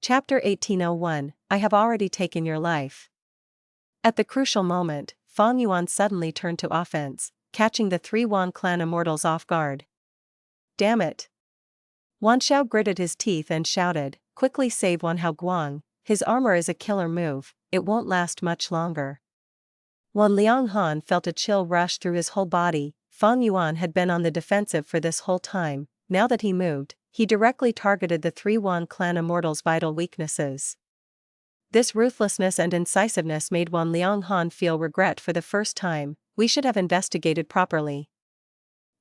Chapter 1801, I have already taken your life. At the crucial moment, Fang Yuan suddenly turned to offense, catching the 3 Yuan clan immortals off guard. Damn it! Wan Xiao gritted his teeth and shouted, quickly save Wan Hao Guang, his armor is a killer move, it won't last much longer. Wan Lianghan felt a chill rush through his whole body. Fang Yuan had been on the defensive for this whole time. Now that he moved, he directly targeted the 3 Yuan clan immortals' vital weaknesses. This ruthlessness and incisiveness made Wan Lianghan feel regret for the first time. We should have investigated properly.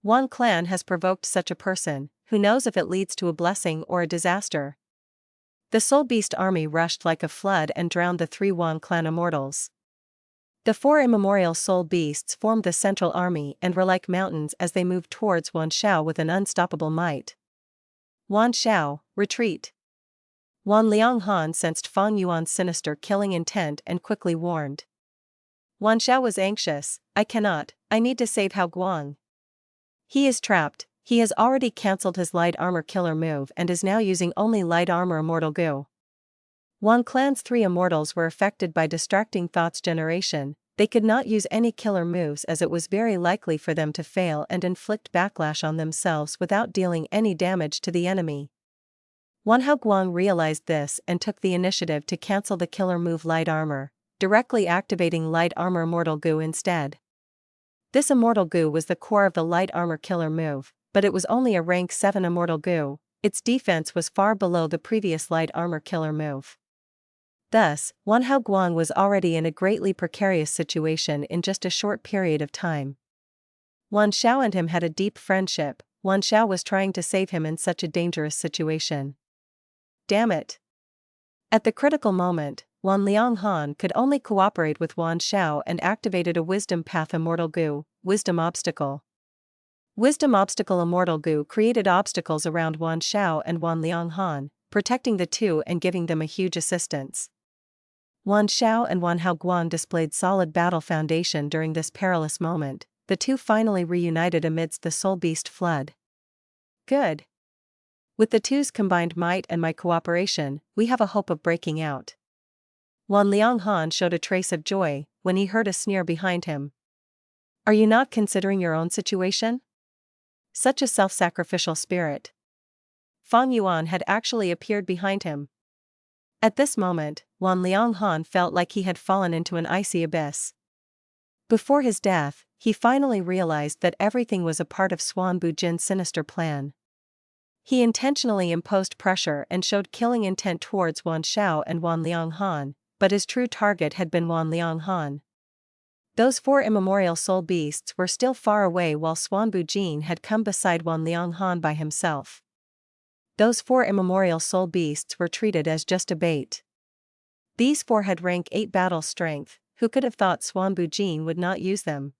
Wan clan has provoked such a person, who knows if it leads to a blessing or a disaster. The Soul Beast army rushed like a flood and drowned the 3 Yuan clan immortals. The 4 immemorial soul beasts formed the central army and were like mountains as they moved towards Wan Xiao with an unstoppable might. Wan Xiao, retreat. Wan Lianghan sensed Fang Yuan's sinister killing intent and quickly warned. Wan Xiao was anxious, I need to save Hao Guang. He is trapped, he has already cancelled his light armor killer move and is now using only light armor immortal goo. Wan clan's 3 immortals were affected by distracting thoughts generation. They could not use any killer moves as it was very likely for them to fail and inflict backlash on themselves without dealing any damage to the enemy. Wan Hao Guang realized this and took the initiative to cancel the killer move light armor, directly activating light armor immortal goo instead. This immortal goo was the core of the light armor killer move, but it was only a rank 7 immortal goo. Its defense was far below the previous light armor killer move. Thus, Wan Hao Guang was already in a greatly precarious situation in just a short period of time. Wan Xiao and him had a deep friendship. Wan Xiao was trying to save him in such a dangerous situation. Damn it! At the critical moment, Wan Lianghan could only cooperate with Wan Xiao and activated a Wisdom Path Immortal Goo, Wisdom Obstacle. Wisdom Obstacle Immortal Goo created obstacles around Wan Xiao and Wan Lianghan, protecting the two and giving them a huge assistance. Wan Xiao and Wan Hao Guang displayed solid battle foundation during this perilous moment. The two finally reunited amidst the Soul Beast flood. Good. With the two's combined might and my cooperation, we have a hope of breaking out. Wan Lianghan showed a trace of joy when he heard a sneer behind him. Are you not considering your own situation? Such a self-sacrificial spirit. Fang Yuan had actually appeared behind him. At this moment, Wan Lianghan felt like he had fallen into an icy abyss. Before his death, he finally realized that everything was a part of Xuan Bujin's sinister plan. He intentionally imposed pressure and showed killing intent towards Wan Xiao and Wan Lianghan, but his true target had been Wan Lianghan. Those 4 immemorial soul beasts were still far away while Xuan Bujin had come beside Wan Lianghan by himself. Those 4 immemorial soul beasts were treated as just a bait. These 4 had rank 8 battle strength. Who could have thought Xuan Bujin would not use them?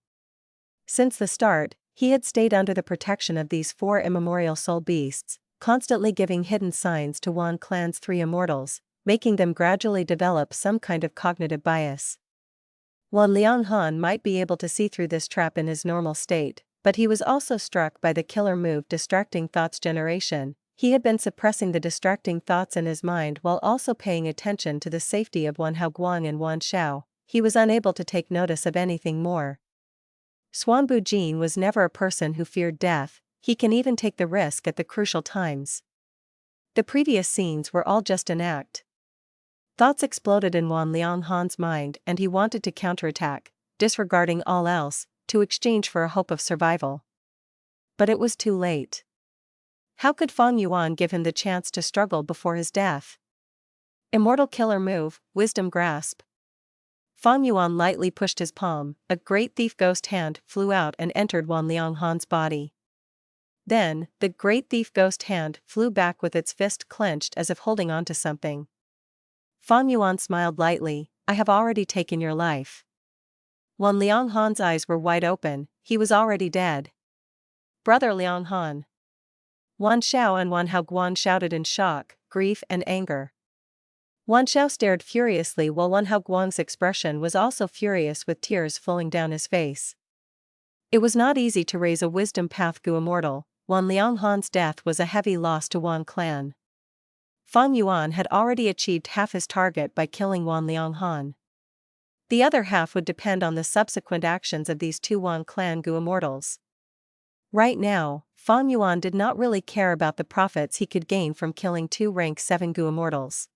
Since the start, he had stayed under the protection of these 4 immemorial soul beasts, constantly giving hidden signs to Wan clan's 3 immortals, making them gradually develop some kind of cognitive bias. Wan Lianghan might be able to see through this trap in his normal state, but he was also struck by the killer move distracting thoughts generation. He had been suppressing the distracting thoughts in his mind while also paying attention to the safety of Wan Hao Guang and Wan Xiao. He was unable to take notice of anything more. Xuan Bujin was never a person who feared death. He can even take the risk at the crucial times. The previous scenes were all just an act. Thoughts exploded in Wan Lianghan's mind and he wanted to counterattack, disregarding all else, to exchange for a hope of survival. But it was too late. How could Fang Yuan give him the chance to struggle before his death? Immortal killer move, Wisdom Grasp. Fang Yuan lightly pushed his palm, a great thief ghost hand flew out and entered Wan Lianghan's body. Then, the great thief ghost hand flew back with its fist clenched as if holding on to something. Fang Yuan smiled lightly, I have already taken your life. Wan Lianghan's eyes were wide open, he was already dead. Brother Lianghan. Wan Xiao and Wan Hao Guang shouted in shock, grief and anger. Wan Xiao stared furiously while Wan Hao Guang's expression was also furious with tears flowing down his face. It was not easy to raise a Wisdom Path Gu immortal. Wan Lianghan's death was a heavy loss to Wan clan. Fang Yuan had already achieved half his target by killing Wan Lianghan. The other half would depend on the subsequent actions of these two Wan clan Gu Immortals. Right now, Fang Yuan did not really care about the profits he could gain from killing two rank 7 Gu Immortals.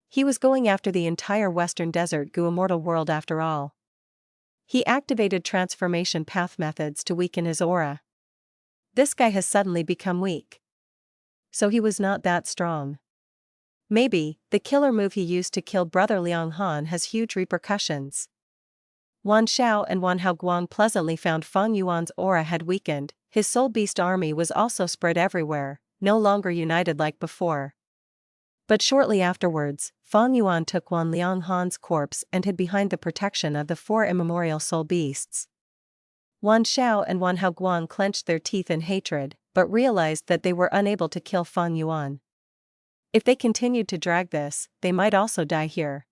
He was going after the entire Western Desert Gu Immortal world after all. He activated transformation path methods to weaken his aura. This guy has suddenly become weak. So he was not that strong. Maybe, the killer move he used to kill Brother Liang Han has huge repercussions. Wan Xiao and Wan Haoguang pleasantly found Fang Yuan's aura had weakened, his soul beast army was also spread everywhere, no longer united like before. But shortly afterwards, Fang Yuan took Wan Lianghan's corpse and hid behind the protection of the 4 immemorial soul beasts. Wan Xiao and Wan Haoguang clenched their teeth in hatred, but realized that they were unable to kill Fang Yuan. If they continued to drag this, they might also die here.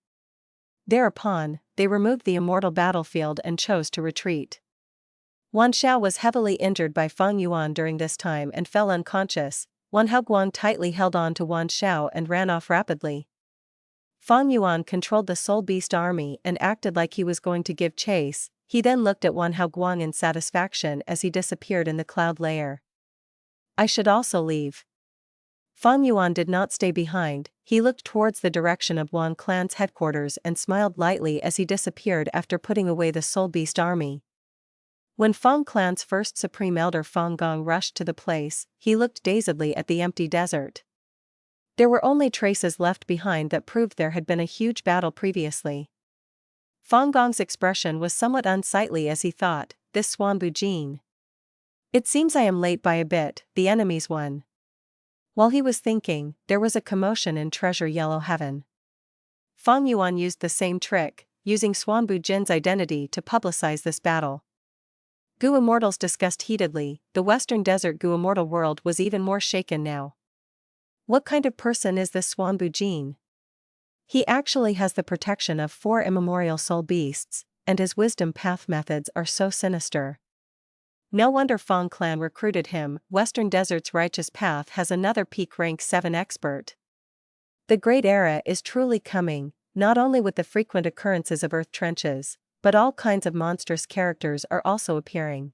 Thereupon, they removed the immortal battlefield and chose to retreat. Wan Xiao was heavily injured by Fang Yuan during this time and fell unconscious. Wan Haoguang tightly held on to Wan Xiao and ran off rapidly. Fang Yuan controlled the Soul Beast army and acted like he was going to give chase. He then looked at Wan Haoguang in satisfaction as he disappeared in the cloud layer. I should also leave. Fang Yuan did not stay behind, he looked towards the direction of Wan clan's headquarters and smiled lightly as he disappeared after putting away the Soul Beast army. When Fang clan's first supreme elder Fang Gong rushed to the place, he looked dazedly at the empty desert. There were only traces left behind that proved there had been a huge battle previously. Fang Gong's expression was somewhat unsightly as he thought, this Swan Bujin. It seems I am late by a bit, the enemies won. While he was thinking, there was a commotion in Treasure Yellow Heaven. Fang Yuan used the same trick, using Swan Bujin's identity to publicize this battle. Gu Immortals discussed heatedly, the Western Desert Gu Immortal world was even more shaken now. What kind of person is this Swan Bujin? He actually has the protection of 4 immemorial soul beasts, and his wisdom path methods are so sinister. No wonder Fang clan recruited him. Western Desert's righteous path has another peak rank 7 expert. The Great Era is truly coming, not only with the frequent occurrences of earth trenches, but all kinds of monstrous characters are also appearing.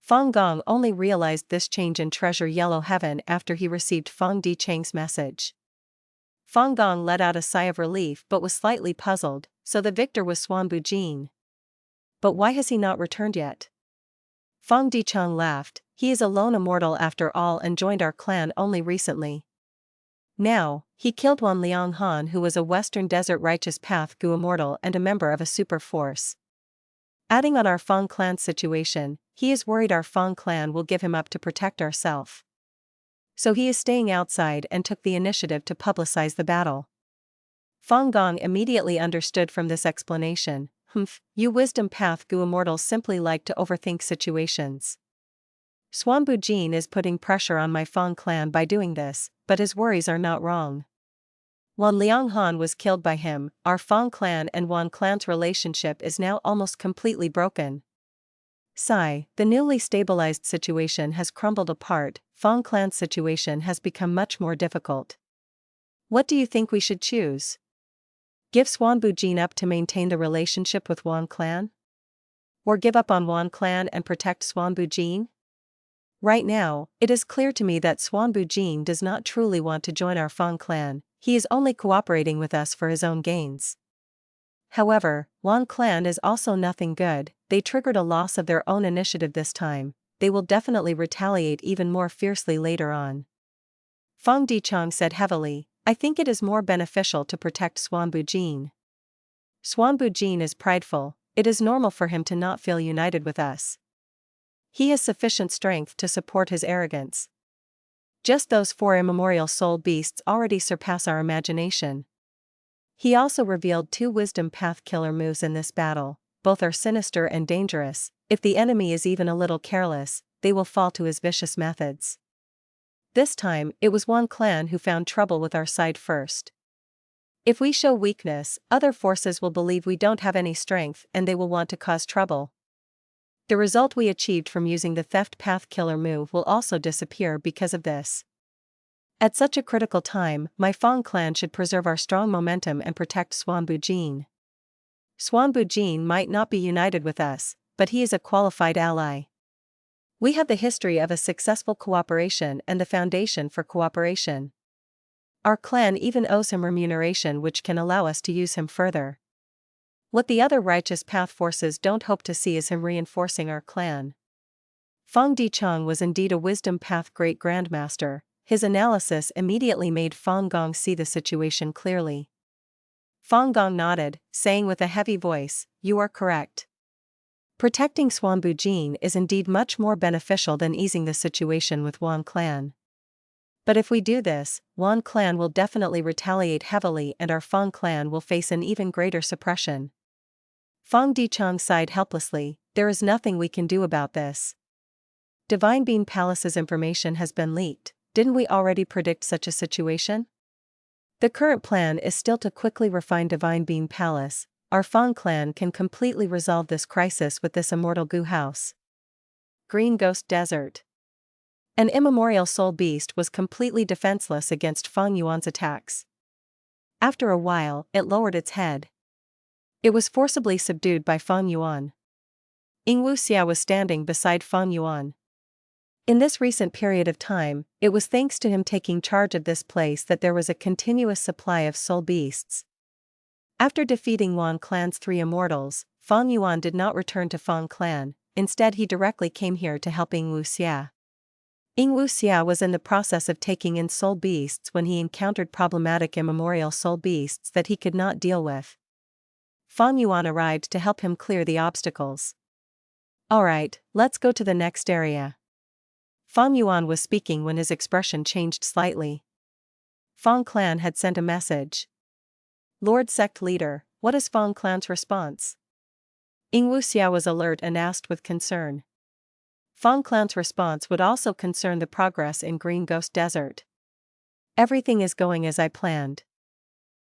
Fang Gong only realized this change in Treasure Yellow Heaven after he received Fang Dicheng's message. Fang Gong let out a sigh of relief but was slightly puzzled, so the victor was Swan Bujin. But why has he not returned yet? Fang Dicheng laughed, he is a lone immortal after all and joined our clan only recently. Now, he killed Wan Lianghan who was a Western Desert Righteous Path Gu Immortal and a member of a super force. Adding on our Fang clan situation, he is worried our Fang clan will give him up to protect ourselves. So he is staying outside and took the initiative to publicize the battle. Fang Gong immediately understood from this explanation, you wisdom path Gu Immortals simply like to overthink situations. Swan Bujin is putting pressure on my Fang clan by doing this, but his worries are not wrong. Wan Lianghan was killed by him, our Fang clan and Wan clan's relationship is now almost completely broken. Sigh, the newly stabilized situation has crumbled apart, Fang clan's situation has become much more difficult. What do you think we should choose? Give Swan Bujin up to maintain the relationship with Wan clan? Or give up on Wan clan and protect Swan Bujin? Right now, it is clear to me that Swan Bujin does not truly want to join our Fang clan, he is only cooperating with us for his own gains. However, Wan clan is also nothing good, they triggered a loss of their own initiative this time, they will definitely retaliate even more fiercely later on. Fang Dicheng said heavily, I think it is more beneficial to protect Swan Bujin. Swan Bujin is prideful, it is normal for him to not feel united with us. He has sufficient strength to support his arrogance. Just those 4 immemorial soul beasts already surpass our imagination. He also revealed 2 wisdom path killer moves in this battle, both are sinister and dangerous, if the enemy is even a little careless, they will fall to his vicious methods. This time, it was Wan clan who found trouble with our side first. If we show weakness, other forces will believe we don't have any strength and they will want to cause trouble. The result we achieved from using the theft path killer move will also disappear because of this. At such a critical time, my Fang clan should preserve our strong momentum and protect Swanbujin. Swanbujin might not be united with us, but he is a qualified ally. We have the history of a successful cooperation and the foundation for cooperation. Our clan even owes him remuneration which can allow us to use him further. What the other righteous path forces don't hope to see is him reinforcing our clan. Fang Dichang was indeed a wisdom path great Grandmaster. His analysis immediately made Fang Gong see the situation clearly. Fang Gong nodded, saying with a heavy voice, "You are correct. Protecting Swanbujin is indeed much more beneficial than easing the situation with Yuan clan. But if we do this, Yuan clan will definitely retaliate heavily and our Fang clan will face an even greater suppression." Fang Dichang sighed helplessly, "There is nothing we can do about this. Divine Bean Palace's information has been leaked. Didn't we already predict such a situation? The current plan is still to quickly refine Divine Bean Palace. Our Fang clan can completely resolve this crisis with this immortal goo house." Green Ghost Desert. An immemorial soul beast was completely defenseless against Fang Yuan's attacks. After a while, it lowered its head. It was forcibly subdued by Fang Yuan. Ing Wuxia was standing beside Fang Yuan. In this recent period of time, it was thanks to him taking charge of this place that there was a continuous supply of soul beasts. After defeating Yuan clan's 3 immortals, Fang Yuan did not return to Fang clan, instead he directly came here to help Ing Wuxia. Ing Wuxia was in the process of taking in soul beasts when he encountered problematic immemorial soul beasts that he could not deal with. Fang Yuan arrived to help him clear the obstacles. "Alright, let's go to the next area." Fang Yuan was speaking when his expression changed slightly. Fang clan had sent a message. "Lord Sect Leader, what is Fang clan's response?" Ing Wuxia was alert and asked with concern. Fang clan's response would also concern the progress in Green Ghost Desert. "Everything is going as I planned."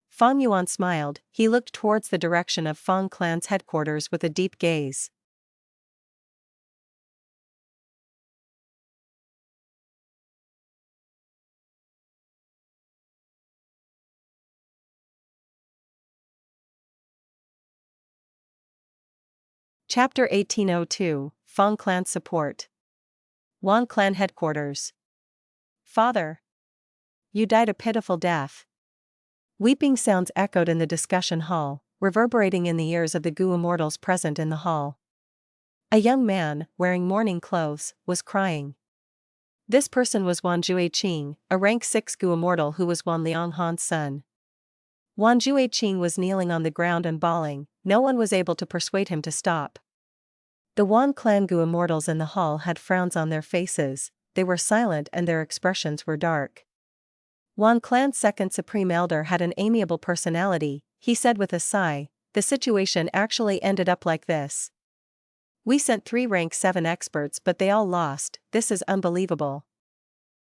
Fang Yuan smiled, he looked towards the direction of Fang clan's headquarters with a deep gaze. Chapter 1802, Fang Clan Support. Yuan Clan Headquarters. "Father, you died a pitiful death." Weeping sounds echoed in the discussion hall, reverberating in the ears of the Gu immortals present in the hall. A young man, wearing mourning clothes, was crying. This person was Wan Jueqing, a rank 6 Gu immortal who was Wan Lianghan's son. Wan Jueqing was kneeling on the ground and bawling. No one was able to persuade him to stop. The Yuan clan Gu immortals in the hall had frowns on their faces, they were silent and their expressions were dark. Yuan clan's second supreme elder had an amiable personality, he said with a sigh, "The situation actually ended up like this. We sent 3 rank 7 experts but they all lost, this is unbelievable."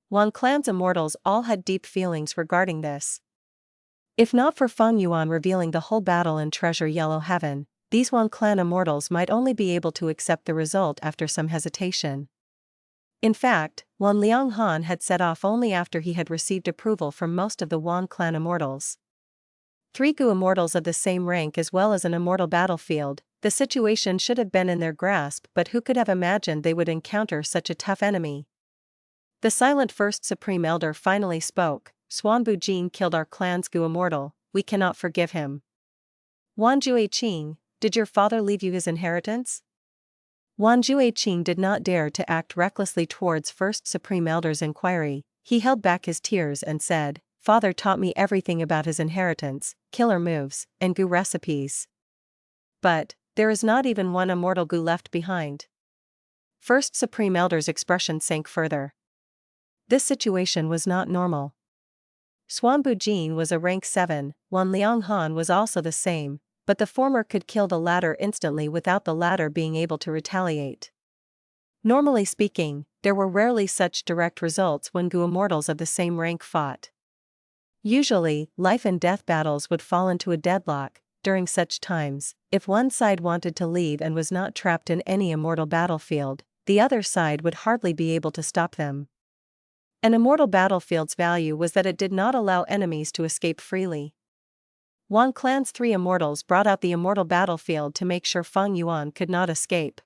Yuan clan's immortals all had deep feelings regarding this. If not for Fang Yuan revealing the whole battle in Treasure Yellow Heaven, these Yuan clan immortals might only be able to accept the result after some hesitation. In fact, Wan Lianghan had set off only after he had received approval from most of the Yuan clan immortals. 3 Gu immortals of the same rank as well as an immortal battlefield, the situation should have been in their grasp but who could have imagined they would encounter such a tough enemy? The silent first supreme elder finally spoke. "Swanbujin killed our clan's Gu immortal, we cannot forgive him." "Wan Jueqing, did your father leave you his inheritance?" Wan Jueqing did not dare to act recklessly towards First Supreme Elder's inquiry, he held back his tears and said, "Father taught me everything about his inheritance, killer moves, and Gu recipes. But, there is not even one immortal Gu left behind." First Supreme Elder's expression sank further. This situation was not normal. Swanbujin was a rank 7, Wan Lianghan was also the same, but the former could kill the latter instantly without the latter being able to retaliate. Normally speaking, there were rarely such direct results when Gu immortals of the same rank fought. Usually, life and death battles would fall into a deadlock. During such times, if one side wanted to leave and was not trapped in any immortal battlefield, the other side would hardly be able to stop them. An immortal battlefield's value was that it did not allow enemies to escape freely. Yuan clan's 3 immortals brought out the immortal battlefield to make sure Fang Yuan could not escape.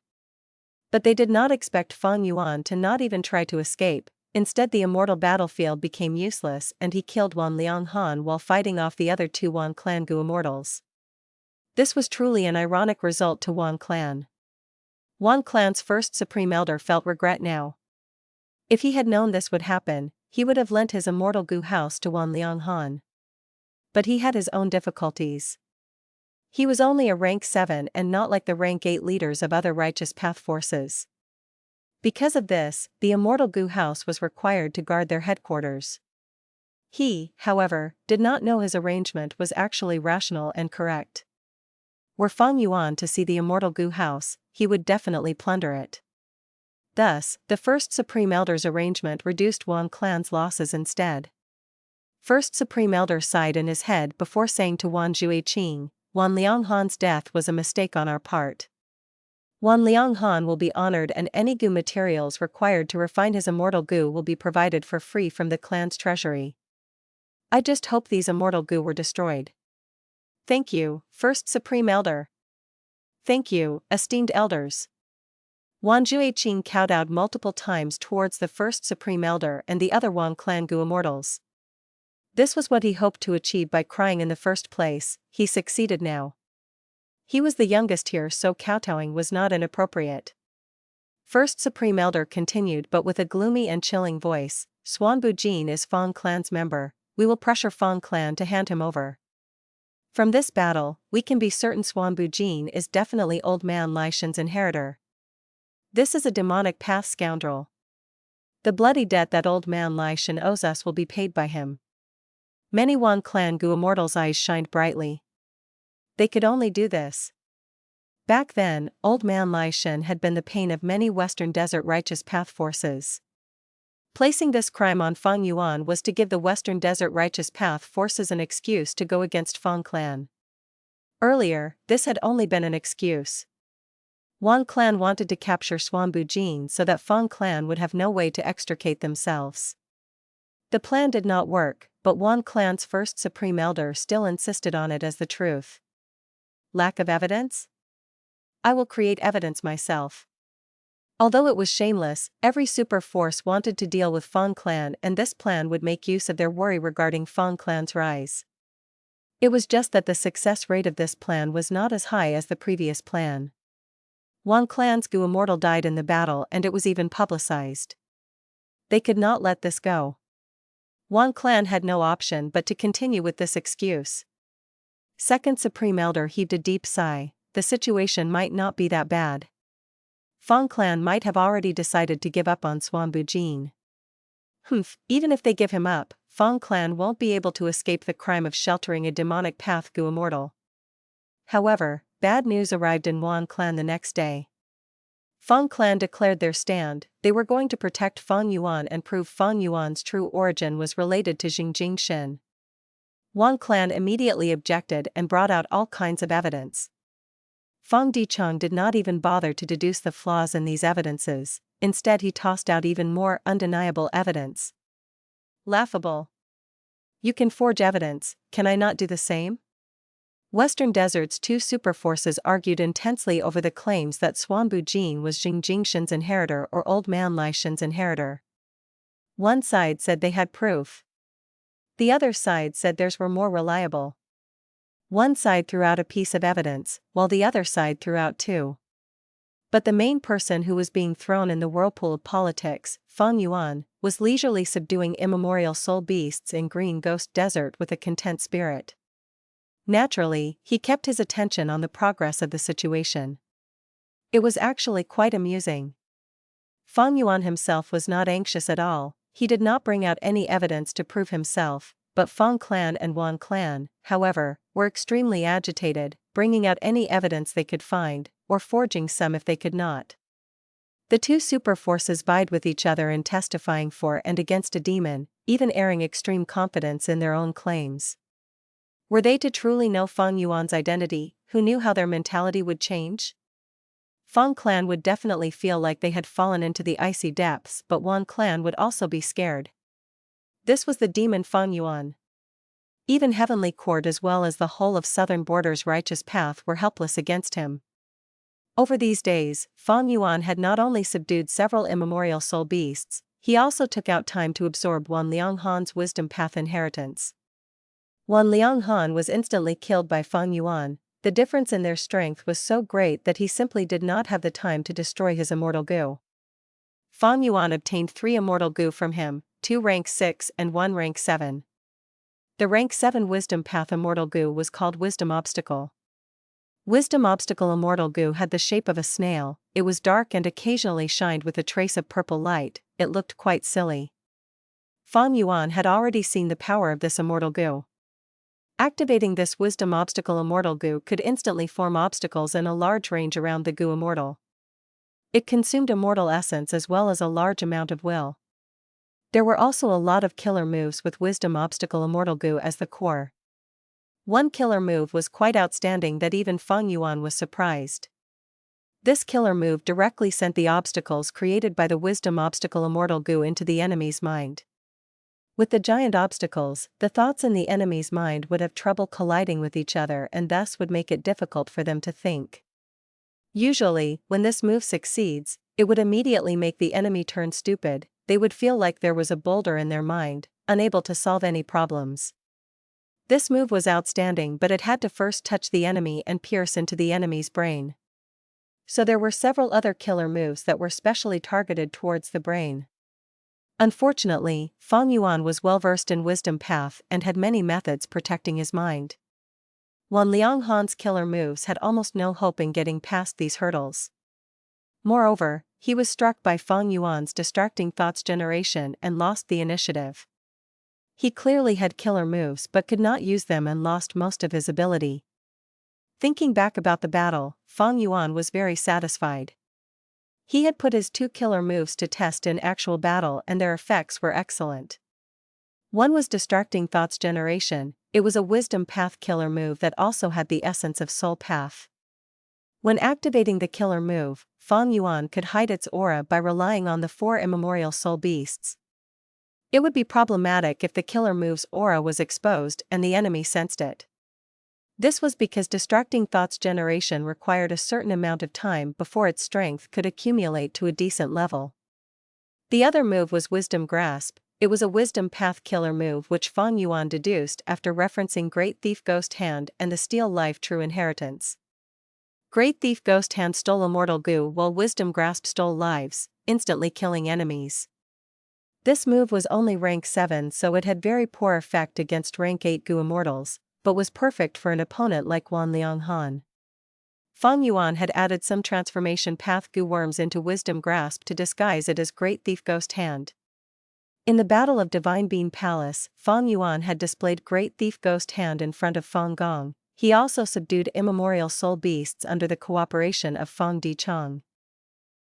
But they did not expect Fang Yuan to not even try to escape. Instead, the immortal battlefield became useless and he killed Wan Lianghan while fighting off the other 2 Yuan clan Gu immortals. This was truly an ironic result to Yuan clan. Yuan clan's first Supreme Elder felt regret now. If he had known this would happen, he would have lent his immortal Gu house to Wan Lianghan. But he had his own difficulties. He was only a rank 7 and not like the rank 8 leaders of other righteous path forces. Because of this, the immortal Gu house was required to guard their headquarters. He, however, did not know his arrangement was actually rational and correct. Were Fang Yuan to see the immortal Gu house, he would definitely plunder it. Thus, the first Supreme Elder's arrangement reduced Yuan clan's losses instead. First Supreme Elder sighed in his head before saying to Wan Jueqing, Wan Lianghan's death was a mistake on our part. Wan Lianghan will be honored and any Gu materials required to refine his immortal Gu will be provided for free from the clan's treasury. I just hope these immortal Gu were destroyed. Thank you, First Supreme Elder. Thank you, esteemed elders. Wan Jueqing kowtowed multiple times towards the First Supreme Elder and the other Wan clan Gu immortals. This was what he hoped to achieve by crying in the first place. He succeeded now. He was the youngest here, so kowtowing was not inappropriate. First Supreme Elder continued, but with a gloomy and chilling voice, Xuan Bujin is Fang clan's member, we will pressure Fang clan to hand him over. From this battle, we can be certain Xuan Bujin is definitely Old Man Lai Shen's inheritor. This is a demonic path scoundrel. The bloody debt that Old Man Lai Shen owes us will be paid by him. Many Wan clan Gu immortals' eyes shined brightly. They could only do this. Back then, Old Man Lai Shen had been the pain of many Western Desert righteous path forces. Placing this crime on Fang Yuan was to give the Western Desert righteous path forces an excuse to go against Fang clan. Earlier, this had only been an excuse. Wan clan wanted to capture Xuan Bujin so that Fang clan would have no way to extricate themselves. The plan did not work, but Wan clan's first Supreme Elder still insisted on it as the truth. Lack of evidence? I will create evidence myself. Although it was shameless, every super force wanted to deal with Fang clan and this plan would make use of their worry regarding Fang clan's rise. It was just that the success rate of this plan was not as high as the previous plan. Wan clan's Gu immortal died in the battle and it was even publicized. They could not let this go. Wan clan had no option but to continue with this excuse. Second Supreme Elder heaved a deep sigh. The situation might not be that bad. Fang clan might have already decided to give up on Xuan Bujin. Even if they give him up, Fang clan won't be able to escape the crime of sheltering a demonic path Gu immortal. However, bad news arrived in Wan clan the next day. Fang clan declared their stand. They were going to protect Fang Yuan and prove Fang Yuan's true origin was related to Jingjing Shen. Wan clan immediately objected and brought out all kinds of evidence. Fang Dicheng did not even bother to deduce the flaws in these evidences, instead he tossed out even more undeniable evidence. Laughable. You can forge evidence, can I not do the same? Western Desert's 2 superforces argued intensely over the claims that Xuan Bujin was Jingjing Shen's inheritor or Old Man Lai Shen's inheritor. One side said they had proof. The other side said theirs were more reliable. One side threw out a piece of evidence, while the other side threw out 2. But the main person who was being thrown in the whirlpool of politics, Fang Yuan, was leisurely subduing immemorial soul beasts in Green Ghost Desert with a content spirit. Naturally, he kept his attention on the progress of the situation. It was actually quite amusing. Fang Yuan himself was not anxious at all, he did not bring out any evidence to prove himself, but Fang clan and Wan clan, however, were extremely agitated, bringing out any evidence they could find, or forging some if they could not. The 2 super forces vied with each other in testifying for and against a demon, even airing extreme confidence in their own claims. Were they to truly know Fang Yuan's identity, who knew how their mentality would change? Fang clan would definitely feel like they had fallen into the icy depths, but Wan clan would also be scared. This was the demon Fang Yuan. Even Heavenly Court as well as the whole of Southern Border's righteous path were helpless against him. Over these days, Fang Yuan had not only subdued several immemorial soul beasts, he also took out time to absorb Wan Lianghan's wisdom path inheritance. Wan Lianghan was instantly killed by Fang Yuan. The difference in their strength was so great that he simply did not have the time to destroy his immortal goo. Fang Yuan obtained 3 immortal goo from him, 2 rank 6 and 1 rank 7. The rank 7 wisdom path immortal goo was called Wisdom Obstacle. Wisdom Obstacle immortal goo had the shape of a snail, it was dark and occasionally shined with a trace of purple light, it looked quite silly. Fang Yuan had already seen the power of this immortal goo. Activating this Wisdom Obstacle immortal goo could instantly form obstacles in a large range around the goo immortal. It consumed immortal essence as well as a large amount of will. There were also a lot of killer moves with Wisdom Obstacle immortal goo as the core. One killer move was quite outstanding that even Fang Yuan was surprised. This killer move directly sent the obstacles created by the Wisdom Obstacle immortal goo into the enemy's mind. With the giant obstacles, the thoughts in the enemy's mind would have trouble colliding with each other and thus would make it difficult for them to think. Usually, when this move succeeds, it would immediately make the enemy turn stupid, they would feel like there was a boulder in their mind, unable to solve any problems. This move was outstanding, but it had to first touch the enemy and pierce into the enemy's brain. So there were several other killer moves that were specially targeted towards the brain. Unfortunately, Fang Yuan was well versed in Wisdom Path and had many methods protecting his mind. Wan Lianghan's killer moves had almost no hope in getting past these hurdles. Moreover, he was struck by Fang Yuan's distracting thoughts generation and lost the initiative. He clearly had killer moves but could not use them and lost most of his ability. Thinking back about the battle, Fang Yuan was very satisfied. He had put his 2 killer moves to test in actual battle and their effects were excellent. One was distracting thoughts generation, it was a Wisdom Path killer move that also had the essence of Soul Path. When activating the killer move, Fang Yuan could hide its aura by relying on the 4 immemorial soul beasts. It would be problematic if the killer move's aura was exposed and the enemy sensed it. This was because distracting thoughts generation required a certain amount of time before its strength could accumulate to a decent level. The other move was Wisdom Grasp, it was a Wisdom Path killer move which Fang Yuan deduced after referencing Great Thief Ghost Hand and the Steel Life True Inheritance. Great Thief Ghost Hand stole immortal goo while Wisdom Grasp stole lives, instantly killing enemies. This move was only rank 7 so it had very poor effect against rank 8 goo immortals, but was perfect for an opponent like Wan Lianghan. Fang Yuan had added some transformation path goo worms into Wisdom Grasp to disguise it as Great Thief Ghost Hand. In the Battle of Divine Bean Palace, Fang Yuan had displayed Great Thief Ghost Hand in front of Fang Gong. He also subdued immemorial soul beasts under the cooperation of Fang Dichang.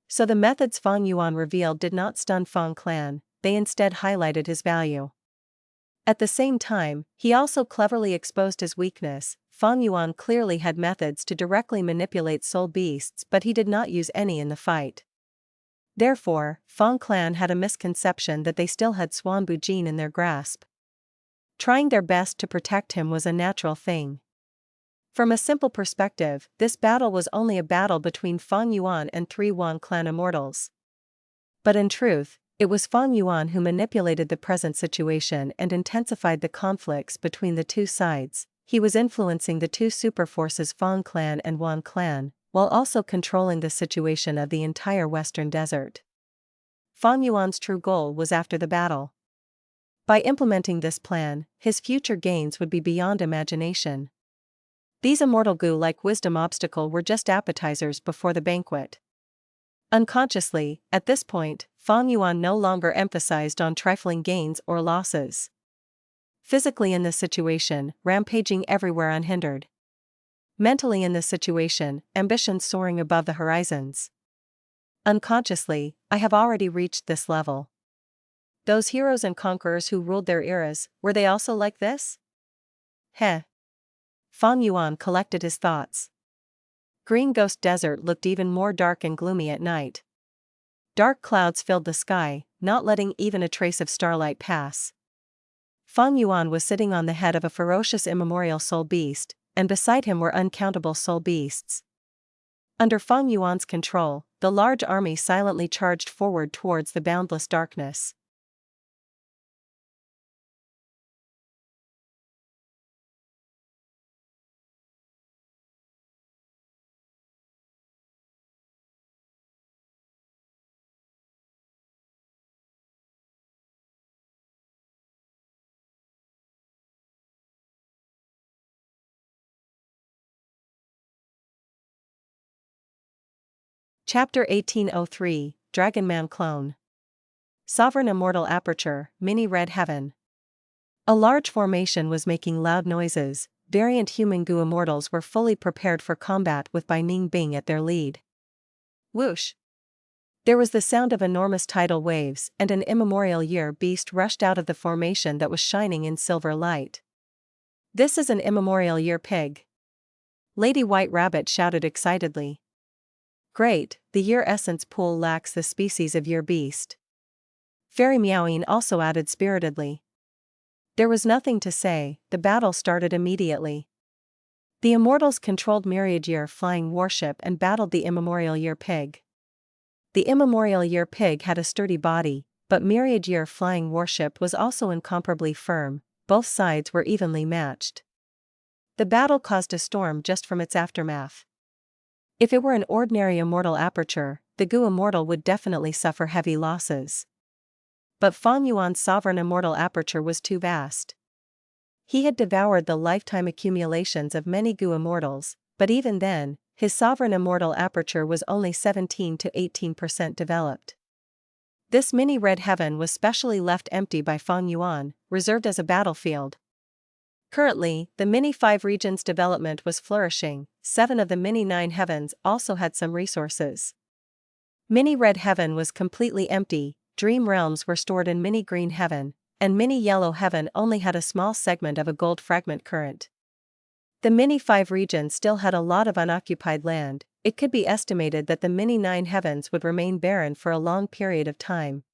So the methods Fang Yuan revealed did not stun Fang Clan, they instead highlighted his value. At the same time, he also cleverly exposed his weakness. Fang Yuan clearly had methods to directly manipulate soul beasts but he did not use any in the fight. Therefore, Fang Clan had a misconception that they still had Swanbu Jin in their grasp. Trying their best to protect him was a natural thing. From a simple perspective, this battle was only a battle between Fang Yuan and 3 Yuan clan immortals. But in truth, it was Fang Yuan who manipulated the present situation and intensified the conflicts between the two sides. He was influencing the 2 superforces Fang Clan and Yuan Clan, while also controlling the situation of the entire Western Desert. Fang Yuan's true goal was after the battle. By implementing this plan, his future gains would be beyond imagination. These immortal goo like Wisdom Obstacle were just appetizers before the banquet. Unconsciously, at this point, Fang Yuan no longer emphasized on trifling gains or losses. Physically in this situation, rampaging everywhere unhindered. Mentally in this situation, ambition soaring above the horizons. Unconsciously, I have already reached this level. Those heroes and conquerors who ruled their eras, were they also like this? Heh. Fang Yuan collected his thoughts. Green Ghost Desert looked even more dark and gloomy at night. Dark clouds filled the sky, not letting even a trace of starlight pass. Fang Yuan was sitting on the head of a ferocious immemorial soul beast, and beside him were uncountable soul beasts. Under Fang Yuan's control, the large army silently charged forward towards the boundless darkness. Chapter 1803, Dragonman Clone. Sovereign Immortal Aperture, Mini Red Heaven. A large formation was making loud noises. Variant human goo immortals were fully prepared for combat with Bai Ning Bing at their lead. Whoosh! There was the sound of enormous tidal waves, and an immemorial year beast rushed out of the formation that was shining in silver light. This is an immemorial year pig. Lady White Rabbit shouted excitedly. Great, the year essence pool lacks the species of year beast. Fairy Meowing also added spiritedly. There was nothing to say, the battle started immediately. The Immortals controlled Myriad Year flying warship and battled the immemorial year pig. The immemorial year pig had a sturdy body, but Myriad Year flying warship was also incomparably firm. Both sides were evenly matched. The battle caused a storm just from its aftermath. If it were an ordinary immortal aperture, the goo immortal would definitely suffer heavy losses. But Fang Yuan's sovereign immortal aperture was too vast. He had devoured the lifetime accumulations of many goo immortals, but even then, his sovereign immortal aperture was only 17 to 18% developed. This mini red heaven was specially left empty by Fang Yuan, reserved as a battlefield. Currently, the Mini 5 region's development was flourishing. 7 of the Mini 9 heavens also had some resources. Mini Red Heaven was completely empty, dream realms were stored in Mini Green Heaven, and Mini Yellow Heaven only had a small segment of a gold fragment current. The Mini 5 region still had a lot of unoccupied land. It could be estimated that the Mini 9 heavens would remain barren for a long period of time.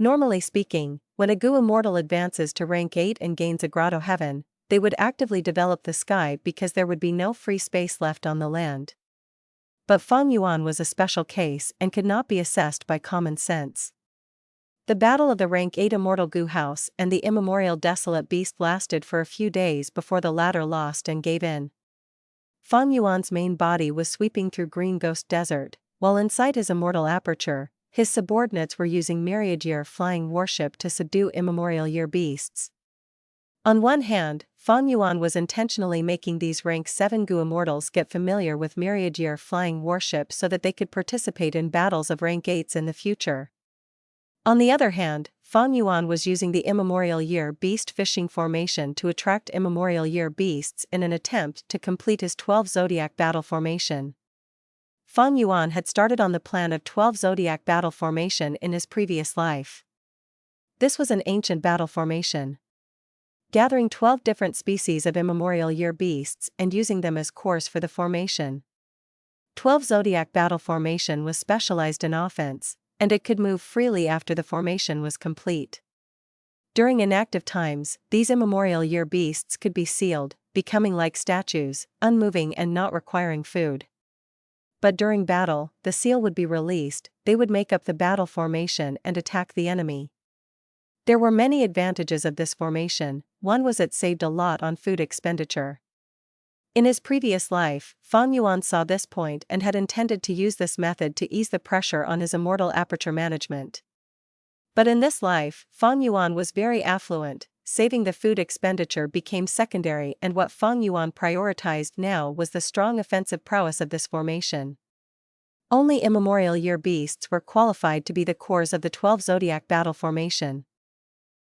Normally speaking, when a goo immortal advances to rank 8 and gains a Grotto-heaven, they would actively develop the sky because there would be no free space left on the land. But Fang Yuan was a special case and could not be assessed by common sense. The battle of the rank 8 immortal goo house and the immemorial desolate beast lasted for a few days before the latter lost and gave in. Fang Yuan's main body was sweeping through Green Ghost Desert, while inside his immortal aperture, his subordinates were using Myriad Year flying warship to subdue immemorial year beasts. On one hand, Fang Yuan was intentionally making these rank 7 goo immortals get familiar with Myriad Year flying warship so that they could participate in battles of rank 8s in the future. On the other hand, Fang Yuan was using the immemorial year beast fishing formation to attract immemorial year beasts in an attempt to complete his 12 zodiac battle formation. Fang Yuan had started on the plan of 12 zodiac battle formation in his previous life. This was an ancient battle formation. Gathering 12 different species of immemorial year beasts and using them as cores for the formation. 12 zodiac battle formation was specialized in offense, and it could move freely after the formation was complete. During inactive times, these immemorial year beasts could be sealed, becoming like statues, unmoving and not requiring food. But during battle, the seal would be released, they would make up the battle formation and attack the enemy. There were many advantages of this formation. One was it saved a lot on food expenditure. In his previous life, Fang Yuan saw this point and had intended to use this method to ease the pressure on his immortal aperture management. But in this life, Fang Yuan was very affluent, saving the food expenditure became secondary, and what Fang Yuan prioritized now was the strong offensive prowess of this formation. Only immemorial year beasts were qualified to be the cores of the 12 zodiac battle formation.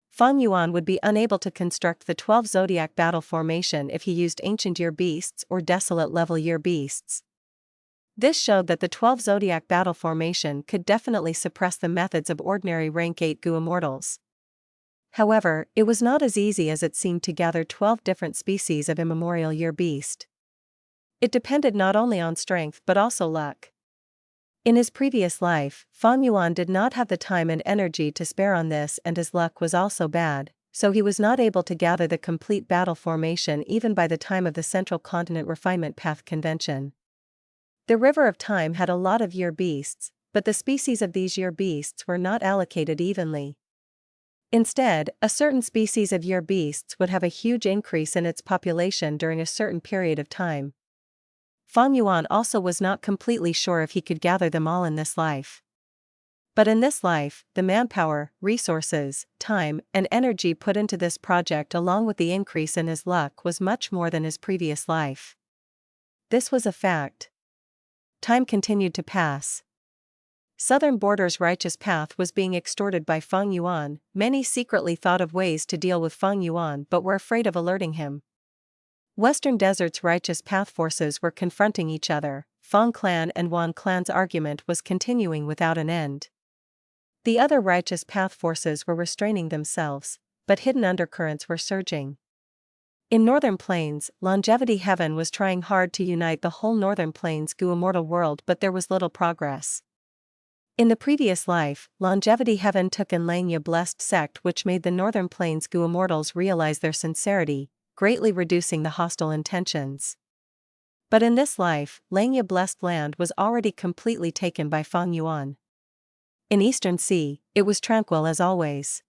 Fang Yuan would be unable to construct the 12 zodiac battle formation if he used ancient year beasts or desolate level year beasts. This showed that the 12 zodiac battle formation could definitely suppress the methods of ordinary rank 8 goo immortals. However, it was not as easy as it seemed to gather 12 different species of immemorial year beast. It depended not only on strength but also luck. In his previous life, Fang Yuan did not have the time and energy to spare on this, and his luck was also bad, so he was not able to gather the complete battle formation even by the time of the Central Continent Refinement Path Convention. The River of Time had a lot of year beasts, but the species of these year beasts were not allocated evenly. Instead, a certain species of year beasts would have a huge increase in its population during a certain period of time. Fang Yuan also was not completely sure if he could gather them all in this life. But in this life, the manpower, resources, time, and energy put into this project along with the increase in his luck was much more than his previous life. This was a fact. Time continued to pass. Southern Border's righteous path was being extorted by Fang Yuan. Many secretly thought of ways to deal with Fang Yuan but were afraid of alerting him. Western Desert's righteous path forces were confronting each other. Fang clan and Yuan clan's argument was continuing without an end. The other righteous path forces were restraining themselves, but hidden undercurrents were surging. In Northern Plains, Longevity-heaven was trying hard to unite the whole Northern Plains Gu immortal world, but there was little progress. In the previous life, Longevity-heaven took in Langya blessed sect, which made the Northern Plains Gu immortals realize their sincerity, greatly reducing the hostile intentions. But in this life, Langya blessed land was already completely taken by Fang Yuan. In Eastern Sea, it was tranquil as always.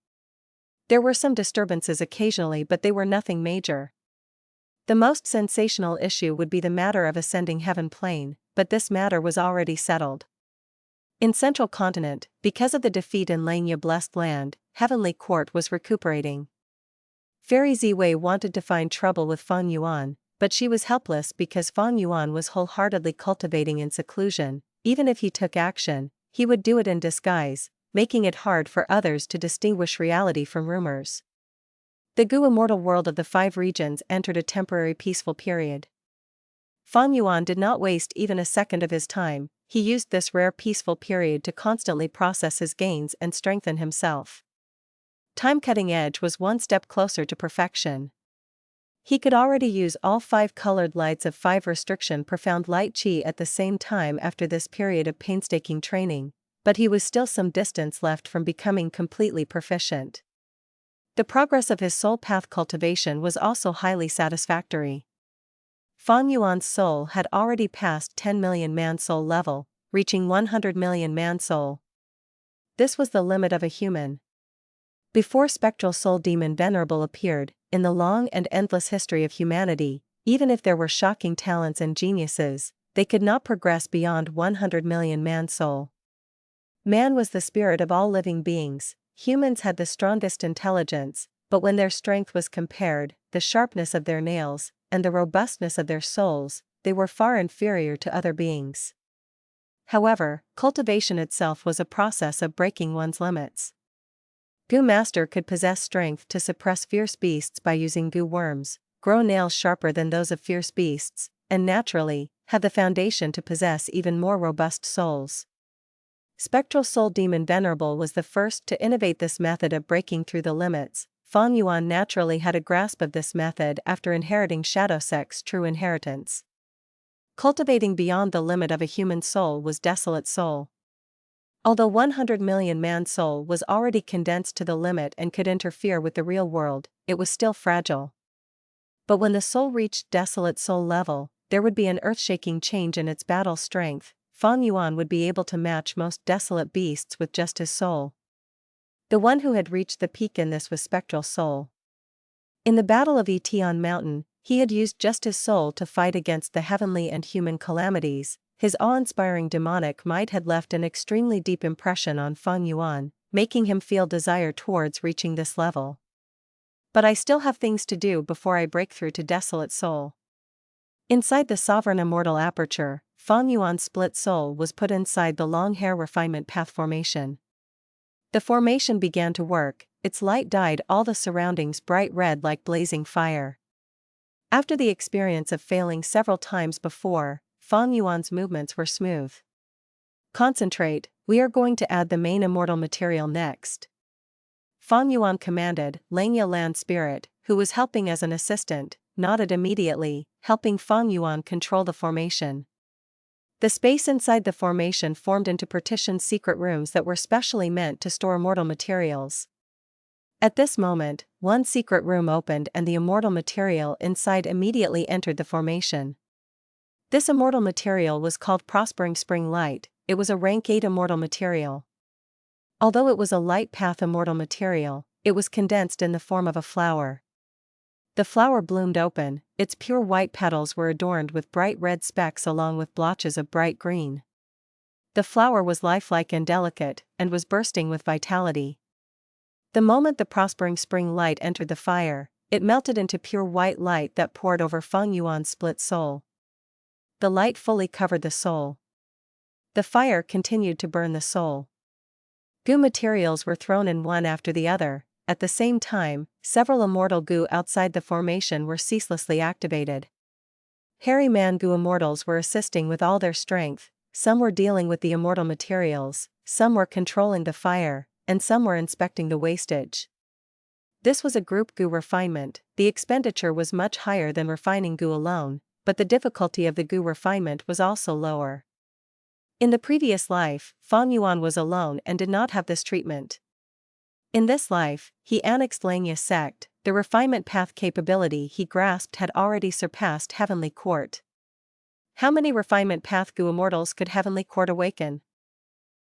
There were some disturbances occasionally, but they were nothing major. The most sensational issue would be the matter of ascending Heaven Plain, but this matter was already settled. In Central Continent, because of the defeat in Langya blessed land, Heavenly Court was recuperating. Fairy Ziwei wanted to find trouble with Fang Yuan, but she was helpless because Fang Yuan was wholeheartedly cultivating in seclusion. Even if he took action, he would do it in disguise, making it hard for others to distinguish reality from rumors. The Gu immortal world of the 5 regions entered a temporary peaceful period. Fang Yuan did not waste even a second of his time. He used this rare peaceful period to constantly process his gains and strengthen himself. Time Cutting Edge was one step closer to perfection. He could already use all 5 colored lights of 5 restriction profound light chi at the same time after this period of painstaking training, but he was still some distance left from becoming completely proficient. The progress of his soul path cultivation was also highly satisfactory. Fang Yuan's soul had already passed 10 million man-soul level, reaching 100 million man-soul. This was the limit of a human. Before spectral soul demon Venerable appeared, in the long and endless history of humanity, even if there were shocking talents and geniuses, they could not progress beyond 100 million man-soul. Man was the spirit of all living beings. Humans had the strongest intelligence, but when their strength was compared, the sharpness of their nails, and the robustness of their souls, they were far inferior to other beings. However, cultivation itself was a process of breaking one's limits. Gu Master could possess strength to suppress fierce beasts by using Gu worms, grow nails sharper than those of fierce beasts, and naturally, have the foundation to possess even more robust souls. Spectral Soul Demon Venerable was the first to innovate this method of breaking through the limits. Fang Yuan naturally had a grasp of this method after inheriting Shadow Sect's true inheritance. Cultivating beyond the limit of a human soul was Desolate Soul. Although 100 million man-soul was already condensed to the limit and could interfere with the real world, it was still fragile. But when the soul reached Desolate Soul level, there would be an earth-shaking change in its battle strength. Fang Yuan would be able to match most desolate beasts with just his soul. The one who had reached the peak in this was Spectral Soul. In the Battle of Etion Mountain, he had used just his soul to fight against the heavenly and human calamities. His awe-inspiring demonic might had left an extremely deep impression on Fang Yuan, making him feel desire towards reaching this level. But I still have things to do before I break through to Desolate Soul. Inside the Sovereign Immortal Aperture, Fang Yuan's split soul was put inside the long hair refinement path formation. The formation began to work, its light dyed all the surroundings bright red like blazing fire. After the experience of failing several times before, Fang Yuan's movements were smooth. Concentrate, we are going to add the main immortal material next. Fang Yuan commanded. Langya Land Spirit, who was helping as an assistant, nodded immediately, helping Fang Yuan control the formation. The space inside the formation formed into partitioned secret rooms that were specially meant to store immortal materials. At this moment, one secret room opened and the immortal material inside immediately entered the formation. This immortal material was called Prospering Spring Light. It was a rank 8 immortal material. Although it was a light path immortal material, it was condensed in the form of a flower. The flower bloomed open, its pure white petals were adorned with bright red specks along with blotches of bright green. The flower was lifelike and delicate, and was bursting with vitality. The moment the prospering spring light entered the fire, it melted into pure white light that poured over Fang Yuan's split soul. The light fully covered the soul. The fire continued to burn the soul. Goo materials were thrown in one after the other. At the same time, several immortal goo outside the formation were ceaselessly activated. Hairy man goo immortals were assisting with all their strength, some were dealing with the immortal materials, some were controlling the fire, and some were inspecting the wastage. This was a group goo refinement. The expenditure was much higher than refining goo alone, but the difficulty of the goo refinement was also lower. In the previous life, Fang Yuan was alone and did not have this treatment. In this life, he annexed Langya sect. The refinement path capability he grasped had already surpassed Heavenly Court. How many refinement path goo immortals could Heavenly Court awaken?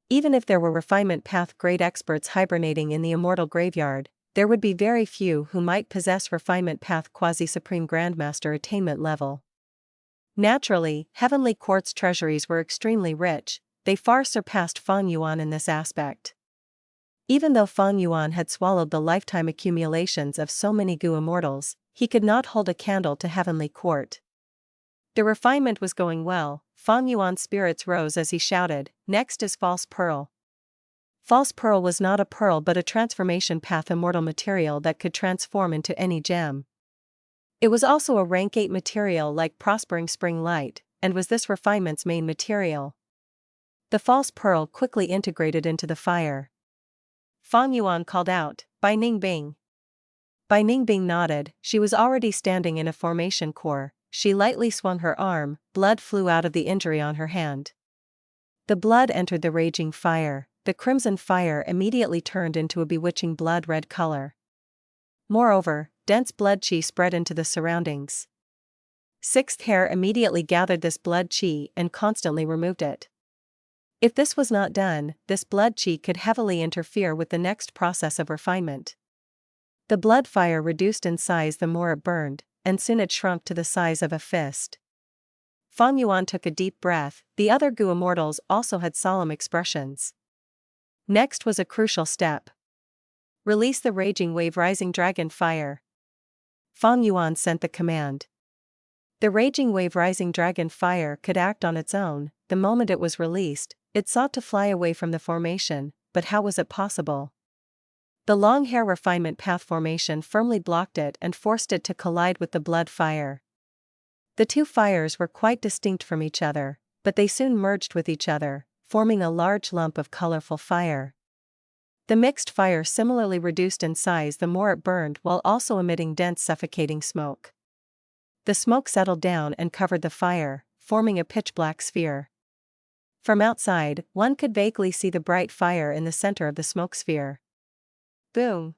Even if there were refinement path grade experts hibernating in the immortal graveyard, there would be very few who might possess refinement path quasi-supreme Grandmaster attainment level. Naturally, Heavenly Court's treasuries were extremely rich, they far surpassed Fang Yuan in this aspect. Even though Fang Yuan had swallowed the lifetime accumulations of so many goo immortals, he could not hold a candle to Heavenly Court. The refinement was going well. Fang Yuan's spirits rose as he shouted, "Next is False Pearl." False Pearl was not a pearl but a transformation path immortal material that could transform into any gem. It was also a rank 8 material like Prospering Spring Light, and was this refinement's main material. The false pearl quickly integrated into the fire. Fang Yuan called out, "Bai Ningbing." Bai Ningbing nodded. She was already standing in a formation core. She lightly swung her arm, blood flew out of the injury on her hand. The blood entered the raging fire. The crimson fire immediately turned into a bewitching blood-red color. Moreover, dense blood chi spread into the surroundings. Sixth Hair immediately gathered this blood chi and constantly removed it. If this was not done, this blood chi could heavily interfere with the next process of refinement. The blood fire reduced in size the more it burned, and soon it shrunk to the size of a fist. Fang Yuan took a deep breath. The other goo immortals also had solemn expressions. Next was a crucial step. Release the raging wave rising dragon fire. Fang Yuan sent the command. The raging wave rising dragon fire could act on its own. The moment it was released, it sought to fly away from the formation, but how was it possible? The long hair refinement path formation firmly blocked it and forced it to collide with the blood fire. The two fires were quite distinct from each other, but they soon merged with each other, forming a large lump of colorful fire. The mixed fire similarly reduced in size the more it burned while also emitting dense suffocating smoke. The smoke settled down and covered the fire, forming a pitch-black sphere. From outside, one could vaguely see the bright fire in the center of the smoke sphere. Boom!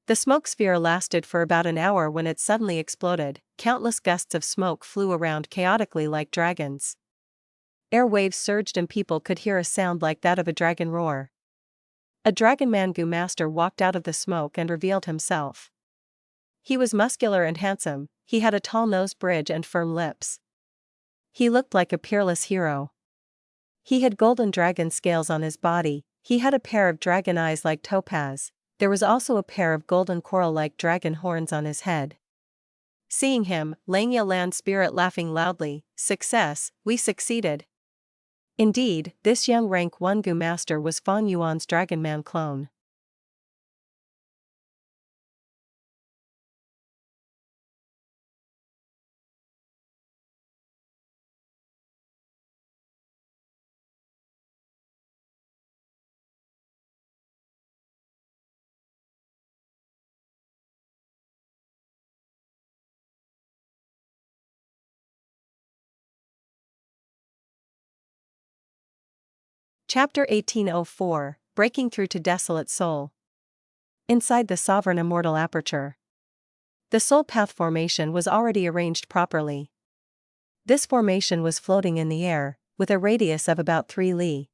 The smoke sphere lasted for about an hour when it suddenly exploded. Countless gusts of smoke flew around chaotically like dragons. Air waves surged and people could hear a sound like that of a dragon roar. A Dragonman goo master walked out of the smoke and revealed himself. He was muscular and handsome, he had a tall nose bridge and firm lips. He looked like a peerless hero. He had golden dragon scales on his body, he had a pair of dragon eyes like topaz. There was also a pair of golden coral-like dragon horns on his head. Seeing him, Langya land spirit laughing loudly, "Success, we succeeded." Indeed, this young rank 1 goo master was Fang Yuan's Dragonman clone. Chapter 1804, Breaking Through to Desolate Soul. inside the sovereign immortal aperture. The soul path formation was already arranged properly. This formation was floating in the air, with a radius of about 3 li.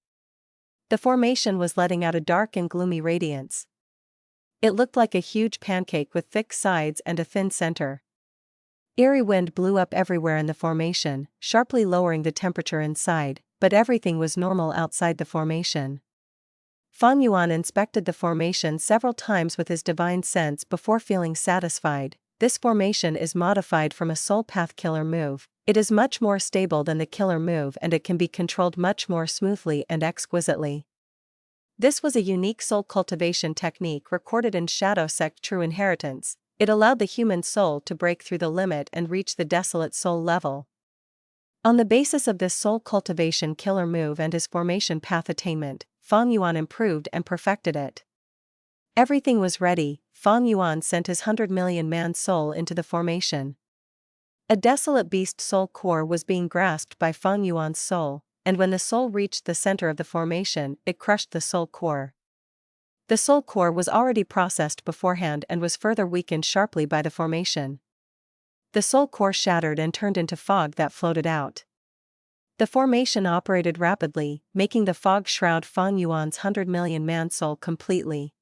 The formation was letting out a dark and gloomy radiance. It looked like a huge pancake with thick sides and a thin center. Eerie wind blew up everywhere in the formation, sharply lowering the temperature inside, but everything was normal outside the formation. Fang Yuan inspected the formation several times with his divine sense before feeling satisfied. This formation is modified from a soul path killer move. It is much more stable than the killer move and it can be controlled much more smoothly and exquisitely. This was a unique soul cultivation technique recorded in Shadow Sect True Inheritance. It allowed the human soul to break through the limit and reach the Desolate soul level. On the basis of this soul cultivation killer move and his formation path attainment, Fang Yuan improved and perfected it. Everything was ready. Fang Yuan sent his 100 million man soul into the formation. A desolate beast soul core was being grasped by Fang Yuan's soul, and when the soul reached the center of the formation, it crushed the soul core. The soul core was already processed beforehand and was further weakened sharply by the formation. The soul core shattered and turned into fog that floated out. The formation operated rapidly, making the fog shroud Fang Yuan's 100 million man soul completely.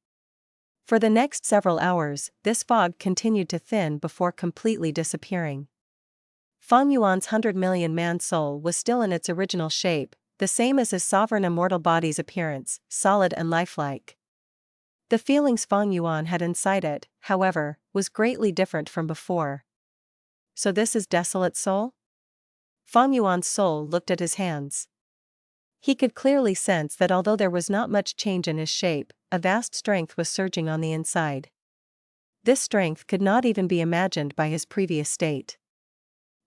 For the next several hours, this fog continued to thin before completely disappearing. Fang Yuan's 100 million man soul was still in its original shape, the same as his sovereign immortal body's appearance, solid and lifelike. The feelings Fang Yuan had inside it, however, was greatly different from before. So this is Desolate soul? Fang Yuan's soul looked at his hands. He could clearly sense that although there was not much change in his shape, a vast strength was surging on the inside. This strength could not even be imagined by his previous state.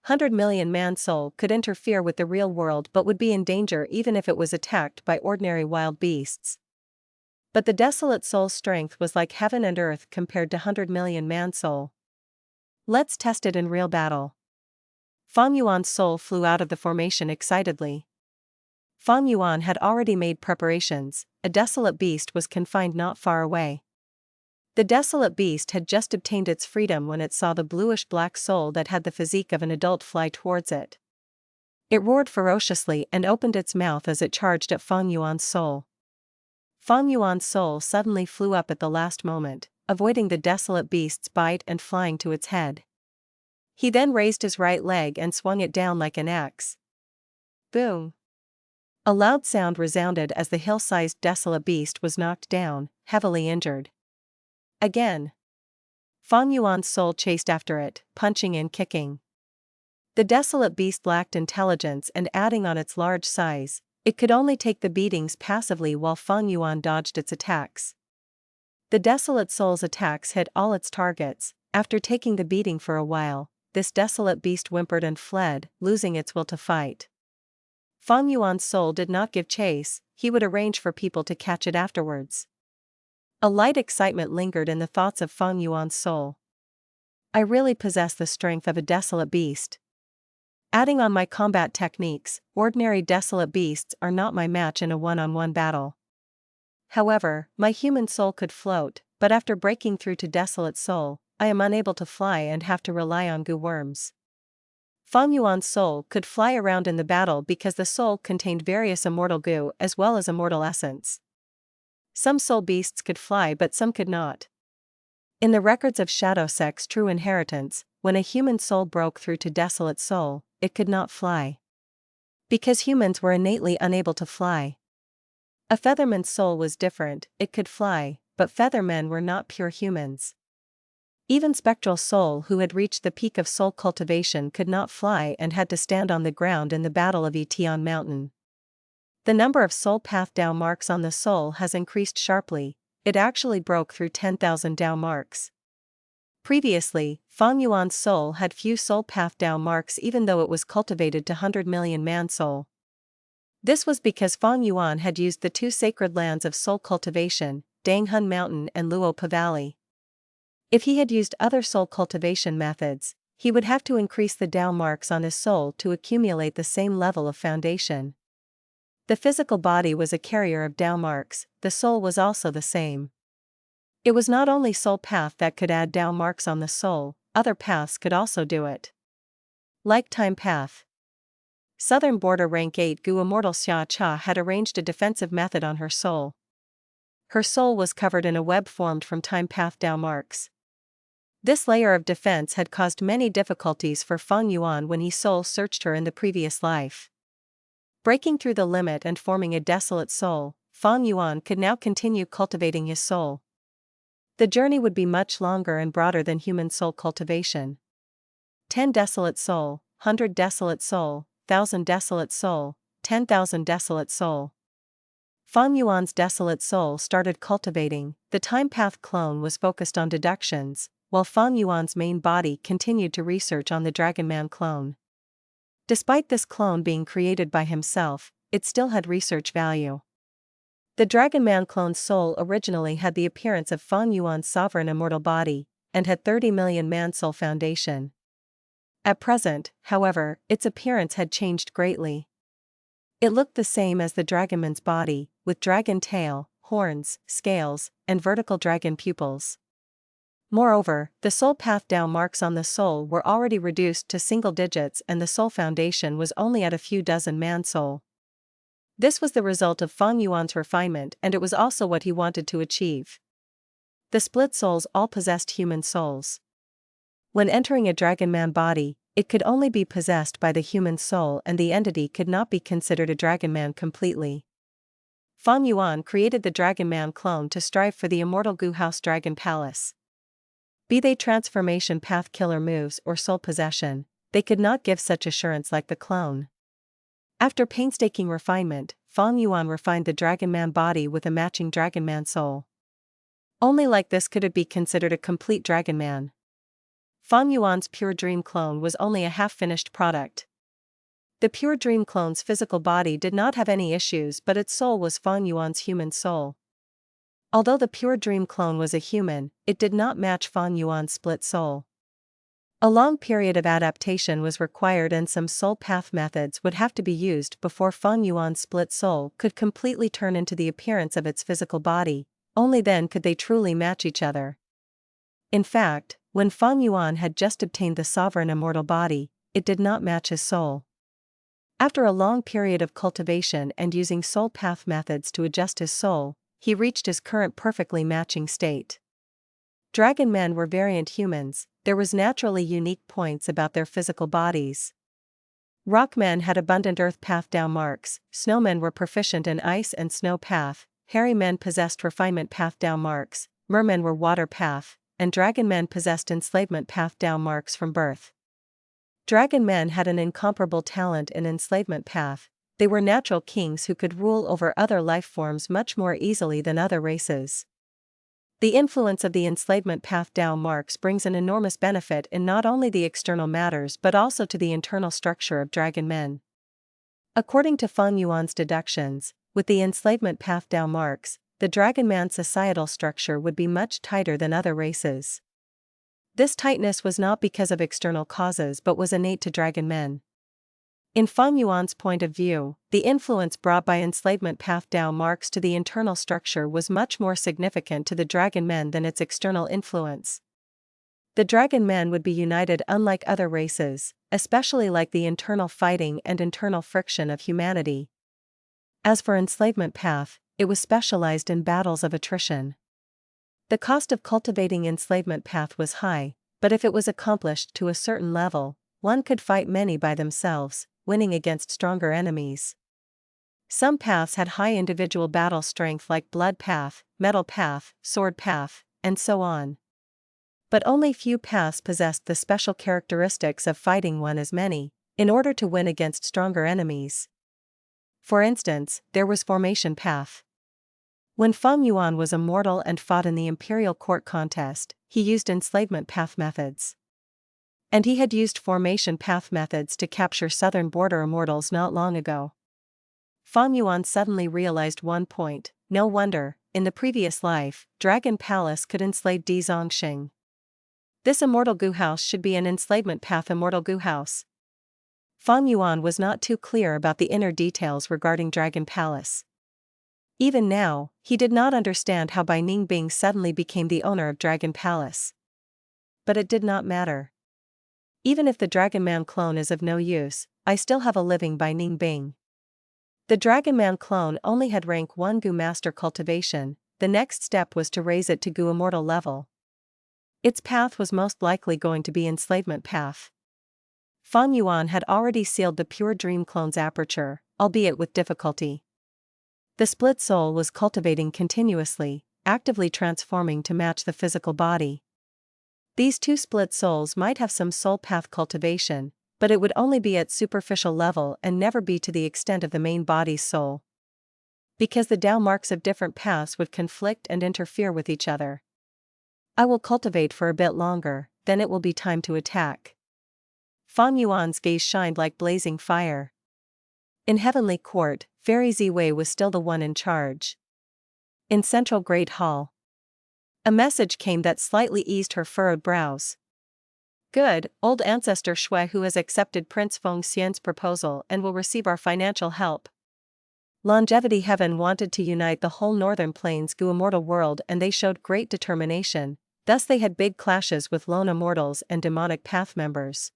100 million man soul could interfere with the real world but would be in danger even if it was attacked by ordinary wild beasts. But the Desolate soul's strength was like heaven and earth compared to 100 million man soul. Let's test it in real battle. Fang Yuan's soul flew out of the formation excitedly. Fang Yuan had already made preparations. A desolate beast was confined not far away. The desolate beast had just obtained its freedom when it saw the bluish-black soul that had the physique of an adult fly towards it. It roared ferociously and opened its mouth as it charged at Fang Yuan's soul. Fang Yuan's soul suddenly flew up at the last moment, avoiding the desolate beast's bite and flying to its head. He then raised his right leg and swung it down like an axe. Boom! A loud sound resounded as the hill-sized desolate beast was knocked down, heavily injured. Again. Fang Yuan's soul chased after it, punching and kicking. The desolate beast lacked intelligence and adding on its large size, it could only take the beatings passively while Fang Yuan dodged its attacks. The desolate soul's attacks hit all its targets. After taking the beating for a while, this desolate beast whimpered and fled, losing its will to fight. Fang Yuan's soul did not give chase. He would arrange for people to catch it afterwards. A light excitement lingered in the thoughts of Fang Yuan's soul. I really possess the strength of a desolate beast. Adding on my combat techniques, ordinary desolate beasts are not my match in a one-on-one battle. However, my human soul could float, but after breaking through to desolate soul, I am unable to fly and have to rely on goo worms. Fang Yuan's soul could fly around in the battle because the soul contained various immortal goo as well as immortal essence. Some soul beasts could fly but some could not. In the records of Shadow Sect's True Inheritance, when a human soul broke through to desolate soul, it could not fly. Because humans were innately unable to fly. A featherman's soul was different, it could fly, but feathermen were not pure humans. Even Spectral Soul who had reached the peak of soul cultivation could not fly and had to stand on the ground in the Battle of Etion Mountain. The number of soul path Dao marks on the soul has increased sharply, it actually broke through 10,000 Dao marks. Previously, Fang Yuan's soul had few soul path Dao marks even though it was cultivated to 100 million man soul. This was because Fang Yuan had used the 2 sacred lands of soul cultivation, Danghun Mountain and Luopa Valley. If he had used other soul cultivation methods, he would have to increase the Dao marks on his soul to accumulate the same level of foundation. The physical body was a carrier of Dao marks, the soul was also the same. It was not only soul path that could add down marks on the soul, other paths could also do it. Like time path. Southern Border Rank 8 Gu Immortal Xia Cha had arranged a defensive method on her soul. Her soul was covered in a web formed from time path down marks. This layer of defense had caused many difficulties for Fang Yuan when he soul searched her in the previous life. Breaking through the limit and forming a desolate soul, Fang Yuan could now continue cultivating his soul. The journey would be much longer and broader than human soul cultivation. 10 desolate soul, 100 desolate soul, 1,000 desolate soul, 10,000 desolate soul. Fang Yuan's desolate soul started cultivating. The time path clone was focused on deductions, while Fang Yuan's main body continued to research on the Dragonman clone. Despite this clone being created by himself, it still had research value. The Dragonman clone's soul originally had the appearance of Fang Yuan's sovereign immortal body, and had 30 million man-soul foundation. At present, however, its appearance had changed greatly. It looked the same as the Dragonman's body, with dragon tail, horns, scales, and vertical dragon pupils. Moreover, the soul path down marks on the soul were already reduced to single digits and the soul foundation was only at a few dozen man-soul. This was the result of Fang Yuan's refinement and it was also what he wanted to achieve. The split souls all possessed human souls. When entering a Dragonman body, it could only be possessed by the human soul and the entity could not be considered a Dragonman completely. Fang Yuan created the Dragonman clone to strive for the immortal Gu House Dragon Palace. Be they transformation path killer moves or soul possession, they could not give such assurance like the clone. After painstaking refinement, Fang Yuan refined the Dragonman body with a matching Dragonman soul. Only like this could it be considered a complete Dragonman. Fang Yuan's Pure Dream clone was only a half-finished product. The Pure Dream clone's physical body did not have any issues but its soul was Fang Yuan's human soul. Although the Pure Dream clone was a human, it did not match Fang Yuan's split soul. A long period of adaptation was required and some soul path methods would have to be used before Fang Yuan's split soul could completely turn into the appearance of its physical body, only then could they truly match each other. In fact, when Fang Yuan had just obtained the sovereign immortal body, it did not match his soul. After a long period of cultivation and using soul path methods to adjust his soul, he reached his current perfectly matching state. Dragonmen were variant humans, there was naturally unique points about their physical bodies. Rockmen had abundant earth path down marks, snowmen were proficient in ice and snow path, hairy men possessed refinement path down marks, mermen were water path, and dragonmen possessed enslavement path down marks from birth. Dragonmen had an incomparable talent in enslavement path. They were natural kings who could rule over other life forms much more easily than other races. The influence of the enslavement path down marks brings an enormous benefit in not only the external matters but also to the internal structure of Dragonmen. According to Fang Yuan's deductions, with the enslavement path down marks, the Dragonman societal structure would be much tighter than other races. This tightness was not because of external causes but was innate to Dragonmen. In Fang Yuan's point of view, the influence brought by enslavement path down marks to the internal structure was much more significant to the Dragonmen than its external influence. The Dragonmen would be united unlike other races, especially like the internal fighting and internal friction of humanity. As for enslavement path, it was specialized in battles of attrition. The cost of cultivating enslavement path was high, but if it was accomplished to a certain level, one could fight many by themselves, winning against stronger enemies. Some paths had high individual battle strength like blood path, metal path, sword path, and so on. But only few paths possessed the special characteristics of fighting one as many, in order to win against stronger enemies. For instance, there was formation path. When Fang Yuan was immortal and fought in the imperial court contest, he used enslavement path methods. And he had used formation path methods to capture southern border immortals not long ago. Fang Yuan suddenly realized one point: no wonder, in the previous life, Dragon Palace could enslave Di Zongxing. This immortal Gu House should be an enslavement path immortal Gu House. Fang Yuan was not too clear about the inner details regarding Dragon Palace. Even now, he did not understand how Bai Ningbing suddenly became the owner of Dragon Palace. But it did not matter. Even if the Dragonman clone is of no use, I still have a living Bai Ningbing. The Dragonman clone only had rank 1 Gu Master Cultivation. The next step was to raise it to Gu Immortal level. Its path was most likely going to be enslavement path. Fang Yuan had already sealed the pure dream clone's aperture, albeit with difficulty. The split soul was cultivating continuously, actively transforming to match the physical body. These two split souls might have some soul path cultivation, but it would only be at superficial level and never be to the extent of the main body's soul. Because the Tao marks of different paths would conflict and interfere with each other. I will cultivate for a bit longer, then it will be time to attack. Fang Yuan's gaze shined like blazing fire. In Heavenly Court, Fairy Ziwei was still the one in charge. In Central Great Hall, a message came that slightly eased her furrowed brows. Good, old ancestor Shui who has accepted Prince Feng Xian's proposal and will receive our financial help. Grotto-heaven wanted to unite the whole Northern Plains Gu Immortal world and they showed great determination, thus they had big clashes with lone Immortals and demonic path members.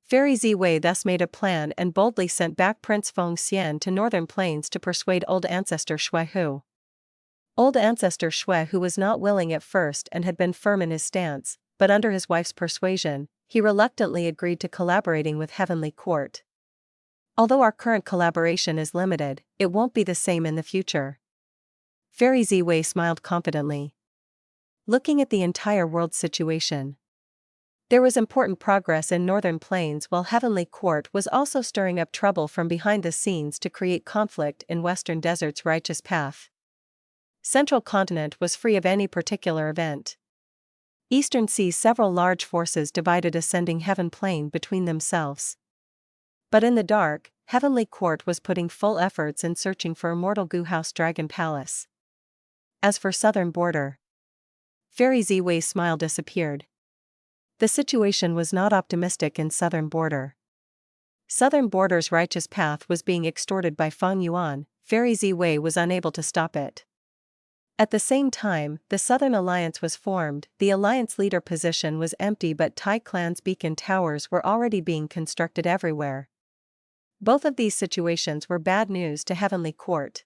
Fairy Ziwei thus made a plan and boldly sent back Prince Feng Xian to Northern Plains to persuade old ancestor Shui Hu. Old ancestor Shui Hu was not willing at first and had been firm in his stance, but under his wife's persuasion, he reluctantly agreed to collaborating with Heavenly Court. Although our current collaboration is limited, it won't be the same in the future. Fairy Ziwei smiled confidently. Looking at the entire world situation, there was important progress in Northern Plains while Heavenly Court was also stirring up trouble from behind the scenes to create conflict in Western Desert's righteous path. Central Continent was free of any particular event. Eastern sees several large forces divided ascending Heaven Plain between themselves. But in the dark, Heavenly Court was putting full efforts in searching for Immortal Gu House Dragon Palace. As for Southern Border, Fairy Ziwei's smile disappeared. The situation was not optimistic in Southern Border. Southern Border's righteous path was being extorted by Fang Yuan. Fairy Ziwei was unable to stop it. At the same time, the Southern Alliance was formed. The Alliance leader position was empty but Tai Clan's beacon towers were already being constructed everywhere. Both of these situations were bad news to Heavenly Court.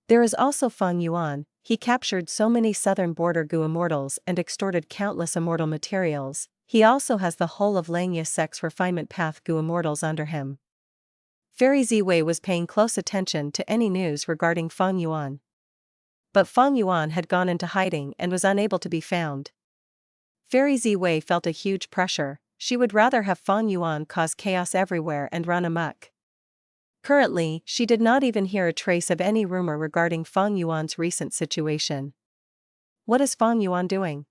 There is also Fang Yuan. He captured so many Southern Border Gu Immortals and extorted countless immortal materials. He also has the whole of Langya Sect's refinement path Gu Immortals under him. Fairy Ziwei was paying close attention to any news regarding Fang Yuan. But Fang Yuan had gone into hiding and was unable to be found. Fairy Ziwei felt a huge pressure. She would rather have Fang Yuan cause chaos everywhere and run amok. Currently, she did not even hear a trace of any rumor regarding Fang Yuan's recent situation. What is Fang Yuan doing?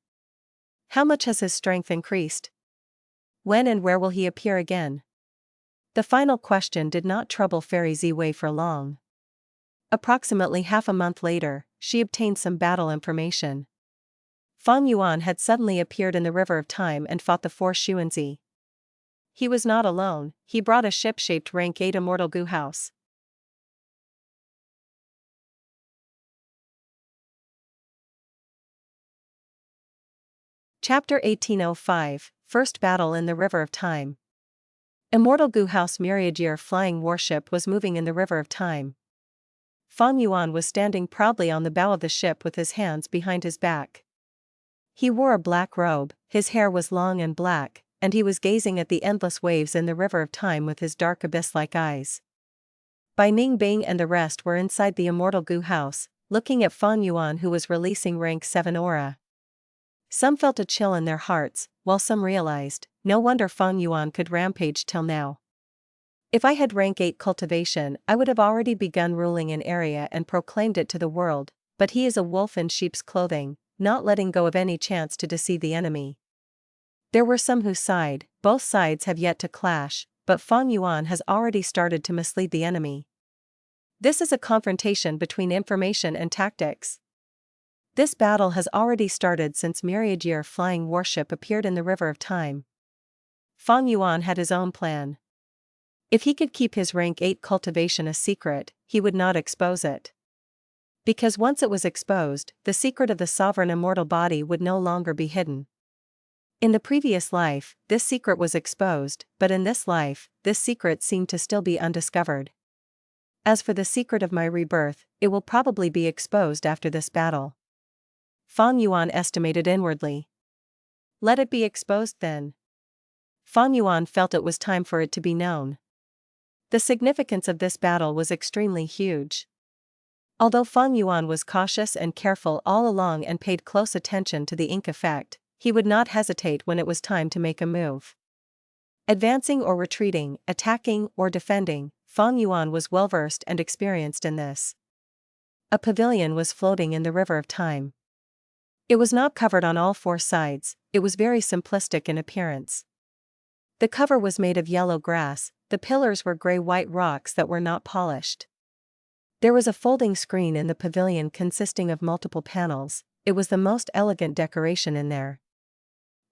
How much has his strength increased? When and where will he appear again? The final question did not trouble Fairy Ziwei for long. Approximately half a month later, she obtained some battle information. Fang Yuan had suddenly appeared in the River of Time and fought the 4 Xuanzi. He was not alone, he brought a ship-shaped rank 8 Immortal Gu House. Chapter 1805, First Battle in the River of Time. Immortal Gu House Myriad-Year flying warship was moving in the River of Time. Fang Yuan was standing proudly on the bow of the ship with his hands behind his back. He wore a black robe, his hair was long and black, and he was gazing at the endless waves in the River of Time with his dark abyss-like eyes. Bai Ningbing and the rest were inside the Immortal Gu House, looking at Fang Yuan who was releasing rank 7 aura. Some felt a chill in their hearts, while some realized, no wonder Fang Yuan could rampage till now. If I had rank 8 cultivation I would have already begun ruling an area and proclaimed it to the world, but he is a wolf in sheep's clothing, not letting go of any chance to deceive the enemy. There were some who sighed. Both sides have yet to clash, but Fang Yuan has already started to mislead the enemy. This is a confrontation between information and tactics. This battle has already started since Myriad-Year flying warship appeared in the River of Time. Fang Yuan had his own plan. If he could keep his rank 8 cultivation a secret, he would not expose it. Because once it was exposed, the secret of the sovereign immortal body would no longer be hidden. In the previous life, this secret was exposed, but in this life, this secret seemed to still be undiscovered. As for the secret of my rebirth, it will probably be exposed after this battle. Fang Yuan estimated inwardly. Let it be exposed then. Fang Yuan felt it was time for it to be known. The significance of this battle was extremely huge. Although Fang Yuan was cautious and careful all along and paid close attention to the ink effect, he would not hesitate when it was time to make a move. Advancing or retreating, attacking or defending, Fang Yuan was well versed and experienced in this. A pavilion was floating in the river of time. It was not covered on all four sides, it was very simplistic in appearance. The cover was made of yellow grass, the pillars were gray-white rocks that were not polished. There was a folding screen in the pavilion consisting of multiple panels. It was the most elegant decoration in there.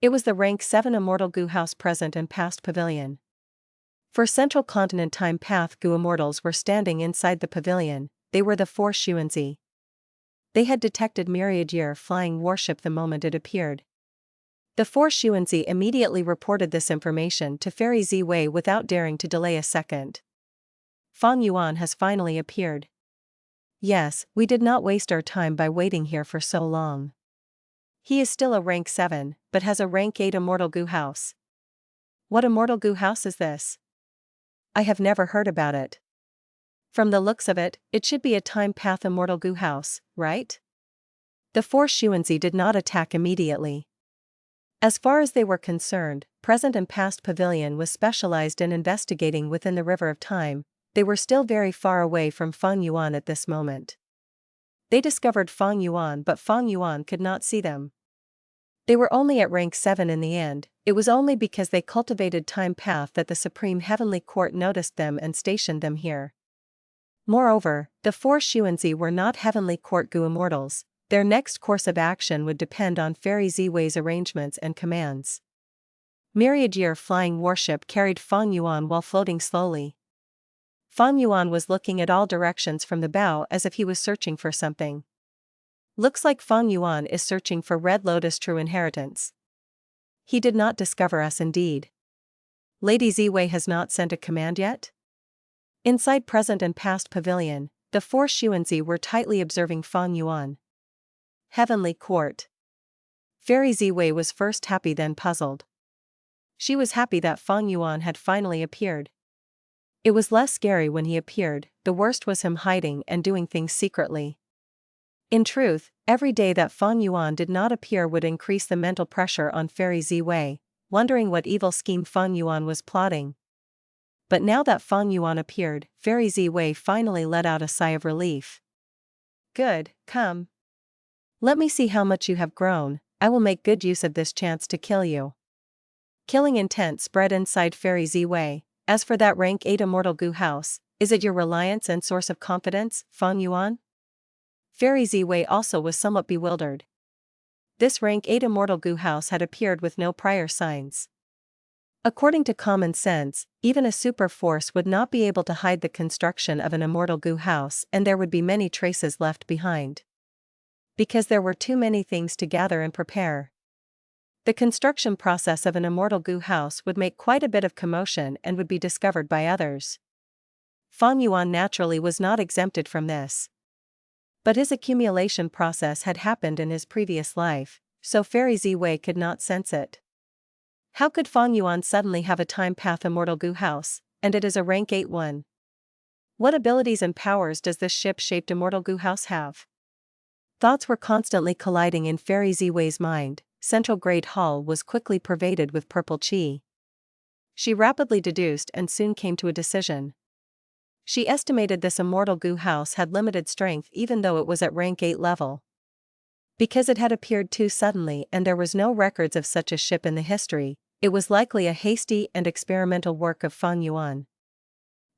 It was the rank 7 Immortal Gu House present and past pavilion. For Central Continent Time Path Gu Immortals were standing inside the pavilion, they were the 4 Xuanzi. They had detected Myriad Year flying warship the moment it appeared. The 4 Xuanzi immediately reported this information to Fairy Z Wei without daring to delay a second. Fang Yuan has finally appeared. Yes, we did not waste our time by waiting here for so long. He is still a rank 7, but has a rank 8 Immortal Gu House. What Immortal Gu House is this? I have never heard about it. From the looks of it, it should be a Time Path Immortal Gu House, right? The 4 Xuanzi did not attack immediately. As far as they were concerned, present and past pavilion was specialized in investigating within the river of time. They were still very far away from Fang Yuan at this moment. They discovered Fang Yuan, but Fang Yuan could not see them. They were only at rank 7 in the end. It was only because they cultivated Time Path that the Supreme Heavenly Court noticed them and stationed them here. Moreover, the 4 Xuanzi were not Heavenly Court Gu Immortals. Their next course of action would depend on Fairy Z Wei's arrangements and commands. Myriad Year flying warship carried Fang Yuan while floating slowly. Fang Yuan was looking at all directions from the bow as if he was searching for something. Looks like Fang Yuan is searching for Red Lotus True Inheritance. He did not discover us indeed. Lady Z Wei has not sent a command yet? Inside present and past pavilion, the 4 Xuanzi were tightly observing Fang Yuan. Heavenly Court. Fairy Z Wei was first happy then puzzled. She was happy that Fang Yuan had finally appeared. It was less scary when he appeared, the worst was him hiding and doing things secretly. In truth, every day that Fang Yuan did not appear would increase the mental pressure on Fairy Z Wei, wondering what evil scheme Fang Yuan was plotting. But now that Fang Yuan appeared, Fairy Z Wei finally let out a sigh of relief. Good, come. Let me see how much you have grown. I will make good use of this chance to kill you. Killing intent spread inside Fairy Z Wei. As for that rank 8 Immortal Gu House, is it your reliance and source of confidence, Fang Yuan? Fairy Z Wei also was somewhat bewildered. This rank 8 Immortal Gu House had appeared with no prior signs. According to common sense, even a super force would not be able to hide the construction of an Immortal Gu House, and there would be many traces left behind. Because there were too many things to gather and prepare. The construction process of an Immortal Gu House would make quite a bit of commotion and would be discovered by others. Fang Yuan naturally was not exempted from this. But his accumulation process had happened in his previous life, so Fairy Z Wei could not sense it. How could Fang Yuan suddenly have a Time Path Immortal Gu House, and it is a rank 8 one? What abilities and powers does this ship-shaped Immortal Gu House have? Thoughts were constantly colliding in Fairy Z Wei's mind. Central Great Hall was quickly pervaded with purple chi. She rapidly deduced and soon came to a decision. She estimated this Immortal Gu House had limited strength even though it was at rank 8 level. Because it had appeared too suddenly and there was no records of such a ship in the history, it was likely a hasty and experimental work of Fang Yuan.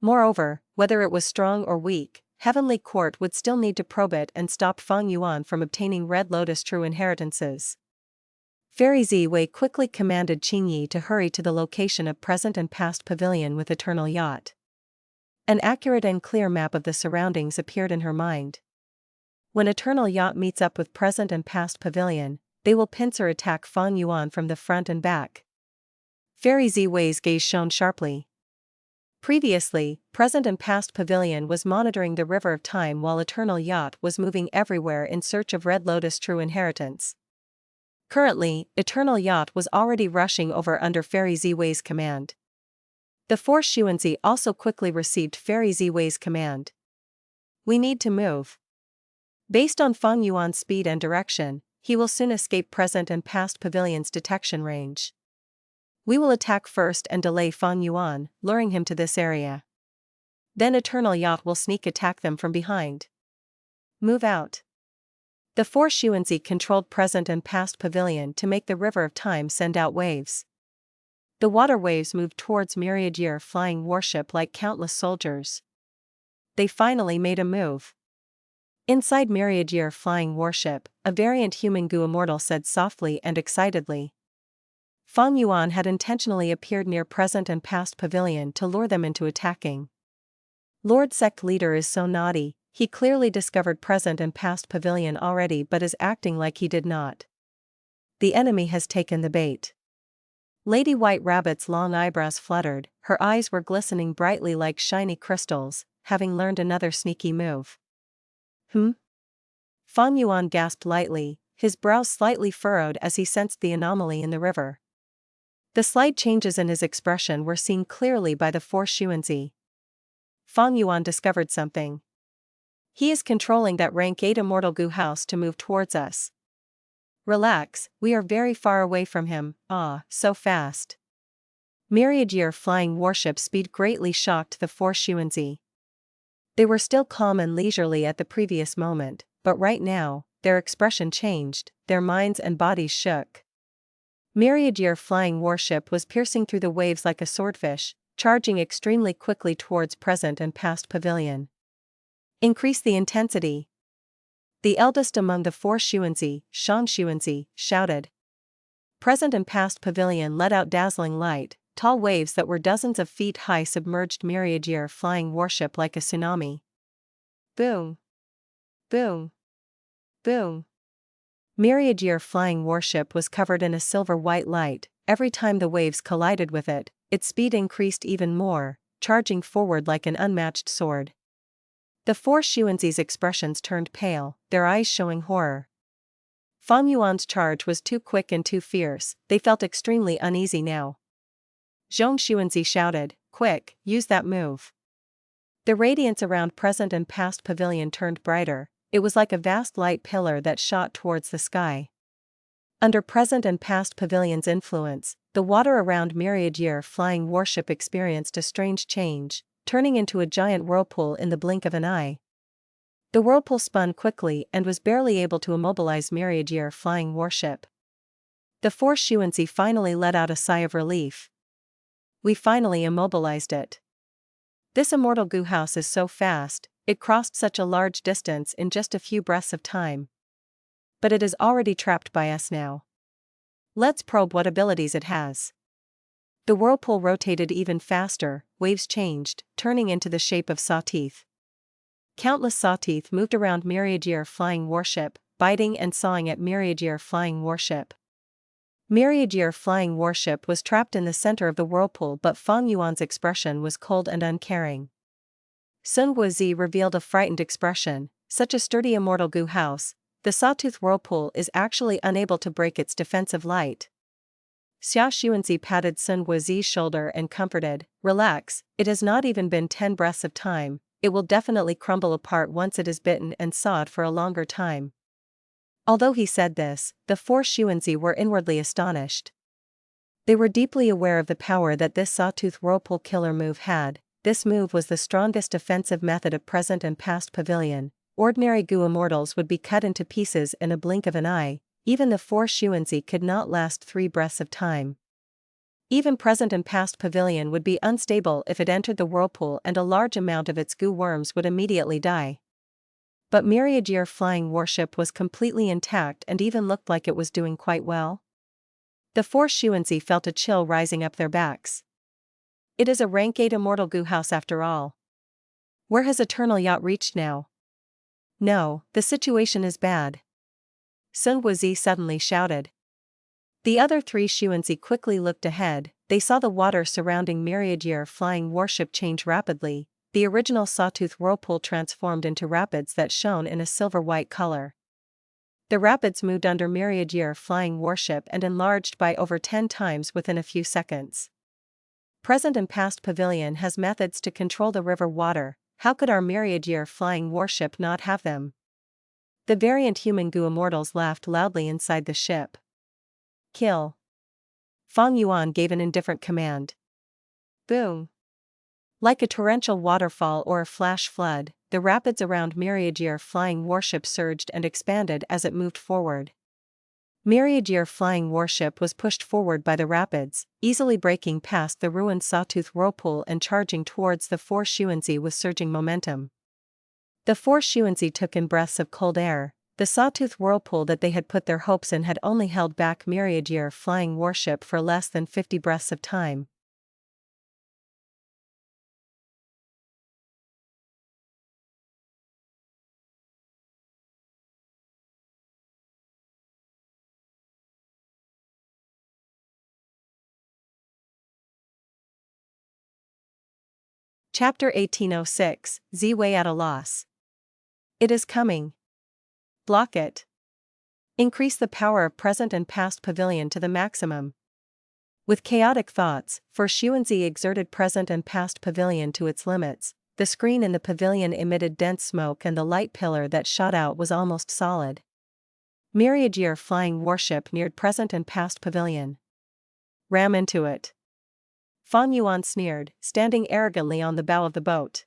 Moreover, whether it was strong or weak, Heavenly Court would still need to probe it and stop Fang Yuan from obtaining Red Lotus True Inheritances. Fairy Z Wei quickly commanded Qing Yi to hurry to the location of present and past pavilion with Eternal Yacht. An accurate and clear map of the surroundings appeared in her mind. When Eternal Yacht meets up with Present and Past Pavilion, they will pincer attack Fang Yuan from the front and back. Fairy Ziwei's gaze shone sharply. Previously, Present and Past Pavilion was monitoring the River of Time while Eternal Yacht was moving everywhere in search of Red Lotus True Inheritance. Currently, Eternal Yacht was already rushing over under Fairy Ziwei's command. The Force Xuanzi also quickly received Fairy Ziwei's command. We need to move. Based on Fang Yuan's speed and direction, he will soon escape Present and Past Pavilion's detection range. We will attack first and delay Fang Yuan, luring him to this area. Then Eternal Yacht will sneak attack them from behind. Move out. The Force Xuanzi controlled Present and Past Pavilion to make the River of Time send out waves. The water waves moved towards Myriad Year flying warship like countless soldiers. They finally made a move. Inside Myriad Year flying warship, a variant human Gu Immortal said softly and excitedly. Fang Yuan had intentionally appeared near Present and Past Pavilion to lure them into attacking. Lord Sect Leader is so naughty, he clearly discovered Present and Past Pavilion already but is acting like he did not. The enemy has taken the bait. Lady White Rabbit's long eyebrows fluttered, her eyes were glistening brightly like shiny crystals, having learned another sneaky move. Fang Yuan gasped lightly, his brows slightly furrowed as he sensed the anomaly in the river. The slight changes in his expression were seen clearly by the Force Xuanzi. Fang Yuan discovered something. He is controlling that rank 8 Immortal Gu house to move towards us. Relax, we are very far away from him, so fast. Myriad Year flying warship speed greatly shocked the Force Xuanzi. They were still calm and leisurely at the previous moment, but right now, their expression changed, their minds and bodies shook. Myriad Year flying warship was piercing through the waves like a swordfish, charging extremely quickly towards Present and Past Pavilion. Increase the intensity. The eldest among the Force Xuanzi, Shang Xuanzi, shouted. Present and Past Pavilion let out dazzling light, tall waves that were dozens of feet high submerged Myriad Year flying warship like a tsunami. Boom! Boom! Boom! Myriad Year flying warship was covered in a silver-white light. Every time the waves collided with it, its speed increased even more, charging forward like an unmatched sword. The Force Xuanzi's expressions turned pale, their eyes showing horror. Fang Yuan's charge was too quick and too fierce, they felt extremely uneasy now. Zhong Xuanzi shouted, "Quick, use that move." The radiance around Present and Past Pavilion turned brighter. It was like a vast light pillar that shot towards the sky. Under Present and Past Pavilion's influence, the water around Myriad Year flying warship experienced a strange change, turning into a giant whirlpool in the blink of an eye. The whirlpool spun quickly and was barely able to immobilize Myriad Year flying warship. The Force Xuanzi finally let out a sigh of relief. We finally immobilized it. This Immortal Gu house is so fast, it crossed such a large distance in just a few breaths of time. But it is already trapped by us now. Let's probe what abilities it has. The whirlpool rotated even faster, waves changed, turning into the shape of saw teeth. Countless saw teeth moved around Myriad Year flying warship, biting and sawing at Myriad Year flying warship. Myriad Year flying warship was trapped in the center of the whirlpool, but Fang Yuan's expression was cold and uncaring. Sun Guozi revealed a frightened expression. Such a sturdy Immortal Gu house, the sawtooth whirlpool is actually unable to break its defensive light. Xia Xuanzi patted Sun Guozi's shoulder and comforted, "Relax, it has not even been 10 breaths of time, it will definitely crumble apart once it is bitten and sawed for a longer time." Although he said this, the Force Xuanzi were inwardly astonished. They were deeply aware of the power that this sawtooth whirlpool killer move had. This move was the strongest offensive method of Present and Past Pavilion. Ordinary Gu Immortals would be cut into pieces in a blink of an eye. Even the Force Xuanzi could not last 3 breaths of time. Even Present and Past Pavilion would be unstable if it entered the whirlpool, and a large amount of its Gu worms would immediately die. But Myriad Year flying warship was completely intact and even looked like it was doing quite well. The Force Xuanzi felt a chill rising up their backs. It is a rank 8 Immortal Gu house after all. Where has Eternal Yacht reached now? No, the situation is bad. Sun Wuzi suddenly shouted. The other three Xuanzi quickly looked ahead. They saw the water surrounding Myriad-Year flying warship change rapidly. The original sawtooth whirlpool transformed into rapids that shone in a silver-white color. The rapids moved under Myriad-Year flying warship and enlarged by over 10 times within a few seconds. Present and past pavilion has methods to control the river water. How could our Myriad-Year flying warship not have them? The variant human goo Immortals laughed loudly inside the ship. Kill. Fang Yuan gave an indifferent command. Boom. Like a torrential waterfall or a flash flood, the rapids around Myriad-Year flying warship surged and expanded as it moved forward. Myriad-Year flying warship was pushed forward by the rapids, easily breaking past the ruined sawtooth whirlpool and charging towards the four Xuanzi with surging momentum. The four Xuanzi took in breaths of cold air. The sawtooth whirlpool that they had put their hopes in had only held back Myriad-Year flying warship for less than 50 breaths of time. Chapter 1806, Wei At A Loss. It is coming. Block it. Increase the power of present and past pavilion to the maximum. With chaotic thoughts, for Xuanzi exerted present and past pavilion to its limits. The screen in the pavilion emitted dense smoke and the light pillar that shot out was almost solid. Myriad-Year flying warship neared present and past pavilion. Ram into it. Fang Yuan sneered, standing arrogantly on the bow of the boat.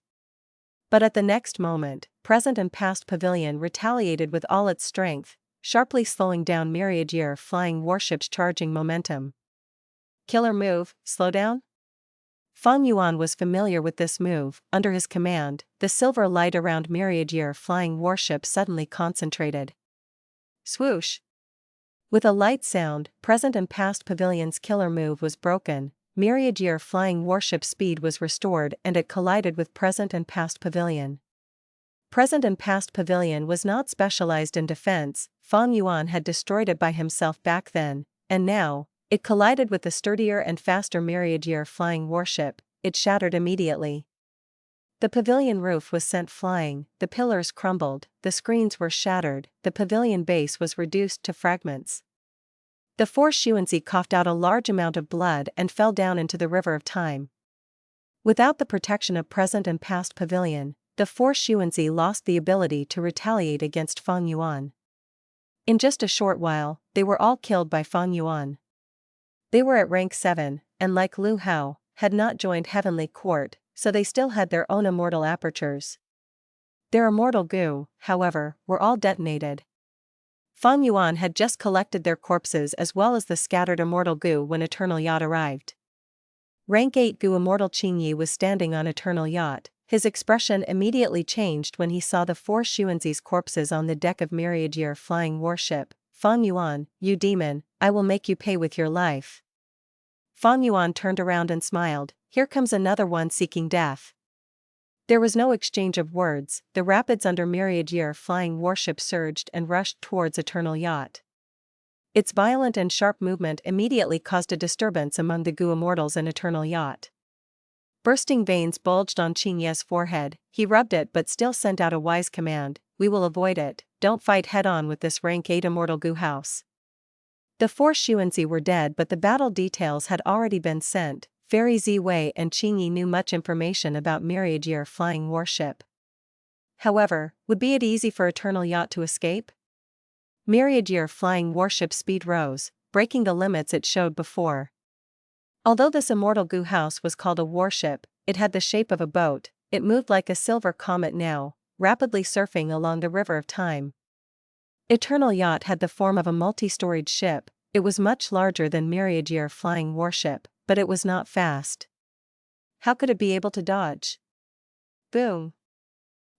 But at the next moment, present and past pavilion retaliated with all its strength, sharply slowing down Myriad-Year flying warship's charging momentum. Killer move, slow down? Fang Yuan was familiar with this move. Under his command, the silver light around Myriad-Year flying warship suddenly concentrated. Swoosh! With a light sound, present and past pavilion's killer move was broken. Myriad-Year flying warship speed was restored and it collided with present and past pavilion. Present and past pavilion was not specialized in defense. Fang Yuan had destroyed it by himself back then, and now, it collided with the sturdier and faster Myriad-Year flying warship. It shattered immediately. The pavilion roof was sent flying, the pillars crumbled, the screens were shattered, the pavilion base was reduced to fragments. The four Xuanzi coughed out a large amount of blood and fell down into the river of time. Without the protection of present and past pavilion, the four Xuanzi lost the ability to retaliate against Fang Yuan. In just a short while, they were all killed by Fang Yuan. They were at rank 7, and like Lu Hao, had not joined Heavenly Court, so they still had their own immortal apertures. Their immortal goo, however, were all detonated. Fang Yuan had just collected their corpses as well as the scattered immortal goo when Eternal Yacht arrived. Rank 8 goo Immortal Qingyi was standing on Eternal Yacht. His expression immediately changed when he saw the four Xuanzi's corpses on the deck of Myriad-Year flying warship. Fang Yuan, you demon, I will make you pay with your life. Fang Yuan turned around and smiled. Here comes another one seeking death. There was no exchange of words. The rapids under Myriad-Year flying warship surged and rushed towards Eternal Yacht. Its violent and sharp movement immediately caused a disturbance among the goo Immortals in Eternal Yacht. Bursting veins bulged on Qingye's forehead. He rubbed it but still sent out a wise command. We will avoid it. Don't fight head-on with this rank 8 immortal goo house. The four Xuanzi were dead but the battle details had already been sent. Fairy Ziwei and Qingyi knew much information about Myriad-Year flying warship. However, would it be easy for Eternal Yacht to escape? Myriad-Year flying warship speed rose, breaking the limits it showed before. Although this immortal goo house was called a warship, it had the shape of a boat. It moved like a silver comet now, rapidly surfing along the river of time. Eternal Yacht had the form of a multi-storied ship. It was much larger than Myriad-Year flying warship, but it was not fast. How could it be able to dodge? Boom!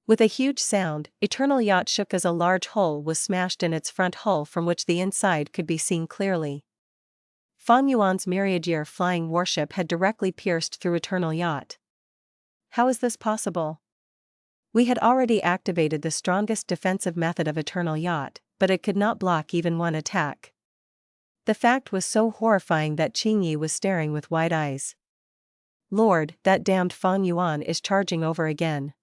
With a huge sound, Eternal Yacht shook as a large hole was smashed in its front hull from which the inside could be seen clearly. Fang Yuan's Myriad-Year flying warship had directly pierced through Eternal Yacht. How is this possible? We had already activated the strongest defensive method of Eternal Yacht, but it could not block even one attack. The fact was so horrifying that Qingyi was staring with wide eyes. Lord, that damned Fang Yuan is charging over again.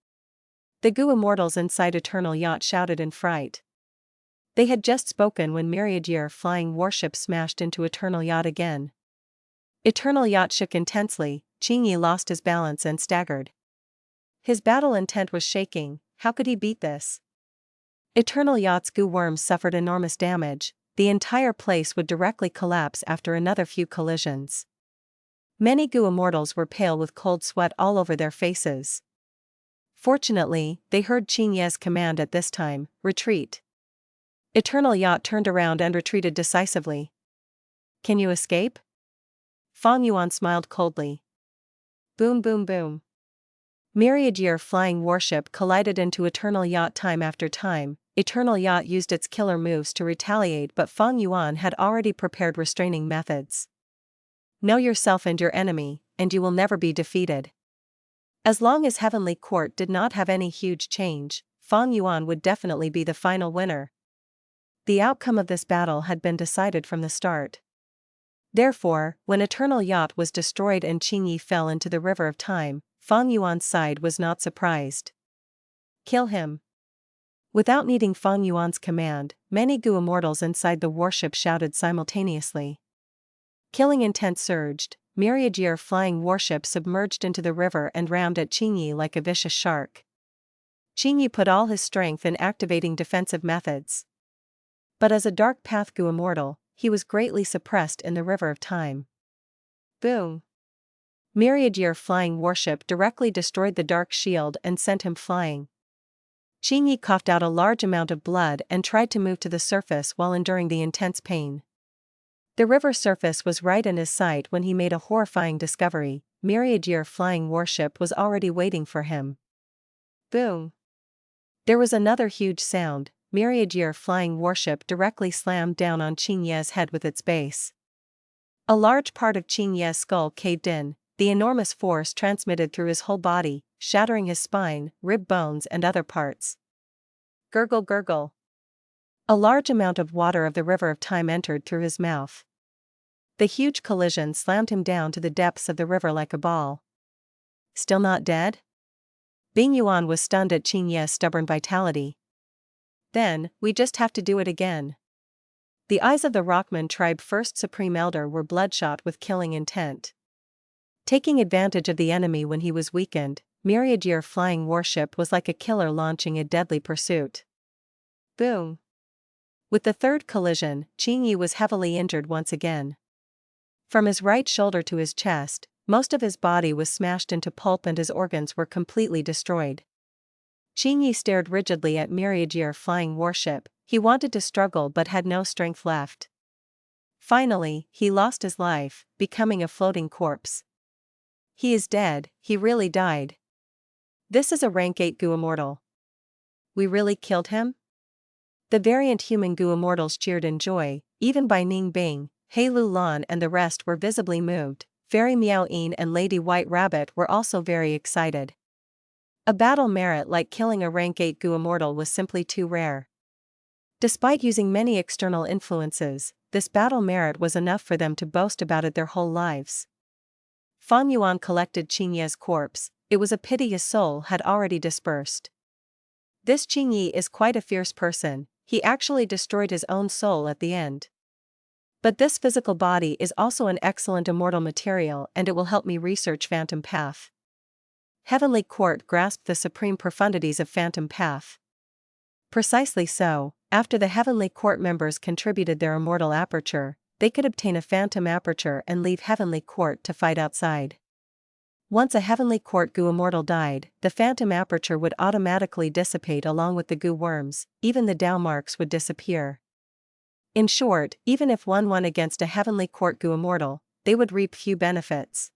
The Gu Immortals inside Eternal Yacht shouted in fright. They had just spoken when myriad year flying warships smashed into Eternal Yacht again. Eternal Yacht shook intensely, Qingyi lost his balance and staggered. His battle intent was shaking. How could he beat this? Eternal Yacht's Gu worms suffered enormous damage. The entire place would directly collapse after another few collisions. Many Gu Immortals were pale with cold sweat all over their faces. Fortunately, they heard Qingyi's command at this time, retreat. Eternal Yacht turned around and retreated decisively. Can you escape? Fang Yuan smiled coldly. Boom boom boom. Myriad year flying warship collided into Eternal Yacht time after time. Eternal Yacht used its killer moves to retaliate, but Fang Yuan had already prepared restraining methods. Know yourself and your enemy, and you will never be defeated. As long as Heavenly Court did not have any huge change, Fang Yuan would definitely be the final winner. The outcome of this battle had been decided from the start. Therefore, when Eternal Yacht was destroyed and Qingyi fell into the river of time, Fang Yuan's side was not surprised. Kill him. Without needing Fang Yuan's command, many Gu Immortals inside the warship shouted simultaneously. Killing intent surged, myriad year flying warship submerged into the river and rammed at Qingyi like a vicious shark. Qingyi put all his strength in activating defensive methods. But as a dark path Gu Immortal, he was greatly suppressed in the river of time. Boom! Myriad year flying warship directly destroyed the dark shield and sent him flying. Qingyi coughed out a large amount of blood and tried to move to the surface while enduring the intense pain. The river surface was right in his sight when he made a horrifying discovery. Myriad year flying warship was already waiting for him. Boom! There was another huge sound. Myriad year flying warship directly slammed down on Qingyi's head with its base. A large part of Qingyi's skull caved in. The enormous force transmitted through his whole body, shattering his spine, rib bones and other parts. Gurgle gurgle. A large amount of water of the river of time entered through his mouth. The huge collision slammed him down to the depths of the river like a ball. Still not dead? Bing Yuan was stunned at Qingyi's stubborn vitality. Then, we just have to do it again. The eyes of the Rockman tribe first Supreme Elder were bloodshot with killing intent. Taking advantage of the enemy when he was weakened, myriad year flying warship was like a killer launching a deadly pursuit. Boom! With the third collision, Qingyi was heavily injured once again. From his right shoulder to his chest, most of his body was smashed into pulp and his organs were completely destroyed. Qingyi stared rigidly at myriad year flying warship. He wanted to struggle but had no strength left. Finally, he lost his life, becoming a floating corpse. He is dead, he really died. This is a rank 8 Gu Immortal. We really killed him? The variant human Gu Immortals cheered in joy, even Bai Ning Bing, Hei Lu Lan and the rest were visibly moved. Fairy Miao Yin and Lady White Rabbit were also very excited. A battle merit like killing a rank 8 Gu Immortal was simply too rare. Despite using many external influences, this battle merit was enough for them to boast about it their whole lives. Fang Yuan collected Qingyi's corpse. It was a pity his soul had already dispersed. This Qingyi is quite a fierce person, he actually destroyed his own soul at the end. But this physical body is also an excellent immortal material and it will help me research Phantom Path. Heavenly Court grasped the supreme profundities of Phantom Path. Precisely so, after the Heavenly Court members contributed their immortal aperture, they could obtain a Phantom Aperture and leave Heavenly Court to fight outside. Once a Heavenly Court Gu Immortal died, the Phantom Aperture would automatically dissipate along with the Gu worms, even the Dao marks would disappear. In short, even if one won against a Heavenly Court Gu Immortal, they would reap few benefits.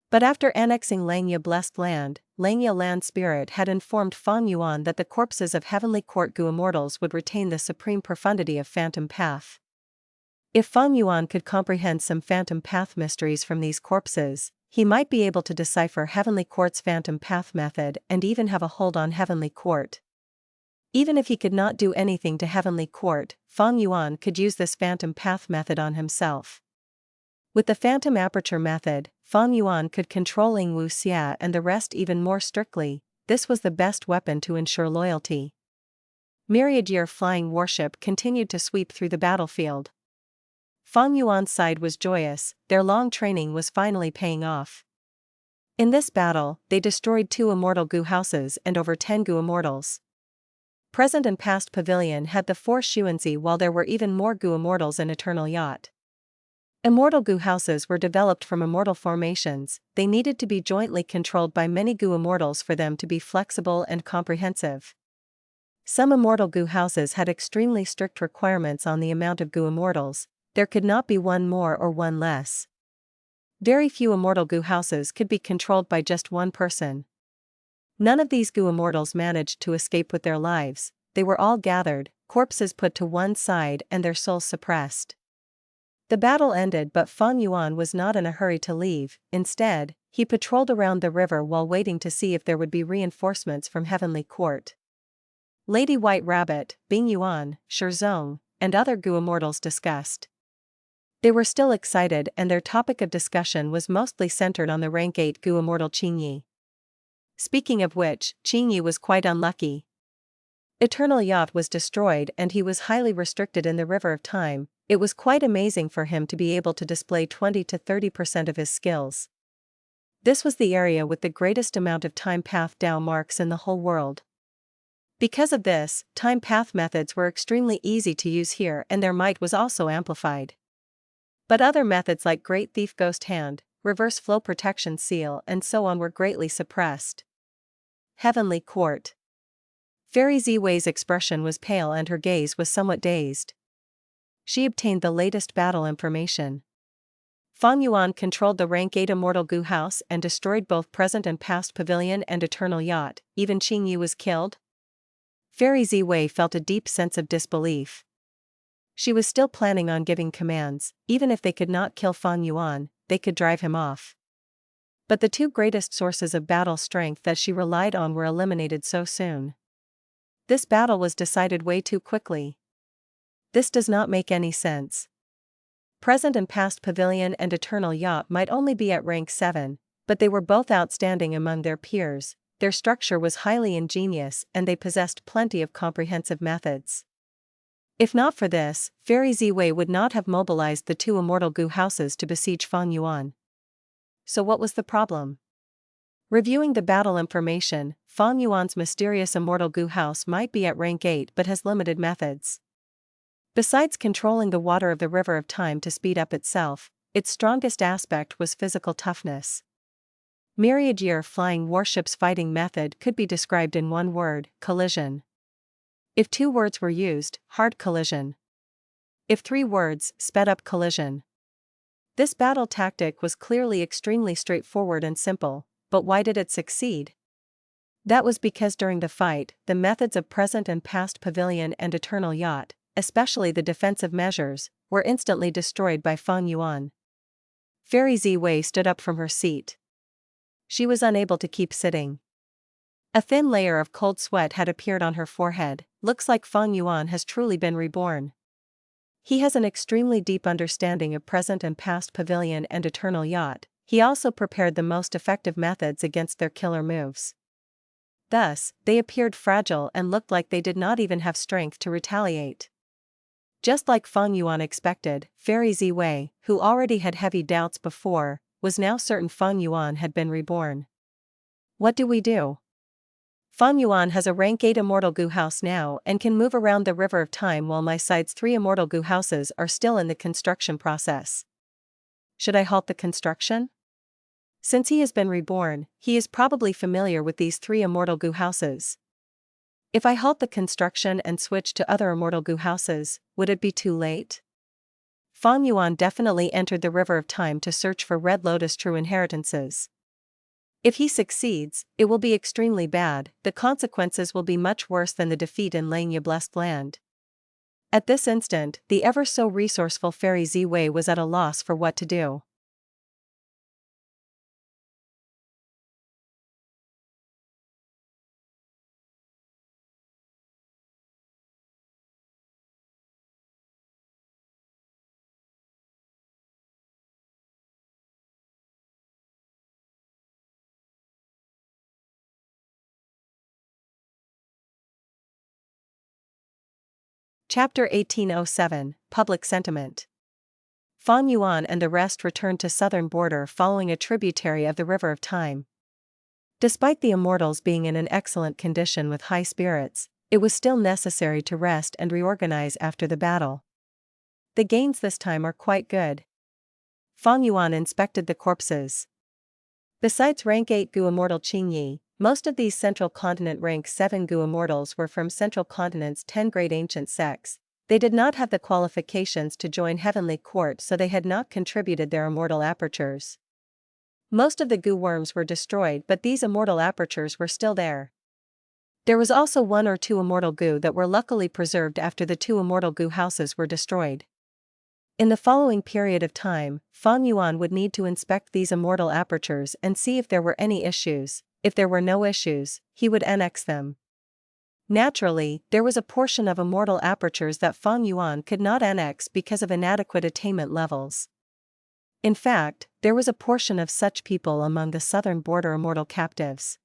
But after annexing Langya Blessed Land, Langya Land Spirit had informed Fang Yuan that the corpses of Heavenly Court Gu Immortals would retain the supreme profundity of Phantom Path. If Fang Yuan could comprehend some Phantom Path mysteries from these corpses, he might be able to decipher Heavenly Court's Phantom Path method and even have a hold on Heavenly Court. Even if he could not do anything to Heavenly Court, Fang Yuan could use this Phantom Path method on himself. With the Phantom Aperture method, Fang Yuan could control Ling Wuxia and the rest even more strictly. This was the best weapon to ensure loyalty. Myriad Year flying warship continued to sweep through the battlefield. Fang Yuan's side was joyous, their long training was finally paying off. In this battle, they destroyed 2 immortal Gu houses and over 10 Gu immortals. Present and past pavilion had the 4 Xuanzi, while there were even more Gu immortals in Eternal Yacht. Immortal Gu houses were developed from immortal formations. They needed to be jointly controlled by many Gu immortals for them to be flexible and comprehensive. Some immortal Gu houses had extremely strict requirements on the amount of Gu immortals. There could not be one more or one less. Very few immortal Gu houses could be controlled by just one person. None of these Gu immortals managed to escape with their lives. They were all gathered, corpses put to one side and their souls suppressed. The battle ended, but Fang Yuan was not in a hurry to leave. Instead, he patrolled around the river while waiting to see if there would be reinforcements from Heavenly Court. Lady White Rabbit, Bing Yuan, Shizong, and other Gu immortals discussed. They were still excited and their topic of discussion was mostly centered on the rank 8 Gu immortal Qingyi. Speaking of which, Qingyi was quite unlucky. Eternal Yacht was destroyed and he was highly restricted in the River of Time. It was quite amazing for him to be able to display 20 to 30% of his skills. This was the area with the greatest amount of time path Dao marks in the whole world. Because of this, time path methods were extremely easy to use here and their might was also amplified. But other methods like Great Thief Ghost Hand, Reverse Flow Protection Seal and so on were greatly suppressed. Heavenly Court. Fairy Ziwei's expression was pale and her gaze was somewhat dazed. She obtained the latest battle information. Fang Yuan controlled the rank 8 Immortal Gu house and destroyed both present and past pavilion and Eternal Yacht. Even Qingyi was killed? Fairy Ziwei felt a deep sense of disbelief. She was still planning on giving commands. Even if they could not kill Fang Yuan, they could drive him off. But the 2 greatest sources of battle strength that she relied on were eliminated so soon. This battle was decided way too quickly. This does not make any sense. Present and past pavilion and Eternal Yacht might only be at rank 7, but they were both outstanding among their peers. Their structure was highly ingenious and they possessed plenty of comprehensive methods. If not for this, Fairy Ziwei would not have mobilized the 2 immortal Gu houses to besiege Fang Yuan. So what was the problem? Reviewing the battle information, Fang Yuan's mysterious immortal Gu house might be at rank 8 but has limited methods. Besides controlling the water of the River of Time to speed up itself, its strongest aspect was physical toughness. Myriad Year flying warship's fighting method could be described in one word: collision. If 2 words were used, hard collision. If 3 words, sped up collision. This battle tactic was clearly extremely straightforward and simple, but why did it succeed? That was because during the fight, the methods of present and past pavilion and Eternal Yacht, especially the defensive measures, were instantly destroyed by Fang Yuan. Fairy Ziwei stood up from her seat. She was unable to keep sitting. A thin layer of cold sweat had appeared on her forehead. Looks like Fang Yuan has truly been reborn. He has an extremely deep understanding of present and past pavilion and Eternal Yacht. He also prepared the most effective methods against their killer moves. Thus, they appeared fragile and looked like they did not even have strength to retaliate. Just like Fang Yuan expected, Fairy Ziwei, who already had heavy doubts before, was now certain Fang Yuan had been reborn. What do we do? Fang Yuan has a rank 8 Immortal Gu house now and can move around the River of Time while my side's 3 Immortal Gu houses are still in the construction process. Should I halt the construction? Since he has been reborn, he is probably familiar with these 3 Immortal Gu houses. If I halt the construction and switch to other Immortal Gu houses, would it be too late? Fang Yuan definitely entered the River of Time to search for Red Lotus true inheritances. If he succeeds, it will be extremely bad. The consequences will be much worse than the defeat in Langya Blessed Land. At this instant, the ever so resourceful Fairy Ziwei was at a loss for what to do. Chapter 1807, Public Sentiment. Fang Yuan and the rest returned to southern border following a tributary of the River of Time. Despite the Immortals being in an excellent condition with high spirits, it was still necessary to rest and reorganize after the battle. The gains this time are quite good. Fang Yuan inspected the corpses. Besides rank 8 Gu Immortal Qingyi, most of these Central Continent rank 7 Gu Immortals were from Central Continent's 10 great ancient sects. They did not have the qualifications to join Heavenly Court, so they had not contributed their immortal apertures. Most of the Gu worms were destroyed, but these immortal apertures were still there. There was also 1 or 2 immortal Gu that were luckily preserved after the 2 immortal Gu houses were destroyed. In the following period of time, Fang Yuan would need to inspect these immortal apertures and see if there were any issues. If there were no issues, he would annex them. Naturally, there was a portion of immortal apertures that Fang Yuan could not annex because of inadequate attainment levels. In fact, there was a portion of such people among the southern border immortal captives.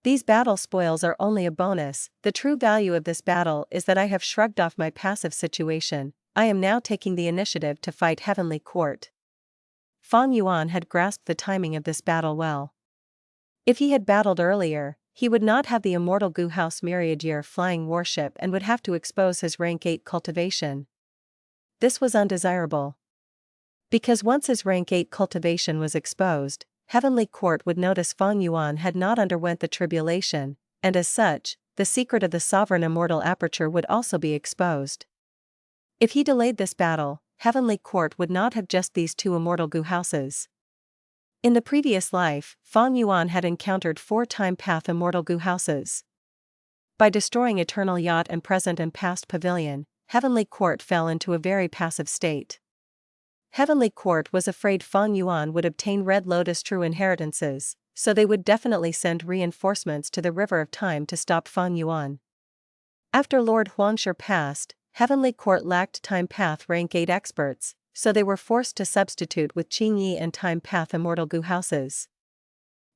These battle spoils are only a bonus. The true value of this battle is that I have shrugged off my passive situation. I am now taking the initiative to fight Heavenly Court. Fang Yuan had grasped the timing of this battle well. If he had battled earlier, he would not have the immortal Gu House Myriad-Year flying warship and would have to expose his rank 8 cultivation. This was undesirable. Because once his rank 8 cultivation was exposed, Heavenly Court would notice Fang Yuan had not underwent the tribulation, and as such, the secret of the sovereign immortal aperture would also be exposed. If he delayed this battle, Heavenly Court would not have just these 2 immortal Gu houses. In the previous life, Fang Yuan had encountered 4 time path immortal Gu houses. By destroying Eternal Yacht and Present and Past Pavilion, Heavenly Court fell into a very passive state. Heavenly Court was afraid Fang Yuan would obtain Red Lotus true inheritances, so they would definitely send reinforcements to the River of Time to stop Fang Yuan. After Lord Huangshe passed, Heavenly Court lacked Time Path rank 8 experts, so they were forced to substitute with Qingyi and Time Path immortal Gu houses.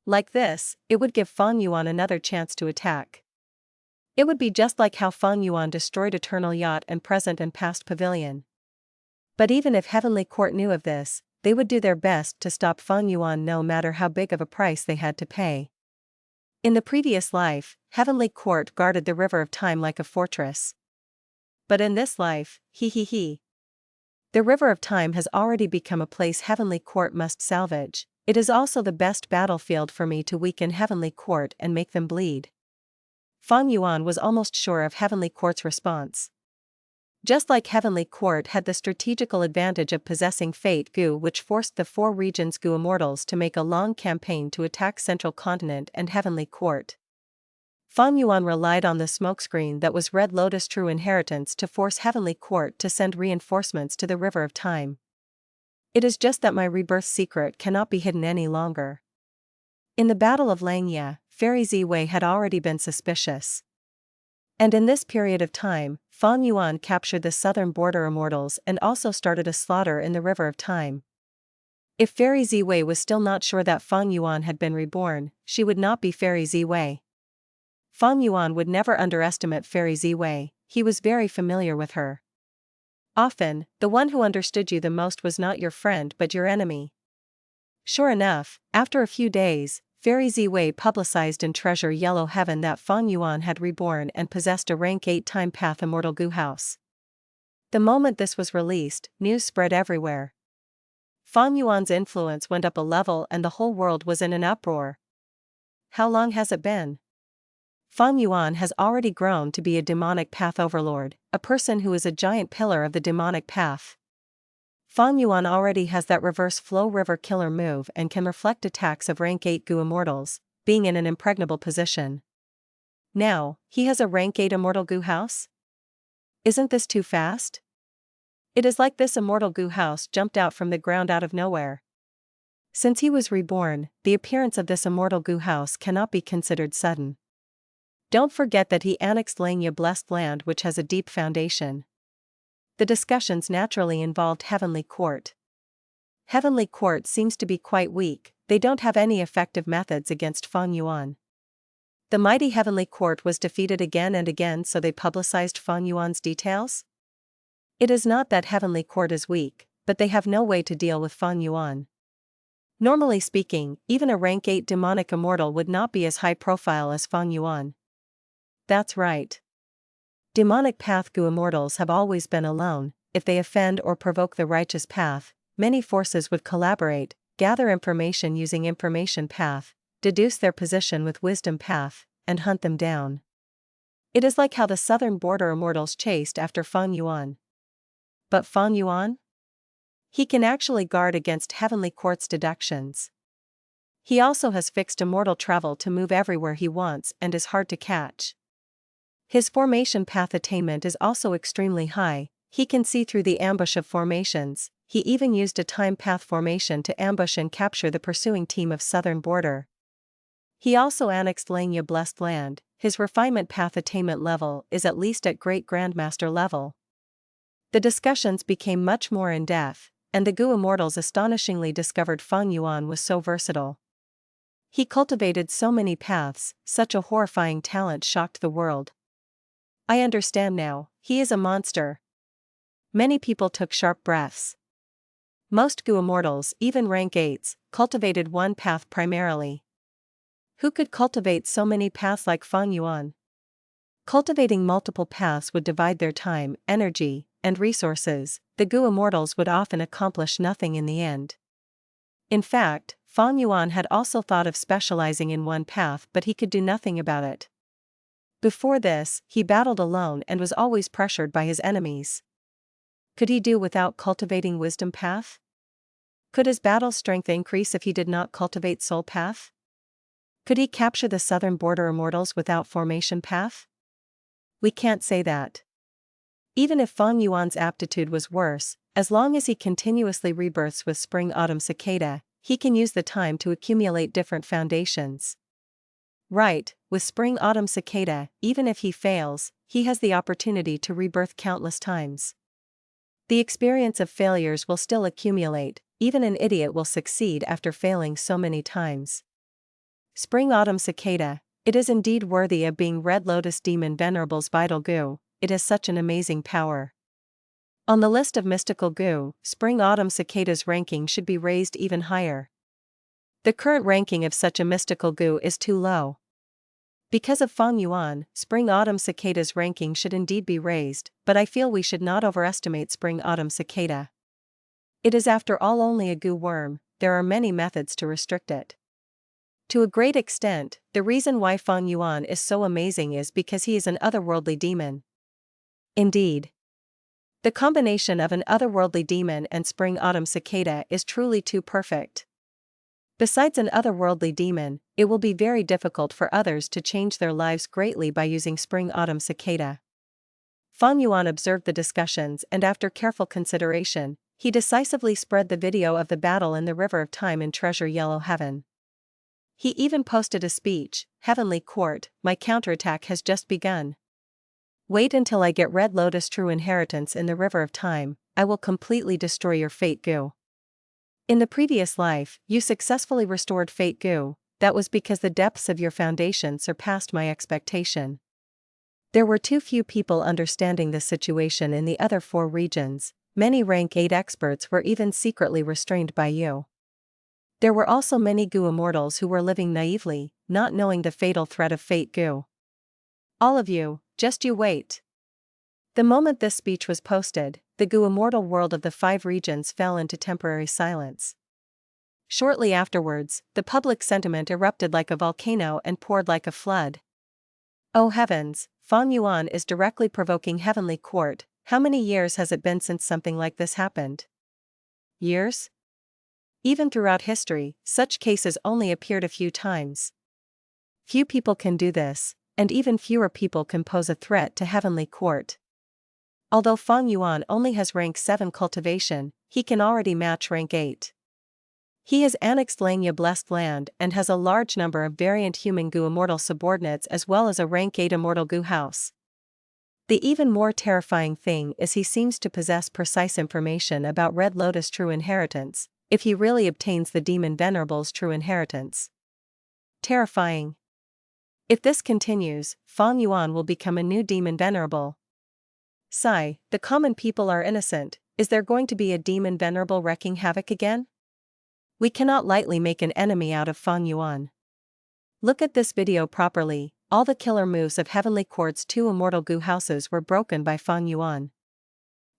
Like this, it would give Fang Yuan another chance to attack. It would be just like how Fang Yuan destroyed Eternal Yacht and Present and Past Pavilion. But even if Heavenly Court knew of this, they would do their best to stop Fang Yuan no matter how big of a price they had to pay. In the previous life, Heavenly Court guarded the River of Time like a fortress. But in this life, the River of Time has already become a place Heavenly Court must salvage. It is also the best battlefield for me to weaken Heavenly Court and make them bleed. Fang Yuan was almost sure of Heavenly Court's response. Just like Heavenly Court had the strategical advantage of possessing Fate Gu, which forced the 4 regions Gu Immortals to make a long campaign to attack Central Continent and Heavenly Court. Fang Yuan relied on the smokescreen that was Red Lotus True Inheritance to force Heavenly Court to send reinforcements to the River of Time. It is just that my rebirth secret cannot be hidden any longer. In the Battle of Langya, Fairy Ziwei had already been suspicious. And in this period of time, Fang Yuan captured the southern border immortals and also started a slaughter in the River of Time. If Fairy Ziwei was still not sure that Fang Yuan had been reborn, she would not be Fairy Ziwei. Fang Yuan would never underestimate Fairy Ziwei, he was very familiar with her. Often, the one who understood you the most was not your friend but your enemy. Sure enough, after a few days, Fairy Ziwei publicized in Treasure Yellow Heaven that Fang Yuan had reborn and possessed a rank 8 time path immortal Gu house. The moment this was released, news spread everywhere. Fang Yuan's influence went up a level and the whole world was in an uproar. How long has it been? Fang Yuan has already grown to be a demonic path overlord, a person who is a giant pillar of the demonic path. Fang Yuan already has that reverse flow river killer move and can reflect attacks of rank 8 Gu Immortals, being in an impregnable position. Now, he has a rank 8 immortal Gu house? Isn't this too fast? It is like this immortal Gu house jumped out from the ground out of nowhere. Since he was reborn, the appearance of this immortal Gu house cannot be considered sudden. Don't forget that he annexed Langya blessed land which has a deep foundation. The discussions naturally involved Heavenly Court. Heavenly Court seems to be quite weak, they don't have any effective methods against Fang Yuan. The mighty heavenly court was defeated again and again, so they publicized Fang Yuan's details? It is not that heavenly court is weak, but they have no way to deal with Fang Yuan. Normally speaking, even a rank 8 demonic immortal would not be as high profile as Fang Yuan. That's right. Demonic path Gu immortals have always been alone. If they offend or provoke the righteous path, many forces would collaborate, gather information using information path, deduce their position with wisdom path, and hunt them down. It is like how the southern border immortals chased after Fang Yuan. But Fang Yuan? He can actually guard against heavenly court's deductions. He also has fixed immortal travel to move everywhere he wants and is hard to catch. His formation path attainment is also extremely high. He can see through the ambush of formations. He even used a time path formation to ambush and capture the pursuing team of southern border. He also annexed Lanya Blessed Land. His refinement path attainment level is at least at Great Grandmaster level. The discussions became much more in-depth, and the Gu immortals astonishingly discovered Fang Yuan was so versatile. He cultivated so many paths, such a horrifying talent shocked the world. I understand now, he is a monster. Many people took sharp breaths. Most Gu immortals, even rank 8s, cultivated one path primarily. Who could cultivate so many paths like Fang Yuan? Cultivating multiple paths would divide their time, energy, and resources. The Gu immortals would often accomplish nothing in the end. In fact, Fang Yuan had also thought of specializing in one path, but he could do nothing about it. Before this, he battled alone and was always pressured by his enemies. Could he do without cultivating wisdom path? Could his battle strength increase if he did not cultivate soul path? Could he capture the southern border immortals without formation path? We can't say that. Even if Fang Yuan's aptitude was worse, as long as he continuously rebirths with spring-autumn cicada, he can use the time to accumulate different foundations. Right, with spring-autumn cicada, even if he fails, he has the opportunity to rebirth countless times. The experience of failures will still accumulate. Even an idiot will succeed after failing so many times. Spring-autumn cicada, it is indeed worthy of being Red Lotus Demon Venerable's vital Gu. It has such an amazing power. On the list of mystical Gu, spring-autumn cicada's ranking should be raised even higher. The current ranking of such a mystical Gu is too low. Because of Fang Yuan, spring-autumn cicada's ranking should indeed be raised, but I feel we should not overestimate spring-autumn cicada. It is after all only a Gu worm. There are many methods to restrict it. To a great extent, the reason why Fang Yuan is so amazing is because he is an otherworldly demon. Indeed. The combination of an otherworldly demon and spring-autumn cicada is truly too perfect. Besides an otherworldly demon, it will be very difficult for others to change their lives greatly by using spring-autumn cicada. Fang Yuan observed the discussions and after careful consideration, he decisively spread the video of the battle in the River of Time in Treasure Yellow Heaven. He even posted a speech, "Heavenly Court, my counterattack has just begun. Wait until I get Red Lotus True Inheritance in the River of Time, I will completely destroy your Fate Gu. In the previous life, you successfully restored Fate Gu, that was because the depths of your foundation surpassed my expectation. There were too few people understanding the situation in the other 4 regions, many rank 8 experts were even secretly restrained by you. There were also many Gu immortals who were living naively, not knowing the fatal threat of Fate Gu. All of you, just you wait." The moment this speech was posted, the Gu immortal world of the 5 regions fell into temporary silence. Shortly afterwards, the public sentiment erupted like a volcano and poured like a flood. Oh heavens, Fang Yuan is directly provoking Heavenly Court. How many years has it been since something like this happened? Years? Even throughout history, such cases only appeared a few times. Few people can do this, and even fewer people can pose a threat to Heavenly Court. Although Fang Yuan only has rank 7 cultivation, he can already match rank 8. He has annexed Lanya Blessed Land and has a large number of variant human Gu immortal subordinates as well as a rank 8 immortal Gu house. The even more terrifying thing is he seems to possess precise information about Red Lotus True Inheritance, if he really obtains the Demon Venerable's true inheritance. Terrifying. If this continues, Fang Yuan will become a new demon Venerable. Sigh, the common people are innocent, is there going to be a demon Venerable wreaking havoc again? We cannot lightly make an enemy out of Fang Yuan. Look at this video properly, all the killer moves of Heavenly Court's 2 immortal goo houses were broken by Fang Yuan.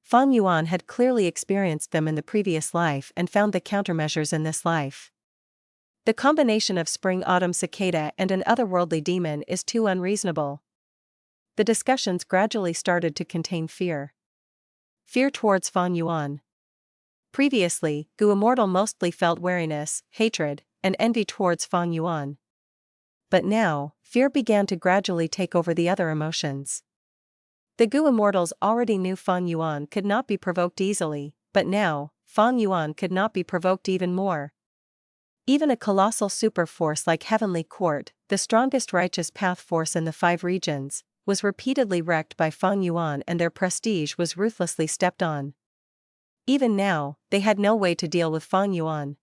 Fang Yuan had clearly experienced them in the previous life and found the countermeasures in this life. The combination of spring-autumn cicada and an otherworldly demon is too unreasonable. The discussions gradually started to contain fear. Fear towards Fang Yuan. Previously, Gu Immortal mostly felt wariness, hatred, and envy towards Fang Yuan. But now, fear began to gradually take over the other emotions. The Gu Immortals already knew Fang Yuan could not be provoked easily, but now, Fang Yuan could not be provoked even more. Even a colossal super force like Heavenly Court, the strongest righteous path force in the 5 regions, was repeatedly wrecked by Fang Yuan and their prestige was ruthlessly stepped on. Even now, they had no way to deal with Fang Yuan.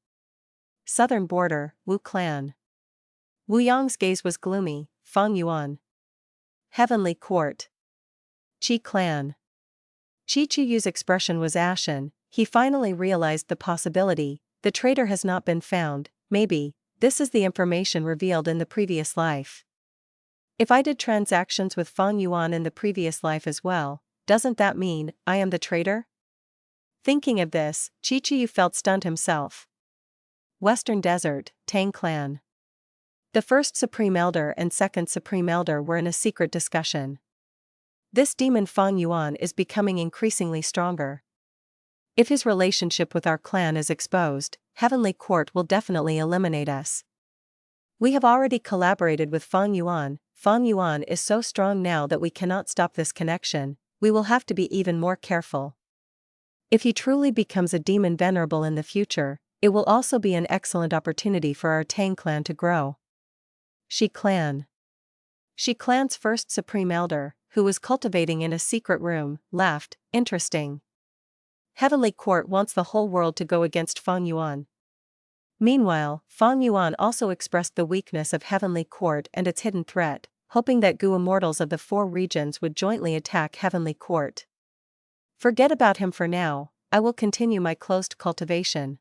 Southern border, Wu clan. Wu Yang's gaze was gloomy. Fang Yuan. Heavenly Court. Qi clan. Qi Chuyu's expression was ashen. He finally realized the possibility. The traitor has not been found. Maybe, this is the information revealed in the previous life. If I did transactions with Fang Yuan in the previous life as well, doesn't that mean I am the traitor? Thinking of this, Qi Chuyu felt stunned himself. Western Desert, Tang clan. The first Supreme Elder and second Supreme Elder were in a secret discussion. This demon Fang Yuan is becoming increasingly stronger. If his relationship with our clan is exposed, Heavenly Court will definitely eliminate us. We have already collaborated with Fang Yuan. Fang Yuan is so strong now that we cannot stop this connection. We will have to be even more careful. If he truly becomes a demon Venerable in the future, it will also be an excellent opportunity for our Tang clan to grow. Shi clan. Shi clan's first Supreme Elder, who was cultivating in a secret room, laughed. Interesting. Heavenly Court wants the whole world to go against Fang Yuan. Meanwhile, Fang Yuan also expressed the weakness of Heavenly Court and its hidden threat, hoping that Gu Immortals of the 4 regions would jointly attack Heavenly Court. Forget about him for now, I will continue my closed cultivation.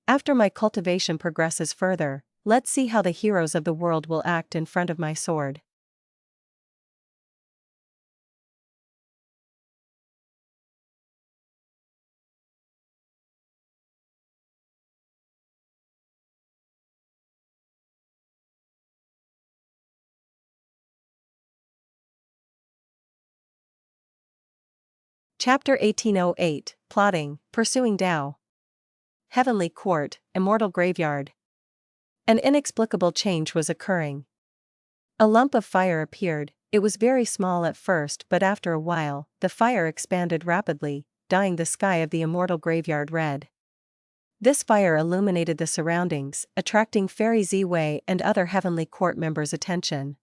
After my cultivation progresses further, let's see how the heroes of the world will act in front of my sword. Chapter 1808, Plotting, Pursuing Tao. Heavenly Court, Immortal Graveyard. An inexplicable change was occurring. A lump of fire appeared. It was very small at first, but after a while, the fire expanded rapidly, dyeing the sky of the Immortal Graveyard red. This fire illuminated the surroundings, attracting Fairy Ziwei and other Heavenly Court members' attention.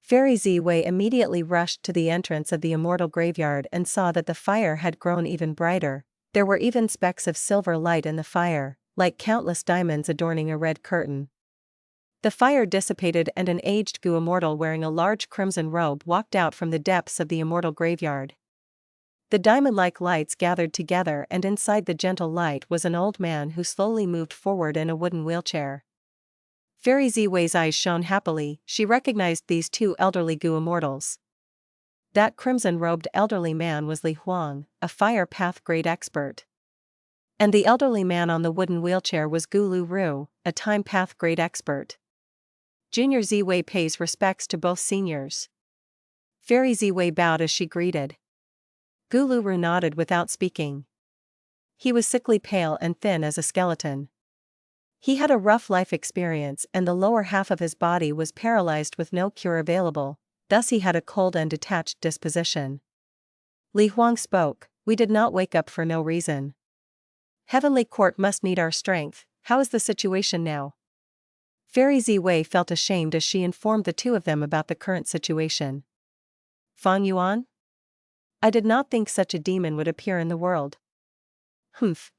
Fairy Ziwei immediately rushed to the entrance of the Immortal Graveyard and saw that the fire had grown even brighter. There were even specks of silver light in the fire, like countless diamonds adorning a red curtain. The fire dissipated and an aged Gu Immortal wearing a large crimson robe walked out from the depths of the Immortal Graveyard. The diamond-like lights gathered together and inside the gentle light was an old man who slowly moved forward in a wooden wheelchair. Fairy Ziwei's eyes shone happily. She recognized these 2 elderly Gu Immortals. That crimson-robed elderly man was Li Huang, a fire path grade expert. And the elderly man on the wooden wheelchair was Gu Lu Ru, a time path grade expert. Junior Ziwei pays respects to both seniors. Fairy Ziwei bowed as she greeted. Gu Lu Ru nodded without speaking. He was sickly pale and thin as a skeleton. He had a rough life experience and the lower half of his body was paralyzed with no cure available, thus he had a cold and detached disposition. Li Huang spoke, we did not wake up for no reason. Heavenly Court must need our strength, how is the situation now? Fairy Ziwei felt ashamed as she informed the 2 of them about the current situation. Fang Yuan? I did not think such a demon would appear in the world.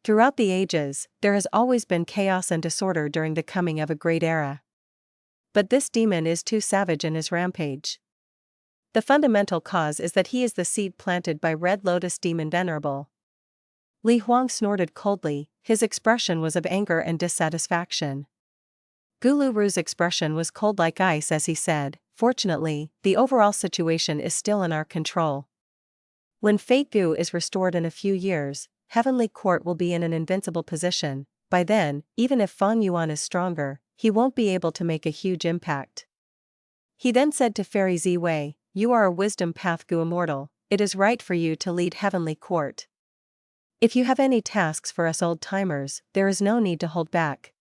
Throughout the ages, there has always been chaos and disorder during the coming of a great era. but this demon is too savage in his rampage. The fundamental cause is that he is the seed planted by Red Lotus Demon Venerable. Li Huang snorted coldly, his expression was of anger and dissatisfaction. Gulu Ru's expression was cold like ice as he said, "Fortunately, the overall situation is still in our control. When Fate Gu is restored in a few years, Heavenly Court will be in an invincible position. By then, even if Fang Yuan is stronger, he won't be able to make a huge impact." He then said to Fairy Ziwei, "You are a wisdom path Gu immortal, it is right for you to lead Heavenly Court. If you have any tasks for us old-timers, there is no need to hold back."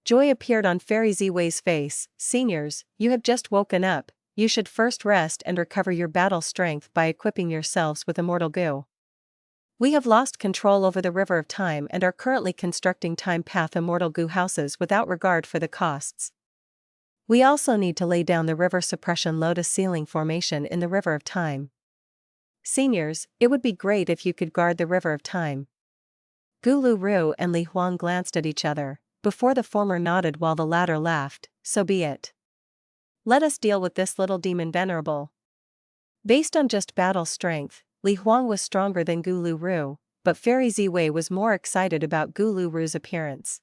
Joy appeared on Fairy Ziwei's face. "Seniors, you have just woken up, you should first rest and recover your battle strength by equipping yourselves with Immortal Gu. We have lost control over the River of Time and are currently constructing Time Path Immortal Gu houses without regard for the costs. We also need to lay down the River Suppression Lotus Ceiling Formation in the River of Time. Seniors, it would be great if you could guard the River of Time." Gulu Ru and Li Huang glanced at each other, before the former nodded while the latter laughed. "So be it. Let us deal with this little demon Venerable." Based on just battle strength, Li Huang was stronger than Gulu Ru, but Fairy Ziwei was more excited about Gulu Ru's appearance.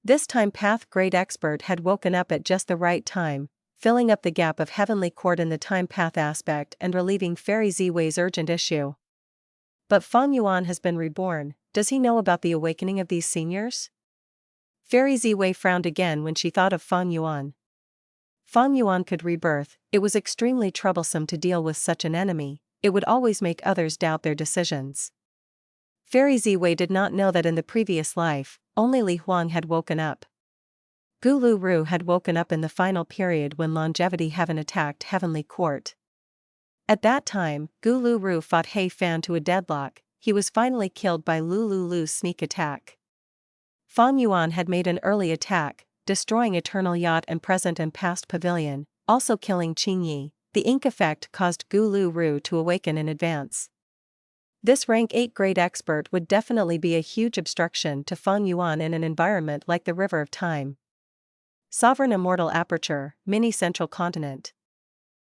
This Time Path Great Expert had woken up at just the right time, filling up the gap of Heavenly Court in the Time Path aspect and relieving Fairy Ziwei's urgent issue. But Fang Yuan has been reborn, does he know about the awakening of these seniors? Fairy Ziwei frowned again when she thought of Fang Yuan. Fang Yuan could rebirth, it was extremely troublesome to deal with such an enemy, it would always make others doubt their decisions. Fairy Ziwei did not know that in the previous life, only Li Huang had woken up. Gulu Ru had woken up in the final period when Longaudiobook attacked Heavenly Court. At that time, Gulu Ru fought He Fan to a deadlock, he was finally killed by Lulu's sneak attack. Fang Yuan had made an early attack, destroying Eternal Yacht and Present and Past Pavilion, also killing Qingyi. The ink effect caused Gulu Ru to awaken in advance. This rank 8 Great Expert would definitely be a huge obstruction to Fang Yuan in an environment like the River of Time. Sovereign Immortal Aperture, Mini Central Continent.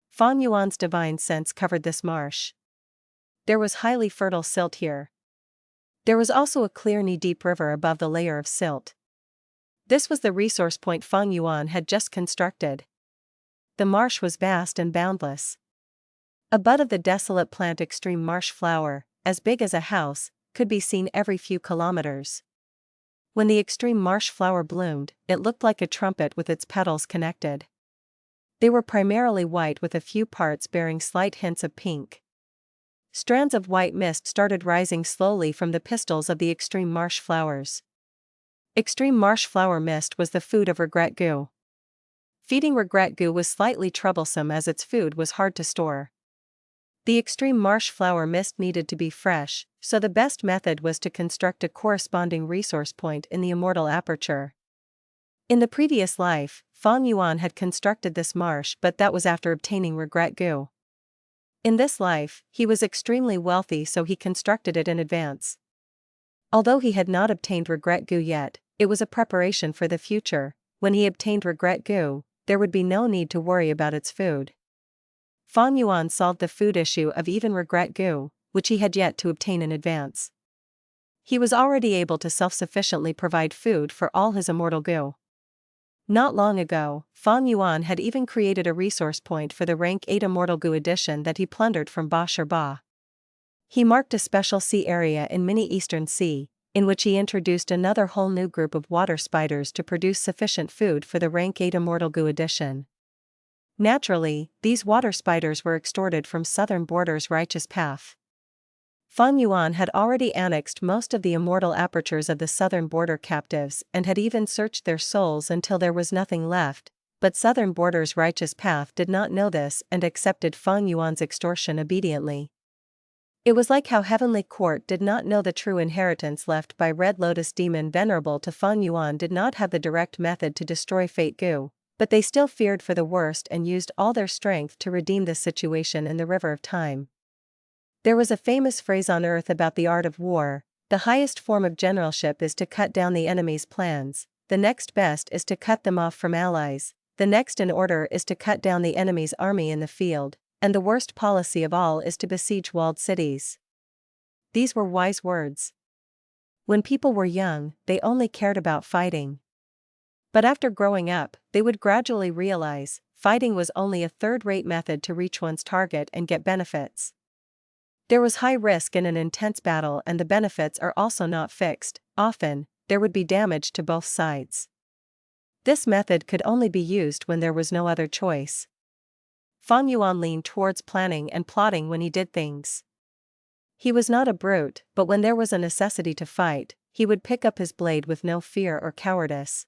Fang Yuan's divine sense covered this marsh. There was highly fertile silt here. There was also a clear knee-deep river above the layer of silt. This was the resource point Fang Yuan had just constructed. The marsh was vast and boundless. A bud of the desolate plant extreme marsh flower, as big as a house, could be seen every few kilometers. When the extreme marsh flower bloomed, it looked like a trumpet with its petals connected. They were primarily white with a few parts bearing slight hints of pink. Strands of white mist started rising slowly from the pistils of the extreme marsh flowers. Extreme marsh flower mist was the food of Regret Gu. Feeding Regret Gu was slightly troublesome as its food was hard to store. The extreme marsh flower mist needed to be fresh, so the best method was to construct a corresponding resource point in the Immortal Aperture. In the previous life, Fang Yuan had constructed this marsh, but that was after obtaining Regret Gu. In this life, he was extremely wealthy, so he constructed it in advance. Although he had not obtained Regret Gu yet, it was a preparation for the future. When he obtained Regret Gu, there would be no need to worry about its food. Fang Yuan solved the food issue of even Regret Gu, which he had yet to obtain in advance. He was already able to self-sufficiently provide food for all his Immortal Gu. Not long ago, Fang Yuan had even created a resource point for the rank 8 Immortal Gu edition that he plundered from Ba Ba. He marked a special sea area in Mini-Eastern Sea, in which he introduced another whole new group of water spiders to produce sufficient food for the rank 8 Immortal Gu edition. Naturally, these water spiders were extorted from Southern Border's Righteous Path. Fang Yuan had already annexed most of the immortal apertures of the Southern Border captives and had even searched their souls until there was nothing left, but Southern Border's Righteous Path did not know this and accepted Fang Yuan's extortion obediently. It was like how Heavenly Court did not know the true inheritance left by Red Lotus Demon Venerable to Fang Yuan did not have the direct method to destroy Fate Gu, but they still feared for the worst and used all their strength to redeem this situation in the River of Time. There was a famous phrase on Earth about the art of war: the highest form of generalship is to cut down the enemy's plans, the next best is to cut them off from allies, the next in order is to cut down the enemy's army in the field, and the worst policy of all is to besiege walled cities. These were wise words. When people were young, they only cared about fighting. But after growing up, they would gradually realize fighting was only a third-rate method to reach one's target and get benefits. There was high risk in an intense battle, and the benefits are also not fixed. Often, there would be damage to both sides. This method could only be used when there was no other choice. Fang Yuan leaned towards planning and plotting when he did things. He was not a brute, but when there was a necessity to fight, he would pick up his blade with no fear or cowardice.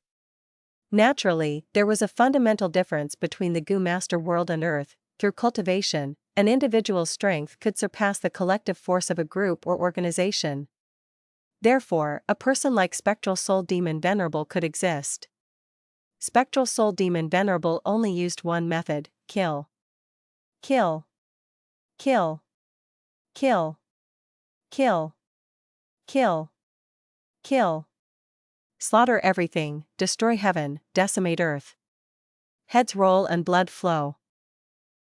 Naturally, there was a fundamental difference between the Master world and Earth. Through cultivation, an individual's strength could surpass the collective force of a group or organization. Therefore, a person like Spectral Soul Demon Venerable could exist. Spectral Soul Demon Venerable only used one method: kill. Kill. Kill. Kill. Kill. Kill. Kill. Slaughter everything, destroy heaven, decimate earth. Heads roll and blood flow.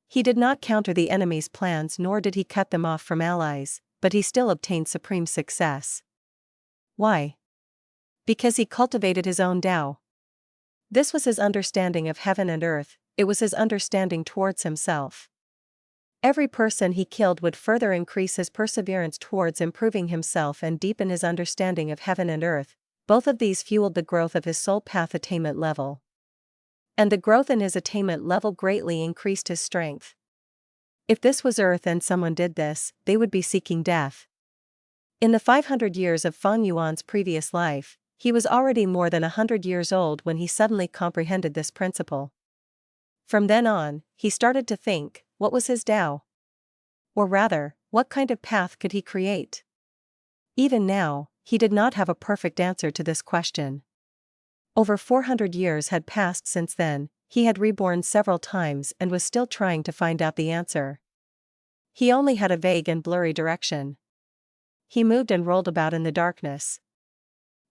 He did not counter the enemy's plans, nor did he cut them off from allies, but he still obtained supreme success. Why? Because he cultivated his own Tao. This was his understanding of heaven and earth, it was his understanding towards himself. Every person he killed would further increase his perseverance towards improving himself and deepen his understanding of heaven and earth. Both of these fueled the growth of his soul path attainment level. And the growth in his attainment level greatly increased his strength. If this was earth and someone did this, they would be seeking death. In the 500 years of Fang Yuan's previous life, he was already more than 100 years old when he suddenly comprehended this principle. From then on, he started to think, what was his Tao? Or rather, what kind of path could he create? Even now, he did not have a perfect answer to this question. Over 400 years had passed since then, he had reborn several times and was still trying to find out the answer. He only had a vague and blurry direction. He moved and rolled about in the darkness.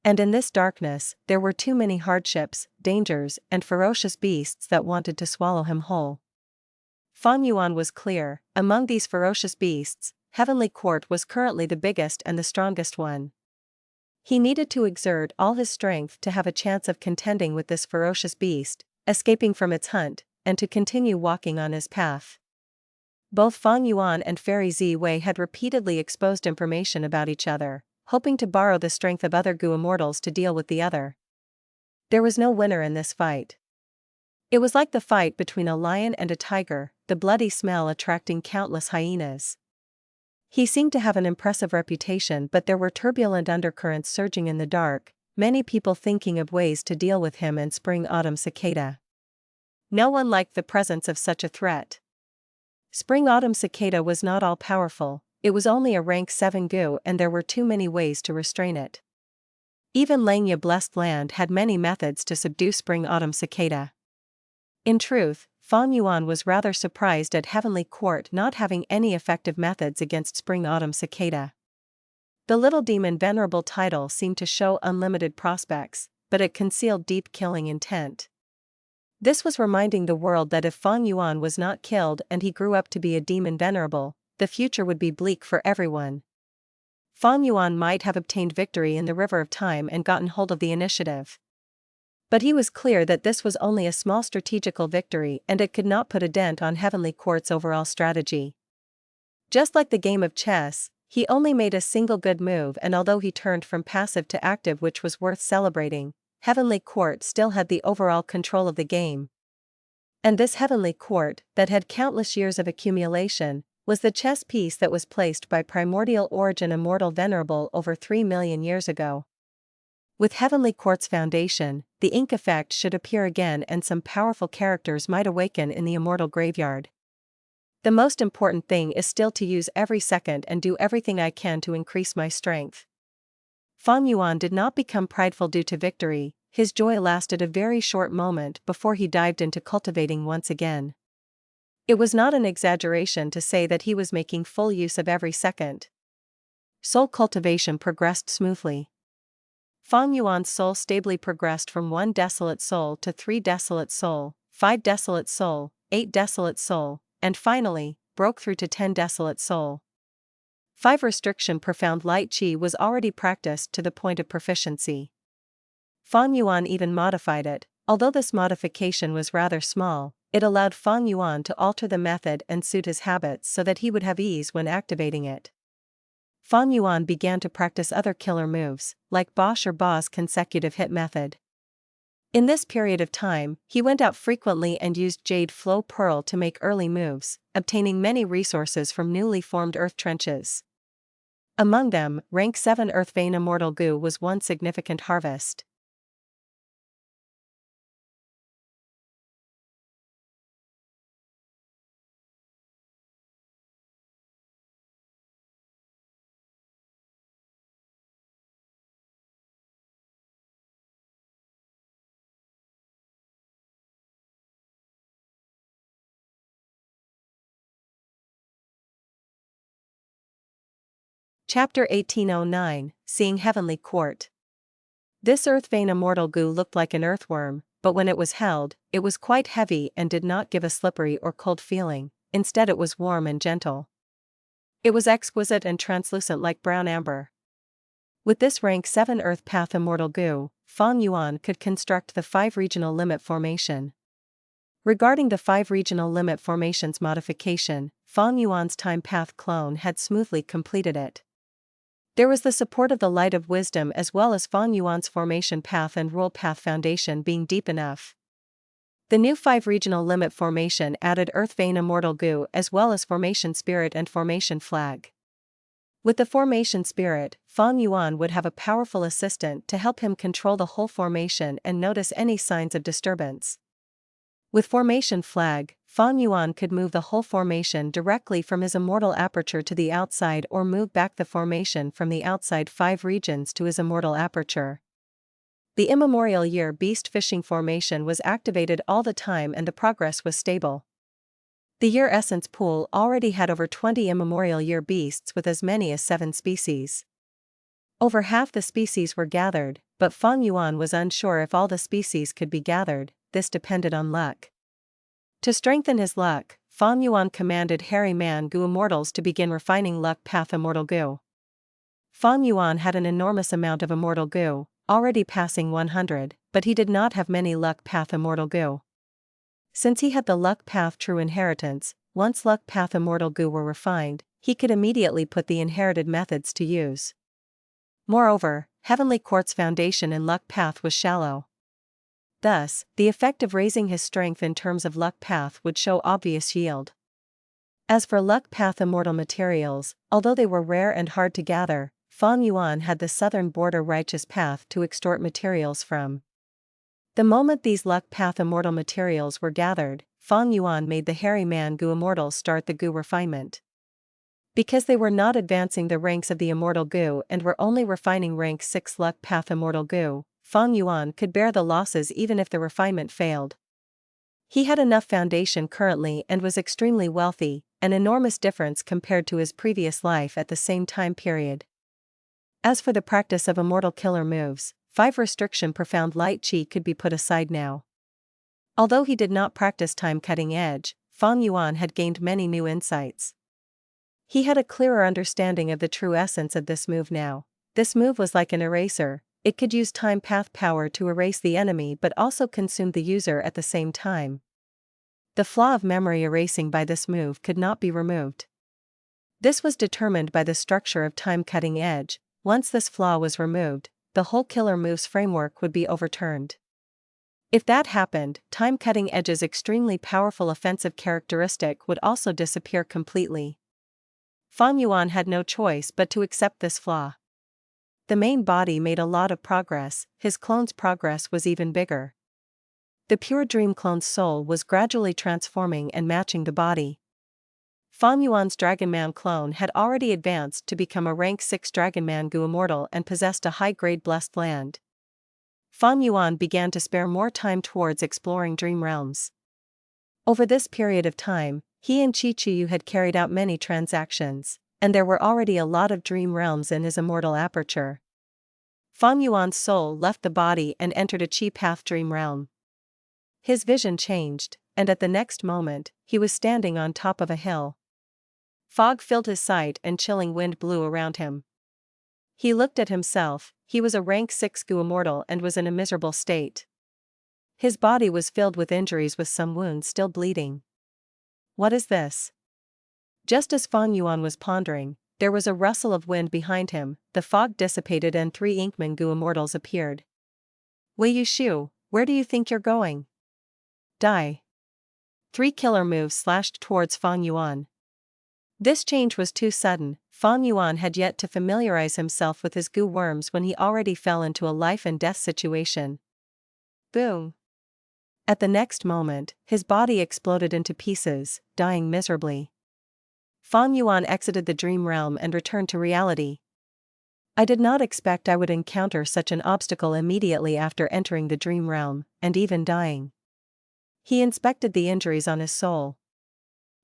And in this darkness, there were too many hardships, dangers, and ferocious beasts that wanted to swallow him whole. Fang Yuan was clear, among these ferocious beasts, Heavenly Court was currently the biggest and the strongest one. He needed to exert all his strength to have a chance of contending with this ferocious beast, escaping from its hunt, and to continue walking on his path. Both Fang Yuan and Fairy Zi Wei had repeatedly exposed information about each other, hoping to borrow the strength of other Immortals to deal with the other. There was no winner in this fight. It was like the fight between a lion and a tiger, the bloody smell attracting countless hyenas. He seemed to have an impressive reputation, but there were turbulent undercurrents surging in the dark, many people thinking of ways to deal with him and spring-autumn cicada. No one liked the presence of such a threat. Spring-autumn cicada was not all-powerful, it was only a rank 7 Gu and there were too many ways to restrain it. Even Langya Blessed Land had many methods to subdue spring-autumn cicada. In truth, Fang Yuan was rather surprised at Heavenly Court not having any effective methods against spring-autumn cicada. The little demon Venerable title seemed to show unlimited prospects, but it concealed deep killing intent. This was reminding the world that if Fang Yuan was not killed and he grew up to be a demon Venerable, the future would be bleak for everyone. Fang Yuan might have obtained victory in the River of Time and gotten hold of the initiative. But he was clear that this was only a small strategical victory and it could not put a dent on Heavenly Court's overall strategy. Just like the game of chess, he only made a single good move, and although he turned from passive to active, which was worth celebrating, Heavenly Court still had the overall control of the game. And this Heavenly Court, that had countless years of accumulation, was the chess piece that was placed by primordial origin immortal Venerable over 3 million years ago. With Heavenly Court's foundation, the ink effect should appear again and some powerful characters might awaken in the immortal graveyard. The most important thing is still to use every second and do everything I can to increase my strength. Fang Yuan did not become prideful due to victory, his joy lasted a very short moment before he dived into cultivating once again. It was not an exaggeration to say that he was making full use of every second. Soul cultivation progressed smoothly. Fang Yuan's soul stably progressed from 1 desolate soul to 3 desolate soul, 5 Desolate Soul, 8 Desolate Soul, and finally, broke through to 10 Desolate Soul. 5 Restriction Profound Light Chi was already practiced to the point of proficiency. Fang Yuan even modified it, although this modification was rather small. It allowed Fang Yuan to alter the method and suit his habits so that he would have ease when activating it. Fang Yuan began to practice other killer moves, like Bosch or Ba's consecutive hit method. In this period of time, he went out frequently and used Jade Flow Pearl to make early moves, obtaining many resources from newly formed earth trenches. Among them, rank 7 Earth Vein Immortal Goo was one significant harvest. Chapter 1809, Seeing Heavenly Court. This Earth Vein Immortal Goo looked like an earthworm, but when it was held, it was quite heavy and did not give a slippery or cold feeling. Instead it was warm and gentle. It was exquisite and translucent like brown amber. With this rank 7 Earth Path Immortal Goo, Fang Yuan could construct the 5 Regional Limit Formation. Regarding the 5 Regional Limit Formations modification, Fang Yuan's Time Path clone had smoothly completed it. There was the support of the Light of Wisdom as well as Fang Yuan's Formation Path and Rule Path Foundation being deep enough. The new 5 Regional Limit Formation added Earth Vein Immortal Goo as well as Formation Spirit and Formation Flag. With the Formation Spirit, Fang Yuan would have a powerful assistant to help him control the whole formation and notice any signs of disturbance. With Formation Flag, Fang Yuan could move the whole formation directly from his immortal aperture to the outside or move back the formation from the outside 5 regions to his immortal aperture. The Immemorial Year Beast Fishing Formation was activated all the time and the progress was stable. The Year Essence Pool already had over 20 Immemorial Year beasts with as many as 7 species. Over half the species were gathered, but Fang Yuan was unsure if all the species could be gathered. This depended on luck. To strengthen his luck, Fang Yuan commanded Hairy Man Goo Immortals to begin refining Luck Path Immortal Goo. Fang Yuan had an enormous amount of Immortal Goo, already passing 100, but he did not have many Luck Path Immortal Goo. Since he had the Luck Path True Inheritance, once Luck Path Immortal Goo were refined, he could immediately put the inherited methods to use. Moreover, Heavenly Court's foundation in Luck Path was shallow. Thus, the effect of raising his strength in terms of Luck Path would show obvious yield. As for Luck Path Immortal materials, although they were rare and hard to gather, Fang Yuan had the southern border Righteous Path to extort materials from. The moment these Luck Path Immortal materials were gathered, Fang Yuan made the Hairy Man Goo Immortals start the Goo refinement. Because they were not advancing the ranks of the Immortal Goo and were only refining rank 6 Luck Path Immortal Goo, Fang Yuan could bear the losses even if the refinement failed. He had enough foundation currently and was extremely wealthy, an enormous difference compared to his previous life at the same time period. As for the practice of immortal killer moves, 5 Restriction Profound Light Chi could be put aside now. Although he did not practice Time Cutting Edge, Fang Yuan had gained many new insights. He had a clearer understanding of the true essence of this move now. This move was like an eraser. It could use time path power to erase the enemy but also consume the user at the same time. The flaw of memory erasing by this move could not be removed. This was determined by the structure of Time Cutting Edge. Once this flaw was removed, the whole killer moves framework would be overturned. If that happened, Time Cutting Edge's extremely powerful offensive characteristic would also disappear completely. Fang Yuan had no choice but to accept this flaw. The main body made a lot of progress, his clone's progress was even bigger. The pure dream clone's soul was gradually transforming and matching the body. Fang Yuan's Dragonman clone had already advanced to become a rank 6 Dragonman Goo Immortal and possessed a high-grade blessed land. Fang Yuan began to spare more time towards exploring dream realms. Over this period of time, he and Chi-Chiyu had carried out many transactions, and there were already a lot of dream realms in his immortal aperture. Fang Yuan's soul left the body and entered a Chi Path dream realm. His vision changed, and at the next moment, he was standing on top of a hill. Fog filled his sight and chilling wind blew around him. He looked at himself. He was a rank 6 Gu immortal and was in a miserable state. His body was filled with injuries with some wounds still bleeding. What is this? Just as Fang Yuan was pondering, there was a rustle of wind behind him, the fog dissipated and 3 Inkman Gu immortals appeared. Wei At, where do you think you're going? Die. 3 killer moves slashed towards Fang Yuan. This change was too sudden. Fang Yuan had yet to familiarize himself with his Gu worms when he already fell into a life and death situation. Boom. At the next moment, his body exploded into pieces, dying miserably. Fang Yuan exited the dream realm and returned to reality. I did not expect I would encounter such an obstacle immediately after entering the dream realm, and even dying. He inspected the injuries on his soul.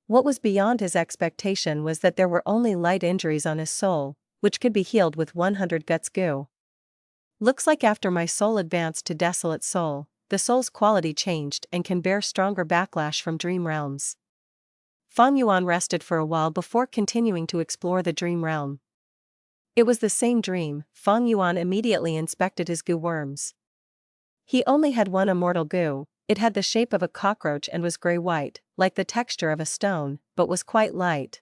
What was beyond his expectation was that there were only light injuries on his soul, which could be healed with 100 guts Gu. Looks like after my soul advanced to Desolate Soul, the soul's quality changed and can bear stronger backlash from dream realms. Fang Yuan rested for a while before continuing to explore the dream realm. It was the same dream. Fang Yuan immediately inspected his Gu worms. He only had one immortal Gu. It had the shape of a cockroach and was gray-white, like the texture of a stone, but was quite light.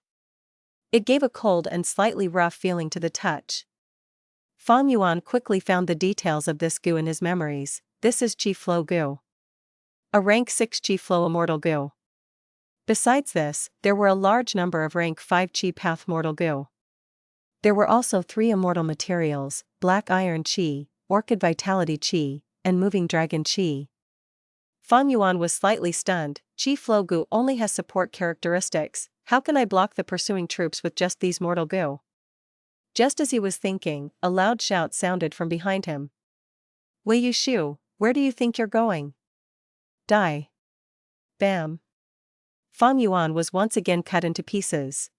It gave a cold and slightly rough feeling to the touch. Fang Yuan quickly found the details of this Gu in his memories. This is Chi Flow Gu. A rank 6 Chi Flow immortal Gu. Besides this, there were a large number of rank 5 Chi Path mortal Gu. There were also 3 immortal materials, Black Iron Chi, Orchid Vitality Chi, and Moving Dragon Chi. Fang Yuan was slightly stunned. Chi Flow Gu only has support characteristics. How can I block the pursuing troops with just these mortal Gu? Just as he was thinking, a loud shout sounded from behind him. Wei At, where do you think you're going? Die. Bam. Fang Yuan was once again cut into pieces.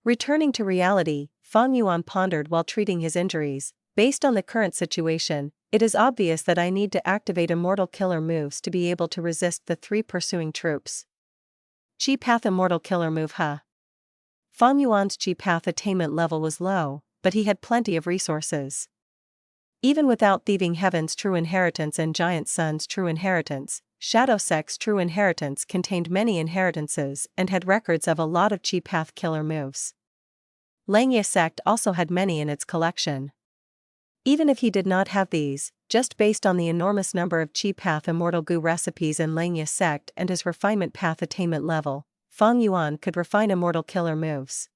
Returning to reality, Fang Yuan pondered while treating his injuries. Based on the current situation, it is obvious that I need to activate immortal killer moves to be able to resist the 3 pursuing troops. Chi Path Immortal Killer Move Fang Yuan's Chi Path attainment level was low, but he had plenty of resources. Even without Thieving Heaven's True Inheritance and Giant Sun's True Inheritance, Shadow Sect's True Inheritance contained many inheritances and had records of a lot of Chi Path killer moves. Langya Sect also had many in its collection. Even if he did not have these, just based on the enormous number of Chi Path Immortal Gu recipes in Langya Sect and his refinement path attainment level, Fang Yuan could refine immortal killer moves.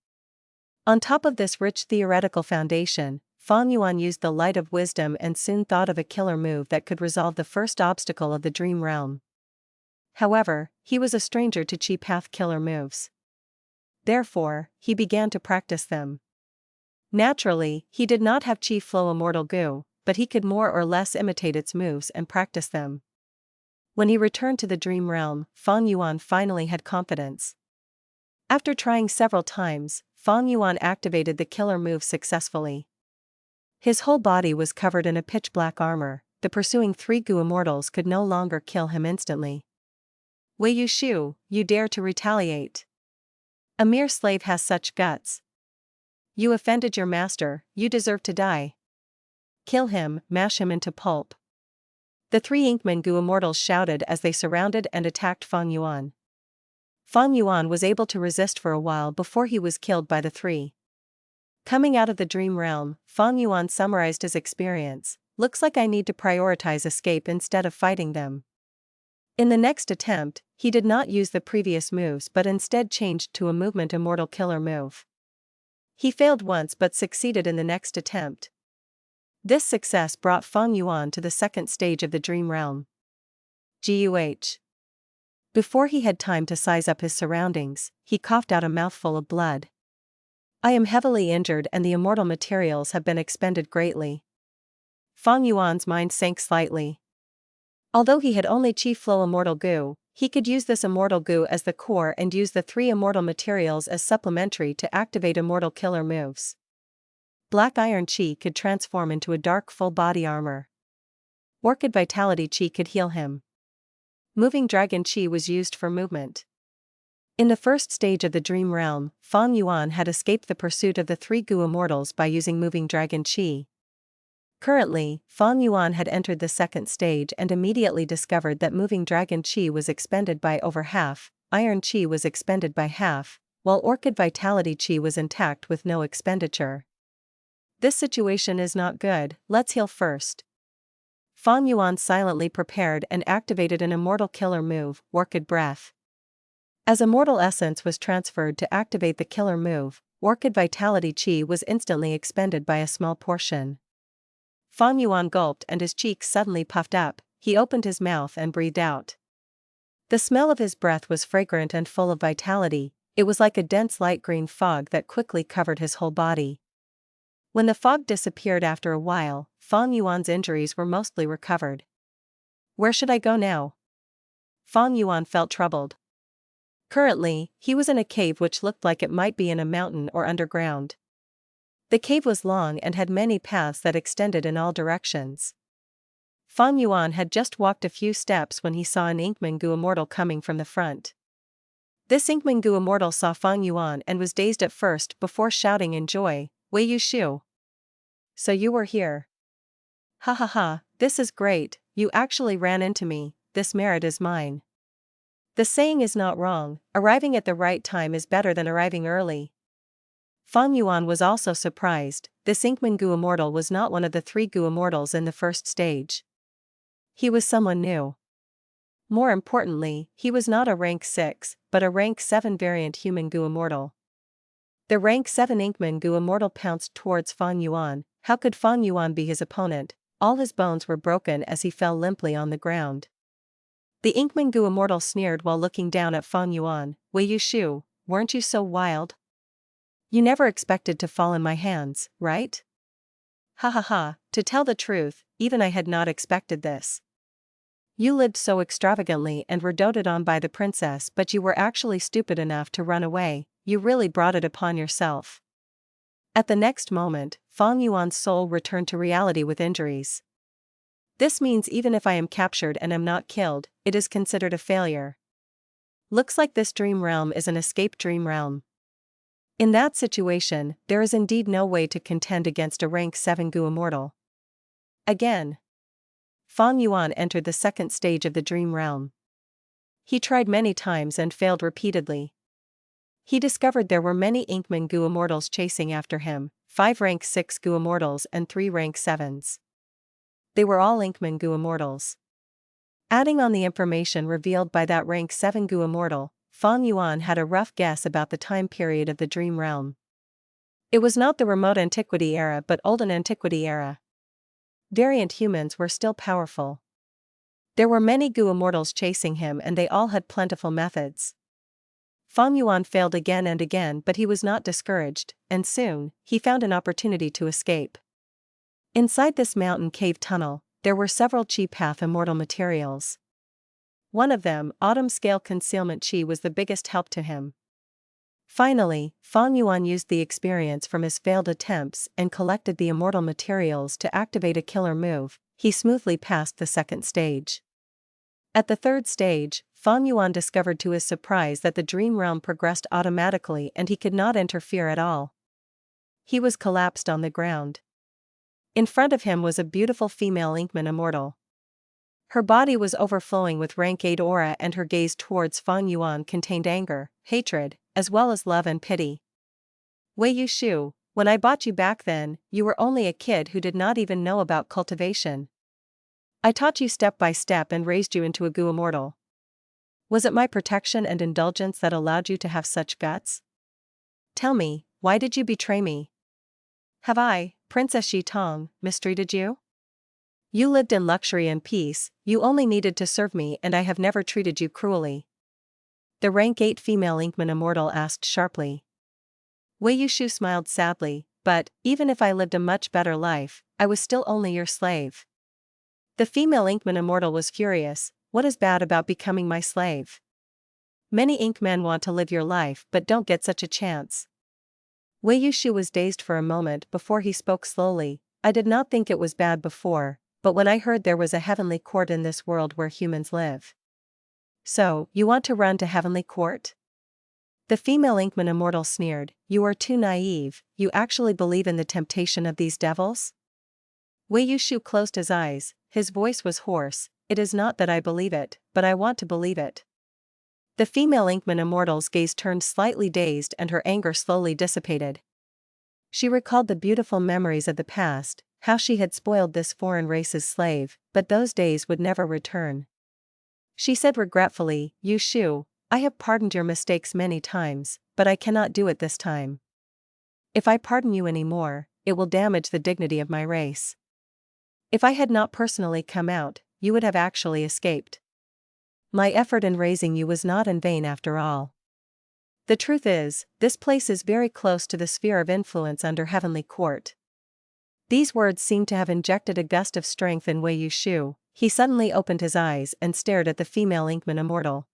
On top of this rich theoretical foundation, Fang Yuan used the light of wisdom and soon thought of a killer move that could resolve the first obstacle of the dream realm. However, he was a stranger to Chi Path killer moves. Therefore, he began to practice them. Naturally, he did not have Chi Flow Immortal Gu, but he could more or less imitate its moves and practice them. When he returned to the dream realm, Fang Yuan finally had confidence. After trying several times, Fang Yuan activated the killer move successfully. His whole body was covered in a pitch-black armor. The pursuing 3 Gu immortals could no longer kill him instantly. Wei At, you dare to retaliate? A mere slave has such guts. You offended your master, you deserve to die. Kill him, mash him into pulp. The 3 Inkman Gu immortals shouted as they surrounded and attacked Fang Yuan. Fang Yuan was able to resist for a while before he was killed by the 3. Coming out of the dream realm, Fang Yuan summarized his experience. Looks like I need to prioritize escape instead of fighting them. In the next attempt, he did not use the previous moves but instead changed to a movement immortal killer move. He failed once but succeeded in the next attempt. This success brought Fang Yuan to the second stage of the dream realm. Guh. Before he had time to size up his surroundings, he coughed out a mouthful of blood. I am heavily injured and the immortal materials have been expended greatly. Fang Yuan's mind sank slightly. Although he had only Chi Flow Immortal Gu, he could use this Immortal Gu as the core and use the 3 immortal materials as supplementary to activate immortal killer moves. Black Iron Chi could transform into a dark full body armor. Orchid Vitality Chi could heal him. moving dragon chi was used for movement. In the first stage of the dream realm, Fang Yuan had escaped the pursuit of the three Gu Immortals by using moving dragon chi. Currently, Fang Yuan had entered the second stage and immediately discovered that moving dragon chi was expended by over half, iron chi was expended by half, while orchid vitality chi was intact with no expenditure. This situation is not good, let's heal first. Fang Yuan silently prepared and activated an immortal killer move, Orchid Breath. As immortal essence was transferred to activate the killer move, orchid vitality chi was instantly expended by a small portion. Fang Yuan gulped and his cheeks suddenly puffed up, he opened his mouth and breathed out. The smell of his breath was fragrant and full of vitality, it was like a dense light green fog that quickly covered his whole body. When the fog disappeared after a while, Fang Yuan's injuries were mostly recovered. Where should I go now? Fang Yuan felt troubled. Currently, he was in a cave which looked like it might be in a mountain or underground. The cave was long and had many paths that extended in all directions. Fang Yuan had just walked a few steps when he saw an Inkman Gu Immortal coming from the front. This Inkman Gu Immortal saw Fang Yuan and was dazed at first before shouting in joy, Wei At. So you were here. Ha ha ha, this is great, you actually ran into me, this merit is mine. The saying is not wrong, arriving at the right time is better than arriving early. Fang Yuan was also surprised, this Inkman Gu Immortal was not one of the three Gu Immortals in the first stage. He was someone new. More importantly, he was not a rank 6, but a rank 7 variant human Gu Immortal. The rank 7 Inkman Gu Immortal pounced towards Fang Yuan. How could Fang Yuan be his opponent? All his bones were broken as he fell limply on the ground. The Inkman Gu Immortal sneered while looking down at Fang Yuan, Wei At, weren't you so wild? You never expected to fall in my hands, right? Ha ha ha, to tell the truth, even I had not expected this. You lived so extravagantly and were doted on by the princess, but you were actually stupid enough to run away, you really brought it upon yourself. At the next moment, Fang Yuan's soul returned to reality with injuries. This means even if I am captured and am not killed, it is considered a failure. Looks like this dream realm is an escape dream realm. In that situation, there is indeed no way to contend against a rank 7 Gu Immortal. Again. Fang Yuan entered the second stage of the dream realm. He tried many times and failed repeatedly. He discovered there were many Inkman Gu Immortals chasing after him, 5 rank 6 Gu Immortals and 3 rank 7s. They were all Inkman Gu Immortals. Adding on the information revealed by that rank 7 Gu Immortal, Fang Yuan had a rough guess about the time period of the dream realm. It was not the remote antiquity era but olden antiquity era. Variant humans were still powerful. There were many Gu Immortals chasing him and they all had plentiful methods. Fang Yuan failed again and again, but he was not discouraged, and soon, he found an opportunity to escape. Inside this mountain cave tunnel, there were several chi path immortal materials. One of them, Autumn Scale Concealment Chi, was the biggest help to him. Finally, Fang Yuan used the experience from his failed attempts and collected the immortal materials to activate a killer move. He smoothly passed the second stage. At the third stage, Fang Yuan discovered to his surprise that the dream realm progressed automatically and he could not interfere at all. He was collapsed on the ground. In front of him was a beautiful female Inkman Immortal. Her body was overflowing with rank 8 aura and her gaze towards Fang Yuan contained anger, hatred, as well as love and pity. Wei At, when I bought you back then, you were only a kid who did not even know about cultivation. I taught you step by step and raised you into a Gu Immortal. Was it my protection and indulgence that allowed you to have such guts? Tell me, why did you betray me? Have I, Princess Shi Tong, mistreated you? You lived in luxury and peace, you only needed to serve me and I have never treated you cruelly. The rank 8 female Inkman Immortal asked sharply. Wei At smiled sadly, but, even if I lived a much better life, I was still only your slave. The female Inkman Immortal was furious, what is bad about becoming my slave? Many Inkmen want to live your life but don't get such a chance. Wei At was dazed for a moment before he spoke slowly, I did not think it was bad before, but when I heard there was a heavenly court in this world where humans live. So, you want to run to Heavenly Court? The female Inkman Immortal sneered, you are too naive, you actually believe in the temptation of these devils? Wei Yushu closed his eyes, his voice was hoarse, it is not that I believe it, but I want to believe it. The female Inkman Immortal's gaze turned slightly dazed and her anger slowly dissipated. She recalled the beautiful memories of the past, how she had spoiled this foreign race's slave, but those days would never return. She said regretfully, Yushu, I have pardoned your mistakes many times, but I cannot do it this time. If I pardon you anymore, it will damage the dignity of my race. If I had not personally come out, you would have actually escaped. My effort in raising you was not in vain after all. The truth is, this place is very close to the sphere of influence under Heavenly Court. These words seemed to have injected a gust of strength in Wei Yushu. He suddenly opened his eyes and stared at the female Inkman Immortal.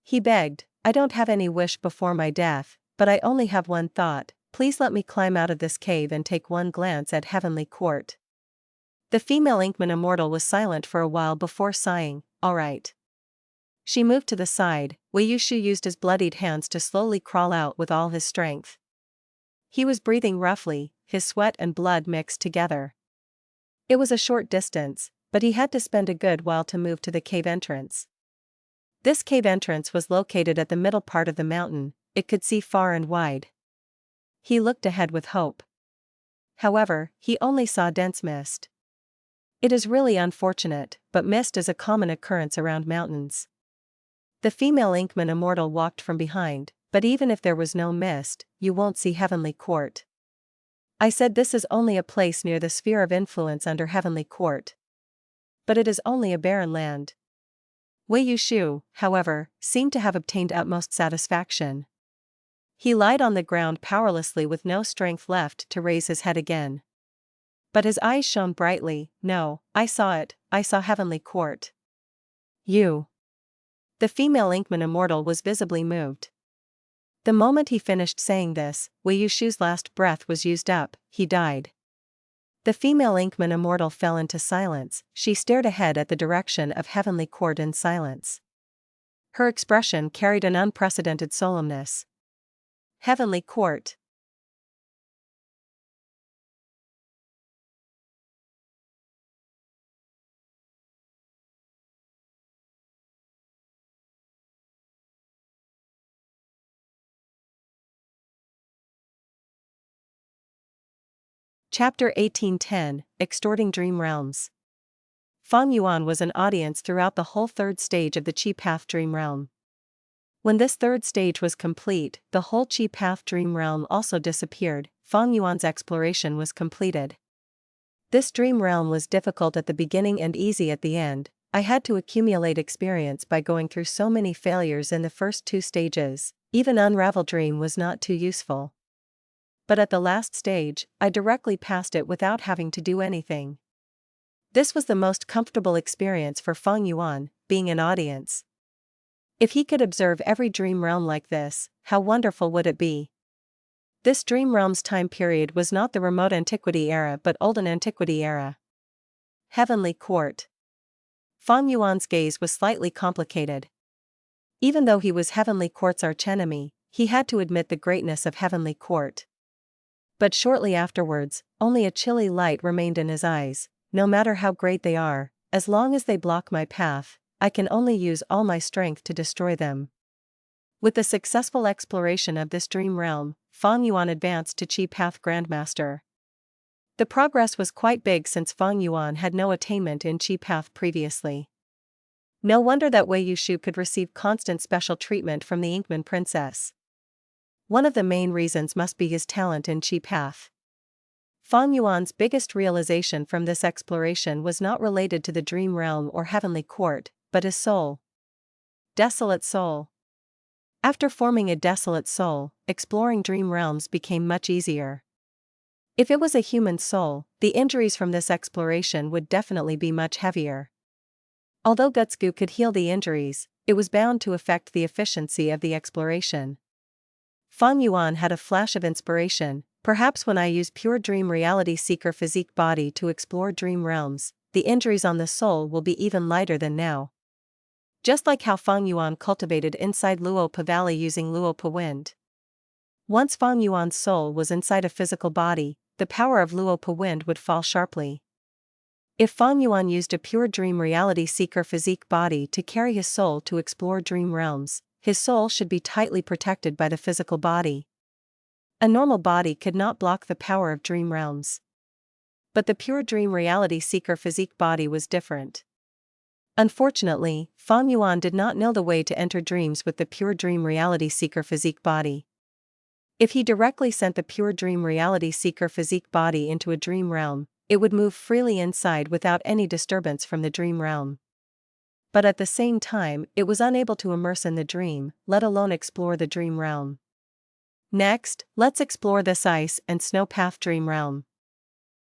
He begged, I don't have any wish before my death, but I only have one thought, please let me climb out of this cave and take one glance at Heavenly Court. The female Inkman Immortal was silent for a while before sighing, all right. She moved to the side. Wei Yushu used his bloodied hands to slowly crawl out with all his strength. He was breathing roughly, his sweat and blood mixed together. It was a short distance, but he had to spend a good while to move to the cave entrance. This cave entrance was located at the middle part of the mountain, it could see far and wide. He looked ahead with hope. However, he only saw dense mist. It is really unfortunate, but mist is a common occurrence around mountains. The female Inkman Immortal walked from behind, but even if there was no mist, you won't see Heavenly Court. I said this is only a place near the sphere of influence under Heavenly Court. But it is only a barren land. Wei Yushu, however, seemed to have obtained utmost satisfaction. He lied on the ground powerlessly with no strength left to raise his head again. But his eyes shone brightly, no, I saw it, I saw Heavenly Court. You. The female Inkman Immortal was visibly moved. The moment he finished saying this, Wei Yushu's last breath was used up, he died. The female Inkman Immortal fell into silence, she stared ahead at the direction of Heavenly Court in silence. Her expression carried an unprecedented solemnness. Heavenly Court. Chapter 1810, Extorting Dream Realms. Fang Yuan was an audience throughout the whole third stage of the Chi Path Dream Realm. When this third stage was complete, the whole Chi Path Dream Realm also disappeared. Fang Yuan's exploration was completed. This dream realm was difficult at the beginning and easy at the end. I had to accumulate experience by going through so many failures in the first two stages, even Unravel Dream was not too useful. But at the last stage, I directly passed it without having to do anything. This was the most comfortable experience for Fang Yuan, being an audience. If he could observe every dream realm like this, how wonderful would it be? This dream realm's time period was not the remote antiquity era but olden antiquity era. Heavenly Court. Fang Yuan's gaze was slightly complicated. Even though he was Heavenly Court's archenemy, he had to admit the greatness of Heavenly Court. But shortly afterwards, only a chilly light remained in his eyes. No matter how great they are, as long as they block my path, I can only use all my strength to destroy them. With the successful exploration of this dream realm, Fang Yuan advanced to Chi Path Grandmaster. The progress was quite big since Fang Yuan had no attainment in Chi Path previously. No wonder that Wei Yushu could receive constant special treatment from the Inkman Princess. One of the main reasons must be his talent in Chi Path. Fang Yuan's biggest realization from this exploration was not related to the dream realm or Heavenly Court, but his soul. Desolate soul. After forming a desolate soul, exploring dream realms became much easier. If it was a human soul, the injuries from this exploration would definitely be much heavier. Although Gutsugu could heal the injuries, it was bound to affect the efficiency of the exploration. Fang Yuan had a flash of inspiration, perhaps when I use pure dream reality seeker physique body to explore dream realms, the injuries on the soul will be even lighter than now. Just like how Fang Yuan cultivated inside Luopa Valley using Luopa Wind. Once Fang Yuan's soul was inside a physical body, the power of Luopa Wind would fall sharply. If Fang Yuan used a pure dream reality seeker physique body to carry his soul to explore dream realms, his soul should be tightly protected by the physical body. A normal body could not block the power of dream realms. But the pure dream reality seeker physique body was different. Unfortunately, Fang Yuan did not know the way to enter dreams with the pure dream reality seeker physique body. If he directly sent the pure dream reality seeker physique body into a dream realm, it would move freely inside without any disturbance from the dream realm. But at the same time, it was unable to immerse in the dream, let alone explore the dream realm. Next, let's explore this ice and snow path dream realm.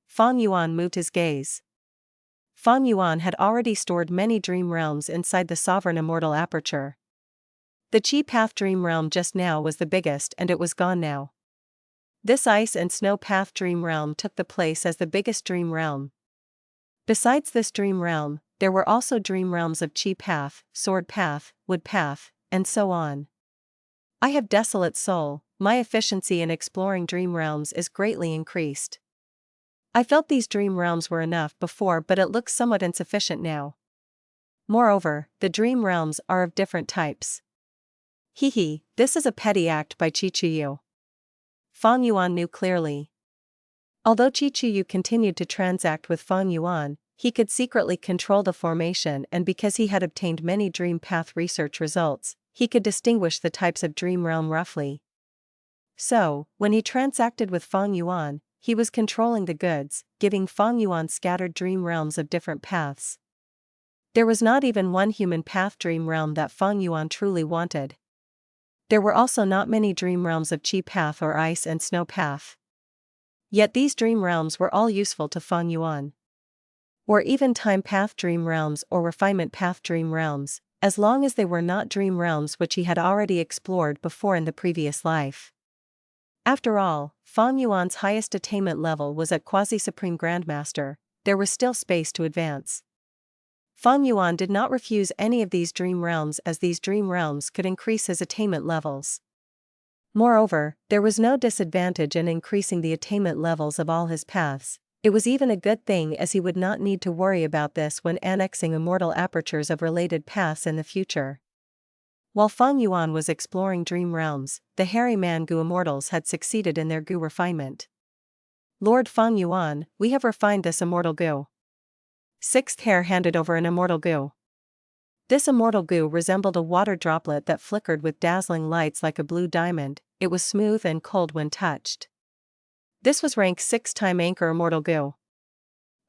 Fang Yuan moved his gaze. Fang Yuan had already stored many dream realms inside the sovereign immortal aperture. The Chi Path dream realm just now was the biggest and it was gone now. This ice and snow path dream realm took the place as the biggest dream realm. Besides this dream realm, there were also dream realms of Chi Path, Sword Path, Wood Path, and so on. I have Desolate Soul, my efficiency in exploring dream realms is greatly increased. I felt these dream realms were enough before, but it looks somewhat insufficient now. Moreover, the dream realms are of different types. This is a petty act by Chichuyu. Fang Yuan knew clearly. Although Chichuyu continued to transact with Fang Yuan, he could secretly control the formation, and because he had obtained many dream path research results, he could distinguish the types of dream realm roughly. So, when he transacted with Fang Yuan, he was controlling the goods, giving Fang Yuan scattered dream realms of different paths. There was not even one human path dream realm that Fang Yuan truly wanted. There were also not many dream realms of Chi Path or Ice and Snow Path. Yet these dream realms were all useful to Fang Yuan. Or even Time Path dream realms or Refinement Path dream realms, as long as they were not dream realms which he had already explored before in the previous life. After all, Fang Yuan's highest attainment level was at Quasi-Supreme Grandmaster, there was still space to advance. Fang Yuan did not refuse any of these dream realms as these dream realms could increase his attainment levels. Moreover, there was no disadvantage in increasing the attainment levels of all his paths. It was even a good thing as he would not need to worry about this when annexing immortal apertures of related paths in the future. While Fang Yuan was exploring dream realms, the hairy man Gu Immortals had succeeded in their Gu refinement. Lord Fang Yuan, we have refined this immortal Gu. Sixth hair handed over an immortal Gu. This immortal Gu resembled a water droplet that flickered with dazzling lights like a blue diamond. It was smooth and cold when touched. This was rank 6 Time Anchor Immortal Gu.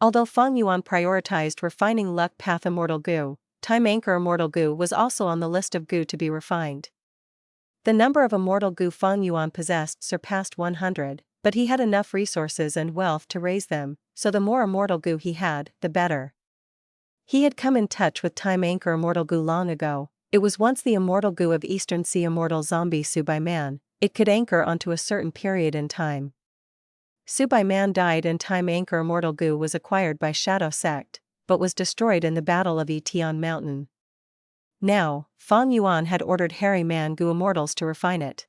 Although Fang Yuan prioritized refining Luck Path Immortal Gu, Time Anchor Immortal Gu was also on the list of Gu to be refined. The number of immortal Gu Fang Yuan possessed surpassed 100, but he had enough resources and wealth to raise them, so the more immortal Gu he had, the better. He had come in touch with Time Anchor Immortal Gu long ago. It was once the immortal Gu of Eastern Sea Immortal Zombie Subai Man. It could anchor onto a certain period in time. Subai Man died and Time Anchor Immortal Gu was acquired by Shadow Sect, but was destroyed in the Battle of Etian Mountain. Now, Fang Yuan had ordered Hairy Man Gu Immortals to refine it.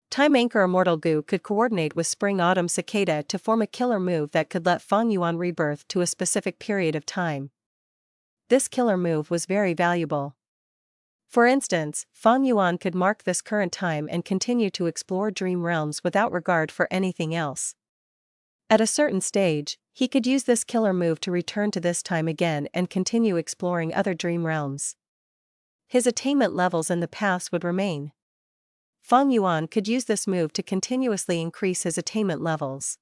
Time Anchor Immortal Gu could coordinate with Spring Autumn Cicada to form a killer move that could let Fang Yuan rebirth to a specific period of time. This killer move was very valuable. For instance, Fang Yuan could mark this current time and continue to explore dream realms without regard for anything else. At a certain stage, he could use this killer move to return to this time again and continue exploring other dream realms. His attainment levels in the past would remain. Fang Yuan could use this move to continuously increase his attainment levels.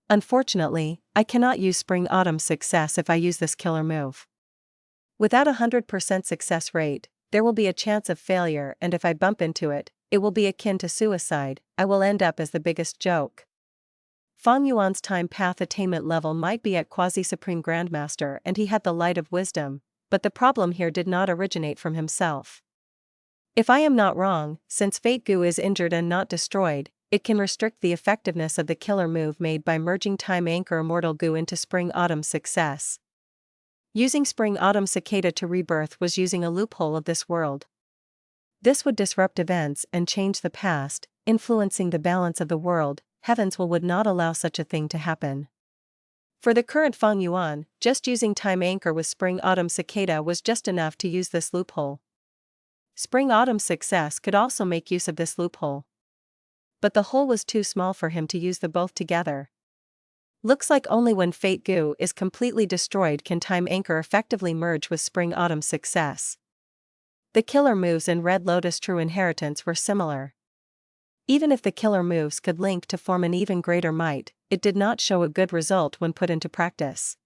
Unfortunately, I cannot use Spring Autumn success if I use this killer move. Without a 100% success rate, there will be a chance of failure, and if I bump into it, it will be akin to suicide. I will end up as the biggest joke. Fang Yuan's time path attainment level might be at Quasi-Supreme Grandmaster and he had the light of wisdom, but the problem here did not originate from himself. If I am not wrong, since Fate Gu is injured and not destroyed, it can restrict the effectiveness of the killer move made by merging Time Anchor Immortal Gu into Spring Autumn success. Using spring-autumn cicada to rebirth was using a loophole of this world. This would disrupt events and change the past, influencing the balance of the world. Heaven's will would not allow such a thing to happen. For the current Fang Yuan, just using time anchor with spring-autumn cicada was just enough to use this loophole. Spring-autumn success could also make use of this loophole. But the hole was too small for him to use the both together. Looks like only when Fate Goo is completely destroyed can time anchor effectively merge with spring-autumn success. The killer moves in Red Lotus True Inheritance were similar. Even if the killer moves could link to form an even greater might, it did not show a good result when put into practice.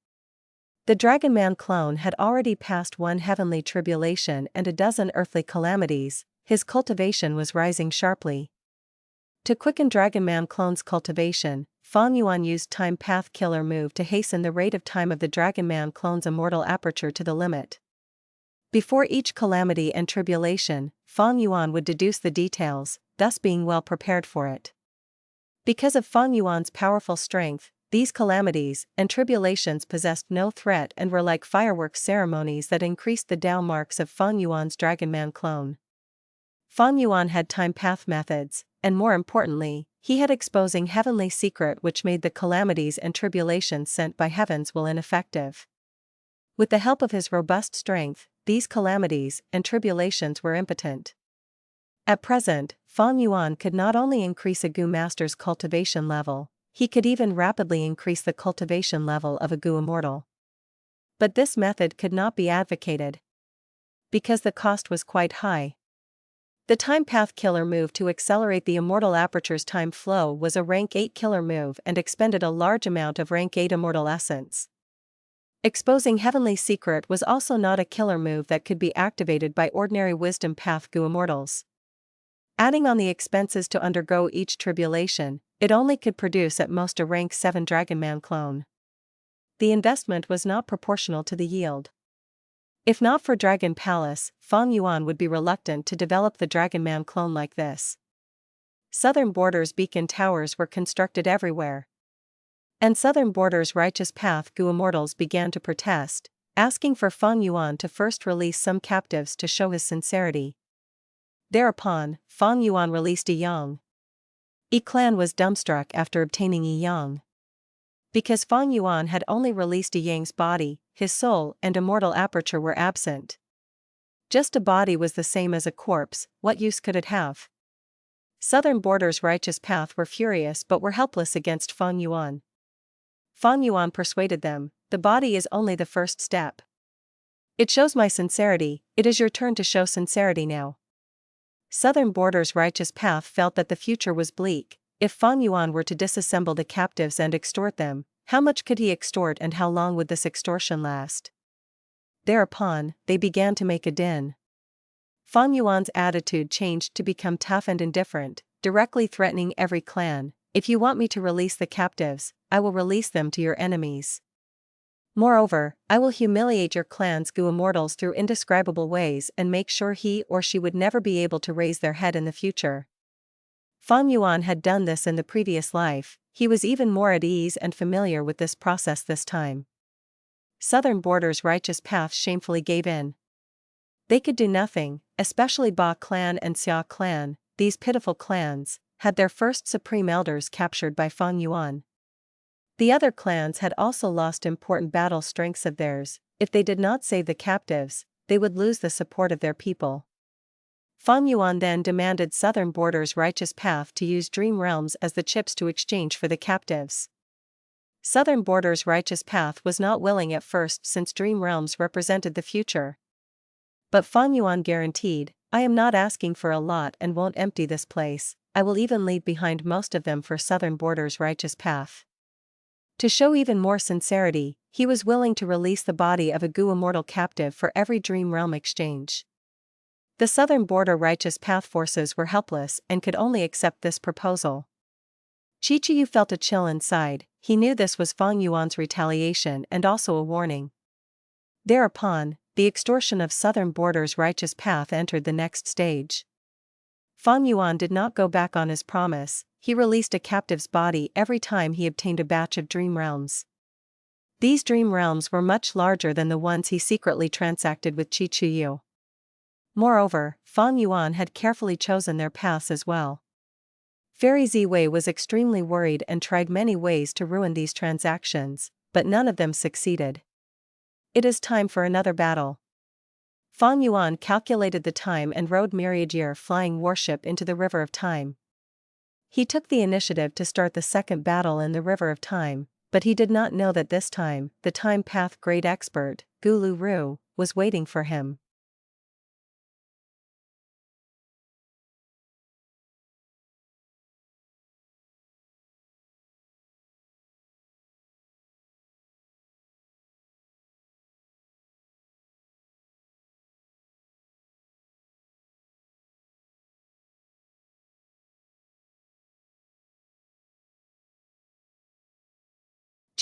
The Dragonman clone had already passed one heavenly tribulation and a dozen earthly calamities. His cultivation was rising sharply. To quicken Dragonman clone's cultivation, Fang Yuan used Time Path Killer move to hasten the rate of time of the Dragonman clone's immortal aperture to the limit. Before each calamity and tribulation, Fang Yuan would deduce the details, thus being well prepared for it. Because of Fang Yuan's powerful strength, these calamities and tribulations possessed no threat and were like fireworks ceremonies that increased the Dao marks of Fang Yuan's Dragonman clone. Fang Yuan had time path methods, and more importantly, he had exposing heavenly secret which made the calamities and tribulations sent by Heaven's will ineffective. With the help of his robust strength, these calamities and tribulations were impotent. At present, Fang Yuan could not only increase a Gu Master's cultivation level, he could even rapidly increase the cultivation level of a Gu Immortal. But this method could not be advocated, because the cost was quite high. The Time Path Killer move to accelerate the Immortal Aperture's time flow was a rank 8 killer move and expended a large amount of rank 8 Immortal Essence. Exposing Heavenly Secret was also not a killer move that could be activated by ordinary Wisdom Path Gu Immortals. Adding on the expenses to undergo each tribulation, it only could produce at most a rank 7 Dragonman clone. The investment was not proportional to the yield. If not for Dragon Palace, Fang Yuan would be reluctant to develop the Dragonman clone like this. Southern Border's beacon towers were constructed everywhere. And Southern Border's Righteous Path Gu Immortals began to protest, asking for Fang Yuan to first release some captives to show his sincerity. Thereupon, Fang Yuan released Yi Yang. Yi clan was dumbstruck after obtaining Yi Yang. Because Fang Yuan had only released Yi Yang's body, his soul and immortal aperture were absent. Just a body was the same as a corpse, what use could it have? Southern Border's Righteous Path were furious but were helpless against Fang Yuan. Fang Yuan persuaded them, the body is only the first step. It shows my sincerity, it is your turn to show sincerity now. Southern Border's Righteous Path felt that the future was bleak. If Fang Yuan were to disassemble the captives and extort them, how much could he extort and how long would this extortion last? Thereupon, they began to make a din. Fang Yuan's attitude changed to become tough and indifferent, directly threatening every clan. If you want me to release the captives, I will release them to your enemies. Moreover, I will humiliate your clan's Gu Immortals through indescribable ways and make sure he or she would never be able to raise their head in the future. Fang Yuan had done this in the previous life, he was even more at ease and familiar with this process this time. Southern Border's Righteous Path shamefully gave in. They could do nothing, especially Ba clan and Xia clan, these pitiful clans, had their first supreme elders captured by Fang Yuan. The other clans had also lost important battle strengths of theirs. If they did not save the captives, they would lose the support of their people. Fang Yuan then demanded Southern Border's Righteous Path to use Dream Realms as the chips to exchange for the captives. Southern Border's Righteous Path was not willing at first since Dream Realms represented the future. But Fang Yuan guaranteed, I am not asking for a lot and won't empty this place, I will even leave behind most of them for Southern Border's Righteous Path. To show even more sincerity, he was willing to release the body of a Gu Immortal captive for every Dream Realm exchange. The Southern Border Righteous Path forces were helpless and could only accept this proposal. Chichiyu felt a chill inside, he knew this was Fang Yuan's retaliation and also a warning. Thereupon, the extortion of Southern Border's Righteous Path entered the next stage. Fang Yuan did not go back on his promise, he released a captive's body every time he obtained a batch of Dream Realms. These dream realms were much larger than the ones he secretly transacted with Qi Chuyu. Moreover, Fang Yuan had carefully chosen their paths as well. Fairy Ziwei was extremely worried and tried many ways to ruin these transactions, but none of them succeeded. It is time for another battle. Fang Yuan calculated the time and rode Myriad flying warship into the River of Time. He took the initiative to start the second battle in the River of Time, but he did not know that this time, the Time Path Great Expert, Gulu Ru, was waiting for him.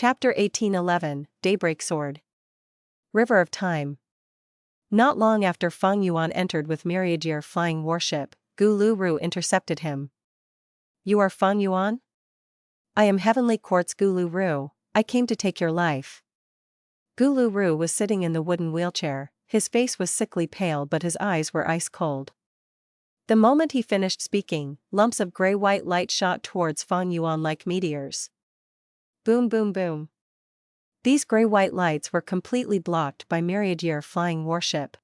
Chapter 1811, Daybreak Sword. River of Time. Not long after Fang Yuan entered with Myriad flying warship, Gulu Ru intercepted him. You are Fang Yuan? I am Heavenly Court's Gulu Ru, I came to take your life. Gulu Ru was sitting in the wooden wheelchair, his face was sickly pale but his eyes were ice cold. The moment he finished speaking, lumps of gray-white light shot towards Fang Yuan like meteors. Boom boom boom. These gray-white lights were completely blocked by Myriad flying warship.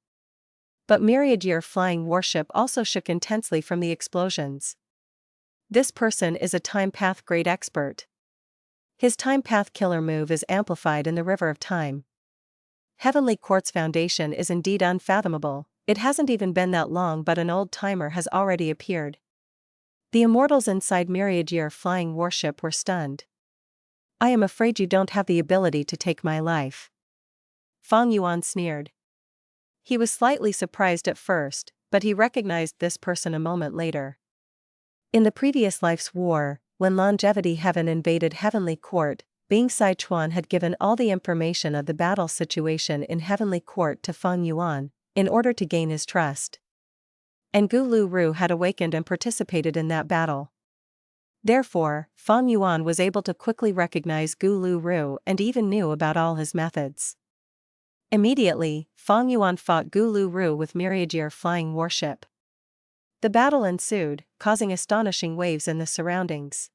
But Myriad flying warship also shook intensely from the explosions. This person is a Time Path Great Expert. His Time Path Killer move is amplified in the River of Time. Heavenly Court's foundation is indeed unfathomable, it hasn't even been that long but an old timer has already appeared. The Immortals inside Myriad flying warship were stunned. I am afraid you don't have the ability to take my life. Fang Yuan sneered. He was slightly surprised at first, but he recognized this person a moment later. In the previous life's war, when Longevity-heaven invaded Heavenly Court, Bing Sichuan had given all the information of the battle situation in Heavenly Court to Fang Yuan, in order to gain his trust. And Gulu Ru had awakened and participated in that battle. Therefore, Fang Yuan was able to quickly recognize Gulu Ru and even knew about all his methods. Immediately, Fang Yuan fought Gulu Ru with Myriad flying warship. The battle ensued, causing astonishing waves in the surroundings.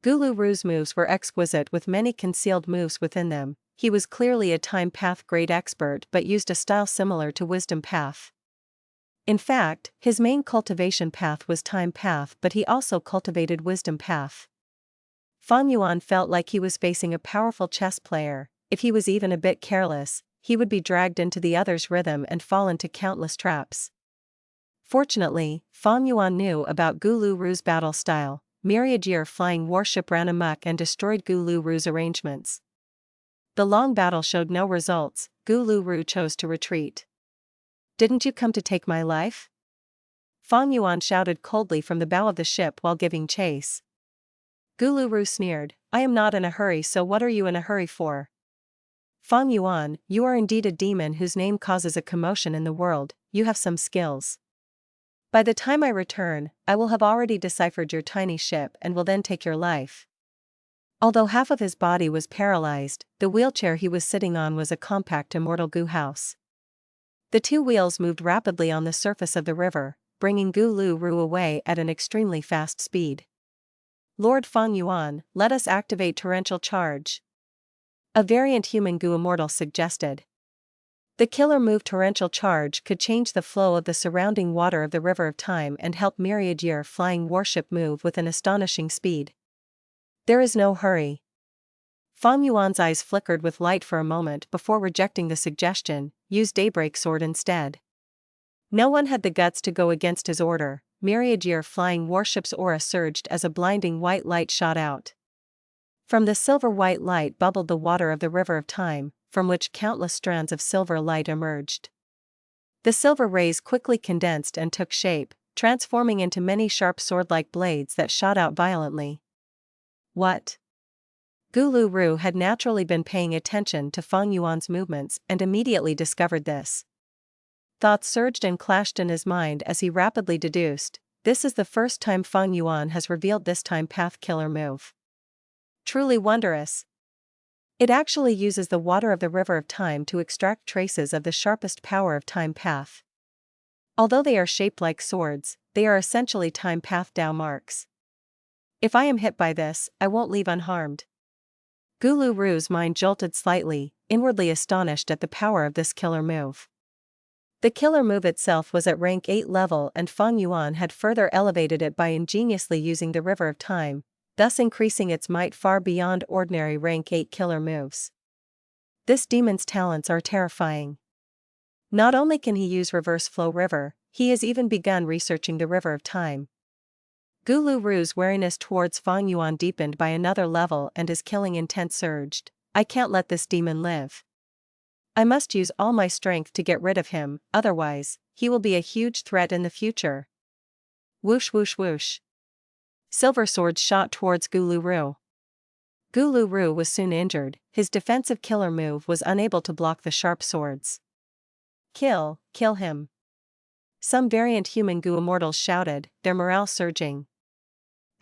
Gulu Ru's moves were exquisite with many concealed moves within them. He was clearly a Time Path Great Expert but used a style similar to Wisdom Path. In fact, his main cultivation path was Time Path but he also cultivated Wisdom Path. Fang Yuan felt like he was facing a powerful chess player. If he was even a bit careless, he would be dragged into the other's rhythm and fall into countless traps. Fortunately, Fang Yuan knew about Gulu Ru's battle style. Myriad flying warship ran amok and destroyed Gulu Ru's arrangements. The long battle showed no results. Gulu Ru chose to retreat. Didn't you come to take my life? Fang Yuan shouted coldly from the bow of the ship while giving chase. Gulu Ru sneered, I am not in a hurry, so what are you in a hurry for? Fang Yuan, you are indeed a demon whose name causes a commotion in the world, you have some skills. By the time I return, I will have already deciphered your tiny ship and will then take your life. Although half of his body was paralyzed, the wheelchair he was sitting on was a compact immortal goo house. The two wheels moved rapidly on the surface of the river, bringing Gulu Ru away at an extremely fast speed. Lord Fang Yuan, let us activate torrential charge. A variant human goo immortal suggested. The killer move torrential charge could change the flow of the surrounding water of the River of Time and help Myriad flying warship move with an astonishing speed. There is no hurry. Fang Yuan's eyes flickered with light for a moment before rejecting the suggestion, use Daybreak Sword instead. No one had the guts to go against his order. Myriad flying warship's aura surged as a blinding white light shot out. From the silver white light bubbled the water of the River of Time, from which countless strands of silver light emerged. The silver rays quickly condensed and took shape, transforming into many sharp sword-like blades that shot out violently. What? Gulu Ru had naturally been paying attention to Fang Yuan's movements and immediately discovered this. Thoughts surged and clashed in his mind as he rapidly deduced, this is the first time Fang Yuan has revealed this Time Path Killer move. Truly wondrous. It actually uses the water of the River of Time to extract traces of the sharpest power of Time Path. Although they are shaped like swords, they are essentially Time Path Dao marks. If I am hit by this, I won't leave unharmed. Gulu Ru's mind jolted slightly, inwardly astonished at the power of this killer move. The killer move itself was at rank 8 level, and Fang Yuan had further elevated it by ingeniously using the River of Time, thus increasing its might far beyond ordinary rank 8 killer moves. This demon's talents are terrifying. Not only can he use Reverse Flow River, he has even begun researching the River of Time. Gulu Ru's wariness towards Fang Yuan deepened by another level, and his killing intent surged. I can't let this demon live. I must use all my strength to get rid of him, otherwise, he will be a huge threat in the future. Whoosh whoosh whoosh. Silver swords shot towards Gulu Ru. Gulu Ru was soon injured, his defensive killer move was unable to block the sharp swords. Kill him. Some variant human Gu Immortals shouted, their morale surging.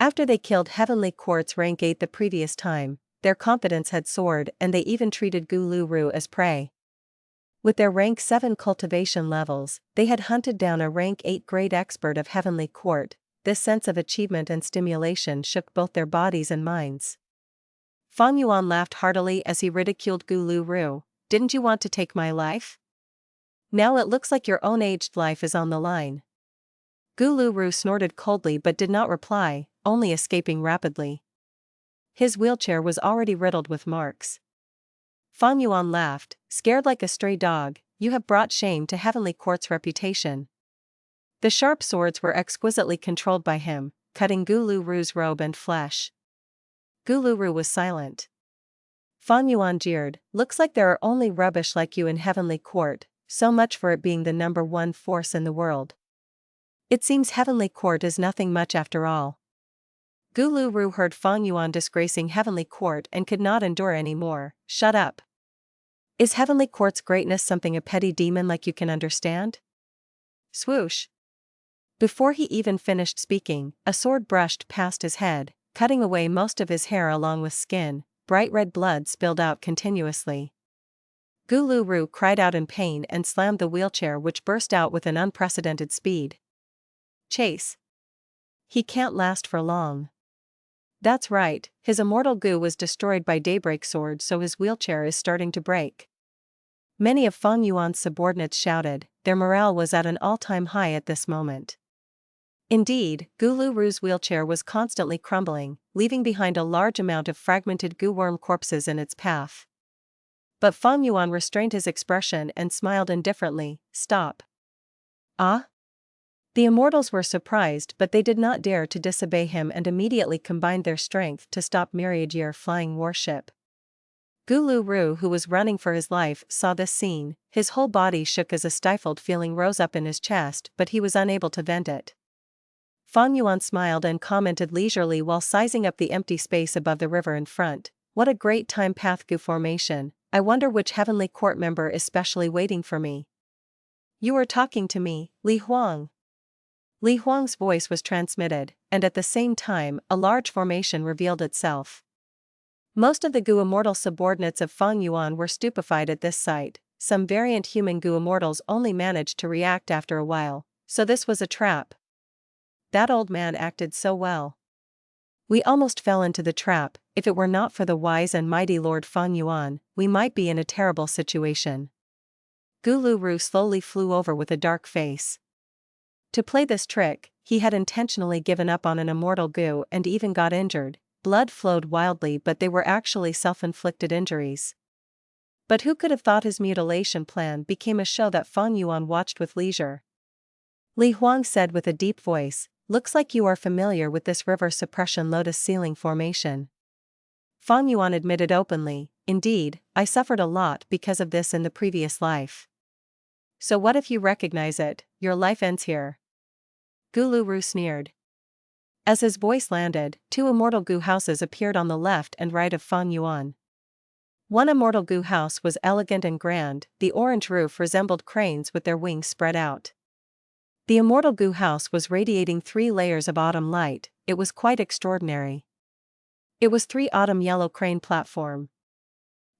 After they killed Heavenly Quartz rank 8 the previous time, their confidence had soared, and they even treated Gulu Ru as prey. With their rank 7 cultivation levels, they had hunted down a rank 8 grade expert of Heavenly Court. This sense of achievement and stimulation shook both their bodies and minds. Fang Yuan laughed heartily as he ridiculed Gulu Ru. Didn't you want to take my life? Now it looks like your own aged life is on the line. Gulu Ru snorted coldly but did not reply, only escaping rapidly. His wheelchair was already riddled with marks. Fang Yuan laughed, scared like a stray dog. You have brought shame to Heavenly Court's reputation. The sharp swords were exquisitely controlled by him, cutting Gulu Ru's robe and flesh. Gulu Ru was silent. Fang Yuan jeered, looks like there are only rubbish like you in Heavenly Court, so much for it being the number 1 force in the world. It seems Heavenly Court is nothing much after all. Gulu Ru heard Fang Yuan disgracing Heavenly Court and could not endure any more. Shut up. Is Heavenly Court's greatness something a petty demon like you can understand? Swoosh. Before he even finished speaking, a sword brushed past his head, cutting away most of his hair along with skin. Bright red blood spilled out continuously. Gulu Ru cried out in pain and slammed the wheelchair, which burst out with an unprecedented speed. Chase. He can't last for long. That's right, his immortal Gu was destroyed by Daybreak sword, so his wheelchair is starting to break. Many of Fang Yuan's subordinates shouted, their morale was at an all-time high at this moment. Indeed, Gulu Ru's wheelchair was constantly crumbling, leaving behind a large amount of fragmented Gu worm corpses in its path. But Fang Yuan restrained his expression and smiled indifferently. Stop. Ah? The Immortals were surprised, but they did not dare to disobey him and immediately combined their strength to stop Myriad-Year flying warship. Gulu Ru, who was running for his life, saw this scene. His whole body shook as a stifled feeling rose up in his chest, but he was unable to vent it. Fang Yuan smiled and commented leisurely while sizing up the empty space above the river in front. What a great time path Gu formation. I wonder which Heavenly Court member is specially waiting for me. You are talking to me, Li Huang. Li Huang's voice was transmitted, and at the same time, a large formation revealed itself. Most of the Gu Immortal subordinates of Fang Yuan were stupefied at this sight. Some variant human Gu Immortals only managed to react after a while, so this was a trap. That old man acted so well. We almost fell into the trap. If it were not for the wise and mighty Lord Fang Yuan, we might be in a terrible situation. Gulu Ru slowly flew over with a dark face. To play this trick, he had intentionally given up on an immortal Gu and even got injured. Blood flowed wildly, but they were actually self-inflicted injuries. But who could have thought his mutilation plan became a show that Fang Yuan watched with leisure? Li Huang said with a deep voice, looks like you are familiar with this river suppression lotus ceiling formation. Fang Yuan admitted openly, indeed, I suffered a lot because of this in the previous life. So what if you recognize it, your life ends here. Gulu Ru sneered. As his voice landed, 2 immortal Gu houses appeared on the left and right of Fang Yuan. One immortal Gu house was elegant and grand, the orange roof resembled cranes with their wings spread out. The immortal Gu house was radiating 3 layers of autumn light. It was quite extraordinary. It was 3 autumn yellow crane platform.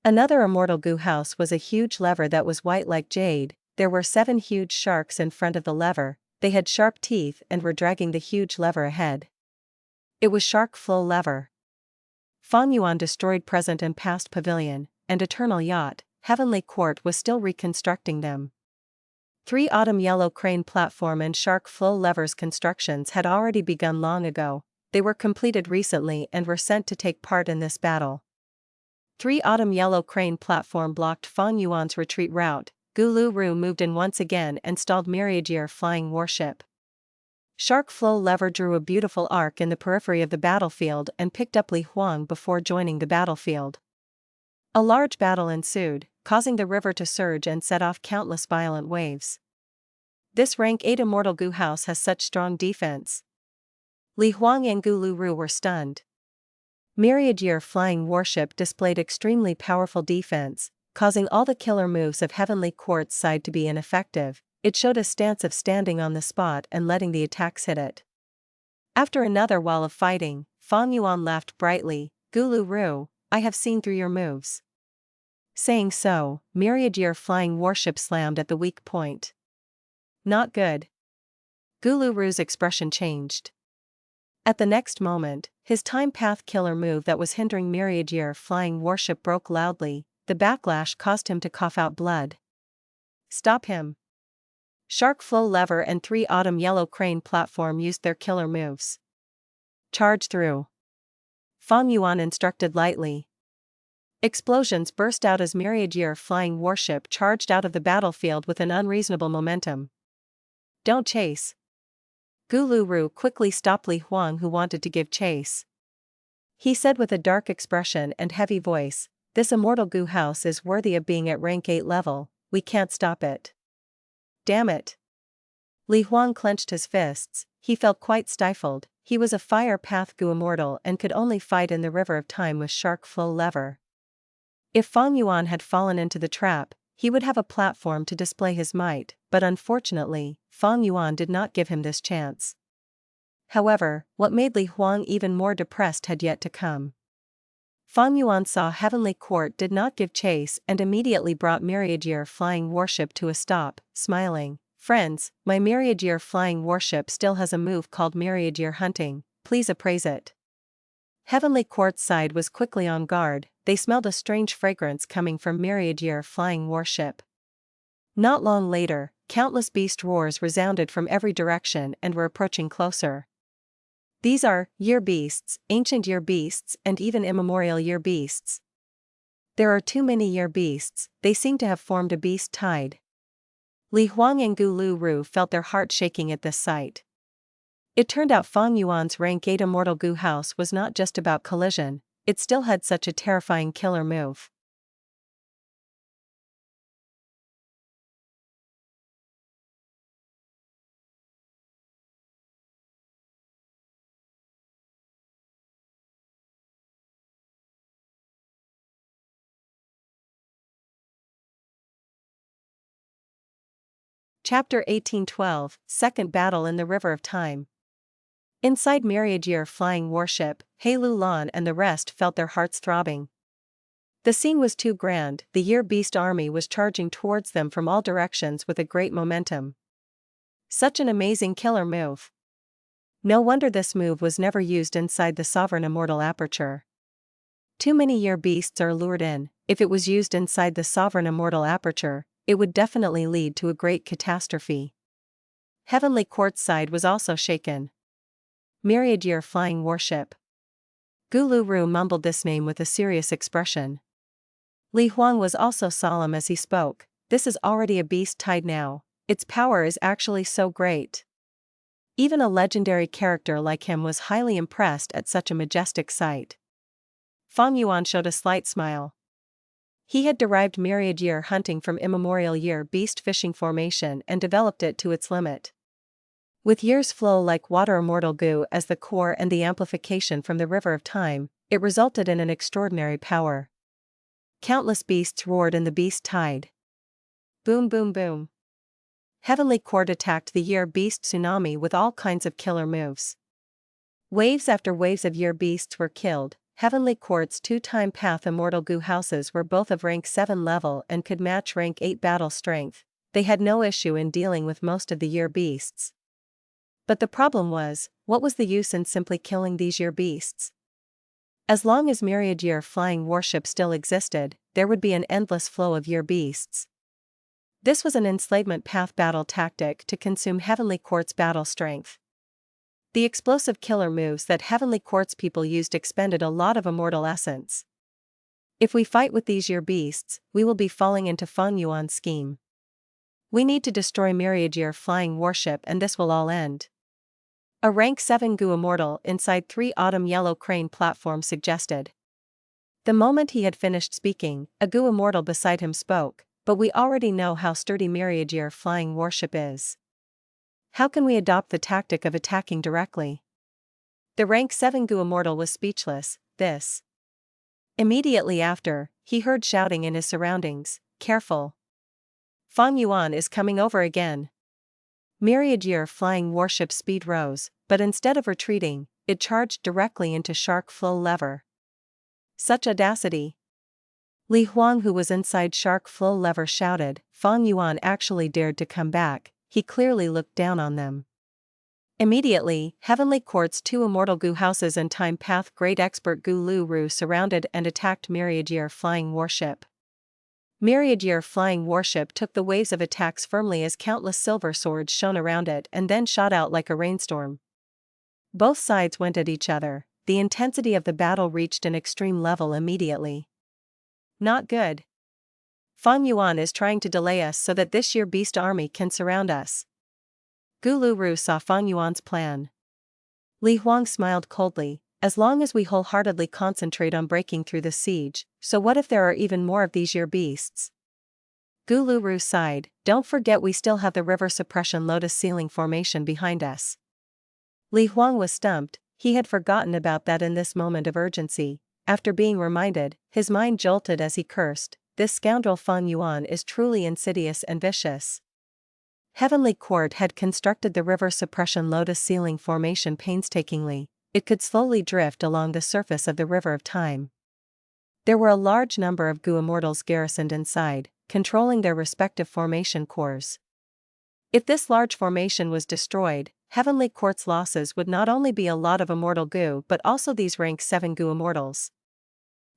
Another immortal goo house was a huge lever that was white like jade. There were 7 huge sharks in front of the lever. They had sharp teeth and were dragging the huge lever ahead. It was Shark Flow Lever. Fang Yuan destroyed present and past pavilion, and eternal yacht. Heavenly Court was still reconstructing them. 3 Autumn Yellow Crane Platform and Shark Flow Levers constructions had already begun long ago. They were completed recently and were sent to take part in this battle. 3 Autumn Yellow Crane Platform blocked Fang Yuan's retreat route. Gulu Ru moved in once again and stalled Myriad flying warship. Shark Flow Lever drew a beautiful arc in the periphery of the battlefield and picked up Li Huang before joining the battlefield. A large battle ensued, causing the river to surge and set off countless violent waves. This rank 8 immortal goo house has such strong defense. Li Huang and Gulu Ru were stunned. Myriad flying warship displayed extremely powerful defense, causing all the killer moves of Heavenly Court's side to be ineffective. It showed a stance of standing on the spot and letting the attacks hit it. After another while of fighting, Fang Yuan laughed brightly. Gulu Ru, I have seen through your moves. Saying so, Myriad flying warship slammed at the weak point. Not good. Gulu Ru's expression changed. At the next moment, his time path killer move that was hindering Myriad flying warship broke loudly. The backlash caused him to cough out blood. Stop him. Shark Flow Lever and 3 Autumn Yellow Crane Platform used their killer moves. Charge through. Fang Yuan instructed lightly. Explosions burst out as Myriad flying warship charged out of the battlefield with an unreasonable momentum. Don't chase. Gulu Ru quickly stopped Li Huang, who wanted to give chase. He said with a dark expression and heavy voice, "This immortal goo house is worthy of being at rank 8 level, we can't stop it." Damn it. Li Huang clenched his fists. He felt quite stifled. He was a fire path goo immortal and could only fight in the river of time with Shark Flow Lever. If Fang Yuan had fallen into the trap, he would have a platform to display his might, but unfortunately, Fang Yuan did not give him this chance. However, what made Li Huang even more depressed had yet to come. Fang Yuan saw Heavenly Court did not give chase and immediately brought Myriad flying warship to a stop, smiling. "Friends, my Myriad flying warship still has a move called Myriad Hunting, please appraise it." Heavenly Court's side was quickly on guard. They smelled a strange fragrance coming from Myriad flying warship. Not long later, countless beast roars resounded from every direction and were approaching closer. These are year beasts, ancient year beasts, and even immemorial year beasts. There are too many year beasts, they seem to have formed a beast tide. Li Huang and Gulu Ru felt their heart shaking at this sight. It turned out Fang Yuan's rank 8 immortal goo house was not just about collision, it still had such a terrifying killer move. Chapter 1812, Second Battle in the River of Time. Inside Myriad flying warship, He Lu Lan and the rest felt their hearts throbbing. The scene was too grand. The year beast army was charging towards them from all directions with a great momentum. Such an amazing killer move. No wonder this move was never used inside the Sovereign Immortal Aperture. Too many year beasts are lured in. If it was used inside the Sovereign Immortal Aperture, it would definitely lead to a great catastrophe. Heavenly Court's side was also shaken. Myriad flying warship. Gulu Ru mumbled this name with a serious expression. Li Huang was also solemn as he spoke. This is already a beast tide now. Its power is actually so great. Even a legendary character like him was highly impressed at such a majestic sight. Fang Yuan showed a slight smile. He had derived Myriad hunting from immemorial year beast fishing formation and developed it to its limit. With year's flow like water immortal goo as the core and the amplification from the river of time, it resulted in an extraordinary power. Countless beasts roared in the beast tide. Boom boom boom. Heavenly Court attacked the year beast tsunami with all kinds of killer moves. Waves after waves of year beasts were killed. Heavenly Court's 2-time Path Immortal Goo houses were both of rank 7 level and could match rank 8 battle strength. They had no issue in dealing with most of the year beasts. But the problem was, what was the use in simply killing these year beasts? As long as myriad year flying warships still existed, there would be an endless flow of year beasts. This was an enslavement path battle tactic to consume Heavenly Court's battle strength. The explosive killer moves that Heavenly Court's people used expended a lot of immortal essence. If we fight with these year beasts, we will be falling into Fang Yuan's scheme. We need to destroy myriad year flying warship and this will all end. A rank 7 Goo immortal inside 3 autumn yellow crane platform suggested. The moment he had finished speaking, a Goo immortal beside him spoke, but we already know how sturdy myriad year flying warship is. How can we adopt the tactic of attacking directly? The rank 7 Goo immortal was speechless. Immediately after, he heard shouting in his surroundings, "Careful! Fang Yuan is coming over again." Myriad year flying warship speed rose, but instead of retreating, it charged directly into Shark Flow Lever. Such audacity! Li Huang, who was inside Shark Flow Lever, shouted, "Fang Yuan actually dared to come back, he clearly looked down on them." Immediately, Heavenly Court's 2 immortal Goo houses and Time Path Great Expert Goo Lu Ru surrounded and attacked Myriad Year flying warship. Myriad Year flying warship took the waves of attacks firmly as countless silver swords shone around it and then shot out like a rainstorm. Both sides went at each other. The intensity of the battle reached an extreme level immediately. Not good. Fang Yuan is trying to delay us so that this year beast army can surround us. Goo Lu Ru saw Fang Yuan's plan. Li Huang smiled coldly, "As long as we wholeheartedly concentrate on breaking through the siege, so what if there are even more of these year beasts?" Goo Lu Ru sighed, "Don't forget we still have the river suppression lotus ceiling formation behind us." Li Huang was stumped. He had forgotten about that in this moment of urgency. After being reminded, his mind jolted as he cursed, "This scoundrel Fang Yuan is truly insidious and vicious." Heavenly Court had constructed the river suppression lotus ceiling formation painstakingly. It could slowly drift along the surface of the river of time. There were a large number of Goo immortals garrisoned inside, controlling their respective formation cores. If this large formation was destroyed, Heavenly Court's losses would not only be a lot of immortal Goo but also these rank 7 Goo immortals.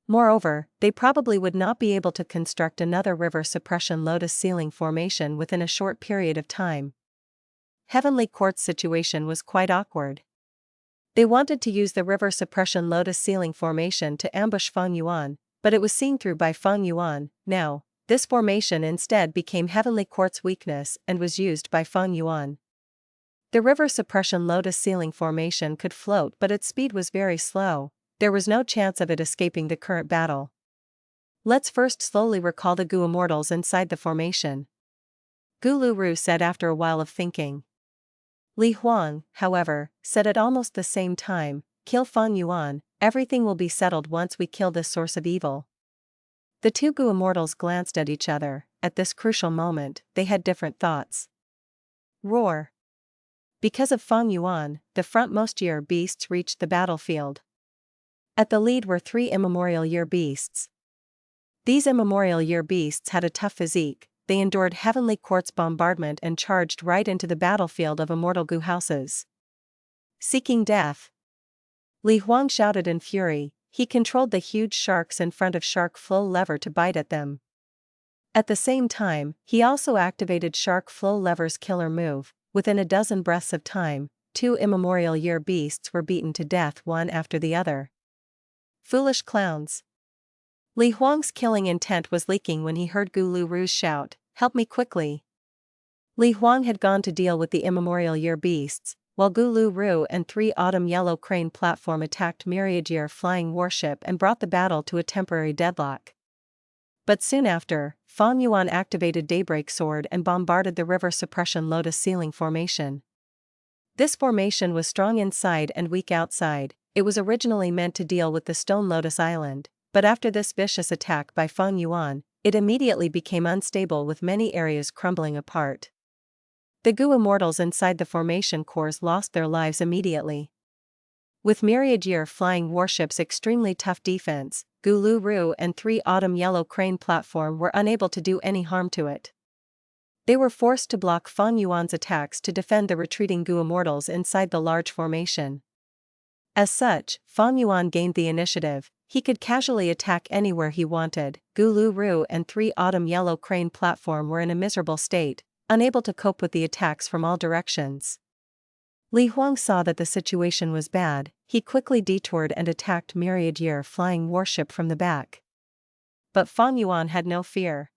Moreover, they probably would not be able to construct another river suppression lotus ceiling formation within a short period of time. Heavenly Court's situation was quite awkward. They wanted to use the river suppression lotus ceiling formation to ambush Fang Yuan, but it was seen through by Fang Yuan. Now, this formation instead became Heavenly Court's weakness and was used by Fang Yuan. The river suppression lotus ceiling formation could float, but its speed was very slow. There was no chance of it escaping the current battle. Let's first slowly recall the Goo immortals inside the formation, Goo Lu Ru said after a while of thinking. Li Huang, however, said at almost the same time, "Kill Fang Yuan, everything will be settled once we kill this source of evil." The 2 Goo immortals glanced at each other. At this crucial moment, they had different thoughts. Roar! Because of Fang Yuan, the frontmost year beasts reached the battlefield. At the lead were 3 immemorial year beasts. These immemorial year beasts had a tough physique. They endured Heavenly Court's bombardment and charged right into the battlefield of immortal Goo houses. Seeking death! Li Huang shouted in fury. He controlled the huge sharks in front of Shark Flow Lever to bite at them. At the same time, he also activated Shark Flow Lever's killer move. Within a dozen breaths of time, 2 immemorial year beasts were beaten to death one after the other. Foolish clowns! Li Huang's killing intent was leaking when he heard Goo Lu Ru's shout, "Help me quickly!" Li Huang had gone to deal with the immemorial year beasts, while Goo Lu Ru and 3 autumn yellow crane platform attacked myriad year flying warship and brought the battle to a temporary deadlock. But soon after, Fang Yuan activated Daybreak sword and bombarded the river suppression lotus ceiling formation. This formation was strong inside and weak outside. It was originally meant to deal with the Stone Lotus Island, but after this vicious attack by Fang Yuan, it immediately became unstable with many areas crumbling apart. The Goo immortals inside the formation cores lost their lives immediately. With myriad year flying warships' extremely tough defense, Gulu-Ru and 3 Autumn Yellow Crane platform were unable to do any harm to it. They were forced to block Fang Yuan's attacks to defend the retreating Gu Immortals inside the large formation. As such, Fang Yuan gained the initiative. He could casually attack anywhere he wanted. Gulu-Ru and 3 Autumn Yellow Crane platform were in a miserable state, unable to cope with the attacks from all directions. Li Huang saw that the situation was bad. He quickly detoured and attacked myriad year flying warship from the back. But Fang Yuan had no fear.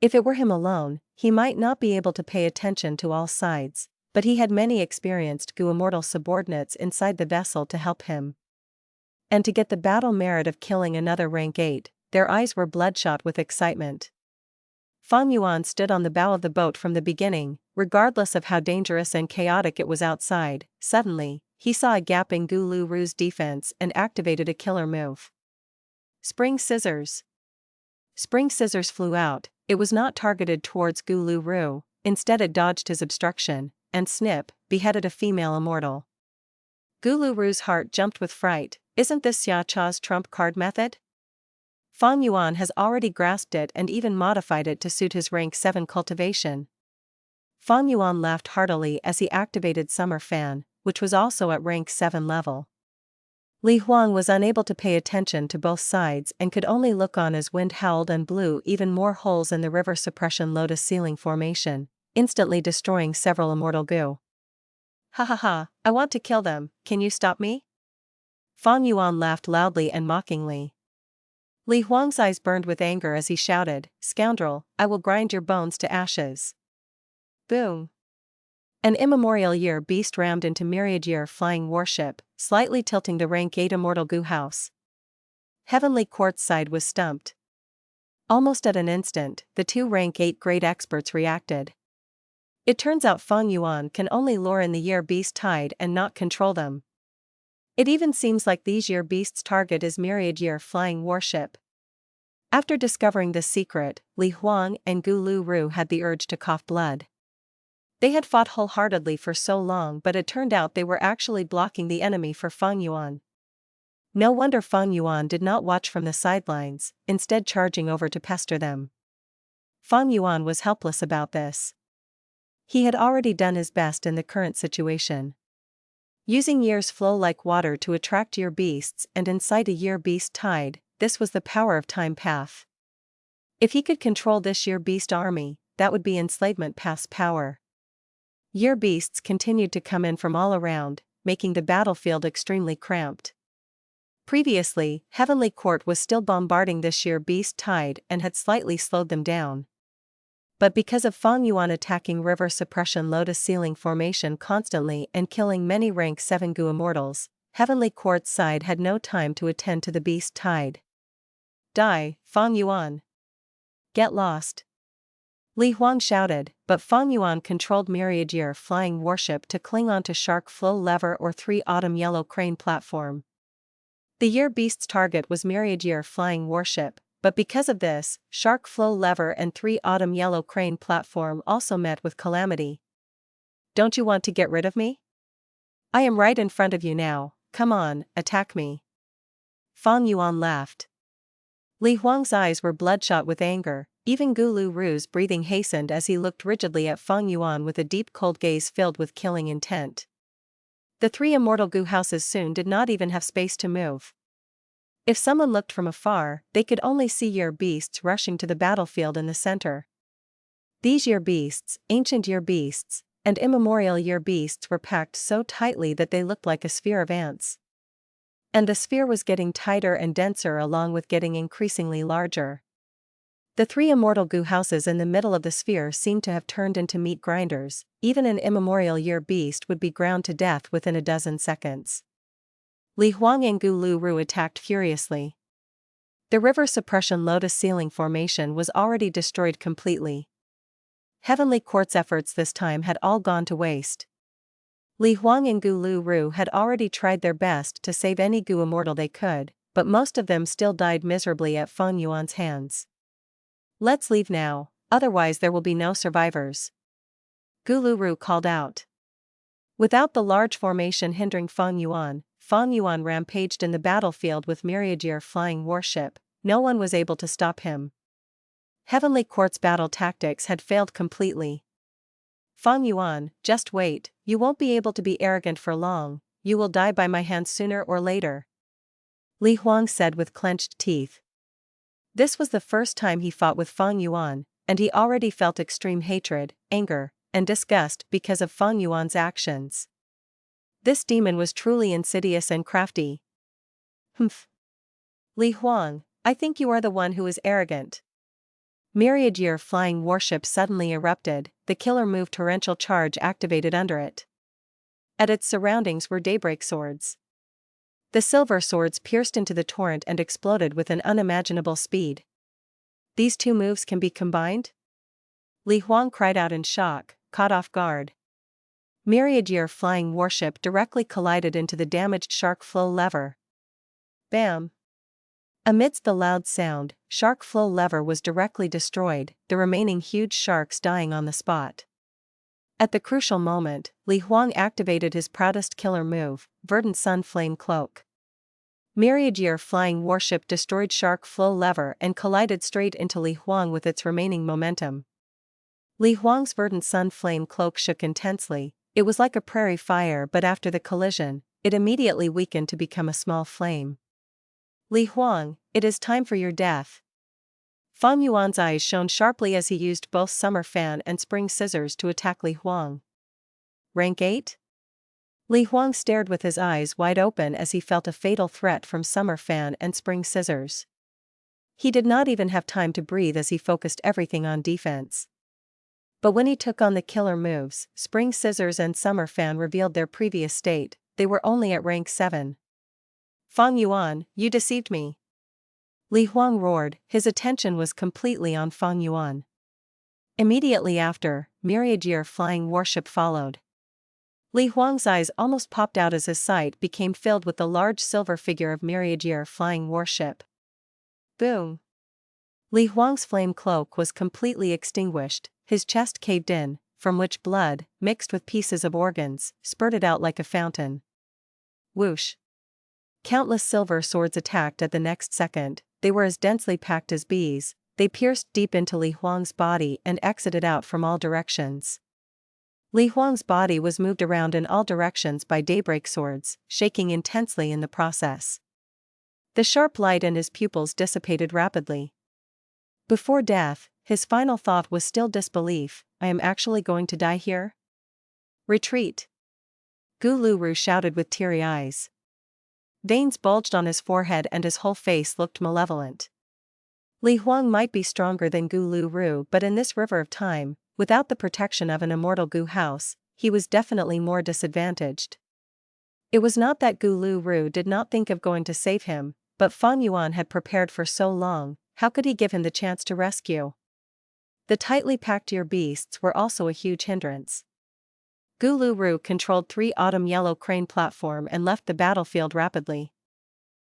If it were him alone, he might not be able to pay attention to all sides, but he had many experienced Gu Immortal subordinates inside the vessel to help him. And to get the battle merit of killing another rank 8, their eyes were bloodshot with excitement. Fang Yuan stood on the bow of the boat from the beginning, regardless of how dangerous and chaotic it was outside. Suddenly, he saw a gap in Gulu-Ru's defense and activated a killer move. Spring Scissors. Spring Scissors flew out. It was not targeted towards Gulu-Ru, instead it dodged his obstruction, and snip, beheaded a female immortal. Gulu-Ru's heart jumped with fright. Isn't this Xia Cha's trump card method? Fang Yuan has already grasped it and even modified it to suit his rank 7 cultivation. Fang Yuan laughed heartily as he activated Summer Fan, which was also at rank 7 level. Li Huang was unable to pay attention to both sides and could only look on as wind howled and blew even more holes in the river suppression lotus ceiling formation, instantly destroying several immortal Gu. Ha ha ha, I want to kill them, can you stop me? Fang Yuan laughed loudly and mockingly. Li Huang's eyes burned with anger as he shouted, "Scoundrel, I will grind your bones to ashes." Boom! An immemorial year beast rammed into myriad year flying warship, slightly tilting the rank 8 immortal Gu house. Heavenly Quartz side was stumped. Almost at an instant, the 2 rank 8 great experts reacted. It turns out Fang Yuan can only lure in the year beast tide and not control them. It even seems like these year beasts' target is myriad year flying warship. After discovering this secret, Li Huang and Gulu-Ru had the urge to cough blood. They had fought wholeheartedly for so long, but it turned out they were actually blocking the enemy for Fang Yuan. No wonder Fang Yuan did not watch from the sidelines, instead charging over to pester them. Fang Yuan was helpless about this. He had already done his best in the current situation. Using year's flow like water to attract year beasts and incite a year beast tide, this was the power of time path. If he could control this year beast army, that would be enslavement path's power. Year beasts continued to come in from all around, making the battlefield extremely cramped. Previously, Heavenly Court was still bombarding this year beast tide and had slightly slowed them down. But because of Fang Yuan attacking river suppression lotus ceiling formation constantly and killing many rank 7 Gu Immortals, Heavenly Court's side had no time to attend to the beast tide. Die, Fang Yuan! Get lost! Li Huang shouted, but Fang Yuan controlled myriad year flying warship to cling onto Shark Flow Lever or 3 Autumn Yellow Crane platform. The year beast's target was myriad year flying warship. But because of this, Shark Flow Lever and 3 Autumn Yellow Crane platform also met with calamity. Don't you want to get rid of me? I am right in front of you now, come on, attack me. Fang Yuan laughed. Li Huang's eyes were bloodshot with anger, even Gulu-Ru's breathing hastened as he looked rigidly at Fang Yuan with a deep cold gaze filled with killing intent. The 3 immortal Gu houses soon did not even have space to move. If someone looked from afar, they could only see year beasts rushing to the battlefield in the center. These year beasts, ancient year beasts, and immemorial year beasts were packed so tightly that they looked like a sphere of ants. And the sphere was getting tighter and denser along with getting increasingly larger. The 3 immortal Gu houses in the middle of the sphere seemed to have turned into meat grinders. Even an immemorial year beast would be ground to death within a dozen seconds. Li Huang and Gulu-Ru attacked furiously. The river suppression lotus ceiling formation was already destroyed completely. Heavenly Court's efforts this time had all gone to waste. Li Huang and Gulu-Ru had already tried their best to save any Gu immortal they could, but most of them still died miserably at Fang Yuan's hands. Let's leave now, otherwise there will be no survivors. Gulu-Ru called out. Without the large formation hindering Fang Yuan, Fang Yuan rampaged in the battlefield with Myriad flying warship. No one was able to stop him. Heavenly Court's battle tactics had failed completely. Fang Yuan, just wait, you won't be able to be arrogant for long, you will die by my hand sooner or later. Li Huang said with clenched teeth. This was the first time he fought with Fang Yuan, and he already felt extreme hatred, anger, and disgust because of Fang Yuan's actions. This demon was truly insidious and crafty. Humph. Li Huang, I think you are the one who is arrogant. Myriad flying warship suddenly erupted, the killer move torrential charge activated under it. At its surroundings were Daybreak swords. The silver swords pierced into the torrent and exploded with an unimaginable speed. These two moves can be combined? Li Huang cried out in shock, caught off guard. Myriad flying warship directly collided into the damaged shark flow lever. Bam! Amidst the loud sound, shark flow lever was directly destroyed, the remaining huge sharks dying on the spot. At the crucial moment, Li Huang activated his proudest killer move, Verdant Sun Flame Cloak. Myriad flying warship destroyed shark flow lever and collided straight into Li Huang with its remaining momentum. Li Huang's Verdant Sun Flame Cloak shook intensely. It was like a prairie fire, but after the collision, it immediately weakened to become a small flame. Li Huang, it is time for your death. Fang Yuan's eyes shone sharply as he used both Summer Fan and Spring Scissors to attack Li Huang. Rank 8? Li Huang stared with his eyes wide open as he felt a fatal threat from Summer Fan and Spring Scissors. He did not even have time to breathe as he focused everything on defense. But when he took on the killer moves, Spring Scissors and Summer Fan revealed their previous state, they were only at rank 7. Fang Yuan, you deceived me. Li Huang roared, his attention was completely on Fang Yuan. Immediately after, Myriad flying warship followed. Li Huang's eyes almost popped out as his sight became filled with the large silver figure of Myriad flying warship. Boom! Li Huang's flame cloak was completely extinguished, his chest caved in, from which blood, mixed with pieces of organs, spurted out like a fountain. Whoosh! Countless silver swords attacked at the next second, they were as densely packed as bees, they pierced deep into Li Huang's body and exited out from all directions. Li Huang's body was moved around in all directions by Daybreak swords, shaking intensely in the process. The sharp light in his pupils dissipated rapidly. Before death, his final thought was still disbelief, I am actually going to die here? Retreat! Gu Lu shouted with teary eyes. Veins bulged on his forehead and his whole face looked malevolent. Li Huang might be stronger than Gu Lu, but in this river of time, without the protection of an immortal Gu house, he was definitely more disadvantaged. It was not that Gu Lu did not think of going to save him, but Fang Yuan had prepared for so long, how could he give him the chance to rescue? The tightly packed ear beasts were also a huge hindrance. Gu Lu controlled 3 Autumn Yellow Crane platform and left the battlefield rapidly.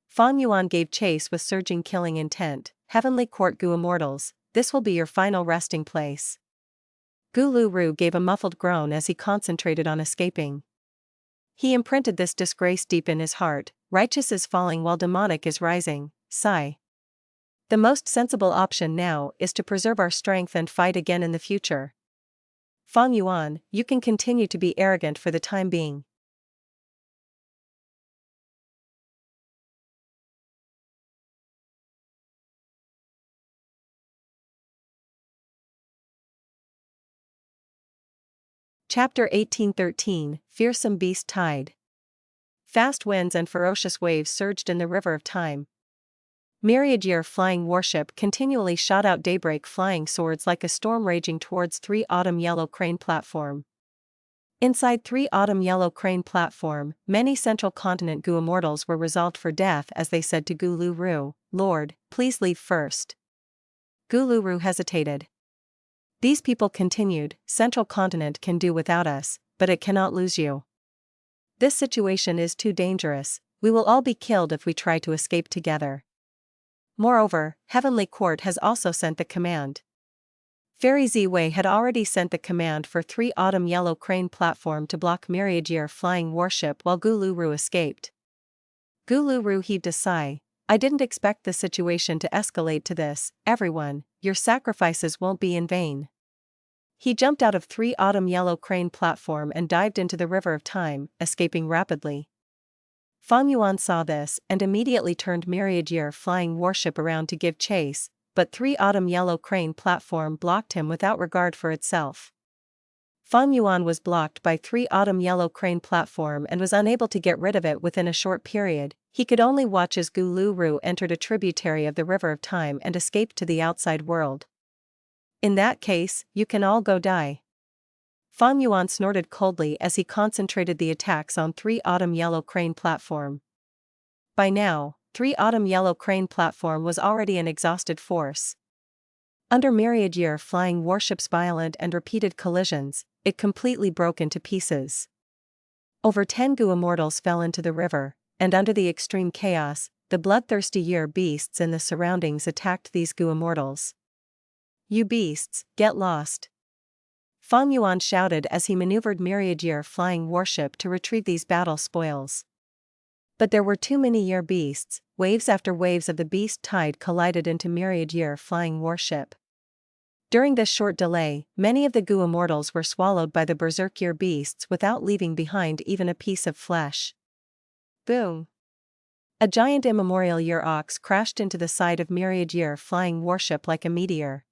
Fang Yuan gave chase with surging killing intent, Heavenly Court Gu Immortals, this will be your final resting place. Gu Lu gave a muffled groan as he concentrated on escaping. He imprinted this disgrace deep in his heart, righteous is falling while demonic is rising, sigh. The most sensible option now is to preserve our strength and fight again in the future. Fang Yuan, you can continue to be arrogant for the time being. Chapter 1813, Fearsome Beast Tide. Fast winds and ferocious waves surged in the river of time. Myriad flying warship continually shot out Daybreak flying swords like a storm raging towards 3 Autumn Yellow Crane platform. Inside 3 Autumn Yellow Crane platform, many Central Continent Gu Immortals were resolved for death as they said to Gu Lu, Lord, please leave first. Gu Lu hesitated. These people continued, Central Continent can do without us, but it cannot lose you. This situation is too dangerous, we will all be killed if we try to escape together. Moreover, Heavenly Court has also sent the command. Fairy Ziwei had already sent the command for 3 Autumn Yellow Crane platform to block Myriad flying warship while Gu Lu escaped. Guluru heaved a sigh. I didn't expect the situation to escalate to this. Everyone, your sacrifices won't be in vain. He jumped out of 3 Autumn Yellow Crane platform and dived into the river of time, escaping rapidly. Fang Yuan saw this and immediately turned Myriad Year Flying Warship around to give chase, but 3 Autumn Yellow Crane platform blocked him without regard for itself. Fang Yuan was blocked by 3 Autumn Yellow Crane platform and was unable to get rid of it within a short period. He could only watch as Guluru entered a tributary of the River of Time and escaped to the outside world. In that case, you can all go die. Fang Yuan snorted coldly as he concentrated the attacks on 3 Autumn Yellow Crane platform. By now, 3 Autumn Yellow Crane platform was already an exhausted force. Under Myriad Year Flying Warship's violent and repeated collisions, it completely broke into pieces. Over 10 Gu Immortals fell into the river, and under the extreme chaos, the bloodthirsty year beasts in the surroundings attacked these Gu Immortals. You beasts, get lost! Fang Yuan shouted as he maneuvered Myriad Year Flying Warship to retrieve these battle spoils. But there were too many year beasts. Waves after waves of the beast tide collided into Myriad Year Flying Warship. During this short delay, many of the Gu Immortals were swallowed by the berserk year beasts without leaving behind even a piece of flesh. Boom! A giant immemorial year ox crashed into the side of Myriad Year Flying Warship like a meteor.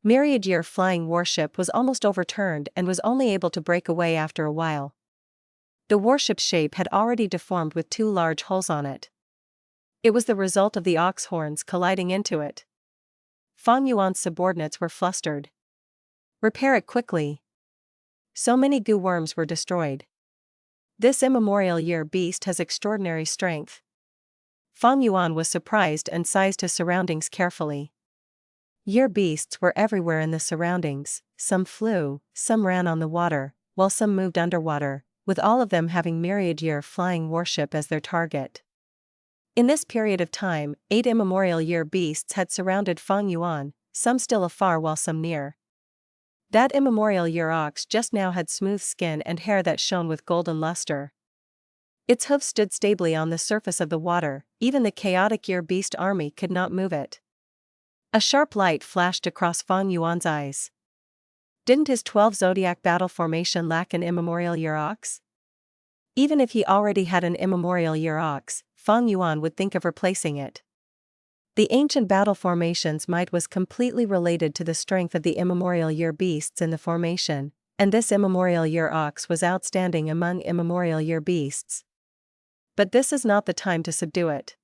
Myriad Year Flying Warship was almost overturned and was only able to break away after a while. The warship's shape had already deformed with 2 large holes on it. It was the result of the ox horns colliding into it. Fang Yuan's subordinates were flustered. Repair it quickly. So many Gu worms were destroyed. This immemorial year beast has extraordinary strength. Fang Yuan was surprised and sized his surroundings carefully. Year beasts were everywhere in the surroundings. Some flew, some ran on the water, while some moved underwater, with all of them having Myriad Year Flying Warship as their target. In this period of time, 8 immemorial year beasts had surrounded Fang Yuan, some still afar while some near. That immemorial year ox just now had smooth skin and hair that shone with golden luster. Its hooves stood stably on the surface of the water, even the chaotic year beast army could not move it. A sharp light flashed across Fang Yuan's eyes. Didn't his 12 zodiac battle formation lack an immemorial year ox? Even if he already had an immemorial year ox, Fang Yuan would think of replacing it. The ancient battle formation's might was completely related to the strength of the immemorial year beasts in the formation, and this immemorial year ox was outstanding among immemorial year beasts. But this is not the time to subdue it.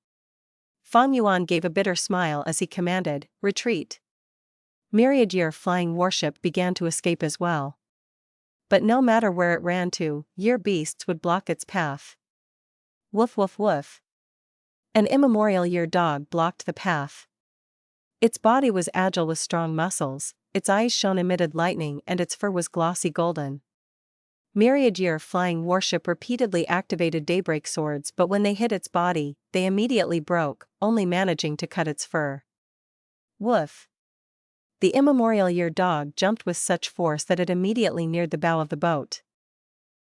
Fang Yuan gave a bitter smile as he commanded, retreat. Myriad Year Flying Warship began to escape as well. But no matter where it ran to, year beasts would block its path. Woof woof woof. An immemorial year dog blocked the path. Its body was agile with strong muscles, its eyes shone emitted lightning and its fur was glossy golden. Myriad Year Flying Warship repeatedly activated Daybreak swords, but when they hit its body, they immediately broke, only managing to cut its fur. Woof. The immemorial year dog jumped with such force that it immediately neared the bow of the boat.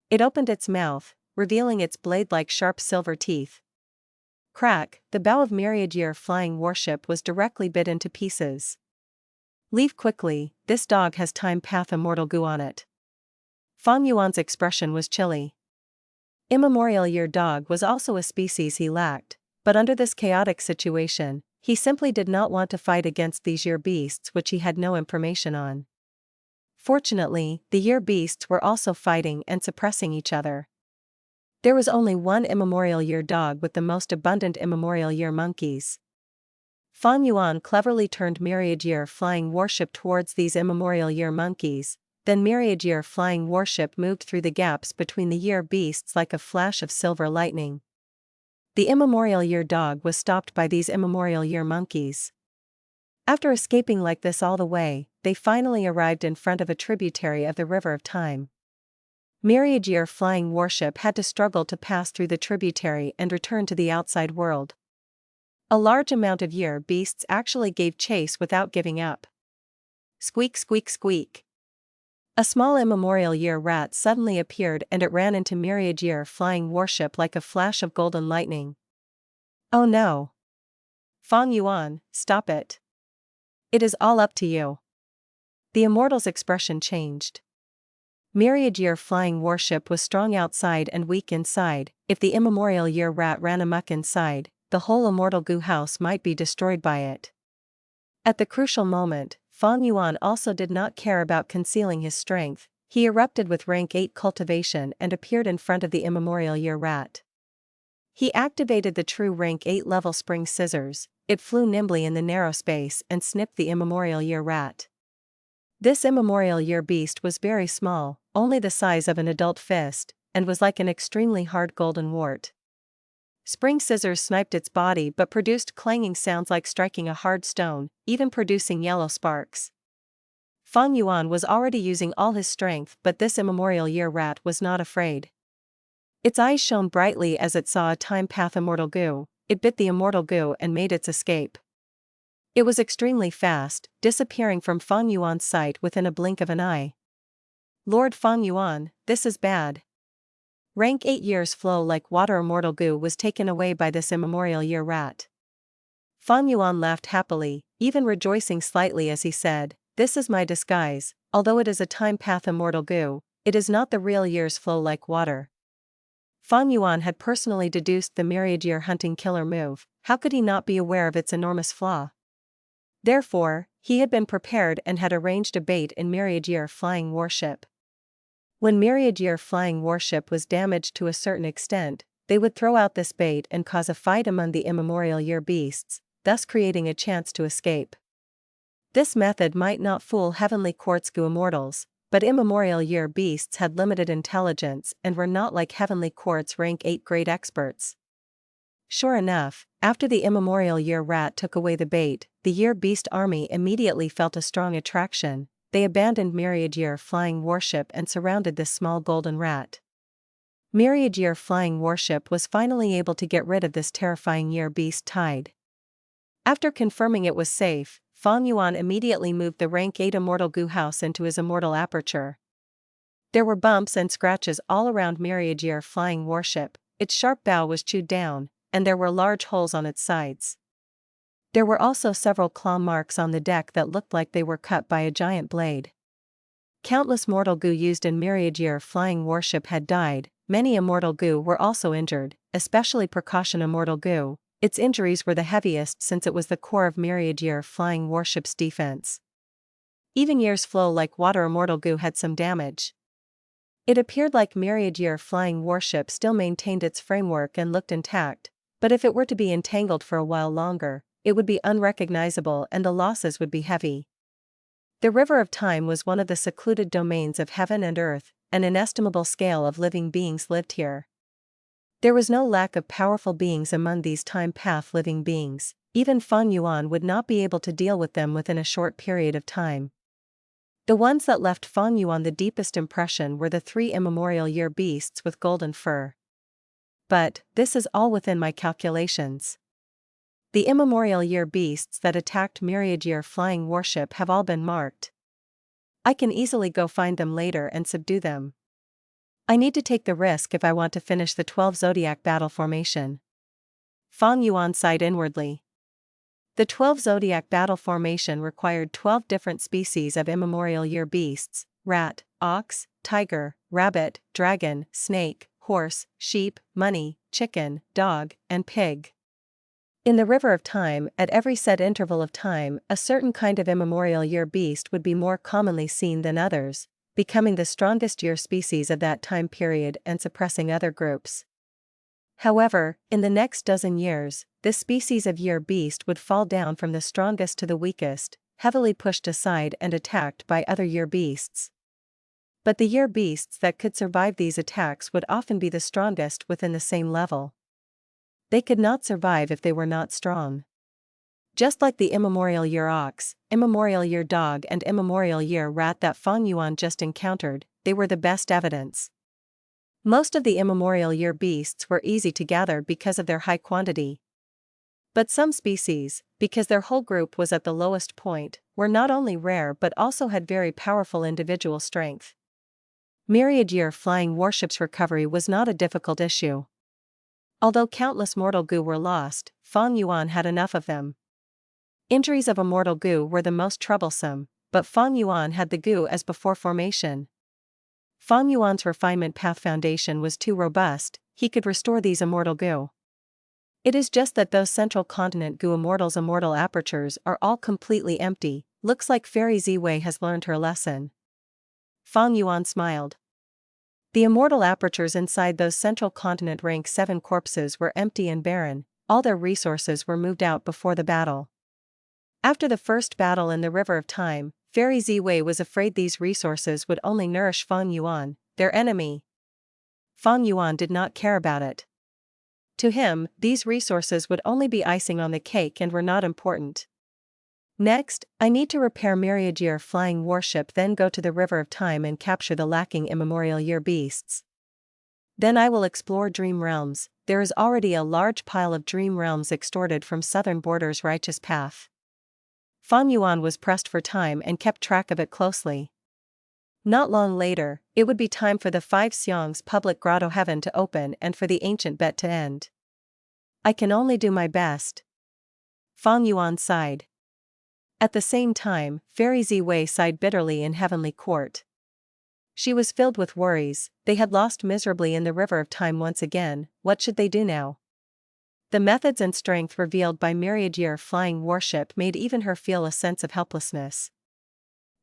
It opened its mouth, revealing its blade-like sharp silver teeth. Crack, the bow of Myriad Year Flying Warship was directly bit into pieces. Leave quickly, this dog has time path immortal Gu on it. Fang Yuan's expression was chilly. Immemorial year dog was also a species he lacked, but under this chaotic situation, he simply did not want to fight against these year beasts which he had no information on. Fortunately, the year beasts were also fighting and suppressing each other. There was only one immemorial year dog with the most abundant immemorial year monkeys. Fang Yuan cleverly turned Myriad Year Flying Warship towards these immemorial year monkeys, then Myriad Year Flying Warship moved through the gaps between the year beasts like a flash of silver lightning. The immemorial year dog was stopped by these immemorial year monkeys. After escaping like this all the way, they finally arrived in front of a tributary of the River of Time. Myriad Year Flying Warship had to struggle to pass through the tributary and return to the outside world. A large amount of year beasts actually gave chase without giving up. Squeak squeak squeak. A small immemorial year rat suddenly appeared and it ran into Myriad Year Flying Warship like a flash of golden lightning, Oh no. Fang Yuan, stop it. It is all up to you. The Immortals' expression changed. Myriad Year flying warship was strong outside and weak inside. If the immemorial year rat ran amok inside, the whole immortal goo house might be destroyed by it. At the crucial moment, Fang Yuan also did not care about concealing his strength. He erupted with rank 8 cultivation and appeared in front of the immemorial year rat. He activated the true rank 8 level spring scissors. It flew nimbly in the narrow space and snipped the immemorial year rat. This immemorial year beast was very small, only the size of an adult fist, and was like an extremely hard golden wart. Spring scissors sniped its body but produced clanging sounds like striking a hard stone, even producing yellow sparks. Fang Yuan was already using all his strength, but this immemorial year rat was not afraid. Its eyes shone brightly as it saw a time path immortal goo. It bit the immortal goo and made its escape. It was extremely fast, disappearing from Fang Yuan's sight within a blink of an eye. Lord Fang Yuan, this is bad. Rank 8 years flow like water immortal goo was taken away by this immemorial year rat. Fang Yuan laughed happily, even rejoicing slightly as he said, "This is my disguise, although it is a time path immortal goo, it is not the real years flow like water." Fang Yuan had personally deduced the myriad year hunting killer move. How could he not be aware of its enormous flaw? Therefore, he had been prepared and had arranged a bait in myriad year flying warship. When myriad year flying warship was damaged to a certain extent, they would throw out this bait and cause a fight among the immemorial year beasts, thus creating a chance to escape. This method might not fool heavenly quartz goo immortals, but immemorial year beasts had limited intelligence and were not like heavenly quartz rank 8 great experts. Sure enough, after the immemorial year rat took away the bait, the year beast army immediately felt a strong attraction. They abandoned myriad year flying warship and surrounded this small golden rat. Myriad year flying warship was finally able to get rid of this terrifying year beast tide. After confirming it was safe, Fang Yuan immediately moved the rank 8 immortal goo house into his immortal aperture. There were bumps and scratches all around myriad year flying warship. Its sharp bow was chewed down, and there were large holes on its sides. There were also several claw marks on the deck that looked like they were cut by a giant blade. Countless mortal goo used in myriad year flying warship had died. Many immortal goo were also injured, especially precaution immortal goo. Its injuries were the heaviest since it was the core of myriad year flying warship's defense. Even years flow like water immortal goo had some damage. It appeared like myriad year flying warship still maintained its framework and looked intact, but if it were to be entangled for a while longer, it would be unrecognizable and the losses would be heavy. The River of Time was one of the secluded domains of heaven and earth. An inestimable scale of living beings lived here. There was no lack of powerful beings among these time path living beings. Even Fang Yuan would not be able to deal with them within a short period of time. The ones that left Fang Yuan the deepest impression were the 3 immemorial year beasts with golden fur. But, this is all within my calculations. The immemorial year beasts that attacked myriad year flying warship have all been marked. I can easily go find them later and subdue them. I need to take the risk if I want to finish the 12 zodiac battle formation. Fang Yuan sighed inwardly. The 12 zodiac battle formation required 12 different species of immemorial year beasts: rat, ox, tiger, rabbit, dragon, snake, horse, sheep, money, chicken, dog, and pig. In the River of Time, at every set interval of time, a certain kind of immemorial year beast would be more commonly seen than others, becoming the strongest year species of that time period and suppressing other groups. However, in the next dozen years, this species of year beast would fall down from the strongest to the weakest, heavily pushed aside and attacked by other year beasts. But the year beasts that could survive these attacks would often be the strongest within the same level. They could not survive if they were not strong. Just like the immemorial year ox, immemorial year dog and immemorial year rat that Fang Yuan just encountered, they were the best evidence. Most of the immemorial year beasts were easy to gather because of their high quantity. But some species, because their whole group was at the lowest point, were not only rare but also had very powerful individual strength. Myriad year flying warship's recovery was not a difficult issue. Although countless mortal goo were lost, Fang Yuan had enough of them. Injuries of immortal goo were the most troublesome, but Fang Yuan had the goo as before formation. Fang Yuan's refinement path foundation was too robust, he could restore these immortal goo. It is just that those central continent goo immortals' immortal apertures are all completely empty. Looks like Fairy Ziwei has learned her lesson. Fang Yuan smiled. The immortal apertures inside those central continent rank 7 corpses were empty and barren, all their resources were moved out before the battle. After the first battle in the River of Time, Fairy Ziwei was afraid these resources would only nourish Fang Yuan, their enemy. Fang Yuan did not care about it. To him, these resources would only be icing on the cake and were not important. Next, I need to repair Myriad Year flying warship, then go to the River of Time and capture the lacking immemorial year beasts. Then I will explore Dream Realms. There is already a large pile of Dream Realms extorted from Southern Border's righteous path. Fang Yuan was pressed for time and kept track of it closely. Not long later, it would be time for the 5 Xiong's public Grotto-heaven to open and for the ancient bet to end. I can only do my best. Fang Yuan sighed. At the same time, Fairy Ziwei sighed bitterly in Heavenly Court. She was filled with worries. They had lost miserably in the River of Time once again. What should they do now? The methods and strength revealed by Myriad Year flying warship made even her feel a sense of helplessness.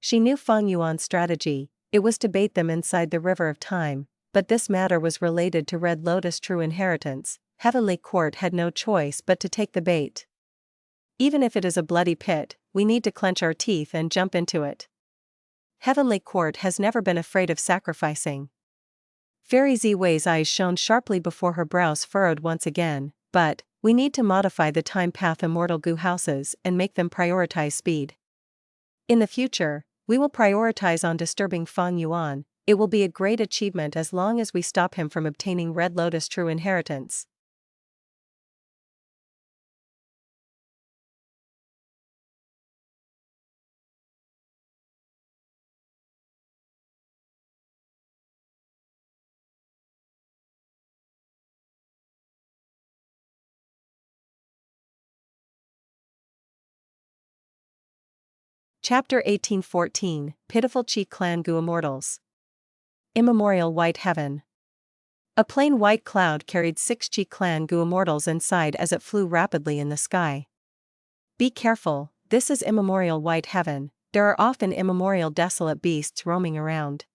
She knew Fang Yuan's strategy, it was to bait them inside the River of Time, but this matter was related to Red Lotus' true inheritance. Heavenly Court had no choice but to take the bait. Even if it is a bloody pit, we need to clench our teeth and jump into it. Heavenly Court has never been afraid of sacrificing. Fairy Ziwei's eyes shone sharply before her brows furrowed once again, but we need to modify the time path immortal goo houses and make them prioritize speed. In the future, we will prioritize on disturbing Fang Yuan. It will be a great achievement as long as we stop him from obtaining Red Lotus' true inheritance. Chapter 1814, Pitiful Chi Clan Goo Immortals. Immemorial White Heaven. A plain white cloud carried 6 Chi Clan Goo Immortals inside as it flew rapidly in the sky. Be careful, this is immemorial White Heaven. There are often immemorial desolate beasts roaming around.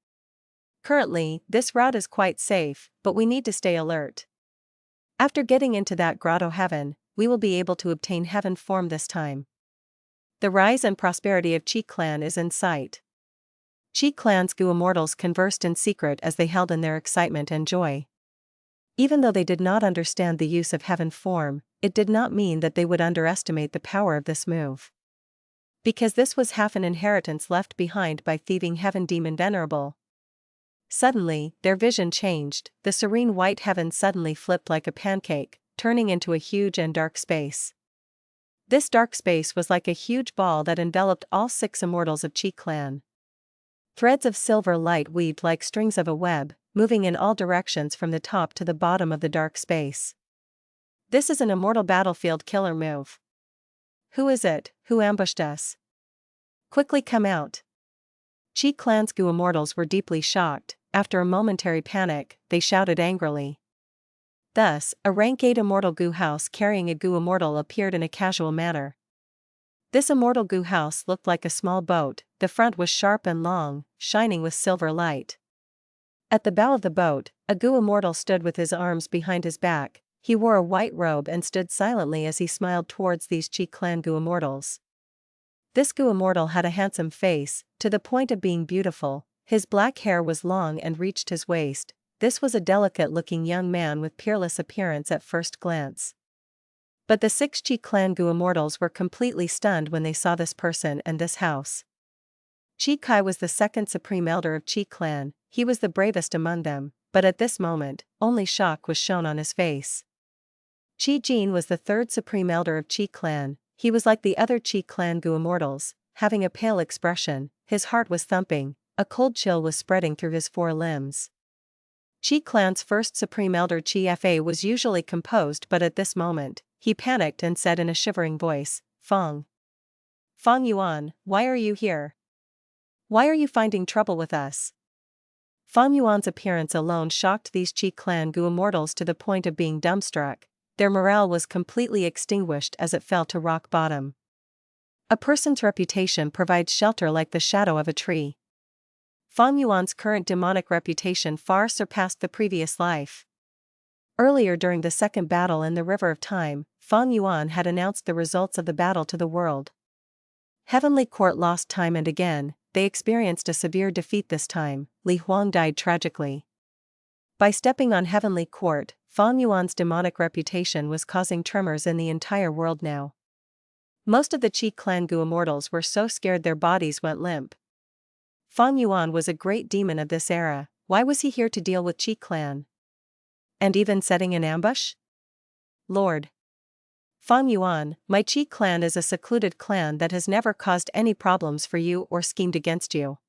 Currently, this route is quite safe, but we need to stay alert. After getting into that Grotto-heaven, we will be able to obtain heaven form this time. The rise and prosperity of Chi Clan is in sight. Chi Clan's Goo Immortals conversed in secret as they held in their excitement and joy. Even though they did not understand the use of heaven form, it did not mean that they would underestimate the power of this move. Because this was half an inheritance left behind by thieving heaven demon Venerable. Suddenly, their vision changed. The serene white heaven suddenly flipped like a pancake, turning into a huge and dark space. This dark space was like a huge ball that enveloped all 6 immortals of Chi Clan. Threads of silver light weaved like strings of a web, moving in all directions from the top to the bottom of the dark space. This is an immortal battlefield killer move. Who is it, who ambushed us? Quickly come out. Chi Clan's Goo Immortals were deeply shocked. After a momentary panic, they shouted angrily. Thus, a rank 8 immortal goo house carrying a goo immortal appeared in a casual manner. This immortal goo house looked like a small boat. The front was sharp and long, shining with silver light. At the bow of the boat, a goo immortal stood with his arms behind his back. He wore a white robe and stood silently as he smiled towards these Chi Clan Goo Immortals. This Goo Immortal had a handsome face, to the point of being beautiful. His black hair was long and reached his waist. This was a delicate-looking young man with peerless appearance at first glance. But the 6 Chi Clan Goo Immortals were completely stunned when they saw this person and this house. Chi Kai was the 2nd Supreme Elder of Chi Clan. He was the bravest among them, but at this moment, only shock was shown on his face. Chi Jin was the 3rd Supreme Elder of Chi Clan. He was like the other Chi Clan Goo Immortals, having a pale expression. His heart was thumping, a cold chill was spreading through his 4 limbs. Qi clan's first Supreme Elder Qi Fa was usually composed, but at this moment, he panicked and said in a shivering voice, Fang. Fang Yuan, why are you here? Why are you finding trouble with us? Fang Yuan's appearance alone shocked these Qi clan Immortals to the point of being dumbstruck. Their morale was completely extinguished as it fell to rock bottom. A person's reputation provides shelter like the shadow of a tree. Fang Yuan's current demonic reputation far surpassed the previous life. Earlier during the second battle in the River of Time, Fang Yuan had announced the results of the battle to the world. Heavenly Court lost time and again, they experienced a severe defeat this time. Li Huang died tragically. By stepping on Heavenly Court, Fang Yuan's demonic reputation was causing tremors in the entire world now. Most of the Qi clan Immortals were so scared their bodies went limp. Fang Yuan was a great demon of this era. Why was he here to deal with Qi clan? And even setting an ambush? Lord Fang Yuan, my Qi clan is a secluded clan that has never caused any problems for you or schemed against you.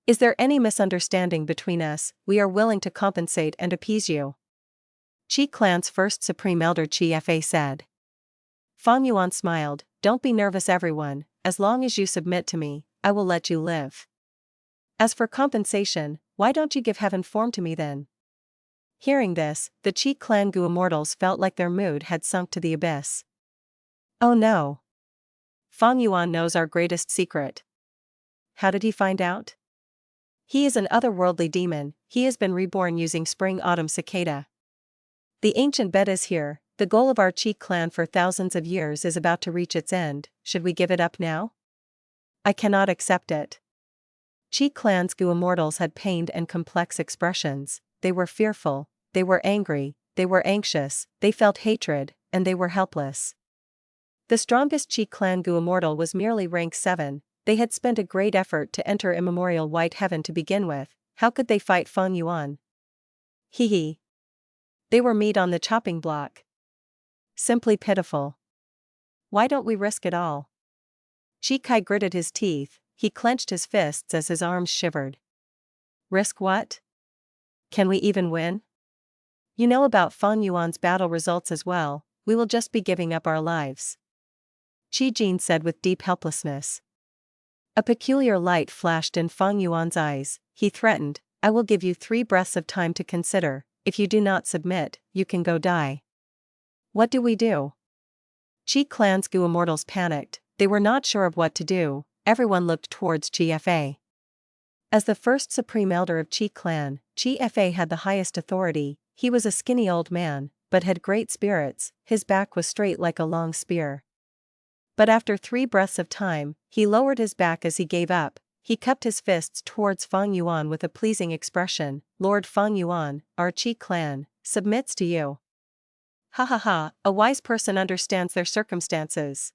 Is there any misunderstanding between us? We are willing to compensate and appease you. Qi clan's first Supreme Elder Qi Fa said. Fang Yuan smiled, don't be nervous everyone, as long as you submit to me, I will let you live. As for compensation, why don't you give heaven form to me then? Hearing this, the Qi clan Immortals felt like their mood had sunk to the abyss. Oh no! Fang Yuan knows our greatest secret. How did he find out? He is an otherworldly demon, he has been reborn using spring-autumn cicada. The ancient bed is here, the goal of our Qi clan for thousands of years is about to reach its end. Should we give it up now? I cannot accept it. Qi clan's Immortals had pained and complex expressions. They were fearful, they were angry, they were anxious, they felt hatred, and they were helpless. The strongest Qi clan Immortal was merely rank 7, they had spent a great effort to enter immemorial white heaven to begin with. How could they fight Fang Yuan? Hee. They were meat on the chopping block. Simply pitiful. Why don't we risk it all? Qi Kai gritted his teeth, he clenched his fists as his arms shivered. Risk what? Can we even win? You know about Fang Yuan's battle results as well, we will just be giving up our lives. Qi Jin said with deep helplessness. A peculiar light flashed in Fang Yuan's eyes, he threatened, I will give you 3 breaths of time to consider, if you do not submit, you can go die. What do we do? Qi clan's Immortals panicked, they were not sure of what to do, everyone looked towards Qi Fa. As the first Supreme Elder of Qi clan, Qi Fa had the highest authority, he was a skinny old man, but had great spirits, his back was straight like a long spear. But after 3 breaths of time, he lowered his back as he gave up, he cupped his fists towards Fang Yuan with a pleasing expression, Lord Fang Yuan, our Qi clan, submits to you. Ha ha ha, a wise person understands their circumstances.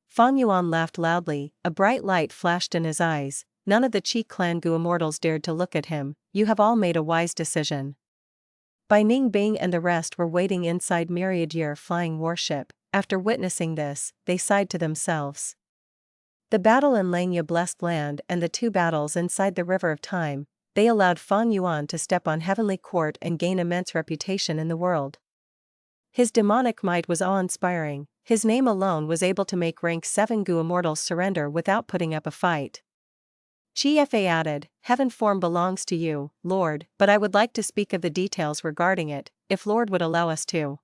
Fang Yuan laughed loudly, a bright light flashed in his eyes, none of the Qi clan Immortals dared to look at him, you have all made a wise decision. Bai Ning Bing and the rest were waiting inside Myriad Year flying warship, after witnessing this, they sighed to themselves. The battle in Langya Blessed Land and the 2 battles inside the River of Time, they allowed Fang Yuan to step on Heavenly Court and gain immense reputation in the world. His demonic might was awe-inspiring, his name alone was able to make rank 7 Immortals surrender without putting up a fight. Qi Fa added, Heaven form belongs to you, Lord, but I would like to speak of the details regarding it, if Lord would allow us to.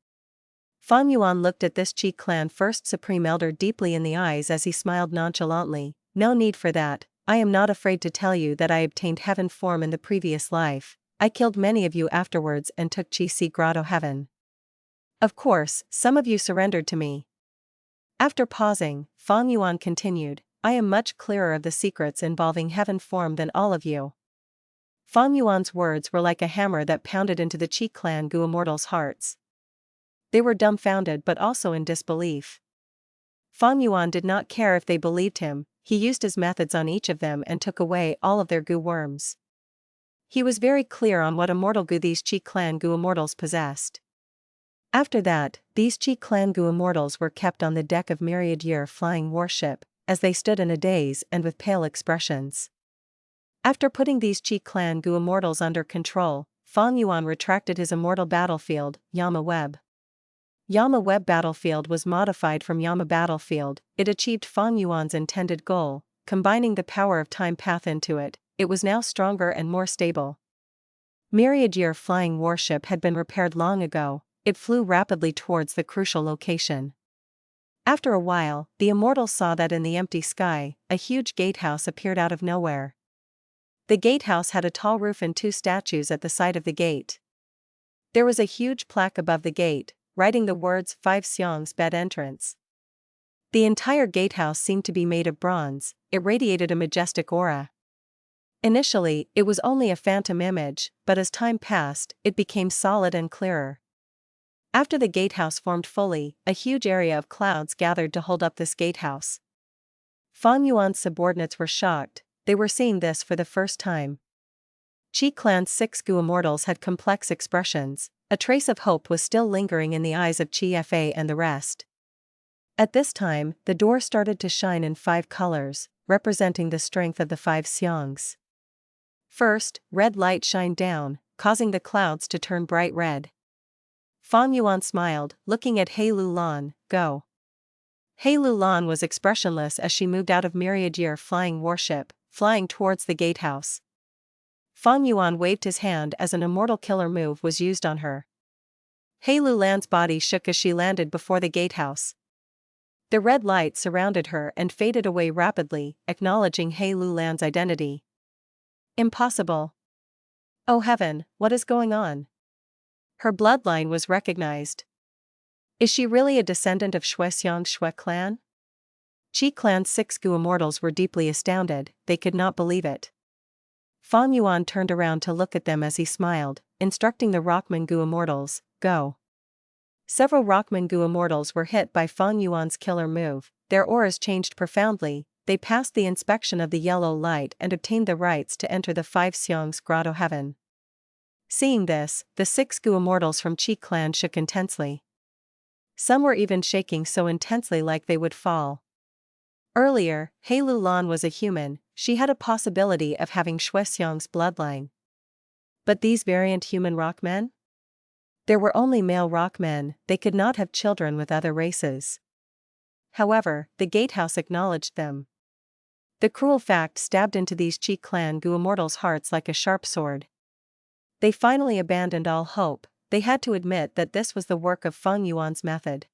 Fang Yuan looked at this Qi clan first Supreme Elder deeply in the eyes as he smiled nonchalantly, no need for that, I am not afraid to tell you that I obtained heaven form in the previous life, I killed many of you afterwards and took Qi Grotto-heaven. Of course, some of you surrendered to me. After pausing, Fang Yuan continued, I am much clearer of the secrets involving heaven form than all of you. Fang Yuan's words were like a hammer that pounded into the Qi clan Immortals' hearts. They were dumbfounded but also in disbelief. Fang Yuan did not care if they believed him, he used his methods on each of them and took away all of their goo worms. He was very clear on what immortal goo these Qi clan Immortals possessed. After that, these Qi clan Immortals were kept on the deck of Myriad Year flying warship, as they stood in a daze and with pale expressions. After putting these Qi clan Immortals under control, Fang Yuan retracted his immortal battlefield, Yama Web. Yama Web Battlefield was modified from Yama Battlefield. It achieved Fang Yuan's intended goal, combining the power of time path into it. It was now stronger and more stable. Myriad Year flying warship had been repaired long ago. It flew rapidly towards the crucial location. After a while, the Immortals saw that in the empty sky, a huge gatehouse appeared out of nowhere. The gatehouse had a tall roof and 2 statues at the side of the gate. There was a huge plaque above the gate, writing the words 5 Xiong's Bed Entrance. The entire gatehouse seemed to be made of bronze. It radiated a majestic aura. Initially, it was only a phantom image, but as time passed, it became solid and clearer. After the gatehouse formed fully, a huge area of clouds gathered to hold up this gatehouse. Fang Yuan's subordinates were shocked. They were seeing this for the first time. Qi Clan's 6 Gu Immortals had complex expressions. A trace of hope was still lingering in the eyes of Qi Fa and the rest. At this time, the door started to shine in 5 colors, representing the strength of the 5 Xiong's. First, red light shined down, causing the clouds to turn bright red. Fang Yuan smiled, looking at He Lu Lan. Go. He Lu Lan was expressionless as she moved out of Myriad Year flying warship, flying towards the gatehouse. Fang Yuan waved his hand as an immortal killer move was used on her. He Lu Lan's body shook as she landed before the gatehouse. The red light surrounded her and faded away rapidly, acknowledging He Lu Lan's identity. Impossible. Oh heaven, what is going on? Her bloodline was recognized. Is she really a descendant of Shui Xiong's Shui clan? Qi Clan's 6 Gu Immortals were deeply astounded. They could not believe it. Fang Yuan turned around to look at them as he smiled, instructing the Rockman Gu Immortals, go. Several Rockman Gu Immortals were hit by Fang Yuan's killer move. Their auras changed profoundly. They passed the inspection of the yellow light and obtained the rights to enter the 5 Xiong's Grotto-heaven. Seeing this, the 6 Gu Immortals from Qi Clan shook intensely. Some were even shaking so intensely like they would fall. Earlier, He Lu Lan was a human. She had a possibility of having Shui Xiong's bloodline. But these variant human rockmen? There were only male rockmen. They could not have children with other races. However, the gatehouse acknowledged them. The cruel fact stabbed into these Qi Clan Gu Immortals' hearts like a sharp sword. They finally abandoned all hope. They had to admit that this was the work of Fang Yuan's method.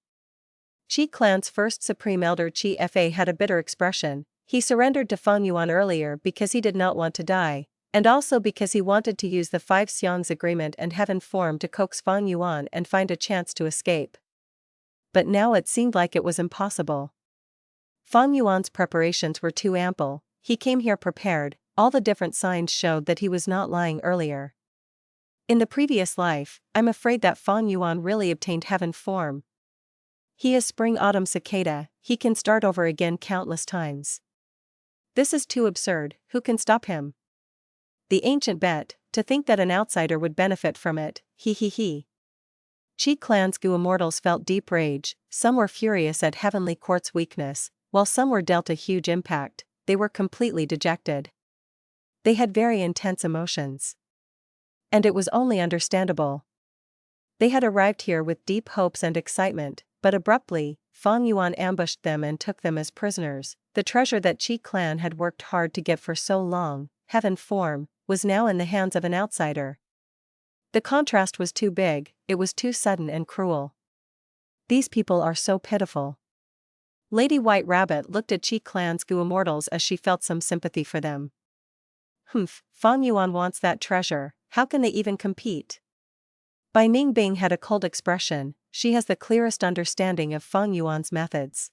Qi Clan's first Supreme Elder Qi Fa had a bitter expression. He surrendered to Fang Yuan earlier because he did not want to die, and also because he wanted to use the 5 Xiong's agreement and heaven form to coax Fang Yuan and find a chance to escape. But now it seemed like it was impossible. Fang Yuan's preparations were too ample. He came here prepared. All the different signs showed that he was not lying earlier. In the previous life, I'm afraid that Fang Yuan really obtained heaven form. He is spring-autumn cicada. He can start over again countless times. This is too absurd. Who can stop him? The ancient bet, to think that an outsider would benefit from it, he. Qi Clan's Gu Immortals felt deep rage. Some were furious at Heavenly Court's weakness, while some were dealt a huge impact. They were completely dejected. They had very intense emotions. And it was only understandable. They had arrived here with deep hopes and excitement, but abruptly, Fang Yuan ambushed them and took them as prisoners. The treasure that Qi Clan had worked hard to get for so long, heaven form, was now in the hands of an outsider. The contrast was too big, it was too sudden and cruel. These people are so pitiful. Lady White Rabbit looked at Qi Clan's Gu Immortals as she felt some sympathy for them. Humph, Fang Yuan wants that treasure, how can they even compete? Bai Ningbing had a cold expression. She has the clearest understanding of Fang Yuan's methods.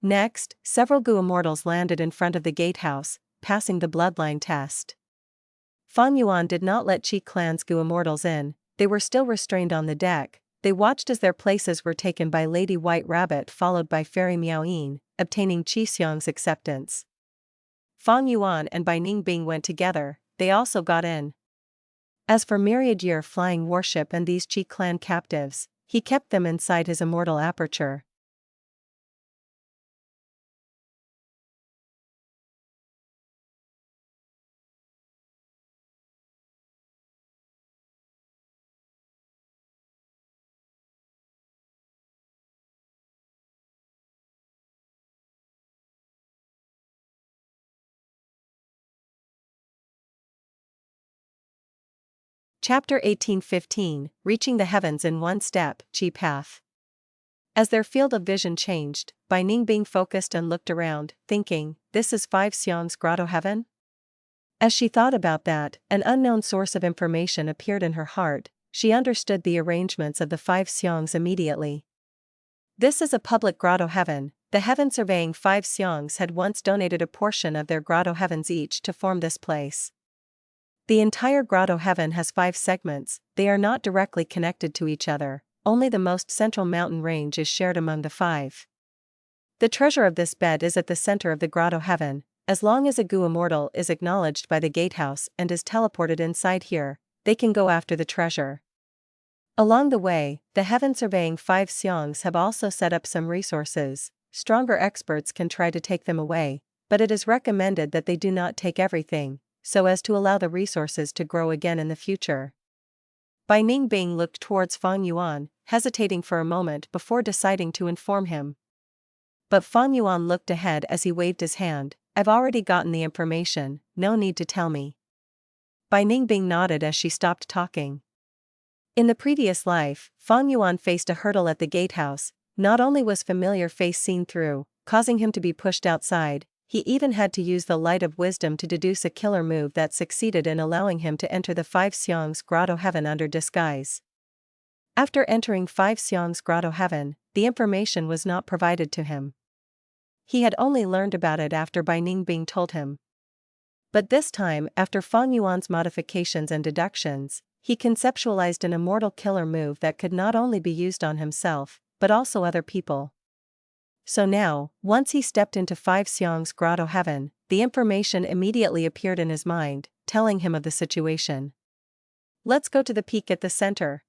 Next, several Gu Immortals landed in front of the gatehouse, passing the bloodline test. Fang Yuan did not let Qi Clan's Gu Immortals in. They were still restrained on the deck. They watched as their places were taken by Lady White Rabbit followed by Fairy Miaoyin, obtaining Qi Xiong's acceptance. Fang Yuan and Bai Ningbing went together. They also got in. As for Myriad Year flying warship and these Qi Clan captives, he kept them inside his immortal aperture. Chapter 1815, Reaching the Heavens in One Step, Chi Path. As their field of vision changed, Bai Ningbing focused and looked around, thinking, this is Five Xiong's Grotto-heaven? As she thought about that, an unknown source of information appeared in her heart. She understood the arrangements of the Five Xiong's immediately. This is a public Grotto-heaven. The heaven surveying Five Xiong's had once donated a portion of their Grotto-heavens each to form this place. The entire Grotto-heaven has 5 segments. They are not directly connected to each other, only the most central mountain range is shared among the 5. The treasure of this bed is at the center of the Grotto-heaven. As long as a Gu Immortal is acknowledged by the gatehouse and is teleported inside here, they can go after the treasure. Along the way, the heaven surveying Five Xiong's have also set up some resources. Stronger experts can try to take them away, but it is recommended that they do not take everything, so as to allow the resources to grow again in the future. Bai Ningbing looked towards Fang Yuan, hesitating for a moment before deciding to inform him. But Fang Yuan looked ahead as he waved his hand. I've already gotten the information, no need to tell me. Bai Ningbing nodded as she stopped talking. In the previous life, Fang Yuan faced a hurdle at the gatehouse. Not only was familiar face seen through, causing him to be pushed outside, he even had to use the light of wisdom to deduce a killer move that succeeded in allowing him to enter the Five Xiong's Grotto-heaven under disguise. After entering Five Xiong's Grotto-heaven, the information was not provided to him. He had only learned about it after Bai Ningbing told him. But this time, after Fang Yuan's modifications and deductions, he conceptualized an immortal killer move that could not only be used on himself, but also other people. So now, once he stepped into Five Xiong's Grotto-heaven, the information immediately appeared in his mind, telling him of the situation. Let's go to the peak at the center.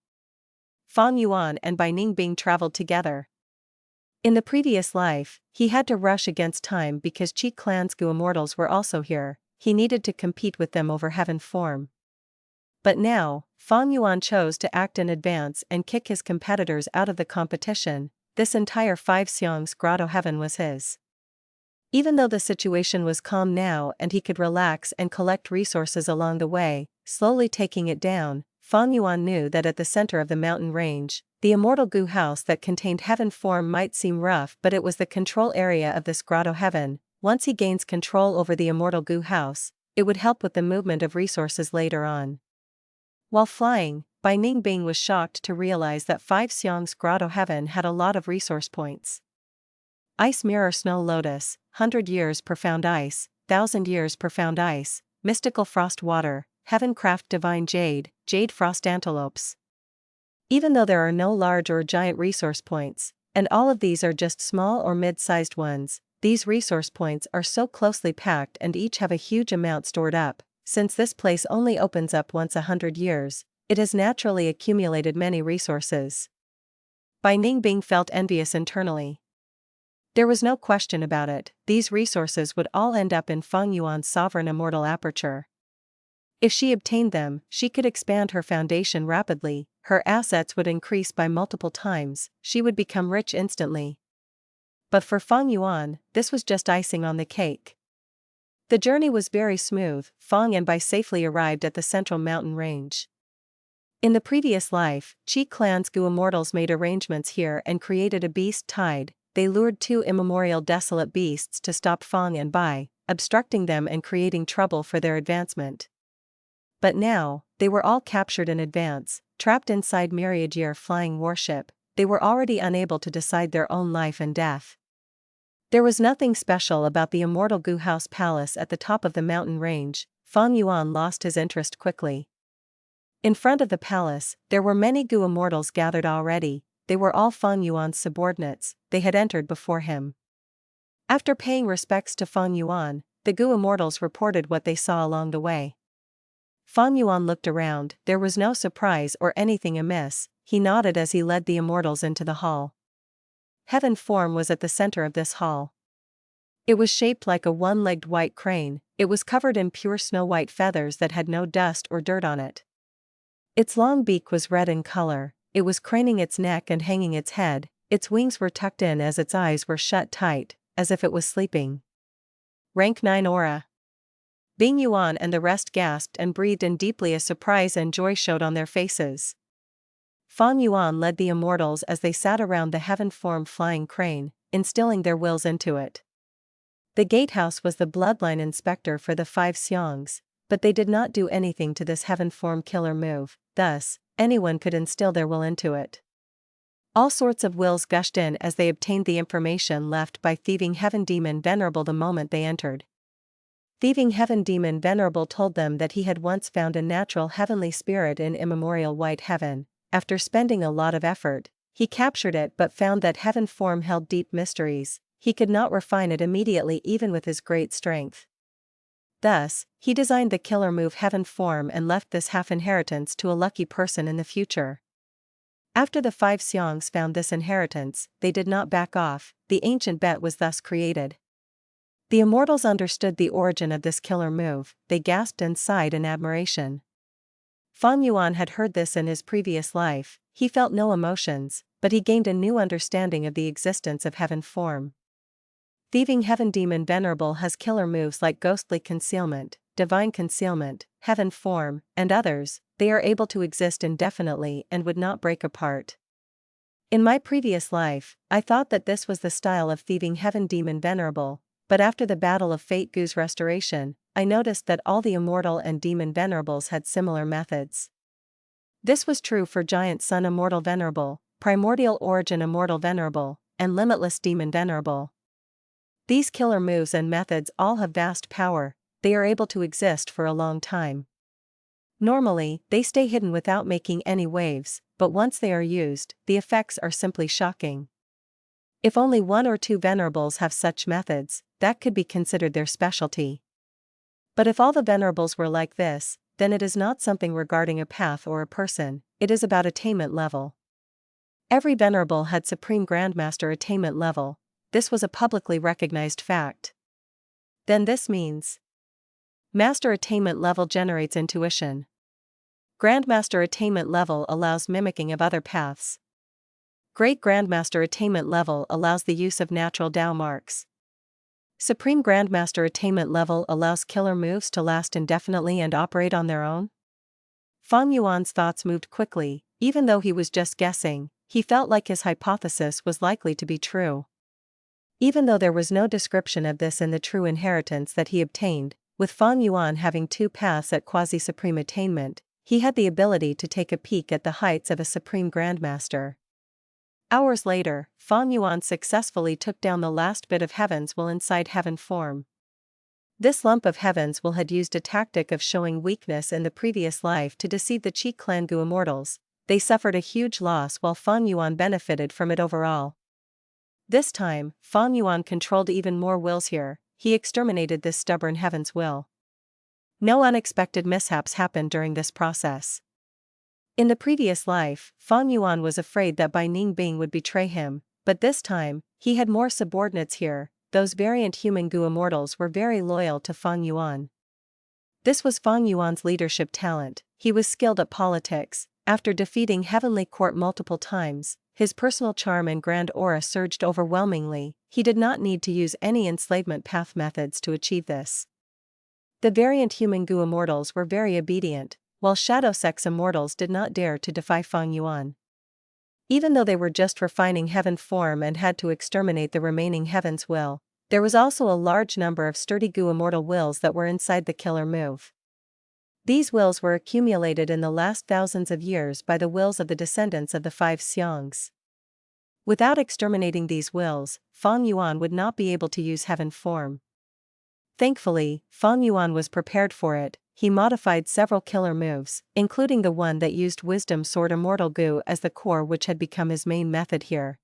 Fang Yuan and Bai Ningbing traveled together. In the previous life, he had to rush against time because Qi Clan's Gu Immortals were also here. He needed to compete with them over heaven form. But now, Fang Yuan chose to act in advance and kick his competitors out of the competition. This entire Five Xiong's Grotto-heaven was his. Even though the situation was calm now and he could relax and collect resources along the way, slowly taking it down, Fang Yuan knew that at the center of the mountain range, the immortal Gu house that contained heaven form might seem rough, but it was the control area of this Grotto-heaven. Once he gains control over the immortal Gu house, it would help with the movement of resources later on. While flying, Bai Ningbing was shocked to realize that Five Xiong's Grotto-heaven had a lot of resource points. Ice Mirror Snow Lotus, 100 Years Profound Ice, 1000 Years Profound Ice, Mystical Frost Water, Heaven Craft Divine Jade, Jade Frost Antelopes. Even though there are no large or giant resource points, and all of these are just small or mid-sized ones, these resource points are so closely packed and each have a huge amount stored up. Since this place only opens up once 100 years, it has naturally accumulated many resources. Bai Ningbing felt envious internally. There was no question about it, these resources would all end up in Fang Yuan's sovereign immortal aperture. If she obtained them, she could expand her foundation rapidly, her assets would increase by multiple times, she would become rich instantly. But for Fang Yuan, this was just icing on the cake. The journey was very smooth. Fang and Bai safely arrived at the central mountain range. In the previous life, Qi Clan's Gu Immortals made arrangements here and created a beast tide. They lured 2 immemorial desolate beasts to stop Fang and Bai, obstructing them and creating trouble for their advancement. But now, they were all captured in advance, trapped inside Myriad Year flying warship. They were already unable to decide their own life and death. There was nothing special about the immortal Gu House Palace at the top of the mountain range. Fang Yuan lost his interest quickly. In front of the palace, there were many Gu Immortals gathered already. They were all Fang Yuan's subordinates, they had entered before him. After paying respects to Fang Yuan, the Gu Immortals reported what they saw along the way. Fang Yuan looked around, there was no surprise or anything amiss. He nodded as he led the Immortals into the hall. Heaven form was at the center of this hall. It was shaped like a one-legged white crane. It was covered in pure snow-white feathers that had no dust or dirt on it. Its long beak was red in color, it was craning its neck and hanging its head, its wings were tucked in as its eyes were shut tight, as if it was sleeping. Rank 9 Aura. Bing Yuan and the rest gasped and breathed in deeply as surprise and joy showed on their faces. Fang Yuan led the Immortals as they sat around the heaven-formed flying crane, instilling their wills into it. The gatehouse was the bloodline inspector for the 5 Xiangs, but they did not do anything to this heaven-formed killer move, thus, anyone could instill their will into it. All sorts of wills gushed in as they obtained the information left by Thieving Heaven Demon Venerable the moment they entered. Thieving Heaven Demon Venerable told them that he had once found a natural heavenly spirit in immemorial white heaven. After spending a lot of effort, he captured it but found that heaven form held deep mysteries. He could not refine it immediately even with his great strength. Thus, he designed the killer move heaven form and left this half-inheritance to a lucky person in the future. After the 5 Xiangs found this inheritance, they did not back off. The ancient bet was thus created. The Immortals understood the origin of this killer move, they gasped and sighed in admiration. Fang Yuan had heard this in his previous life, he felt no emotions, but he gained a new understanding of the existence of heaven form. Thieving Heaven Demon Venerable has killer moves like Ghostly Concealment, Divine Concealment, Heaven Form, and others. They are able to exist indefinitely and would not break apart. In my previous life, I thought that this was the style of Thieving Heaven Demon Venerable, but after the Battle of Fate Gu's restoration, I noticed that all the Immortal and Demon Venerables had similar methods. This was true for Giant Sun Immortal Venerable, Primordial Origin Immortal Venerable, and Limitless Demon Venerable. These killer moves and methods all have vast power, they are able to exist for a long time. Normally, they stay hidden without making any waves, but once they are used, the effects are simply shocking. If only 1 or 2 Venerables have such methods, that could be considered their specialty. But if all the Venerables were like this, then it is not something regarding a path or a person, it is about attainment level. Every Venerable had Supreme Grandmaster attainment level, this was a publicly recognized fact. Then this means Master attainment level generates intuition. Grandmaster attainment level allows mimicking of other paths. Great Grandmaster attainment level allows the use of natural Dao marks. Supreme Grandmaster attainment level allows killer moves to last indefinitely and operate on their own. Fang Yuan's thoughts moved quickly, even though he was just guessing, he felt like his hypothesis was likely to be true. Even though there was no description of this in the true inheritance that he obtained, with Fang Yuan having 2 paths at quasi-supreme attainment, he had the ability to take a peek at the heights of a Supreme Grandmaster. Hours later, Fang Yuan successfully took down the last bit of Heaven's Will inside Heaven form. This lump of Heaven's Will had used a tactic of showing weakness in the previous life to deceive the Qi Clan Gu Immortals. They suffered a huge loss while Fang Yuan benefited from it overall. This time, Fang Yuan controlled even more wills here, he exterminated this stubborn Heaven's Will. No unexpected mishaps happened during this process. In the previous life, Fang Yuan was afraid that Bai Ningbing would betray him, but this time, he had more subordinates here. Those variant human Gu Immortals were very loyal to Fang Yuan. This was Fang Yuan's leadership talent, he was skilled at politics. After defeating Heavenly Court multiple times, his personal charm and grand aura surged overwhelmingly, he did not need to use any enslavement path methods to achieve this. The variant human Gu Immortals were very obedient, while Shadow Sex Immortals did not dare to defy Fang Yuan. Even though they were just refining Heaven form and had to exterminate the remaining Heaven's Will, there was also a large number of sturdy Gu Immortal wills that were inside the killer move. These wills were accumulated in the last thousands of years by the wills of the descendants of the 5 Xiangs. Without exterminating these wills, Fang Yuan would not be able to use Heaven form. Thankfully, Fang Yuan was prepared for it. He modified several killer moves, including the one that used Wisdom Sword Immortal Gu as the core, which had become his main method here.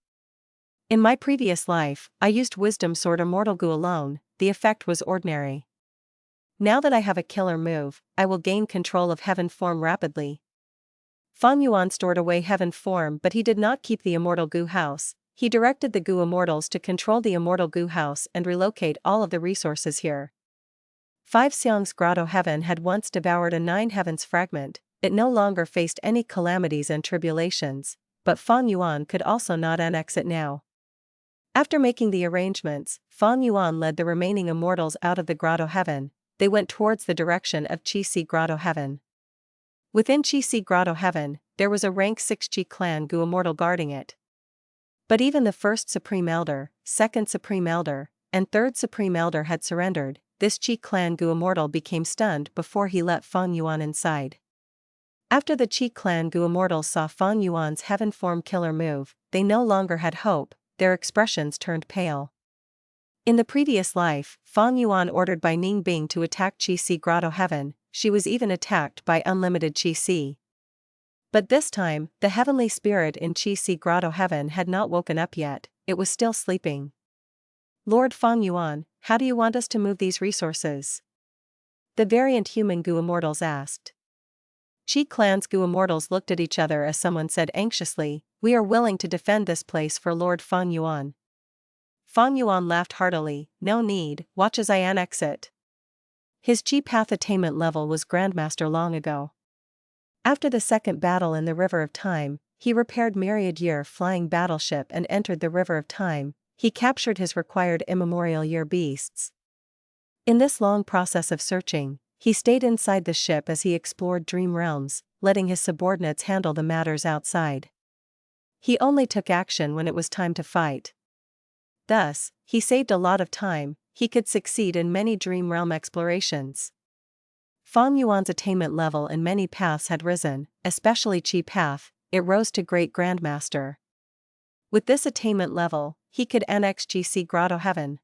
In my previous life, I used Wisdom Sword Immortal Gu alone, the effect was ordinary. Now that I have a killer move, I will gain control of Heaven form rapidly. Fang Yuan stored away Heaven form, but he did not keep the Immortal Gu house. He directed the Gu Immortals to control the Immortal Gu house and relocate all of the resources here. 5 Xiang's Grotto-heaven had once devoured a 9 heavens fragment, it no longer faced any calamities and tribulations, but Fang Yuan could also not annex it now. After making the arrangements, Fang Yuan led the remaining Immortals out of the Grotto-heaven. they went towards the direction of Sea Grotto-heaven. Within Sea Grotto-heaven, there was a rank 6 Chi clan Immortal guarding it. But even the first Supreme Elder, second Supreme Elder, and third Supreme Elder had surrendered. This Chi clan Immortal became stunned before he let Fang Yuan inside. After the Chi clan Immortals saw Fang Yuan's heaven form killer move, they no longer had hope, their expressions turned pale. In the previous life, Fang Yuan ordered by Ning Bing to attack Sea Grotto-heaven, she was even attacked by unlimited Sea. But this time, the heavenly spirit in Sea Grotto-heaven had not woken up yet, it was still sleeping. Lord Fang Yuan, how do you want us to move these resources? The variant human Immortals asked. Chi clan's Immortals looked at each other as someone said anxiously, we are willing to defend this place for Lord Fang Yuan. Fang Yuan laughed heartily, no need, watch as I annex it. His Chi path attainment level was Grandmaster long ago. After the second battle in the River of Time, he repaired Myriad Year flying battleship and entered the River of Time. He captured his required immemorial year beasts. In this long process of searching, he stayed inside the ship as he explored dream realms, letting his subordinates handle the matters outside. He only took action when it was time to fight. Thus, he saved a lot of time, he could succeed in many dream realm explorations. Fang Yuan's attainment level in many paths had risen, especially Chi path, it rose to Great Grandmaster. With this attainment level, he could annex Sea Grotto-heaven.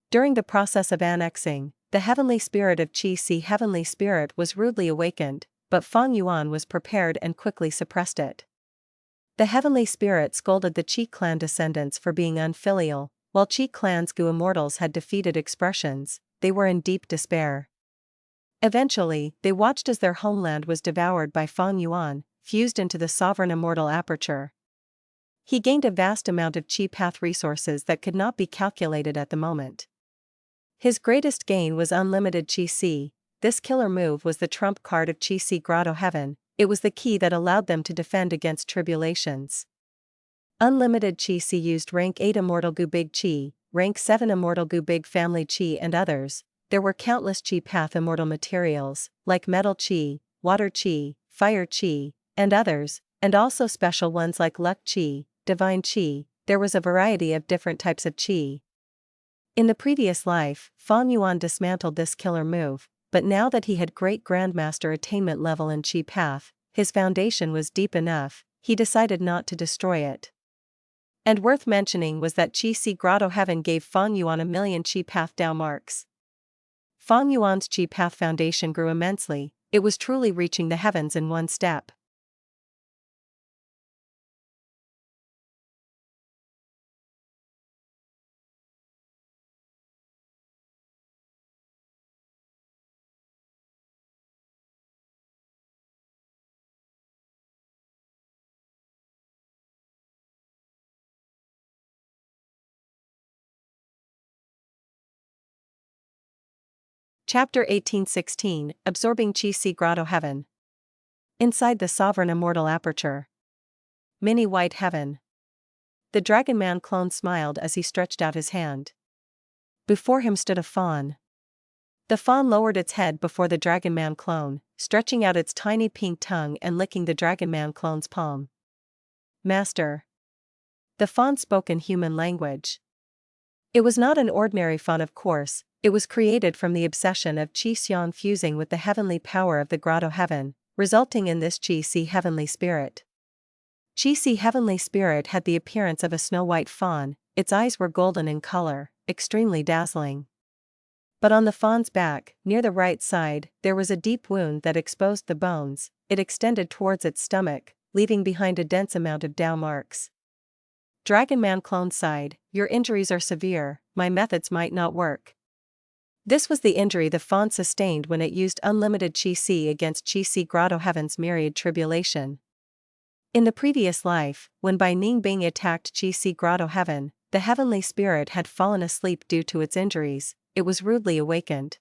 During the process of annexing, the heavenly spirit of Sea heavenly spirit was rudely awakened, but Fang Yuan was prepared and quickly suppressed it. The heavenly spirit scolded the Chi clan descendants for being unfilial, while Chi clan's Immortals had defeated expressions, they were in deep despair. Eventually, they watched as their homeland was devoured by Fang Yuan, fused into the sovereign immortal aperture. He gained a vast amount of Chi path resources that could not be calculated at the moment. His greatest gain was unlimited Chi. This killer move was the trump card of Sea Grotto-heaven, it was the key that allowed them to defend against tribulations. Unlimited Chi used rank 8 Immortal Gu Big Chi, rank 7 Immortal Gu Big Family Chi and others. There were countless Chi path immortal materials, like Metal Chi, Water Chi, Fire Chi, and others, and also special ones like Luck Chi, Divine Chi. There was a variety of different types of Chi. In the previous life, Fang Yuan dismantled this killer move, but now that he had Great Grandmaster attainment level in Chi path, his foundation was deep enough, he decided not to destroy it. And worth mentioning was that Sea Grotto-heaven gave Fang Yuan 1,000,000 Chi path Dao marks. Fang Yuan's Chi path foundation grew immensely, it was truly reaching the heavens in one step. Chapter 1816, Absorbing Sea Grotto-heaven. Inside the sovereign immortal aperture. Mini White Heaven. The Dragonman clone smiled as he stretched out his hand. Before him stood a fawn. The fawn lowered its head before the Dragonman clone, stretching out its tiny pink tongue and licking the Dragonman clone's palm. Master. The fawn spoke in human language. It was not an ordinary fawn, of course, it was created from the obsession of Chi Xian fusing with the heavenly power of the Grotto-heaven, resulting in this Chi heavenly spirit. Chi heavenly spirit had the appearance of a snow-white fawn, its eyes were golden in color, extremely dazzling. But on the fawn's back, near the right side, there was a deep wound that exposed the bones, it extended towards its stomach, leaving behind a dense amount of Dao marks. Dragonman clone sighed, your injuries are severe, my methods might not work. This was the injury the fawn sustained when it used unlimited Chi against Sea Grotto-heaven's myriad tribulation. In the previous life, when Bai Ning Bing attacked Sea Grotto-heaven, the heavenly spirit had fallen asleep due to its injuries, it was rudely awakened.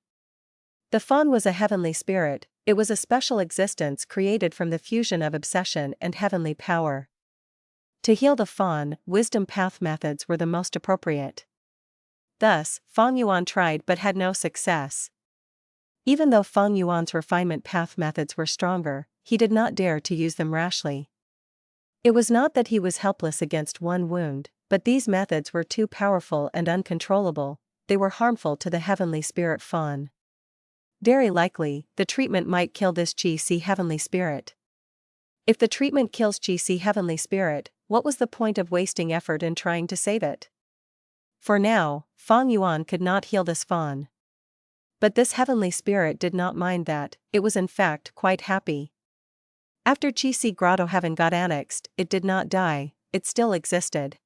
The fawn was a heavenly spirit, it was a special existence created from the fusion of obsession and heavenly power. To heal the fawn, wisdom path methods were the most appropriate. Thus, Fang Yuan tried but had no success. Even though Fang Yuan's refinement path methods were stronger, he did not dare to use them rashly. It was not that he was helpless against one wound, but these methods were too powerful and uncontrollable. They were harmful to the heavenly spirit fawn. Very likely, the treatment might kill this Qi heavenly spirit. If the treatment kills Qi heavenly spirit, what was the point of wasting effort in trying to save it? For now, Fang Yuan could not heal this fawn. But this heavenly spirit did not mind that, it was in fact quite happy. After Grotto-heaven got annexed, it did not die, it still existed.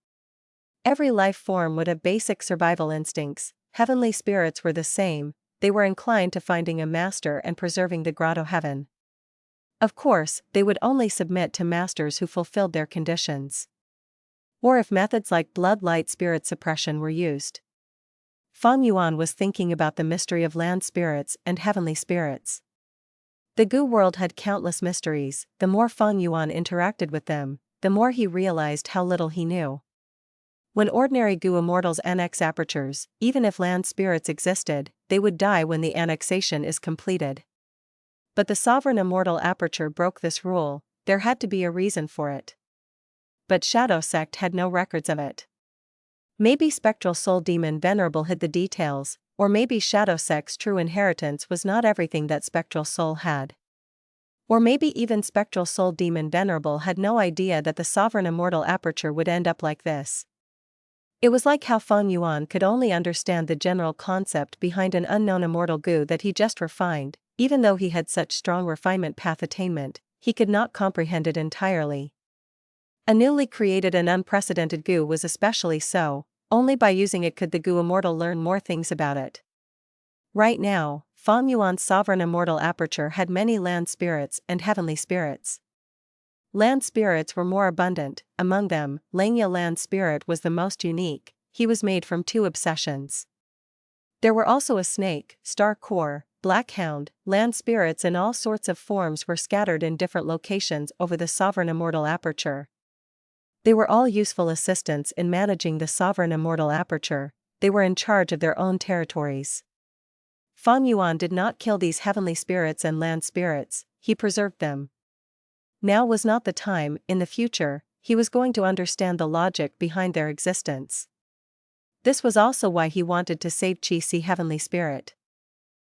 Every life form would have basic survival instincts. Heavenly spirits were the same, they were inclined to finding a master and preserving the Grotto-heaven. Of course, they would only submit to masters who fulfilled their conditions. Or if methods like blood-light spirit suppression were used. Fang Yuan was thinking about the mystery of land spirits and heavenly spirits. The Gu world had countless mysteries. The more Fang Yuan interacted with them, the more he realized how little he knew. When ordinary Gu immortals annex apertures, even if land spirits existed, they would die when the annexation is completed. But the sovereign immortal aperture broke this rule, there had to be a reason for it. But Shadow Sect had no records of it. Maybe Spectral Soul Demon Venerable hid the details, or maybe Shadow Sect's true inheritance was not everything that Spectral Soul had. Or maybe even Spectral Soul Demon Venerable had no idea that the sovereign immortal aperture would end up like this. It was like how Fang Yuan could only understand the general concept behind an unknown immortal Gu that he just refined, even though he had such strong refinement path attainment, he could not comprehend it entirely. A newly created and unprecedented Gu was especially so, only by using it could the Gu immortal learn more things about it. Right now, Fang Yuan's sovereign immortal aperture had many land spirits and heavenly spirits. Land spirits were more abundant, among them, Langya land spirit was the most unique, he was made from 2 obsessions. There were also a snake, star core, black hound, land spirits in all sorts of forms were scattered in different locations over the sovereign immortal aperture. They were all useful assistants in managing the sovereign immortal aperture, they were in charge of their own territories. Fang Yuan did not kill these heavenly spirits and land spirits, he preserved them. Now was not the time, in the future, he was going to understand the logic behind their existence. This was also why he wanted to save Qi heavenly spirit.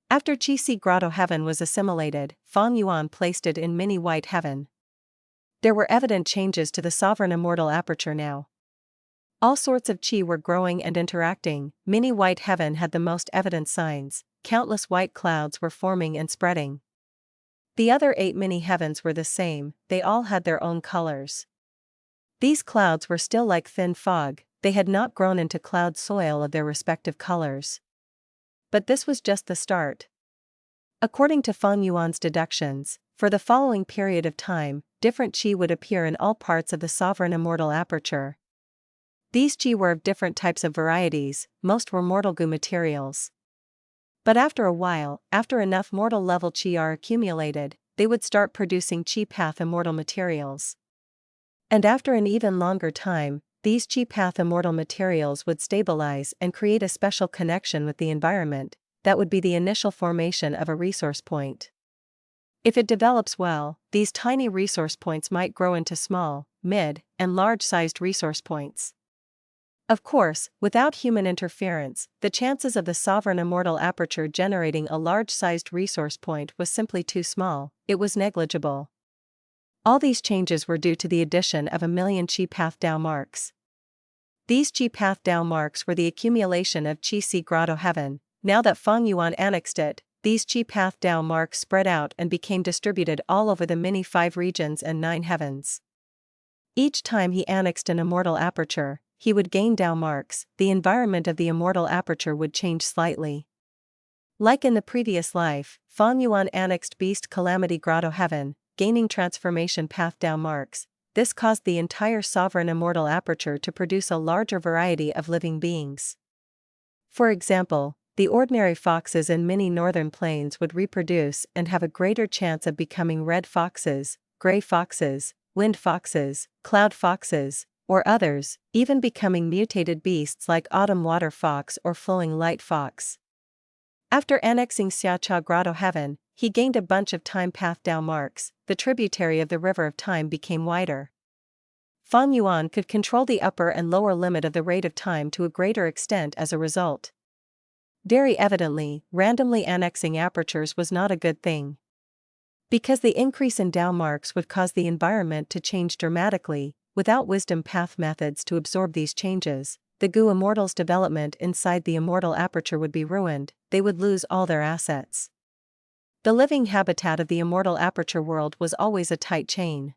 After Qi Grotto-heaven was assimilated, Fang Yuan placed it in mini white heaven. There were evident changes to the sovereign immortal aperture now. All sorts of Qi were growing and interacting, mini white heaven had the most evident signs, countless white clouds were forming and spreading. The other 8 mini heavens were the same, they all had their own colors. These clouds were still like thin fog, they had not grown into cloud soil of their respective colors. But this was just the start. According to Fang Yuan's deductions, for the following period of time, different Qi would appear in all parts of the sovereign immortal aperture. These Qi were of different types of varieties, most were mortal Gu materials. But after a while, after enough mortal level Qi are accumulated, they would start producing Qi path immortal materials. And after an even longer time, these Qi path immortal materials would stabilize and create a special connection with the environment, that would be the initial formation of a resource point. If it develops well, these tiny resource points might grow into small, mid, and large-sized resource points. Of course, without human interference, the chances of the sovereign immortal aperture generating a large-sized resource point was simply too small, it was negligible. All these changes were due to the addition of 1,000,000 Qi Path Dao marks. These Qi Path Dao marks were the accumulation of Qi Grotto-heaven. Now that Fang Yuan annexed it, these Qi Path Dao marks spread out and became distributed all over the mini 5 regions and 9 heavens. Each time he annexed an immortal aperture, he would gain Dao marks, the environment of the immortal aperture would change slightly. Like in the previous life, Fang Yuan annexed Beast Calamity Grotto-heaven, gaining transformation path Dao marks. This caused the entire sovereign immortal aperture to produce a larger variety of living beings. For example, the ordinary foxes in many northern plains would reproduce and have a greater chance of becoming red foxes, gray foxes, wind foxes, cloud foxes, or others, even becoming mutated beasts like autumn water fox or flowing light fox. After annexing Xiacha Grotto-heaven, he gained a bunch of time path down marks. The tributary of the river of time became wider. Fang Yuan could control the upper and lower limit of the rate of time to a greater extent as a result. Very evidently, randomly annexing apertures was not a good thing. Because the increase in down marks would cause the environment to change dramatically, without wisdom path methods to absorb these changes, the Gu Immortals' development inside the immortal aperture would be ruined. They would lose all their assets. The living habitat of the immortal aperture world was always a tight chain.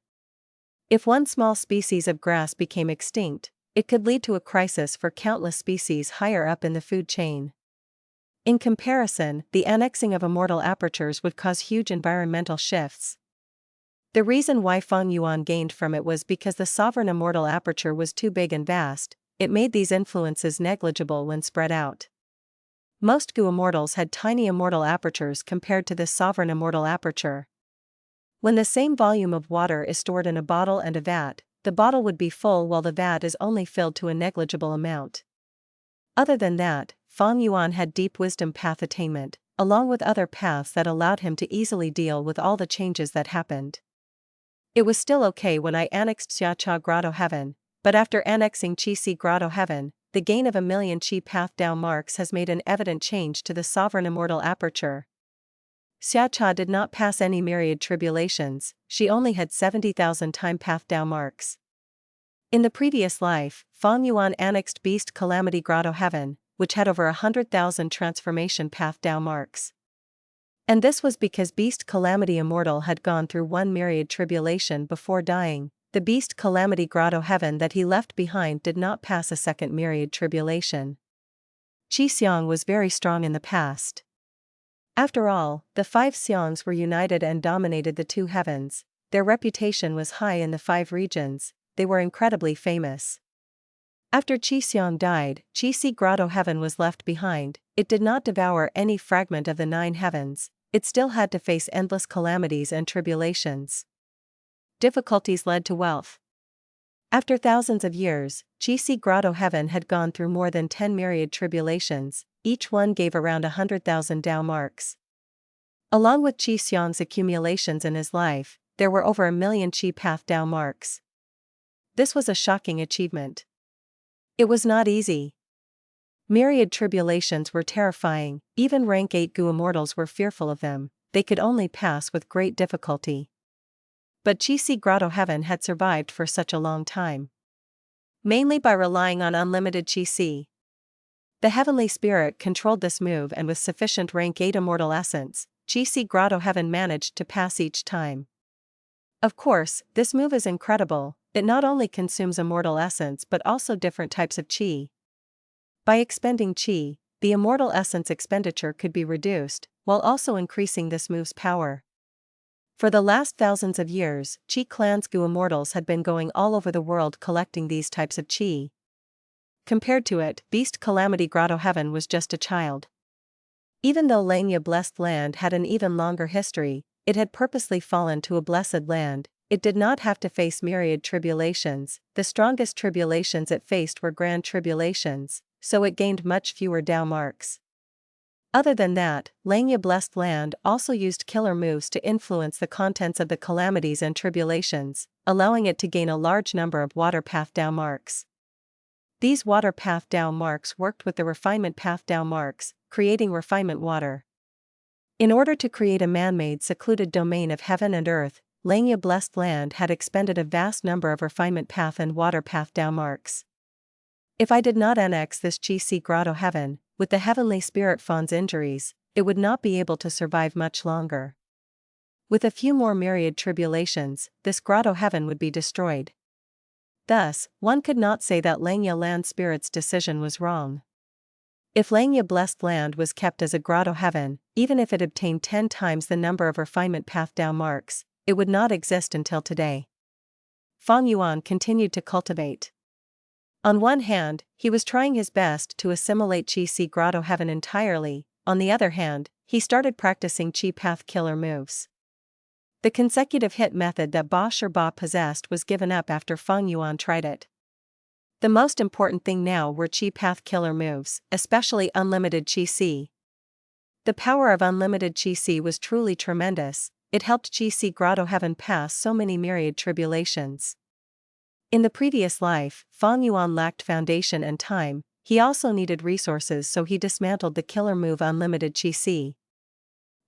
If one small species of grass became extinct, it could lead to a crisis for countless species higher up in the food chain. In comparison, the annexing of immortal apertures would cause huge environmental shifts. The reason why Fang Yuan gained from it was because the sovereign immortal aperture was too big and vast. It made these influences negligible when spread out. Most Gu immortals had tiny immortal apertures compared to this sovereign immortal aperture. When the same volume of water is stored in a bottle and a vat, the bottle would be full while the vat is only filled to a negligible amount. Other than that, Fang Yuan had deep wisdom path attainment, along with other paths that allowed him to easily deal with all the changes that happened. It was still okay when I annexed Xiacha Grotto-heaven, but after annexing Qi Grotto-heaven, the gain of 1,000,000 Qi path down marks has made an evident change to the sovereign immortal aperture. Xiacha did not pass any myriad tribulations, she only had 70,000 time path down marks. In the previous life, Fang Yuan annexed Beast Calamity Grotto-heaven, which had over 100,000 transformation path down marks. And this was because Beast Calamity Immortal had gone through one myriad tribulation before dying. The Beast Calamity Grotto-heaven that he left behind did not pass a second myriad tribulation. Qi Xiang was very strong in the past. After all, the 5 Xiangs were united and dominated the 2 heavens. Their reputation was high in the 5 regions, they were incredibly famous. After Qi Xiang died, Qi Grotto-heaven was left behind. It did not devour any fragment of the 9 heavens, it still had to face endless calamities and tribulations. Difficulties led to wealth. After thousands of years, Qi Grotto-heaven had gone through more than 10 myriad tribulations, each one gave around 100,000 Dao marks. Along with Qi Xiang's accumulations in his life, there were over 1,000,000 Qi path Dao marks. This was a shocking achievement. It was not easy. Myriad tribulations were terrifying, even rank 8 Gu immortals were fearful of them, they could only pass with great difficulty. But Qi Grotto-heaven had survived for such a long time. Mainly by relying on unlimited Qi. The heavenly spirit controlled this move, and with sufficient rank 8 immortal essence, Qi Grotto-heaven managed to pass each time. Of course, this move is incredible, it not only consumes immortal essence but also different types of Qi. By expending Qi, the immortal essence expenditure could be reduced, while also increasing this move's power. For the last thousands of years, Qi clan's Gu immortals had been going all over the world collecting these types of Qi. Compared to it, Beast Calamity Grotto-heaven was just a child. Even though Langya Blessed Land had an even longer history, it had purposely fallen to a blessed land, it did not have to face myriad tribulations, the strongest tribulations it faced were grand tribulations, so it gained much fewer Dao marks. Other than that, Langya Blessed Land also used killer moves to influence the contents of the calamities and tribulations, allowing it to gain a large number of water path Dao marks. These water path Dao marks worked with the refinement path Dao marks, creating refinement water. In order to create a man-made secluded domain of heaven and earth, Langya Blessed Land had expended a vast number of refinement path and water path Dao marks. If I did not annex this Qi Grotto-heaven, with the heavenly spirit Fawn's injuries, it would not be able to survive much longer. With a few more myriad tribulations, this Grotto-heaven would be destroyed. Thus, one could not say that Langya Land Spirit's decision was wrong. If Langya Blessed Land was kept as a Grotto-heaven, even if it obtained 10 times the number of refinement path Dao marks, it would not exist until today. Fang Yuan continued to cultivate. On one hand, he was trying his best to assimilate Qi Grotto-heaven entirely, on the other hand, he started practicing Qi path killer moves. The consecutive hit method that Ba Ba possessed was given up after Fang Yuan tried it. The most important thing now were Qi path killer moves, especially unlimited Qi. The power of unlimited Qi was truly tremendous. It helped Qi Grotto-heaven pass so many myriad tribulations. In the previous life, Fang Yuan lacked foundation and time. He also needed resources, so he dismantled the killer move Unlimited Qi.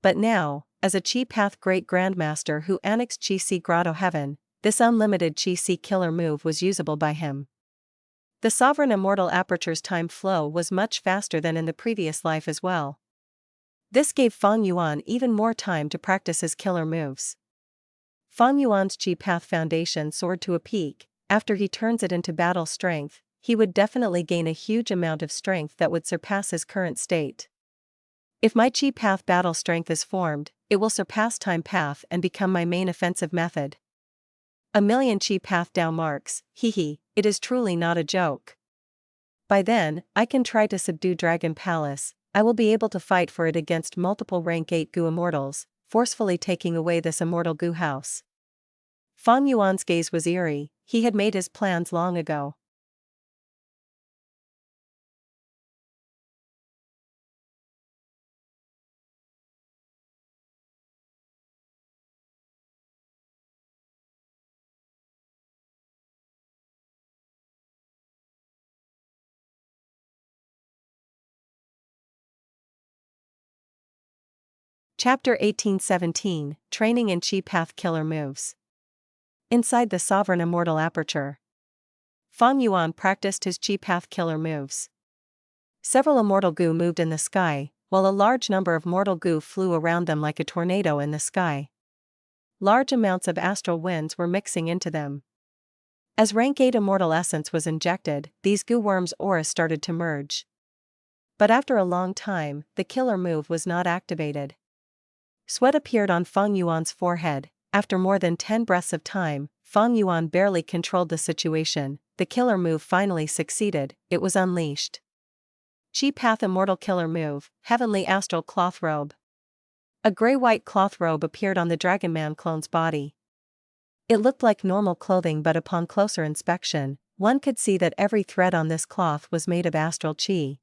But now, as a Qi Path Great Grandmaster who annexed Qi Grotto-heaven, this Unlimited Qi killer move was usable by him. The Sovereign Immortal Aperture's time flow was much faster than in the previous life as well. This gave Fang Yuan even more time to practice his killer moves. Fang Yuan's Qi Path foundation soared to a peak. After he turns it into battle strength, he would definitely gain a huge amount of strength that would surpass his current state. If my Qi Path battle strength is formed, it will surpass Time Path and become my main offensive method. 1,000,000 Qi Path Dao marks, it is truly not a joke. By then, I can try to subdue Dragon Palace. I will be able to fight for it against multiple rank 8 Gu Immortals, forcefully taking away this immortal Gu house. Fang Yuan's gaze was eerie. He had made his plans long ago. Chapter 1817, Training in Qi Path Killer Moves. Inside the Sovereign Immortal Aperture, Fang Yuan practiced his Qi Path killer moves. Several immortal Gu moved in the sky, while a large number of mortal Gu flew around them like a tornado in the sky. Large amounts of astral winds were mixing into them. As rank 8 immortal essence was injected, these Gu worms' auras started to merge. But after a long time, the killer move was not activated. Sweat appeared on Fang Yuan's forehead. After more than 10 breaths of time, Fang Yuan barely controlled the situation. The killer move finally succeeded. It was unleashed. Qi Path Immortal Killer Move, Heavenly Astral Cloth Robe. A gray-white cloth robe appeared on the Dragonman clone's body. It looked like normal clothing, but upon closer inspection, one could see that every thread on this cloth was made of astral qi.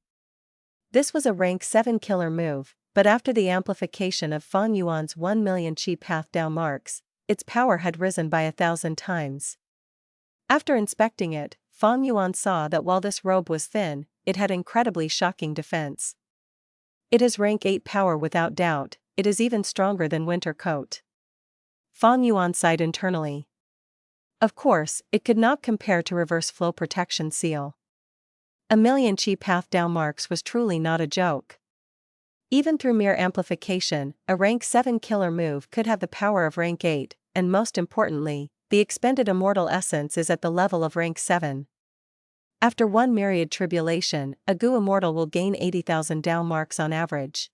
This was a rank 7 killer move, but after the amplification of Fang Yuan's 1,000,000 Qi Path Dao marks, its power had risen by 1,000 times. After inspecting it, Fang Yuan saw that while this robe was thin, it had incredibly shocking defense. It is rank 8 power without doubt. It is even stronger than Winter Coat. Fang Yuan sighed internally. Of course, it could not compare to Reverse Flow Protection Seal. 1,000,000 Qi Path Dao marks was truly not a joke. Even through mere amplification, a rank 7 killer move could have the power of rank 8, and most importantly, the expended immortal essence is at the level of rank 7. After one myriad tribulation, a Gu immortal will gain 80,000 Dao marks on average.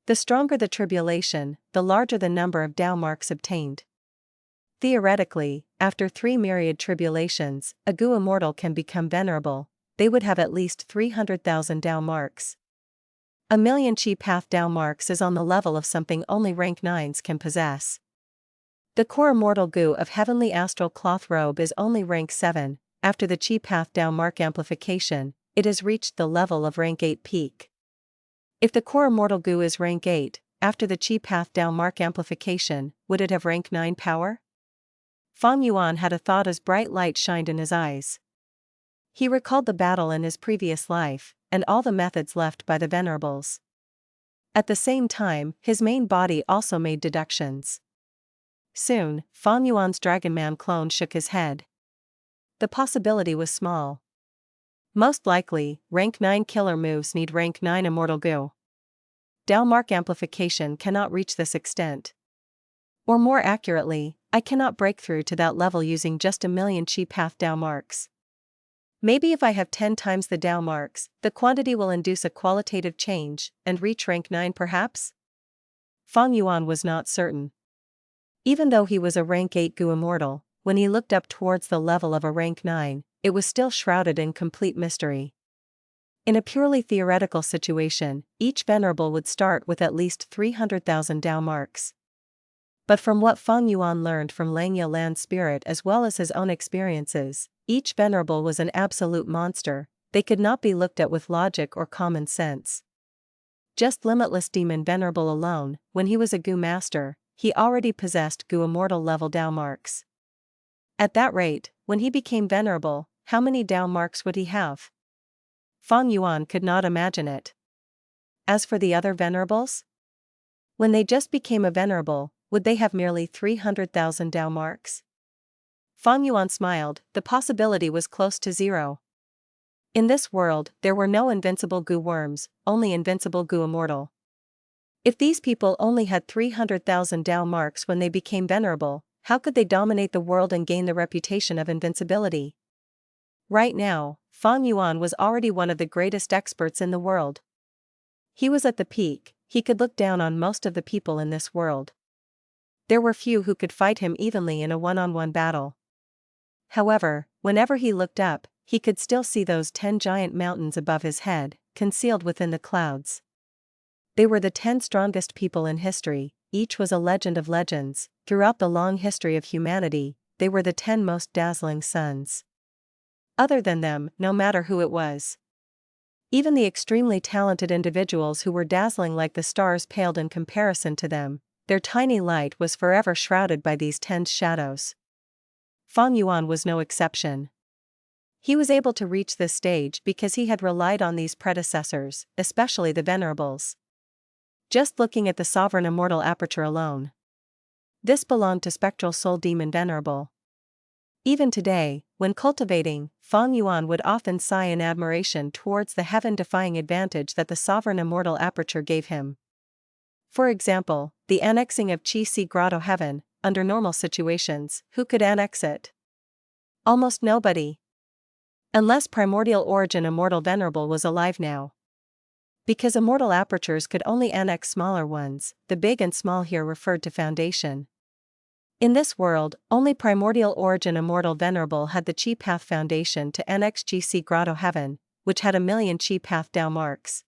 The stronger the tribulation, the larger the number of Dao marks obtained. Theoretically, after 3 myriad tribulations, a Gu immortal can become venerable. They would have at least 300,000 Dao marks. 1,000,000 Qi Path Dao marks is on the level of something only rank 9s can possess. The core immortal Gu of Heavenly Astral Cloth Robe is only rank 7. After the Qi Path Dao mark amplification, it has reached the level of rank 8 peak. If the core immortal Gu is rank 8, after the Qi Path Dao mark amplification, would it have rank 9 power? Fang Yuan had a thought as bright light shined in his eyes. He recalled the battle in his previous life, and all the methods left by the Venerables. At the same time, his main body also made deductions. Soon, Fang Yuan's Dragonman clone shook his head. The possibility was small. Most likely, rank 9 killer moves need rank 9 immortal Gu. Dao mark amplification cannot reach this extent. Or more accurately, I cannot break through to that level using just 1,000,000 Qi Path Dao marks. Maybe if I have 10 times the Dao marks, the quantity will induce a qualitative change, and reach rank 9 perhaps? Fang Yuan was not certain. Even though he was a rank 8 Gu immortal, when he looked up towards the level of a rank 9, it was still shrouded in complete mystery. In a purely theoretical situation, each Venerable would start with at least 300,000 Dao marks. But from what Fang Yuan learned from Langya Land Spirit as well as his own experiences, each Venerable was an absolute monster. They could not be looked at with logic or common sense. Just limitless demon Venerable alone, when he was a Gu master, he already possessed Gu immortal level Dao marks. At that rate, when he became Venerable, how many Dao marks would he have? Fang Yuan could not imagine it. As for the other Venerables? When they just became a Venerable, would they have merely 300,000 Dao marks? Fang Yuan smiled, the possibility was close to zero. In this world, there were no invincible Gu worms, only invincible Gu immortal. If these people only had 300,000 Dao marks when they became Venerable, how could they dominate the world and gain the reputation of invincibility? Right now, Fang Yuan was already one of the greatest experts in the world. He was at the peak, he could look down on most of the people in this world. There were few who could fight him evenly in a one-on-one battle. However, whenever he looked up, he could still see those 10 giant mountains above his head, concealed within the clouds. They were the 10 strongest people in history, each was a legend of legends. Throughout the long history of humanity, they were the 10 most dazzling suns. Other than them, no matter who it was. Even the extremely talented individuals who were dazzling like the stars paled in comparison to them, their tiny light was forever shrouded by these 10 shadows. Fang Yuan was no exception. He was able to reach this stage because he had relied on these predecessors, especially the Venerables. Just looking at the sovereign immortal aperture alone. This belonged to Spectral Soul Demon Venerable. Even today, when cultivating, Fang Yuan would often sigh in admiration towards the heaven-defying advantage that the sovereign immortal aperture gave him. For example, the annexing of Qi Si Grotto-heaven, under normal situations, who could annex it? Almost nobody. Unless Primordial Origin Immortal Venerable was alive now. Because immortal apertures could only annex smaller ones, the big and small here referred to Foundation. In this world, only Primordial Origin Immortal Venerable had the Chi Path Foundation to annex GC Grotto-heaven, which had 1,000,000 Chi Path Dao marks.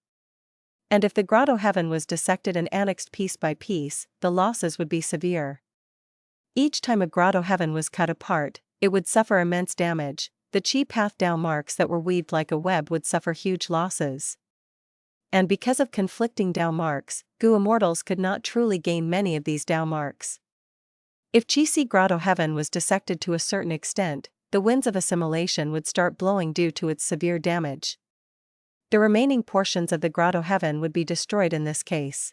And if the Grotto-heaven was dissected and annexed piece by piece, the losses would be severe. Each time a Grotto-heaven was cut apart, it would suffer immense damage. The Chi Path Dao marks that were weaved like a web would suffer huge losses. And because of conflicting Dao marks, Gu immortals could not truly gain many of these Dao marks. If Qi Si Grotto-heaven was dissected to a certain extent, the winds of assimilation would start blowing due to its severe damage. The remaining portions of the Grotto-heaven would be destroyed in this case.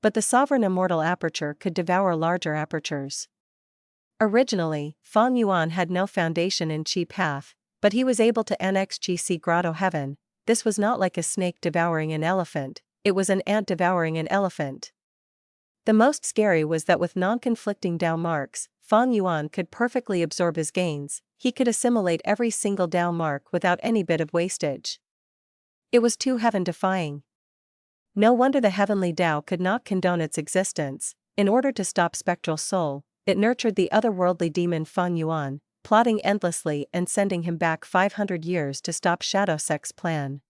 But the sovereign immortal aperture could devour larger apertures. Originally, Fang Yuan had no foundation in Chi Path, but he was able to annex Qi Si Grotto-heaven. This was not like a snake devouring an elephant, it was an ant devouring an elephant. The most scary was that with non-conflicting Dao marks, Fang Yuan could perfectly absorb his gains, he could assimilate every single Dao mark without any bit of wastage. It was too heaven-defying. No wonder the heavenly Dao could not condone its existence. In order to stop Spectral Soul, it nurtured the otherworldly demon Fang Yuan, plotting endlessly and sending him back 500 years to stop Shadow Sect's plan.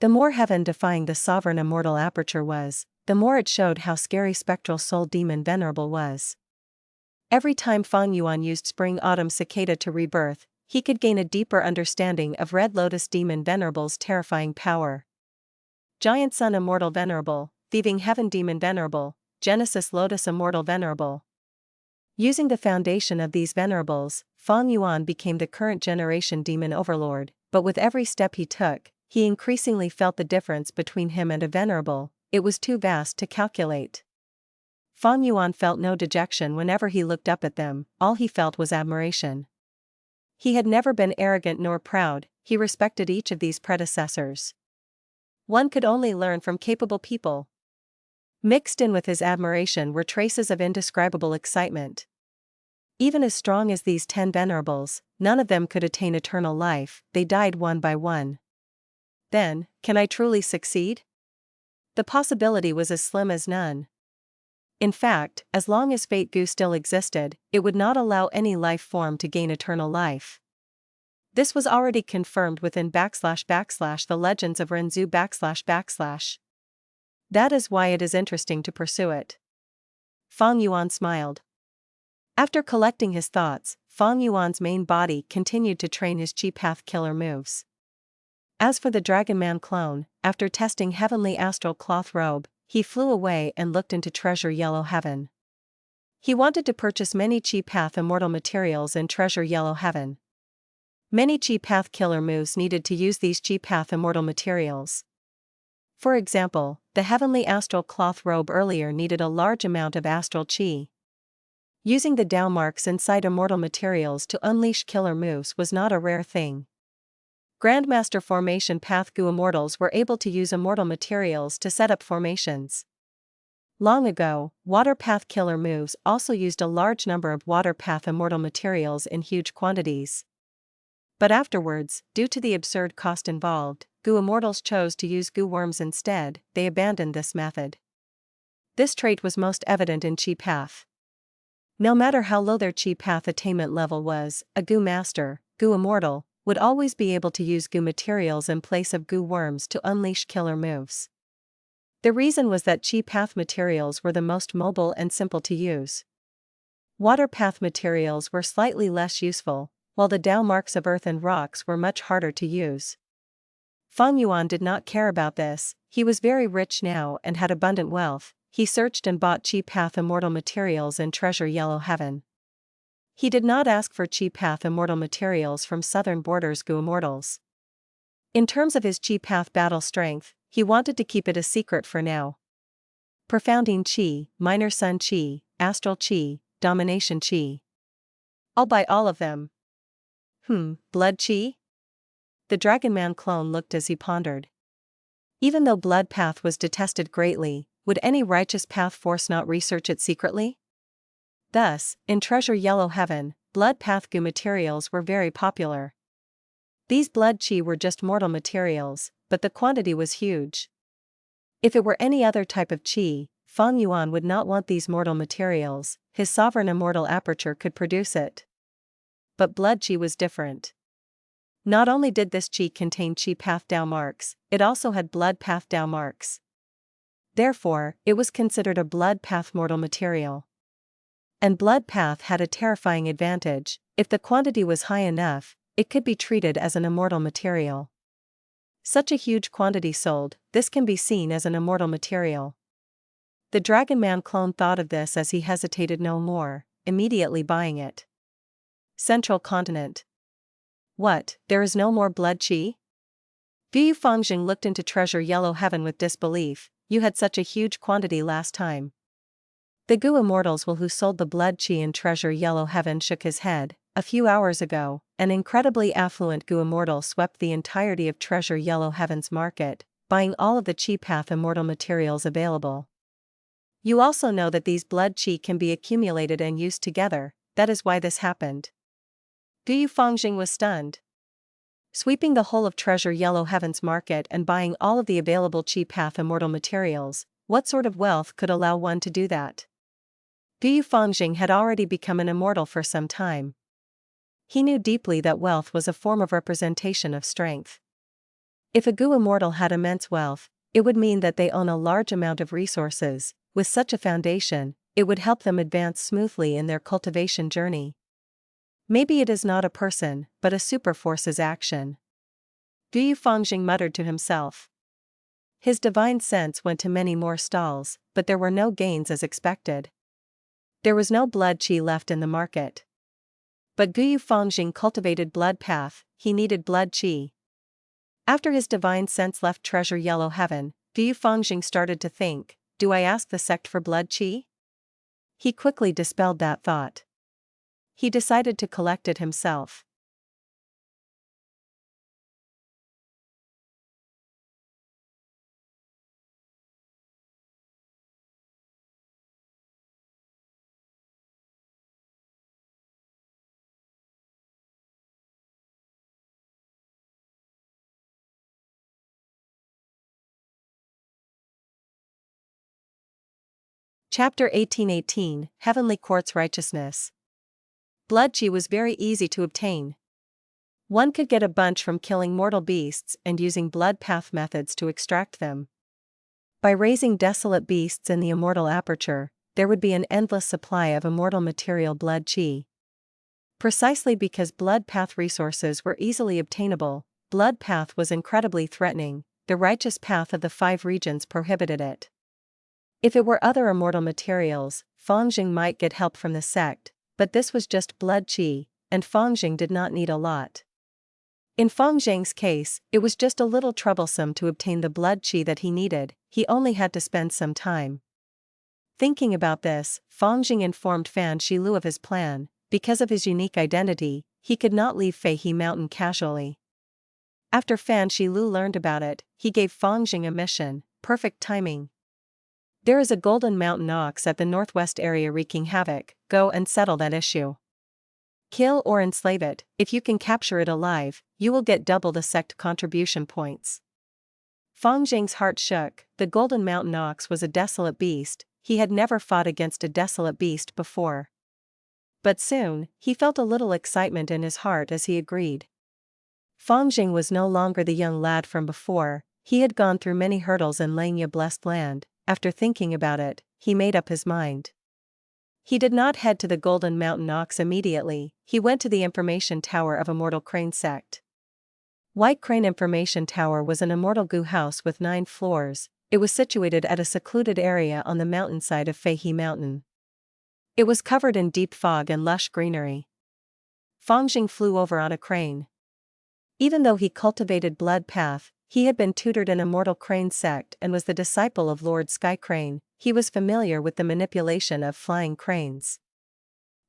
The more heaven-defying the sovereign immortal aperture was, the more it showed how scary Spectral Soul Demon Venerable was. Every time Fang Yuan used Spring-Autumn Cicada to rebirth, he could gain a deeper understanding of Red Lotus Demon Venerable's terrifying power. Giant Sun Immortal Venerable, Thieving Heaven Demon Venerable, Genesis Lotus Immortal Venerable. Using the foundation of these Venerables, Fang Yuan became the current generation demon overlord, but with every step he took, he increasingly felt the difference between him and a Venerable. It was too vast to calculate. Fang Yuan felt no dejection whenever he looked up at them, all he felt was admiration. He had never been arrogant nor proud, he respected each of these predecessors. One could only learn from capable people. Mixed in with his admiration were traces of indescribable excitement. Even as strong as these 10 Venerables, none of them could attain eternal life, they died one by one. Then, can I truly succeed? The possibility was as slim as none. In fact, as long as Fate Gu still existed, it would not allow any life form to gain eternal life. This was already confirmed within / the legends of Renzu // That is why it is interesting to pursue it. Fang Yuan smiled. After collecting his thoughts, Fang Yuan's main body continued to train his Chi Path killer moves. As for the Dragonman clone, after testing Heavenly Astral Cloth Robe, he flew away and looked into Treasure Yellow Heaven. He wanted to purchase many Chi Path Immortal materials in Treasure Yellow Heaven. Many Chi Path killer moves needed to use these Chi Path Immortal materials. For example, the Heavenly Astral Cloth Robe earlier needed a large amount of Astral Chi. Using the Dao marks inside immortal materials to unleash killer moves was not a rare thing. Grandmaster Formation Path Gu Immortals were able to use immortal materials to set up formations. Long ago, Water Path killer moves also used a large number of Water Path immortal materials in huge quantities. But afterwards, due to the absurd cost involved, Gu Immortals chose to use Gu Worms instead. They abandoned this method. This trait was most evident in Chi Path. No matter how low their Chi Path attainment level was, a Gu Master, Gu Immortal, would always be able to use Gu materials in place of Gu Worms to unleash killer moves. The reason was that Chi Path materials were the most mobile and simple to use. Water Path materials were slightly less useful, while the Dao marks of earth and rocks were much harder to use. Fang Yuan did not care about this. He was very rich now and had abundant wealth. He searched and bought Chi Path immortal materials in Treasure Yellow Heaven. He did not ask for Chi Path immortal materials from southern borders Gu Immortals. In terms of his Chi Path battle strength, he wanted to keep it a secret for now. Profounding Chi, Minor Sun Chi, Astral Chi, Domination Chi. I'll buy all of them. Blood Chi? The Dragonman clone looked as he pondered. Even though Blood Path was detested greatly, would any righteous path force not research it secretly? Thus, in Treasure Yellow Heaven, Blood Path Gu materials were very popular. These Blood Chi were just mortal materials, but the quantity was huge. If it were any other type of Chi, Fang Yuan would not want these mortal materials. His sovereign immortal aperture could produce it. But Blood Chi was different. Not only did this Chi contain Chi Path Dao marks, it also had Blood Path Dao marks. Therefore, it was considered a Blood Path mortal material. And Blood Path had a terrifying advantage: if the quantity was high enough, it could be treated as an immortal material. Such a huge quantity sold, this can be seen as an immortal material. The Dragonman clone thought of this as he hesitated no more, immediately buying it. Central Continent. What, there is no more Blood Chi? Gu Fangjing looked into Treasure Yellow Heaven with disbelief. You had such a huge quantity last time. The Gu Immortals who sold the Blood Chi in Treasure Yellow Heaven shook his head. A few hours ago, an incredibly affluent Gu Immortal swept the entirety of Treasure Yellow Heaven's market, buying all of the Chi Path immortal materials available. You also know that these Blood Chi can be accumulated and used together. That is why this happened. Gu Fangjing was stunned. Sweeping the whole of Treasure Yellow Heaven's market and buying all of the available Chi Path immortal materials, what sort of wealth could allow one to do that? Gu Fangjing had already become an immortal for some time. He knew deeply that wealth was a form of representation of strength. If a Gu Immortal had immense wealth, it would mean that they own a large amount of resources. With such a foundation, it would help them advance smoothly in their cultivation journey. Maybe it is not a person, but a superforce's action. Gu Fangjing muttered to himself. His divine sense went to many more stalls, but there were no gains as expected. There was no Blood Chi left in the market. But Gu Fangjing cultivated Blood Path. He needed Blood Chi. After his divine sense left Treasure Yellow Heaven, Gu Fangjing started to think, do I ask the sect for Blood Chi? He quickly dispelled that thought. He decided to collect it himself. Chapter 1818, Heavenly Quartz Righteousness. Blood Chi was very easy to obtain. One could get a bunch from killing mortal beasts and using Blood Path methods to extract them. By raising Desolate beasts in the immortal aperture, there would be an endless supply of immortal material Blood Chi. Precisely because Blood Path resources were easily obtainable, blood path was incredibly threatening, the righteous path of the 5 regions prohibited it. If it were other immortal materials, Fangjing might get help from the sect, but this was just blood qi, and Fangjing did not need a lot. In Fangjing's case, it was just a little troublesome to obtain the blood qi that he needed, he only had to spend some time. Thinking about this, Fangjing informed Fan Shilu of his plan. Because of his unique identity, he could not leave Feihe Mountain casually. After Fan Shilu learned about it, he gave Fangjing a mission, perfect timing. There is a golden mountain ox at the northwest area wreaking havoc, go and settle that issue. Kill or enslave it, if you can capture it alive, you will get double the sect contribution points. Fangjing's heart shook, the golden mountain ox was a desolate beast, he had never fought against a desolate beast before. But soon, he felt a little excitement in his heart as he agreed. Fangjing was no longer the young lad from before, he had gone through many hurdles in Langya blessed land. After thinking about it, he made up his mind. He did not head to the Golden Mountain Ox immediately, he went to the information tower of Immortal Crane sect. White Crane Information Tower was an immortal goo house with 9 floors, it was situated at a secluded area on the mountainside of Feihe Mountain. It was covered in deep fog and lush greenery. Fangjing flew over on a crane. Even though he cultivated blood path, he had been tutored in Immortal Crane sect and was the disciple of Lord Sky Crane, he was familiar with the manipulation of flying cranes.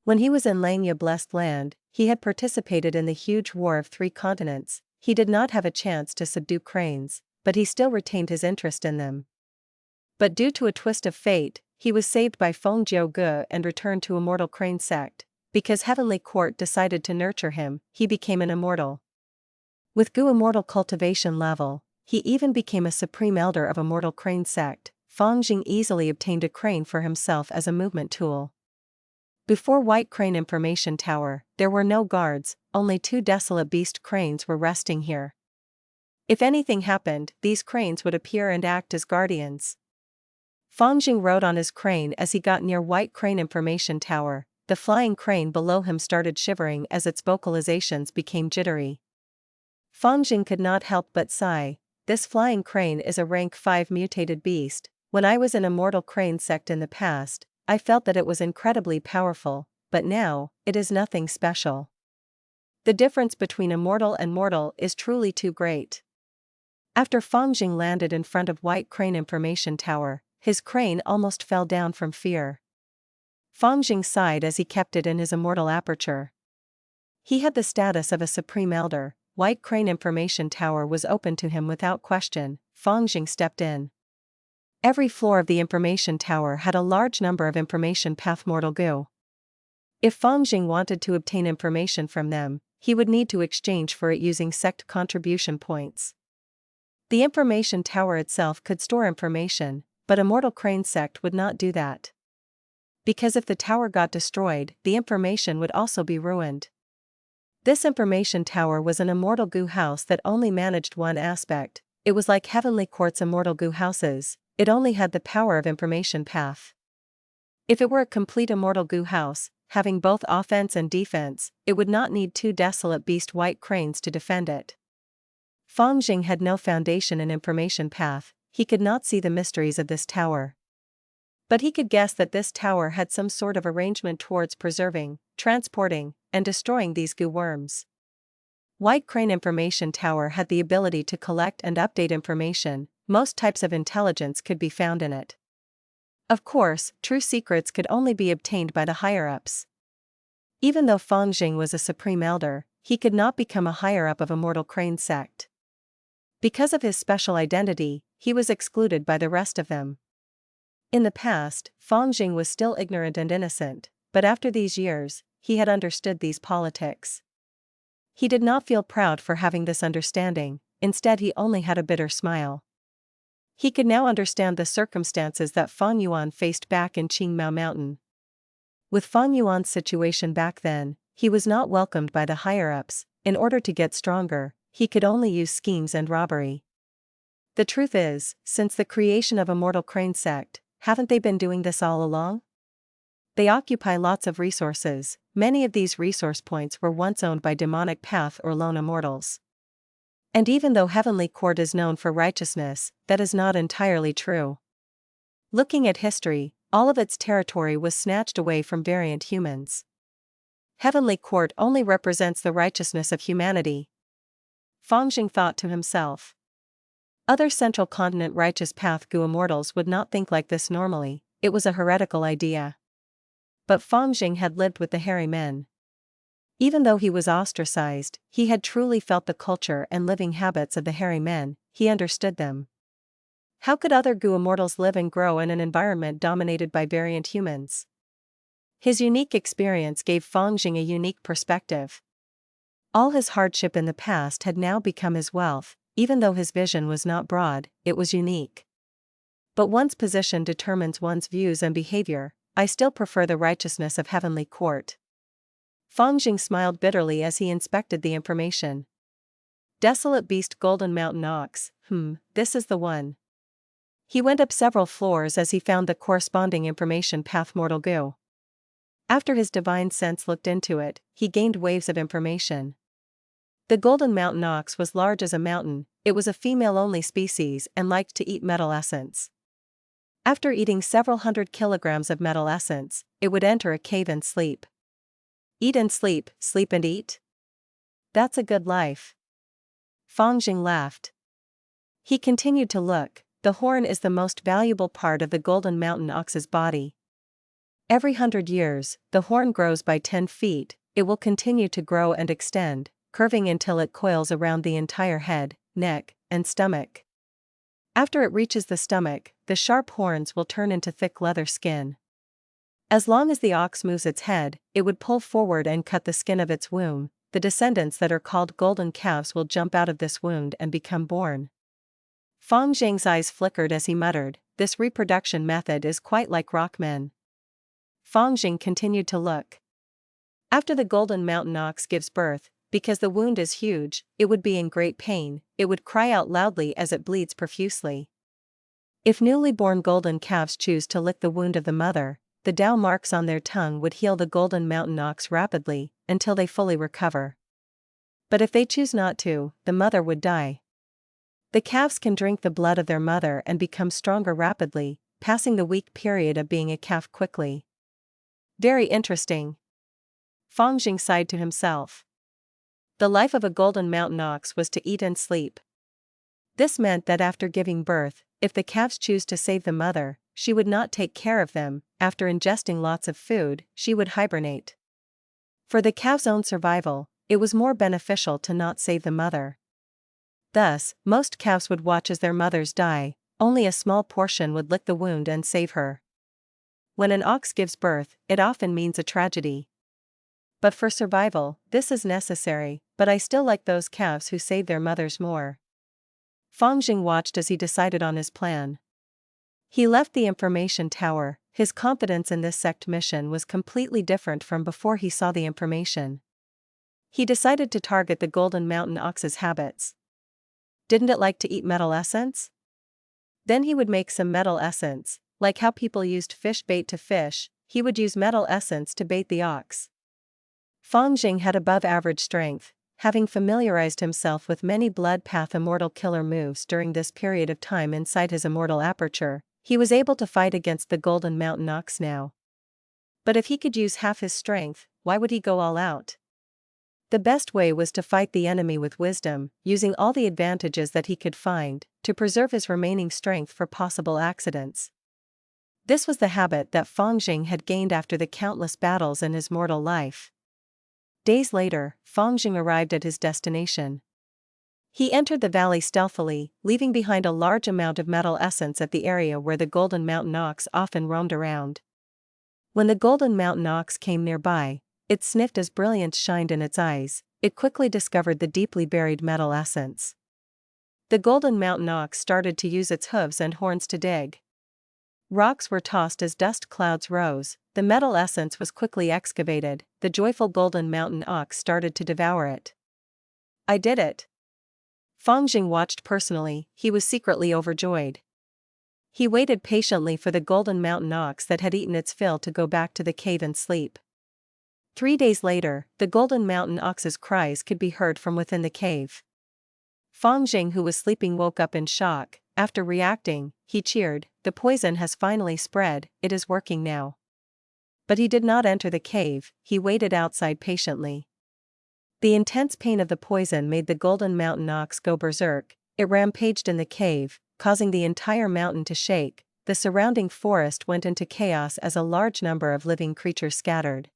When he was in Langya blessed land, he had participated in the huge war of 3 continents, he did not have a chance to subdue cranes, but he still retained his interest in them. But due to a twist of fate, he was saved by Feng Jiu and returned to Immortal Crane sect. Because Heavenly Court decided to nurture him, he became an immortal. With Gu Immortal Cultivation level, he even became a Supreme Elder of Immortal Crane sect. Fangjing easily obtained a crane for himself as a movement tool. Before White Crane Information Tower, there were no guards, only 2 desolate beast cranes were resting here. If anything happened, these cranes would appear and act as guardians. Fangjing rode on his crane as he got near White Crane Information Tower, the flying crane below him started shivering as its vocalizations became jittery. Fangjing could not help but sigh, this flying crane is a rank 5 mutated beast, when I was in Immortal Crane sect in the past, I felt that it was incredibly powerful, but now, it is nothing special. The difference between immortal and mortal is truly too great. After Fangjing landed in front of White Crane Information Tower, his crane almost fell down from fear. Fangjing sighed as he kept it in his immortal aperture. He had the status of a Supreme Elder, White Crane Information Tower was open to him without question, Fangjing stepped in. Every floor of the information tower had a large number of information path mortal goo. If Fangjing wanted to obtain information from them, he would need to exchange for it using sect contribution points. The information tower itself could store information, but Immortal Crane sect would not do that. Because if the tower got destroyed, the information would also be ruined. This information tower was an immortal goo house that only managed one aspect, it was like Heavenly Court's immortal goo houses, it only had the power of information path. If it were a complete immortal goo house, having both offense and defense, it would not need 2 desolate beast white cranes to defend it. Fangjing had no foundation in information path, he could not see the mysteries of this tower. But he could guess that this tower had some sort of arrangement towards preserving, transporting, and destroying these goo worms. White Crane Information Tower had the ability to collect and update information, most types of intelligence could be found in it. Of course, true secrets could only be obtained by the higher-ups. Even though Fangjing was a Supreme Elder, he could not become a higher-up of Immortal Crane sect. Because of his special identity, he was excluded by the rest of them. In the past, Fangjing was still ignorant and innocent, but after these years, he had understood these politics. He did not feel proud for having this understanding, instead he only had a bitter smile. He could now understand the circumstances that Fang Yuan faced back in Qingmao Mountain. With Fang Yuan's situation back then, he was not welcomed by the higher-ups, in order to get stronger, he could only use schemes and robbery. The truth is, since the creation of Immortal Crane sect, haven't they been doing this all along? They occupy lots of resources, many of these resource points were once owned by demonic path or lone immortals. And even though Heavenly Court is known for righteousness, that is not entirely true. Looking at history, all of its territory was snatched away from variant humans. Heavenly Court only represents the righteousness of humanity. Fang Jing thought to himself. Other Central Continent righteous path Gu Immortals would not think like this normally, it was a heretical idea. But Fang Jing had lived with the hairy men. Even though he was ostracized, he had truly felt the culture and living habits of the hairy men, he understood them. How could other Gu Immortals live and grow in an environment dominated by variant humans? His unique experience gave Fang Jing a unique perspective. All his hardship in the past had now become his wealth. Even though his vision was not broad, it was unique. But one's position determines one's views and behavior. I still prefer the righteousness of Heavenly Court. Fang Jing smiled bitterly as he inspected the information. Desolate Beast Golden Mountain Ox, this is the one. He went up several floors as he found the corresponding information path Mortal Gu. After his divine sense looked into it, he gained waves of information. The Golden Mountain Ox was large as a mountain, it was a female-only species and liked to eat metal essence. After eating several hundred kilograms of metal essence, it would enter a cave and sleep. Eat and sleep and eat? That's a good life. Fang Jing laughed. He continued to look. The horn is the most valuable part of the Golden Mountain Ox's body. Every 100 years, the horn grows by 10 feet, it will continue to grow and extend, curving until it coils around the entire head, neck, and stomach. After it reaches the stomach, the sharp horns will turn into thick leather skin. As long as the ox moves its head, it would pull forward and cut the skin of its womb. The descendants that are called golden calves will jump out of this wound and become born. Fang Jing's eyes flickered as he muttered, this reproduction method is quite like rock men. Fang Jing continued to look. After the Golden Mountain Ox gives birth, because the wound is huge, it would be in great pain, it would cry out loudly as it bleeds profusely. If newly born golden calves choose to lick the wound of the mother, the Tao marks on their tongue would heal the Golden Mountain Ox rapidly, until they fully recover. But if they choose not to, the mother would die. The calves can drink the blood of their mother and become stronger rapidly, passing the weak period of being a calf quickly. Very interesting. Fang Jing sighed to himself. The life of a Golden Mountain Ox was to eat and sleep. This meant that after giving birth, if the calves choose to save the mother, she would not take care of them. After ingesting lots of food, she would hibernate. For the calves' own survival, it was more beneficial to not save the mother. Thus, most calves would watch as their mothers die, only a small portion would lick the wound and save her. When an ox gives birth, it often means a tragedy. But for survival, this is necessary, but I still like those calves who save their mothers more. Fang Jing watched as he decided on his plan. He left the information tower. His confidence in this sect mission was completely different from before he saw the information. He decided to target the Golden Mountain Ox's habits. Didn't it like to eat metal essence? Then he would make some metal essence, like how people used fish bait to fish, he would use metal essence to bait the ox. Fang Jing had above-average strength, having familiarized himself with many blood path immortal killer moves during this period of time inside his immortal aperture. He was able to fight against the Golden Mountain Ox now. But if he could use half his strength, why would he go all out? The best way was to fight the enemy with wisdom, using all the advantages that he could find, to preserve his remaining strength for possible accidents. This was the habit that Fang Jing had gained after the countless battles in his mortal life. Days later, Fang Jing arrived at his destination. He entered the valley stealthily, leaving behind a large amount of metal essence at the area where the Golden Mountain Ox often roamed around. When the Golden Mountain Ox came nearby, it sniffed as brilliance shined in its eyes. It quickly discovered the deeply buried metal essence. The Golden Mountain Ox started to use its hooves and horns to dig. Rocks were tossed as dust clouds rose, the metal essence was quickly excavated, the joyful Golden Mountain Ox started to devour it. I did it! Fang Jing watched personally, he was secretly overjoyed. He waited patiently for the Golden Mountain Ox that had eaten its fill to go back to the cave and sleep. 3 days later, the Golden Mountain Ox's cries could be heard from within the cave. Fang Jing, who was sleeping, woke up in shock. After reacting, he cheered, "The poison has finally spread, it is working now." But he did not enter the cave, he waited outside patiently. The intense pain of the poison made the golden mountain ox go berserk. It rampaged in the cave, causing the entire mountain to shake. The surrounding forest went into chaos as a large number of living creatures scattered.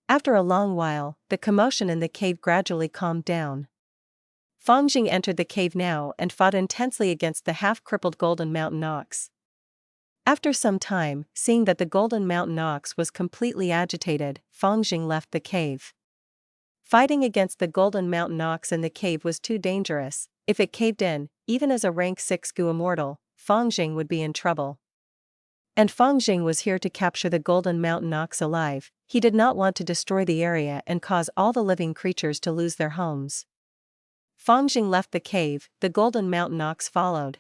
After a long while, the commotion in the cave gradually calmed down. Fang Jing entered the cave now and fought intensely against the half-crippled golden mountain ox. After some time, seeing that the golden mountain ox was completely agitated, Fang Jing left the cave. Fighting against the golden mountain ox in the cave was too dangerous. If it caved in, even as a rank 6 Gu immortal, Fang Jing would be in trouble. And Fang Jing was here to capture the golden mountain ox alive. He did not want to destroy the area and cause all the living creatures to lose their homes. Fang Jing left the cave, the golden mountain ox followed.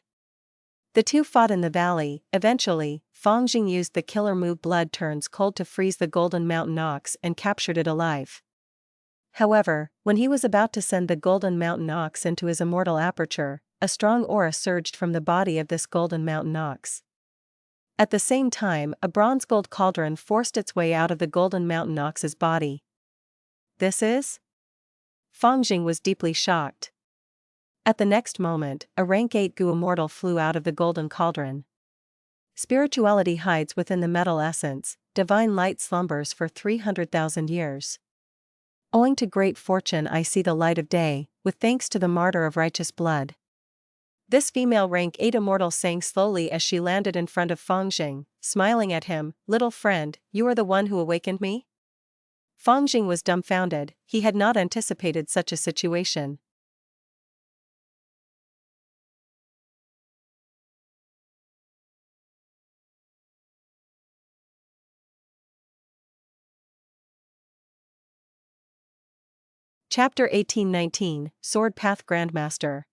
The two fought in the valley. Eventually, Fang Jing used the killer move Blood Turns Cold to freeze the golden mountain ox and captured it alive. However, when he was about to send the golden mountain ox into his immortal aperture, a strong aura surged from the body of this golden mountain ox. At the same time, a bronze gold cauldron forced its way out of the golden mountain ox's body. This is? Fang Jing was deeply shocked. At the next moment, a rank 8 Gu immortal flew out of the golden cauldron. Spirituality hides within the metal essence, divine light slumbers for 300,000 years. Owing to great fortune I see the light of day, with thanks to the martyr of righteous blood. This female rank 8 immortal sang slowly as she landed in front of Fang Jing, smiling at him, "Little friend, you are the one who awakened me?" Fang Jing was dumbfounded, he had not anticipated such a situation. Chapter 18-19, Sword Path Grandmaster.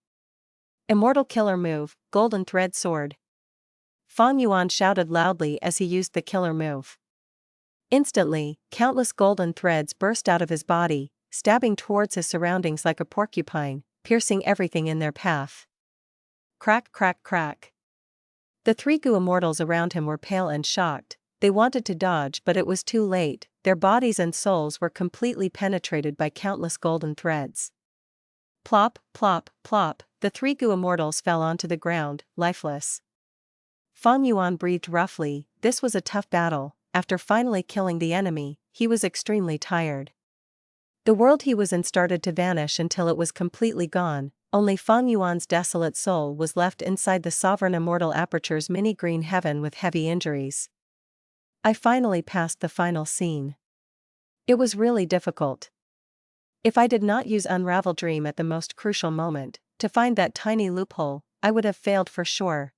Immortal Killer Move, Golden Thread Sword. Fang Yuan shouted loudly as he used the killer move. Instantly, countless golden threads burst out of his body, stabbing towards his surroundings like a porcupine, piercing everything in their path. Crack, crack, crack. The 3 Gu immortals around him were pale and shocked. They wanted to dodge, but it was too late. Their bodies and souls were completely penetrated by countless golden threads. Plop, plop, plop, the 3 Gu immortals fell onto the ground, lifeless. Fang Yuan breathed roughly. This was a tough battle. After finally killing the enemy, he was extremely tired. The world he was in started to vanish until it was completely gone. Only Fang Yuan's desolate soul was left inside the sovereign immortal aperture's mini-green heaven with heavy injuries. I finally passed the final scene. It was really difficult. If I did not use Unravel Dream at the most crucial moment, to find that tiny loophole, I would have failed for sure.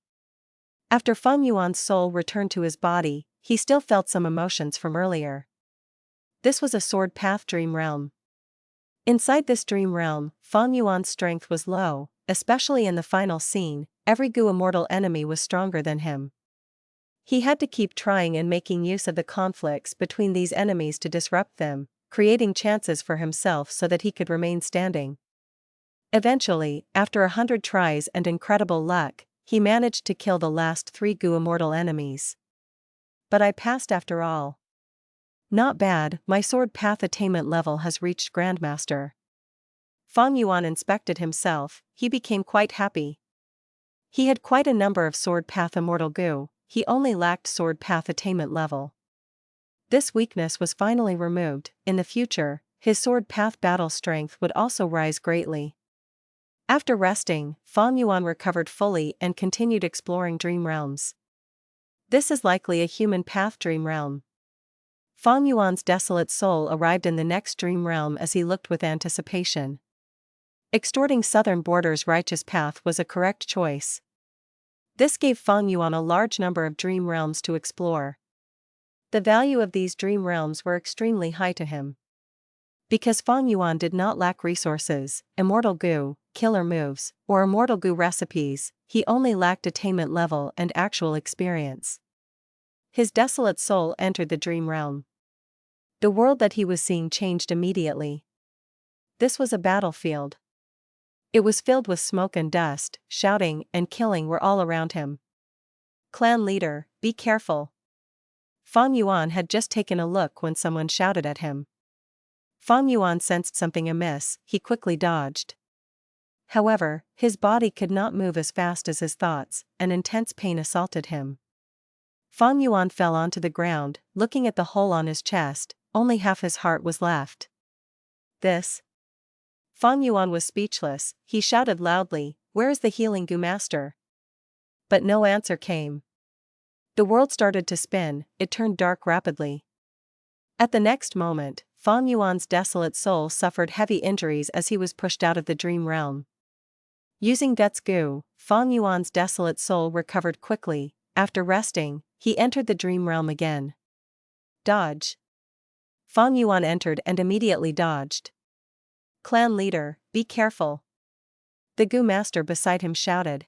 After Fang Yuan's soul returned to his body, he still felt some emotions from earlier. This was a sword path dream realm. Inside this dream realm, Fang Yuan's strength was low, especially in the final scene. Every Gu immortal enemy was stronger than him. He had to keep trying and making use of the conflicts between these enemies to disrupt them, creating chances for himself so that he could remain standing. Eventually, after 100 tries and incredible luck, he managed to kill the last 3 Gu immortal enemies. But I passed after all. Not bad, my sword path attainment level has reached Grandmaster. Fang Yuan inspected himself, he became quite happy. He had quite a number of sword path immortal Gu, he only lacked sword path attainment level. This weakness was finally removed. In the future, his sword path battle strength would also rise greatly. After resting, Fang Yuan recovered fully and continued exploring dream realms. This is likely a human path dream realm. Fang Yuan's desolate soul arrived in the next dream realm as he looked with anticipation. Extorting Southern Border's righteous path was a correct choice. This gave Fang Yuan a large number of dream realms to explore. The value of these dream realms were extremely high to him. Because Fang Yuan did not lack resources, immortal Gu, killer moves, or immortal Gu recipes, he only lacked attainment level and actual experience. His desolate soul entered the dream realm. The world that he was seeing changed immediately. This was a battlefield. It was filled with smoke and dust, shouting and killing were all around him. Clan leader, be careful. Fang Yuan had just taken a look when someone shouted at him. Fang Yuan sensed something amiss, he quickly dodged. However, his body could not move as fast as his thoughts, and intense pain assaulted him. Fang Yuan fell onto the ground, looking at the hole on his chest, only half his heart was left. This? Fang Yuan was speechless, he shouted loudly, "Where is the healing Gu Master?" But no answer came. The world started to spin, it turned dark rapidly. At the next moment, Fang Yuan's desolate soul suffered heavy injuries as he was pushed out of the dream realm. Using Guts Gu, Fang Yuan's desolate soul recovered quickly. After resting, he entered the dream realm again. Dodge. Fang Yuan entered and immediately dodged. Clan leader, be careful. The Gu Master beside him shouted.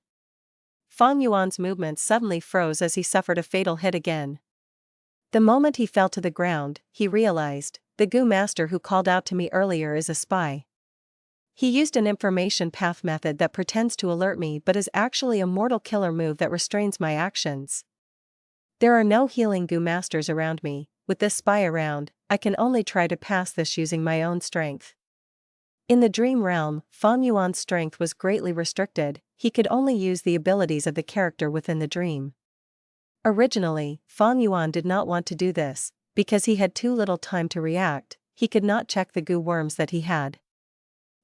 Fang Yuan's movements suddenly froze as he suffered a fatal hit again. The moment he fell to the ground, he realized, the Gu Master who called out to me earlier is a spy. He used an information path method that pretends to alert me but is actually a mortal killer move that restrains my actions. There are no healing Gu Masters around me, with this spy around, I can only try to pass this using my own strength. In the dream realm, Fang Yuan's strength was greatly restricted, he could only use the abilities of the character within the dream. Originally, Fang Yuan did not want to do this, because he had too little time to react, he could not check the Gu worms that he had.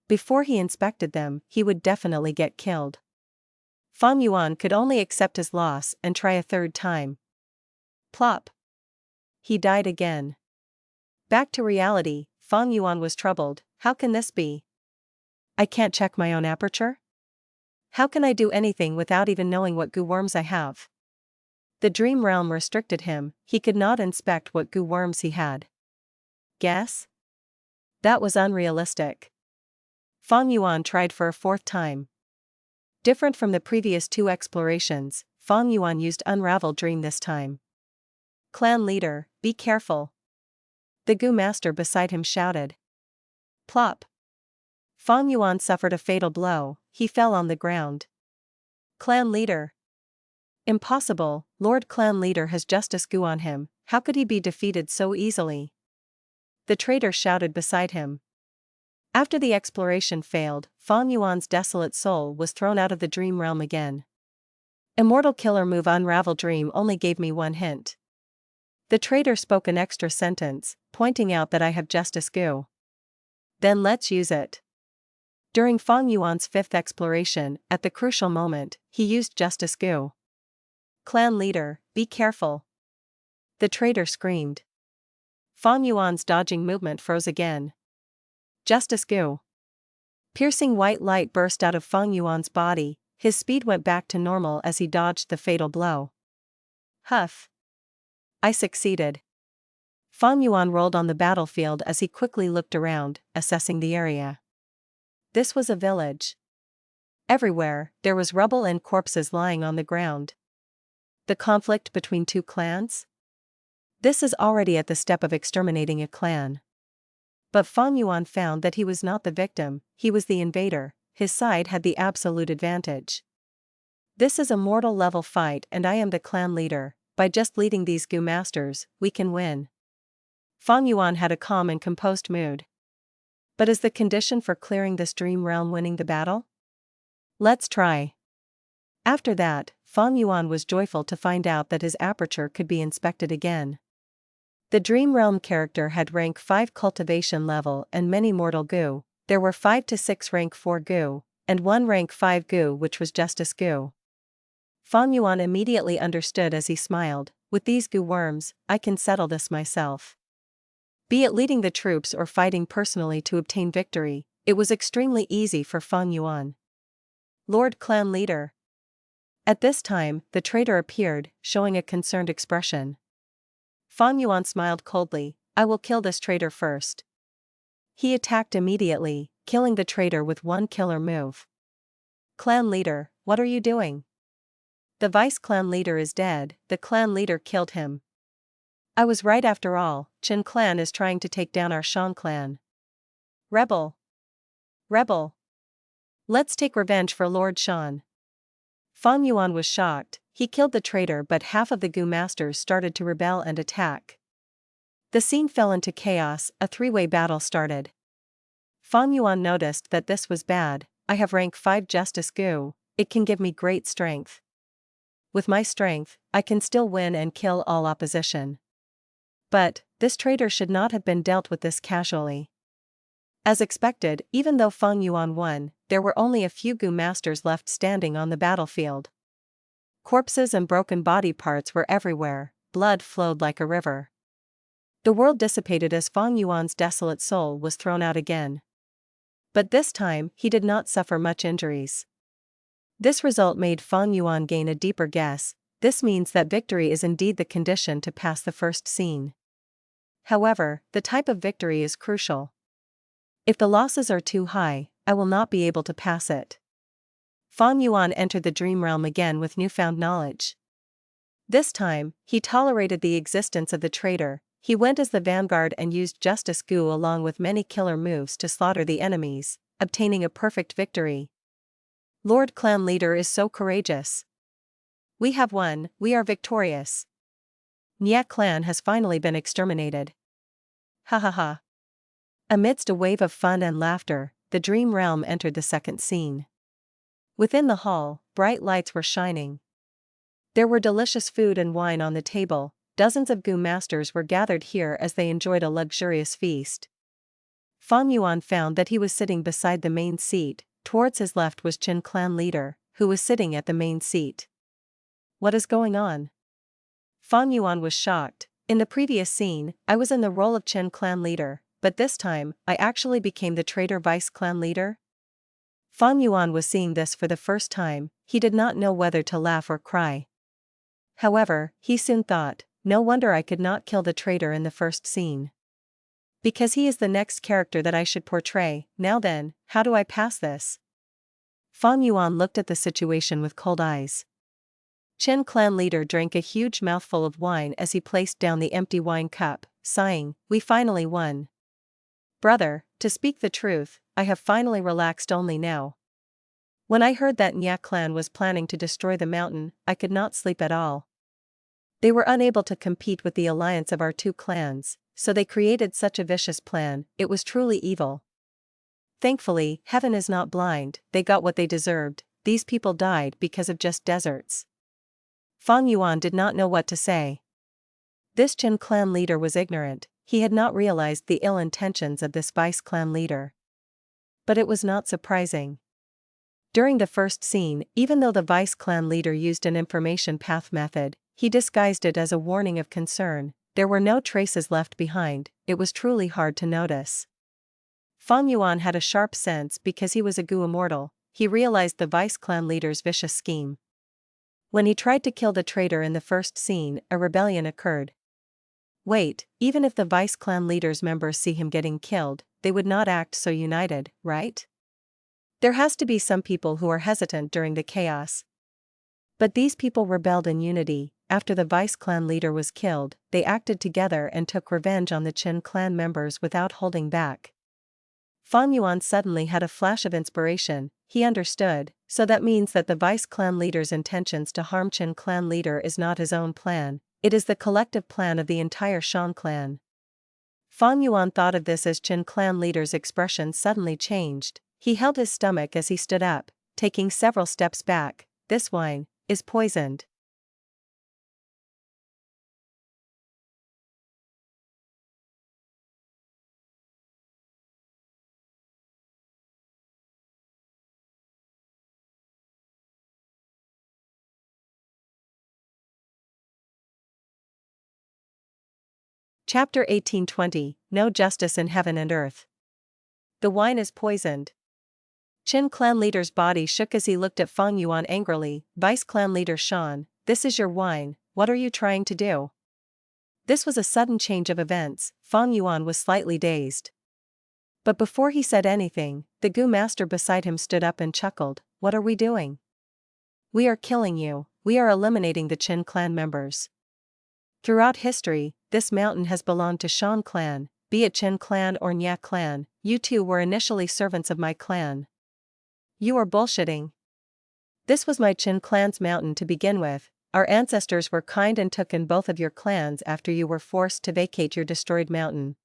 Before he inspected them, he would definitely get killed. Fang Yuan could only accept his loss and try a third time. Plop. He died again. Back to reality, Fang Yuan was troubled. How can this be? I can't check my own aperture? How can I do anything without even knowing what Gu worms I have? The dream realm restricted him, he could not inspect what Gu worms he had. Guess? That was unrealistic. Fang Yuan tried for a fourth time. Different from the previous two explorations, Fang Yuan used Unravel Dream this time. Clan leader, be careful. The Gu Master beside him shouted. Plop. Fang Yuan suffered a fatal blow, he fell on the ground. Clan leader. Impossible, Lord Clan leader has Justice Gu on him, how could he be defeated so easily? The traitor shouted beside him. After the exploration failed, Fang Yuan's desolate soul was thrown out of the dream realm again. Immortal killer move Unravel Dream only gave me one hint. The traitor spoke an extra sentence, pointing out that I have Justice Gu. Then let's use it. During Fang Yuan's fifth exploration, at the crucial moment, he used Justice Gu. Clan leader, be careful. The traitor screamed. Fang Yuan's dodging movement froze again. Justice Gu. Piercing white light burst out of Fang Yuan's body, his speed went back to normal as he dodged the fatal blow. Huff. I succeeded. Fang Yuan rolled on the battlefield as he quickly looked around, assessing the area. This was a village. Everywhere, there was rubble and corpses lying on the ground. The conflict between two clans? This is already at the step of exterminating a clan. But Fang Yuan found that he was not the victim, he was the invader, his side had the absolute advantage. This is a mortal level fight and I am the clan leader, by just leading these Gu Masters, we can win. Fang Yuan had a calm and composed mood. But is the condition for clearing this dream realm winning the battle? Let's try. After that, Fang Yuan was joyful to find out that his aperture could be inspected again. The Dream Realm character had rank 5 cultivation level and many mortal Gu, there were 5 to 6 rank 4 Gu, and 1 rank 5 Gu which was Justice Gu. Fang Yuan immediately understood as he smiled, with these Gu worms, I can settle this myself. Be it leading the troops or fighting personally to obtain victory, it was extremely easy for Fang Yuan. Lord Clan Leader. At this time, the traitor appeared, showing a concerned expression. Fang Yuan smiled coldly, I will kill this traitor first. He attacked immediately, killing the traitor with one killer move. Clan leader, what are you doing? The vice clan leader is dead, the clan leader killed him. I was right after all, Chen clan is trying to take down our Shang clan. Rebel. Rebel. Let's take revenge for Lord Shan. Fang Yuan was shocked. He killed the traitor, but half of the Gu Masters started to rebel and attack. The scene fell into chaos, a three-way battle started. Fang Yuan noticed that this was bad. I have rank 5 Justice Gu, it can give me great strength. With my strength, I can still win and kill all opposition. But, this traitor should not have been dealt with this casually. As expected, even though Fang Yuan won, there were only a few Gu Masters left standing on the battlefield. Corpses and broken body parts were everywhere, blood flowed like a river. The world dissipated as Fang Yuan's desolate soul was thrown out again. But this time, he did not suffer much injuries. This result made Fang Yuan gain a deeper guess. This means that victory is indeed the condition to pass the first scene. However, the type of victory is crucial. If the losses are too high, I will not be able to pass it. Fang Yuan entered the dream realm again with newfound knowledge. This time, he tolerated the existence of the traitor. He went as the vanguard and used Justice Gu along with many killer moves to slaughter the enemies, obtaining a perfect victory. Lord Clan Leader is so courageous. We have won, we are victorious. Nya Clan has finally been exterminated. Ha ha ha. Amidst a wave of fun and laughter, the dream realm entered the second scene. Within the hall, bright lights were shining. There were delicious food and wine on the table. Dozens of Gu Masters were gathered here as they enjoyed a luxurious feast. Fang Yuan found that he was sitting beside the main seat. Towards his left was Qin Clan Leader, who was sitting at the main seat. What is going on? Fang Yuan was shocked. In the previous scene, I was in the role of Qin Clan Leader, but this time, I actually became the traitor Vice Clan Leader? Fang Yuan was seeing this for the first time. He did not know whether to laugh or cry. However, he soon thought, no wonder I could not kill the traitor in the first scene. Because he is the next character that I should portray. Now then, how do I pass this? Fang Yuan looked at the situation with cold eyes. Qin Clan Leader drank a huge mouthful of wine as he placed down the empty wine cup, sighing, we finally won. Brother, to speak the truth, I have finally relaxed only now. When I heard that Nya Clan was planning to destroy the mountain, I could not sleep at all. They were unable to compete with the alliance of our two clans, so they created such a vicious plan. It was truly evil. Thankfully, heaven is not blind, they got what they deserved. These people died because of just deserts. Fang Yuan did not know what to say. This Qin Clan Leader was ignorant, he had not realized the ill intentions of this Vice Clan Leader. But it was not surprising. During the first scene, even though the Vice Clan Leader used an information path method, he disguised it as a warning of concern. There were no traces left behind. It was truly hard to notice. Fang Yuan had a sharp sense because he was a Gu Immortal. He realized the Vice Clan Leader's vicious scheme. When he tried to kill the traitor in the first scene, a rebellion occurred. Wait, even if the Vice Clan Leader's members see him getting killed, they would not act so united, right? There has to be some people who are hesitant during the chaos. But these people rebelled in unity. After the Vice Clan Leader was killed, they acted together and took revenge on the Qin Clan members without holding back. Fang Yuan suddenly had a flash of inspiration. He understood, so that means that the Vice Clan Leader's intentions to harm Qin Clan Leader is not his own plan, it is the collective plan of the entire Shan clan. Fang Yuan thought of this as Qin Clan Leader's expression suddenly changed. He held his stomach as he stood up, taking several steps back. This wine is poisoned. Chapter 1820, No Justice in Heaven and Earth. The wine is poisoned. Qin Clan Leader's body shook as he looked at Fang Yuan angrily. Vice Clan Leader Shan, this is your wine, what are you trying to do? This was a sudden change of events. Fang Yuan was slightly dazed. But before he said anything, the Gu Master beside him stood up and chuckled. What are we doing? We are killing you, we are eliminating the Qin Clan members. Throughout history, this mountain has belonged to Shan Clan, be it Qin Clan or Nya Clan, you two were initially servants of my clan. You are bullshitting. This was my Qin clan's mountain to begin with. Our ancestors were kind and took in both of your clans after you were forced to vacate your destroyed mountain.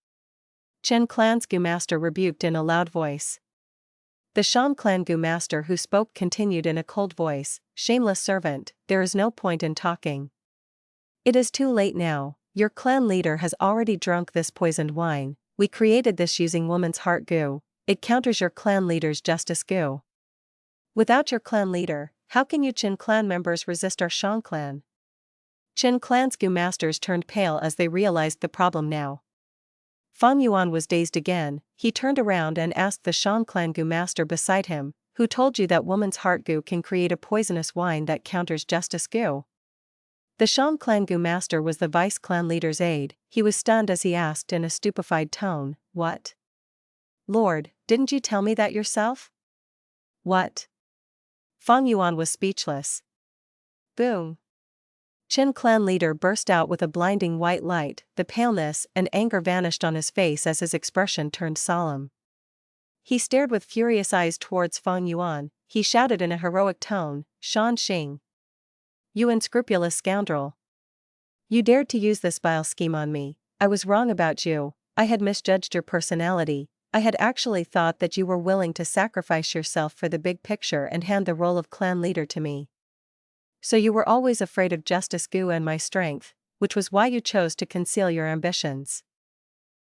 Qin clan's Master rebuked in a loud voice. The Shan clan Master who spoke continued in a cold voice, shameless servant, there is no point in talking. It is too late now, your clan leader has already drunk this poisoned wine, we created this using woman's heart goo, it counters your clan leader's justice goo. Without your clan leader, how can you Qin clan members resist our Shan clan? Qin clan's Masters turned pale as they realized the problem now. Fang Yuan was dazed again, he turned around and asked the Shan clan Master beside him, who told you that woman's heart goo can create a poisonous wine that counters justice goo? The Shan clan Master was the vice clan leader's aide, he was stunned as he asked in a stupefied tone, what? Lord, didn't you tell me that yourself? What? Fang Yuan was speechless. Boom. Qin clan leader burst out with a blinding white light, the paleness and anger vanished on his face as his expression turned solemn. He stared with furious eyes towards Fang Yuan, he shouted in a heroic tone, Shan Xing. You unscrupulous scoundrel. You dared to use this vile scheme on me, I was wrong about you, I had misjudged your personality, I had actually thought that you were willing to sacrifice yourself for the big picture and hand the role of clan leader to me. So you were always afraid of justice goo and my strength, which was why you chose to conceal your ambitions.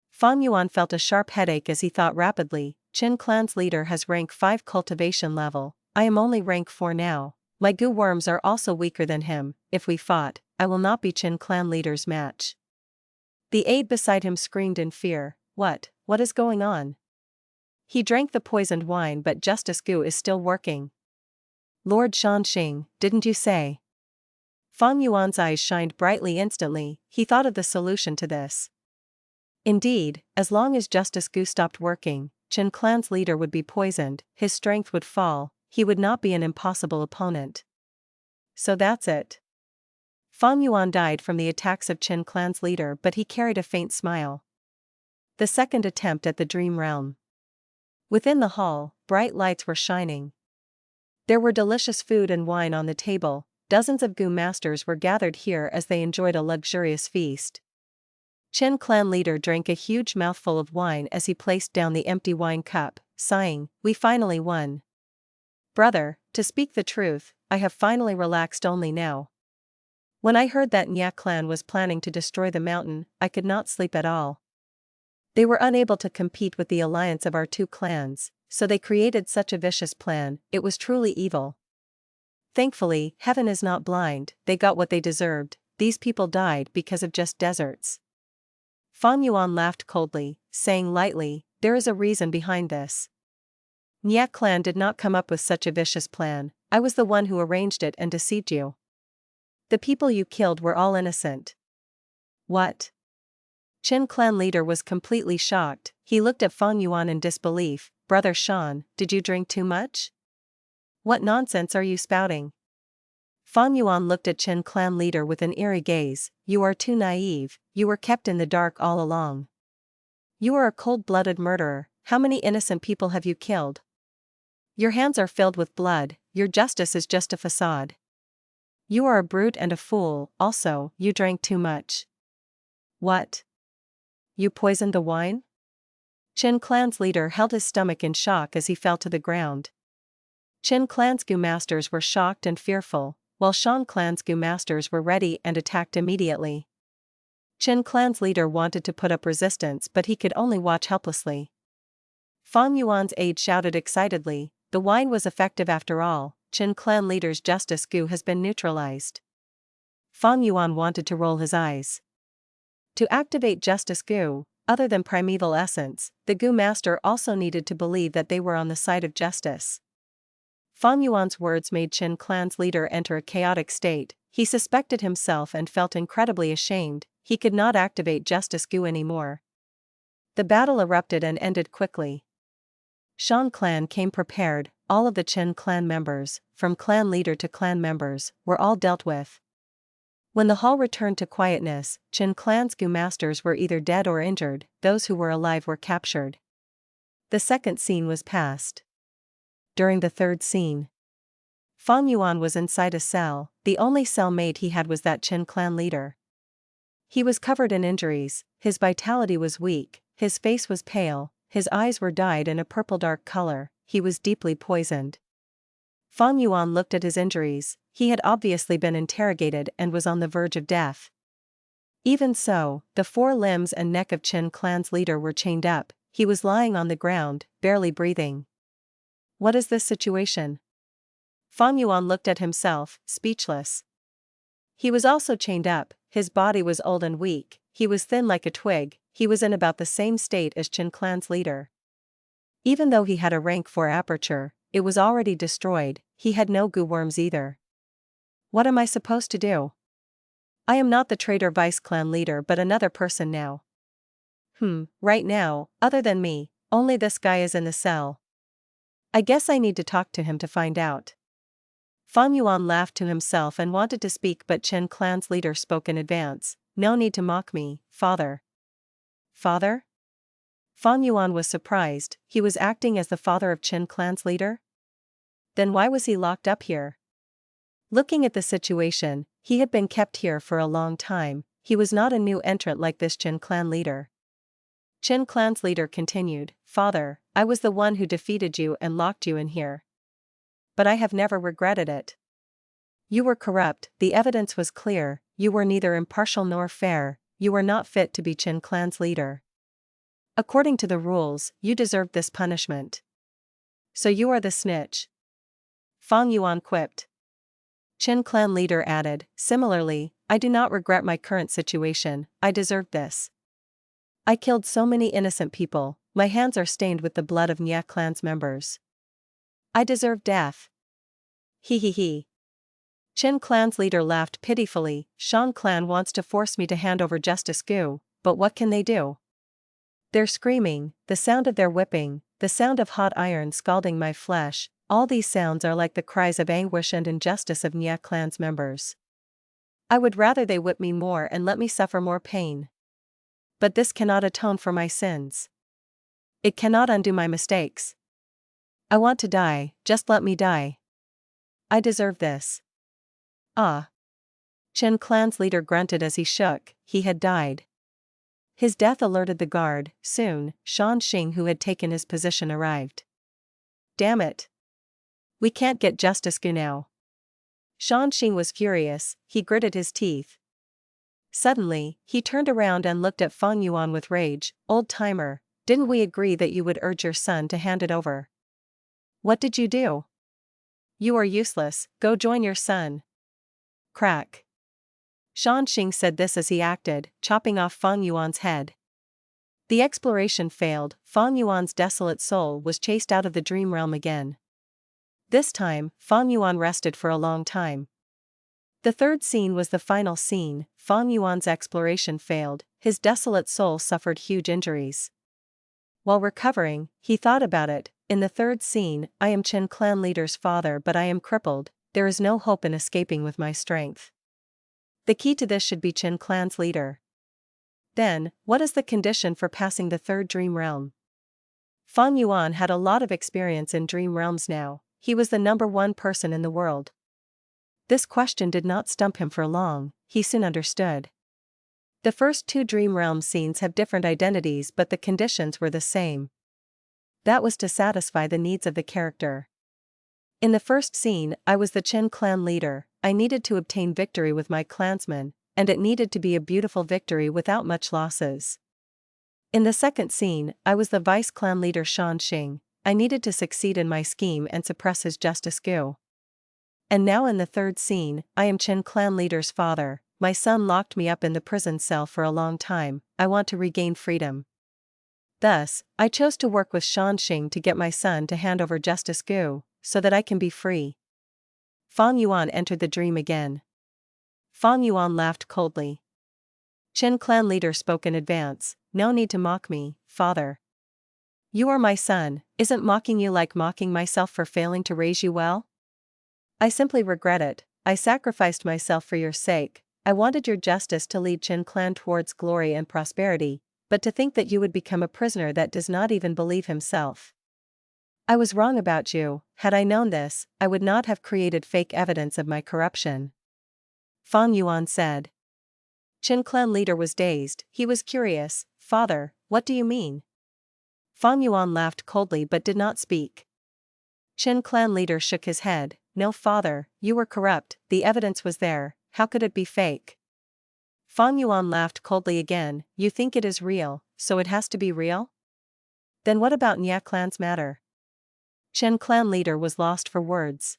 Fang Yuan felt a sharp headache as he thought rapidly, Qin clan's leader has rank 5 cultivation level, I am only rank 4 now, my goo worms are also weaker than him, if we fought, I will not be Qin clan leader's match. The aide beside him screamed in fear, what is going on? He drank the poisoned wine but justice goo is still working. Lord Shan Xing, didn't you say? Fang Yuan's eyes shined brightly instantly, he thought of the solution to this. Indeed, as long as justice goo stopped working, Qin clan's leader would be poisoned, his strength would fall, he would not be an impossible opponent. So that's it. Fang Yuan died from the attacks of Qin clan's leader but he carried a faint smile. The second attempt at the dream realm. Within the hall, bright lights were shining. There were delicious food and wine on the table, dozens of masters were gathered here as they enjoyed a luxurious feast. Qin clan leader drank a huge mouthful of wine as he placed down the empty wine cup, sighing, we finally won. Brother, to speak the truth, I have finally relaxed only now. When I heard that Nya clan was planning to destroy the mountain, I could not sleep at all. They were unable to compete with the alliance of our 2 clans, so they created such a vicious plan, it was truly evil. Thankfully, heaven is not blind, they got what they deserved, these people died because of just deserts. Fang Yuan laughed coldly, saying lightly, there is a reason behind this. Nya clan did not come up with such a vicious plan, I was the one who arranged it and deceived you. The people you killed were all innocent. What? Qin clan leader was completely shocked, he looked at Fang Yuan in disbelief, Brother Shan, did you drink too much? What nonsense are you spouting? Fang Yuan looked at Qin clan leader with an eerie gaze, you are too naive, you were kept in the dark all along. You are a cold-blooded murderer, how many innocent people have you killed? Your hands are filled with blood, your justice is just a facade. You are a brute and a fool, also, you drank too much. What? You poisoned the wine? Qin clan's leader held his stomach in shock as he fell to the ground. Qin clan's masters were shocked and fearful, while Shan clan's masters were ready and attacked immediately. Qin clan's leader wanted to put up resistance but he could only watch helplessly. Fang Yuan's aide shouted excitedly, the wine was effective after all, Qin clan leader's justice goo has been neutralized. Fang Yuan wanted to roll his eyes. To activate justice goo, other than primeval essence, the goo master also needed to believe that they were on the side of justice. Fang Yuan's words made Qin clan's leader enter a chaotic state, he suspected himself and felt incredibly ashamed, he could not activate justice goo anymore. The battle erupted and ended quickly. Shan clan came prepared, all of the Qin clan members, from clan leader to clan members, were all dealt with. When the hall returned to quietness, Qin clan's masters were either dead or injured, those who were alive were captured. The second scene was past. during the third scene. Fang Yuan was inside a cell, the only cellmate he had was that Qin clan leader. He was covered in injuries, his vitality was weak, his face was pale, his eyes were dyed in a purple dark color, he was deeply poisoned. Fang Yuan looked at his injuries, he had obviously been interrogated and was on the verge of death. Even so, the four limbs and neck of Qin clan's leader were chained up, he was lying on the ground, barely breathing. What is this situation? Fang Yuan looked at himself, speechless. He was also chained up, his body was old and weak, he was thin like a twig, he was in about the same state as Qin clan's leader. Even though he had a rank 4 aperture, it was already destroyed, he had no goo worms either. What am I supposed to do? I am not the traitor vice clan leader but another person now. Right now, other than me, only this guy is in the cell. I guess I need to talk to him to find out. Fang Yuan laughed to himself and wanted to speak but Qin clan's leader spoke in advance. No need to mock me, father. Father? Fang Yuan was surprised, he was acting as the father of Qin clan's leader? Then why was he locked up here? Looking at the situation, he had been kept here for a long time, he was not a new entrant like this Qin clan leader. Qin clan's leader continued, Father, I was the one who defeated you and locked you in here. But I have never regretted it. You were corrupt, the evidence was clear, you were neither impartial nor fair, you were not fit to be Qin clan's leader. According to the rules, you deserved this punishment. So you are the snitch. Fang Yuan quipped. Qin clan leader added, similarly, I do not regret my current situation, I deserved this. I killed so many innocent people, my hands are stained with the blood of Nya clan's members. I deserve death. He. Qin clan's leader laughed pitifully, Shan clan wants to force me to hand over Justice Gu, but what can they do? Their screaming, the sound of their whipping, the sound of hot iron scalding my flesh, all these sounds are like the cries of anguish and injustice of Nya clan's members. I would rather they whip me more and let me suffer more pain. But this cannot atone for my sins. It cannot undo my mistakes. I want to die, just let me die. I deserve this. Ah. Qin clan's leader grunted as he shook, he had died. His death alerted the guard, soon, Shan Xing who had taken his position arrived. Damn it. We can't get Justice Gu now. Shan Xing was furious, he gritted his teeth. Suddenly, he turned around and looked at Fang Yuan with rage, old-timer, didn't we agree that you would urge your son to hand it over? What did you do? You are useless, go join your son. Crack. Shan Xing said this as he acted, chopping off Fang Yuan's head. The exploration failed, Fang Yuan's desolate soul was chased out of the dream realm again. This time, Fang Yuan rested for a long time. The third scene was the final scene, Fang Yuan's exploration failed, his desolate soul suffered huge injuries. While recovering, he thought about it, in the third scene, I am Qin clan leader's father but I am crippled, there is no hope in escaping with my strength. The key to this should be Qin clan's leader. Then, what is the condition for passing the third dream realm? Fang Yuan had a lot of experience in dream realms now, he was the #1 person in the world. This question did not stump him for long, he soon understood. The first 2 dream realm scenes have different identities but the conditions were the same. That was to satisfy the needs of the character. In the first scene, I was the Qin clan leader, I needed to obtain victory with my clansmen, and it needed to be a beautiful victory without much losses. In the second scene, I was the vice clan leader Shan Xing, I needed to succeed in my scheme and suppress his Justice Gu. And now in the third scene, I am Qin clan leader's father, my son locked me up in the prison cell for a long time, I want to regain freedom. Thus, I chose to work with Shan Xing to get my son to hand over Justice Gu, so that I can be free. Fang Yuan entered the dream again. Fang Yuan laughed coldly. Qin clan leader spoke in advance, no need to mock me, father. You are my son, isn't mocking you like mocking myself for failing to raise you well? I simply regret it, I sacrificed myself for your sake, I wanted your justice to lead Qin clan towards glory and prosperity, but to think that you would become a prisoner that does not even believe himself. I was wrong about you. Had I known this, I would not have created fake evidence of my corruption. Fang Yuan said. Qin clan leader was dazed. He was curious. Father, what do you mean? Fang Yuan laughed coldly but did not speak. Qin clan leader shook his head. No, father, you were corrupt. The evidence was there. How could it be fake? Fang Yuan laughed coldly again. You think it is real, so it has to be real? Then what about Nya clan's matter? Qin clan leader was lost for words.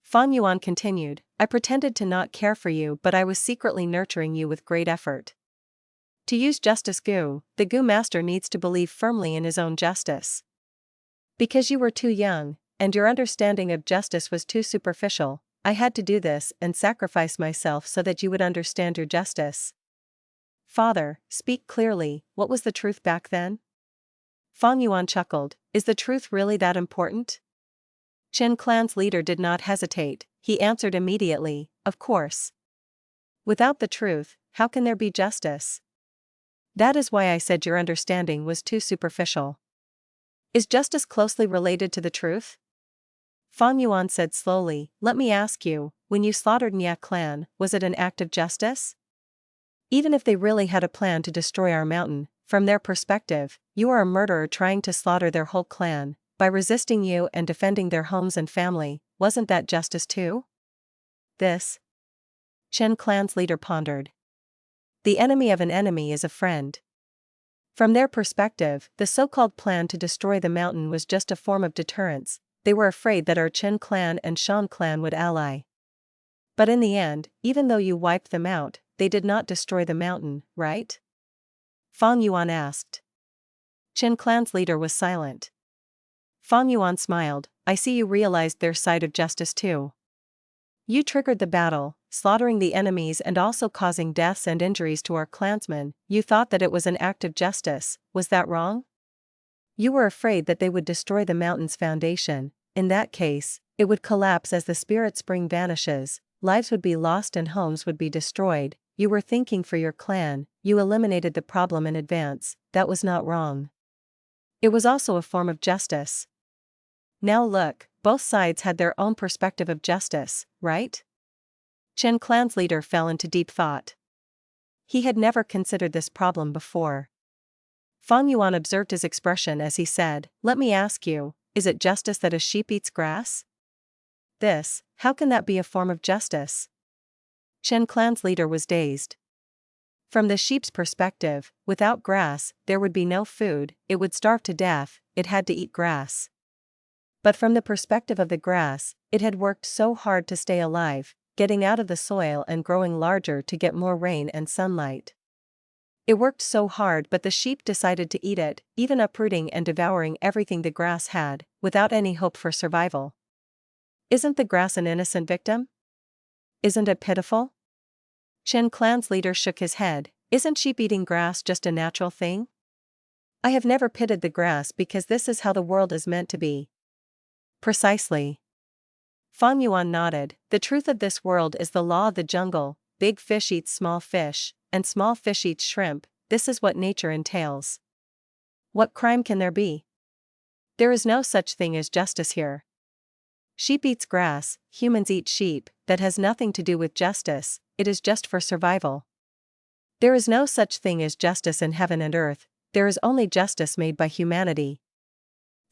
Fang Yuan continued, I pretended to not care for you, but I was secretly nurturing you with great effort. To use justice Gu, the Gu master needs to believe firmly in his own justice. Because you were too young, and your understanding of justice was too superficial, I had to do this and sacrifice myself so that you would understand your justice. Father, speak clearly, what was the truth back then? Fang Yuan chuckled, is the truth really that important? Qin clan's leader did not hesitate, he answered immediately, of course. Without the truth, how can there be justice? That is why I said your understanding was too superficial. Is justice closely related to the truth? Fang Yuan said slowly, let me ask you, when you slaughtered Nya clan, was it an act of justice? Even if they really had a plan to destroy our mountain, from their perspective, you are a murderer trying to slaughter their whole clan. By resisting you and defending their homes and family, wasn't that justice too? This? Qin clan's leader pondered. The enemy of an enemy is a friend. From their perspective, the so-called plan to destroy the mountain was just a form of deterrence. They were afraid that our Qin clan and Shan clan would ally. But in the end, even though you wiped them out, they did not destroy the mountain, right? Fang Yuan asked. Qin clan's leader was silent. Fang Yuan smiled, I see you realized their side of justice too. You triggered the battle, slaughtering the enemies and also causing deaths and injuries to our clansmen. You thought that it was an act of justice, was that wrong? You were afraid that they would destroy the mountain's foundation. In that case, it would collapse as the spirit spring vanishes, lives would be lost and homes would be destroyed. You were thinking for your clan, you eliminated the problem in advance. That was not wrong. It was also a form of justice. Now look, both sides had their own perspective of justice, right? Qin clan's leader fell into deep thought. He had never considered this problem before. Fang Yuan observed his expression as he said, let me ask you, is it justice that a sheep eats grass? This, how can that be a form of justice? Qin clan's leader was dazed. From the sheep's perspective, without grass, there would be no food, it would starve to death, it had to eat grass. But from the perspective of the grass, it had worked so hard to stay alive, getting out of the soil and growing larger to get more rain and sunlight. It worked so hard, but the sheep decided to eat it, even uprooting and devouring everything the grass had, without any hope for survival. Isn't the grass an innocent victim? Isn't it pitiful? Qin clan's leader shook his head, isn't sheep eating grass just a natural thing? I have never pitied the grass because this is how the world is meant to be. Precisely. Fang Yuan nodded, the truth of this world is the law of the jungle, big fish eats small fish, and small fish eats shrimp, this is what nature entails. What crime can there be? There is no such thing as justice here. Sheep eats grass, humans eat sheep, that has nothing to do with justice, it is just for survival. There is no such thing as justice in heaven and earth, there is only justice made by humanity.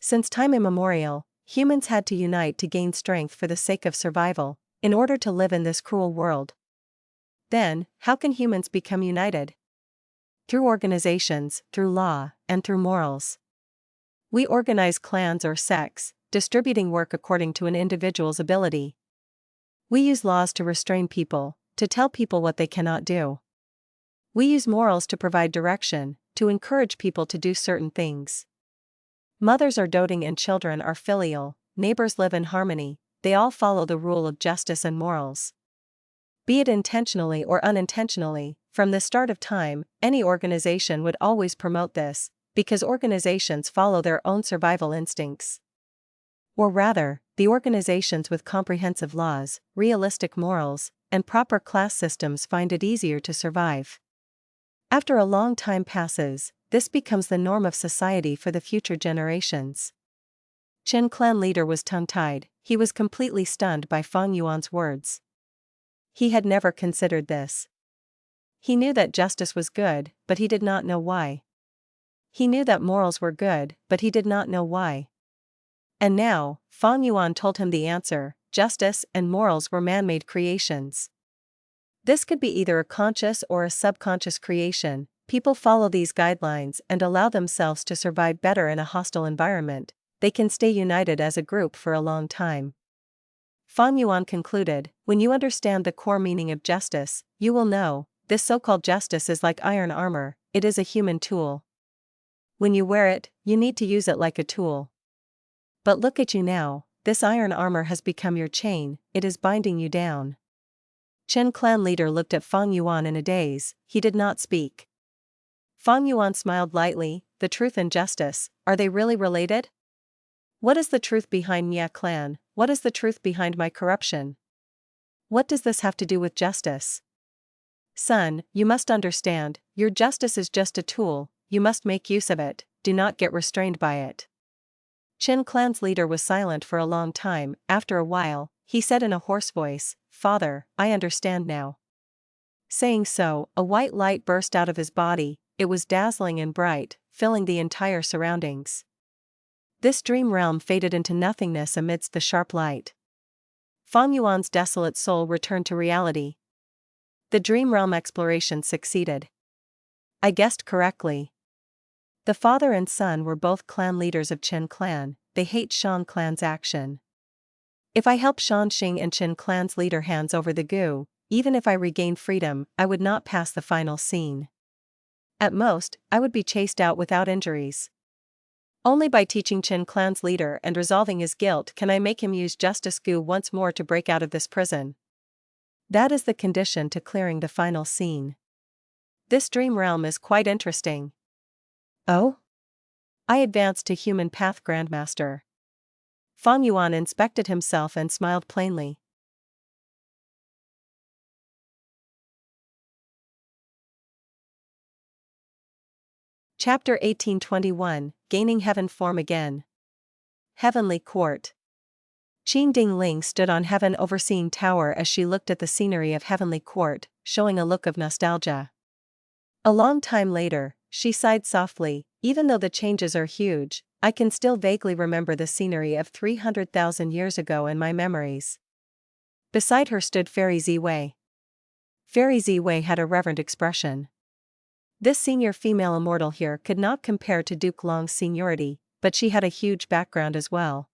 Since time immemorial, humans had to unite to gain strength for the sake of survival, in order to live in this cruel world. Then, how can humans become united? Through organizations, through law, and through morals. We organize clans or sects, distributing work according to an individual's ability. We use laws to restrain people, to tell people what they cannot do. We use morals to provide direction, to encourage people to do certain things. Mothers are doting and children are filial, neighbors live in harmony, they all follow the rule of justice and morals. Be it intentionally or unintentionally, from the start of time, any organization would always promote this, because organizations follow their own survival instincts. Or rather, the organizations with comprehensive laws, realistic morals, and proper class systems find it easier to survive. After a long time passes, this becomes the norm of society for the future generations. Qin clan leader was tongue-tied. He was completely stunned by Fang Yuan's words. He had never considered this. He knew that justice was good, but he did not know why. He knew that morals were good, but he did not know why. And now, Fang Yuan told him the answer: justice and morals were man-made creations. This could be either a conscious or a subconscious creation. People follow these guidelines and allow themselves to survive better in a hostile environment. They can stay united as a group for a long time. Fang Yuan concluded, when you understand the core meaning of justice, you will know, this so-called justice is like iron armor, it is a human tool. When you wear it, you need to use it like a tool. But look at you now, this iron armor has become your chain, it is binding you down. Qin clan leader looked at Fang Yuan in a daze. He did not speak. Fang Yuan smiled lightly. The truth and justice, are they really related? What is the truth behind Mia clan? What is the truth behind my corruption? What does this have to do with justice? Son, you must understand, your justice is just a tool, you must make use of it, do not get restrained by it. Qin clan's leader was silent for a long time. After a while, he said in a hoarse voice, Father, I understand now. Saying so, a white light burst out of his body. It was dazzling and bright, filling the entire surroundings. This dream realm faded into nothingness amidst the sharp light. Fang Yuan's desolate soul returned to reality. The dream realm exploration succeeded. I guessed correctly. The father and son were both clan leaders of Qin clan. They hate Shan clan's action. If I help Shan Xing and Qin clan's leader hands over the goo, even if I regain freedom, I would not pass the final scene. At most, I would be chased out without injuries. Only by teaching Qin clan's leader and resolving his guilt can I make him use justice goo once more to break out of this prison. That is the condition to clearing the final scene. This dream realm is quite interesting. Oh? I advanced to human path Grandmaster. Fang Yuan inspected himself and smiled plainly. Chapter 1821, Gaining Heaven Form Again. Heavenly Court. Qin Dingling stood on Heaven Overseeing Tower as she looked at the scenery of Heavenly Court, showing a look of nostalgia. A long time later, she sighed softly, even though the changes are huge, I can still vaguely remember the scenery of 300,000 years ago in my memories. Beside her stood Fairy Ziwei. Fairy Ziwei had a reverent expression. This senior female immortal here could not compare to Duke Long's seniority, but she had a huge background as well.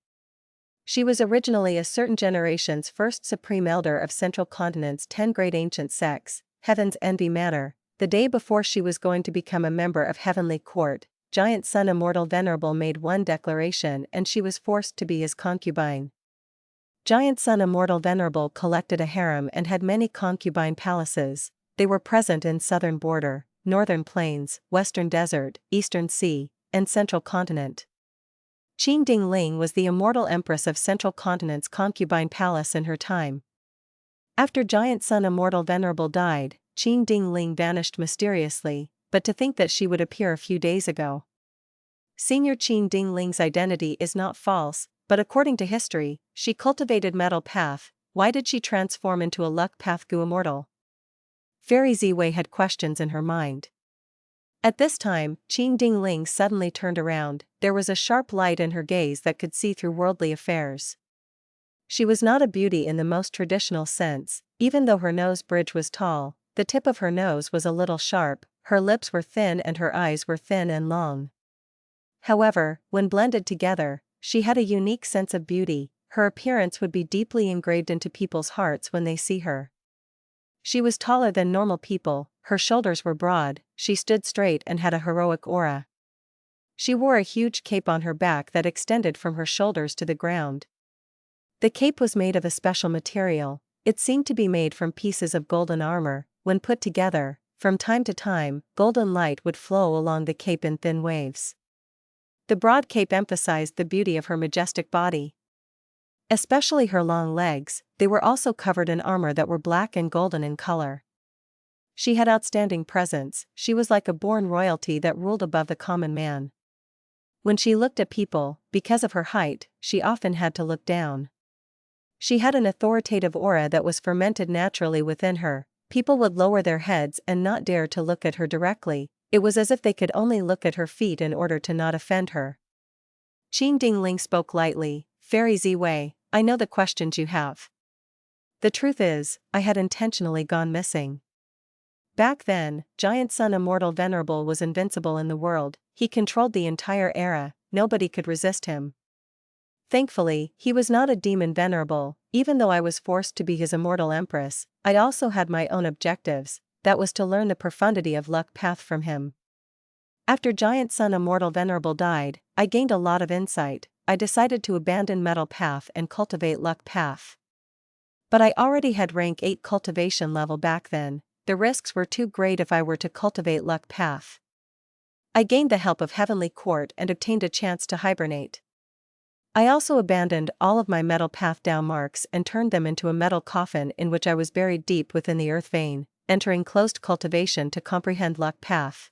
She was originally a certain generation's first supreme elder of Central Continent's 10 great ancient sects, Heaven's Envy Manor. The day before she was going to become a member of Heavenly Court, Giant Son Immortal Venerable made one declaration and she was forced to be his concubine. Giant Son Immortal Venerable collected a harem and had many concubine palaces. They were present in southern border, northern plains, western desert, eastern sea, and central continent. Qin Dingling was the immortal empress of Central Continent's concubine palace in her time. After Giant Son Immortal Venerable died, Qin Dingling vanished mysteriously, but to think that she would appear a few days ago. Senior Qin Dingling's identity is not false, but according to history, she cultivated Metal Path. Why did she transform into a Luck Path Gu Immortal? Fairy Ziwei had questions in her mind. At this time, Qin Dingling suddenly turned around. There was a sharp light in her gaze that could see through worldly affairs. She was not a beauty in the most traditional sense, even though her nose bridge was tall, the tip of her nose was a little sharp, her lips were thin and her eyes were thin and long. However, when blended together, she had a unique sense of beauty. Her appearance would be deeply engraved into people's hearts when they see her. She was taller than normal people, her shoulders were broad, she stood straight and had a heroic aura. She wore a huge cape on her back that extended from her shoulders to the ground. The cape was made of a special material. It seemed to be made from pieces of golden armor. When put together, from time to time, golden light would flow along the cape in thin waves. The broad cape emphasized the beauty of her majestic body. Especially her long legs, they were also covered in armor that were black and golden in color. She had outstanding presence, she was like a born royalty that ruled above the common man. When she looked at people, because of her height, she often had to look down. She had an authoritative aura that was fermented naturally within her. People would lower their heads and not dare to look at her directly. It was as if they could only look at her feet in order to not offend her. Qing Dingling spoke lightly. Fairy Ziwei, I know the questions you have. The truth is, I had intentionally gone missing. Back then, Giant Sun Immortal Venerable was invincible in the world. He controlled the entire era, nobody could resist him. Thankfully, he was not a demon venerable. Even though I was forced to be his immortal empress, I also had my own objectives, that was to learn the profundity of luck path from him. After Giant Sun Immortal Venerable died, I gained a lot of insight. I decided to abandon metal path and cultivate luck path. But I already had rank 8 cultivation level back then, the risks were too great if I were to cultivate luck path. I gained the help of Heavenly Court and obtained a chance to hibernate. I also abandoned all of my metal path down marks and turned them into a metal coffin in which I was buried deep within the earth vein, entering closed cultivation to comprehend luck path.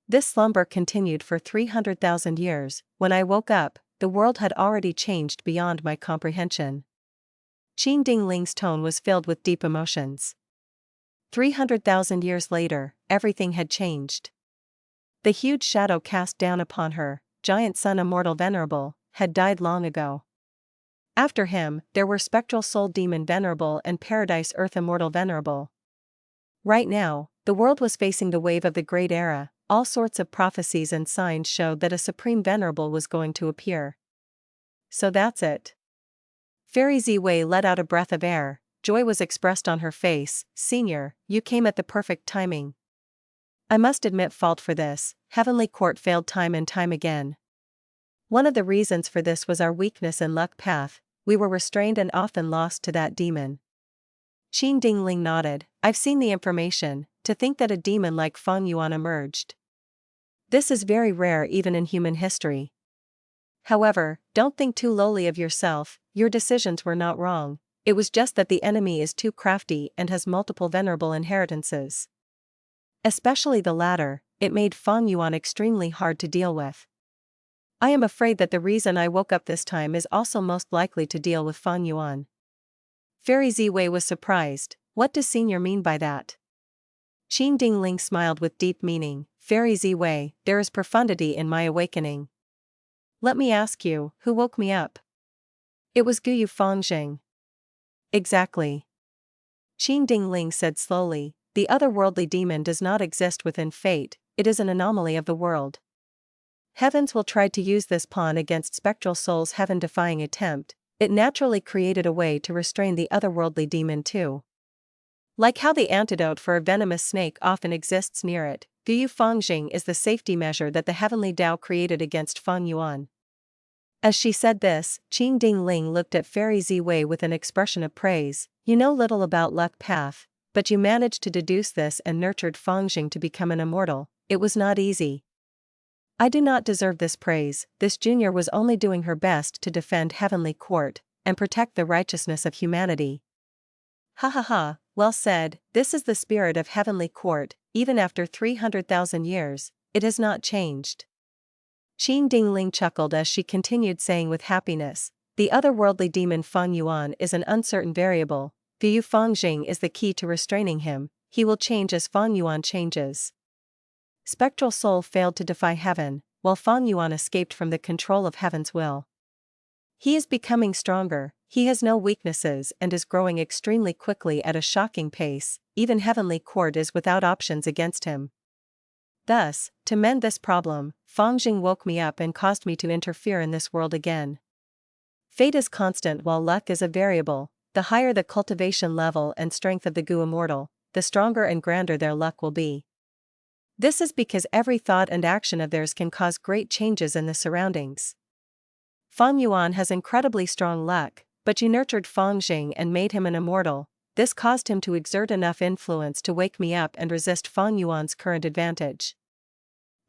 This slumber continued for 300,000 years. When I woke up, the world had already changed beyond my comprehension. Qing Dingling's tone was filled with deep emotions. 300,000 years later, everything had changed. The huge shadow cast down upon her, Giant Sun Immortal Venerable, had died long ago. After him, there were Spectral Soul Demon Venerable and Paradise Earth Immortal Venerable. Right now, the world was facing the wave of the Great Era. All sorts of prophecies and signs showed that a Supreme Venerable was going to appear. So that's it. Fairy Ziwei let out a breath of air. Joy was expressed on her face. Senior, you came at the perfect timing. I must admit fault for this. Heavenly Court failed time and time again. One of the reasons for this was our weakness in luck path. We were restrained and often lost to that demon. Qing Dingling nodded. I've seen the information. To think that a demon like Fang Yuan emerged. This is very rare even in human history. However, don't think too lowly of yourself. Your decisions were not wrong. It was just that the enemy is too crafty and has multiple venerable inheritances. Especially the latter, it made Fang Yuan extremely hard to deal with. I am afraid that the reason I woke up this time is also most likely to deal with Fang Yuan. Fairy Ziwei was surprised. What does Senior mean by that? Qing Dingling smiled with deep meaning. Fairy Ziwei, there is profundity in my awakening. Let me ask you, who woke me up? It was Guyu Fangjing. Exactly. Qing Dingling said slowly, the otherworldly demon does not exist within fate, it is an anomaly of the world. Heavens will try to use this pawn against Spectral Soul's heaven-defying attempt. It naturally created a way to restrain the otherworldly demon too. Like how the antidote for a venomous snake often exists near it, Guyu Fangjing is the safety measure that the heavenly Tao created against Fang Yuan. As she said this, Qing Dingling looked at Fairy Ziwei with an expression of praise. You know little about luck path, but you managed to deduce this and nurtured Fangjing to become an immortal. It was not easy. I do not deserve this praise. This junior was only doing her best to defend Heavenly Court and protect the righteousness of humanity. Ha ha ha, well said. This is the spirit of Heavenly Court. Even after 300,000 years, it has not changed. Qing Dingling chuckled as she continued saying with happiness, the otherworldly demon Fang Yuan is an uncertain variable. Guyu Fangjing is the key to restraining him. He will change as Fang Yuan changes. Spectral Soul failed to defy heaven, while Fang Yuan escaped from the control of heaven's will. He is becoming stronger, he has no weaknesses and is growing extremely quickly at a shocking pace. Even Heavenly Court is without options against him. Thus, to mend this problem, Fangjing woke me up and caused me to interfere in this world again. Fate is constant while luck is a variable. The higher the cultivation level and strength of the Gu Immortal, the stronger and grander their luck will be. This is because every thought and action of theirs can cause great changes in the surroundings. Fang Yuan has incredibly strong luck, but you nurtured Fangjing and made him an immortal. This caused him to exert enough influence to wake me up and resist Fang Yuan's current advantage.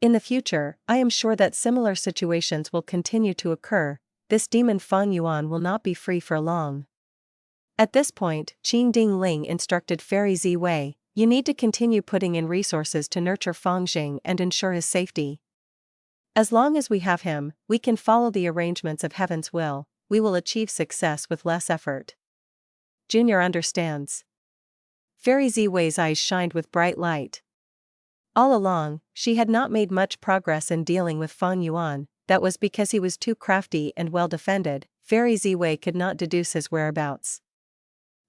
In the future, I am sure that similar situations will continue to occur. This demon Fang Yuan will not be free for long. At this point, Qing Dingling instructed Fairy Ziwei, you need to continue putting in resources to nurture Fangjing and ensure his safety. As long as we have him, we can follow the arrangements of heaven's will, we will achieve success with less effort. Junior understands. Fairy Ziwei's eyes shined with bright light. All along, she had not made much progress in dealing with Fang Yuan, that was because he was too crafty and well defended. Fairy Ziwei could not deduce his whereabouts.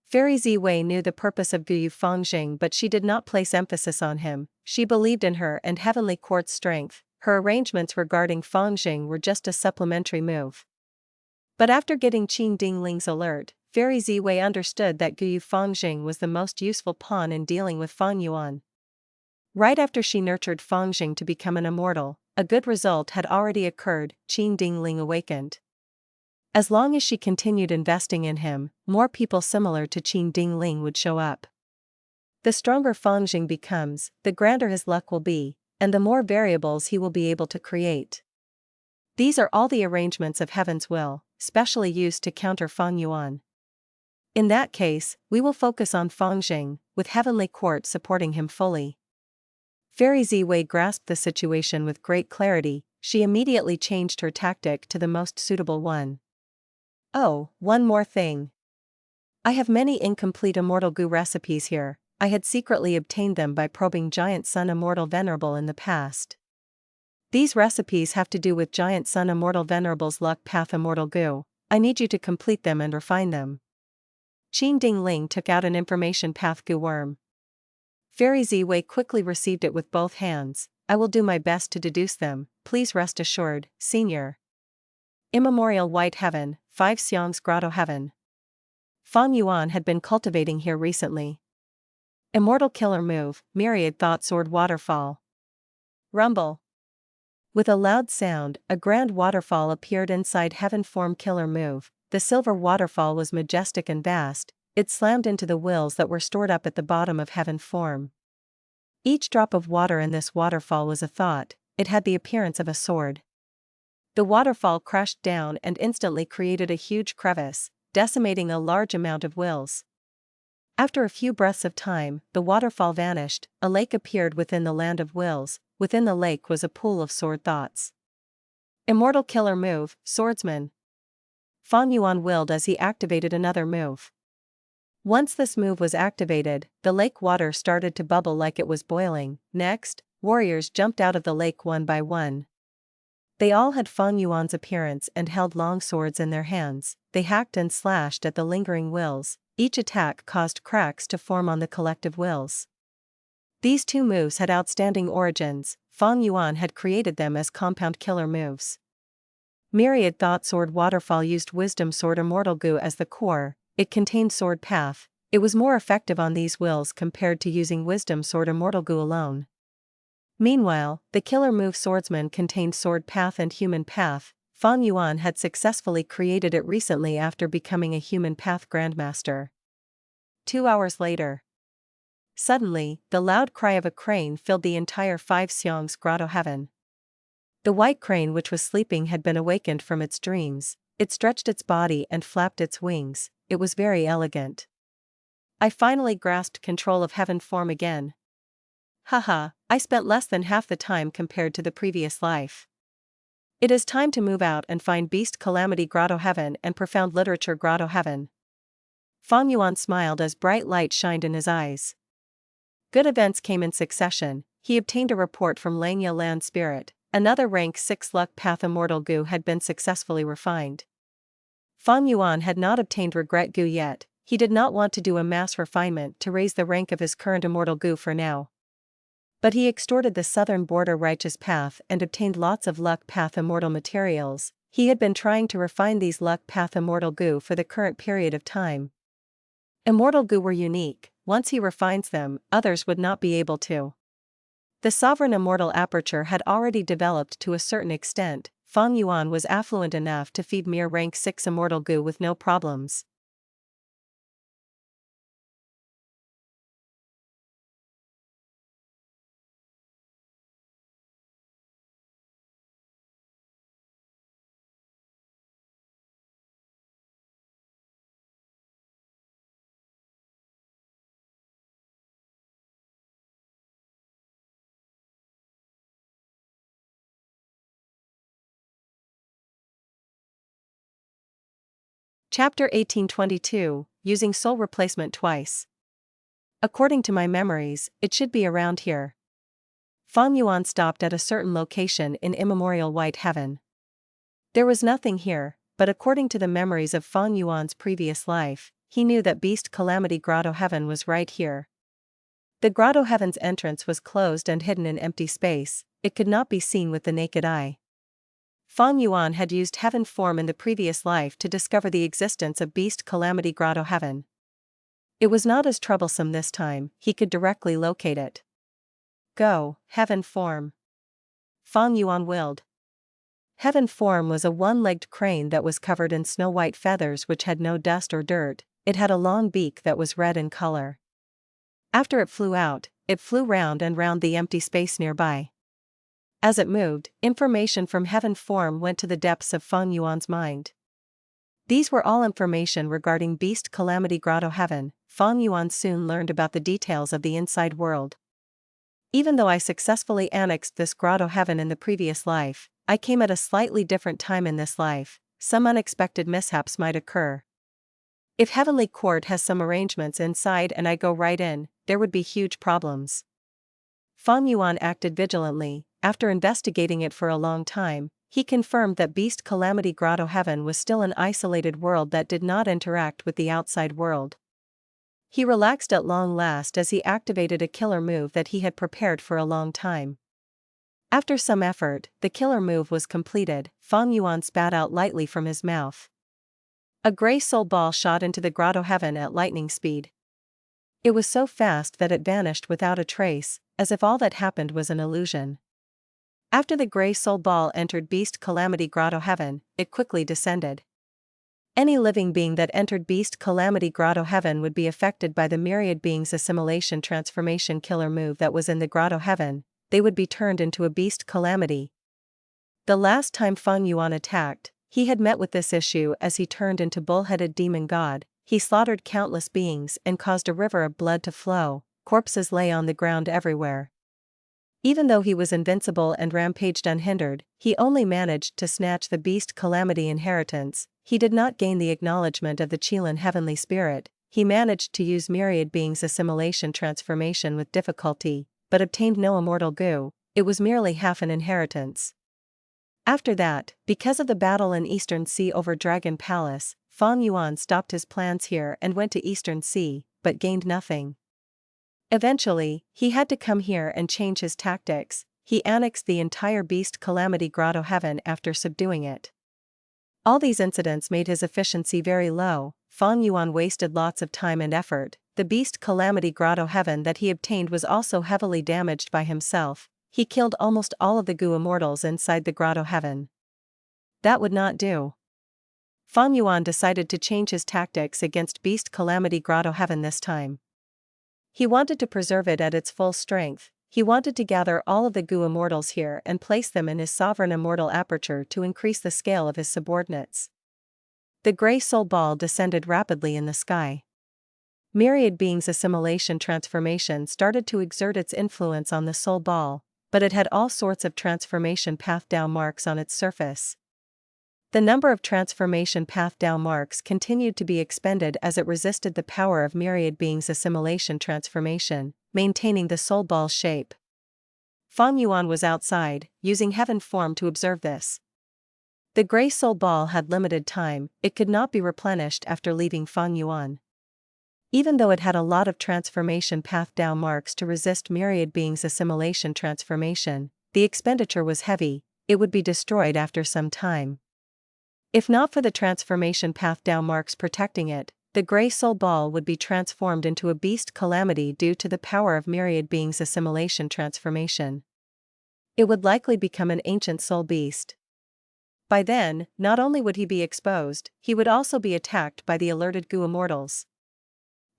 Fairy Ziwei knew the purpose of Guyu Fangjing, but she did not place emphasis on him. She believed in her and Heavenly Court's strength. Her arrangements regarding Fangjing were just a supplementary move. But after getting Qin Dingling's alert, Fairy Ziwei understood that Guyu Fangjing was the most useful pawn in dealing with Fang Yuan. Right after she nurtured Fangjing to become an immortal, a good result had already occurred. Qin Dingling awakened. As long as she continued investing in him, more people similar to Qin Dingling would show up. The stronger Fangjing becomes, the grander his luck will be, and the more variables he will be able to create. These are all the arrangements of heaven's will, specially used to counter Fang Yuan. In that case, we will focus on Fangjing, with Heavenly Court supporting him fully. Fairy Ziwei grasped the situation with great clarity. She immediately changed her tactic to the most suitable one. Oh, one more thing. I have many incomplete Immortal Goo recipes here. I had secretly obtained them by probing Giant Sun Immortal Venerable in the past. These recipes have to do with Giant Sun Immortal Venerable's Luck Path Immortal Goo. I need you to complete them and refine them. Qin Dingling took out an information path goo worm. Fairy Ziwei quickly received it with both hands. I will do my best to deduce them, please rest assured, Senior. Immemorial White Heaven, 5 Xiang's Grotto-heaven. Fang Yuan had been cultivating here recently. Immortal Killer Move, Myriad Thought Sword Waterfall. Rumble. With a loud sound, a grand waterfall appeared inside Heaven Form Killer Move. The silver waterfall was majestic and vast. It slammed into the wills that were stored up at the bottom of Heaven Form. Each drop of water in this waterfall was a thought. It had the appearance of a sword. The waterfall crashed down and instantly created a huge crevice, decimating a large amount of wills. After a few breaths of time, the waterfall vanished. A lake appeared within the land of wills. Within the lake was a pool of sword thoughts. Immortal Killer Move, Swordsman. Fang Yuan willed as he activated another move. Once this move was activated, the lake water started to bubble like it was boiling. Next, warriors jumped out of the lake one by one. They all had Fang Yuan's appearance and held long swords in their hands. They hacked and slashed at the lingering wills. Each attack caused cracks to form on the collective wills. These two moves had outstanding origins. Fang Yuan had created them as compound killer moves. Myriad Thought Sword Waterfall used Wisdom Sword Immortal Goo as the core. It contained Sword Path. It was more effective on these wills compared to using Wisdom Sword Immortal Goo alone. Meanwhile, the killer move Swordsman contained Sword Path and Human Path. Fang Yuan had successfully created it recently after becoming a Human Path Grandmaster. 2 hours later. Suddenly, the loud cry of a crane filled the entire 5 Xiang's Grotto-heaven. The white crane which was sleeping had been awakened from its dreams. It stretched its body and flapped its wings. It was very elegant. I finally grasped control of Heaven Form again. Haha, I spent less than half the time compared to the previous life. It is time to move out and find Beast Calamity Grotto-heaven and Profound Literature Grotto-heaven. Fang Yuan smiled as bright light shined in his eyes. Good events came in succession. He obtained a report from Langya Land Spirit. Another rank 6 Luck Path Immortal Goo had been successfully refined. Fang Yuan had not obtained Regret Goo yet. He did not want to do a mass refinement to raise the rank of his current Immortal Goo for now. But he extorted the Southern Border Righteous Path and obtained lots of Luck Path Immortal materials. He had been trying to refine these Luck Path Immortal Goo for the current period of time. Immortal Goo were unique. Once he refines them, others would not be able to. The Sovereign Immortal Aperture had already developed to a certain extent. Fang Yuan was affluent enough to feed mere rank 6 Immortal Goo with no problems. Chapter 1822, Using Soul Replacement Twice. According to my memories, it should be around here. Fang Yuan stopped at a certain location in immemorial white heaven. There was nothing here, but according to the memories of Fang Yuan's previous life, he knew that Beast Calamity Grotto-heaven was right here. The Grotto-heaven's entrance was closed and hidden in empty space, it could not be seen with the naked eye. Fang Yuan had used heaven form in the previous life to discover the existence of Beast Calamity Grotto-heaven. It was not as troublesome this time, he could directly locate it. Go, heaven form. Fang Yuan willed. Heaven form was a one-legged crane that was covered in snow-white feathers which had no dust or dirt. It had a long beak that was red in color. After it flew out, it flew round and round the empty space nearby. As it moved, information from heaven form went to the depths of Fang Yuan's mind. These were all information regarding Beast Calamity Grotto-heaven. Fang Yuan soon learned about the details of the inside world. Even though I successfully annexed this Grotto-heaven in the previous life, I came at a slightly different time in this life. Some unexpected mishaps might occur. If Heavenly Court has some arrangements inside and I go right in, there would be huge problems. Fang Yuan acted vigilantly. After investigating it for a long time, he confirmed that Beast Calamity Grotto-heaven was still an isolated world that did not interact with the outside world. He relaxed at long last as he activated a killer move that he had prepared for a long time. After some effort, the killer move was completed. Fang Yuan spat out lightly from his mouth. A gray soul ball shot into the Grotto-heaven at lightning speed. It was so fast that it vanished without a trace, as if all that happened was an illusion. After the gray soul ball entered Beast Calamity Grotto-heaven, it quickly descended. Any living being that entered Beast Calamity Grotto-heaven would be affected by the myriad beings assimilation transformation killer move that was in the Grotto-heaven. They would be turned into a Beast Calamity. The last time Fang Yuan attacked, he had met with this issue as he turned into bull-headed demon god. He slaughtered countless beings and caused a river of blood to flow. Corpses lay on the ground everywhere. Even though he was invincible and rampaged unhindered, he only managed to snatch the Beast Calamity inheritance. He did not gain the acknowledgement of the Qilin heavenly spirit. He managed to use myriad beings assimilation transformation with difficulty, but obtained no immortal goo. It was merely half an inheritance. After that, because of the battle in Eastern Sea over Dragon Palace, Fang Yuan stopped his plans here and went to Eastern Sea, but gained nothing. Eventually, he had to come here and change his tactics. He annexed the entire Beast Calamity Grotto-heaven after subduing it. All these incidents made his efficiency very low. Fang Yuan wasted lots of time and effort. The Beast Calamity Grotto-heaven that he obtained was also heavily damaged by himself. He killed almost all of the goo immortals inside the Grotto-heaven. That would not do. Fang Yuan decided to change his tactics against Beast Calamity Grotto-heaven this time. He wanted to preserve it at its full strength. He wanted to gather all of the goo immortals here and place them in his sovereign immortal aperture to increase the scale of his subordinates. The gray soul ball descended rapidly in the sky. Myriad beings assimilation transformation started to exert its influence on the soul ball, but it had all sorts of transformation path down marks on its surface. The number of transformation path down marks continued to be expended as it resisted the power of myriad beings assimilation transformation, maintaining the soul ball shape. Fang Yuan was outside, using heaven form to observe this. The gray soul ball had limited time, it could not be replenished after leaving Fang Yuan. Even though it had a lot of transformation path down marks to resist myriad beings assimilation transformation, the expenditure was heavy. It would be destroyed after some time. If not for the transformation path down marks protecting it, the gray soul ball would be transformed into a Beast Calamity due to the power of myriad beings assimilation transformation. It would likely become an ancient soul beast. By then, not only would he be exposed, he would also be attacked by the alerted goo immortals.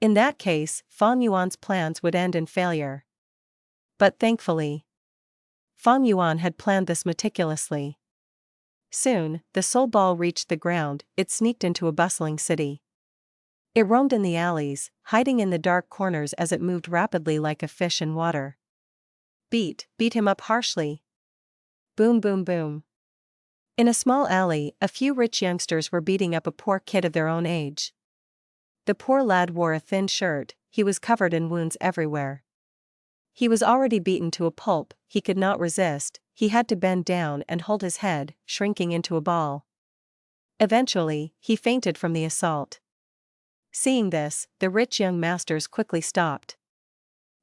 In that case, Fang Yuan's plans would end in failure. But thankfully, Fang Yuan had planned this meticulously. Soon, the soul ball reached the ground. It sneaked into a bustling city. It roamed in the alleys, hiding in the dark corners as it moved rapidly like a fish in water. Beat him up harshly. Boom boom boom. In a small alley, a few rich youngsters were beating up a poor kid of their own age. The poor lad wore a thin shirt, he was covered in wounds everywhere. He was already beaten to a pulp, he could not resist, he had to bend down and hold his head, shrinking into a ball. Eventually, he fainted from the assault. Seeing this, the rich young masters quickly stopped.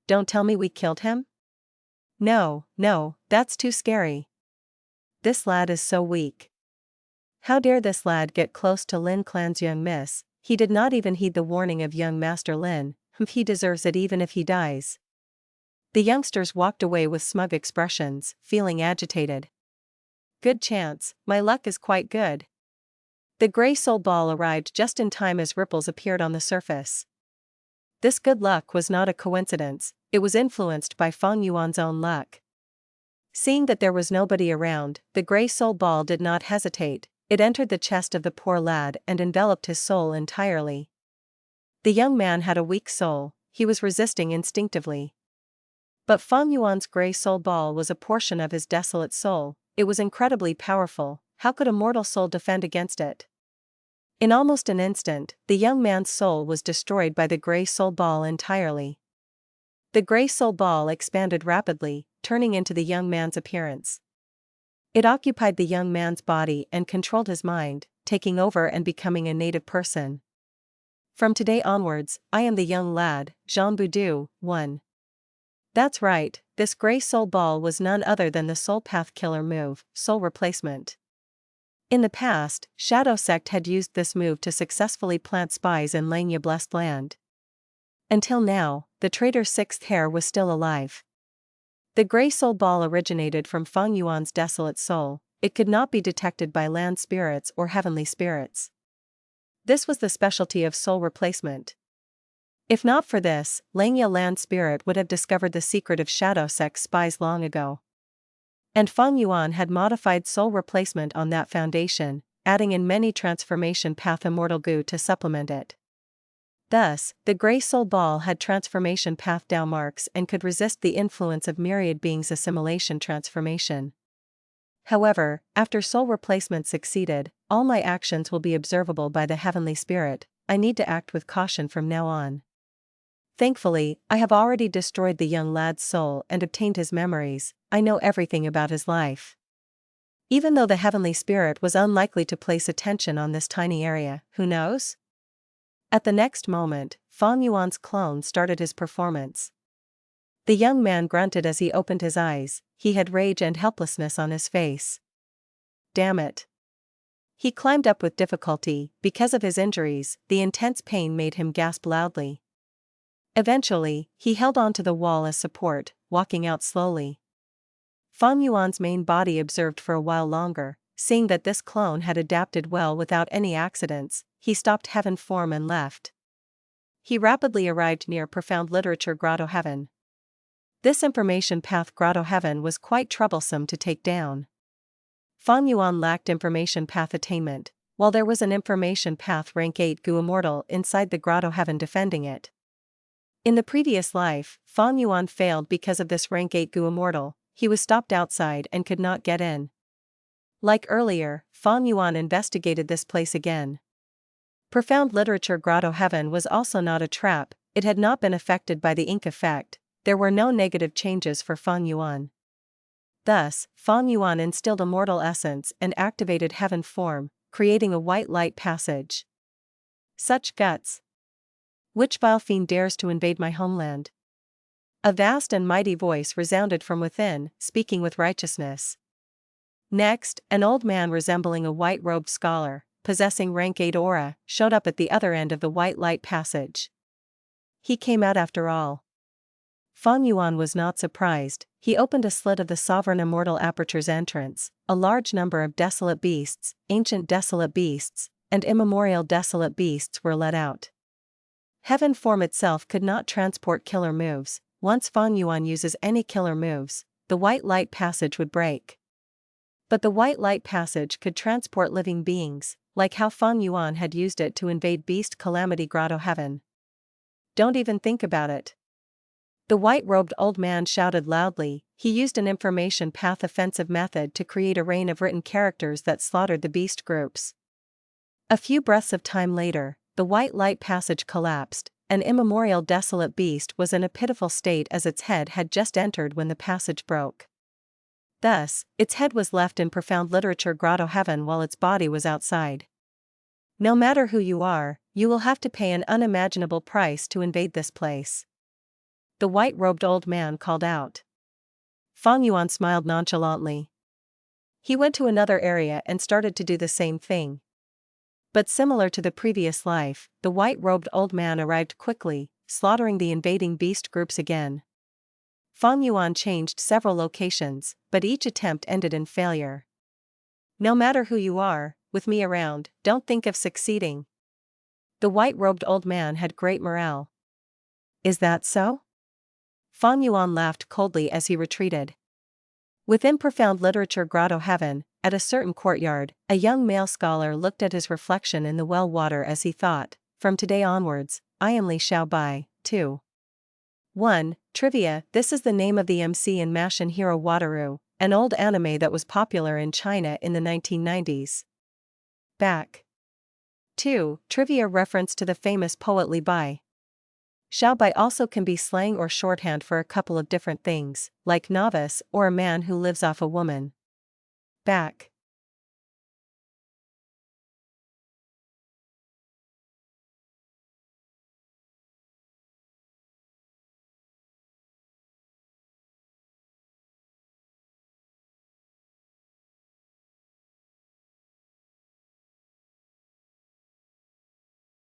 "Don't tell me we killed him?" "No, no, that's too scary. This lad is so weak. How dare this lad get close to Lin Clan's young miss, he did not even heed the warning of young Master Lin, he deserves it even if he dies." The youngsters walked away with smug expressions, feeling agitated. "Good chance, my luck is quite good." The gray soul ball arrived just in time as ripples appeared on the surface. This good luck was not a coincidence, it was influenced by Fang Yuan's own luck. Seeing that there was nobody around, the gray soul ball did not hesitate, it entered the chest of the poor lad and enveloped his soul entirely. The young man had a weak soul, he was resisting instinctively. But Fang Yuan's gray soul ball was a portion of his desolate soul, it was incredibly powerful, how could a mortal soul defend against it? In almost an instant, the young man's soul was destroyed by the gray soul ball entirely. The gray soul ball expanded rapidly, turning into the young man's appearance. It occupied the young man's body and controlled his mind, taking over and becoming a native person. "From today onwards, I am the young lad, Jean Boudou, 1. That's right, this gray soul ball was none other than the soul path killer move, soul replacement. In the past, Shadow Sect had used this move to successfully plant spies in Langya Blessed Land. Until now, the traitor's sixth hair was still alive. The gray soul ball originated from Fang Yuan's desolate soul, it could not be detected by land spirits or heavenly spirits. This was the specialty of soul replacement. If not for this, Langya Land Spirit would have discovered the secret of Shadow Sect spies long ago. And Fang Yuan had modified soul replacement on that foundation, adding in many transformation path immortal goo to supplement it. Thus, the gray soul ball had transformation path Dao marks and could resist the influence of myriad beings' assimilation transformation. However, after soul replacement succeeded, all my actions will be observable by the heavenly spirit, I need to act with caution from now on. Thankfully, I have already destroyed the young lad's soul and obtained his memories, I know everything about his life. Even though the heavenly spirit was unlikely to place attention on this tiny area, who knows? At the next moment, Fang Yuan's clone started his performance. The young man grunted as he opened his eyes, he had rage and helplessness on his face. Damn it. He climbed up with difficulty, because of his injuries, the intense pain made him gasp loudly. Eventually, he held on to the wall as support, walking out slowly. Fang Yuan's main body observed for a while longer, seeing that this clone had adapted well without any accidents, he stopped heaven form and left. He rapidly arrived near profound literature Grotto-heaven. This information path Grotto-heaven was quite troublesome to take down. Fang Yuan lacked information path attainment, while there was an information path rank 8 Gu Immortal inside the Grotto-heaven defending it. In the previous life, Fang Yuan failed because of this rank 8 Gu Immortal, he was stopped outside and could not get in. Like earlier, Fang Yuan investigated this place again. Profound literature Grotto-heaven was also not a trap, it had not been affected by the ink effect, there were no negative changes for Fang Yuan. Thus, Fang Yuan instilled immortal essence and activated heaven form, creating a white light passage. Such guts! Which vile fiend dares to invade my homeland? A vast and mighty voice resounded from within, speaking with righteousness. Next, an old man resembling a white-robed scholar, possessing rank 8 aura, showed up at the other end of the white light passage. He came out after all. Fang Yuan was not surprised, he opened a slit of the sovereign immortal aperture's entrance, a large number of desolate beasts, ancient desolate beasts, and immemorial desolate beasts were let out. Heaven form itself could not transport killer moves, once Fang Yuan uses any killer moves, the white light passage would break. But the white light passage could transport living beings, like how Fang Yuan had used it to invade Beast Calamity Grotto-heaven. Don't even think about it. The white-robed old man shouted loudly. He used an information path offensive method to create a rain of written characters that slaughtered the beast groups. A few breaths of time later, the white light passage collapsed. An immemorial desolate beast was in a pitiful state as its head had just entered when the passage broke. Thus, its head was left in profound literature Grotto-heaven while its body was outside. No matter who you are, you will have to pay an unimaginable price to invade this place. The white-robed old man called out. Fang Yuan smiled nonchalantly. He went to another area and started to do the same thing. But similar to the previous life, the white-robed old man arrived quickly, slaughtering the invading beast groups again. Fang Yuan changed several locations, but each attempt ended in failure. No matter who you are, with me around, don't think of succeeding. The white-robed old man had great morale. Is that so? Fang Yuan laughed coldly as he retreated. Within profound literature Grotto-heaven, at a certain courtyard, a young male scholar looked at his reflection in the well water as he thought, from today onwards, I am Li Xiaobai, 2. 1. Trivia. This is the name of the MC in Mashin Hero Wataru, an old anime that was popular in China in the 1990s. Back. 2. Trivia. Reference to the famous poet Li Bai. Xiaobai also can be slang or shorthand for a couple of different things, like novice or a man who lives off a woman. Back.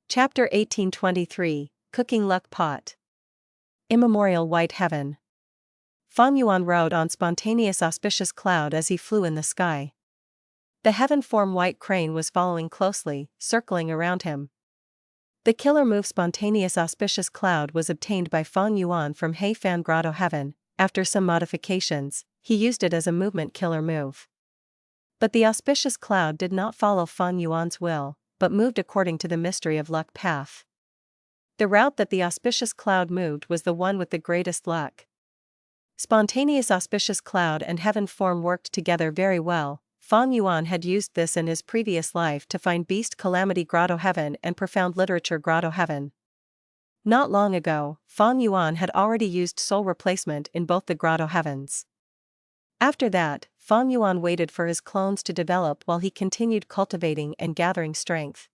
Chapter 1823, Cooking Luck Pot. Immemorial White Heaven. Fang Yuan rode on spontaneous auspicious cloud as he flew in the sky. The heaven-form white crane was following closely, circling around him. The killer move spontaneous auspicious cloud was obtained by Fang Yuan from Heifan Grotto-heaven. After some modifications, he used it as a movement killer move. But the auspicious cloud did not follow Fang Yuan's will, but moved according to the mystery of luck path. The route that the auspicious cloud moved was the one with the greatest luck. Spontaneous auspicious cloud and heaven form worked together very well. Fang Yuan had used this in his previous life to find beast calamity Grotto-heaven and profound literature Grotto-heaven. Not long ago, Fang Yuan had already used soul replacement in both the Grotto-heavens. After that, Fang Yuan waited for his clones to develop while he continued cultivating and gathering strength.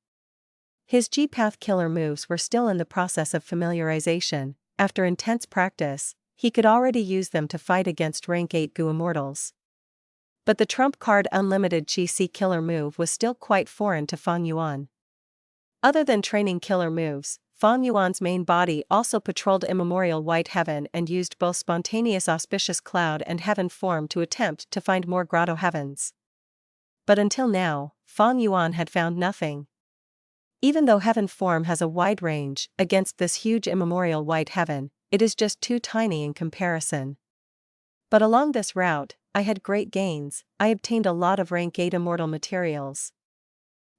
His G-Path killer moves were still in the process of familiarization. After intense practice, he could already use them to fight against rank 8 Gu Immortals. But the trump card unlimited Chi-C killer move was still quite foreign to Fang Yuan. Other than training killer moves, Fang Yuan's main body also patrolled immemorial white heaven and used both spontaneous auspicious cloud and heaven form to attempt to find more Grotto-heavens. But until now, Fang Yuan had found nothing. Even though heaven form has a wide range, against this huge immemorial white heaven, it is just too tiny in comparison. But along this route, I had great gains. I obtained a lot of rank 8 immortal materials.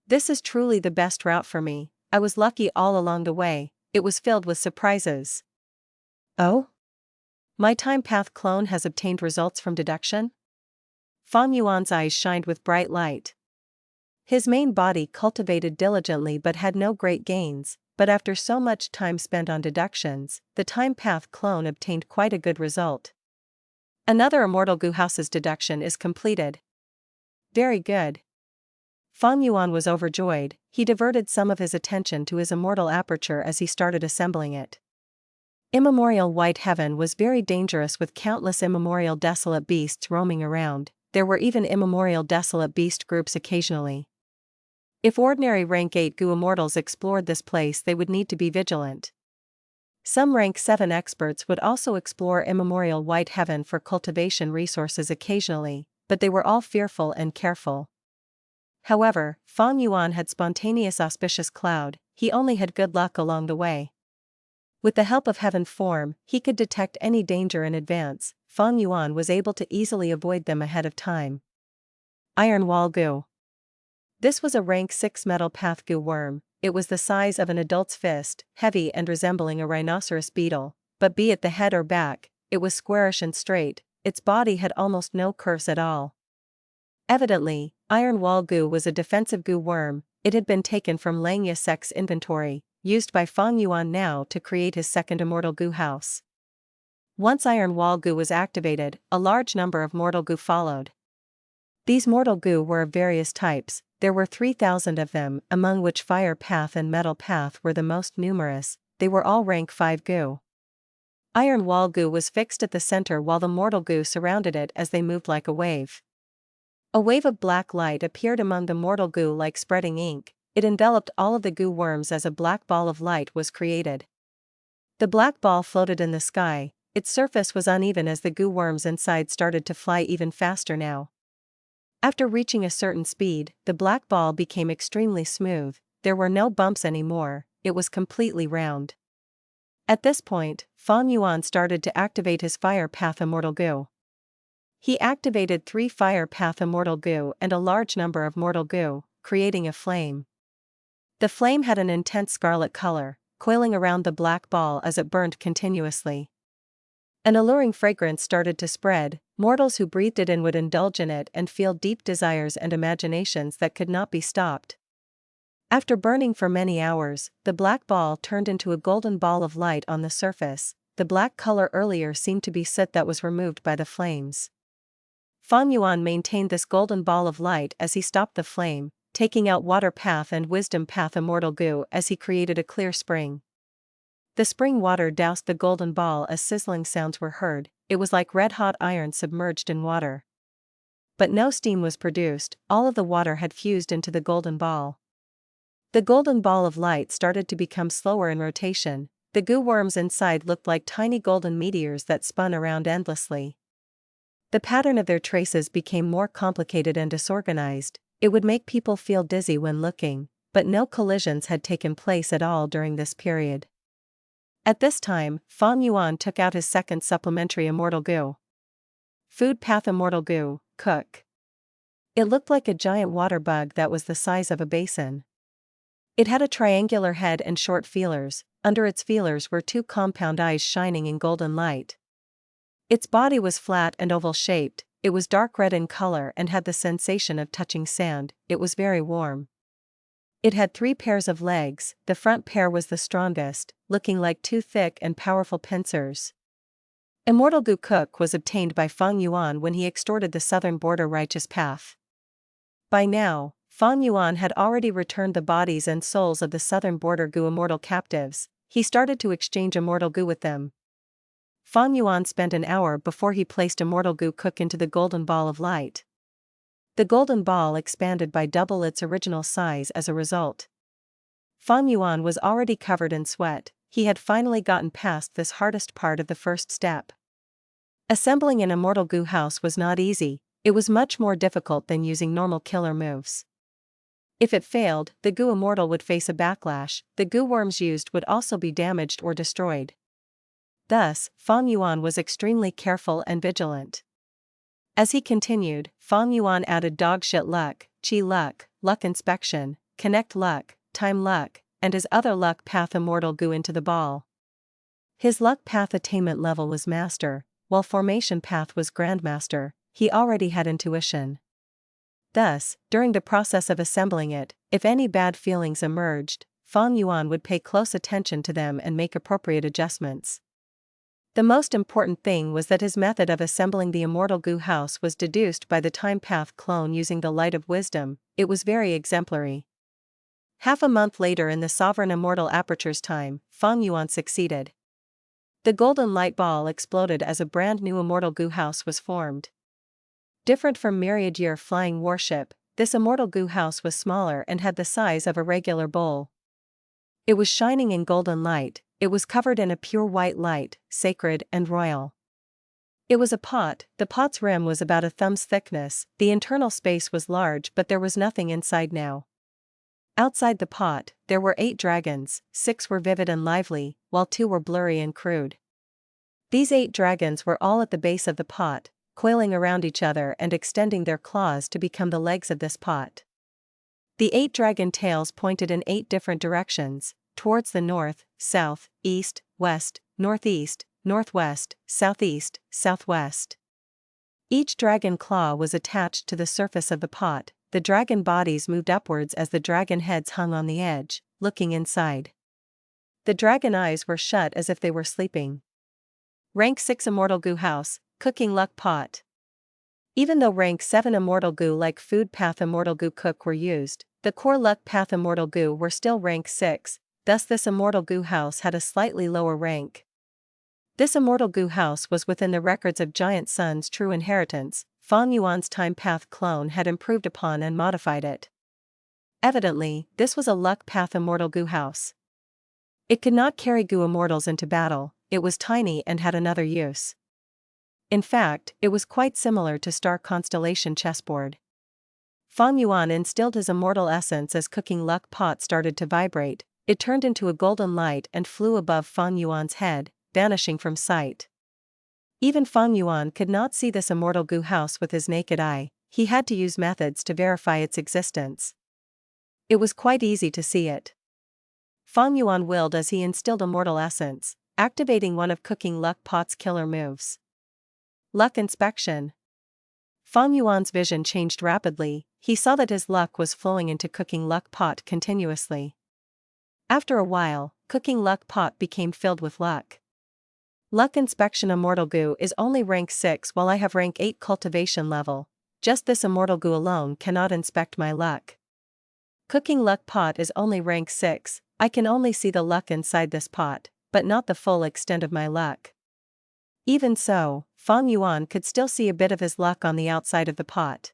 This is truly the best route for me. I was lucky all along the way. It was filled with surprises. Oh? My time path clone has obtained results from deduction? Fang Yuan's eyes shined with bright light. His main body cultivated diligently but had no great gains, but after so much time spent on deductions, the time path clone obtained quite a good result. Another immortal Gu House's deduction is completed. Very good. Fang Yuan was overjoyed. He diverted some of his attention to his immortal aperture as he started assembling it. Immemorial white heaven was very dangerous with countless immemorial desolate beasts roaming around. There were even immemorial desolate beast groups occasionally. If ordinary rank 8 Gu Immortals explored this place, they would need to be vigilant. Some rank 7 experts would also explore immemorial white heaven for cultivation resources occasionally, but they were all fearful and careful. However, Fang Yuan had spontaneous auspicious cloud. He only had good luck along the way. With the help of heaven form, he could detect any danger in advance. Fang Yuan was able to easily avoid them ahead of time. Iron Wall Gu. This was a rank 6 metal path Gu worm. It was the size of an adult's fist, heavy and resembling a rhinoceros beetle. but be it the head or back, it was squarish and straight, its body had almost no curves at all. Evidently, iron wall goo was a defensive goo worm. It had been taken from Lang Yasek's inventory, used by Fang Yuan now to create his second immortal goo house. Once iron wall goo was activated, a large number of mortal goo followed. These mortal goo were of various types. There were 3,000 of them, among which fire path and metal path were the most numerous. They were all rank 5 goo. Iron wall goo was fixed at the center while the mortal goo surrounded it as they moved like a wave. A wave of black light appeared among the mortal goo like spreading ink. It enveloped all of the goo worms as a black ball of light was created. The black ball floated in the sky. Its surface was uneven as the goo worms inside started to fly even faster now. After reaching a certain speed, the black ball became extremely smooth. There were no bumps anymore, it was completely round. At this point, Fang Yuan started to activate his fire path immortal goo. He activated 3 fire path immortal goo and a large number of mortal goo, creating a flame. The flame had an intense scarlet color, coiling around the black ball as it burned continuously. An alluring fragrance started to spread. Mortals who breathed it in would indulge in it and feel deep desires and imaginations that could not be stopped. After burning for many hours, the black ball turned into a golden ball of light on the surface. The black color earlier seemed to be soot that was removed by the flames. Fang Yuan maintained this golden ball of light as he stopped the flame, taking out water path and wisdom path immortal goo as he created a clear spring. The spring water doused the golden ball as sizzling sounds were heard. It was like red-hot iron submerged in water. But no steam was produced, all of the water had fused into the golden ball. The golden ball of light started to become slower in rotation. The goo worms inside looked like tiny golden meteors that spun around endlessly. The pattern of their traces became more complicated and disorganized. It would make people feel dizzy when looking, but no collisions had taken place at all during this period. At this time, Fang Yuan took out his second supplementary immortal goo. Food path immortal goo, cook. It looked like a giant water bug that was the size of a basin. It had a triangular head and short feelers. Under its feelers were 2 compound eyes shining in golden light. Its body was flat and oval-shaped. It was dark red in color and had the sensation of touching sand. It was very warm. It had 3 pairs of legs. The front pair was the strongest, looking like 2 thick and powerful pincers. Immortal goo cook was obtained by Fang Yuan when he extorted the southern border righteous path. By now, Fang Yuan had already returned the bodies and souls of the southern border goo immortal captives. He started to exchange immortal goo with them. Fang Yuan spent an hour before he placed immortal goo cook into the golden ball of light. The golden ball expanded by double its original size as a result. Fang Yuan was already covered in sweat. He had finally gotten past this hardest part of the first step. Assembling an immortal goo house was not easy. It was much more difficult than using normal killer moves. If it failed, the goo immortal would face a backlash. The goo worms used would also be damaged or destroyed. Thus, Fang Yuan was extremely careful and vigilant. As he continued, Fang Yuan added dogshit luck, chi luck, luck inspection, connect luck, time luck, and his other luck path immortal goo into the ball. His luck path attainment level was master, while formation path was grandmaster. He already had intuition. Thus, during the process of assembling it, if any bad feelings emerged, Fang Yuan would pay close attention to them and make appropriate adjustments. The most important thing was that his method of assembling the immortal goo house was deduced by the time path clone using the light of wisdom. It was very exemplary. Half a month later in the sovereign immortal aperture's time, Fang Yuan succeeded. The golden light ball exploded as a brand new immortal goo house was formed. Different from myriad-year flying warship, this immortal goo house was smaller and had the size of a regular bowl. It was shining in golden light. It was covered in a pure white light, sacred and royal. It was a pot. The pot's rim was about a thumb's thickness. The internal space was large, but there was nothing inside now. Outside the pot, there were 8 dragons. 6 were vivid and lively, while 2 were blurry and crude. These 8 dragons were all at the base of the pot, coiling around each other and extending their claws to become the legs of this pot. The 8 dragon tails pointed in 8 different directions, towards the north, south, east, west, northeast, northwest, southeast, southwest. Each dragon claw was attached to the surface of the pot. The dragon bodies moved upwards as the dragon heads hung on the edge, looking inside. The dragon eyes were shut as if they were sleeping. Rank 6 Immortal Goo House, Cooking Luck Pot. Even though Rank 7 Immortal Goo like Food Path Immortal Goo Cook were used, the core Luck Path Immortal Goo were still Rank 6, thus this Immortal Goo House had a slightly lower rank. This Immortal Goo House was within the records of Giant Sun's true inheritance. Fang Yuan's Time Path clone had improved upon and modified it. Evidently, this was a Luck Path Immortal Goo House. It could not carry Goo Immortals into battle, it was tiny and had another use. In fact, it was quite similar to Star Constellation chessboard. Fang Yuan instilled his immortal essence as Cooking Luck Pot started to vibrate. It turned into a golden light and flew above Fang Yuan's head, vanishing from sight. Even Fang Yuan could not see this Immortal Goo House with his naked eye, he had to use methods to verify its existence. It was quite easy to see it. Fang Yuan willed as he instilled Immortal Essence, activating one of Cooking Luck Pot's killer moves. Luck Inspection. Fang Yuan's vision changed rapidly, he saw that his luck was flowing into Cooking Luck Pot continuously. After a while, Cooking Luck Pot became filled with luck. Luck Inspection Immortal Goo is only rank 6 while I have rank 8 cultivation level. Just this Immortal Goo alone cannot inspect my luck. Cooking Luck Pot is only rank 6, I can only see the luck inside this pot, but not the full extent of my luck. Even so, Fang Yuan could still see a bit of his luck on the outside of the pot.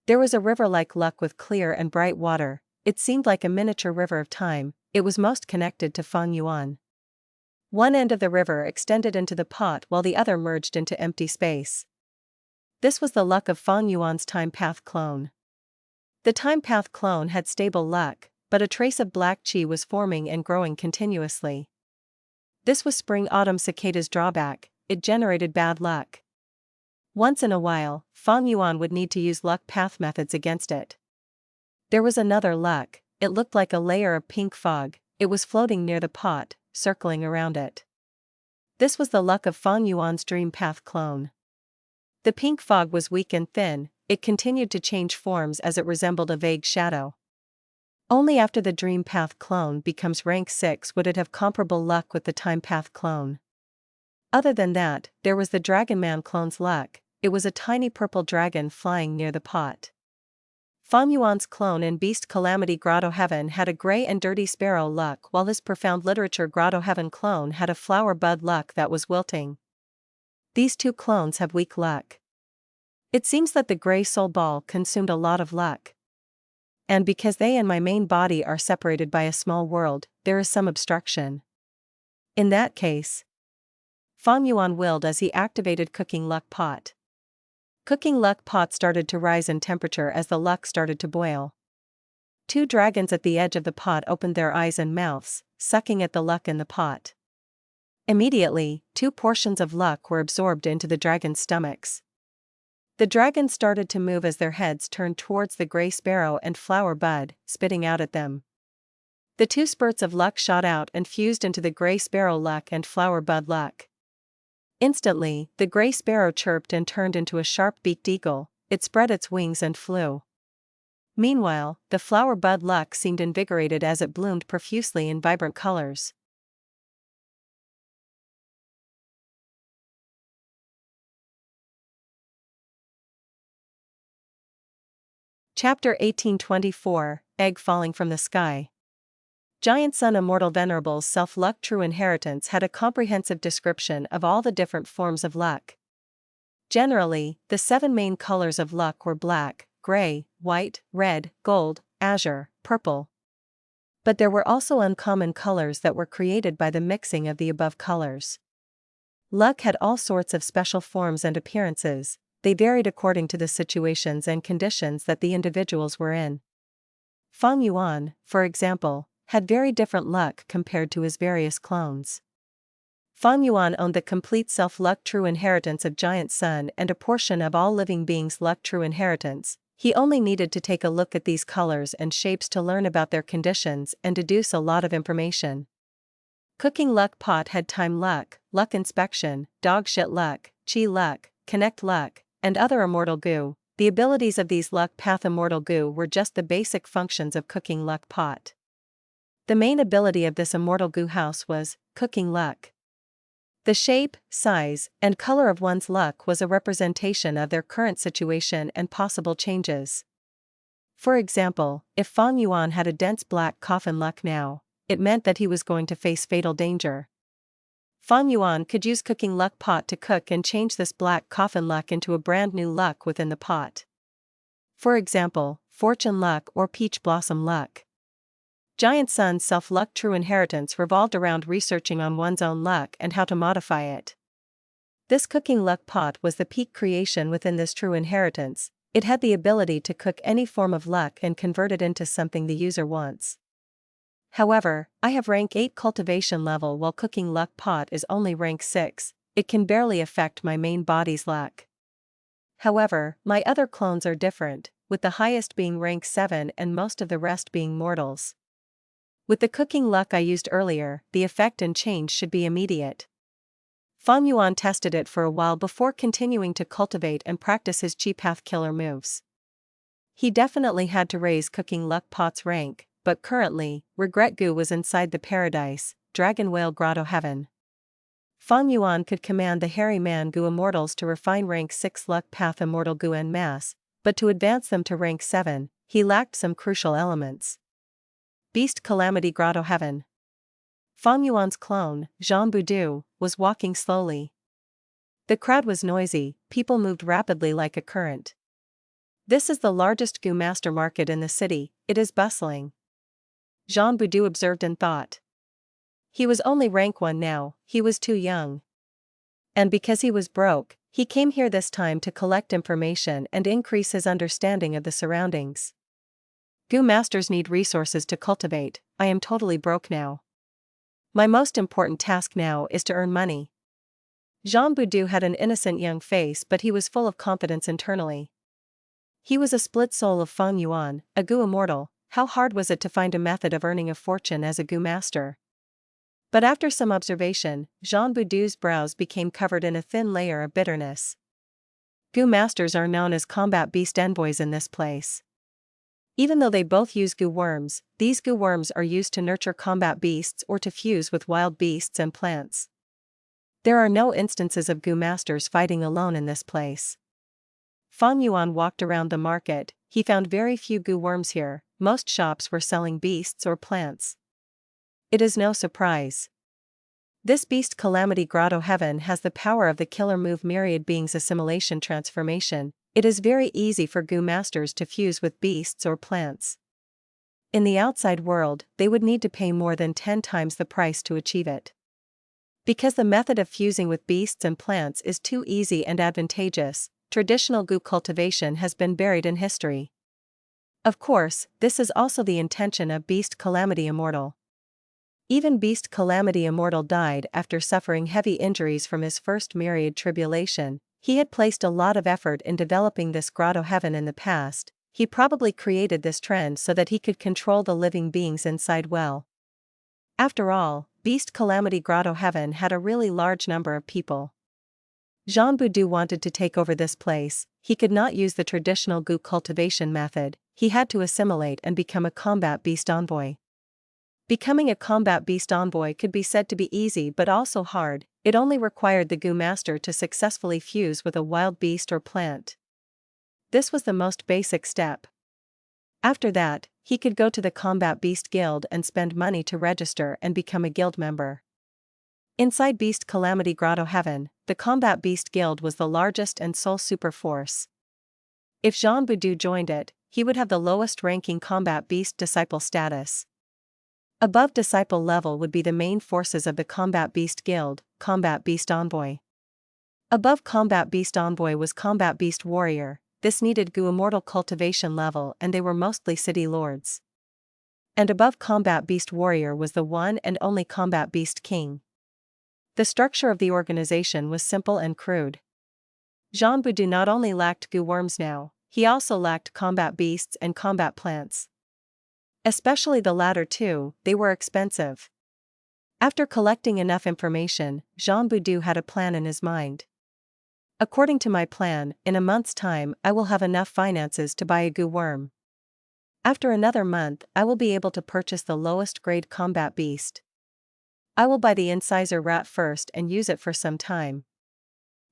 There was a river-like luck with clear and bright water, it seemed like a miniature river of time, it was most connected to Fang Yuan. One end of the river extended into the pot while the other merged into empty space. This was the luck of Fang Yuan's Time Path clone. The Time Path clone had stable luck, but a trace of black chi was forming and growing continuously. This was Spring-Autumn Cicada's drawback, it generated bad luck. Once in a while, Fang Yuan would need to use luck path methods against it. There was another luck, it looked like a layer of pink fog, it was floating near the pot, circling around it. This was the luck of Fang Yuan's Dream Path clone. The pink fog was weak and thin, it continued to change forms as it resembled a vague shadow. Only after the Dream Path clone becomes rank 6 would it have comparable luck with the Time Path clone. Other than that, there was the Dragonman clone's luck, it was a tiny purple dragon flying near the pot. Fang Yuan's clone in Beast Calamity Grotto-heaven had a grey and dirty sparrow luck while his Profound Literature Grotto-heaven clone had a flower bud luck that was wilting. These two clones have weak luck. It seems that the grey soul ball consumed a lot of luck. And because they and my main body are separated by a small world, there is some obstruction. In that case, Fang Yuan willed as he activated Cooking Luck Pot. Cooking Luck Pot started to rise in temperature as the luck started to boil. Two dragons at the edge of the pot opened their eyes and mouths, sucking at the luck in the pot. Immediately, 2 portions of luck were absorbed into the dragons' stomachs. The dragons started to move as their heads turned towards the grey sparrow and flower bud, spitting out at them. The 2 spurts of luck shot out and fused into the grey sparrow luck and flower bud luck. Instantly, the grey sparrow chirped and turned into a sharp-beaked eagle, it spread its wings and flew. Meanwhile, the flower bud luck seemed invigorated as it bloomed profusely in vibrant colors. Chapter 1824, Egg Falling from the Sky. Giant Sun Immortal Venerable's Self-Luck True Inheritance had a comprehensive description of all the different forms of luck. Generally, the 7 main colors of luck were black, gray, white, red, gold, azure, purple. But there were also uncommon colors that were created by the mixing of the above colors. Luck had all sorts of special forms and appearances, they varied according to the situations and conditions that the individuals were in. Fang Yuan, for example, had very different luck compared to his various clones. Fang Yuan owned the complete self-luck true inheritance of Giant Sun and a portion of all living beings' luck true inheritance. He only needed to take a look at these colors and shapes to learn about their conditions and deduce a lot of information. Cooking luck pot had time luck, luck inspection, dog shit luck, chi luck, connect luck, and other immortal goo. The abilities of these luck path immortal goo were just the basic functions of cooking luck pot. The main ability of this immortal goo house was cooking luck. The shape, size, and color of one's luck was a representation of their current situation and possible changes. For example, if Fang Yuan had a dense black coffin luck now, it meant that he was going to face fatal danger. Fang Yuan could use cooking luck pot to cook and change this black coffin luck into a brand new luck within the pot. For example, fortune luck or peach blossom luck. Giant Sun's self-luck true inheritance revolved around researching on one's own luck and how to modify it. This cooking luck pot was the peak creation within this true inheritance. It had the ability to cook any form of luck and convert it into something the user wants. However, I have rank 8 cultivation level while cooking luck pot is only rank 6, it can barely affect my main body's luck. However, my other clones are different, with the highest being rank 7 and most of the rest being mortals. With the cooking luck I used earlier, the effect and change should be immediate. Fang Yuan tested it for a while before continuing to cultivate and practice his chi path killer moves. He definitely had to raise cooking luck pot's rank, but currently, regret goo was inside the paradise, dragon whale Grotto-heaven. Fang Yuan could command the hairy man goo immortals to refine rank 6 luck path immortal goo en masse, but to advance them to rank 7, he lacked some crucial elements. Beast Calamity Grotto-heaven. Fang Yuan's clone, Jean Boudou, was walking slowly. The crowd was noisy, people moved rapidly like a current. This is the largest goo master market in the city, it is bustling. Jean Boudou observed and thought. He was only rank 1 now, he was too young. And because he was broke, he came here this time to collect information and increase his understanding of the surroundings. Goo masters need resources to cultivate, I am totally broke now. My most important task now is to earn money. Jean Boudou had an innocent young face but he was full of confidence internally. He was a split soul of Fang Yuan, a goo immortal. How hard was it to find a method of earning a fortune as a goo master? But after some observation, Jean Boudou's brows became covered in a thin layer of bitterness. Goo masters are known as combat beast envoys in this place. Even though they both use goo worms, these goo worms are used to nurture combat beasts or to fuse with wild beasts and plants. There are no instances of goo masters fighting alone in this place. Fang Yuan walked around the market, he found very few goo worms here, most shops were selling beasts or plants. It is no surprise. This beast Calamity Grotto-heaven has the power of the killer move Myriad Beings Assimilation Transformation. It is very easy for goo masters to fuse with beasts or plants. In the outside world, they would need to pay more than 10 times the price to achieve it. Because the method of fusing with beasts and plants is too easy and advantageous, traditional goo cultivation has been buried in history. Of course, this is also the intention of Beast Calamity Immortal. Even Beast Calamity Immortal died after suffering heavy injuries from his first myriad tribulation. He had placed a lot of effort in developing this Grotto-heaven in the past. He probably created this trend so that he could control the living beings inside well. After all, Beast Calamity Grotto-heaven had a really large number of people. Jean Boudou wanted to take over this place. He could not use the traditional goo cultivation method, he had to assimilate and become a combat beast envoy. Becoming a combat beast envoy could be said to be easy but also hard, it only required the goo master to successfully fuse with a wild beast or plant. This was the most basic step. After that, he could go to the Combat Beast Guild and spend money to register and become a guild member. Inside Beast Calamity Grotto-heaven, the Combat Beast Guild was the largest and sole super force. If Jean Boudou joined it, he would have the lowest ranking Combat Beast Disciple status. Above Disciple level would be the main forces of the Combat Beast Guild, Combat Beast Envoy. Above Combat Beast Envoy was Combat Beast Warrior, this needed goo immortal cultivation level and they were mostly city lords. And above Combat Beast Warrior was the one and only Combat Beast King. The structure of the organization was simple and crude. Jean Boudou not only lacked goo worms now, he also lacked combat beasts and combat plants. Especially the latter two, they were expensive. After collecting enough information, Jean Boudou had a plan in his mind. According to my plan, in a month's time I will have enough finances to buy a goo worm. After another month I will be able to purchase the lowest grade combat beast. I will buy the incisor rat first and use it for some time.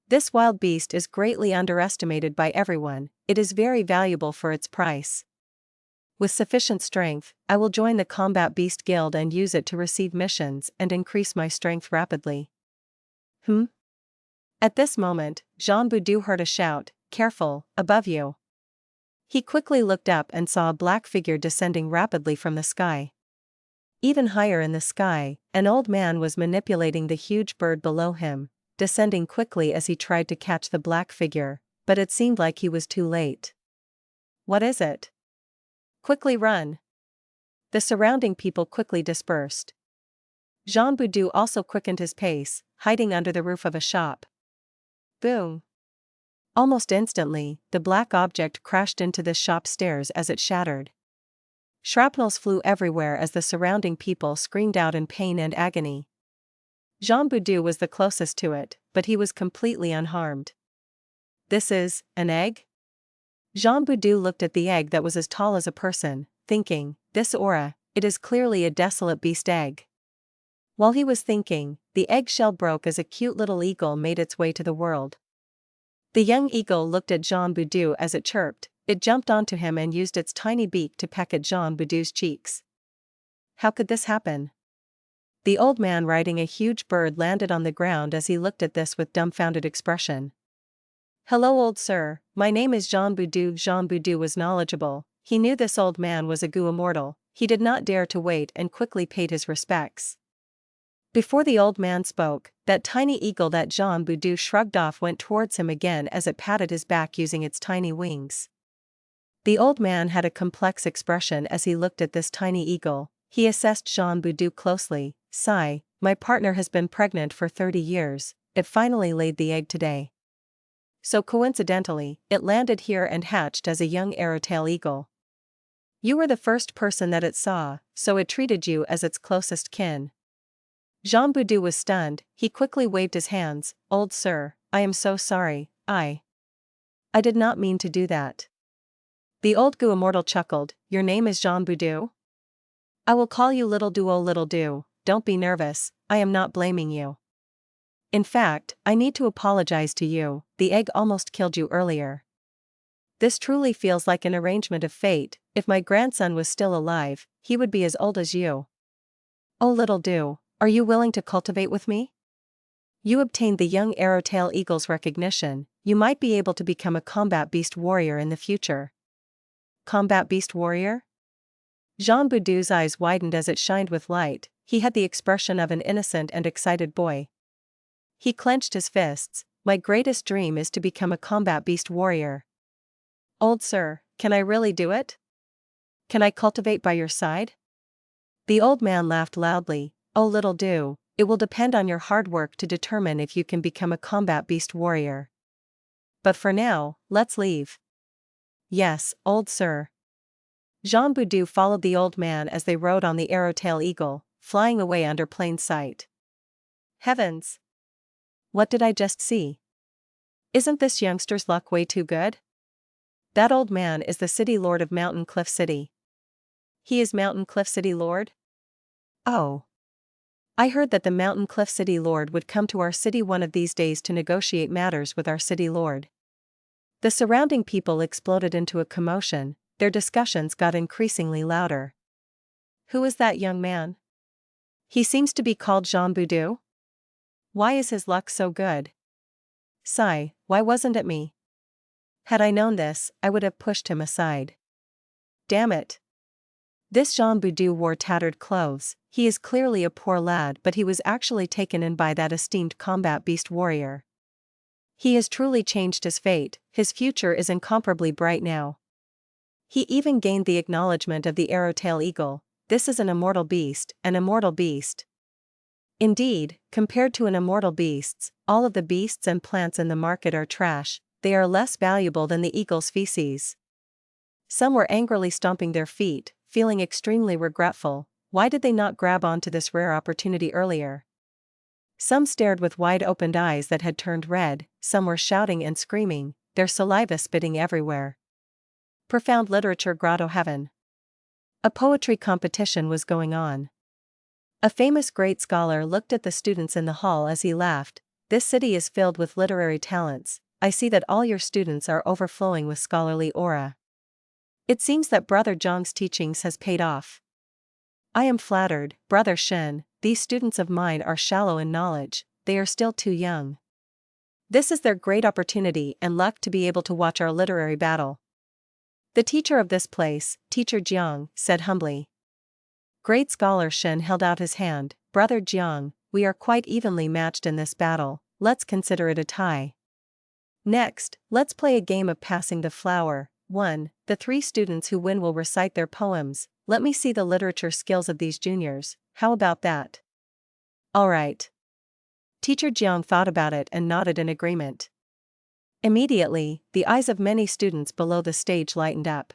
This wild beast is greatly underestimated by everyone, it is very valuable for its price. With sufficient strength, I will join the Combat Beast Guild and use it to receive missions and increase my strength rapidly. At this moment, Jean Boudou heard a shout, "Careful, above you." He quickly looked up and saw a black figure descending rapidly from the sky. Even higher in the sky, an old man was manipulating the huge bird below him, descending quickly as he tried to catch the black figure, but it seemed like he was too late. "What is it? Quickly run!" The surrounding people quickly dispersed. Jean Boudou also quickened his pace, hiding under the roof of a shop. Boom! Almost instantly, the black object crashed into the shop stairs as it shattered. Shrapnels flew everywhere as the surrounding people screamed out in pain and agony. Jean Boudou was the closest to it, but he was completely unharmed. "This is an egg?" Jean Boudou looked at the egg that was as tall as a person, thinking, "This aura, it is clearly a desolate beast egg." While he was thinking, the eggshell broke as a cute little eagle made its way to the world. The young eagle looked at Jean Boudou as it chirped, it jumped onto him and used its tiny beak to peck at Jean Boudou's cheeks. How could this happen? The old man riding a huge bird landed on the ground as he looked at this with dumbfounded expression. "Hello old sir, my name is Jean Boudou." Jean Boudou was knowledgeable, he knew this old man was a goo immortal, he did not dare to wait and quickly paid his respects. Before the old man spoke, that tiny eagle that Jean Boudou shrugged off went towards him again as it patted his back using its tiny wings. The old man had a complex expression as he looked at this tiny eagle, he assessed Jean Boudou closely. "Sigh, my partner has been pregnant for 30 years, it finally laid the egg today. So coincidentally, it landed here and hatched as a young arrowtail eagle. You were the first person that it saw, so it treated you as its closest kin." Jean Boudou was stunned, he quickly waved his hands. "Old sir, I am so sorry, I did not mean to do that." The old goo immortal chuckled, "Your name is Jean Boudou? I will call you Little Do. Oh Little Do, don't be nervous, I am not blaming you. In fact, I need to apologize to you, the egg almost killed you earlier. This truly feels like an arrangement of fate, if my grandson was still alive, he would be as old as you. Oh Little Do, are you willing to cultivate with me? You obtained the young arrowtail eagle's recognition, you might be able to become a combat beast warrior in the future." Combat beast warrior? Jean Boudou's eyes widened as it shined with light, he had the expression of an innocent and excited boy. He clenched his fists, "My greatest dream is to become a combat beast warrior. Old sir, can I really do it? Can I cultivate by your side?" The old man laughed loudly, "Oh Little Do, it will depend on your hard work to determine if you can become a combat beast warrior. But for now, let's leave." "Yes, old sir." Jean Boudou followed the old man as they rode on the arrowtail eagle, flying away under plain sight. Heavens! What did I just see? Isn't this youngster's luck way too good? That old man is the city lord of Mountain Cliff City. He is Mountain Cliff City Lord? Oh. I heard that the Mountain Cliff City Lord would come to our city one of these days to negotiate matters with our city lord. The surrounding people exploded into a commotion, their discussions got increasingly louder. Who is that young man? He seems to be called Jean Boudou? Why is his luck so good? Sigh, why wasn't it me? Had I known this, I would have pushed him aside. Damn it. This Jean Boudou wore tattered clothes, he is clearly a poor lad, but he was actually taken in by that esteemed combat beast warrior. He has truly changed his fate, his future is incomparably bright now. He even gained the acknowledgement of the arrowtail eagle, this is an immortal beast, an immortal beast. Indeed, compared to an immortal beasts, all of the beasts and plants in the market are trash, they are less valuable than the eagle's feces. Some were angrily stomping their feet, feeling extremely regretful, Why did they not grab onto this rare opportunity earlier? Some stared with wide-opened eyes that had turned red, some were shouting and screaming, their saliva spitting everywhere. Profound Literature Grotto-heaven. A poetry competition was going on. A famous great scholar looked at the students in the hall as he laughed. This city is filled with literary talents. I see that all your students are overflowing with scholarly aura. It seems that Brother Zhang's teachings has paid off. I am flattered, Brother Shen. These students of mine are shallow in knowledge, they are still too young. This is their great opportunity and luck to be able to watch our literary battle. The teacher of this place, Teacher Jiang, said humbly. Great Scholar Shen held out his hand. Brother Jiang, we are quite evenly matched in this battle, let's consider it a tie. Next, let's play a game of passing the flower. 1. The 3 students who win will recite their poems. Let me see the literature skills of these juniors, how about that? Alright. Teacher Jiang thought about it and nodded in agreement. Immediately, the eyes of many students below the stage lightened up.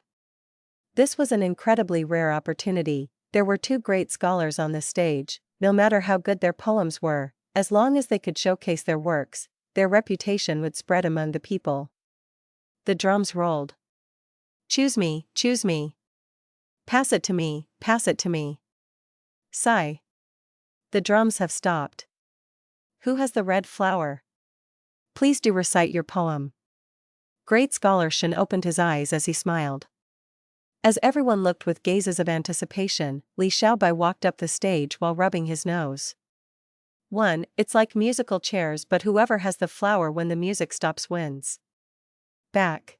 This was an incredibly rare opportunity. There were 2 great scholars on the stage. No matter how good their poems were, as long as they could showcase their works, their reputation would spread among the people. The drums rolled. Choose me, choose me. Pass it to me, pass it to me. Sigh. The drums have stopped. Who has the red flower? Please do recite your poem. Great Scholar Shen opened his eyes as he smiled. As everyone looked with gazes of anticipation, Li Xiaobai walked up the stage while rubbing his nose. 1. It's like musical chairs, but whoever has the flower when the music stops wins. Back.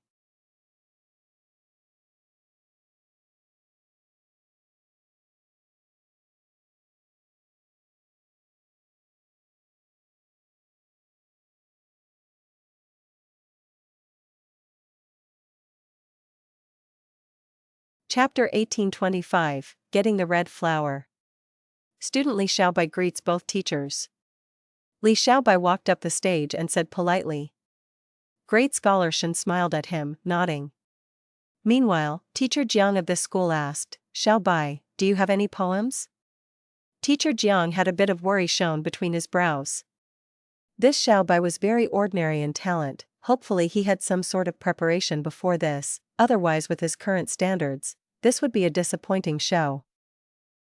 Chapter 1825, Getting the Red Flower. Student Li Xiaobai greets both teachers. Li Xiaobai walked up the stage and said politely. Great Scholar Shen smiled at him, nodding. Meanwhile, Teacher Jiang of this school asked, Xiaobai, do you have any poems? Teacher Jiang had a bit of worry shown between his brows. This Xiaobai was very ordinary in talent, hopefully he had some sort of preparation before this, otherwise with his current standards, this would be a disappointing show.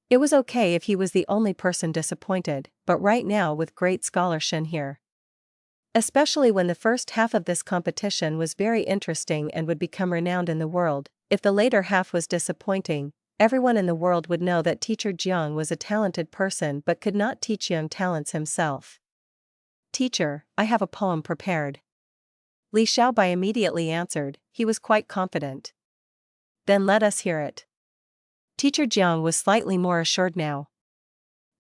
It was okay if he was the only person disappointed, but right now with Great Scholar Shen here. Especially when the first half of this competition was very interesting and would become renowned in the world, if the later half was disappointing, everyone in the world would know that Teacher Jiang was a talented person but could not teach young talents himself. Teacher, I have a poem prepared. Li Xiaobai immediately answered, he was quite confident. Then let us hear it. Teacher Jiang was slightly more assured now.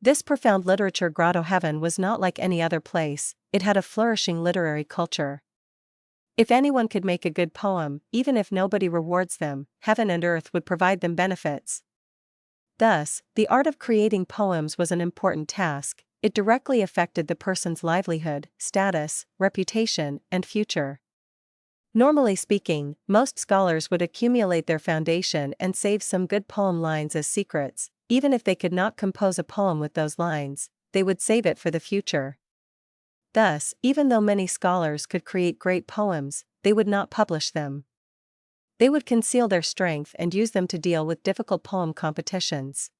This profound literature Grotto-heaven was not like any other place, it had a flourishing literary culture. If anyone could make a good poem, even if nobody rewards them, heaven and earth would provide them benefits. Thus, the art of creating poems was an important task, it directly affected the person's livelihood, status, reputation, and future. Normally speaking, most scholars would accumulate their foundation and save some good poem lines as secrets, even if they could not compose a poem with those lines, they would save it for the future. Thus, even though many scholars could create great poems, they would not publish them. They would conceal their strength and use them to deal with difficult poem competitions.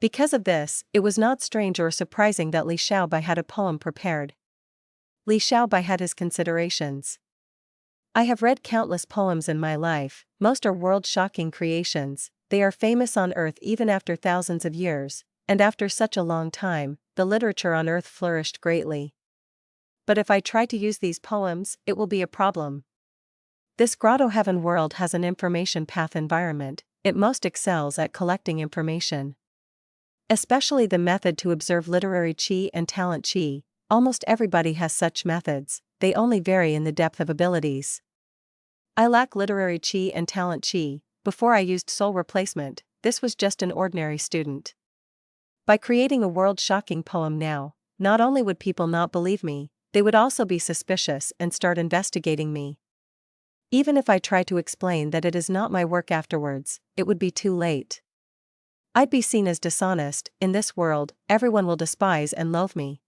Because of this, it was not strange or surprising that Li Xiaobai had a poem prepared. Li Xiaobai had his considerations. I have read countless poems in my life, most are world-shocking creations, they are famous on earth even after thousands of years, and after such a long time, the literature on earth flourished greatly. But if I try to use these poems, it will be a problem. This Grotto-heaven world has an information path environment, it most excels at collecting information. Especially the method to observe literary chi and talent chi, almost everybody has such methods, they only vary in the depth of abilities. I lack literary chi and talent chi, before I used soul replacement, this was just an ordinary student. By creating a world-shocking poem now, not only would people not believe me, they would also be suspicious and start investigating me. Even if I try to explain that it is not my work afterwards, it would be too late. I'd be seen as dishonest. In this world, everyone will despise and loathe me.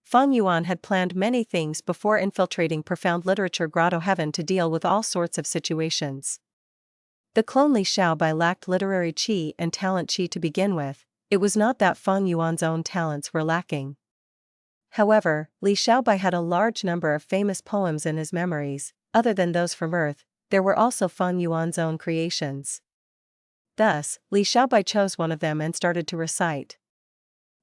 Fang Yuan had planned many things before infiltrating profound literature Grotto-heaven to deal with all sorts of situations. The clone Li Xiaobai lacked literary qi and talent qi to begin with. It was not that Fang Yuan's own talents were lacking. However, Li Xiaobai had a large number of famous poems in his memories. Other than those from Earth, there were also Fang Yuan's own creations. Thus, Li Xiaobai chose one of them and started to recite.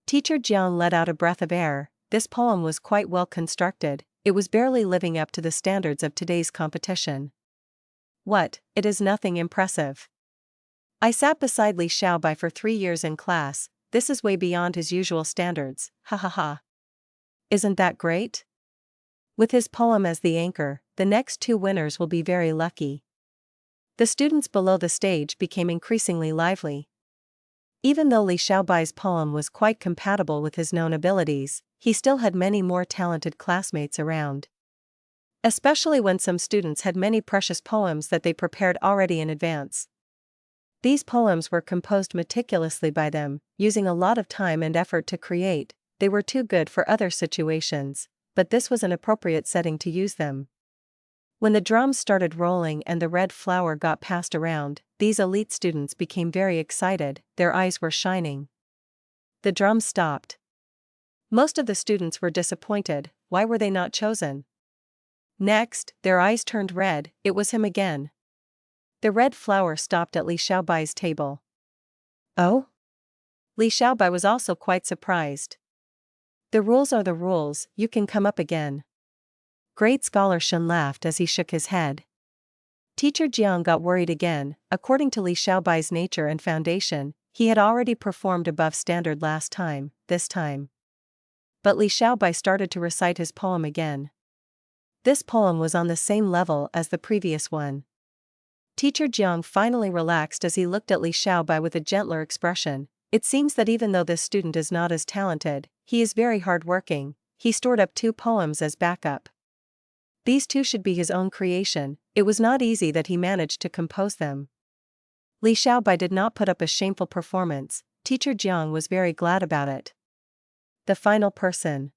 Teacher Jiang let out a breath of air. This poem was quite well constructed. It was barely living up to the standards of today's competition. What, it is nothing impressive. I sat beside Li Xiaobai for 3 years in class. This is way beyond his usual standards, ha ha ha. Isn't that great? With his poem as the anchor, the next 2 winners will be very lucky. The students below the stage became increasingly lively. Even though Li Xiaobai's poem was quite compatible with his known abilities, he still had many more talented classmates around. Especially when some students had many precious poems that they prepared already in advance. These poems were composed meticulously by them, using a lot of time and effort to create. They were too good for other situations, but this was an appropriate setting to use them. When the drums started rolling and the red flower got passed around, these elite students became very excited, their eyes were shining. The drums stopped. Most of the students were disappointed. Why were they not chosen? Next, their eyes turned red. It was him again. The red flower stopped at Li Xiaobai's table. Oh? Li Xiaobai was also quite surprised. The rules are the rules, you can come up again. Great Scholar Shen laughed as he shook his head. Teacher Jiang got worried again. According to Li Xiaobai's nature and foundation, he had already performed above standard last time, this time. But Li Xiaobai started to recite his poem again. This poem was on the same level as the previous one. Teacher Jiang finally relaxed as he looked at Li Xiaobai with a gentler expression. It seems that even though this student is not as talented, he is very hard-working. He stored up 2 poems as backup. These 2 should be his own creation. It was not easy that he managed to compose them. Li Xiaobai did not put up a shameful performance. Teacher Jiang was very glad about it. The final person.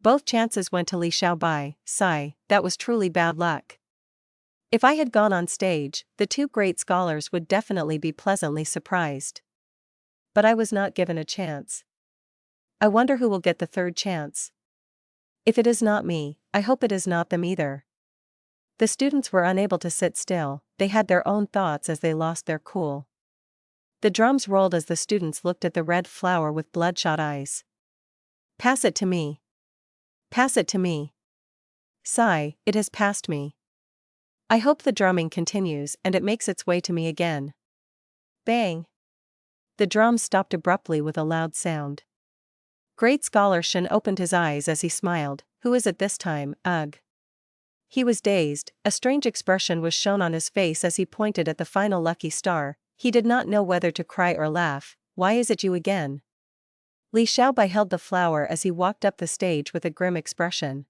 Both chances went to Li Xiaobai. Sigh, that was truly bad luck. If I had gone on stage, the 2 great scholars would definitely be pleasantly surprised. But I was not given a chance. I wonder who will get the 3rd chance. If it is not me, I hope it is not them either. The students were unable to sit still, they had their own thoughts as they lost their cool. The drums rolled as the students looked at the red flower with bloodshot eyes. Pass it to me. Pass it to me. Sigh, it has passed me. I hope the drumming continues and it makes its way to me again. Bang! The drums stopped abruptly with a loud sound. Great Scholar Shen opened his eyes as he smiled. Who is it this time? Ugh. He was dazed. A strange expression was shown on his face as he pointed at the final lucky star. He did not know whether to cry or laugh. Why is it you again? Li Xiaobai held the flower as he walked up the stage with a grim expression.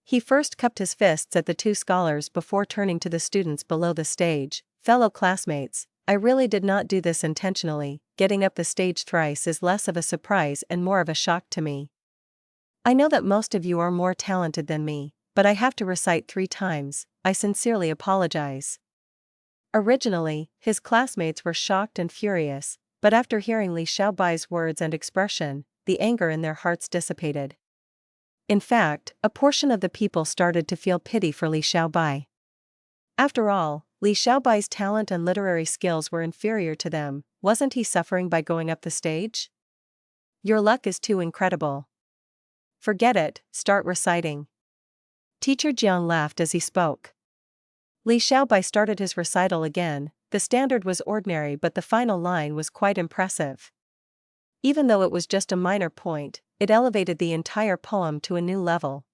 He first cupped his fists at the 2 scholars before turning to the students below the stage. Fellow classmates, I really did not do this intentionally. Getting up the stage thrice is less of a surprise and more of a shock to me. I know that most of you are more talented than me, but I have to recite 3 times. I sincerely apologize. Originally, his classmates were shocked and furious, but after hearing Li Xiaobai's words and expression, the anger in their hearts dissipated. In fact, a portion of the people started to feel pity for Li Xiaobai. After all, Li Xiaobai's talent and literary skills were inferior to them. Wasn't he suffering by going up the stage? Your luck is too incredible. Forget it, start reciting. Teacher Jiang laughed as he spoke. Li Xiaobai started his recital again. The standard was ordinary but the final line was quite impressive. Even though it was just a minor point, it elevated the entire poem to a new level.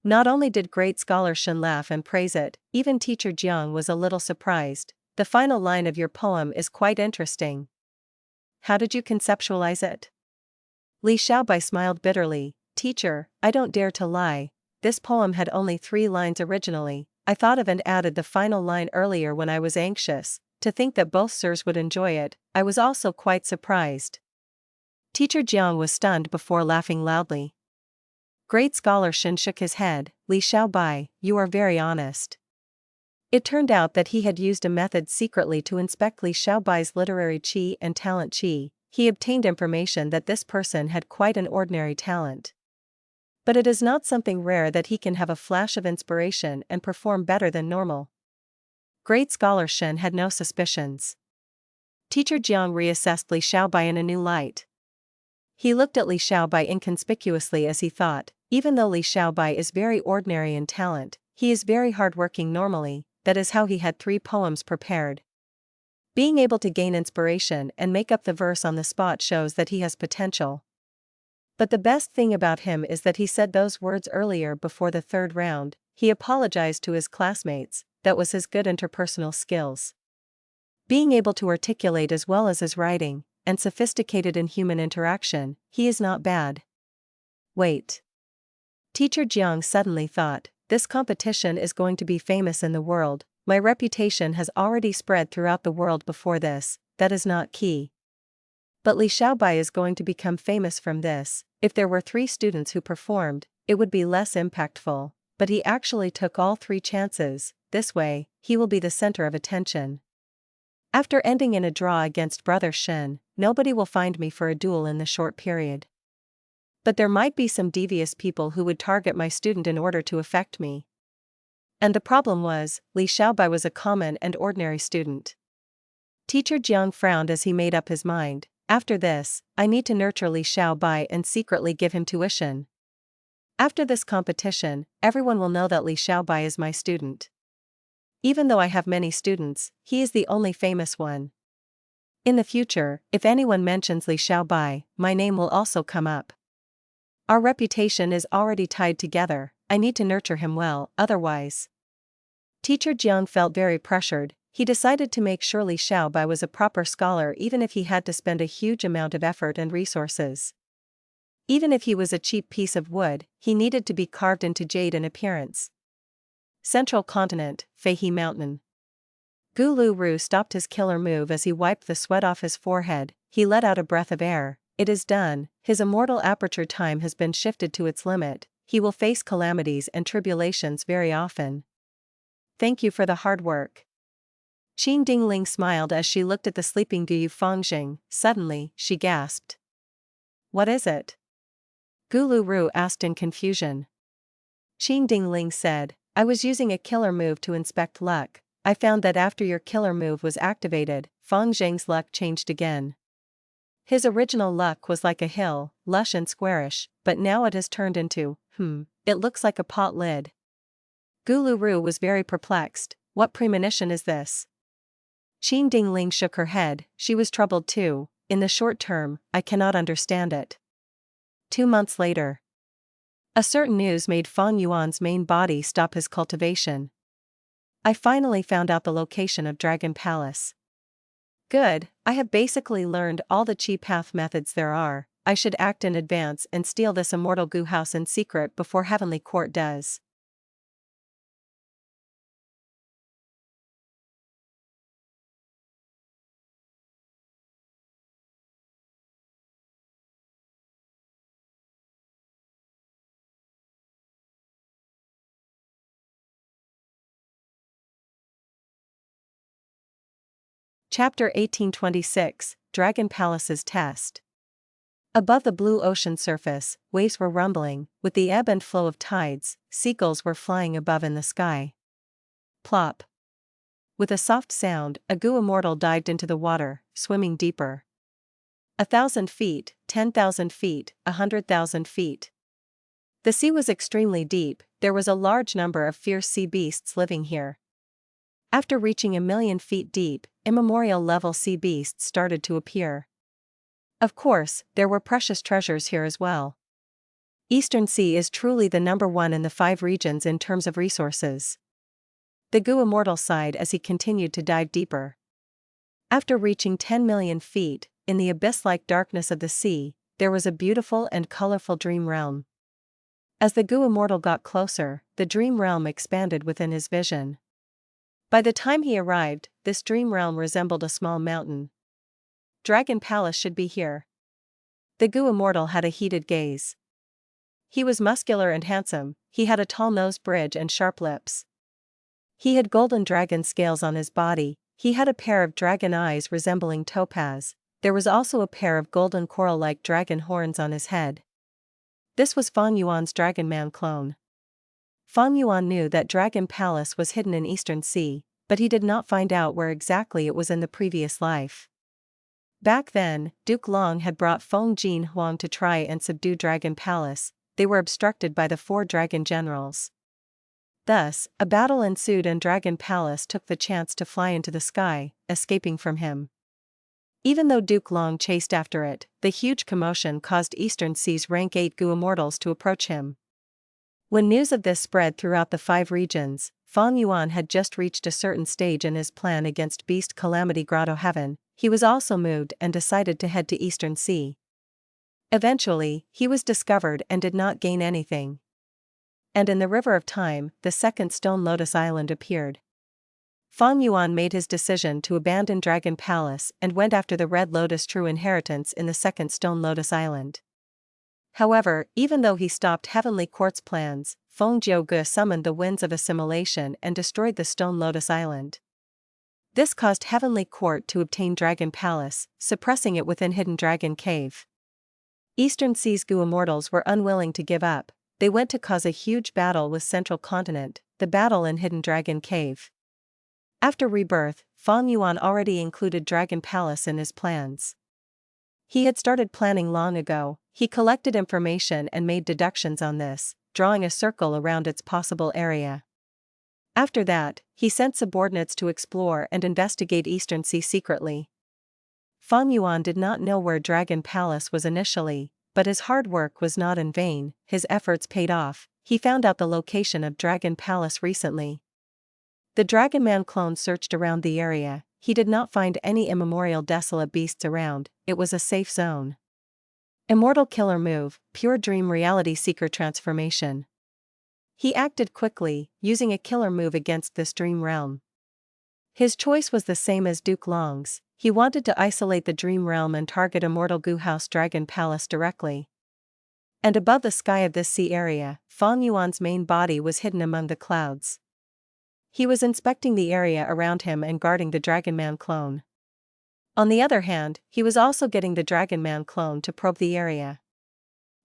Not only did Great Scholar Shen laugh and praise it, even Teacher Jiang was a little surprised. The final line of your poem is quite interesting. How did you conceptualize it? Li Xiaobai smiled bitterly. Teacher, I don't dare to lie. This poem had only 3 lines originally. I thought of and added the final line earlier when I was anxious. to think that both sirs would enjoy it, I was also quite surprised. Teacher Jiang was stunned before laughing loudly. Great Scholar Shen shook his head. Li Xiaobai, you are very honest. It turned out that he had used a method secretly to inspect Li Xiaobai's literary qi and talent qi. He obtained information that this person had quite an ordinary talent. But it is not something rare that he can have a flash of inspiration and perform better than normal. Great Scholar Shen had no suspicions. Teacher Jiang reassessed Li Xiaobai in a new light. He looked at Li Xiaobai inconspicuously as he thought, even though Li Xiaobai is very ordinary in talent, he is very hardworking normally. That is how he had 3 poems prepared. Being able to gain inspiration and make up the verse on the spot shows that he has potential. But the best thing about him is that he said those words earlier before the 3rd round. He apologized to his classmates. That was his good interpersonal skills. Being able to articulate as well as his writing, and sophisticated in human interaction, he is not bad. Wait. Teacher Jiang suddenly thought, this competition is going to be famous in the world. My reputation has already spread throughout the world before this, that is not key. But Li Xiaobai is going to become famous from this. If there were 3 students who performed, it would be less impactful, but he actually took all 3 chances. This way, he will be the center of attention. After ending in a draw against Brother Shen, nobody will find me for a duel in the short period. But there might be some devious people who would target my student in order to affect me. And the problem was, Li Xiaobai was a common and ordinary student. Teacher Jiang frowned as he made up his mind. After this, I need to nurture Li Xiaobai and secretly give him tuition. After this competition, everyone will know that Li Xiaobai is my student. Even though I have many students, he is the only famous one. In the future, if anyone mentions Li Xiaobai, my name will also come up. Our reputation is already tied together. I need to nurture him well, otherwise. Teacher Jiang felt very pressured. He decided to make sure Li Xiaobai was a proper scholar even if he had to spend a huge amount of effort and resources. Even if he was a cheap piece of wood, he needed to be carved into jade in appearance. Central Continent, Feihe Mountain. Gu Lu Ru stopped his killer move as he wiped the sweat off his forehead. He let out a breath of air. It is done. His immortal aperture time has been shifted to its limit. He will face calamities and tribulations very often. Thank you for the hard work. Qin Dingling smiled as she looked at the sleeping Gu Fangjing. Suddenly, she gasped. What is it? Gu Lu Ru asked in confusion. Qin Dingling said, I was using a killer move to inspect luck. I found that after your killer move was activated, Fangjing's luck changed again. His original luck was like a hill, lush and squarish, but now it has turned into, it looks like a pot lid. Gu Lu Ru was very perplexed. What premonition is this? Qin Dingling shook her head. She was troubled too. In the short term, I cannot understand it. 2 months later. A certain news made Fang Yuan's main body stop his cultivation. I finally found out the location of Dragon Palace. Good, I have basically learned all the chi path methods there are. I should act in advance and steal this immortal Gu house in secret before Heavenly Court does. Chapter 1826, Dragon Palace's Test. Above the blue ocean surface, waves were rumbling. With the ebb and flow of tides, seagulls were flying above in the sky. Plop. With a soft sound, a Gu immortal dived into the water, swimming deeper. 1,000 feet, 10,000 feet, 100,000 feet. The sea was extremely deep. There was a large number of fierce sea beasts living here. After reaching 1,000,000 feet deep, immemorial level sea beasts started to appear. Of course, there were precious treasures here as well. Eastern Sea is truly the #1 in the 5 regions in terms of resources. The Gu immortal sighed as he continued to dive deeper. After reaching 10,000,000 feet, in the abyss-like darkness of the sea, there was a beautiful and colorful dream realm. As the Gu immortal got closer, the dream realm expanded within his vision. By the time he arrived, this dream realm resembled a small mountain. Dragon Palace should be here. The Gu Immortal had a heated gaze. He was muscular and handsome, he had a tall nose bridge and sharp lips. He had golden dragon scales on his body, he had a pair of dragon eyes resembling topaz, there was also a pair of golden coral-like dragon horns on his head. This was Fang Yuan's Dragonman clone. Fang Yuan knew that Dragon Palace was hidden in Eastern Sea, but he did not find out where exactly it was in the previous life. Back then, Duke Long had brought Feng Jin Huang to try and subdue Dragon Palace. They were obstructed by the 4 dragon generals. Thus, a battle ensued and Dragon Palace took the chance to fly into the sky, escaping from him. Even though Duke Long chased after it, the huge commotion caused Eastern Sea's rank 8 Gu Immortals to approach him. When news of this spread throughout the 5 regions, Fang Yuan had just reached a certain stage in his plan against Beast Calamity Grotto-heaven. He was also moved and decided to head to Eastern Sea. Eventually, he was discovered and did not gain anything. And in the River of Time, the second Stone Lotus Island appeared. Fang Yuan made his decision to abandon Dragon Palace and went after the Red Lotus True Inheritance in the second Stone Lotus Island. However, even though he stopped Heavenly Court's plans, Feng Jiuge summoned the winds of assimilation and destroyed the Stone Lotus Island. This caused Heavenly Court to obtain Dragon Palace, suppressing it within Hidden Dragon Cave. Eastern Sea's Gu Immortals were unwilling to give up, they went to cause a huge battle with Central Continent, the battle in Hidden Dragon Cave. After rebirth, Fang Yuan already included Dragon Palace in his plans. He had started planning long ago, he collected information and made deductions on this, drawing a circle around its possible area. After that, he sent subordinates to explore and investigate Eastern Sea secretly. Fang Yuan did not know where Dragon Palace was initially, but his hard work was not in vain, his efforts paid off, he found out the location of Dragon Palace recently. The Dragonman clone searched around the area, he did not find any immemorial desolate beasts around, it was a safe zone. Immortal Killer Move, Pure Dream Reality Seeker Transformation. He acted quickly, using a killer move against this dream realm. His choice was the same as Duke Long's, he wanted to isolate the dream realm and target Immortal Gu House Dragon Palace directly. And above the sky of this sea area, Fang Yuan's main body was hidden among the clouds. He was inspecting the area around him and guarding the Dragonman clone. On the other hand, he was also getting the Dragonman clone to probe the area.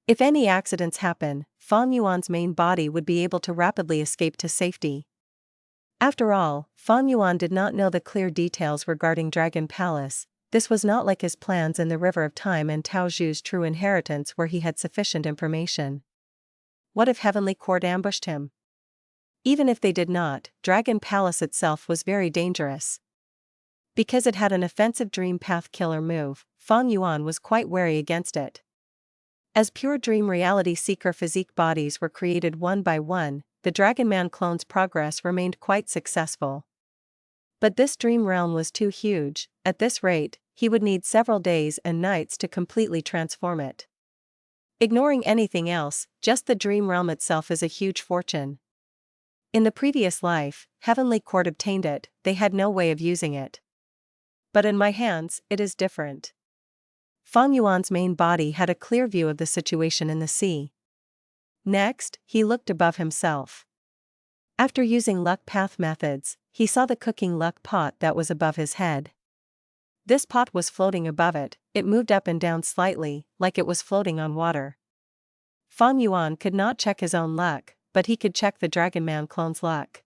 If any accidents happen, Fang Yuan's main body would be able to rapidly escape to safety. After all, Fang Yuan did not know the clear details regarding Dragon Palace, this was not like his plans in the River of Time and Tao Zhu's True Inheritance where he had sufficient information. What if Heavenly Court ambushed him? Even if they did not, Dragon Palace itself was very dangerous. Because it had an offensive Dream Path killer move, Fang Yuan was quite wary against it. As pure dream reality seeker physique bodies were created one by one, the Dragonman clone's progress remained quite successful. But this dream realm was too huge, at this rate, he would need several days and nights to completely transform it. Ignoring anything else, just the dream realm itself is a huge fortune. In the previous life, Heavenly Court obtained it, they had no way of using it. But in my hands, it is different. Fang Yuan's main body had a clear view of the situation in the sea. Next, he looked above himself. After using luck path methods, he saw the cooking luck pot that was above his head. This pot was floating above it, it moved up and down slightly, like it was floating on water. Fang Yuan could not check his own luck, but he could check the Dragonman clone's luck.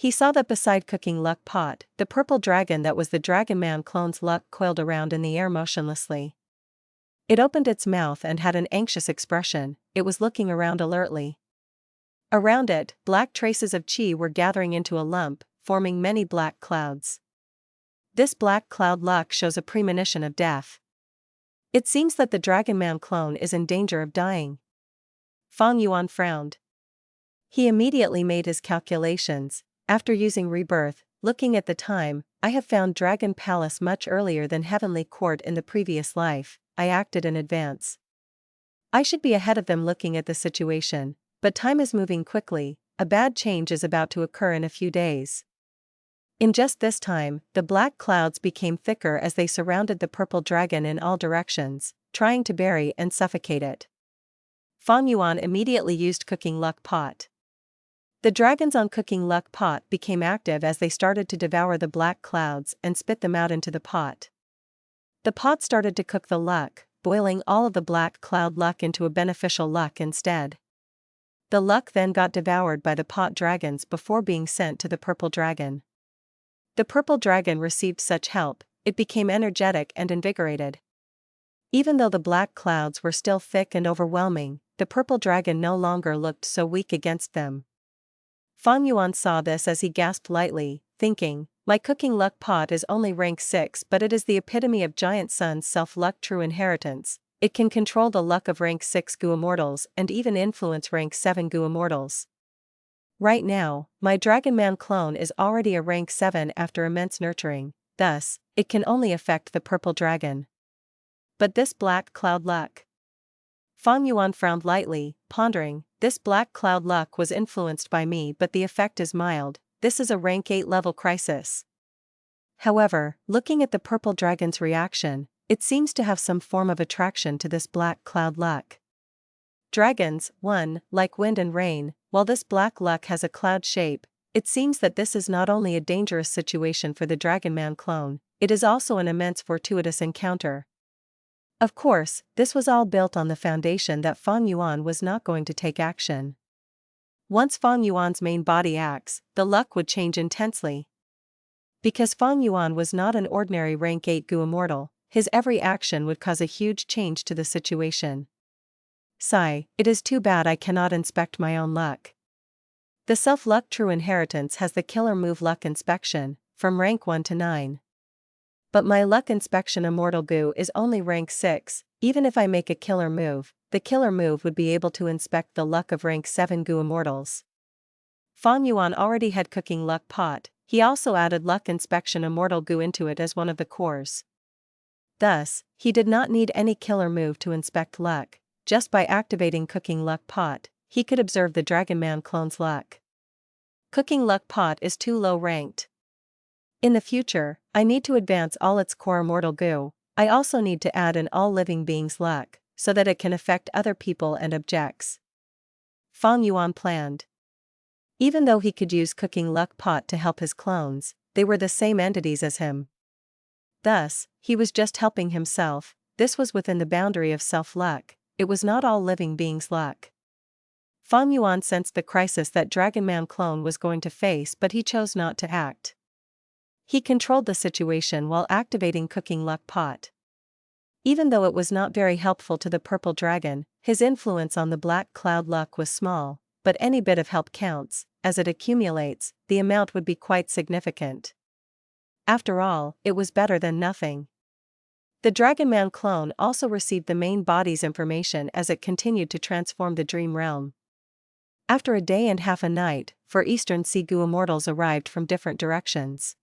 He saw that beside cooking luck pot, the purple dragon that was the Dragonman clone's luck coiled around in the air motionlessly. It opened its mouth and had an anxious expression, it was looking around alertly. Around it, black traces of chi were gathering into a lump, forming many black clouds. This black cloud luck shows a premonition of death. It seems that the Dragonman clone is in danger of dying. Fang Yuan frowned. He immediately made his calculations. After using rebirth, looking at the time, I have found Dragon Palace much earlier than Heavenly Court in the previous life, I acted in advance. I should be ahead of them looking at the situation, but time is moving quickly, a bad change is about to occur in a few days. In just this time, the black clouds became thicker as they surrounded the purple dragon in all directions, trying to bury and suffocate it. Fang Yuan immediately used Cooking Luck Pot. The dragons on Cooking Luck Pot became active as they started to devour the black clouds and spit them out into the pot. The pot started to cook the luck, boiling all of the black cloud luck into a beneficial luck instead. The luck then got devoured by the pot dragons before being sent to the purple dragon. The purple dragon received such help, it became energetic and invigorated. Even though the black clouds were still thick and overwhelming, the purple dragon no longer looked so weak against them. Fang Yuan saw this as he gasped lightly, thinking, "My Cooking Luck Pot is only rank 6, but it is the epitome of Giant Sun's self-luck true inheritance. It can control the luck of rank 6 Gu Immortals and even influence rank 7 Gu Immortals. Right now, my Dragonman clone is already a rank 7 after immense nurturing, thus, it can only affect the purple dragon. But this black cloud luck..." Fang Yuan frowned lightly, pondering, "This black cloud luck was influenced by me, but the effect is mild. This is a rank 8 level crisis." However, looking at the purple dragon's reaction, it seems to have some form of attraction to this black cloud luck. Dragons, 1, like wind and rain, while this black luck has a cloud shape, it seems that this is not only a dangerous situation for the Dragonman clone, it is also an immense fortuitous encounter. Of course, this was all built on the foundation that Fang Yuan was not going to take action. Once Fang Yuan's main body acts, the luck would change intensely. Because Fang Yuan was not an ordinary rank 8 Gu Immortal, his every action would cause a huge change to the situation. Sigh, it is too bad I cannot inspect my own luck. The self-luck true inheritance has the killer move Luck Inspection, from rank 1 to 9. But my Luck Inspection Immortal Gu is only rank 6, even if I make a killer move, the killer move would be able to inspect the luck of rank 7 Gu Immortals. Fang Yuan already had Cooking Luck Pot, he also added Luck Inspection Immortal Gu into it as one of the cores. Thus, he did not need any killer move to inspect luck. Just by activating Cooking Luck Pot, he could observe the Dragonman clone's luck. Cooking Luck Pot is too low ranked. In the future, I need to advance all its core Immortal Gu. I also need to add in all living beings' luck, so that it can affect other people and objects. Fang Yuan planned. Even though he could use Cooking Luck Pot to help his clones, they were the same entities as him. Thus, he was just helping himself. This was within the boundary of self-luck. It was not all living beings' luck. Fang Yuan sensed the crisis that Dragonman clone was going to face, but he chose not to act. He controlled the situation while activating Cooking Luck Pot. Even though it was not very helpful to the purple dragon, his influence on the black cloud luck was small, but any bit of help counts. As it accumulates, the amount would be quite significant. After all, it was better than nothing. The Dragonman clone also received the main body's information as it continued to transform the dream realm. After a day and half a night, 4 Eastern Sea Gu Immortals arrived from different directions.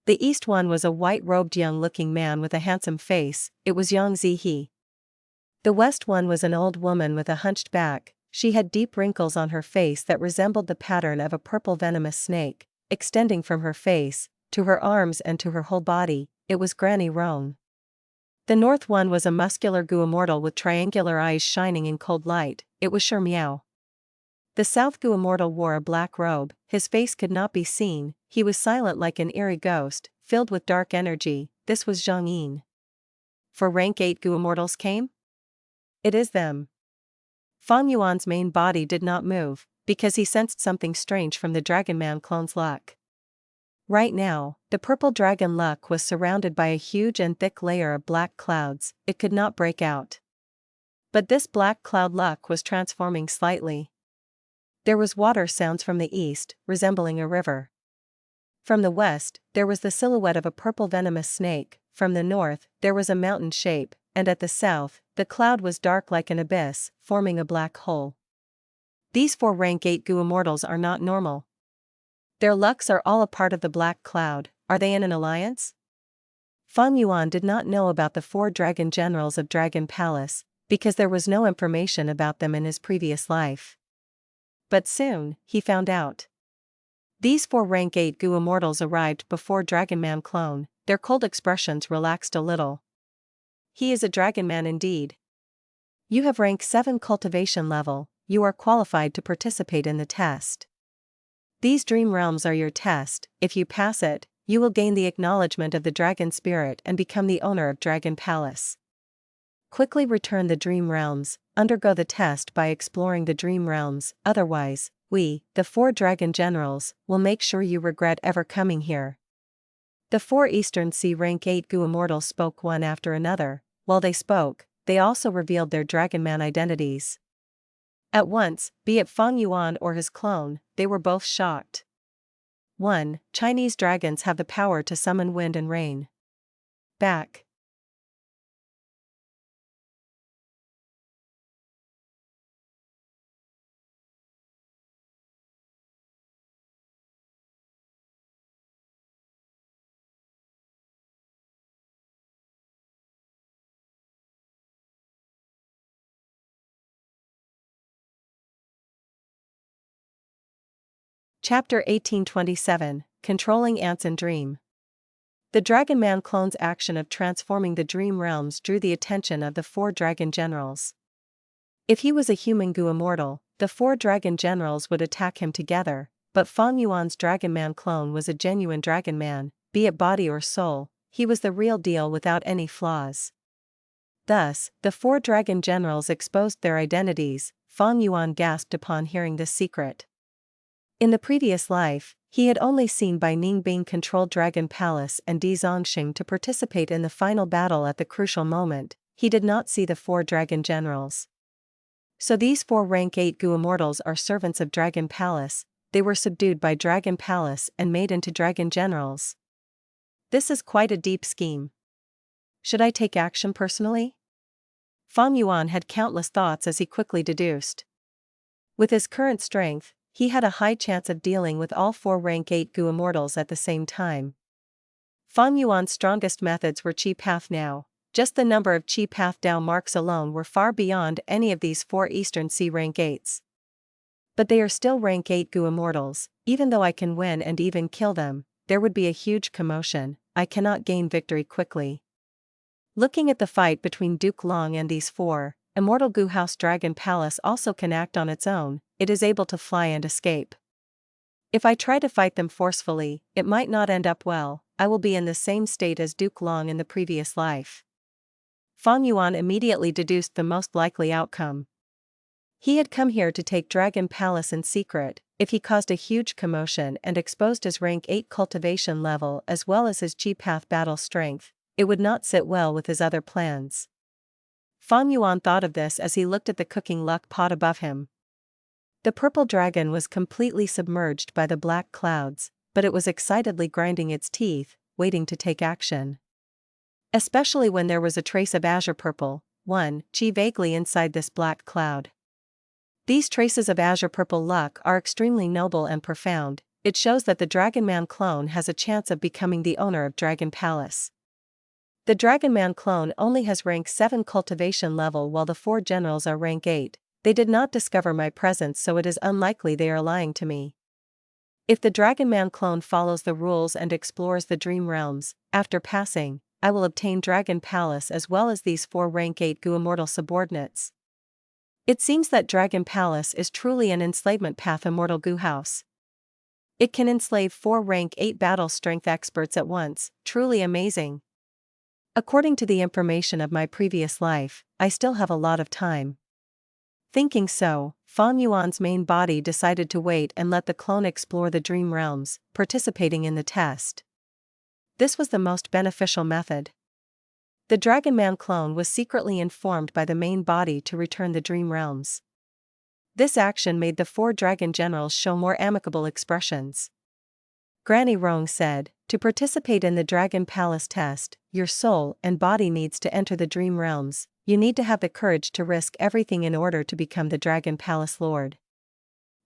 The east one was a white-robed young-looking man with a handsome face, it was Yang Zihe. The west one was an old woman with a hunched back, she had deep wrinkles on her face that resembled the pattern of a purple venomous snake, extending from her face, to her arms and to her whole body, it was Granny Roan. The north one was a muscular Gu Immortal with triangular eyes shining in cold light, it was Shi Miao. The south Gu Immortal wore a black robe, his face could not be seen, he was silent like an eerie ghost, filled with dark energy, this was Zhang Yin. 4 rank 8 Gu Immortals came? It is them. Fang Yuan's main body did not move, because he sensed something strange from the Dragonman clone's luck. Right now, the purple dragon luck was surrounded by a huge and thick layer of black clouds, it could not break out. But this black cloud luck was transforming slightly. There was water sounds from the east, resembling a river. From the west, there was the silhouette of a purple venomous snake, from the north, there was a mountain shape, and at the south, the cloud was dark like an abyss, forming a black hole. These 4 rank 8 Gu Immortals are not normal. Their lucks are all a part of the black cloud, are they in an alliance? Fang Yuan did not know about the 4 dragon generals of Dragon Palace, because there was no information about them in his previous life. But soon, he found out. These 4 rank 8 Goo Immortals arrived before Dragonman clone, their cold expressions relaxed a little. He is a Dragonman indeed. You have rank 7 cultivation level, you are qualified to participate in the test. These dream realms are your test. If you pass it, you will gain the acknowledgement of the Dragon Spirit and become the owner of Dragon Palace. Quickly return the dream realms, undergo the test by exploring the dream realms, otherwise, we, the 4 Dragon Generals, will make sure you regret ever coming here. The 4 Eastern Sea rank 8 Goo Immortals spoke one after another. While they spoke, they also revealed their Dragonman identities. At once, be it Fang Yuan or his clone, they were both shocked. 1. Chinese dragons have the power to summon wind and rain. Back. Chapter 1827, Controlling Ants and Dream. The Dragonman clone's action of transforming the dream realms drew the attention of the 4 Dragon Generals. If he was a human Goo Immortal, the 4 Dragon Generals would attack him together, but Fang Yuan's Dragonman clone was a genuine Dragonman, be it body or soul, he was the real deal without any flaws. Thus, the 4 Dragon Generals exposed their identities. Fang Yuan gasped upon hearing this secret. In the previous life, he had only seen Bai Ningbing control Dragon Palace and Di Zongxing to participate in the final battle at the crucial moment. He did not see the 4 Dragon Generals. So these 4 rank 8 Goo Immortals are servants of Dragon Palace. They were subdued by Dragon Palace and made into Dragon Generals. This is quite a deep scheme. Should I take action personally? Fang Yuan had countless thoughts as he quickly deduced. With his current strength, he had a high chance of dealing with all 4 rank 8 Goo Immortals at the same time. Fang Yuan's strongest methods were Chi Path now. Just the number of Chi Path Dao marks alone were far beyond any of these 4 Eastern Sea rank 8s. But they are still rank 8 Goo Immortals. Even though I can win and even kill them, there would be a huge commotion. I cannot gain victory quickly. Looking at the fight between Duke Long and these 4, Immortal Goo House Dragon Palace also can act on its own. It is able to fly and escape. If I try to fight them forcefully, it might not end up well. I will be in the same state as Duke Long in the previous life. Fang Yuan immediately deduced the most likely outcome. He had come here to take Dragon Palace in secret. If he caused a huge commotion and exposed his rank 8 cultivation level as well as his Chi Path battle strength, it would not sit well with his other plans. Fang Yuan thought of this as he looked at the cooking luck pot above him. The purple dragon was completely submerged by the black clouds, but it was excitedly grinding its teeth, waiting to take action. Especially when there was a trace of azure purple, Chi vaguely inside this black cloud. These traces of azure purple luck are extremely noble and profound. It shows that the Dragonman clone has a chance of becoming the owner of Dragon Palace. The Dragonman clone only has rank 7 cultivation level while the 4 generals are rank 8. They did not discover my presence, so it is unlikely they are lying to me. If the Dragonman clone follows the rules and explores the dream realms, after passing, I will obtain Dragon Palace as well as these 4 rank 8 Goo Immortal subordinates. It seems that Dragon Palace is truly an enslavement path Immortal Goo House. It can enslave 4 rank 8 battle strength experts at once, truly amazing. According to the information of my previous life, I still have a lot of time. Thinking so, Fang Yuan's main body decided to wait and let the clone explore the dream realms, participating in the test. This was the most beneficial method. The Dragonman clone was secretly informed by the main body to return the dream realms. This action made the 4 dragon generals show more amicable expressions. Granny Rong said, "To participate in the Dragon Palace test, your soul and body needs to enter the dream realms. You need to have the courage to risk everything in order to become the Dragon Palace Lord."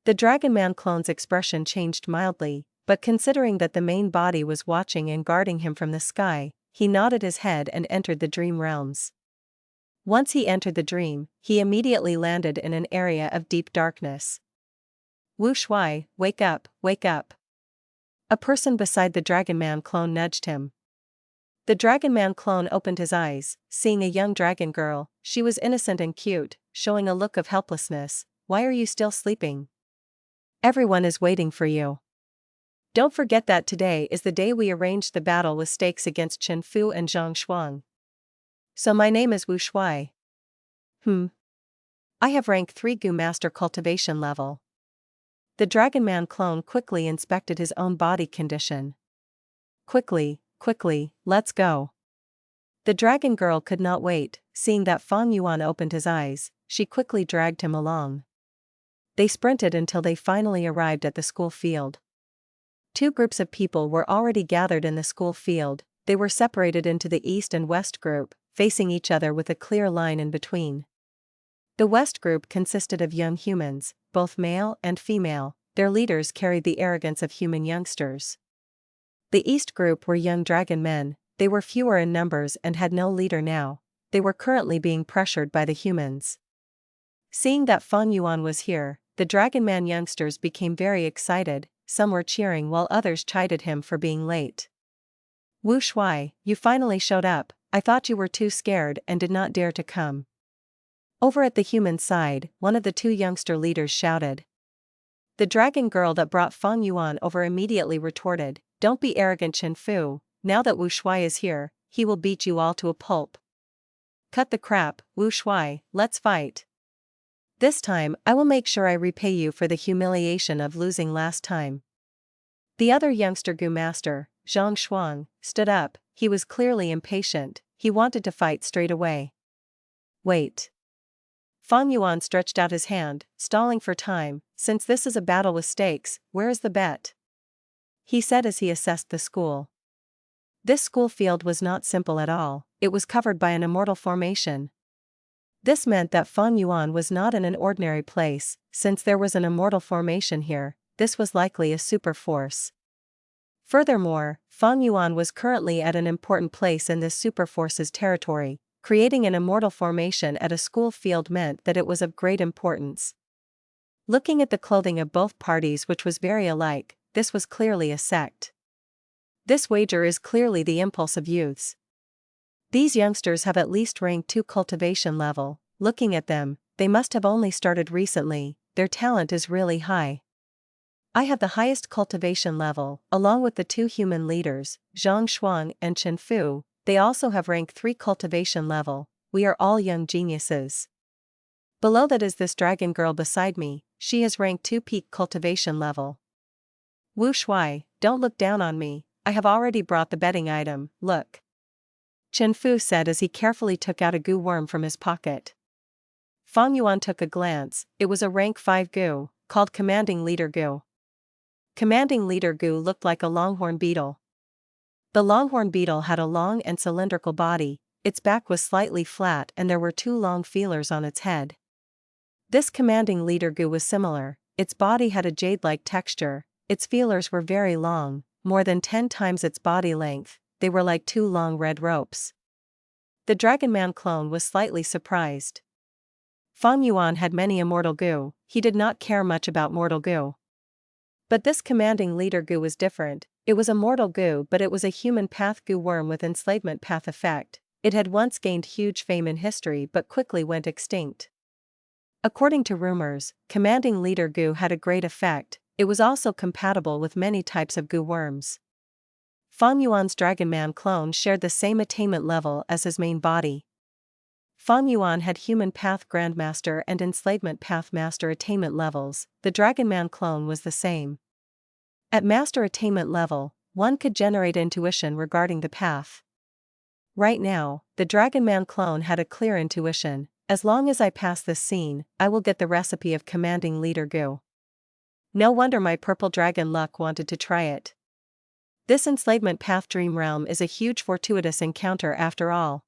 The Dragonman clone's expression changed mildly, but considering that the main body was watching and guarding him from the sky, he nodded his head and entered the dream realms. Once he entered the dream, he immediately landed in an area of deep darkness. Wu Shuai, wake up, wake up. A person beside the Dragonman clone nudged him. The Dragonman clone opened his eyes, seeing a young dragon girl. She was innocent and cute, showing a look of helplessness. Why are you still sleeping? Everyone is waiting for you. Don't forget that today is the day we arranged the battle with stakes against Chen Fu and Zhang Shuang. So my name is Wu Shuai. I have rank 3 Gu Master Cultivation level. The Dragonman clone quickly inspected his own body condition. Quickly, let's go. The dragon girl could not wait. Seeing that Fang Yuan opened his eyes, she quickly dragged him along. They sprinted until they finally arrived at the school field. 2 groups of people were already gathered in the school field. They were separated into the east and west group, facing each other with a clear line in between. The west group consisted of young humans, both male and female. Their leaders carried the arrogance of human youngsters. The east group were young dragon men. They were fewer in numbers and had no leader now. They were currently being pressured by the humans. Seeing that Fang Yuan was here, the Dragonman youngsters became very excited. Some were cheering while others chided him for being late. Wu Shuai, you finally showed up. I thought you were too scared and did not dare to come. Over at the human side, one of the 2 youngster leaders shouted. The dragon girl that brought Fang Yuan over immediately retorted, don't be arrogant, Chen Fu. Now that Wu Shuai is here, he will beat you all to a pulp. Cut the crap, Wu Shuai, let's fight. This time, I will make sure I repay you for the humiliation of losing last time. The other youngster Gu Master, Zhang Shuang, stood up. He was clearly impatient. He wanted to fight straight away. Wait. Fang Yuan stretched out his hand, stalling for time. Since this is a battle with stakes, where is the bet? He said as he assessed the school. This school field was not simple at all. It was covered by an immortal formation. This meant that Fang Yuan was not in an ordinary place. Since there was an immortal formation here, this was likely a super force. Furthermore, Fang Yuan was currently at an important place in this super force's territory. Creating an immortal formation at a school field meant that it was of great importance. Looking at the clothing of both parties, which was very alike, this was clearly a sect. This wager is clearly the impulse of youths. These youngsters have at least rank 2 cultivation level. Looking at them, they must have only started recently. Their talent is really high. I have the highest cultivation level, along with the 2 human leaders, Zhang Shuang and Chen Fu. They also have rank 3 cultivation level. We are all young geniuses. Below that is this dragon girl beside me. She has rank 2 peak cultivation level. Wu Shuai, don't look down on me. I have already brought the betting item. Look. Chen Fu said as he carefully took out a gu worm from his pocket. Fang Yuan took a glance. It was a rank 5 gu, called Commanding Leader Gu. Commanding Leader Gu looked like a longhorn beetle. The longhorn beetle had a long and cylindrical body. Its back was slightly flat and there were 2 long feelers on its head. This Commanding Leader Gu was similar. Its body had a jade-like texture. Its feelers were very long, more than 10 times its body length. They were like 2 long red ropes. The Dragonman clone was slightly surprised. Fang Yuan had many immortal gu. He did not care much about mortal gu. But this Commanding Leader gu was different. It was a mortal gu, but it was a human path gu worm with enslavement path effect. It had once gained huge fame in history but quickly went extinct. According to rumors, Commanding Leader gu had a great effect. It was also compatible with many types of gu worms. Fang Yuan's Dragonman clone shared the same attainment level as his main body. Fang Yuan had Human Path Grandmaster and Enslavement Path Master attainment levels. The Dragonman clone was the same. At Master attainment level, one could generate intuition regarding the path. Right now, the Dragonman clone had a clear intuition. As long as I pass this scene, I will get the recipe of Commanding Leader Gu. No wonder my purple dragon luck wanted to try it. This enslavement path dream realm is a huge fortuitous encounter after all.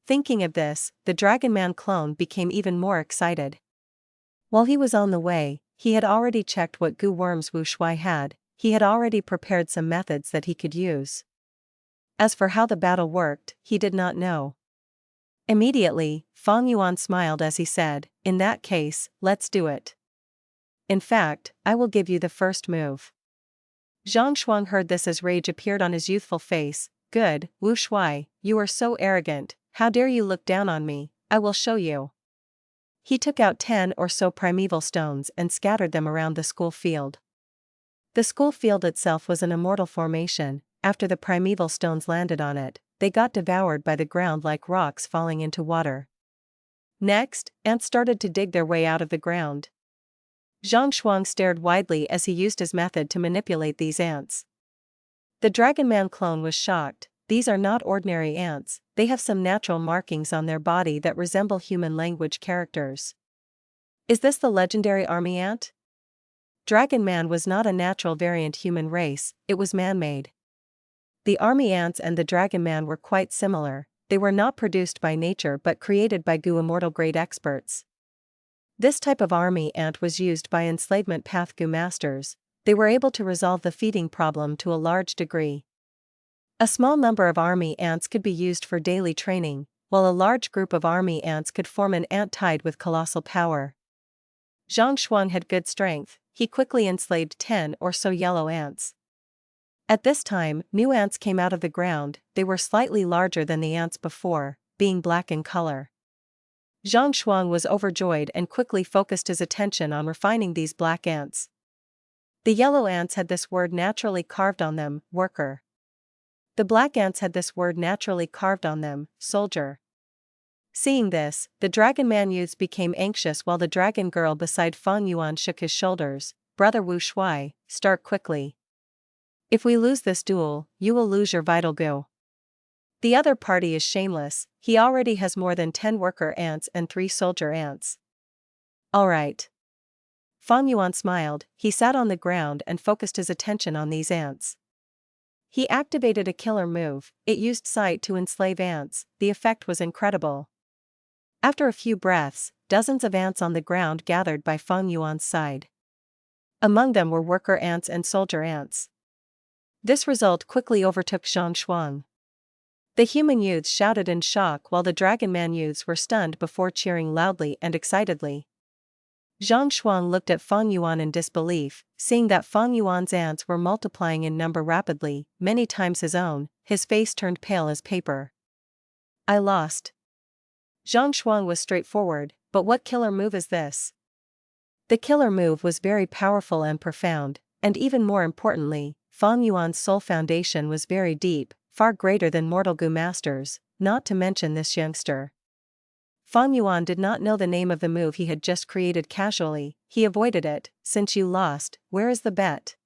Thinking of this, the Dragonman clone became even more excited. While he was on the way, he had already checked what gu worms Wu Shuai had. He had already prepared some methods that he could use. As for how the battle worked, he did not know. Immediately, Fang Yuan smiled as he said, "In that case, let's do it. In fact, I will give you the first move." Zhang Shuang heard this as rage appeared on his youthful face. Good, Wu Shuai, you are so arrogant, how dare you look down on me, I will show you. He took out 10 or so primeval stones and scattered them around the school field. The school field itself was an immortal formation. After the primeval stones landed on it, they got devoured by the ground like rocks falling into water. Next, ants started to dig their way out of the ground. Zhang Shuang stared widely as he used his method to manipulate these ants. The Dragonman clone was shocked. These are not ordinary ants, they have some natural markings on their body that resemble human language characters. Is this the legendary army ant? Dragonman was not a natural variant human race, it was man-made. The army ants and the Dragonman were quite similar. They were not produced by nature but created by Gu immortal grade experts. This type of army ant was used by enslavement path Gu masters. They were able to resolve the feeding problem to a large degree. A small number of army ants could be used for daily training, while a large group of army ants could form an ant tide with colossal power. Zhang Shuang had good strength, he quickly enslaved 10 or so yellow ants. At this time, new ants came out of the ground. They were slightly larger than the ants before, being black in color. Zhang Shuang was overjoyed and quickly focused his attention on refining these black ants. The yellow ants had this word naturally carved on them, worker. The black ants had this word naturally carved on them, soldier. Seeing this, the Dragonman youths became anxious while the dragon girl beside Fang Yuan shook his shoulders. Brother Wu Shuai, start quickly. If we lose this duel, you will lose your vital Gu. The other party is shameless, he already has more than 10 worker ants and 3 soldier ants. Alright. Fang Yuan smiled, he sat on the ground and focused his attention on these ants. He activated a killer move, it used sight to enslave ants, the effect was incredible. After a few breaths, dozens of ants on the ground gathered by Fang Yuan's side. Among them were worker ants and soldier ants. This result quickly overtook Zhang Shuang. The human youths shouted in shock while the Dragonman youths were stunned before cheering loudly and excitedly. Zhang Shuang looked at Fang Yuan in disbelief, seeing that Fang Yuan's ants were multiplying in number rapidly, many times his own. His face turned pale as paper. I lost. Zhang Shuang was straightforward, but what killer move is this? The killer move was very powerful and profound, and even more importantly, Fang Yuan's soul foundation was very deep, far greater than mortal Gu masters, not to mention this youngster. Fang Yuan did not know the name of the move he had just created casually, he avoided it. Since you lost, where is the bet?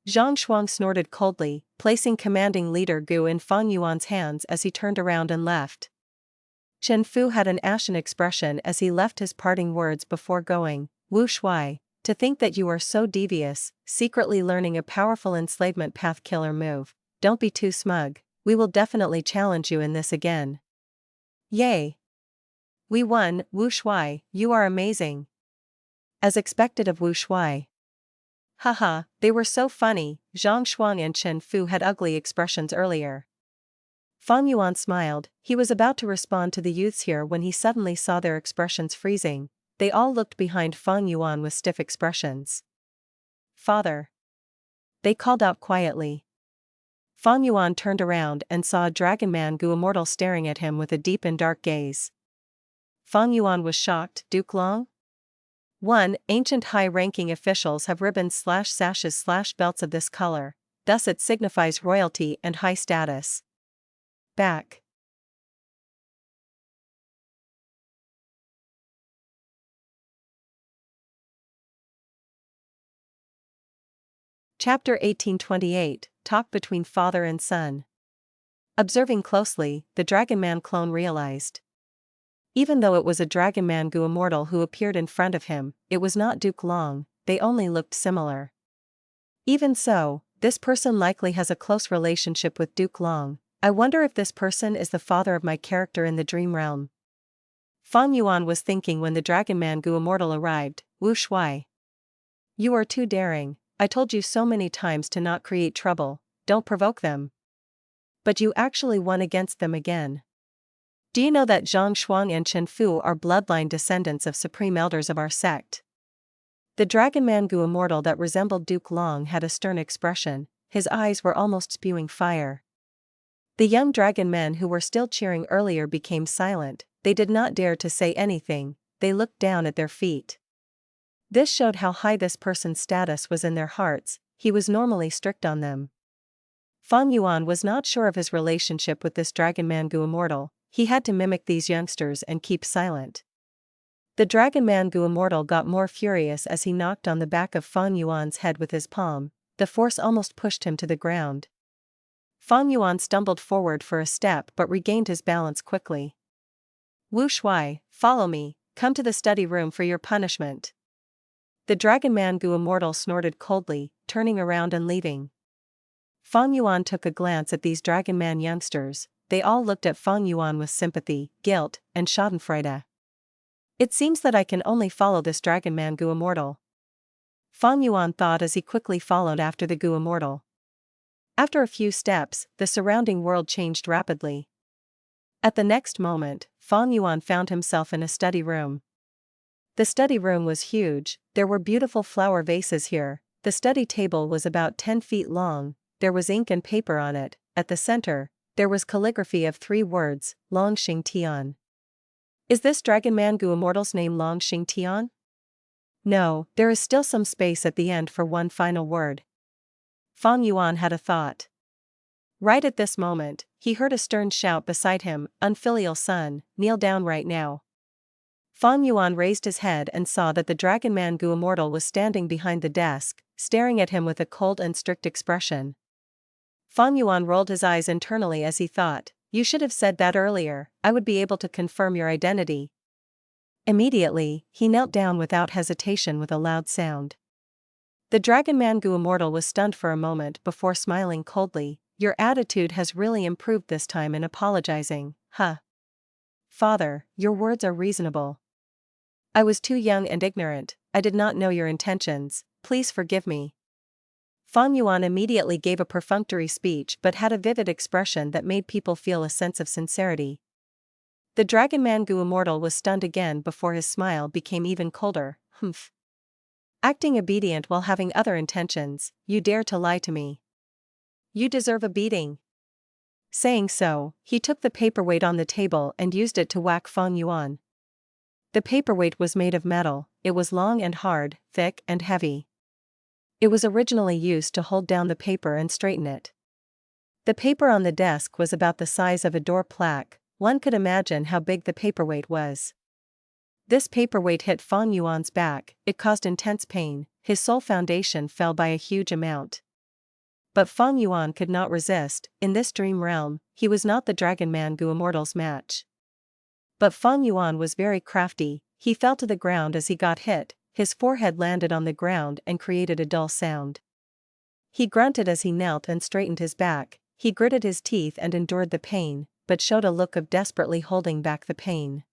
Zhang Shuang snorted coldly, placing commanding leader Gu in Fang Yuan's hands as he turned around and left. Chen Fu had an ashen expression as he left his parting words before going. Wu Shuai, to think that you are so devious, secretly learning a powerful enslavement path killer move. Don't be too smug, we will definitely challenge you in this again. Yay! We won, Wu Shuai, you are amazing. As expected of Wu Shuai. Haha, they were so funny. Zhang Shuang and Chen Fu had ugly expressions earlier. Fang Yuan smiled, he was about to respond to the youths here when he suddenly saw their expressions freezing. They all looked behind Fang Yuan with stiff expressions. Father! They called out quietly. Fang Yuan turned around and saw a Dragonman Gu immortal staring at him with a deep and dark gaze. Fang Yuan was shocked. Duke Long? 1. Ancient high-ranking officials have ribbons/sashes/belts of this color, thus it signifies royalty and high status. Back. Chapter 1828, Talk between father and son. Observing closely, the Dragonman clone realized. Even though it was a Dragonman Gu immortal who appeared in front of him, it was not Duke Long, they only looked similar. Even so, this person likely has a close relationship with Duke Long. I wonder if this person is the father of my character in the dream realm. Fang Yuan was thinking when the Dragonman Gu immortal arrived. Wu Shuai. You are too daring, I told you so many times to not create trouble, don't provoke them. But you actually won against them again. Do you know that Zhang Shuang and Chen Fu are bloodline descendants of supreme elders of our sect? The Dragonman Gu immortal that resembled Duke Long had a stern expression, his eyes were almost spewing fire. The young dragon men who were still cheering earlier became silent, they did not dare to say anything, they looked down at their feet. This showed how high this person's status was in their hearts, he was normally strict on them. Fang Yuan was not sure of his relationship with this Dragonman Gu immortal, he had to mimic these youngsters and keep silent. The Dragonman Gu immortal got more furious as he knocked on the back of Fang Yuan's head with his palm, the force almost pushed him to the ground. Fang Yuan stumbled forward for a step but regained his balance quickly. Wu Shuai, follow me, come to the study room for your punishment. The Dragonman Gu immortal snorted coldly, turning around and leaving. Fang Yuan took a glance at these Dragonman youngsters, they all looked at Fang Yuan with sympathy, guilt, and schadenfreude. It seems that I can only follow this Dragonman Gu immortal. Fang Yuan thought as he quickly followed after the Gu immortal. After a few steps, the surrounding world changed rapidly. At the next moment, Fang Yuan found himself in a study room. The study room was huge, there were beautiful flower vases here, the study table was about 10 feet long, there was ink and paper on it, at the center, there was calligraphy of 3 words, Long Xing Tian. Is this Dragonman Gu immortal's name Long Xing Tian? No, there is still some space at the end for one final word. Fang Yuan had a thought. Right at this moment, he heard a stern shout beside him, unfilial son, kneel down right now. Fang Yuan raised his head and saw that the Dragonman Gu immortal was standing behind the desk, staring at him with a cold and strict expression. Fang Yuan rolled his eyes internally as he thought, you should have said that earlier, I would be able to confirm your identity. Immediately, he knelt down without hesitation with a loud sound. The Dragonman Gu immortal was stunned for a moment before smiling coldly, your attitude has really improved this time in apologizing, huh? Father, your words are reasonable. I was too young and ignorant, I did not know your intentions, please forgive me. Fang Yuan immediately gave a perfunctory speech but had a vivid expression that made people feel a sense of sincerity. The Dragonman Gu immortal was stunned again before his smile became even colder, humph. Acting obedient while having other intentions, you dare to lie to me. You deserve a beating. Saying so, he took the paperweight on the table and used it to whack Fang Yuan. The paperweight was made of metal, it was long and hard, thick and heavy. It was originally used to hold down the paper and straighten it. The paper on the desk was about the size of a door plaque, one could imagine how big the paperweight was. This paperweight hit Fang Yuan's back, it caused intense pain, his soul foundation fell by a huge amount. But Fang Yuan could not resist, in this dream realm, he was not the Dragonman Gu immortal's match. But Fang Yuan was very crafty, he fell to the ground as he got hit, his forehead landed on the ground and created a dull sound. He grunted as he knelt and straightened his back, he gritted his teeth and endured the pain, but showed a look of desperately holding back the pain.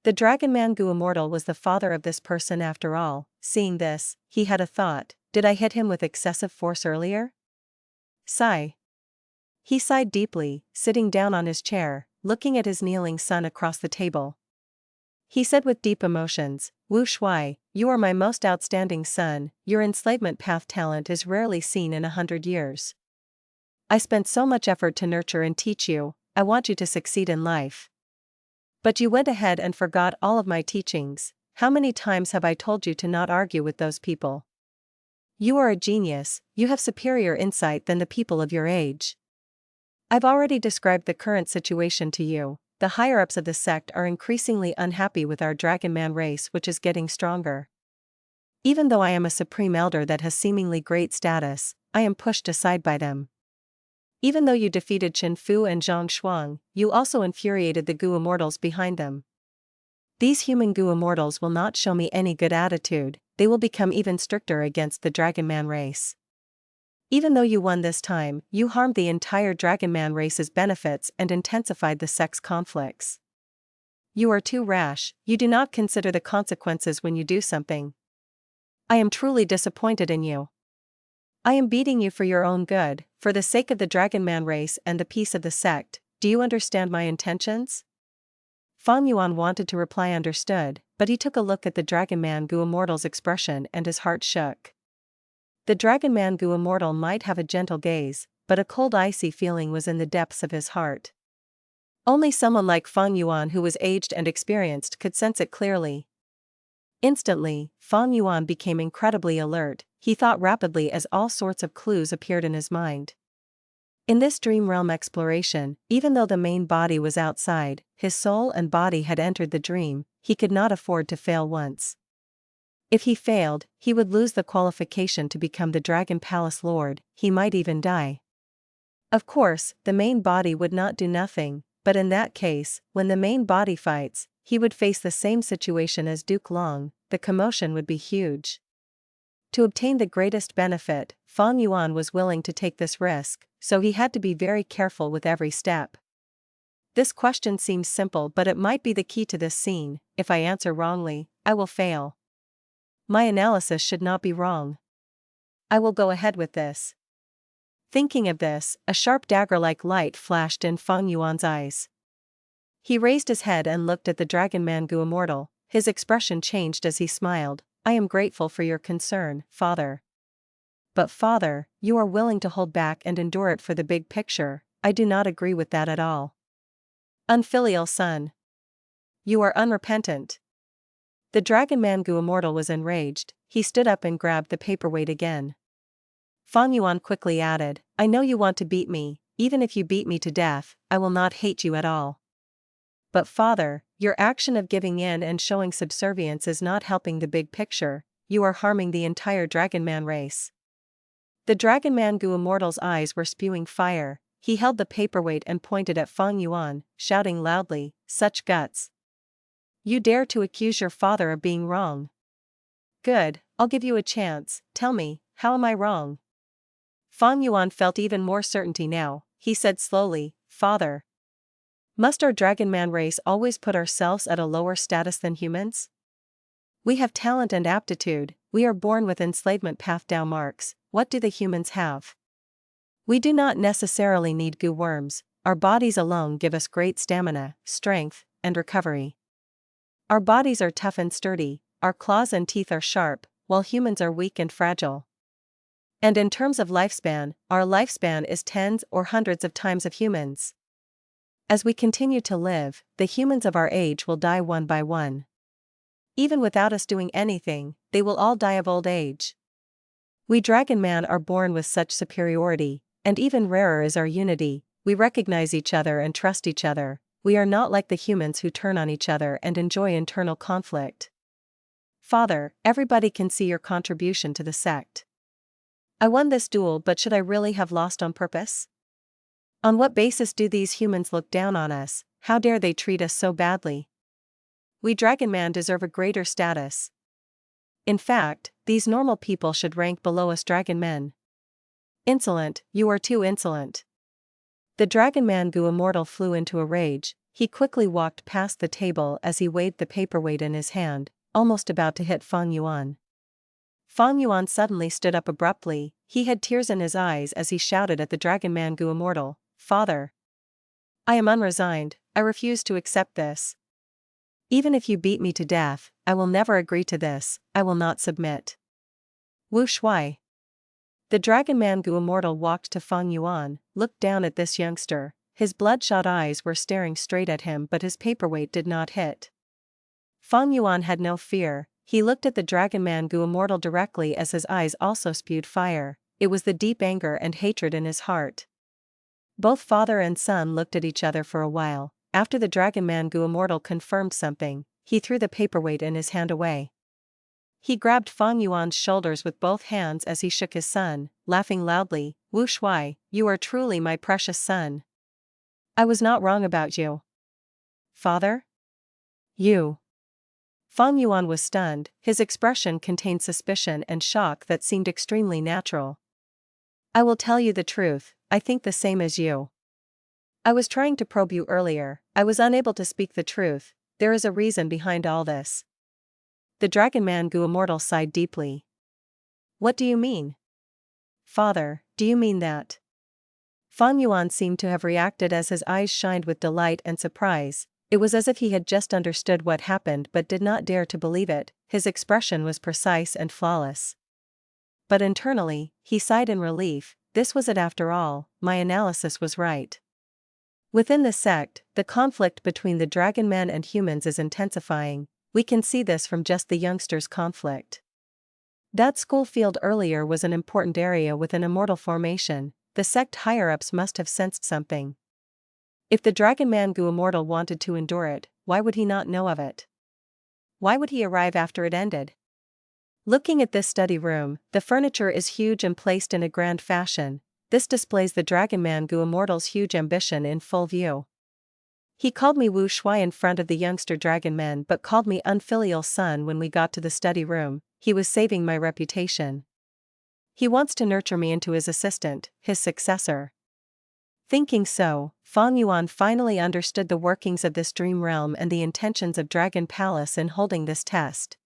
The Dragonman Gu immortal was the father of this person after all, seeing this, he had a thought, did I hit him with excessive force earlier? Sigh. He sighed deeply, sitting down on his chair, looking at his kneeling son across the table. He said with deep emotions, Wu Shuai, you are my most outstanding son, your enslavement path talent is rarely seen in 100 years. I spent so much effort to nurture and teach you, I want you to succeed in life. But you went ahead and forgot all of my teachings, how many times have I told you to not argue with those people? You are a genius, you have superior insight than the people of your age. I've already described the current situation to you, the higher-ups of the sect are increasingly unhappy with our Dragonman race which is getting stronger. Even though I am a supreme elder that has seemingly great status, I am pushed aside by them. Even though you defeated Chen Fu and Zhang Shuang, you also infuriated the Gu immortals behind them. These human Gu immortals will not show me any good attitude, they will become even stricter against the Dragonman race. Even though you won this time, you harmed the entire Dragonman race's benefits and intensified the sex conflicts. You are too rash, you do not consider the consequences when you do something. I am truly disappointed in you. I am beating you for your own good, for the sake of the Dragonman race and the peace of the sect, do you understand my intentions? Fang Yuan wanted to reply understood, but he took a look at the Dragonman Gu Immortal's expression and his heart shook. The Dragonman Gu Immortal might have a gentle gaze, but a cold icy feeling was in the depths of his heart. Only someone like Fang Yuan, who was aged and experienced, could sense it clearly. Instantly, Fang Yuan became incredibly alert. He thought rapidly as all sorts of clues appeared in his mind. In this dream realm exploration, even though the main body was outside, his soul and body had entered the dream. He could not afford to fail once. If he failed, he would lose the qualification to become the Dragon Palace Lord. He might even die. Of course, the main body would not do nothing, but in that case, when the main body fights, he would face the same situation as Duke Long. The commotion would be huge. To obtain the greatest benefit, Fang Yuan was willing to take this risk, so he had to be very careful with every step. This question seems simple, but it might be the key to this scene. If I answer wrongly, I will fail. My analysis should not be wrong. I will go ahead with this. Thinking of this, a sharp dagger-like light flashed in Fang Yuan's eyes. He raised his head and looked at the Dragonman Gu Immortal. His expression changed as he smiled. I am grateful for your concern, Father. But Father, you are willing to hold back and endure it for the big picture. I do not agree with that at all. Unfilial son. You are unrepentant. The Dragonman Gu Immortal was enraged. He stood up and grabbed the paperweight again. Fang Yuan quickly added, I know you want to beat me. Even if you beat me to death, I will not hate you at all. But Father, your action of giving in and showing subservience is not helping the big picture. You are harming the entire Dragonman race. The Dragonman Gu Immortal's eyes were spewing fire. He held the paperweight and pointed at Fang Yuan, shouting loudly, such guts. You dare to accuse your father of being wrong? Good, I'll give you a chance. Tell me, how am I wrong? Fang Yuan felt even more certainty now. He said slowly, Father. Must our Dragonman race always put ourselves at a lower status than humans? We have talent and aptitude. We are born with enslavement path down marks. What do the humans have? We do not necessarily need goo worms. Our bodies alone give us great stamina, strength, and recovery. Our bodies are tough and sturdy, our claws and teeth are sharp, while humans are weak and fragile. And in terms of lifespan, our lifespan is tens or hundreds of times of humans. As we continue to live, the humans of our age will die one by one. Even without us doing anything, they will all die of old age. We Dragonman are born with such superiority, and even rarer is our unity. We recognize each other and trust each other. We are not like the humans who turn on each other and enjoy internal conflict. Father, everybody can see your contribution to the sect. I won this duel, but should I really have lost on purpose? On what basis do these humans look down on us? How dare they treat us so badly? We Dragonman deserve a greater status. In fact, these normal people should rank below us Dragonmen. Insolent, you are too insolent. The Dragonman Gu Immortal flew into a rage. He quickly walked past the table as he waved the paperweight in his hand, almost about to hit Fang Yuan. Fang Yuan suddenly stood up abruptly. He had tears in his eyes as he shouted at the Dragonman Gu Immortal, Father. I am unresigned. I refuse to accept this. Even if you beat me to death, I will never agree to this. I will not submit. Wu Shui. The Dragonman Gu Immortal walked to Fang Yuan, looked down at this youngster. His bloodshot eyes were staring straight at him, but his paperweight did not hit. Fang Yuan had no fear. He looked at the Dragonman Gu Immortal directly as his eyes also spewed fire. It was the deep anger and hatred in his heart. Both father and son looked at each other for a while. After the Dragonman Gu Immortal confirmed something, he threw the paperweight in his hand away. He grabbed Fang Yuan's shoulders with both hands as he shook his son, laughing loudly, Wu Shui, you are truly my precious son. I was not wrong about you. Father? You. Fang Yuan was stunned. His expression contained suspicion and shock that seemed extremely natural. I will tell you the truth, I think the same as you. I was trying to probe you earlier. I was unable to speak the truth. There is a reason behind all this. The Dragonman Gu Immortal sighed deeply. What do you mean? Father, do you mean that? Fang Yuan seemed to have reacted as his eyes shined with delight and surprise. It was as if he had just understood what happened but did not dare to believe it. His expression was precise and flawless. But internally, he sighed in relief. This was it after all, my analysis was right. Within the sect, the conflict between the Dragonman and humans is intensifying. We can see this from just the youngsters' conflict. That school field earlier was an important area within immortal formation. The sect higher-ups must have sensed something. If the Dragonman Immortal wanted to endure it, why would he not know of it? Why would he arrive after it ended? Looking at this study room, the furniture is huge and placed in a grand fashion. This displays the Dragonman Immortal's huge ambition in full view. He called me Wu Shui in front of the youngster Dragonmen but called me unfilial son when we got to the study room. He was saving my reputation. He wants to nurture me into his assistant, his successor. Thinking so, Fang Yuan finally understood the workings of this dream realm and the intentions of Dragon Palace in holding this test.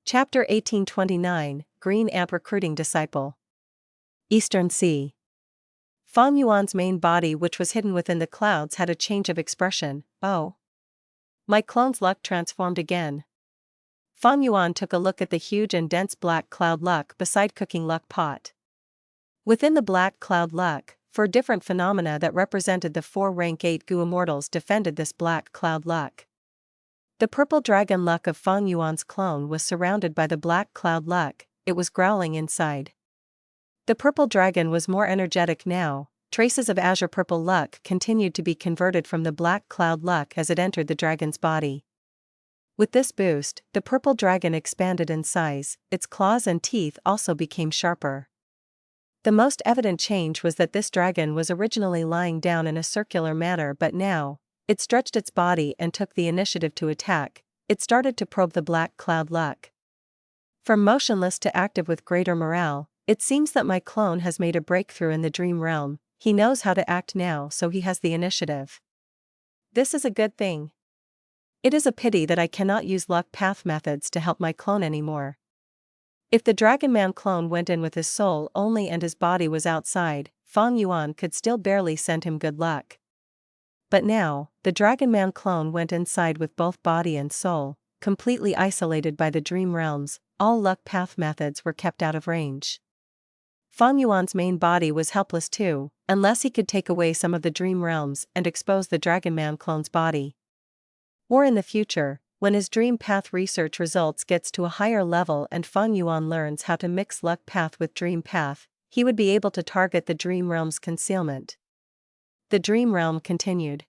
Chapter 1829, Green Ant Recruiting Disciple. Eastern Sea. Fang Yuan's main body, which was hidden within the clouds, had a change of expression. Oh. My clone's luck transformed again. Fang Yuan took a look at the huge and dense black cloud luck beside cooking luck pot. Within the black cloud luck, four different phenomena that represented the 4 rank 8 Gu Immortals defended this black cloud luck. The purple dragon luck of Fang Yuan's clone was surrounded by the black cloud luck. It was growling inside. The purple dragon was more energetic now. Traces of azure purple luck continued to be converted from the black cloud luck as it entered the dragon's body. With this boost, the purple dragon expanded in size. Its claws and teeth also became sharper. The most evident change was that this dragon was originally lying down in a circular manner, but now, it stretched its body and took the initiative to attack. It started to probe the black cloud luck. From motionless to active with greater morale, it seems that my clone has made a breakthrough in the dream realm. He knows how to act now, so he has the initiative. This is a good thing. It is a pity that I cannot use luck path methods to help my clone anymore. If the Dragonman clone went in with his soul only and his body was outside, Fang Yuan could still barely send him good luck. But now, the Dragonman clone went inside with both body and soul, completely isolated by the dream realms. All luck path methods were kept out of range. Fang Yuan's main body was helpless too, unless he could take away some of the dream realms and expose the Dragonman clone's body. Or in the future, when his dream path research results gets to a higher level and Fang Yuan learns how to mix luck path with dream path, he would be able to target the dream realm's concealment. The dream realm continued.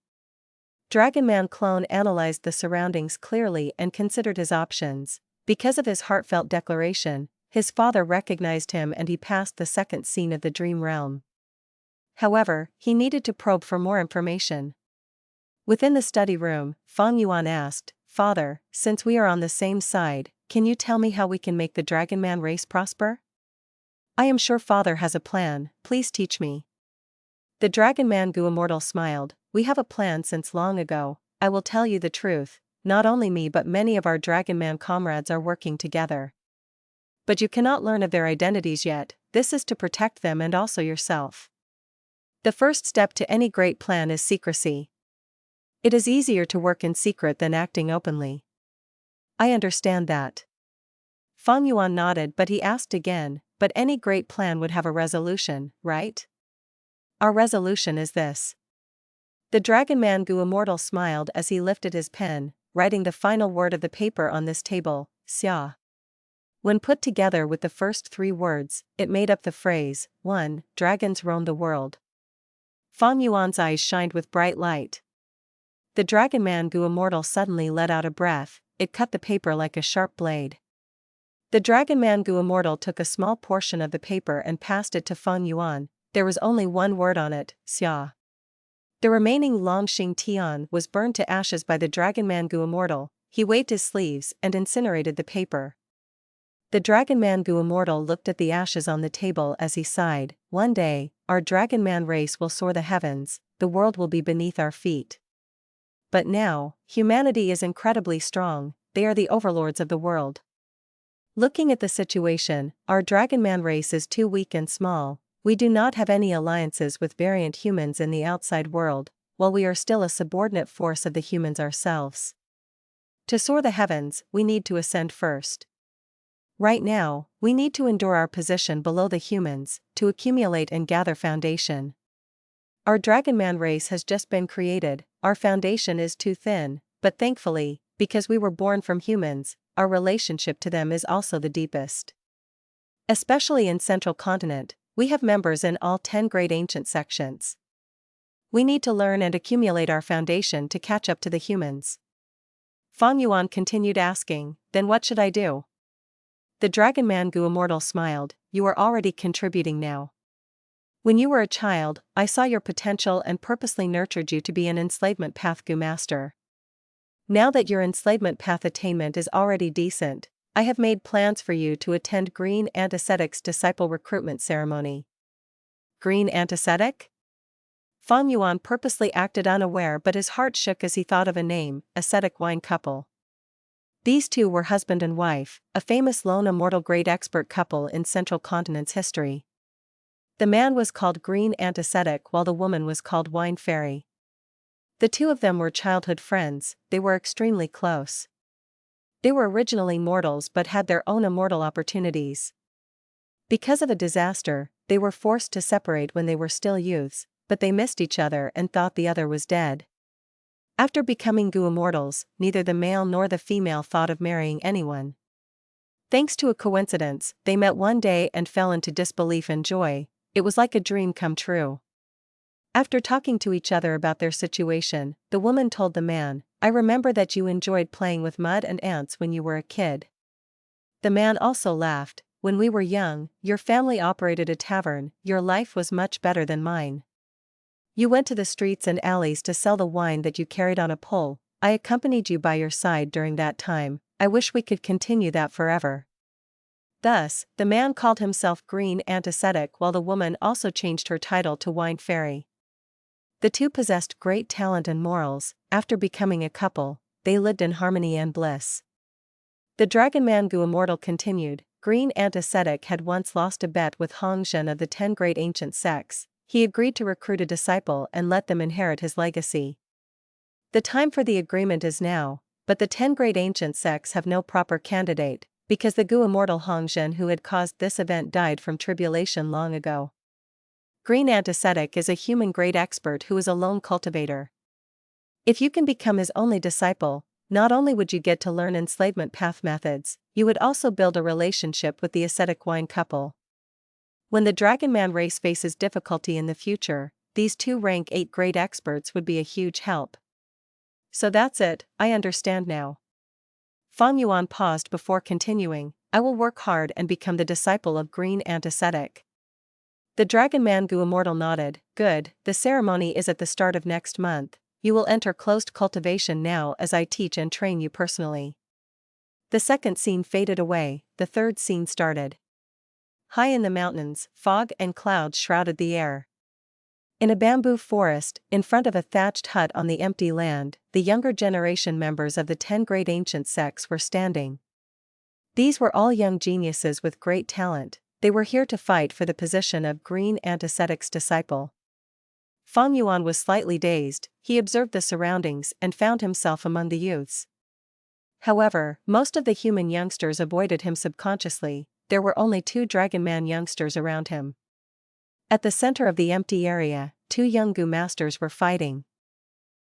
Dragonman clone analyzed the surroundings clearly and considered his options. Because of his heartfelt declaration, his father recognized him and he passed the second scene of the dream realm. However, he needed to probe for more information. Within the study room, Fang Yuan asked, "Father, since we are on the same side, can you tell me how we can make the Dragonman race prosper?" "I am sure Father has a plan, please teach me." The Dragonman Immortal smiled. "We have a plan since long ago. I will tell you the truth, not only me but many of our Dragonman comrades are working together. But you cannot learn of their identities yet. This is to protect them and also yourself. The first step to any great plan is secrecy. It is easier to work in secret than acting openly." "I understand that." Fang Yuan nodded, but he asked again, "But any great plan would have a resolution, right?" "Our resolution is this." The Dragonman Immortal smiled as he lifted his pen, writing the final word of the paper on this table, Xia. When put together with the first 3 words, it made up the phrase, 1. Dragons roam the world. Fang Yuan's eyes shined with bright light. The Dragonman Immortal suddenly let out a breath. It cut the paper like a sharp blade. The Dragonman Immortal took a small portion of the paper and passed it to Fang Yuan. There was only one word on it, Xia. The remaining Longxing Tian was burned to ashes by the Dragonman Gu Immortal. He waved his sleeves and incinerated the paper. The Dragonman Gu Immortal looked at the ashes on the table as he sighed. One day, our Dragonman race will soar the heavens, the world will be beneath our feet. But now, humanity is incredibly strong, they are the overlords of the world. Looking at the situation, our Dragonman race is too weak and small. We do not have any alliances with variant humans in the outside world, while we are still a subordinate force of the humans ourselves. To soar the heavens, we need to ascend first. Right now, we need to endure our position below the humans, to accumulate and gather foundation. Our Dragonman race has just been created, our foundation is too thin, but thankfully, because we were born from humans, our relationship to them is also the deepest. Especially in Central Continent, we have members in all 10 great ancient sections. We need to learn and accumulate our foundation to catch up to the humans. Fang Yuan continued asking, then what should I do? The Dragonman Gu Immortal smiled, you are already contributing now. When you were a child, I saw your potential and purposely nurtured you to be an enslavement path Gu Master. Now that your enslavement path attainment is already decent, I have made plans for you to attend Green Antisthetic's disciple recruitment ceremony. Green Antisthetic? Fang Yuan purposely acted unaware, but his heart shook as he thought of a name, ascetic wine couple. These two were husband and wife, a famous lone immortal great expert couple in Central Continent's history. The man was called Green Antisthetic while the woman was called Wine Fairy. The two of them were childhood friends, they were extremely close. They were originally mortals but had their own immortal opportunities. Because of a disaster, they were forced to separate when they were still youths, but they missed each other and thought the other was dead. After becoming Gu Immortals, neither the male nor the female thought of marrying anyone. Thanks to a coincidence, they met one day and fell into disbelief and joy. It was like a dream come true. After talking to each other about their situation, the woman told the man, I remember that you enjoyed playing with mud and ants when you were a kid. The man also laughed, when we were young, your family operated a tavern, your life was much better than mine. You went to the streets and alleys to sell the wine that you carried on a pole, I accompanied you by your side during that time, I wish we could continue that forever. Thus, the man called himself Green Antisthetic while the woman also changed her title to Wine Fairy. The two possessed great talent and morals. After becoming a couple, they lived in harmony and bliss. The Dragonman Gu Immortal continued, Green Antisthetic had once lost a bet with Hongzhen of the 10 great ancient sects. He agreed to recruit a disciple and let them inherit his legacy. The time for the agreement is now, but the 10 great ancient sects have no proper candidate, because the Gu Immortal Hongzhen who had caused this event died from tribulation long ago. Green Antisthetic is a human great expert who is a lone cultivator. If you can become his only disciple, not only would you get to learn enslavement path methods, you would also build a relationship with the ascetic wine couple. When the Dragonman race faces difficulty in the future, these two rank 8 great experts would be a huge help. So that's it, I understand now. Fang Yuan paused before continuing, I will work hard and become the disciple of Green Antisthetic. The Dragonman Gu Immortal nodded, good, the ceremony is at the start of next month, you will enter closed cultivation now as I teach and train you personally. The second scene faded away, the third scene started. High in the mountains, fog and clouds shrouded the air. In a bamboo forest, in front of a thatched hut on the empty land, the younger generation members of the 10 great ancient sects were standing. These were all young geniuses with great talent, they were here to fight for the position of Green Antisthetic's disciple. Fang Yuan was slightly dazed, he observed the surroundings and found himself among the youths. However, most of the human youngsters avoided him subconsciously. There were only 2 Dragonman youngsters around him. At the center of the empty area, 2 young Gu Masters were fighting.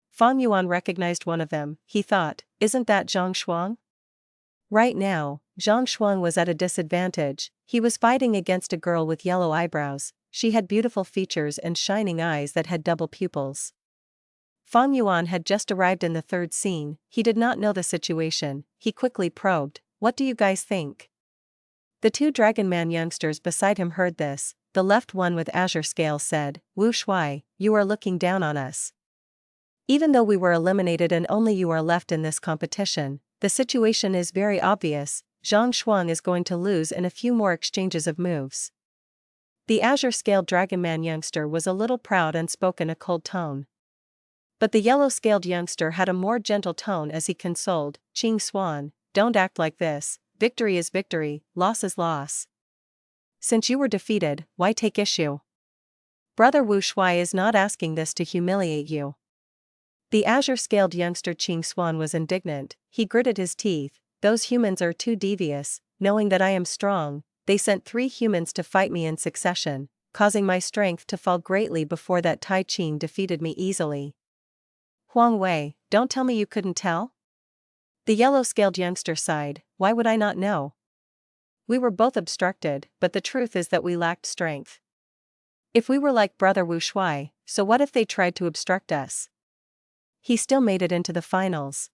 Fang Yuan recognized one of them, he thought, isn't that Zhang Shuang? Right now, Zhang Shuang was at a disadvantage, he was fighting against a girl with yellow eyebrows, she had beautiful features and shining eyes that had double pupils. Fang Yuan had just arrived in the third scene, he did not know the situation, he quickly probed, what do you guys think? The 2 Dragonman youngsters beside him heard this, the left one with azure scales said, Wu Shuai, you are looking down on us, Even though we were eliminated and only you are left in this competition, the situation is very obvious. Zhang Shuang is going to lose in a few more exchanges of moves. The azure-scaled Dragonman youngster was a little proud and spoke in a cold tone. But the yellow-scaled youngster had a more gentle tone as he consoled, Qing Xuan, don't act like this, victory is victory, loss is loss. Since you were defeated, why take issue? Brother Wu Shuai is not asking this to humiliate you. The azure-scaled youngster Qing Xuan was indignant. He gritted his teeth. Those humans are too devious. Knowing that I am strong, they sent 3 humans to fight me in succession, causing my strength to fall greatly before that Tai Qing defeated me easily. Huang Wei, don't tell me you couldn't tell? The yellow-scaled youngster sighed. Why would I not know? We were both obstructed, but the truth is that we lacked strength. If we were like Brother Wu Shuai, so what if they tried to obstruct us? He still made it into the finals.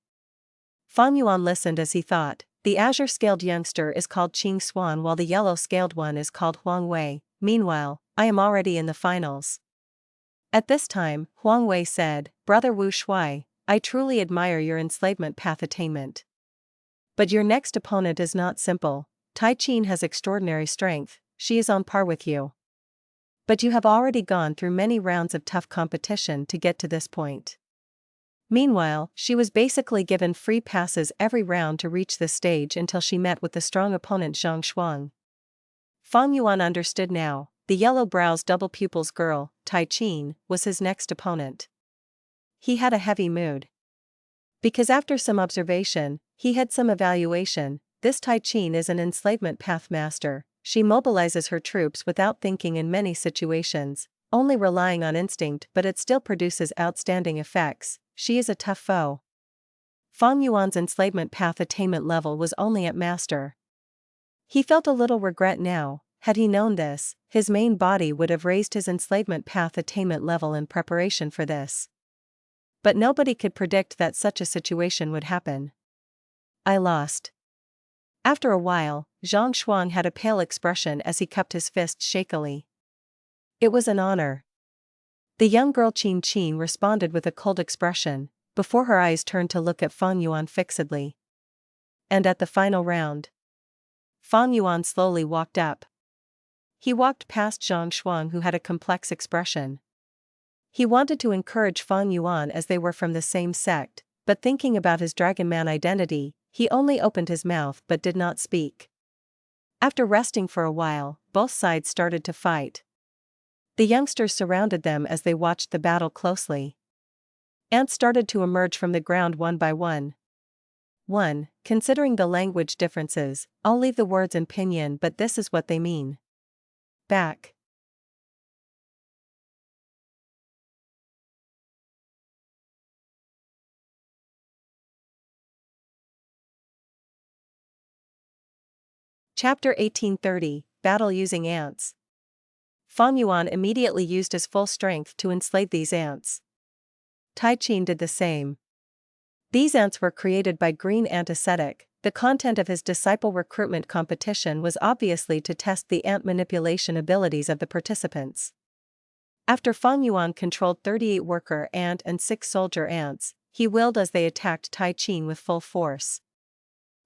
Fang Yuan listened as he thought, the azure-scaled youngster is called Qing Xuan while the yellow-scaled one is called Huang Wei. Meanwhile, I am already in the finals. At this time, Huang Wei said, Brother Wu Shuai, I truly admire your enslavement path attainment. But your next opponent is not simple. Tai Qin has extraordinary strength, she is on par with you. But you have already gone through many rounds of tough competition to get to this point. Meanwhile, she was basically given free passes every round to reach this stage until she met with the strong opponent Zhang Shuang. Fang Yuan understood now, the yellow-brows double pupils girl, Tai Qin, was his next opponent. He had a heavy mood. Because after some observation, he had some evaluation, this Tai Qin is an enslavement path master, she mobilizes her troops without thinking in many situations, only relying on instinct, but it still produces outstanding effects. She is a tough foe. Fang Yuan's enslavement path attainment level was only at master. He felt a little regret now. Had he known this, his main body would have raised his enslavement path attainment level in preparation for this. But nobody could predict that such a situation would happen. I lost. After a while, Zhang Shuang had a pale expression as he cupped his fist shakily. It was an honor. The young girl Qin Qin responded with a cold expression, before her eyes turned to look at Fang Yuan fixedly. And at the final round, Fang Yuan slowly walked up. He walked past Zhang Shuang who had a complex expression. He wanted to encourage Fang Yuan as they were from the same sect, but thinking about his Dragonman identity, he only opened his mouth but did not speak. After resting for a while, both sides started to fight. The youngsters surrounded them as they watched the battle closely. Ants started to emerge from the ground one by one. 1. Considering the language differences, I'll leave the words in pinyin but this is what they mean. Back. Chapter 1830, Battle Using Ants. Fang Yuan immediately used his full strength to enslave these ants. Tai Qin did the same. These ants were created by Green Ant Ascetic. The content of his disciple recruitment competition was obviously to test the ant manipulation abilities of the participants. After Fang Yuan controlled 38 worker ant and 6 soldier ants, he willed as they attacked Tai Qin with full force.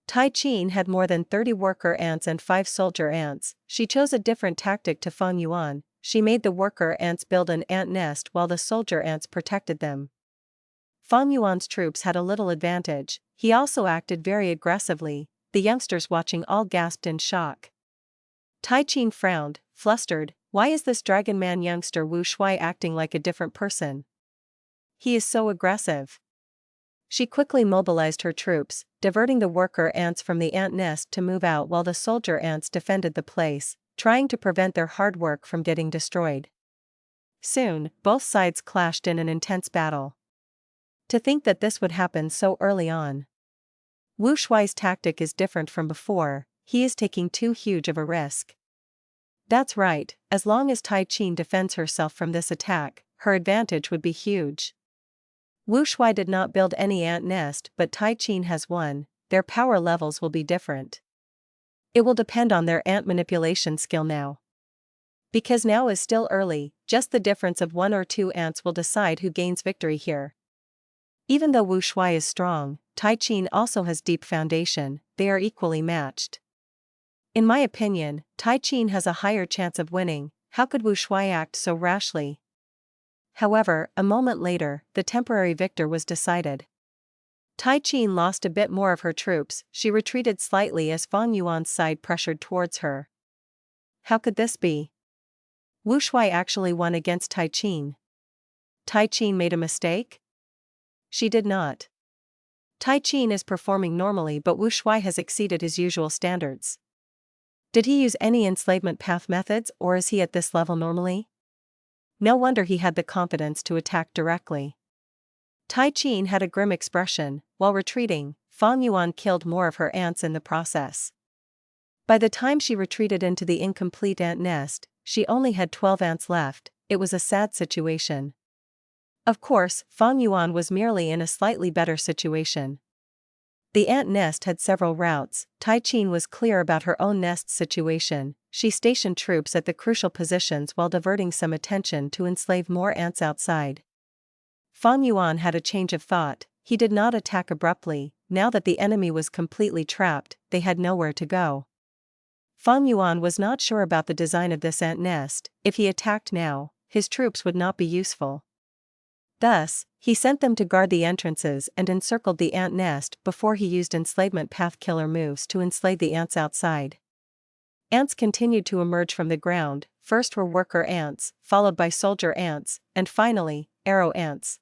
Tai Qin had more than 30 worker ants and 5 soldier ants. She chose a different tactic to Fang Yuan. She made the worker ants build an ant nest while the soldier ants protected them. Fang Yuan's troops had a little advantage. He also acted very aggressively. The youngsters watching all gasped in shock. Tai Qin frowned, flustered. Why is this Dragonman youngster Wu Shuai acting like a different person? He is so aggressive. She quickly mobilized her troops, diverting the worker ants from the ant nest to move out while the soldier ants defended the place, trying to prevent their hard work from getting destroyed. Soon, both sides clashed in an intense battle. To think that this would happen so early on. Wu Shuai's tactic is different from before, he is taking too huge of a risk. That's right, as long as Tai Qin defends herself from this attack, her advantage would be huge. Wu Shuai did not build any ant nest but Tai Qin has one, their power levels will be different. It will depend on their ant manipulation skill now. Because now is still early, just the difference of 1 or 2 ants will decide who gains victory here. Even though Wu Shuai is strong, Tai Qin also has deep foundation, they are equally matched. In my opinion, Tai Qin has a higher chance of winning. How could Wu Shuai act so rashly? However, a moment later, the temporary victor was decided. Tai Qin lost a bit more of her troops, she retreated slightly as Fang Yuan's side pressured towards her. How could this be? Wu Shuai actually won against Tai Qin. Tai Qin made a mistake? She did not. Tai Qin is performing normally, but Wu Shuai has exceeded his usual standards. Did he use any enslavement path methods, or is he at this level normally? No wonder he had the confidence to attack directly. Tai Qin had a grim expression. While retreating, Fang Yuan killed more of her ants in the process. By the time she retreated into the incomplete ant nest, she only had 12 ants left. It was a sad situation. Of course, Fang Yuan was merely in a slightly better situation. The ant nest had several routes. Tai Qin was clear about her own nest's situation. She stationed troops at the crucial positions while diverting some attention to enslave more ants outside. Fang Yuan had a change of thought. He did not attack abruptly. Now that the enemy was completely trapped, they had nowhere to go. Fang Yuan was not sure about the design of this ant nest. If he attacked now, his troops would not be useful. Thus, he sent them to guard the entrances and encircled the ant nest before he used enslavement path killer moves to enslave the ants outside. Ants continued to emerge from the ground. First were worker ants, followed by soldier ants, and finally, arrow ants.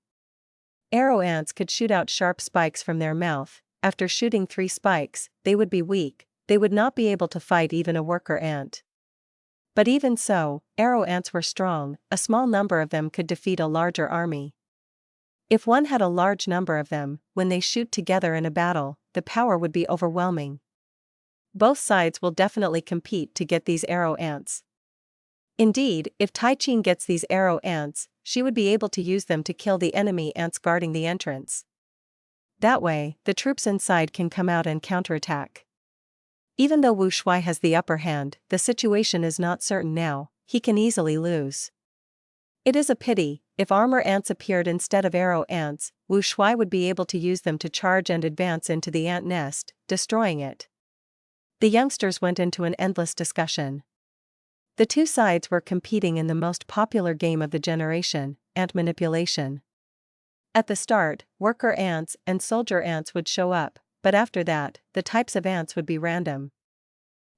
Arrow ants could shoot out sharp spikes from their mouth. After shooting 3 spikes, they would be weak, they would not be able to fight even a worker ant. But even so, arrow ants were strong, a small number of them could defeat a larger army. If one had a large number of them, when they shoot together in a battle, the power would be overwhelming. Both sides will definitely compete to get these arrow ants. Indeed, if Tai Qin gets these arrow ants, she would be able to use them to kill the enemy ants guarding the entrance. That way, the troops inside can come out and counterattack. Even though Wu Shuai has the upper hand, the situation is not certain now. He can easily lose. It is a pity. If armor ants appeared instead of arrow ants, Wu Shuai would be able to use them to charge and advance into the ant nest, destroying it. The youngsters went into an endless discussion. The two sides were competing in the most popular game of the generation, ant manipulation. At the start, worker ants and soldier ants would show up, but after that, the types of ants would be random.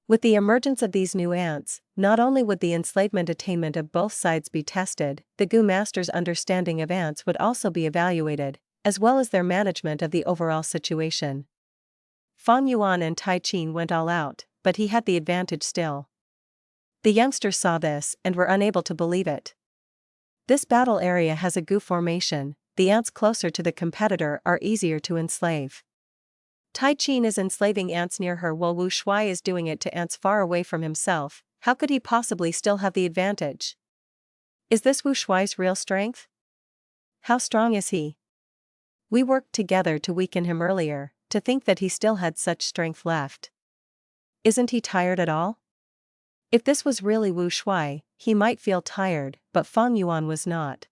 With the emergence of these new ants, not only would the enslavement attainment of both sides be tested, the Grandmaster's understanding of ants would also be evaluated, as well as their management of the overall situation. Fang Yuan and Tai Qin went all out, but he had the advantage still. The youngsters saw this and were unable to believe it. This battle area has a goo formation. The ants closer to the competitor are easier to enslave. Tai Qin is enslaving ants near her while Wu Shuai is doing it to ants far away from himself. How could he possibly still have the advantage? Is this Wu Shuai's real strength? How strong is he? We worked together to weaken him earlier. To think that he still had such strength left. Isn't he tired at all? If this was really Wu Shuai, he might feel tired, but Fang Yuan was not.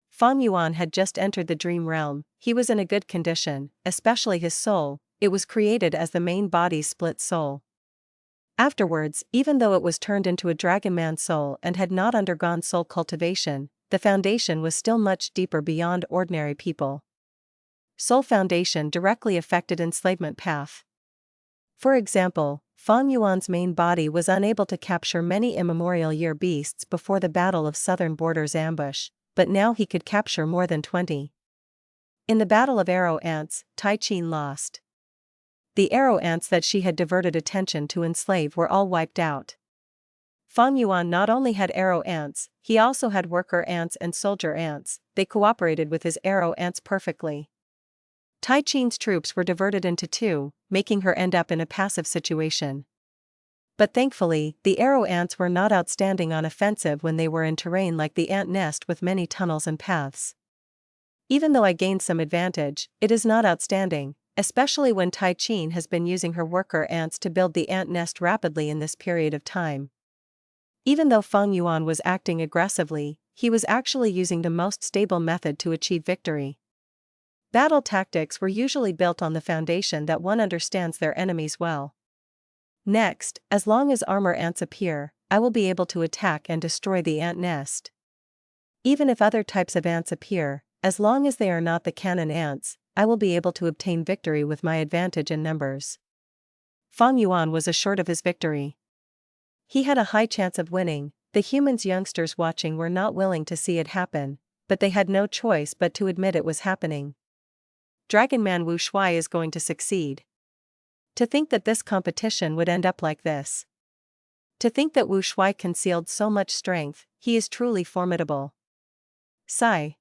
Fang Yuan had just entered the dream realm. He was in a good condition, especially his soul. It was created as the main body's split soul. Afterwards, even though it was turned into a Dragonman soul and had not undergone soul cultivation, the foundation was still much deeper beyond ordinary people. Soul foundation directly affected enslavement path. For example, Fang Yuan's main body was unable to capture many immemorial year beasts before the Battle of Southern Borders ambush, but now he could capture more than 20. In the Battle of Arrow Ants, Tai Qin lost. The arrow ants that she had diverted attention to enslave were all wiped out. Fang Yuan not only had arrow ants, he also had worker ants and soldier ants. They cooperated with his arrow ants perfectly. Tai Qin's troops were diverted into 2, making her end up in a passive situation. But thankfully, the arrow ants were not outstanding on offensive when they were in terrain like the ant nest with many tunnels and paths. Even though I gained some advantage, it is not outstanding, especially when Tai Qin has been using her worker ants to build the ant nest rapidly in this period of time. Even though Fang Yuan was acting aggressively, he was actually using the most stable method to achieve victory. Battle tactics were usually built on the foundation that one understands their enemies well. Next, as long as armor ants appear, I will be able to attack and destroy the ant nest. Even if other types of ants appear, as long as they are not the cannon ants, I will be able to obtain victory with my advantage in numbers. Fang Yuan was assured of his victory. He had a high chance of winning. The humans youngsters watching were not willing to see it happen, but they had no choice but to admit it was happening. Dragonman Wu Shuai is going to succeed. To think that this competition would end up like this. To think that Wu Shuai concealed so much strength, he is truly formidable. Sigh.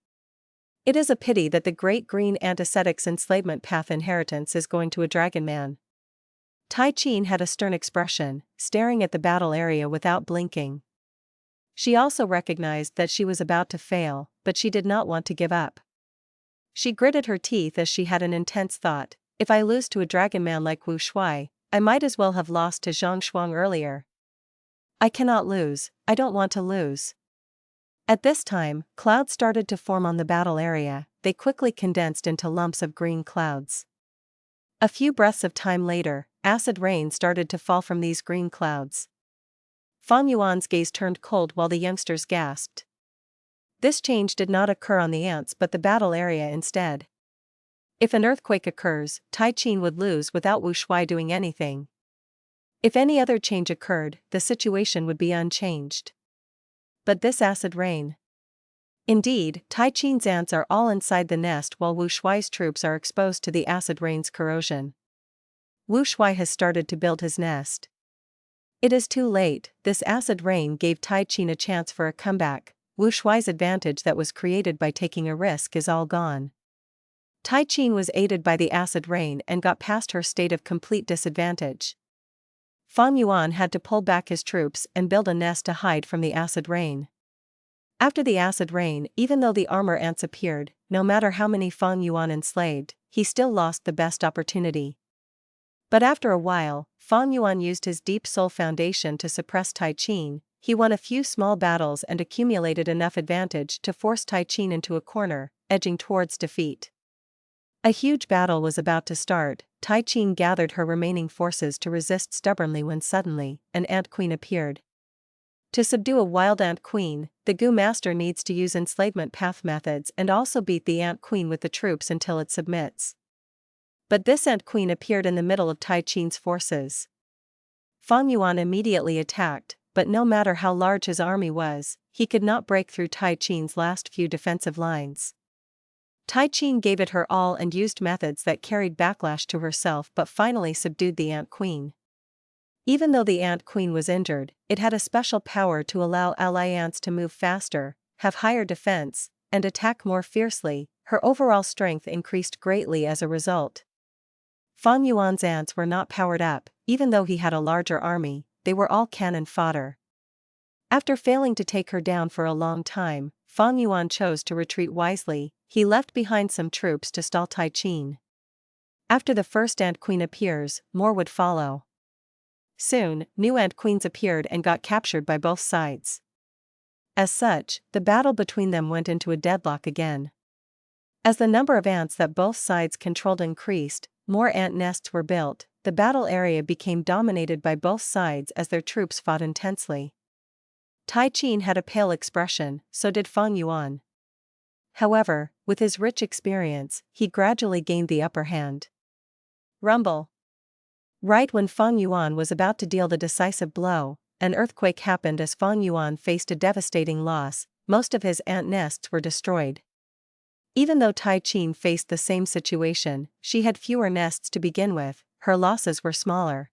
It is a pity that the great green antiseptic's enslavement path inheritance is going to a Dragonman. Tai Qin had a stern expression, staring at the battle area without blinking. She also recognized that she was about to fail, but she did not want to give up. She gritted her teeth as she had an intense thought: if I lose to a Dragonman like Wu Shuai, I might as well have lost to Zhang Shuang earlier. I cannot lose, I don't want to lose. At this time, clouds started to form on the battle area. They quickly condensed into lumps of green clouds. A few breaths of time later, acid rain started to fall from these green clouds. Fang Yuan's gaze turned cold while the youngsters gasped. This change did not occur on the ants but the battle area instead. If an earthquake occurs, Tai Qin would lose without Wu Shuai doing anything. If any other change occurred, the situation would be unchanged. But this acid rain. Indeed, Tai Qin's ants are all inside the nest while Wu Shuai's troops are exposed to the acid rain's corrosion. Wu Shuai has started to build his nest. It is too late. This acid rain gave Tai Qin a chance for a comeback. Wu Shuai's advantage that was created by taking a risk is all gone. Tai Qin was aided by the acid rain and got past her state of complete disadvantage. Fang Yuan had to pull back his troops and build a nest to hide from the acid rain. After the acid rain, even though the armor ants appeared, no matter how many Fang Yuan enslaved, he still lost the best opportunity. But after a while, Fang Yuan used his deep soul foundation to suppress Tai Qin. He won a few small battles and accumulated enough advantage to force Tai Qin into a corner, edging towards defeat. A huge battle was about to start. Tai Qin gathered her remaining forces to resist stubbornly when suddenly, an ant queen appeared. To subdue a wild ant queen, the Gu master needs to use enslavement path methods and also beat the ant queen with the troops until it submits. But this ant queen appeared in the middle of Tai Qin's forces. Fang Yuan immediately attacked, but no matter how large his army was, he could not break through Tai Qin's last few defensive lines. Tai Qin gave it her all and used methods that carried backlash to herself but finally subdued the ant queen. Even though the ant queen was injured, it had a special power to allow ally ants to move faster, have higher defense, and attack more fiercely. Her overall strength increased greatly as a result. Fang Yuan's ants were not powered up. Even though he had a larger army, they were all cannon fodder. After failing to take her down for a long time, Fang Yuan chose to retreat wisely. He left behind some troops to stall Tai Qin. After the first ant queen appears, more would follow. Soon, new ant queens appeared and got captured by both sides. As such, the battle between them went into a deadlock again. As the number of ants that both sides controlled increased, more ant nests were built. The battle area became dominated by both sides as their troops fought intensely. Tai Qin had a pale expression, so did Fang Yuan. However, with his rich experience, he gradually gained the upper hand. Rumble. Right when Fang Yuan was about to deal the decisive blow, an earthquake happened as Fang Yuan faced a devastating loss. Most of his ant nests were destroyed. Even though Tai Qin faced the same situation, she had fewer nests to begin with. Her losses were smaller.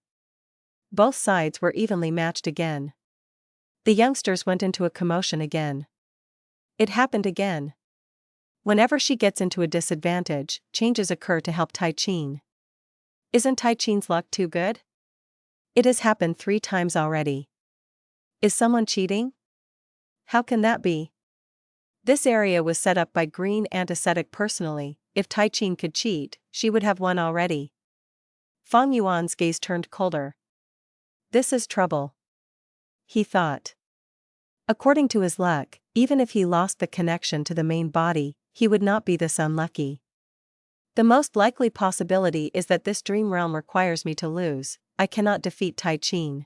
Both sides were evenly matched again. The youngsters went into a commotion again. It happened again. Whenever she gets into a disadvantage, changes occur to help Tai Qin. Isn't Tai Qin's luck too good? It has happened 3 times already. Is someone cheating? How can that be? This area was set up by Green Antiseptic personally. If Tai Qin could cheat, she would have won already. Fang Yuan's gaze turned colder. This is trouble, he thought. According to his luck, even if he lost the connection to the main body, he would not be this unlucky. The most likely possibility is that this dream realm requires me to lose. I cannot defeat Tai Qin.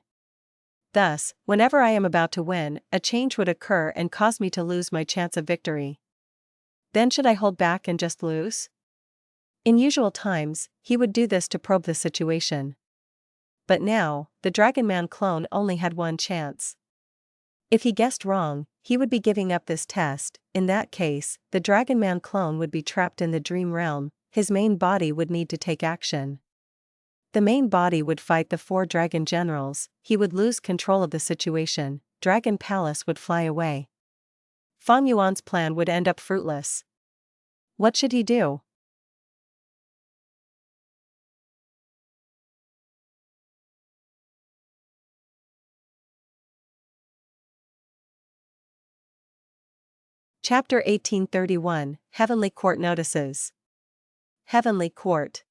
Thus, whenever I am about to win, a change would occur and cause me to lose my chance of victory. Then should I hold back and just lose? In usual times, he would do this to probe the situation. But now, the Dragonman clone only had one chance. If he guessed wrong, he would be giving up this test. In that case, the Dragonman clone would be trapped in the dream realm. His main body would need to take action. The main body would fight the 4 dragon generals. He would lose control of the situation. Dragon Palace would fly away. Fang Yuan's plan would end up fruitless. What should he do? Chapter 1831, Heavenly Court Notices. Heavenly Court.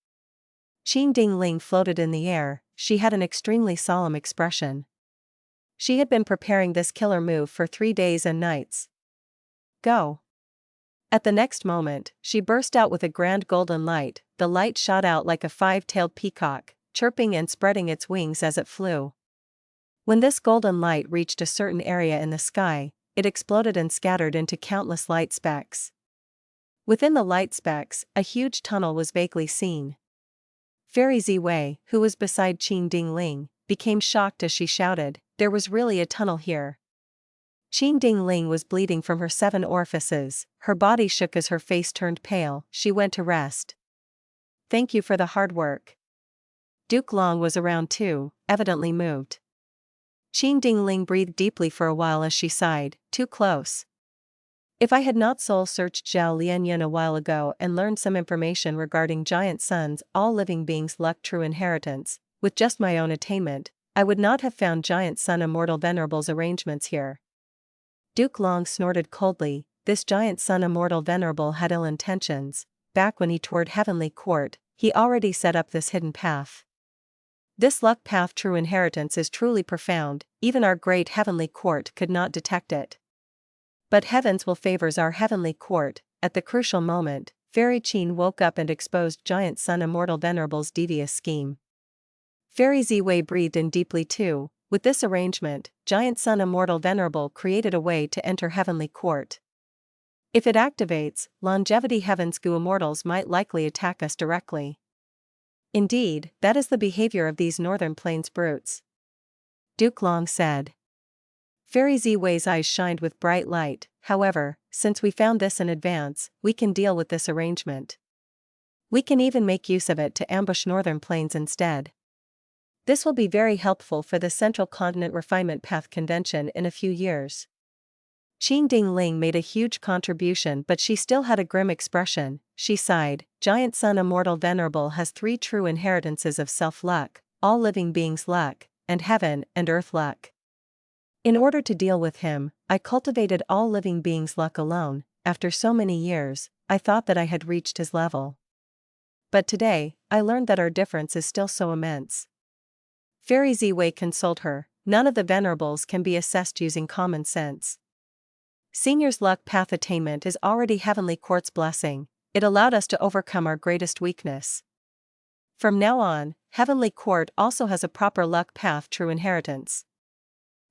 Qin Dingling floated in the air. She had an extremely solemn expression. She had been preparing this killer move for 3 days and nights. Go. At the next moment, she burst out with a grand golden light. The light shot out like a 5-tailed peacock, chirping and spreading its wings as it flew. When this golden light reached a certain area in the sky, it exploded and scattered into countless light specks. Within the light specks, a huge tunnel was vaguely seen. Fairy Ziwei, who was beside Qin Dingling, became shocked as she shouted, "There was really a tunnel here." Qin Dingling was bleeding from her 7 orifices, her body shook as her face turned pale. She went to rest. "Thank you for the hard work." Duke Long was around too, evidently moved. Qin Dingling breathed deeply for a while as she sighed, "Too close. If I had not soul-searched Zhao Lianyun a while ago and learned some information regarding Giant Sun's all living beings' luck true inheritance, with just my own attainment, I would not have found Giant Sun Immortal Venerable's arrangements here." Duke Long snorted coldly. This Giant Sun Immortal Venerable had ill intentions. Back when he toured Heavenly Court, he already set up this hidden path. This luck path true inheritance is truly profound, even our great Heavenly Court could not detect it. But heavens will favors our Heavenly Court. At the crucial moment, Fairy Qin woke up and exposed Giant Sun Immortal Venerable's devious scheme. Fairy Ziwei breathed in deeply too. With this arrangement, Giant Sun Immortal Venerable created a way to enter Heavenly Court. If it activates, Longevity Heaven's Gu Immortals might likely attack us directly. Indeed, that is the behavior of these Northern Plains brutes. Duke Long said. Fairy Ziwei's eyes shined with bright light. However, since we found this in advance, we can deal with this arrangement. We can even make use of it to ambush Northern Plains instead. This will be very helpful for the Central Continent Refinement Path Convention in a few years. Qin Dingling made a huge contribution, but she still had a grim expression. She sighed. Giant Sun Immortal Venerable has 3 true inheritances of self-luck, all living beings' luck, and heaven and earth luck. In order to deal with him, I cultivated all living beings' luck alone. After so many years, I thought that I had reached his level. But today, I learned that our difference is still so immense. Fairy Ziwei consoled her. None of the Venerables can be assessed using common sense. Senior's luck path attainment is already Heavenly Court's blessing. It allowed us to overcome our greatest weakness. From now on, Heavenly Court also has a proper luck path true inheritance.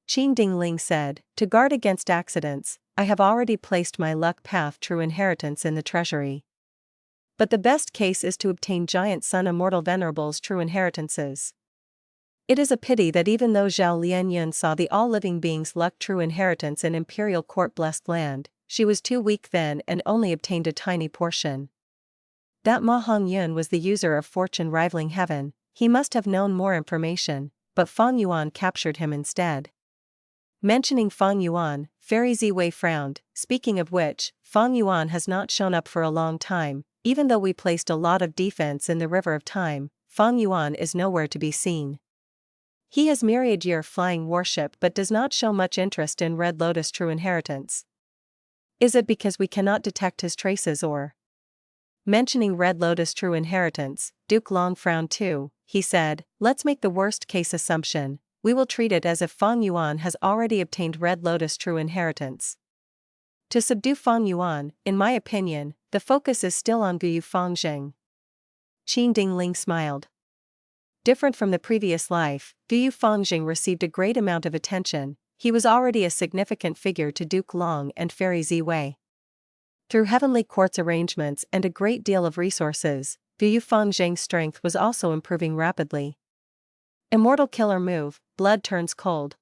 Qin Dingling said, "To guard against accidents, I have already placed my luck path true inheritance in the treasury. But the best case is to obtain Giant Sun Immortal Venerable's true inheritances. It is a pity that even though Zhao Lianyun saw the all-living beings' luck true inheritance in Imperial Court-blessed land, she was too weak then and only obtained a tiny portion. That Ma Hongyun was the user of fortune rivaling heaven. He must have known more information, but Fang Yuan captured him instead." Mentioning Fang Yuan, Fairy Ziwei frowned. "Speaking of which, Fang Yuan has not shown up for a long time. Even though we placed a lot of defense in the River of Time, Fang Yuan is nowhere to be seen. He has myriad year flying warship but does not show much interest in Red Lotus true inheritance. Is it because we cannot detect his traces or?" Mentioning Red Lotus true inheritance, Duke Long frowned too. He said, "Let's make the worst case assumption. We will treat it as if Fang Yuan has already obtained Red Lotus true inheritance. To subdue Fang Yuan, in my opinion, the focus is still on Guyu Fangzheng. Qin Dingling smiled. Different from the previous life, Yu Fangjing received a great amount of attention. He was already a significant figure to Duke Long and Fairy Ziwei. Through heavenly court's arrangements and a great deal of resources, Yu Fangjing's strength was also improving rapidly. Immortal killer move, blood turns cold.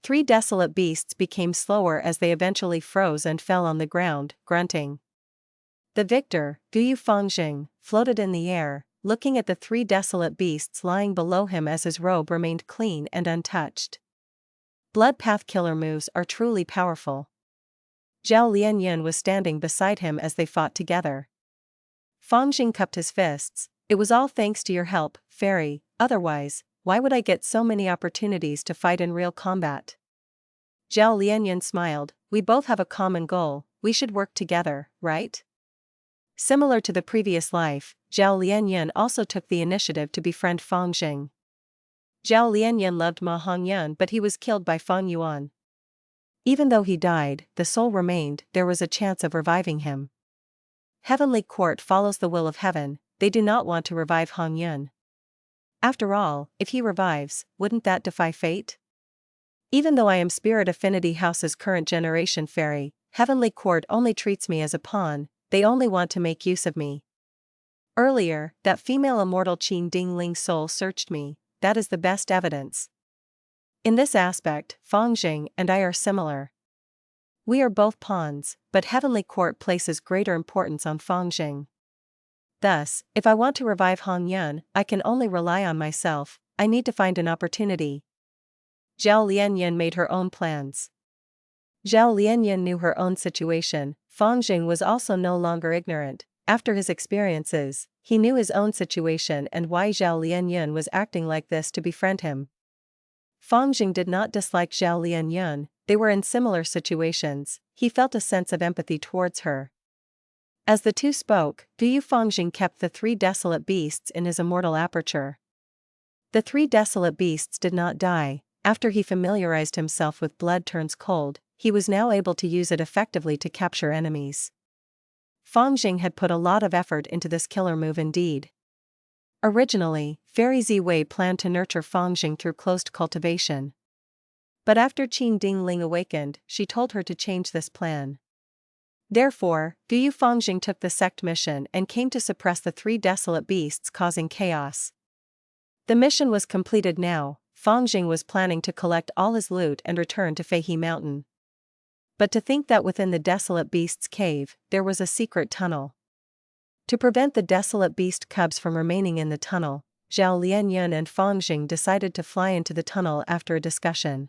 3 desolate beasts became slower as they eventually froze and fell on the ground, grunting. The victor, Yu Fangjing, floated in the air, looking at the 3 desolate beasts lying below him as his robe remained clean and untouched. Blood path killer moves are truly powerful. Zhao Lianyan was standing beside him as they fought together. Fangjing cupped his fists. It was all thanks to your help, Fairy, otherwise, why would I get so many opportunities to fight in real combat? Zhao Lianyan smiled. We both have a common goal, we should work together, right? Similar to the previous life, Zhao Lianyan also took the initiative to befriend Fangjing. Zhao Lianyan loved Ma Hongyuan, but he was killed by Fang Yuan. Even though he died, the soul remained, there was a chance of reviving him. Heavenly Court follows the will of heaven, they do not want to revive Hongyuan. After all, if he revives, wouldn't that defy fate? Even though I am Spirit Affinity House's current generation fairy, Heavenly Court only treats me as a pawn, they only want to make use of me. Earlier, that female immortal Qin Dingling soul searched me, that is the best evidence. In this aspect, Fangjing and I are similar. We are both pawns, but Heavenly Court places greater importance on Fangjing. Thus, if I want to revive Hongyuan, I can only rely on myself, I need to find an opportunity. Zhao Lianyan made her own plans. Zhao Lianyan knew her own situation. Fangjing was also no longer ignorant. After his experiences, he knew his own situation and why Zhao Lianyan was acting like this to befriend him. Fangjing did not dislike Zhao Lianyan, they were in similar situations, he felt a sense of empathy towards her. As the two spoke, Yu Fangjing kept the 3 desolate beasts in his immortal aperture. The 3 desolate beasts did not die. After he familiarized himself with blood turns cold, he was now able to use it effectively to capture enemies. Fangjing had put a lot of effort into this killer move indeed. Originally, Fairy Ziwei planned to nurture Fangjing through closed cultivation. But after Qin Dingling awakened, she told her to change this plan. Therefore, Yu Fangjing took the sect mission and came to suppress the 3 desolate beasts causing chaos. The mission was completed now. Fangjing was planning to collect all his loot and return to Feihe Mountain. But to think that within the desolate beast's cave, there was a secret tunnel. To prevent the desolate beast cubs from remaining in the tunnel, Zhao Lianyan and Fangjing decided to fly into the tunnel after a discussion.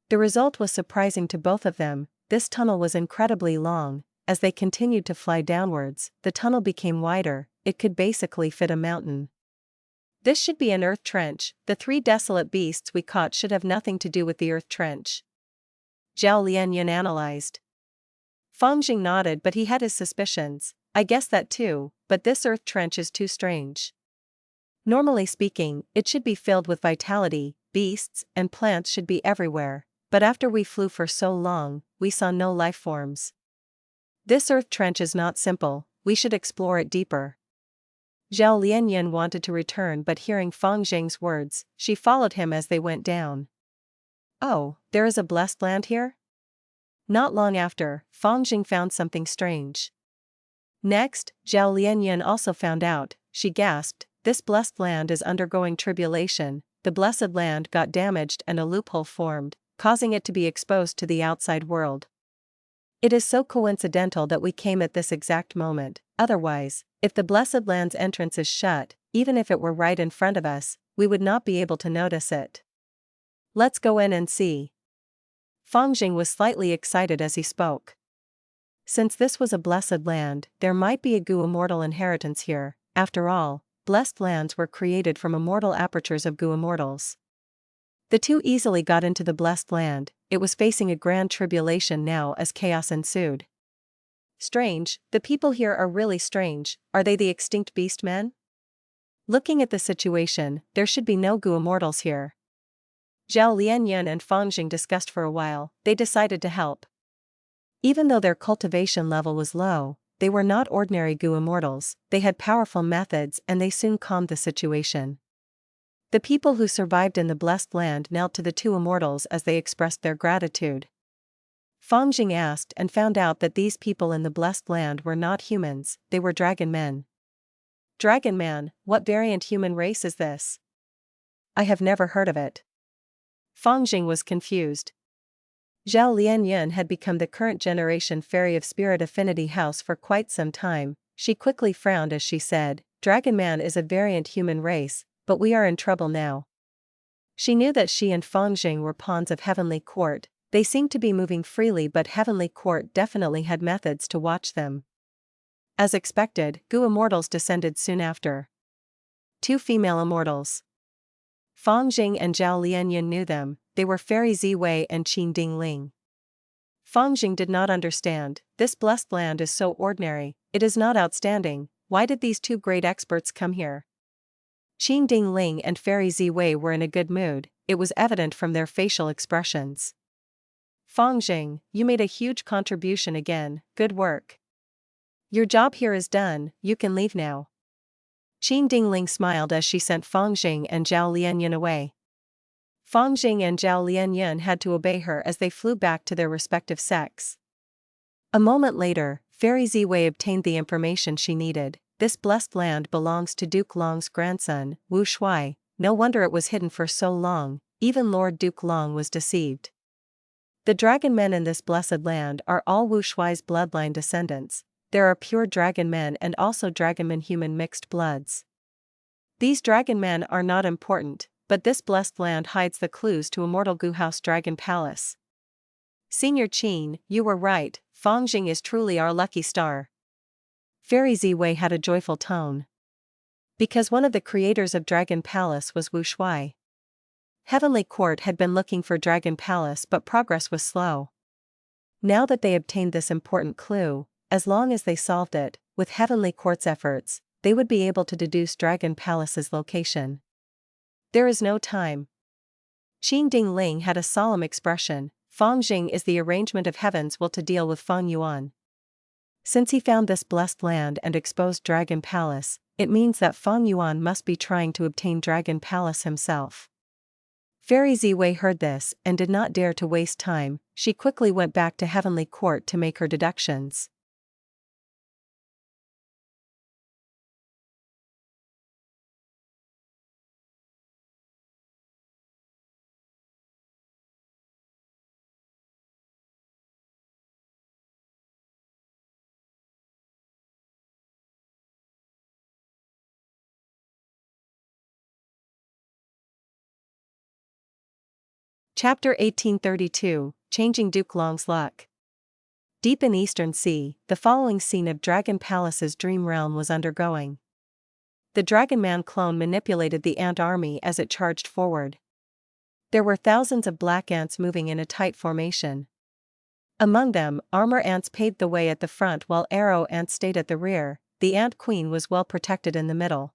The result was surprising to both of them. This tunnel was incredibly long. As they continued to fly downwards, the tunnel became wider, it could basically fit a mountain. This should be an earth trench, the 3 desolate beasts we caught should have nothing to do with the earth trench. Zhao Lianyan analyzed. Fangjing nodded, but he had his suspicions. I guess that too, but this earth trench is too strange. Normally speaking, it should be filled with vitality, beasts and plants should be everywhere, but after we flew for so long, we saw no life forms. This earth trench is not simple, we should explore it deeper. Zhao Lianyan wanted to return, but hearing Fangjing's words, she followed him as they went down. Oh, there is a blessed land here? Not long after, Fangjing found something strange. Next, Zhao Lianyan also found out, she gasped, this blessed land is undergoing tribulation, the blessed land got damaged and a loophole formed, causing it to be exposed to the outside world. It is so coincidental that we came at this exact moment, otherwise, if the blessed land's entrance is shut, even if it were right in front of us, we would not be able to notice it. Let's go in and see. Fangjing was slightly excited as he spoke. Since this was a blessed land, there might be a Gu immortal inheritance here. After all, blessed lands were created from immortal apertures of Gu immortals. The two easily got into the blessed land. It was facing a grand tribulation now as chaos ensued. Strange, the people here are really strange, are they the extinct beast men? Looking at the situation, there should be no Gu immortals here. Zhao Lianyan and Fangjing discussed for a while, they decided to help. Even though their cultivation level was low, they were not ordinary goo immortals, they had powerful methods and they soon calmed the situation. The people who survived in the blessed land knelt to the two immortals as they expressed their gratitude. Fang Jing asked and found out that these people in the blessed land were not humans, they were Dragonmen. Dragonman, what variant human race is this? I have never heard of it. Fang Jing was confused. Zhao Lianyun had become the current generation fairy of Spirit Affinity House for quite some time. She quickly frowned as she said, Dragonman is a variant human race, but we are in trouble now. She knew that she and Fang Jing were pawns of Heavenly Court. They seemed to be moving freely, but Heavenly Court definitely had methods to watch them. As expected, goo immortals descended soon after. 2 female immortals. Fang Jing and Zhao Lianyun knew them, they were Fairy Ziwei and Qin Dingling. Fang Jing did not understand, this blessed land is so ordinary, it is not outstanding, why did these 2 great experts come here? Qin Dingling and Fairy Ziwei were in a good mood, it was evident from their facial expressions. Fang Jing, you made a huge contribution again, good work. Your job here is done, you can leave now. Qin Dingling smiled as she sent Fang Jing and Zhao Lianyun away. Fang Jing and Zhao Lianyun had to obey her as they flew back to their respective sects. A moment later, Fairy Ziwei obtained the information she needed. This blessed land belongs to Duke Long's grandson, Wu Shuai. No wonder it was hidden for so long, even Lord Duke Long was deceived. The Dragonmen in this blessed land are all Wu Shuai's bloodline descendants. There are pure Dragonmen and also Dragonman human mixed bloods. These Dragonmen are not important, but this blessed land hides the clues to Immortal Goo House Dragon Palace. Senior Qin, you were right, Fang Jing is truly our lucky star. Fairy Ziwei had a joyful tone. Because one of the creators of Dragon Palace was Wu Shuai. Heavenly Court had been looking for Dragon Palace but progress was slow. Now that they obtained this important clue, as long as they solved it, with Heavenly Court's efforts, they would be able to deduce Dragon Palace's location. There is no time. Qin Dingling had a solemn expression, Fang Jing is the arrangement of heaven's will to deal with Fang Yuan. Since he found this blessed land and exposed Dragon Palace, it means that Fang Yuan must be trying to obtain Dragon Palace himself. Fairy Ziwei heard this and did not dare to waste time, she quickly went back to Heavenly Court to make her deductions. Chapter 1832, Changing Duke Long's Luck. Deep in Eastern Sea, the following scene of Dragon Palace's dream realm was undergoing. The Dragonman clone manipulated the ant army as it charged forward. There were thousands of black ants moving in a tight formation. Among them, armor ants paved the way at the front while arrow ants stayed at the rear. The ant queen was well protected in the middle.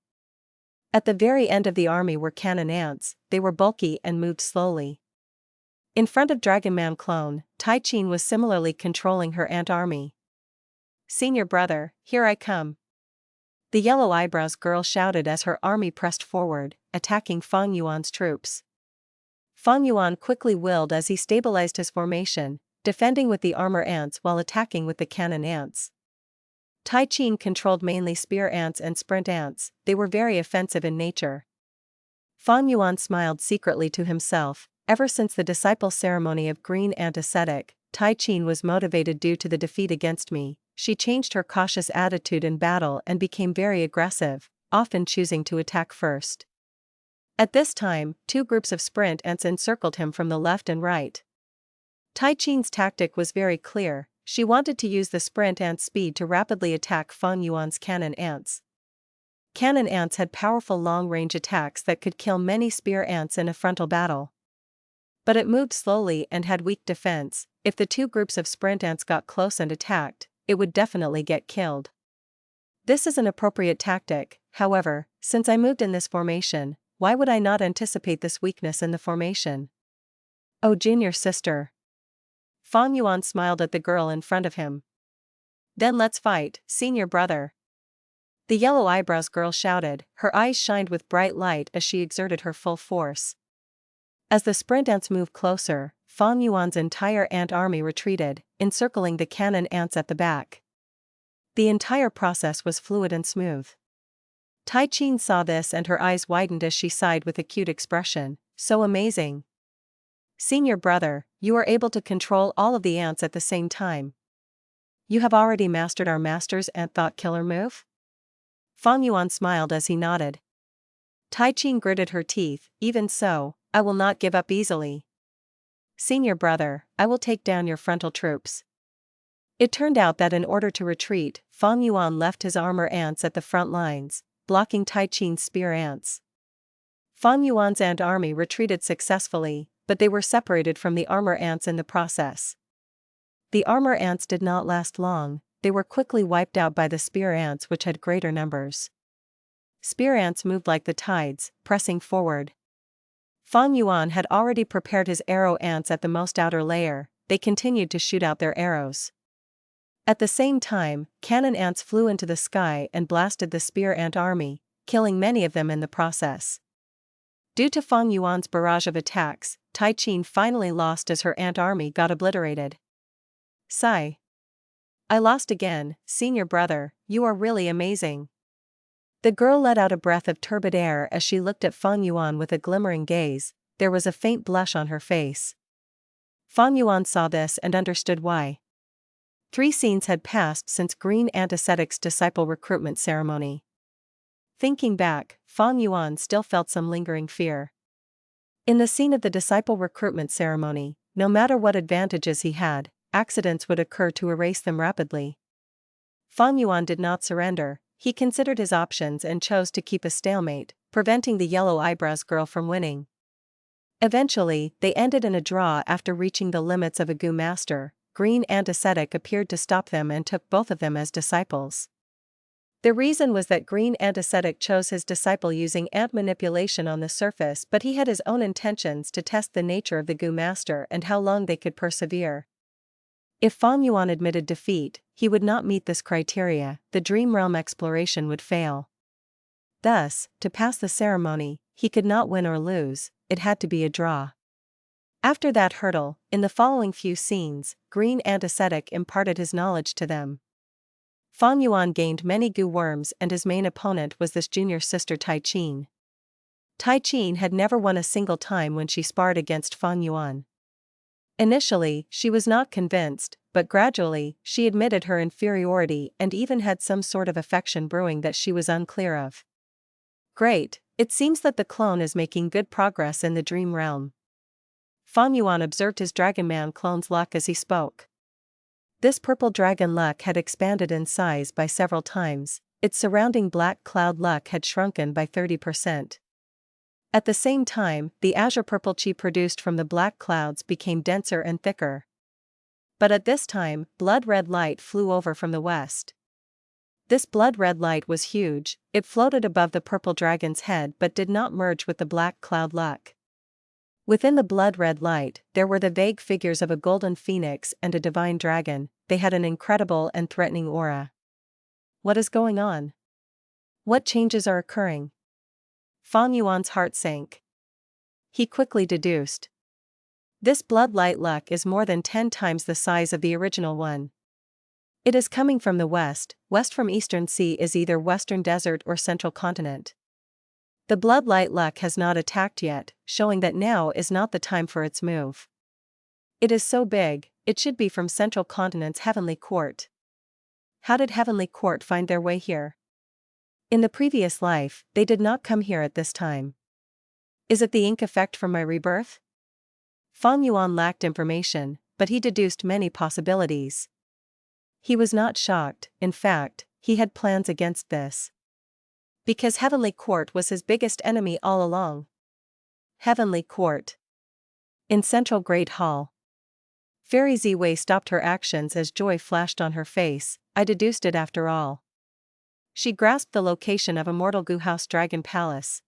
At the very end of the army were cannon ants, they were bulky and moved slowly. In front of Dragonman clone, Tai Qin was similarly controlling her ant army. Senior brother, here I come. The yellow eyebrows girl shouted as her army pressed forward, attacking Fang Yuan's troops. Fang Yuan quickly willed as he stabilized his formation, defending with the armor ants while attacking with the cannon ants. Tai Qin controlled mainly spear ants and sprint ants, they were very offensive in nature. Fang Yuan smiled secretly to himself. Ever since the disciple ceremony of Green Ant Ascetic, Tai Qin was motivated due to the defeat against me. She changed her cautious attitude in battle and became very aggressive, often choosing to attack first. At this time, 2 groups of sprint ants encircled him from the left and right. Tai Qin's tactic was very clear, she wanted to use the sprint ants' speed to rapidly attack Fang Yuan's cannon ants. Cannon ants had powerful long-range attacks that could kill many spear ants in a frontal battle. But it moved slowly and had weak defense. If the 2 groups of sprint ants got close and attacked, it would definitely get killed. This is an appropriate tactic, however, since I moved in this formation, why would I not anticipate this weakness in the formation? Oh junior sister. Fang Yuan smiled at the girl in front of him. Then let's fight, senior brother. The yellow eyebrows girl shouted, her eyes shined with bright light as she exerted her full force. As the sprint ants moved closer, Fang Yuan's entire ant army retreated, encircling the cannon ants at the back. The entire process was fluid and smooth. Tai Qin saw this and her eyes widened as she sighed with a cute expression, so amazing. Senior brother, you are able to control all of the ants at the same time. You have already mastered our master's ant thought killer move? Fang Yuan smiled as he nodded. Tai Qin gritted her teeth, even so, I will not give up easily. Senior brother, I will take down your frontal troops. It turned out that in order to retreat, Fang Yuan left his armor ants at the front lines, blocking Tai Qin's spear ants. Fang Yuan's ant army retreated successfully, but they were separated from the armor ants in the process. The armor ants did not last long, they were quickly wiped out by the spear ants which had greater numbers. Spear ants moved like the tides, pressing forward. Fang Yuan had already prepared his arrow ants at the most outer layer, they continued to shoot out their arrows. At the same time, cannon ants flew into the sky and blasted the spear ant army, killing many of them in the process. Due to Fang Yuan's barrage of attacks, Tai Qin finally lost as her ant army got obliterated. Sigh. I lost again, senior brother, you are really amazing. The girl let out a breath of turbid air as she looked at Fang Yuan with a glimmering gaze, there was a faint blush on her face. Fang Yuan saw this and understood why. 3 scenes had passed since Green Ant Ascetic's disciple recruitment ceremony. Thinking back, Fang Yuan still felt some lingering fear. In the scene of the disciple recruitment ceremony, no matter what advantages he had, accidents would occur to erase them rapidly. Fang Yuan did not surrender, he considered his options and chose to keep a stalemate, preventing the yellow eyebrows girl from winning. Eventually, they ended in a draw after reaching the limits of a Gu master. Green Ant Ascetic appeared to stop them and took both of them as disciples. The reason was that Green Ant Ascetic chose his disciple using ant manipulation on the surface, but he had his own intentions to test the nature of the Gu master and how long they could persevere. If Fang Yuan admitted defeat, he would not meet this criteria, the dream realm exploration would fail. Thus, to pass the ceremony, he could not win or lose, it had to be a draw. After that hurdle, in the following few scenes, Green Ant Ascetic imparted his knowledge to them. Fang Yuan gained many Gu worms and his main opponent was this junior sister Tai Qin. Tai Qin had never won a single time when she sparred against Fang Yuan. Initially, she was not convinced, but gradually, she admitted her inferiority and even had some sort of affection brewing that she was unclear of. Great, it seems that the clone is making good progress in the dream realm. Fang Yuan observed his Dragonman clone's luck as he spoke. This purple dragon luck had expanded in size by several times, its surrounding black cloud luck had shrunken by 30%. At the same time, the azure purple chi produced from the black clouds became denser and thicker. But at this time, blood-red light flew over from the west. This blood-red light was huge, it floated above the purple dragon's head but did not merge with the black cloud luck. Within the blood-red light, there were the vague figures of a golden phoenix and a divine dragon, they had an incredible and threatening aura. What is going on? What changes are occurring? Fang Yuan's heart sank. He quickly deduced. This blood-light luck is more than 10 times the size of the original one. It is coming from the west, west from Eastern Sea is either Western Desert or Central Continent. The blood-light luck has not attacked yet, showing that now is not the time for its move. It is so big, it should be from Central Continent's Heavenly Court. How did Heavenly Court find their way here? In the previous life, they did not come here at this time. Is it the ink effect from my rebirth? Fang Yuan lacked information, but he deduced many possibilities. He was not shocked, in fact, he had plans against this. Because Heavenly Court was his biggest enemy all along. Heavenly Court. In Central Great Hall. Fairy Ziwei stopped her actions as joy flashed on her face, I deduced it after all. She grasped the location of Immortal Gu House Dragon Palace.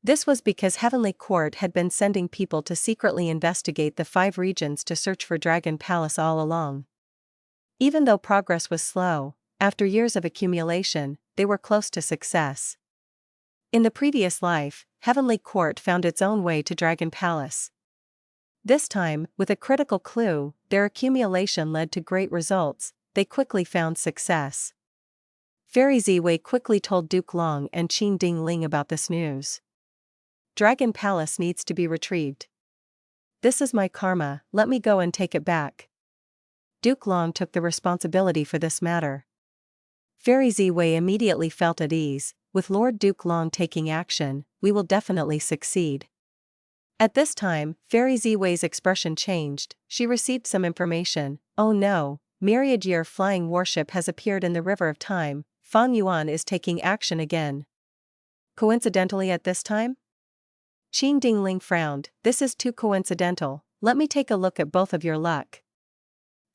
This was because Heavenly Court had been sending people to secretly investigate the 5 regions to search for Dragon Palace all along. Even though progress was slow, after years of accumulation, they were close to success. In the previous life, Heavenly Court found its own way to Dragon Palace. This time, with a critical clue, their accumulation led to great results. They quickly found success. Fairy Ziwei quickly told Duke Long and Qin Dingling about this news. Dragon Palace needs to be retrieved. This is my karma, let me go and take it back. Duke Long took the responsibility for this matter. Fairy Ziwei immediately felt at ease. With Lord Duke Long taking action, we will definitely succeed. At this time, Fairy Ziwei's expression changed. She received some information. Oh no, Myriad Year flying warship has appeared in the River of Time. Fang Yuan is taking action again. Coincidentally at this time? Qin Dingling frowned. This is too coincidental. Let me take a look at both of your luck.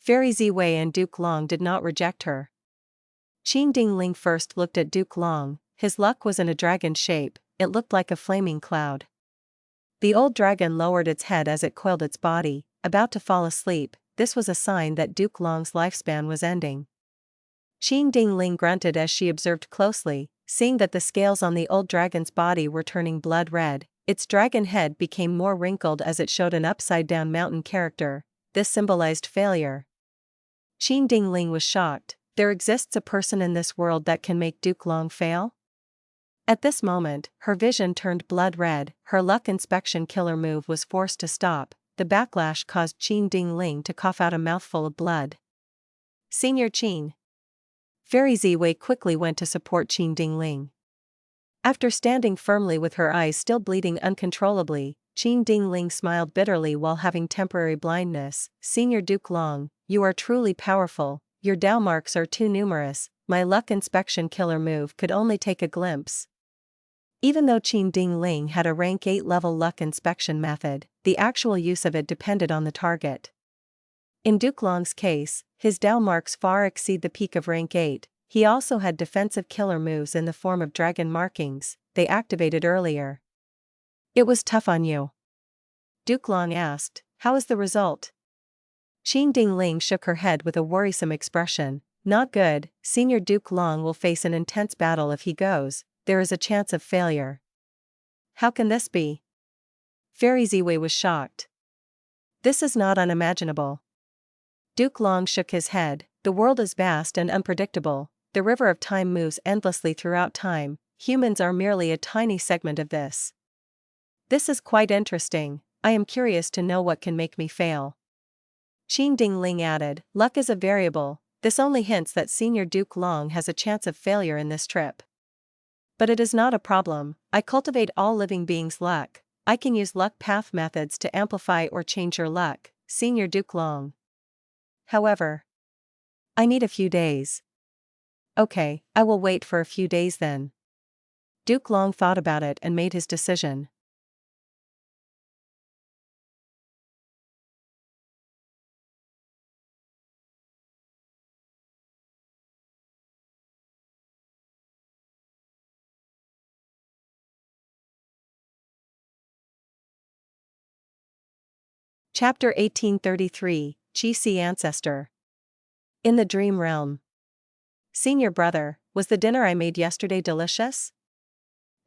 Fairy Ziwei and Duke Long did not reject her. Qin Dingling first looked at Duke Long. His luck was in a dragon shape. It looked like a flaming cloud. The old dragon lowered its head as it coiled its body, about to fall asleep. This was a sign that Duke Long's lifespan was ending. Qin Dingling grunted as she observed closely, seeing that the scales on the old dragon's body were turning blood red. Its dragon head became more wrinkled as it showed an upside-down mountain character. This symbolized failure. Qin Dingling was shocked. There exists a person in this world that can make Duke Long fail? At this moment, her vision turned blood red. Her luck inspection killer move was forced to stop. The backlash caused Qin Dingling to cough out a mouthful of blood. Senior Qin. Fairy Ziwei quickly went to support Qin Dingling. After standing firmly with her eyes still bleeding uncontrollably, Qin Dingling smiled bitterly while having temporary blindness. Senior Duke Long, you are truly powerful. Your Dao marks are too numerous. My luck inspection killer move could only take a glimpse. Even though Qin Dingling had a rank 8 level luck inspection method, the actual use of it depended on the target. In Duke Long's case, his Dao marks far exceed the peak of rank 8. He also had defensive killer moves in the form of dragon markings, they activated earlier. It was tough on you? Duke Long asked. How is the result? Qin Dingling shook her head with a worrisome expression. Not good. Senior Duke Long will face an intense battle if he goes. There is a chance of failure. How can this be? Fairy Ziwei was shocked. This is not unimaginable. Duke Long shook his head. The world is vast and unpredictable. The River of Time moves endlessly throughout time. Humans are merely a tiny segment of this. This is quite interesting. I am curious to know what can make me fail. Qin Dingling added, luck is a variable. This only hints that Senior Duke Long has a chance of failure in this trip. But it is not a problem. I cultivate all living beings' luck. I can use luck path methods to amplify or change your luck, Senior Duke Long. However, I need a few days. Okay, I will wait for a few days then. Duke Long thought about it and made his decision. Chapter 1833, Sea Ancestor. In the Dream Realm. Senior brother, was the dinner I made yesterday delicious?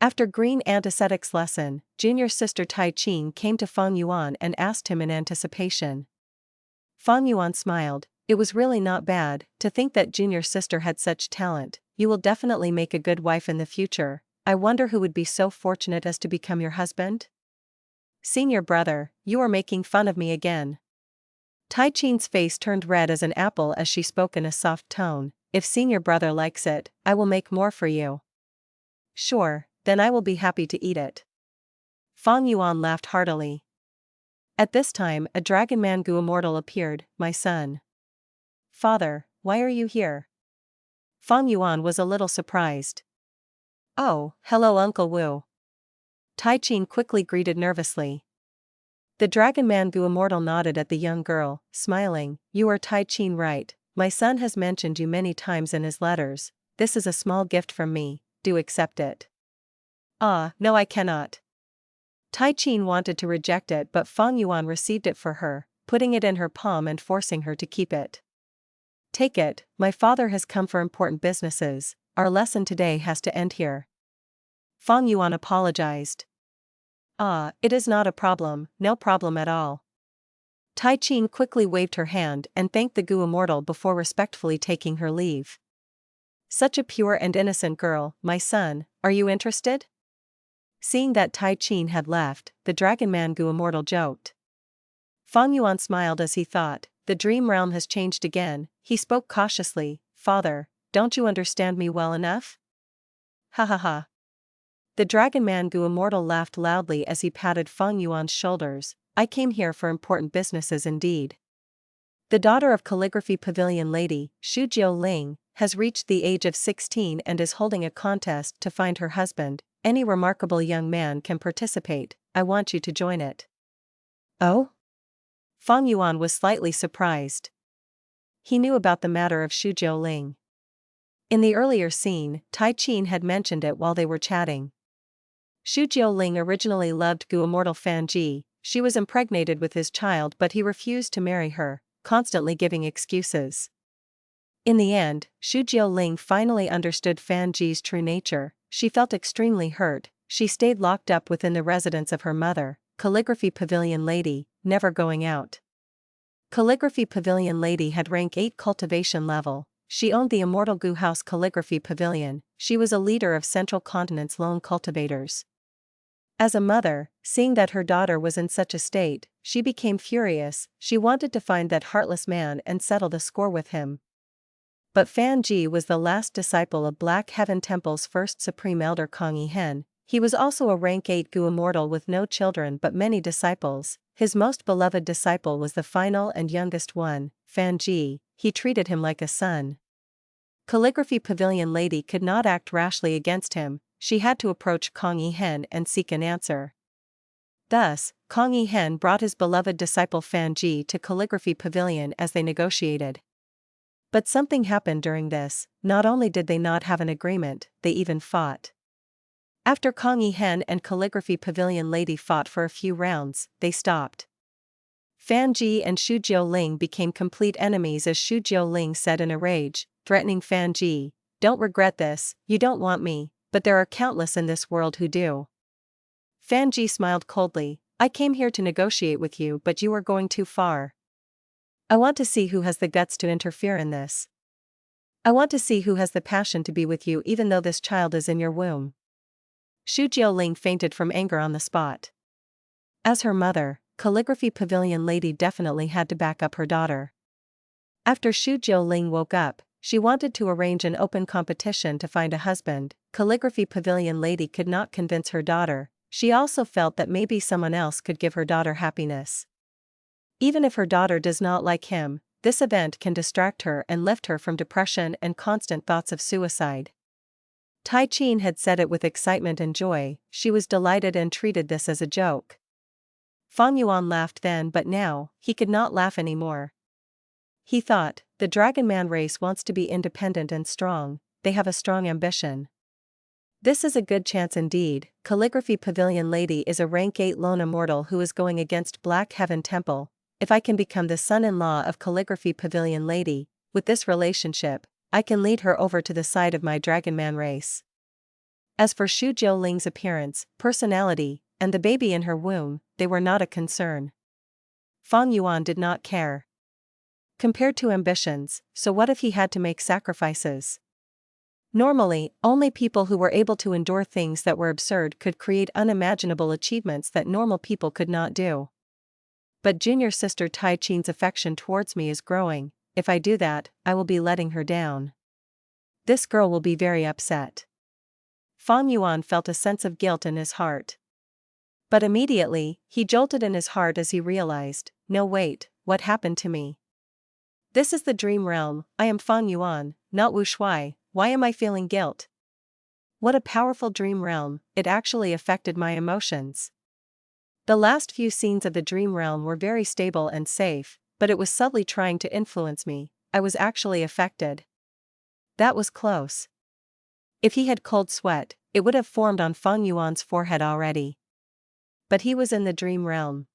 After Green Antecedents lesson, junior sister Tai Qin came to Fang Yuan and asked him in anticipation. Fang Yuan smiled. It was really not bad. To think that junior sister had such talent. You will definitely make a good wife in the future. I wonder who would be so fortunate as to become your husband? Senior brother, you are making fun of me again. Tai Qin's face turned red as an apple as she spoke in a soft tone. If senior brother likes it, I will make more for you. Sure, then I will be happy to eat it. Fang Yuan laughed heartily. At this time, a Dragonman Immortal appeared. My son. Father, why are you here? Fang Yuan was a little surprised. Oh, hello Uncle Wu. Tai Qin quickly greeted nervously. The Dragonman Immortal nodded at the young girl, smiling. You are Tai Qin, right? My son has mentioned you many times in his letters. This is a small gift from me, do accept it. Ah, no I cannot. Tai Qin wanted to reject it but Fang Yuan received it for her, putting it in her palm and forcing her to keep it. Take it, my father has come for important businesses, our lesson today has to end here. Fang Yuan apologized. Ah, it is not a problem, no problem at all. Tai Qin quickly waved her hand and thanked the Gu Immortal before respectfully taking her leave. Such a pure and innocent girl, my son, are you interested? Seeing that Tai Qin had left, the Dragonman Gu Immortal joked. Fang Yuan smiled as he thought, the dream realm has changed again. He spoke cautiously, Father, don't you understand me well enough? Ha ha ha. The Dragonman Gu Immortal laughed loudly as he patted Fang Yuan's shoulders. I came here for important businesses indeed. The daughter of Calligraphy Pavilion Lady, Shujiu Ling, has reached the age of 16 and is holding a contest to find her husband. Any remarkable young man can participate, I want you to join it. Oh? Fang Yuan was slightly surprised. He knew about the matter of Shujiu Ling. In the earlier scene, Tai Qin had mentioned it while they were chatting. Shujiu Ling originally loved Gu Immortal Fan Ji, she was impregnated with his child but he refused to marry her, constantly giving excuses. In the end, Shujiu Ling finally understood Fan Ji's true nature. She felt extremely hurt. She stayed locked up within the residence of her mother, Calligraphy Pavilion Lady, never going out. Calligraphy Pavilion Lady had rank 8 cultivation level. She owned the Immortal Gu House Calligraphy Pavilion. She was a leader of Central Continent's lone cultivators. As a mother, seeing that her daughter was in such a state, she became furious. She wanted to find that heartless man and settle the score with him. But Fan Ji was the last disciple of Black Heaven Temple's first Supreme Elder Cultivation. He was also a rank 8 Gu Immortal with no children but many disciples. His most beloved disciple was the final and youngest one, Fan Ji. He treated him like a son. Calligraphy Pavilion Lady could not act rashly against him. She had to approach Kong Yi-hen and seek an answer. Thus, Kong Yi-hen brought his beloved disciple Fan Ji to Calligraphy Pavilion as they negotiated. But something happened during this. Not only did they not have an agreement, they even fought. After Kong Yi-hen and Calligraphy Pavilion Lady fought for a few rounds, they stopped. Fan Ji and Shujiu Ling became complete enemies as Shujiu Ling said in a rage, threatening Fan Ji, "Don't regret this, you don't want me, but there are countless in this world who do." Fan Ji smiled coldly, "I came here to negotiate with you but you are going too far. I want to see who has the guts to interfere in this. I want to see who has the passion to be with you even though this child is in your womb." Shujiu Ling fainted from anger on the spot. As her mother, Calligraphy Pavilion Lady definitely had to back up her daughter. After Shujiu Ling woke up, she wanted to arrange an open competition to find a husband. Calligraphy Pavilion Lady could not convince her daughter. She also felt that maybe someone else could give her daughter happiness. Even if her daughter does not like him, this event can distract her and lift her from depression and constant thoughts of suicide. Tai Qin had said it with excitement and joy. She was delighted and treated this as a joke. Fang Yuan laughed then but now, he could not laugh anymore. He thought, the Dragonman race wants to be independent and strong, they have a strong ambition. This is a good chance indeed. Calligraphy Pavilion Lady is a rank 8 lone immortal who is going against Black Heaven Temple. If I can become the son-in-law of Calligraphy Pavilion Lady, with this relationship, I can lead her over to the side of my Dragonman race. As for Shujiu Ling's appearance, personality, and the baby in her womb, they were not a concern. Fang Yuan did not care. Compared to ambitions, so what if he had to make sacrifices? Normally, only people who were able to endure things that were absurd could create unimaginable achievements that normal people could not do. But junior sister Tai Qin's affection towards me is growing. If I do that, I will be letting her down. This girl will be very upset. Fang Yuan felt a sense of guilt in his heart. But immediately, he jolted in his heart as he realized, no wait, what happened to me? This is the dream realm, I am Fang Yuan, not Wu Shui, why am I feeling guilt? What a powerful dream realm, it actually affected my emotions. The last few scenes of the dream realm were very stable and safe, but it was subtly trying to influence me. I was actually affected. That was close. If he had cold sweat, it would have formed on Fang Yuan's forehead already. But he was in the dream realm.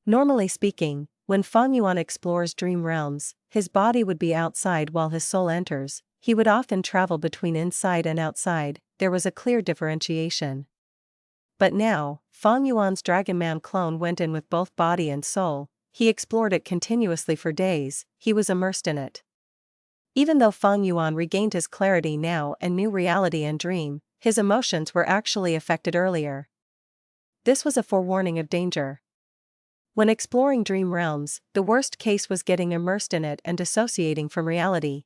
Normally speaking, When Fang Yuan explores dream realms, his body would be outside while his soul enters. He would often travel between inside and outside. There was a clear differentiation. But now, Fang Yuan's Dragonman clone went in with both body and soul. He explored it continuously for days. He was immersed in it. Even though Fang Yuan regained his clarity now and knew reality and dream, his emotions were actually affected earlier. This was a forewarning of danger. When exploring dream realms, the worst case was getting immersed in it and dissociating from reality.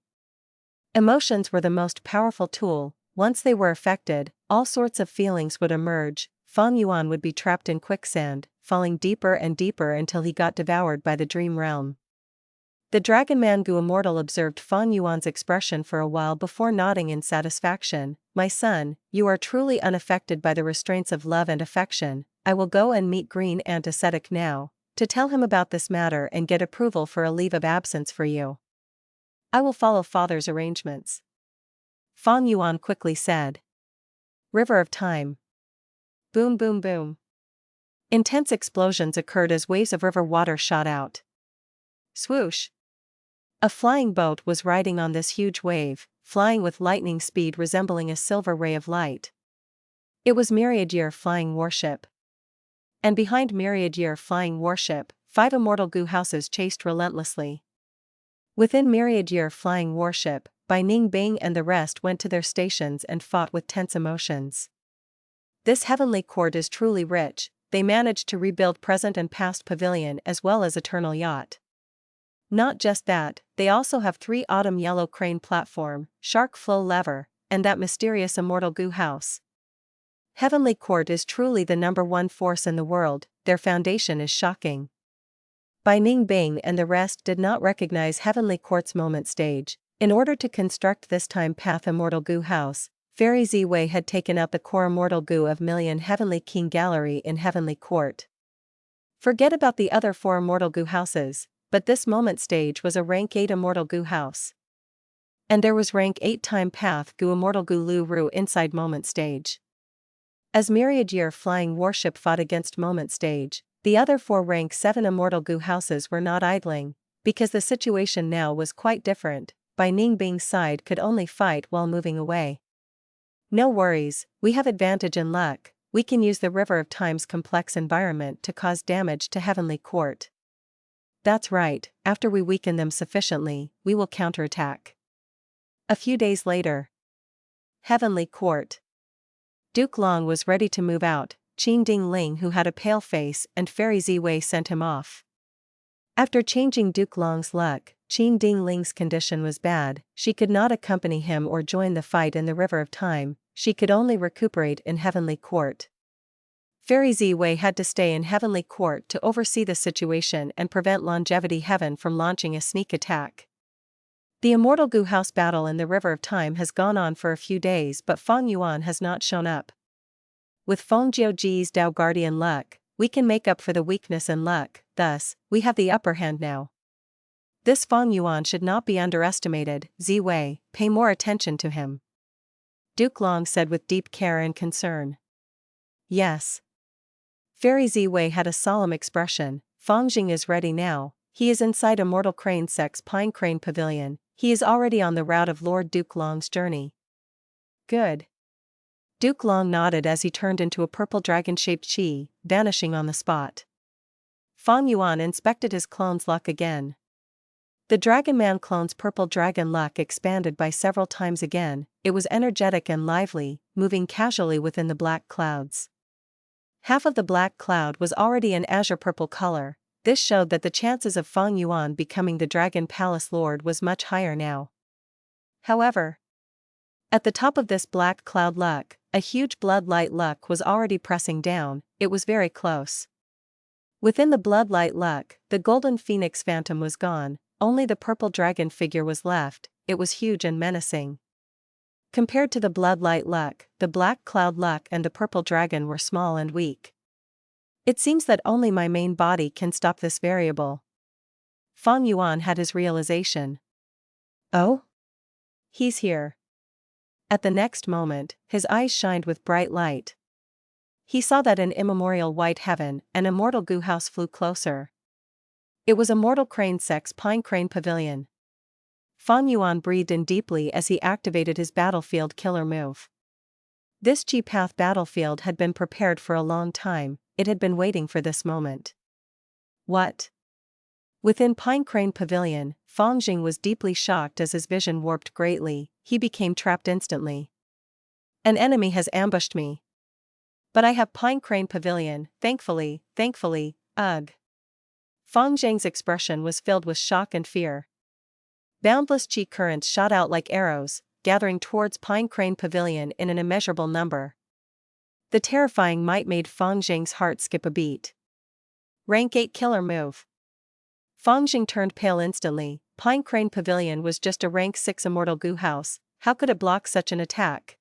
Emotions were the most powerful tool. Once they were affected, all sorts of feelings would emerge. Fang Yuan would be trapped in quicksand, falling deeper and deeper until he got devoured by the dream realm. The Dragonman Gu Immortal observed Fang Yuan's expression for a while before nodding in satisfaction. "My son, you are truly unaffected by the restraints of love and affection. I will go and meet Green Ant Ascetic now, to tell him about this matter and get approval for a leave of absence for you. I will follow father's arrangements," Fang Yuan quickly said. River of Time. Boom boom boom. Intense explosions occurred as waves of river water shot out. Swoosh. A flying boat was riding on this huge wave, flying with lightning speed resembling a silver ray of light. It was Myriad Year Flying Warship. And behind Myriad Year Flying Warship, 5 immortal Gu houses chased relentlessly. Within Myriad Year Flying Warship, Bai Ning Bing and the rest went to their stations and fought with tense emotions. This heavenly court is truly rich. They managed to rebuild present and past pavilion as well as eternal yacht. Not just that, they also have 3 autumn yellow crane platform, shark flow lever, and that mysterious immortal Gu house. Heavenly Court is truly the #1 force in the world. Their foundation is shocking. Bai Ning Bing and the rest did not recognize Heavenly Court's moment stage. In order to construct this time path immortal Gu house, Fairy Ziwei had taken out the core immortal Gu of Million Heavenly King Gallery in Heavenly Court. Forget about the other 4 immortal Gu houses, but this moment stage was a rank 8 immortal Gu house. And there was rank 8 time path Gu immortal Gu Lu Ru inside moment stage. As Myriad Year Flying Warship fought against moment stage, the other 4 rank 7 immortal Gu houses were not idling, because the situation now was quite different. Bai Ning Bing's side could only fight while moving away. No worries, we have advantage in luck. We can use the River of Time's complex environment to cause damage to Heavenly Court. That's right, after we weaken them sufficiently, we will counterattack. A few days later. Heavenly Court. Duke Long was ready to move out. Qin Ding Ling, who had a pale face, and Fairy Ziwei sent him off. After changing Duke Long's luck, Qin Ding Ling's condition was bad. She could not accompany him or join the fight in the River of Time. She could only recuperate in Heavenly Court. Fairy Ziwei had to stay in Heavenly Court to oversee the situation and prevent Longevity Heaven from launching a sneak attack. The Immortal Gu House battle in the River of Time has gone on for a few days, but Fang Yuan has not shown up. With Feng Jiuji's Dao Guardian luck, we can make up for the weakness in luck, thus, we have the upper hand now. This Fang Yuan should not be underestimated. Ziwei, pay more attention to him, Duke Long said with deep care and concern. Yes. Fairy Ziwei had a solemn expression. Fang Jing is ready now. He is inside Immortal Crane Sec's Pine Crane Pavilion. He is already on the route of Lord Duke Long's journey. Good. Duke Long nodded as he turned into a purple dragon-shaped chi, vanishing on the spot. Fang Yuan inspected his clone's luck again. The Dragonman clone's purple dragon luck expanded by several times again. It was energetic and lively, moving casually within the black clouds. Half of the black cloud was already an azure purple color. This showed that the chances of Fang Yuan becoming the Dragon Palace Lord was much higher now. However, at the top of this black cloud luck, a huge bloodlight luck was already pressing down. It was very close. Within the bloodlight luck, the golden phoenix phantom was gone. Only the purple dragon figure was left. It was huge and menacing. Compared to the bloodlight luck, the black cloud luck and the purple dragon were small and weak. It seems that only my main body can stop this variable. Fang Yuan had his realization. Oh? He's here. At the next moment, his eyes shined with bright light. He saw that in immemorial white heaven, an immortal Gu house flew closer. It was a mortal crane sex pine crane pavilion. Fang Yuan breathed in deeply as he activated his battlefield killer move. This G-Path battlefield had been prepared for a long time, it had been waiting for this moment. What? Within Pine Crane Pavilion, Fang Jing was deeply shocked as his vision warped greatly, he became trapped instantly. An enemy has ambushed me. But I have Pine Crane Pavilion, thankfully, ugh. Fang Jing's expression was filled with shock and fear. Boundless chi currents shot out like arrows, gathering towards Pine Crane Pavilion in an immeasurable number. The terrifying might made Fang Jing's heart skip a beat. Rank 8 killer move. Fang Jing turned pale instantly. Pine Crane Pavilion was just a rank 6 immortal goo house, how could it block such an attack?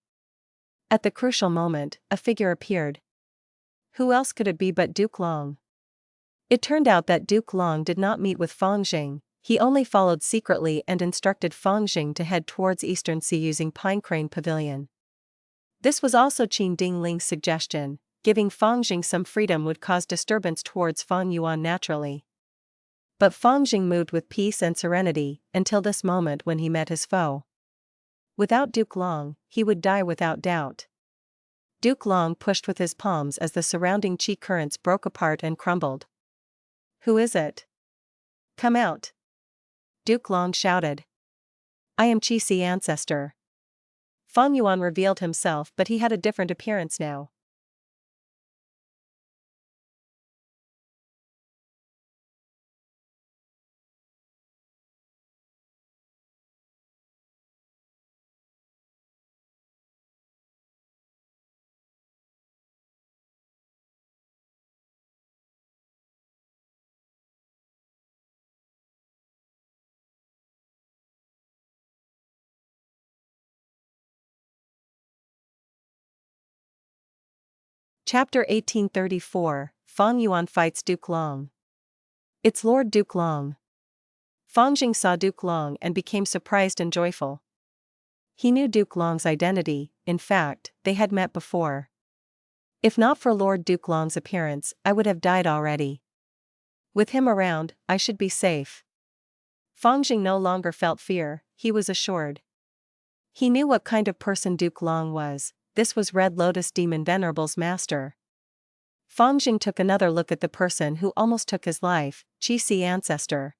At the crucial moment, a figure appeared. Who else could it be but Duke Long? It turned out that Duke Long did not meet with Fang Jing, he only followed secretly and instructed Fang Jing to head towards Eastern Sea using Pine Crane Pavilion. This was also Qin Ding Ling's suggestion, giving Fang Jing some freedom would cause disturbance towards Fang Yuan naturally. But Fang Jing moved with peace and serenity, until this moment when he met his foe. Without Duke Long, he would die without doubt. Duke Long pushed with his palms as the surrounding chi currents broke apart and crumbled. Who is it? Come out! Duke Long shouted. I am Sea Ancestor. Fang Yuan revealed himself, but he had a different appearance now. Chapter 1834, Fang Yuan fights Duke Long. It's Lord Duke Long. Fang Jing saw Duke Long and became surprised and joyful. He knew Duke Long's identity, in fact, they had met before. If not for Lord Duke Long's appearance, I would have died already. With him around, I should be safe. Fang Jing no longer felt fear, he was assured. He knew what kind of person Duke Long was, this was Red Lotus Demon Venerable's master. Fang Jing took another look at the person who almost took his life, Sea Ancestor.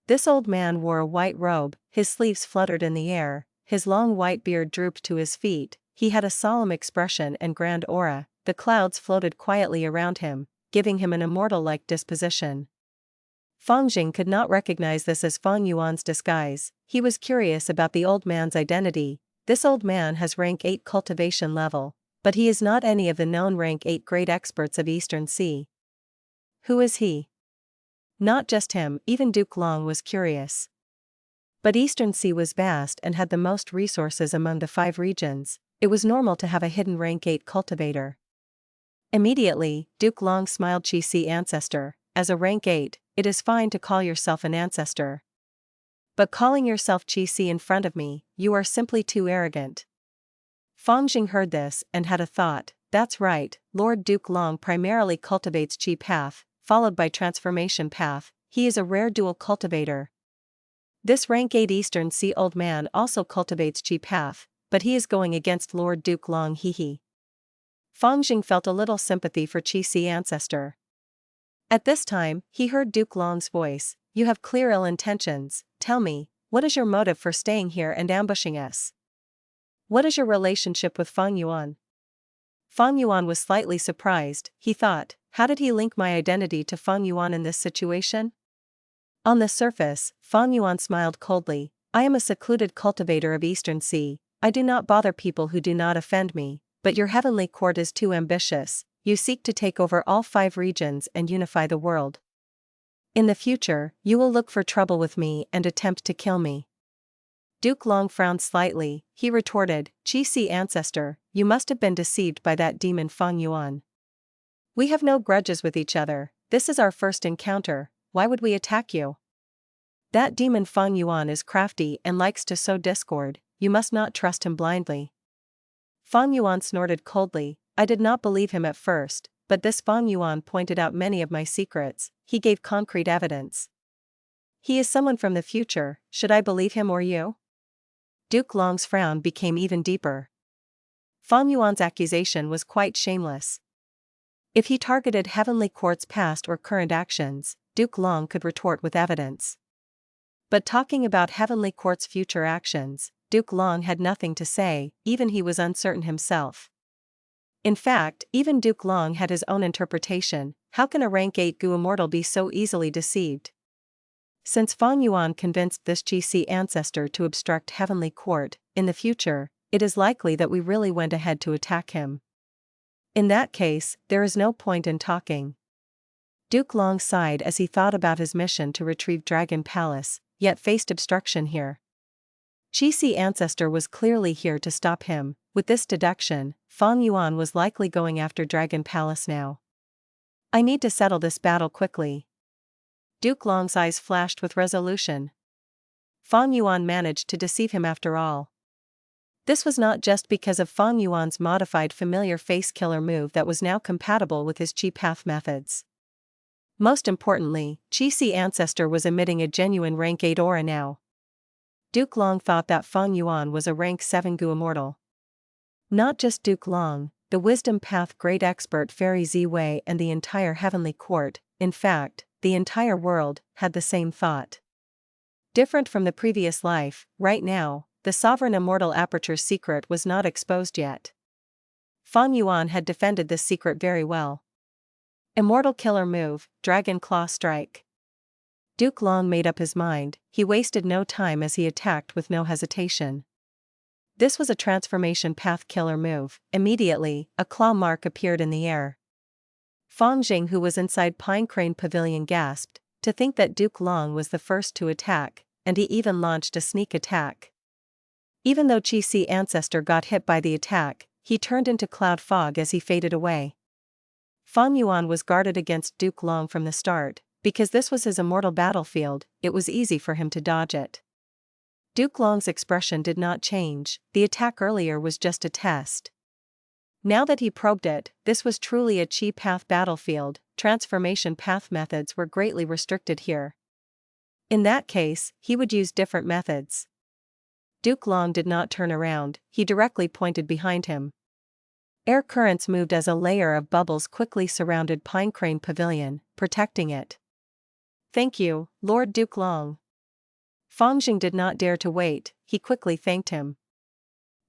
This old man wore a white robe, his sleeves fluttered in the air, his long white beard drooped to his feet, he had a solemn expression and grand aura, the clouds floated quietly around him, giving him an immortal-like disposition. Fang Jing could not recognize this as Fang Yuan's disguise, he was curious about the old man's identity. This old man has rank 8 cultivation level, but he is not any of the known rank 8 great experts of Eastern Sea. Who is he? Not just him, even Duke Long was curious. But Eastern Sea was vast and had the most resources among the 5 regions, it was normal to have a hidden rank 8 cultivator. Immediately, Duke Long smiled. Sea Ancestor, as a rank 8, it is fine to call yourself an ancestor. But calling yourself Sea in front of me, you are simply too arrogant. Fang Jing heard this and had a thought, that's right, Lord Duke Long primarily cultivates Chi Path, followed by Transformation Path, he is a rare dual cultivator. This rank 8 Eastern Sea old man also cultivates Chi Path, but he is going against Lord Duke Long hee. Fang Jing felt a little sympathy for Sea Ancestor. At this time, he heard Duke Long's voice, you have clear ill intentions, tell me, what is your motive for staying here and ambushing us? What is your relationship with Fang Yuan? Fang Yuan was slightly surprised, he thought, how did he link my identity to Fang Yuan in this situation? On the surface, Fang Yuan smiled coldly, I am a secluded cultivator of Eastern Sea, I do not bother people who do not offend me, but your heavenly court is too ambitious, you seek to take over all 5 regions and unify the world. In the future, you will look for trouble with me and attempt to kill me. Duke Long frowned slightly, he retorted, Sea Ancestor, you must have been deceived by that demon Fang Yuan. We have no grudges with each other, this is our first encounter, why would we attack you? That demon Fang Yuan is crafty and likes to sow discord, you must not trust him blindly. Fang Yuan snorted coldly, I did not believe him at first, but this Fang Yuan pointed out many of my secrets, he gave concrete evidence. He is someone from the future, should I believe him or you? Duke Long's frown became even deeper. Fang Yuan's accusation was quite shameless. If he targeted Heavenly Court's past or current actions, Duke Long could retort with evidence. But talking about Heavenly Court's future actions, Duke Long had nothing to say, even he was uncertain himself. In fact, even Duke Long had his own interpretation. How can a rank 8 Gu immortal be so easily deceived? Since Fang Yuan convinced this Sea Ancestor to obstruct Heavenly Court, in the future, it is likely that we really went ahead to attack him. In that case, there is no point in talking. Duke Long sighed as he thought about his mission to retrieve Dragon Palace, yet faced obstruction here. Sea Ancestor was clearly here to stop him. With this deduction, Fang Yuan was likely going after Dragon Palace now. I need to settle this battle quickly. Duke Long's eyes flashed with resolution. Fang Yuan managed to deceive him after all. This was not just because of Fang Yuan's modified familiar face killer move that was now compatible with his Chi Path methods. Most importantly, Sea Ancestor was emitting a genuine rank 8 aura now. Duke Long thought that Fang Yuan was a rank 7 Gu immortal. Not just Duke Long, the Wisdom Path great expert Fairy Ziwei and the entire Heavenly Court, in fact, the entire world, had the same thought. Different from the previous life, right now, the Sovereign Immortal Aperture's secret was not exposed yet. Fang Yuan had defended this secret very well. Immortal killer move, Dragon Claw Strike. Duke Long made up his mind. He wasted no time as he attacked with no hesitation. This was a transformation path killer move. Immediately, a claw mark appeared in the air. Fang Jing, who was inside Pine Crane Pavilion, gasped, to think that Duke Long was the first to attack, and he even launched a sneak attack. Even though Sea Ancestor got hit by the attack, he turned into cloud fog as he faded away. Fang Yuan was guarded against Duke Long from the start. Because this was his immortal battlefield, it was easy for him to dodge it. Duke Long's expression did not change. The attack earlier was just a test. Now that he probed it, this was truly a Chi Path battlefield. Transformation path methods were greatly restricted here. In that case, he would use different methods. Duke Long did not turn around, he directly pointed behind him. Air currents moved as a layer of bubbles quickly surrounded Pine Crane Pavilion, protecting it. Thank you, Lord Duke Long. Fang Jing did not dare to wait, he quickly thanked him.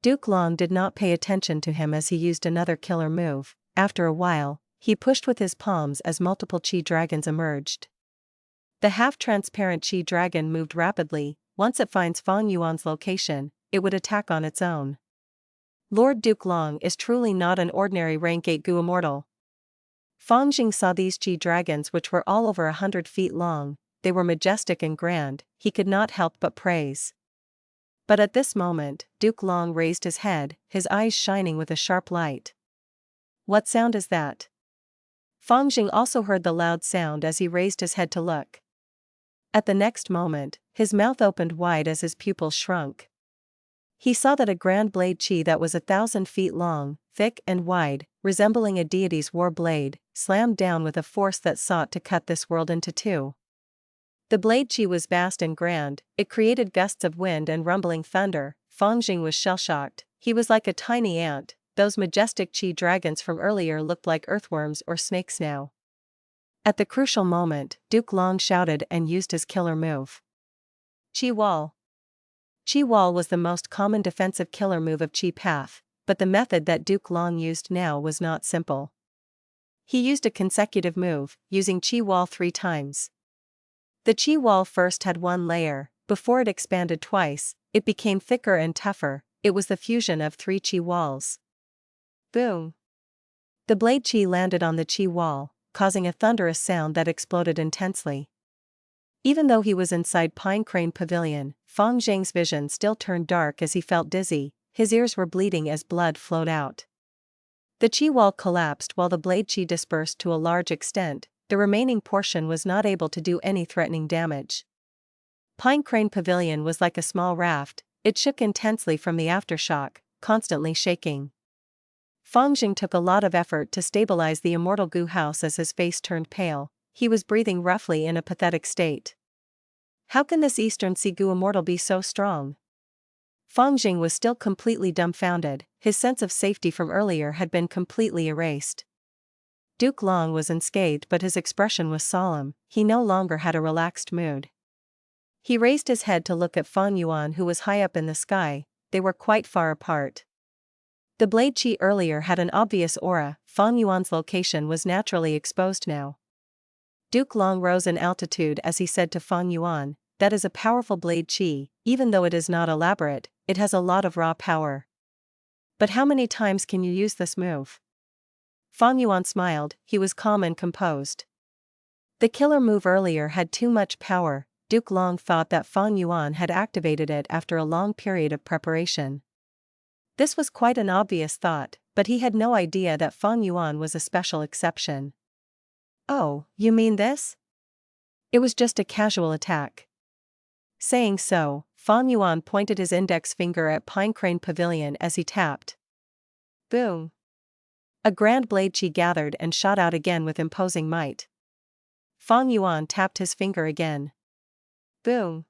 Duke Long did not pay attention to him as he used another killer move. After a while, he pushed with his palms as multiple Chi dragons emerged. The half-transparent Chi dragon moved rapidly. Once it finds Fang Yuan's location, it would attack on its own. Lord Duke Long is truly not an ordinary rank 8 Gu immortal. Fang Jing saw these Chi dragons, which were all over 100 feet long. They were majestic and grand, he could not help but praise. But at this moment, Duke Long raised his head, his eyes shining with a sharp light. What sound is that? Fang Jing also heard the loud sound as he raised his head to look. At the next moment, his mouth opened wide as his pupils shrunk. He saw that a grand blade Chi that was 1,000 feet long, thick and wide, resembling a deity's war blade, slammed down with a force that sought to cut this world into two. The blade Chi was vast and grand, it created gusts of wind and rumbling thunder. Fang Jing was shell-shocked, he was like a tiny ant. Those majestic Chi dragons from earlier looked like earthworms or snakes now. At the crucial moment, Duke Long shouted and used his killer move. Chi Wall. Chi Wall was the most common defensive killer move of Chi Path, but the method that Duke Long used now was not simple. He used a consecutive move, using Chi Wall 3 times. The Chi Wall first had one layer. Before it expanded twice, it became thicker and tougher. It was the fusion of 3 Chi Walls. Boom! The blade Chi landed on the Chi Wall, causing a thunderous sound that exploded intensely. Even though he was inside Pine Crane Pavilion, Fang Jing's vision still turned dark as he felt dizzy. His ears were bleeding as blood flowed out. The Chi Wall collapsed while the blade Chi dispersed to a large extent. The remaining portion was not able to do any threatening damage. Pine Crane Pavilion was like a small raft. It shook intensely from the aftershock, constantly shaking. Fang Jing took a lot of effort to stabilize the immortal Gu house as his face turned pale. he was breathing roughly in a pathetic state. How can this Eastern Sea Immortal be so strong? Fang Jing was still completely dumbfounded, his sense of safety from earlier had been completely erased. Duke Long was unscathed but his expression was solemn, he no longer had a relaxed mood. He raised his head to look at Fang Yuan who was high up in the sky, they were quite far apart. The blade chi earlier had an obvious aura, Fang Yuan's location was naturally exposed now. Duke Long rose in altitude as he said to Fang Yuan, "That is a powerful blade chi, even though it is not elaborate, it has a lot of raw power. But how many times can you use this move?" Fang Yuan smiled, he was calm and composed. The killer move earlier had too much power, Duke Long thought that Fang Yuan had activated it after a long period of preparation. This was quite an obvious thought, but he had no idea that Fang Yuan was a special exception. "Oh, you mean this? It was just a casual attack." Saying so, Fang Yuan pointed his index finger at Pinecrane Pavilion as he tapped. Boom! A grand blade chi gathered and shot out again with imposing might. Fang Yuan tapped his finger again. Boom!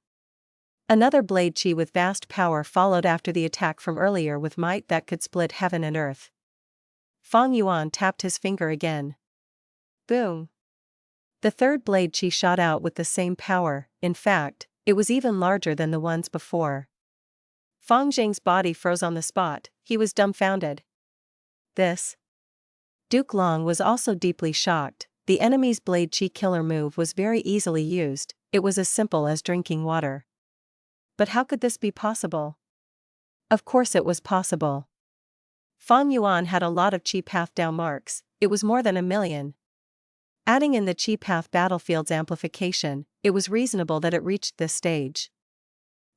Another blade chi with vast power followed after the attack from earlier with might that could split heaven and earth. Fang Yuan tapped his finger again. Boom! The third blade chi shot out with the same power, in fact, it was even larger than the ones before. Fang Jing's body froze on the spot, he was dumbfounded. This? Duke Long was also deeply shocked, the enemy's blade chi killer move was very easily used, it was as simple as drinking water. But how could this be possible? Of course it was possible. Fang Yuan had a lot of chi path down marks, it was more than 1,000,000. Adding in the chi path battlefield's amplification, it was reasonable that it reached this stage.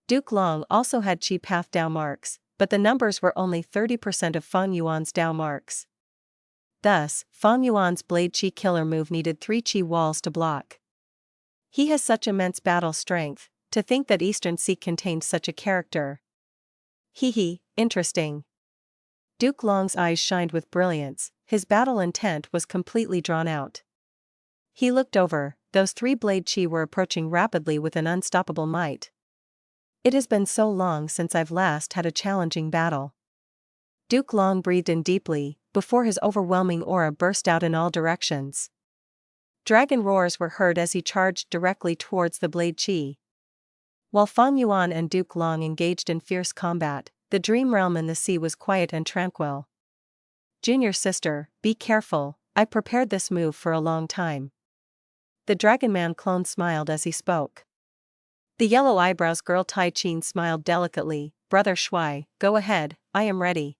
Duke Long also had chi path down marks, but the numbers were only 30% of Fang Yuan's down marks. Thus, Fang Yuan's blade chi killer move needed 3 chi walls to block. He has such immense battle strength, to think that Eastern Sea contained such a character. Hee, interesting. Duke Long's eyes shined with brilliance, his battle intent was completely drawn out. He looked over, those 3 blade chi were approaching rapidly with an unstoppable might. It has been so long since I've last had a challenging battle. Duke Long breathed in deeply, before his overwhelming aura burst out in all directions. Dragon roars were heard as he charged directly towards the blade chi. While Fang Yuan and Duke Long engaged in fierce combat, the dream realm in the sea was quiet and tranquil. "Junior sister, be careful, I prepared this move for a long time." The Dragonman clone smiled as he spoke. The yellow eyebrows girl Tai Chin smiled delicately, "Brother Shui, go ahead, I am ready."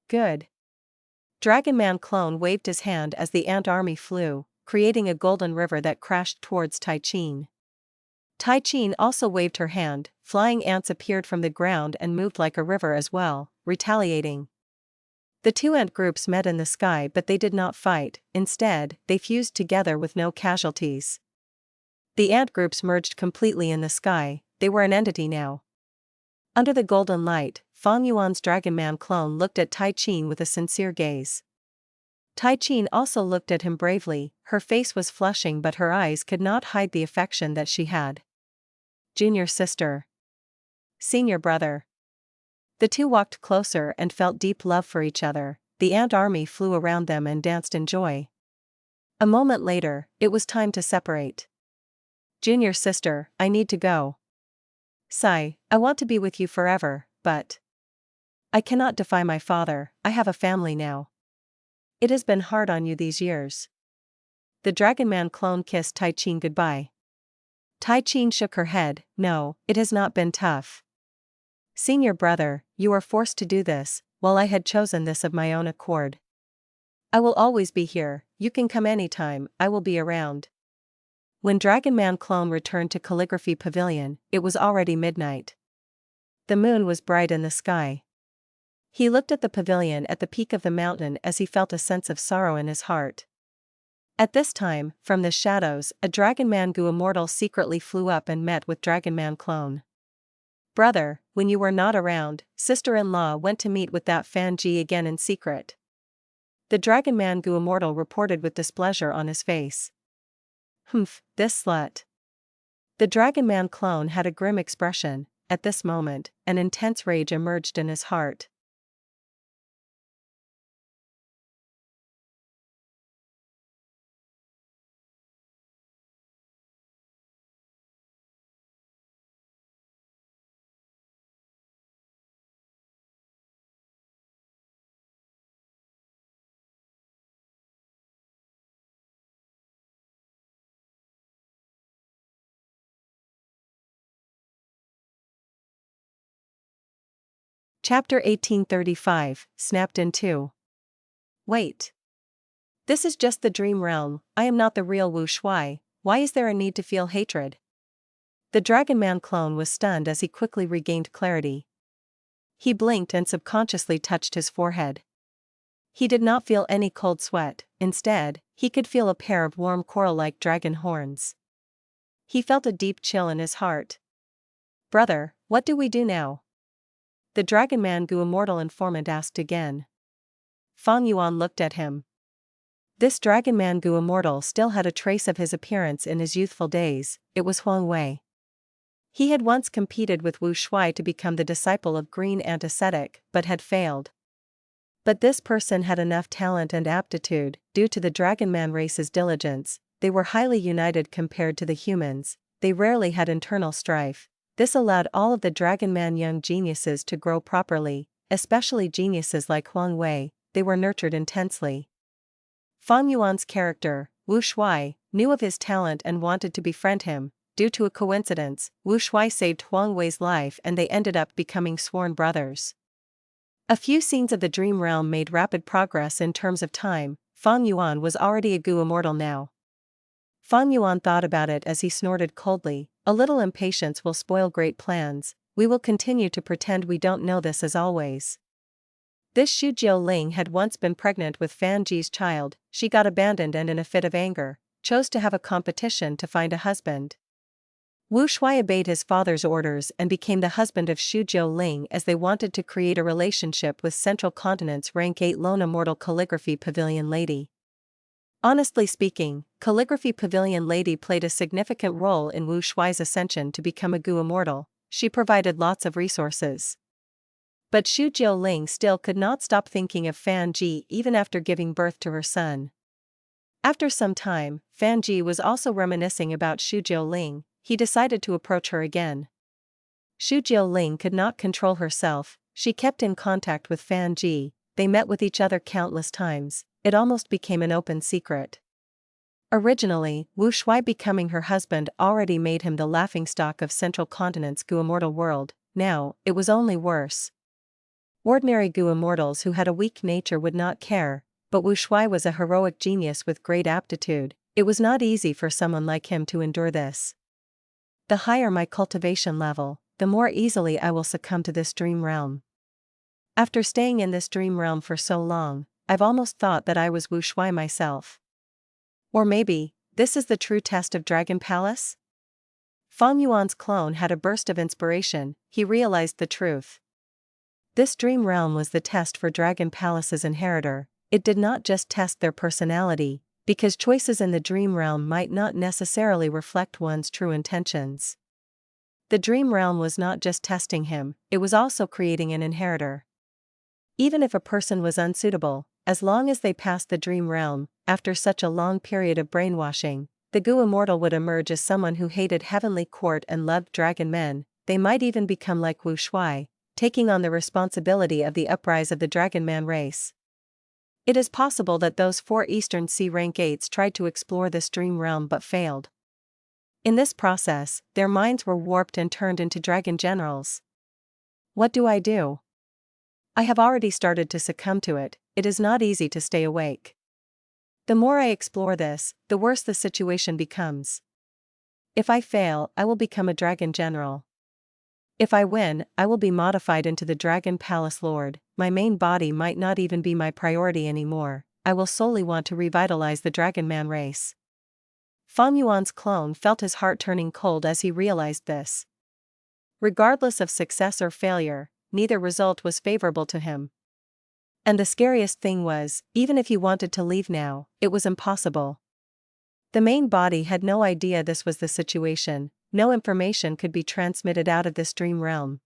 "Good." Dragonman clone waved his hand as the ant army flew, creating a golden river that crashed towards Tai Chin. Tai Chin also waved her hand, flying ants appeared from the ground and moved like a river as well, retaliating. The 2 ant groups met in the sky but they did not fight, instead, they fused together with no casualties. The ant groups merged completely in the sky, they were an entity now. Under the golden light, Fang Yuan's Dragonman clone looked at Tai Chin with a sincere gaze. Tai Chin also looked at him bravely, her face was flushing but her eyes could not hide the affection that she had. "Junior sister." "Senior brother." The 2 walked closer and felt deep love for each other, the ant army flew around them and danced in joy. A moment later, it was time to separate. "Junior sister, I need to go." "Sigh, I want to be with you forever, but I cannot defy my father, I have a family now. It has been hard on you these years." The Dragonman clone kissed Tai Chin goodbye. Tai Chin shook her head, "No, it has not been tough. Senior brother, you are forced to do this, while I had chosen this of my own accord. I will always be here, you can come anytime, I will be around." When Dragonman clone returned to Calligraphy Pavilion, it was already midnight. The moon was bright in the sky. He looked at the pavilion at the peak of the mountain as he felt a sense of sorrow in his heart. At this time, from the shadows, a Dragonman Immortal secretly flew up and met with Dragonman clone. "Brother, when you were not around, sister-in-law went to meet with that Fan Ji again in secret." The Dragonman Immortal reported with displeasure on his face. Humph, this slut. The Dragonman clone had a grim expression. At this moment, an intense rage emerged in his heart. Chapter 1835, Snapped in Two. Wait. This is just the dream realm, I am not the real Wu Shuai, why is there a need to feel hatred? The Dragonman clone was stunned as he quickly regained clarity. He blinked and subconsciously touched his forehead. He did not feel any cold sweat, instead, he could feel a pair of warm coral-like dragon horns. He felt a deep chill in his heart. Brother, what do we do now? The Dragonman Gu Immortal informant asked again. Fang Yuan looked at him. This Dragonman Gu Immortal still had a trace of his appearance in his youthful days, it was Huang Wei. He had once competed with Wu Shuai to become the disciple of Green Antiseptic, but had failed. But this person had enough talent and aptitude, due to the Dragonman race's diligence, they were highly united compared to the humans, they rarely had internal strife. This allowed all of the Dragonman young geniuses to grow properly, especially geniuses like Huang Wei, they were nurtured intensely. Fang Yuan's character, Wu Shuai, knew of his talent and wanted to befriend him. Due to a coincidence, Wu Shuai saved Huang Wei's life and they ended up becoming sworn brothers. A few scenes of the dream realm made rapid progress in terms of time. Fang Yuan was already a Gu Immortal now. Fang Yuan thought about it as he snorted coldly, a little impatience will spoil great plans, we will continue to pretend we don't know this as always. This Xu Jiuling had once been pregnant with Fan Ji's child, she got abandoned and in a fit of anger, chose to have a competition to find a husband. Wu Shuai obeyed his father's orders and became the husband of Xu Jiuling as they wanted to create a relationship with Central Continent's rank 8 lone immortal Calligraphy Pavilion Lady. Honestly speaking, Calligraphy Pavilion Lady played a significant role in Wu Shuai's ascension to become a Gu Immortal, she provided lots of resources. But Xu Jiuling still could not stop thinking of Fan Ji even after giving birth to her son. After some time, Fan Ji was also reminiscing about Xu Jiuling, he decided to approach her again. Xu Jiuling could not control herself, she kept in contact with Fan Ji, they met with each other countless times, it almost became an open secret. Originally, Wu Shuai becoming her husband already made him the laughingstock of Central Continent's Gu Immortal world, now, it was only worse. Ordinary Gu Immortals who had a weak nature would not care, but Wu Shuai was a heroic genius with great aptitude, it was not easy for someone like him to endure this. The higher my cultivation level, the more easily I will succumb to this dream realm. After staying in this dream realm for so long, I've almost thought that I was Wu Shuai myself. Or maybe, this is the true test of Dragon Palace? Fang Yuan's clone had a burst of inspiration, he realized the truth. This dream realm was the test for Dragon Palace's inheritor, it did not just test their personality, because choices in the dream realm might not necessarily reflect one's true intentions. The dream realm was not just testing him, it was also creating an inheritor. Even if a person was unsuitable, as long as they passed the dream realm, after such a long period of brainwashing, the Gu Immortal would emerge as someone who hated Heavenly Court and loved dragon men, they might even become like Wu Shuai, taking on the responsibility of the uprising of the Dragonman race. It is possible that those 4 Eastern Sea rank 8s tried to explore this dream realm but failed. In this process, their minds were warped and turned into dragon generals. What do? I have already started to succumb to it, it is not easy to stay awake. The more I explore this, the worse the situation becomes. If I fail, I will become a dragon general. If I win, I will be modified into the Dragon Palace Lord, my main body might not even be my priority anymore, I will solely want to revitalize the Dragonman race. Fang Yuan's clone felt his heart turning cold as he realized this. Regardless of success or failure, neither result was favorable to him. And the scariest thing was, even if he wanted to leave now, it was impossible. The main body had no idea this was the situation. No information could be transmitted out of this dream realm.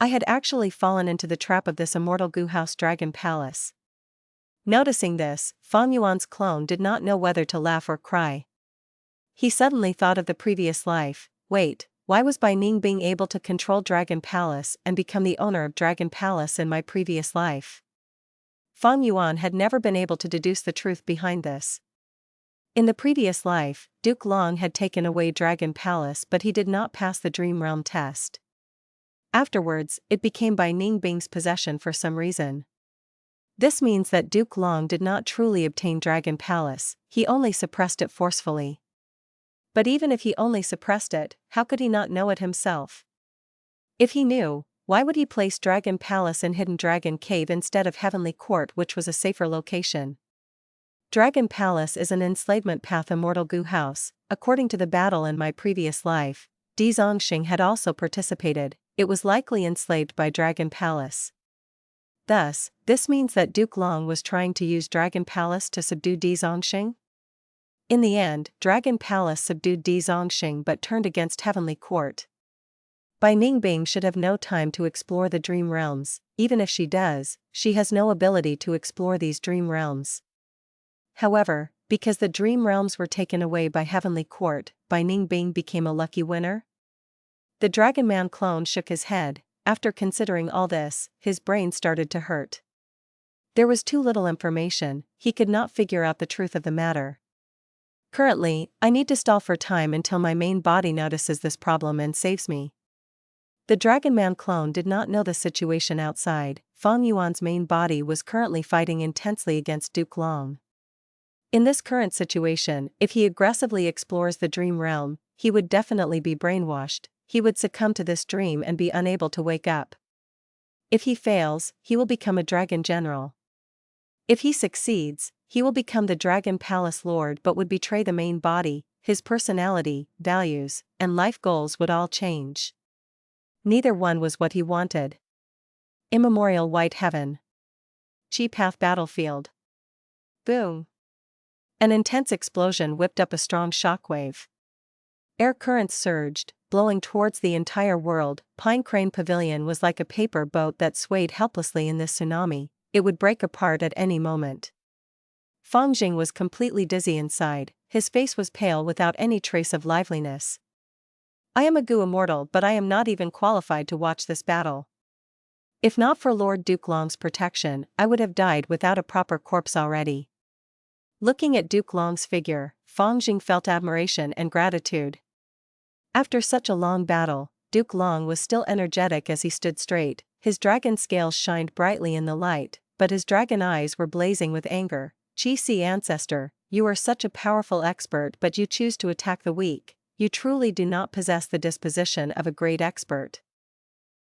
I had actually fallen into the trap of this immortal goo house dragon palace. Noticing this, Fang Yuan's clone did not know whether to laugh or cry. He suddenly thought of the previous life. Wait, why was Bai Ning being able to control Dragon Palace and become the owner of Dragon Palace in my previous life? Fang Yuan had never been able to deduce the truth behind this. In the previous life, Duke Long had taken away Dragon Palace, but he did not pass the Dream Realm test. Afterwards, it became Bai Ningbing's possession for some reason. This means that Duke Long did not truly obtain Dragon Palace, he only suppressed it forcefully. But even if he only suppressed it, how could he not know it himself? If he knew, why would he place Dragon Palace in Hidden Dragon Cave instead of Heavenly Court, which was a safer location? Dragon Palace is an enslavement path immortal goo house. According to the battle in my previous life, Di Zongxing had also participated. It was likely enslaved by Dragon Palace. Thus, this means that Duke Long was trying to use Dragon Palace to subdue Di Zongxing? In the end, Dragon Palace subdued Di Zongxing but turned against Heavenly Court. Bai Ningbing should have no time to explore the dream realms. Even if she does, she has no ability to explore these dream realms. However, because the dream realms were taken away by Heavenly Court, Bai Ningbing became a lucky winner? The Dragonman clone shook his head. After considering all this, his brain started to hurt. There was too little information, he could not figure out the truth of the matter. Currently, I need to stall for time until my main body notices this problem and saves me. The Dragonman clone did not know the situation outside. Fang Yuan's main body was currently fighting intensely against Duke Long. In this current situation, if he aggressively explores the dream realm, he would definitely be brainwashed. He would succumb to this dream and be unable to wake up. If he fails, he will become a dragon general. If he succeeds, he will become the Dragon Palace Lord but would betray the main body. His personality, values, and life goals would all change. Neither one was what he wanted. Immemorial White Heaven. Chi Path Battlefield. Boom. An intense explosion whipped up a strong shockwave. Air currents surged, blowing towards the entire world. Pine Crane Pavilion was like a paper boat that swayed helplessly in this tsunami. It would break apart at any moment. Fang Jing was completely dizzy inside, his face was pale without any trace of liveliness. I am a goo immortal, but I am not even qualified to watch this battle. If not for Lord Duke Long's protection, I would have died without a proper corpse already. Looking at Duke Long's figure, Fang Jing felt admiration and gratitude. After such a long battle, Duke Long was still energetic as he stood straight. His dragon scales shined brightly in the light, but his dragon eyes were blazing with anger. Sea Ancestor, you are such a powerful expert, but you choose to attack the weak. You truly do not possess the disposition of a great expert.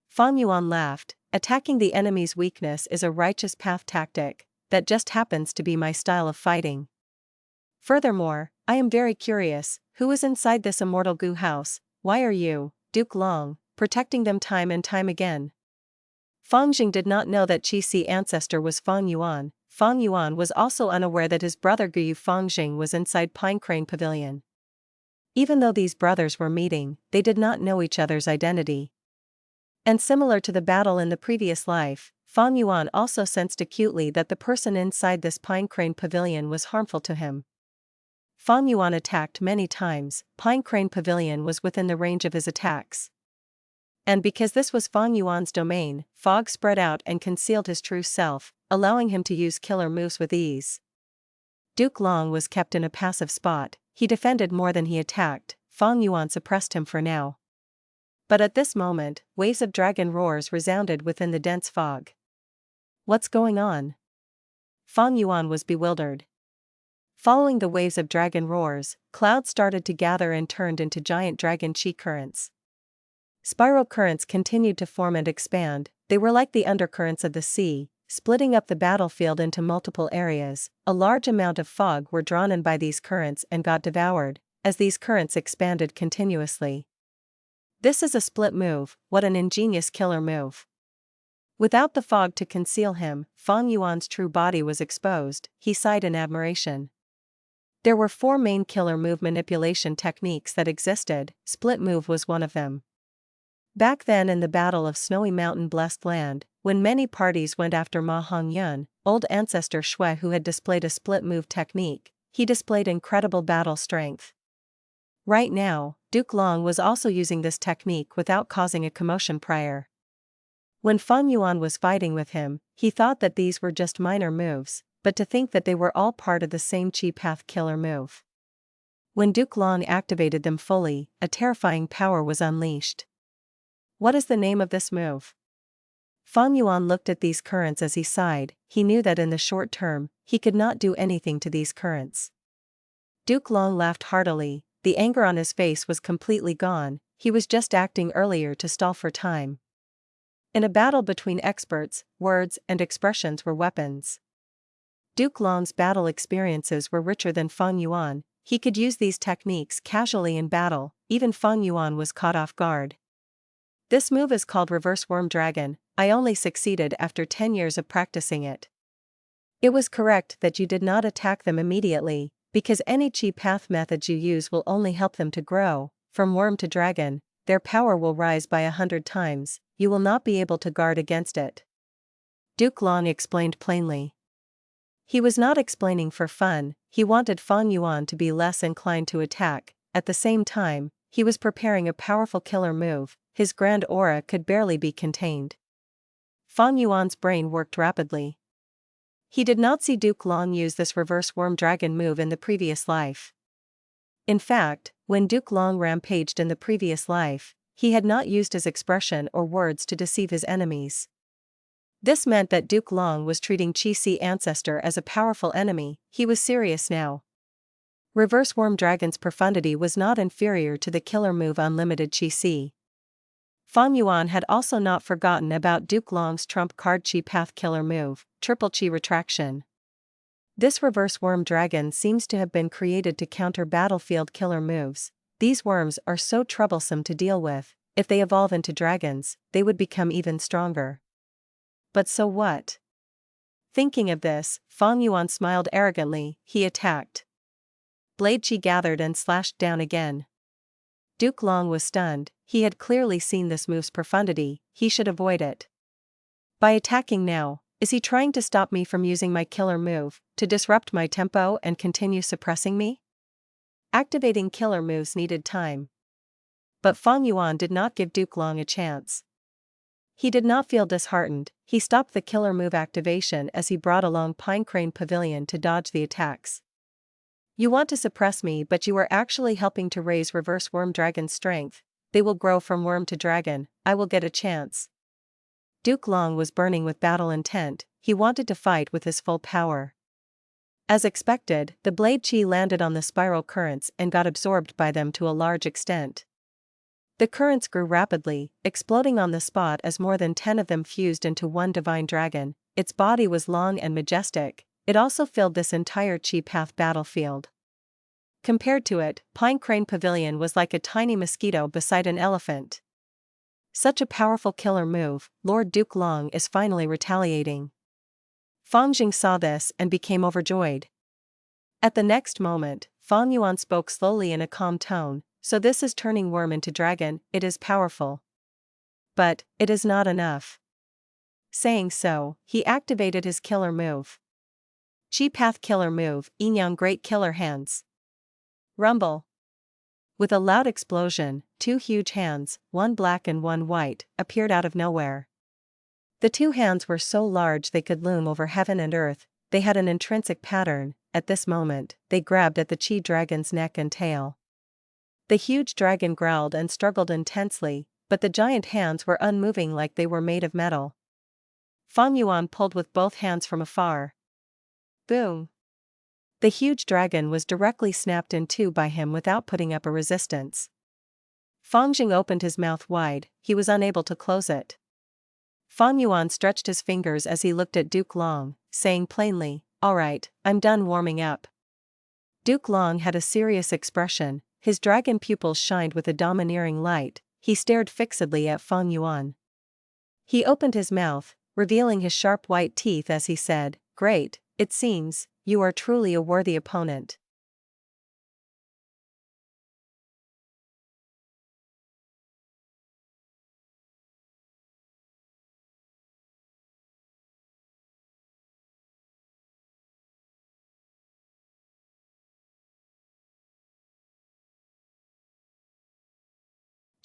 Fang Yuan laughed. Attacking the enemy's weakness is a righteous path tactic. That just happens to be my style of fighting. Furthermore, I am very curious, who is inside this immortal goo house? Why are you, Duke Long, protecting them time and time again? Fang Jing did not know that Sea Ancestor was Fang Yuan. Fang Yuan was also unaware that his brother Guyu Fang Jing was inside Pine Crane Pavilion. Even though these brothers were meeting, they did not know each other's identity. And similar to the battle in the previous life, Fang Yuan also sensed acutely that the person inside this Pine Crane Pavilion was harmful to him. Fang Yuan attacked many times. Pine Crane Pavilion was within the range of his attacks. And because this was Fang Yuan's domain, fog spread out and concealed his true self, allowing him to use killer moves with ease. Duke Long was kept in a passive spot. He defended more than he attacked. Fang Yuan suppressed him for now. But at this moment, waves of dragon roars resounded within the dense fog. What's going on? Fang Yuan was bewildered. Following the waves of dragon roars, clouds started to gather and turned into giant dragon chi currents. Spiral currents continued to form and expand. They were like the undercurrents of the sea, splitting up the battlefield into multiple areas. A large amount of fog were drawn in by these currents and got devoured, as these currents expanded continuously. This is a split move. What an ingenious killer move. Without the fog to conceal him, Fang Yuan's true body was exposed. He sighed in admiration. There were 4 main killer move manipulation techniques that existed, split move was one of them. Back then in the Battle of Snowy Mountain Blessed Land, when many parties went after Ma Hongyun, old ancestor Shui who had displayed a split move technique, he displayed incredible battle strength. Right now, Duke Long was also using this technique without causing a commotion prior. When Fang Yuan was fighting with him, he thought that these were just minor moves, but to think that they were all part of the same Chi Path killer move. When Duke Long activated them fully, a terrifying power was unleashed. What is the name of this move? Fang Yuan looked at these currents as he sighed. He knew that in the short term, he could not do anything to these currents. Duke Long laughed heartily. The anger on his face was completely gone. He was just acting earlier to stall for time. In a battle between experts, words and expressions were weapons. Duke Long's battle experiences were richer than Fang Yuan. He could use these techniques casually in battle. Even Fang Yuan was caught off guard. This move is called Reverse Worm Dragon. I only succeeded after 10 years of practicing it. It was correct that you did not attack them immediately, because any Chi Path methods you use will only help them to grow. From worm to dragon, their power will rise by 100 times, you will not be able to guard against it. Duke Long explained plainly. He was not explaining for fun, he wanted Fang Yuan to be less inclined to attack. At the same time, he was preparing a powerful killer move. His grand aura could barely be contained. Fang Yuan's brain worked rapidly. He did not see Duke Long use this reverse worm dragon move in the previous life. In fact, when Duke Long rampaged in the previous life, he had not used his expression or words to deceive his enemies. This meant that Duke Long was treating Sea Ancestor as a powerful enemy. He was serious now. Reverse Worm Dragon's profundity was not inferior to the killer move Unlimited Chi. Fang Yuan had also not forgotten about Duke Long's trump card Chi Path killer move, Triple Chi Retraction. This reverse worm dragon seems to have been created to counter battlefield killer moves. These worms are so troublesome to deal with. If they evolve into dragons, they would become even stronger. But so what? Thinking of this, Fang Yuan smiled arrogantly. He attacked. Blade Chi gathered and slashed down again. Duke Long was stunned. He had clearly seen this move's profundity. He should avoid it. By attacking now, is he trying to stop me from using my killer move, to disrupt my tempo and continue suppressing me? Activating killer moves needed time. But Fang Yuan did not give Duke Long a chance. He did not feel disheartened. He stopped the killer move activation as he brought along Pine Crane Pavilion to dodge the attacks. You want to suppress me, but you are actually helping to raise Reverse Worm Dragon's strength. They will grow from worm to dragon. I will get a chance. Duke Long was burning with battle intent. He wanted to fight with his full power. As expected, the Blade Chi landed on the spiral currents and got absorbed by them to a large extent. The currents grew rapidly, exploding on the spot as more than 10 of them fused into one divine dragon. Its body was long and majestic. It also filled this entire Chi Path battlefield. Compared to it, Pine Crane Pavilion was like a tiny mosquito beside an elephant. Such a powerful killer move, Lord Duke Long is finally retaliating. Fang Jing saw this and became overjoyed. At the next moment, Fang Yuan spoke slowly in a calm tone. So this is turning worm into dragon. It is powerful. But it is not enough. Saying so, he activated his killer move. Chi Path killer move, Yin Great Killer Hands. Rumble. With a loud explosion, 2 huge hands, one black and one white, appeared out of nowhere. The 2 hands were so large they could loom over heaven and earth. They had an intrinsic pattern. At this moment, they grabbed at the Chi Dragon's neck and tail. The huge dragon growled and struggled intensely, but the giant hands were unmoving like they were made of metal. Fang Yuan pulled with both hands from afar. Boom! The huge dragon was directly snapped in two by him without putting up a resistance. Fang Jing opened his mouth wide. He was unable to close it. Fang Yuan stretched his fingers as he looked at Duke Long, saying plainly, "All right, I'm done warming up." Duke Long had a serious expression. His dragon pupils shined with a domineering light. He stared fixedly at Fang Yuan. He opened his mouth, revealing his sharp white teeth as he said, "Great, it seems, you are truly a worthy opponent."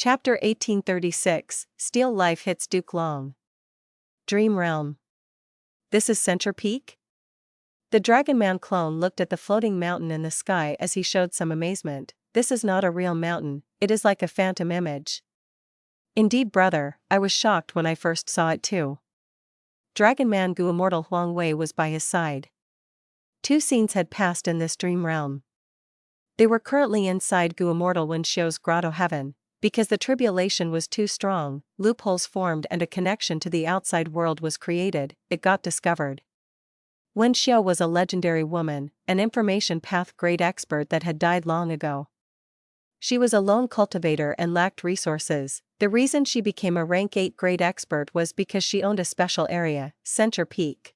Chapter 1836, Steel Life Hits Duke Long. Dream Realm. This is Center Peak? The Dragonman clone looked at the floating mountain in the sky as he showed some amazement. This is not a real mountain, it is like a phantom image. Indeed, brother, I was shocked when I first saw it too. Dragonman Gu Immortal Huang Wei was by his side. 2 scenes had passed in this dream realm. They were currently inside Gu Immortal Wen Xiu's Grotto-heaven. Because the tribulation was too strong, loopholes formed and a connection to the outside world was created, it got discovered. Wen Xiu was a legendary woman, an information path grade expert that had died long ago. She was a lone cultivator and lacked resources. The reason she became a rank 8 grade expert was because she owned a special area, Center Peak.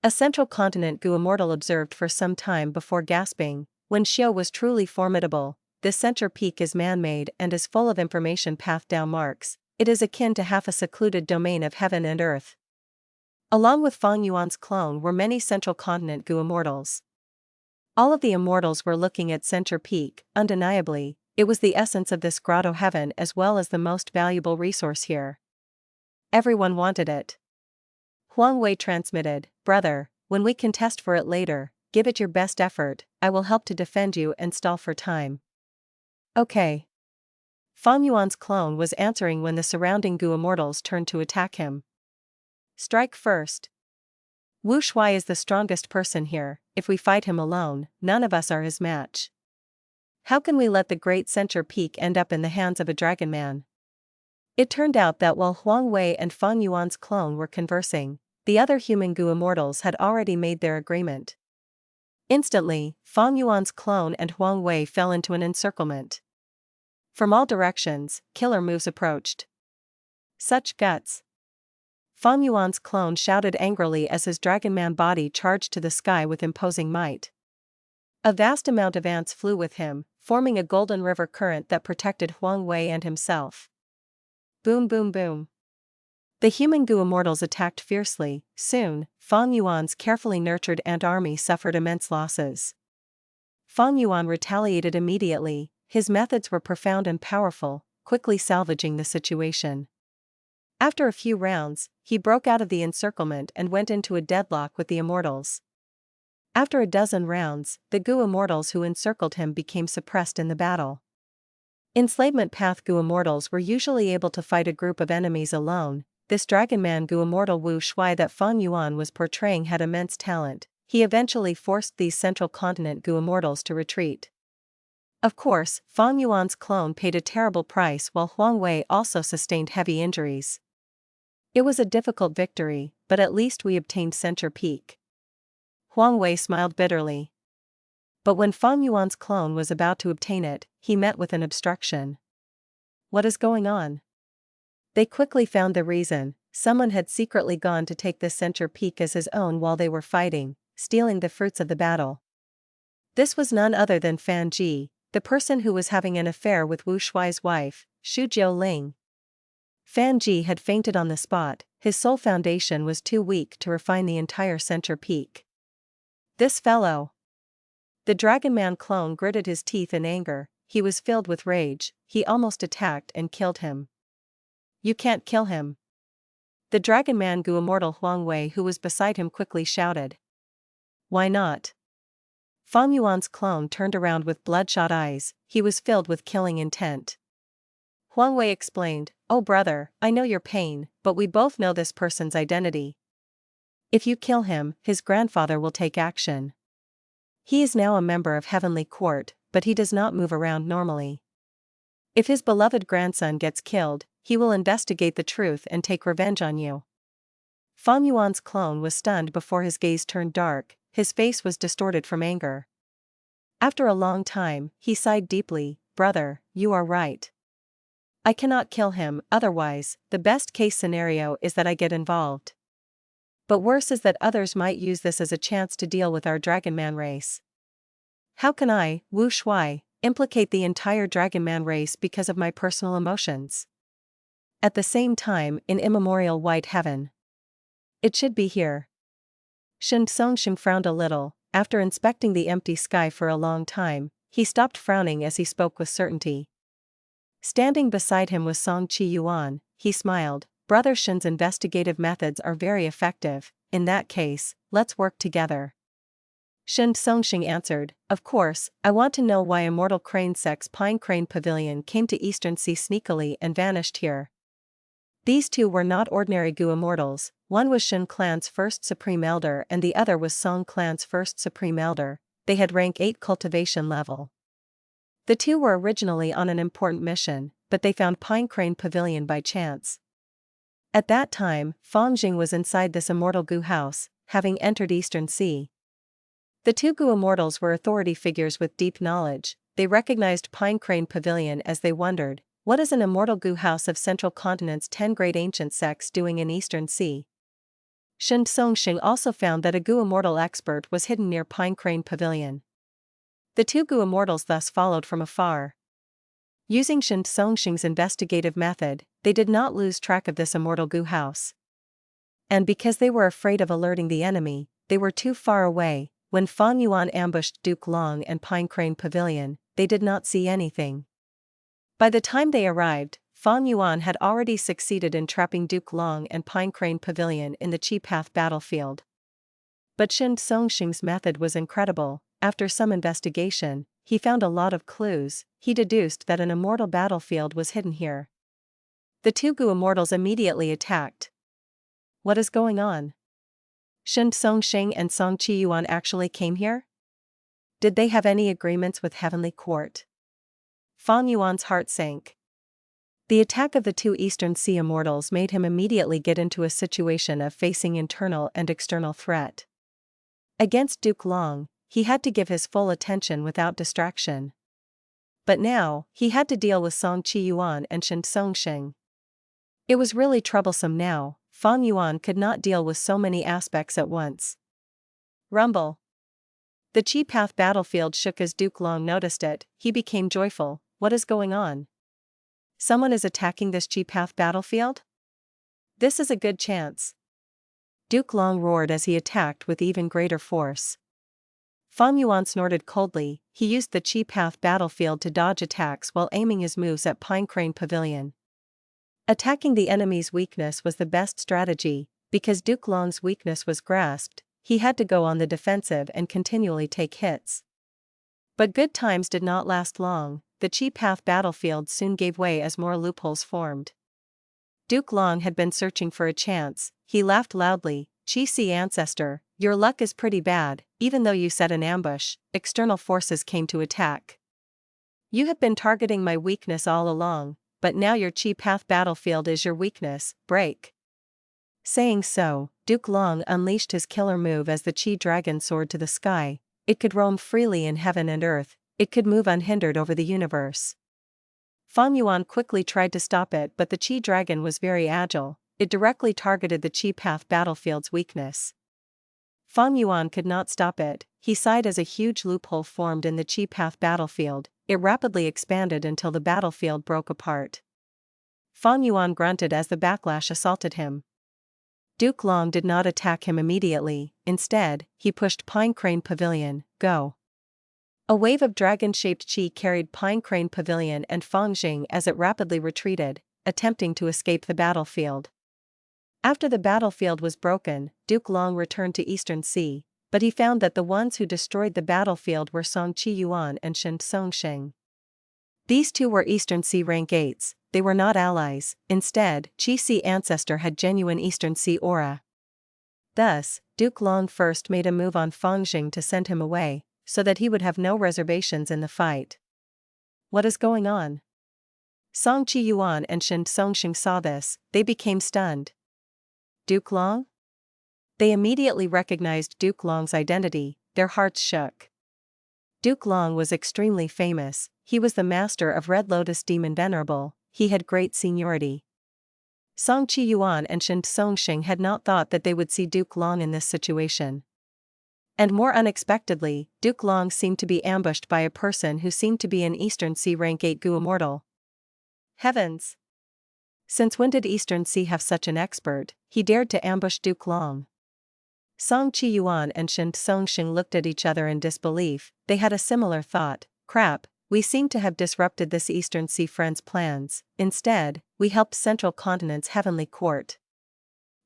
A central continent Gu Immortal observed for some time before gasping. Wen Xiu was truly formidable. This Center Peak is man-made and is full of information path down marks. It is akin to half a secluded domain of heaven and earth. Along with Fang Yuan's clone were many central continent Gu Immortals. All of the Immortals were looking at Center Peak. Undeniably, it was the essence of this Grotto-heaven as well as the most valuable resource here. Everyone wanted it. Huang Wei transmitted, brother, when we contest for it later, give it your best effort, I will help to defend you and stall for time. Okay. Fang Yuan's clone was answering when the surrounding Gu Immortals turned to attack him. Strike first. Wu Shuai is the strongest person here, if we fight him alone, none of us are his match. How can we let the great Center Peak end up in the hands of a Dragonman? It turned out that while Huang Wei and Fang Yuan's clone were conversing, the other human Gu Immortals had already made their agreement. Instantly, Fang Yuan's clone and Huang Wei fell into an encirclement. From all directions, killer moves approached. Such guts. Fang Yuan's clone shouted angrily as his Dragonman body charged to the sky with imposing might. A vast amount of ants flew with him, forming a golden river current that protected Huang Wei and himself. Boom boom boom. The human Gu Immortals attacked fiercely. Soon, Fang Yuan's carefully nurtured ant army suffered immense losses. Fang Yuan retaliated immediately. His methods were profound and powerful, quickly salvaging the situation. After a few rounds, he broke out of the encirclement and went into a deadlock with the Immortals. After a dozen rounds, the Gu Immortals who encircled him became suppressed in the battle. Enslavement path Gu Immortals were usually able to fight a group of enemies alone. This Dragonman Gu Immortal Wu Shuai that Fang Yuan was portraying had immense talent. He eventually forced these central continent Gu Immortals to retreat. Of course, Fang Yuan's clone paid a terrible price while Huang Wei also sustained heavy injuries. It was a difficult victory, but at least we obtained Center Peak. Huang Wei smiled bitterly. But when Fang Yuan's clone was about to obtain it, he met with an obstruction. What is going on? They quickly found the reason. Someone had secretly gone to take the Center Peak as his own while they were fighting, stealing the fruits of the battle. This was none other than Fan Ji, the person who was having an affair with Wu Shuai's wife, Xu Jiuling. Fan Ji had fainted on the spot. His soul foundation was too weak to refine the entire Center Peak. This fellow. The Dragonman clone gritted his teeth in anger. He was filled with rage. He almost attacked and killed him. You can't kill him. The Dragonman Gu Immortal Huang Wei who was beside him quickly shouted. Why not? Fang Yuan's clone turned around with bloodshot eyes. He was filled with killing intent. Huang Wei explained, Oh brother, I know your pain, but we both know this person's identity. If you kill him, his grandfather will take action. He is now a member of Heavenly Court, but he does not move around normally. If his beloved grandson gets killed, he will investigate the truth and take revenge on you. Fang Yuan's clone was stunned before his gaze turned dark. His face was distorted from anger. After a long time, he sighed deeply, Brother, you are right. I cannot kill him, otherwise, the best case scenario is that I get involved. But worse is that others might use this as a chance to deal with our Dragonman race. How can I, Wu Shuai, implicate the entire Dragonman race because of my personal emotions? At the same time, in immemorial white heaven. It should be here. Shen Songshim frowned a little. After inspecting the empty sky for a long time, he stopped frowning as he spoke with certainty. Standing beside him was Song Chi Yuan. He smiled. Brother Shin's investigative methods are very effective. In that case, let's work together. Shin Songxing answered, of course, I want to know why Immortal Crane Sec's Pine Crane Pavilion came to Eastern Sea sneakily and vanished here. These two were not ordinary Gu Immortals, one was Shin Clan's first Supreme Elder and the other was Song Clan's first Supreme Elder. They had rank 8 cultivation level. The two were originally on an important mission, but they found Pine Crane Pavilion by chance. At that time, Fang Jing was inside this immortal Gu house, having entered Eastern Sea. The two Gu Immortals were authority figures with deep knowledge. They recognized Pine Crane Pavilion as they wondered, what is an immortal Gu house of Central Continent's 10 great ancient sects doing in Eastern Sea? Shin Songxing also found that a Gu Immortal expert was hidden near Pine Crane Pavilion. The two Gu Immortals thus followed from afar. Using Shin Songxing's investigative method, they did not lose track of this immortal Gu house. And because they were afraid of alerting the enemy, they were too far away. When Fang Yuan ambushed Duke Long and Pine Crane Pavilion, they did not see anything. By the time they arrived, Fang Yuan had already succeeded in trapping Duke Long and Pine Crane Pavilion in the Chi Path battlefield. But Shin Songxing's method was incredible. After some investigation, he found a lot of clues. He deduced that an immortal battlefield was hidden here. The two Gu Immortals immediately attacked. What is going on? Shin Songxing and Song Chi Yuan actually came here? Did they have any agreements with Heavenly Court? Fang Yuan's heart sank. The attack of the two Eastern Sea Immortals made him immediately get into a situation of facing internal and external threat. Against Duke Long, he had to give his full attention without distraction. But now, he had to deal with Song Chi Yuan and Shin Songxing. It was really troublesome now. Fang Yuan could not deal with so many aspects at once. Rumble. The Chi Path battlefield shook as Duke Long noticed it. He became joyful. What is going on? Someone is attacking this Chi Path battlefield? This is a good chance. Duke Long roared as he attacked with even greater force. Fang Yuan snorted coldly. He used the Chi Path battlefield to dodge attacks while aiming his moves at Pine Crane Pavilion. Attacking the enemy's weakness was the best strategy. Because Duke Long's weakness was grasped, he had to go on the defensive and continually take hits. But good times did not last long. The Chi Path battlefield soon gave way as more loopholes formed. Duke Long had been searching for a chance. He laughed loudly. Sea Ancestor, your luck is pretty bad. Even though you set an ambush, external forces came to attack. You have been targeting my weakness all along, but now your Chi Path battlefield is your weakness. Break. Saying so, Duke Long unleashed his killer move as the Chi Dragon soared to the sky. It could roam freely in heaven and earth. It could move unhindered over the universe. Fang Yuan quickly tried to stop it, but the Chi Dragon was very agile. It directly targeted the Chi Path battlefield's weakness. Fang Yuan could not stop it. He sighed as a huge loophole formed in the Chi Path battlefield. It rapidly expanded until the battlefield broke apart. Fang Yuan grunted as the backlash assaulted him. Duke Long did not attack him immediately. Instead, he pushed Pine Crane Pavilion. Go. A wave of dragon-shaped chi carried Pine Crane Pavilion and Fang Jing as it rapidly retreated, attempting to escape the battlefield. After the battlefield was broken, Duke Long returned to Eastern Sea, but he found that the ones who destroyed the battlefield were Song Chi Yuan and Shin Songxing. These two were Eastern Sea rank 8s, they were not allies. Instead, Sea Ancestor had genuine Eastern Sea aura. Thus, Duke Long first made a move on Fang Jing to send him away, so that he would have no reservations in the fight. What is going on? Song Chi Yuan and Shin Songxing saw this. They became stunned. Duke Long? They immediately recognized Duke Long's identity. Their hearts shook. Duke Long was extremely famous. He was the master of Red Lotus Demon Venerable. He had great seniority. Song Chi Yuan and Shin Songxing had not thought that they would see Duke Long in this situation. And more unexpectedly, Duke Long seemed to be ambushed by a person who seemed to be an Eastern Sea rank 8 Gu Immortal. Heavens! Since when did Eastern Sea have such an expert? He dared to ambush Duke Long. Song Chi Yuan and Shin Songxing looked at each other in disbelief. They had a similar thought. Crap, we seem to have disrupted this Eastern Sea friend's plans. Instead, we helped Central Continent's heavenly court.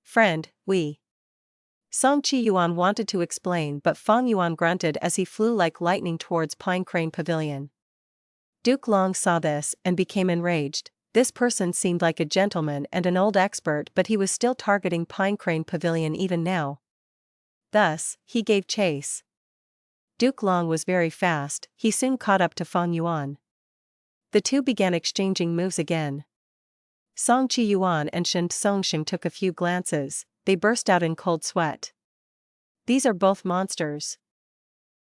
Friend, we. Song Chi-yuan wanted to explain, but Fang Yuan grunted as he flew like lightning towards Pine Crane Pavilion. Duke Long saw this and became enraged. This person seemed like a gentleman and an old expert, but he was still targeting Pine Crane Pavilion even now. Thus, he gave chase. Duke Long was very fast, he soon caught up to Fang Yuan. The two began exchanging moves again. Song Chi-yuan and Shen Songxing took a few glances, they burst out in cold sweat. These are both monsters.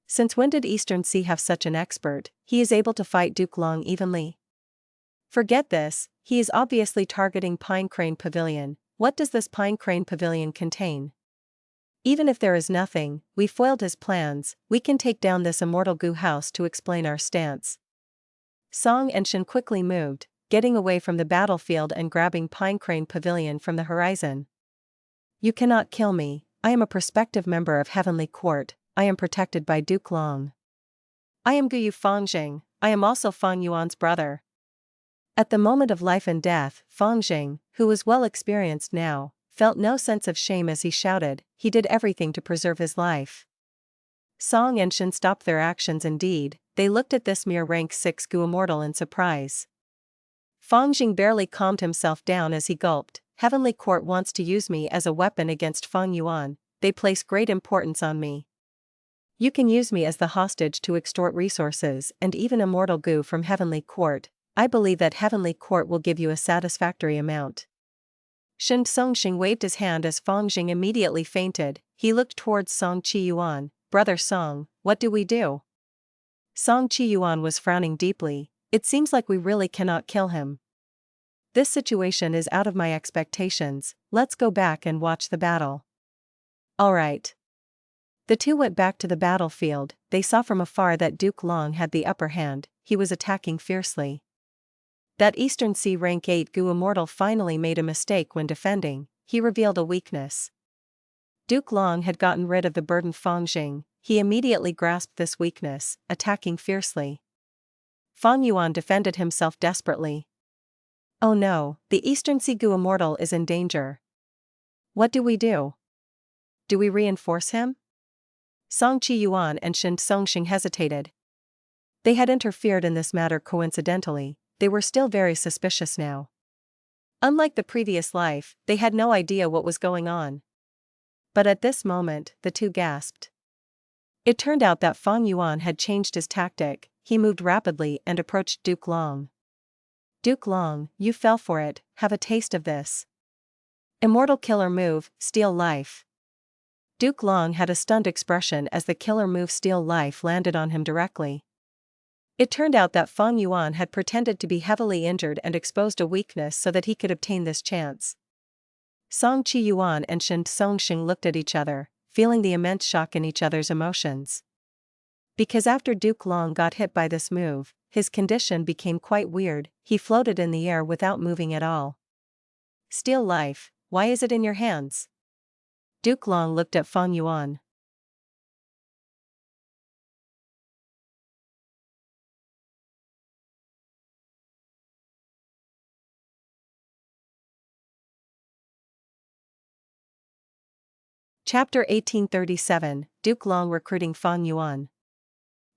Since when did Eastern Sea have such an expert? He is able to fight Duke Long evenly. Forget this, he is obviously targeting Pine Crane Pavilion. What does this Pine Crane Pavilion contain? Even if there is nothing, we foiled his plans, we can take down this immortal goo house to explain our stance. Song and Shen quickly moved, getting away from the battlefield and grabbing Pine Crane Pavilion from the horizon. You cannot kill me, I am a prospective member of Heavenly Court, I am protected by Duke Long. I am Guyu Fangjing, I am also Fang Yuan's brother. At the moment of life and death, Fangjing, who was well experienced now, felt no sense of shame as he shouted, he did everything to preserve his life. Song and Shen stopped their actions indeed, they looked at this mere rank 6 Gu immortal in surprise. Fangjing barely calmed himself down as he gulped, Heavenly Court wants to use me as a weapon against Fang Yuan, they place great importance on me. You can use me as the hostage to extort resources and even immortal goo from Heavenly Court, I believe that Heavenly Court will give you a satisfactory amount. Shen Songxing waved his hand as Fangjing immediately fainted, he looked towards Song Chi-yuan, Brother Song, what do we do? Song Chi-yuan was frowning deeply, it seems like we really cannot kill him. This situation is out of my expectations, let's go back and watch the battle. Alright. The two went back to the battlefield, they saw from afar that Duke Long had the upper hand, he was attacking fiercely. That Eastern Sea rank 8 Gu immortal finally made a mistake when defending, he revealed a weakness. Duke Long had gotten rid of the burdened Fangjing, he immediately grasped this weakness, attacking fiercely. Fang Yuan defended himself desperately. Oh no, the Eastern Sea Gu immortal is in danger. What do we do? Do we reinforce him? Song Chi-yuan and Shen Songxing hesitated. They had interfered in this matter coincidentally, they were still very suspicious now. Unlike the previous life, they had no idea what was going on. But at this moment, the two gasped. It turned out that Fang Yuan had changed his tactic, he moved rapidly and approached Duke Long. Duke Long, you fell for it, have a taste of this. Immortal killer move, steal life. Duke Long had a stunned expression as the killer move steal life landed on him directly. It turned out that Fang Yuan had pretended to be heavily injured and exposed a weakness so that he could obtain this chance. Song Chi-yuan and Shen Songxing looked at each other, feeling the immense shock in each other's emotions. Because after Duke Long got hit by this move, his condition became quite weird, he floated in the air without moving at all. Steal life, why is it in your hands? Duke Long looked at Fang Yuan. Chapter 1837, Duke Long recruiting Fang Yuan.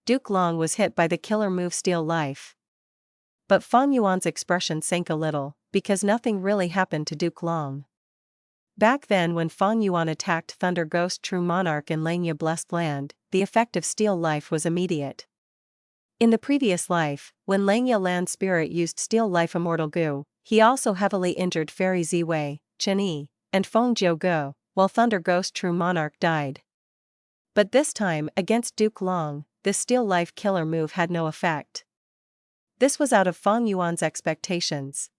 Duke Long was hit by the killer move steal life. But Fang Yuan's expression sank a little, because nothing really happened to Duke Long. Back then when Fang Yuan attacked Thunder Ghost True Monarch in Langya Blessed Land, the effect of steal life was immediate. In the previous life, when Langya Land Spirit used steal life immortal goo, he also heavily injured Fairy Ziwei, Chen Yi, and Feng Jiu Go, while Thunder Ghost True Monarch died. But this time, against Duke Long, this steal life killer move had no effect. This was out of Fang Yuan's expectations.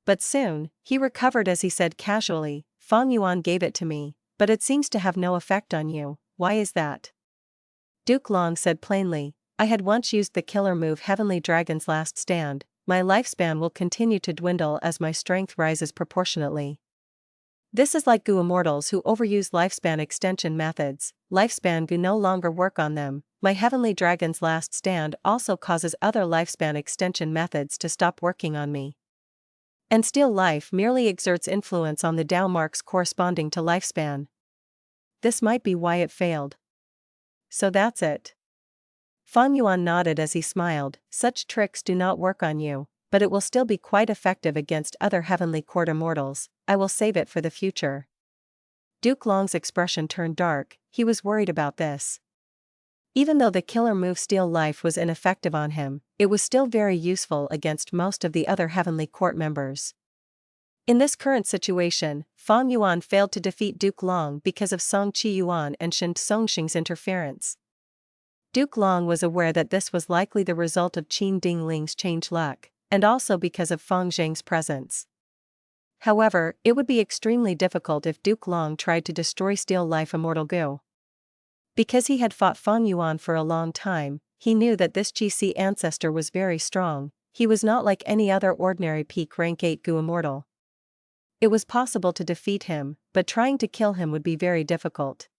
But soon, he recovered as he said casually, Fang Yuan gave it to me, but it seems to have no effect on you, why is that? Duke Long said plainly, I had once used the killer move Heavenly Dragon's Last Stand, my lifespan will continue to dwindle as my strength rises proportionately. This is like Gu Immortals who overuse lifespan extension methods, lifespan Gu no longer work on them, my Heavenly Dragon's last stand also causes other lifespan extension methods to stop working on me. And Steel Life merely exerts influence on the Dao marks corresponding to lifespan. This might be why it failed. So that's it. Fang Yuan nodded as he smiled. Such tricks do not work on you, but it will still be quite effective against other Heavenly Court immortals. I will save it for the future. Duke Long's expression turned dark. He was worried about this. Even though the killer move Steel Life was ineffective on him, it was still very useful against most of the other Heavenly Court members. In this current situation, Fang Yuan failed to defeat Duke Long because of Song Qi Yuan and Shen Songxing's interference. Duke Long was aware that this was likely the result of Qin Dingling's change luck, and also because of Fang Zhang's presence. However, it would be extremely difficult if Duke Long tried to destroy Steel Life Immortal Gu. Because he had fought Fang Yuan for a long time, he knew that this Sea Ancestor was very strong. He was not like any other ordinary peak rank 8 Gu immortal. It was possible to defeat him, but trying to kill him would be very difficult.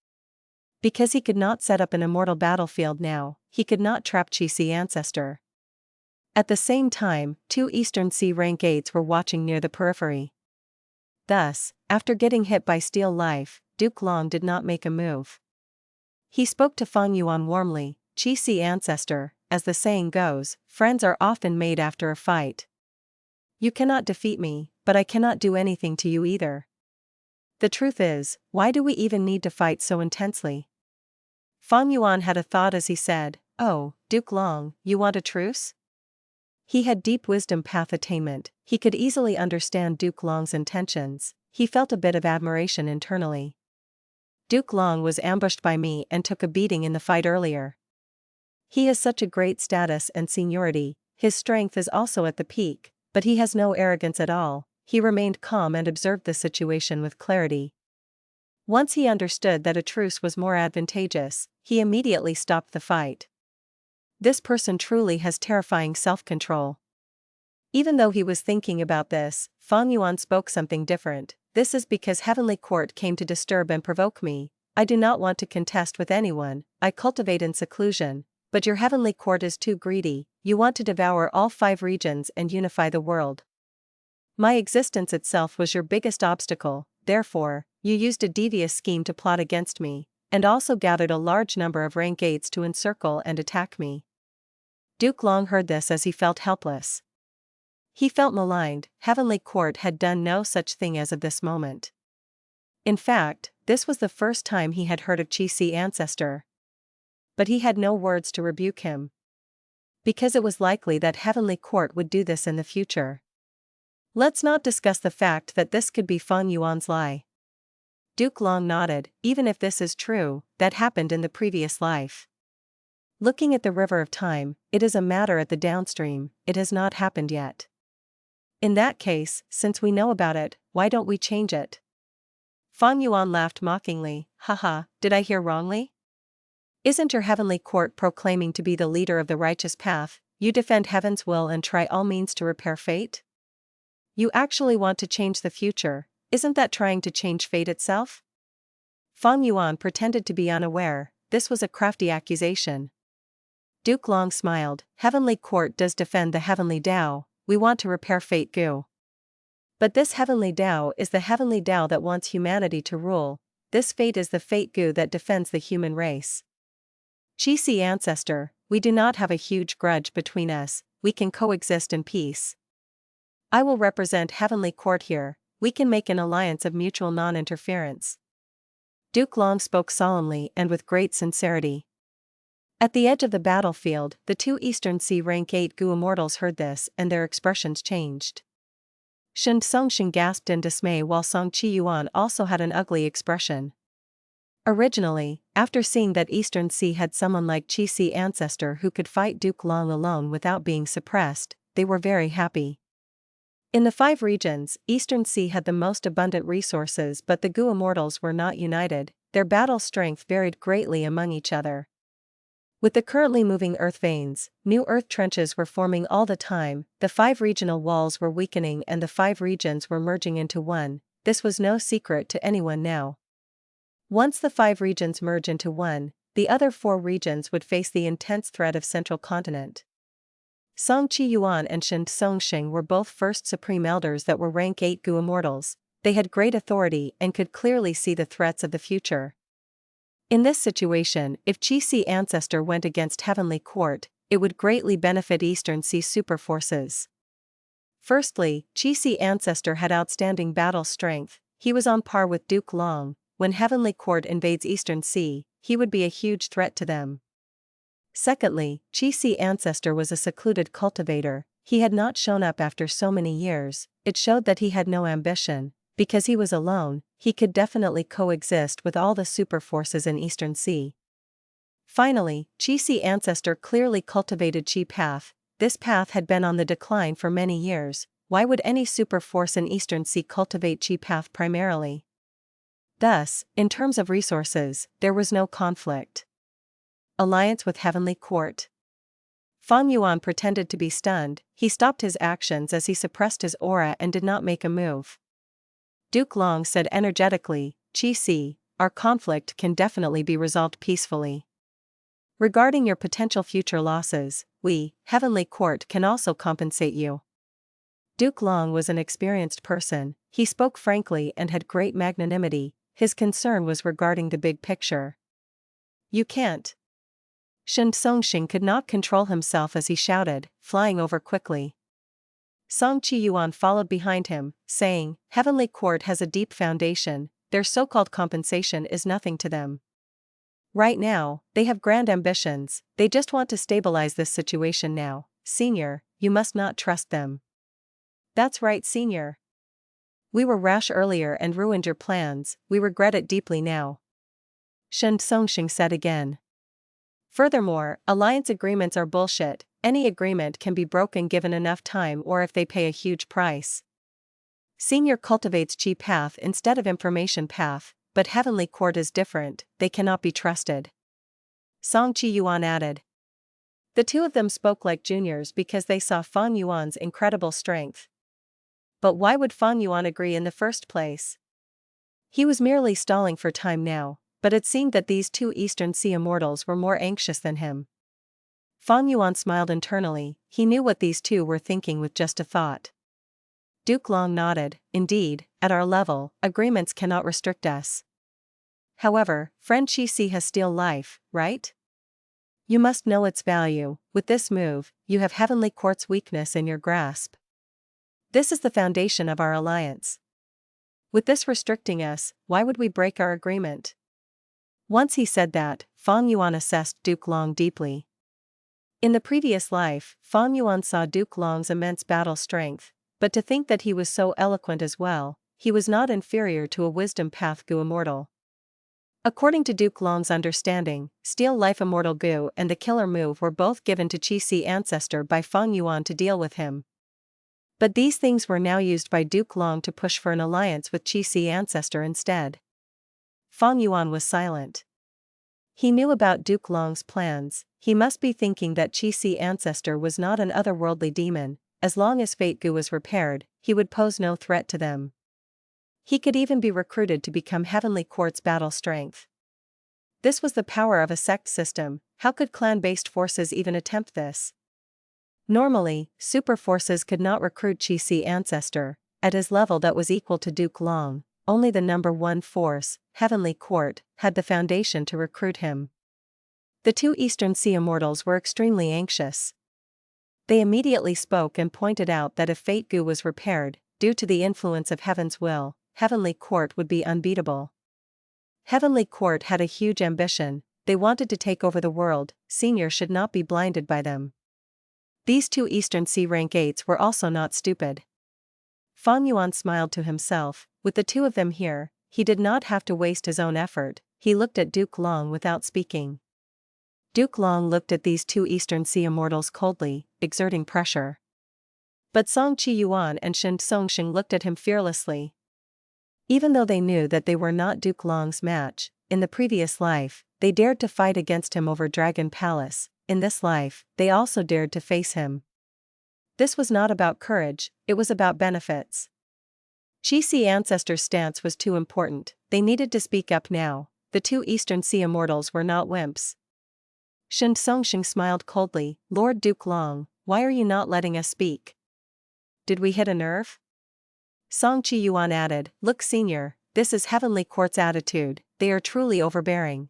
Because he could not set up an immortal battlefield now, he could not trap Sea Ancestor. At the same time, 2 Eastern Sea rank 8s were watching near the periphery. Thus, after getting hit by Steel Life, Duke Long did not make a move. He spoke to Fang Yuan warmly. Sea Ancestor, as the saying goes, friends are often made after a fight. You cannot defeat me, but I cannot do anything to you either. The truth is, why do we even need to fight so intensely? Fang Yuan had a thought as he said, "Oh, Duke Long, you want a truce?" He had deep wisdom path attainment. He could easily understand Duke Long's intentions. He felt a bit of admiration internally. Duke Long was ambushed by me and took a beating in the fight earlier. He has such a great status and seniority, his strength is also at the peak, but he has no arrogance at all. He remained calm and observed the situation with clarity. Once he understood that a truce was more advantageous, he immediately stopped the fight. This person truly has terrifying self-control. Even though he was thinking about this, Fang Yuan spoke something different. This is because Heavenly Court came to disturb and provoke me. I do not want to contest with anyone, I cultivate in seclusion, but your Heavenly Court is too greedy. You want to devour all 5 regions and unify the world. My existence itself was your biggest obstacle, therefore, you used a devious scheme to plot against me, and also gathered a large number of rank 8s to encircle and attack me. Duke Long heard this as he felt helpless. He felt maligned. Heavenly Court had done no such thing as of this moment. In fact, this was the first time he had heard of Sea Ancestor. But he had no words to rebuke him. Because it was likely that Heavenly Court would do this in the future. Let's not discuss the fact that this could be Fang Yuan's lie. Duke Long nodded. Even if this is true, that happened in the previous life. Looking at the river of time, it is a matter at the downstream, it has not happened yet. In that case, since we know about it, why don't we change it? Fang Yuan laughed mockingly. Haha, did I hear wrongly? Isn't your Heavenly Court proclaiming to be the leader of the righteous path? You defend heaven's will and try all means to repair fate? You actually want to change the future, isn't that trying to change fate itself? Fang Yuan pretended to be unaware. This was a crafty accusation. Duke Long smiled. Heavenly Court does defend the Heavenly Dao, we want to repair fate Gu. But this Heavenly Dao is the Heavenly Dao that wants humanity to rule, this fate is the fate Gu that defends the human race. Sea Ancestor, we do not have a huge grudge between us, we can coexist in peace. I will represent Heavenly Court here, we can make an alliance of mutual non-interference. Duke Long spoke solemnly and with great sincerity. At the edge of the battlefield, the 2 Eastern Sea rank 8 Gu immortals heard this and their expressions changed. Shen Songxing gasped in dismay while Song Qi Yuan also had an ugly expression. Originally, after seeing that Eastern Sea had someone like Sea Ancestor who could fight Duke Long alone without being suppressed, they were very happy. In the 5 regions, Eastern Sea had the most abundant resources, but the Gu immortals were not united, their battle strength varied greatly among each other. With the currently moving earth veins, new earth trenches were forming all the time, the 5 regional walls were weakening and the 5 regions were merging into one. This was no secret to anyone now. Once the 5 regions merge into one, the other 4 regions would face the intense threat of Central Continent. Song Qi Yuan and Shen Songxing were both first Supreme Elders that were rank 8 Gu Immortals. They had great authority and could clearly see the threats of the future. In this situation, if Sea Ancestor went against Heavenly Court, it would greatly benefit Eastern Sea superforces. Firstly, Sea Ancestor had outstanding battle strength. He was on par with Duke Long. When Heavenly Court invades Eastern Sea, he would be a huge threat to them. Secondly, Sea Ancestor was a secluded cultivator. He had not shown up after so many years. It showed that he had no ambition. Because he was alone, he could definitely coexist with all the super forces in Eastern Sea. Finally, Sea Ancestor clearly cultivated Chi Path. This path had been on the decline for many years. Why would any super force in Eastern Sea cultivate Chi Path primarily? Thus, in terms of resources, there was no conflict. Alliance with Heavenly Court. Fang Yuan pretended to be stunned. He stopped his actions as he suppressed his aura and did not make a move. Duke Long said energetically, "Qi, our conflict can definitely be resolved peacefully. Regarding your potential future losses, we, Heavenly Court, can also compensate you." Duke Long was an experienced person. He spoke frankly and had great magnanimity. His concern was regarding the big picture. "You can't." Shen Songxing could not control himself as he shouted, flying over quickly. Song Qi Yuan followed behind him, saying, "Heavenly Court has a deep foundation. Their so-called compensation is nothing to them. Right now, they have grand ambitions. They just want to stabilize this situation now. Senior, you must not trust them." "That's right, Senior. We were rash earlier and ruined your plans. We regret it deeply now," Shen Songxing said again. "Furthermore, alliance agreements are bullshit. Any agreement can be broken given enough time or if they pay a huge price. Senior cultivates Chi Path instead of Information Path, but Heavenly Court is different, they cannot be trusted," Song Qi Yuan added. The two of them spoke like juniors because they saw Fang Yuan's incredible strength. But why would Fang Yuan agree in the first place? He was merely stalling for time now, but it seemed that these 2 Eastern Sea Immortals were more anxious than him. Fang Yuan smiled internally. He knew what these 2 were thinking with just a thought. Duke Long nodded. "Indeed, at our level, agreements cannot restrict us. However, friend Qi has still life, right? You must know its value. With this move, you have Heavenly Court's weakness in your grasp. This is the foundation of our alliance. With this restricting us, why would we break our agreement?" Once he said that, Fang Yuan assessed Duke Long deeply. In the previous life, Fang Yuan saw Duke Long's immense battle strength, but to think that he was so eloquent as well, he was not inferior to a Wisdom Path Gu Immortal. According to Duke Long's understanding, Steel Life Immortal Gu and the Killer Move were both given to Sea Ancestor by Fang Yuan to deal with him. But these things were now used by Duke Long to push for an alliance with Sea Ancestor instead. Fang Yuan was silent. He knew about Duke Long's plans. He must be thinking that Sea Ancestor was not an otherworldly demon. As long as Fate Gu was repaired, he would pose no threat to them. He could even be recruited to become Heavenly Court's battle strength. This was the power of a sect system. How could clan-based forces even attempt this? Normally, super forces could not recruit Sea Ancestor. At his level that was equal to Duke Long, only the number 1 force, Heavenly Court, had the foundation to recruit him. The 2 Eastern Sea Immortals were extremely anxious. They immediately spoke and pointed out that if Fate Gu was repaired, due to the influence of Heaven's will, Heavenly Court would be unbeatable. Heavenly Court had a huge ambition. They wanted to take over the world. Senior should not be blinded by them. These 2 Eastern Sea rank 8s were also not stupid. Fang Yuan smiled to himself. With the 2 of them here, he did not have to waste his own effort. He looked at Duke Long without speaking. Duke Long looked at these 2 Eastern Sea Immortals coldly, exerting pressure. But Song Qi Yuan and Shen Songxing looked at him fearlessly. Even though they knew that they were not Duke Long's match, in the previous life, they dared to fight against him over Dragon Palace. In this life, they also dared to face him. This was not about courage, it was about benefits. Sea Ancestor's stance was too important. They needed to speak up now. the two Eastern Sea Immortals were not wimps. Shen Songxing smiled coldly. Lord Duke Long, why are you not letting us speak? Did we hit a nerve? Song Chi Yuan added, look senior, this is Heavenly Court's attitude, they are truly overbearing.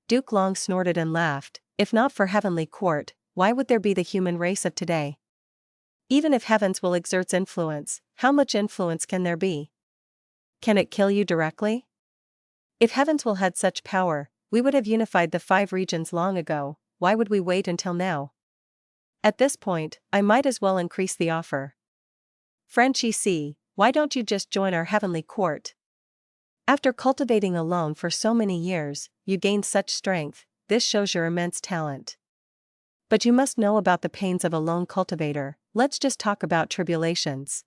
Duke Long snorted and laughed, if not for Heavenly Court, why would there be the human race of today? Even if Heavens will exert influence, how much influence can there be? Can it kill you directly? If Heavens will had such power, we would have unified the 5 regions long ago, why would we wait until now? At this point, I might as well increase the offer. Friend Chi Si, why don't you just join our Heavenly Court? After cultivating alone for so many years, you gained such strength, this shows your immense talent. But you must know about the pains of a lone cultivator, let's just talk about tribulations.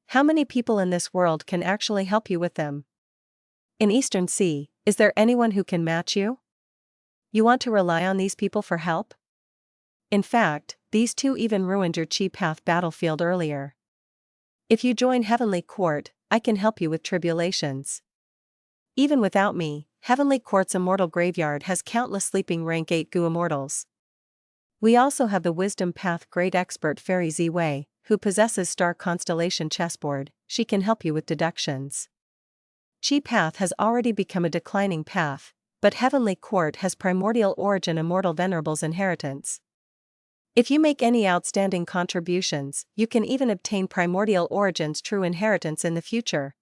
How many people in this world can actually help you with them? In Eastern Sea, is there anyone who can match you? You want to rely on these people for help? In fact, these two even ruined your Chi Path battlefield earlier. If you join Heavenly Court, I can help you with tribulations. Even without me, Heavenly Court's immortal graveyard has countless sleeping rank 8 Gu Immortals. We also have the Wisdom Path great expert Fairy Z Wei, who possesses Star Constellation chessboard, she can help you with deductions. Chi Path has already become a declining path, but Heavenly Court has Primordial Origin Immortal Venerable's inheritance. If you make any outstanding contributions, you can even obtain Primordial Origin's true inheritance in the future.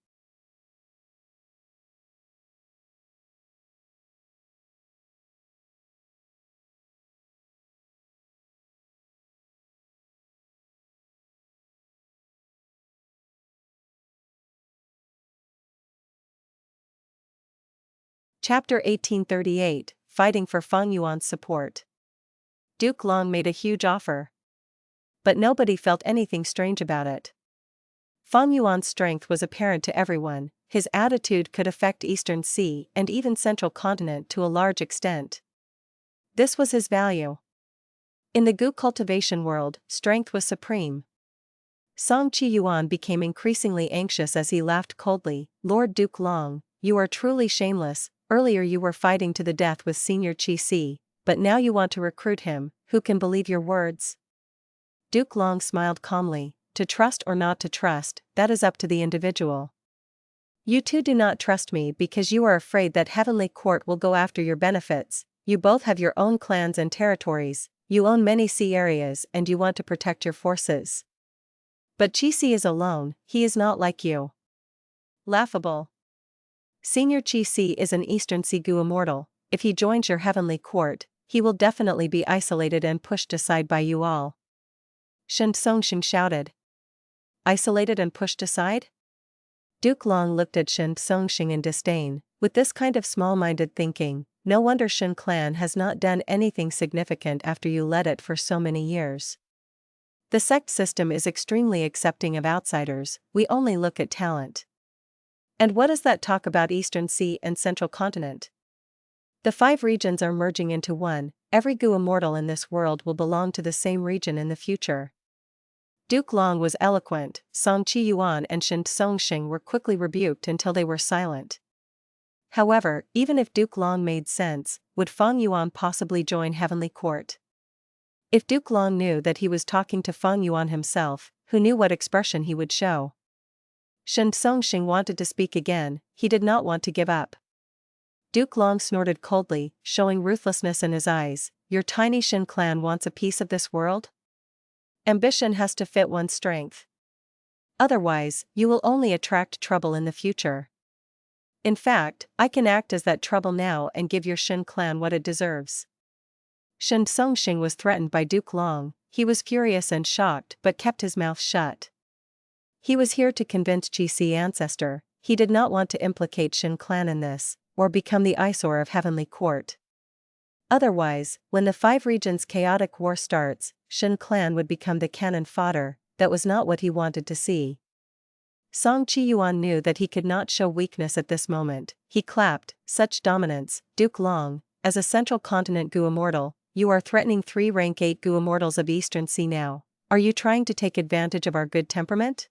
Chapter 1838, Fighting for Fang Yuan's Support. Duke Long made a huge offer. But nobody felt anything strange about it. Fang Yuan's strength was apparent to everyone, his attitude could affect Eastern Sea and even Central Continent to a large extent. This was his value. In the Gu cultivation world, strength was supreme. Song Chi Yuan became increasingly anxious as he laughed coldly. Lord Duke Long, you are truly shameless, earlier you were fighting to the death with Senior Chi Si, but now you want to recruit him, who can believe your words? Duke Long smiled calmly, to trust or not to trust, that is up to the individual. You two do not trust me because you are afraid that Heavenly Court will go after your benefits, you both have your own clans and territories, you own many sea areas and you want to protect your forces. But Chi Si is alone, he is not like you. Laughable. Senior Chi Si is an Eastern Sea Gu immortal, if he joins your Heavenly Court, he will definitely be isolated and pushed aside by you all. Shen Songxing shouted. Isolated and pushed aside? Duke Long looked at Shen Songxing in disdain, with this kind of small-minded thinking, no wonder Shen clan has not done anything significant after you led it for so many years. The sect system is extremely accepting of outsiders, we only look at talent. And what does that talk about Eastern Sea and Central Continent? The 5 regions are merging into one, every Gu immortal in this world will belong to the same region in the future. Duke Long was eloquent, Song Chi Yuan and Shen Songxing were quickly rebuked until they were silent. However, even if Duke Long made sense, would Fang Yuan possibly join Heavenly Court? If Duke Long knew that he was talking to Fang Yuan himself, who knew what expression he would show? Shen Songxing wanted to speak again, he did not want to give up. Duke Long snorted coldly, showing ruthlessness in his eyes, your tiny Shen clan wants a piece of this world? Ambition has to fit one's strength. Otherwise, you will only attract trouble in the future. In fact, I can act as that trouble now and give your Shen clan what it deserves. Shen Songxing was threatened by Duke Long, he was furious and shocked but kept his mouth shut. He was here to convince Sea Ancestor, he did not want to implicate Shen clan in this, or become the eyesore of Heavenly Court. Otherwise, when the 5 regions chaotic war starts, Shen clan would become the cannon fodder, that was not what he wanted to see. Song Chi Yuan knew that he could not show weakness at this moment, he clapped, such dominance, Duke Long, as a Central Continent Gu immortal, you are threatening 3 rank 8 Gu immortals of Eastern Sea now, are you trying to take advantage of our good temperament?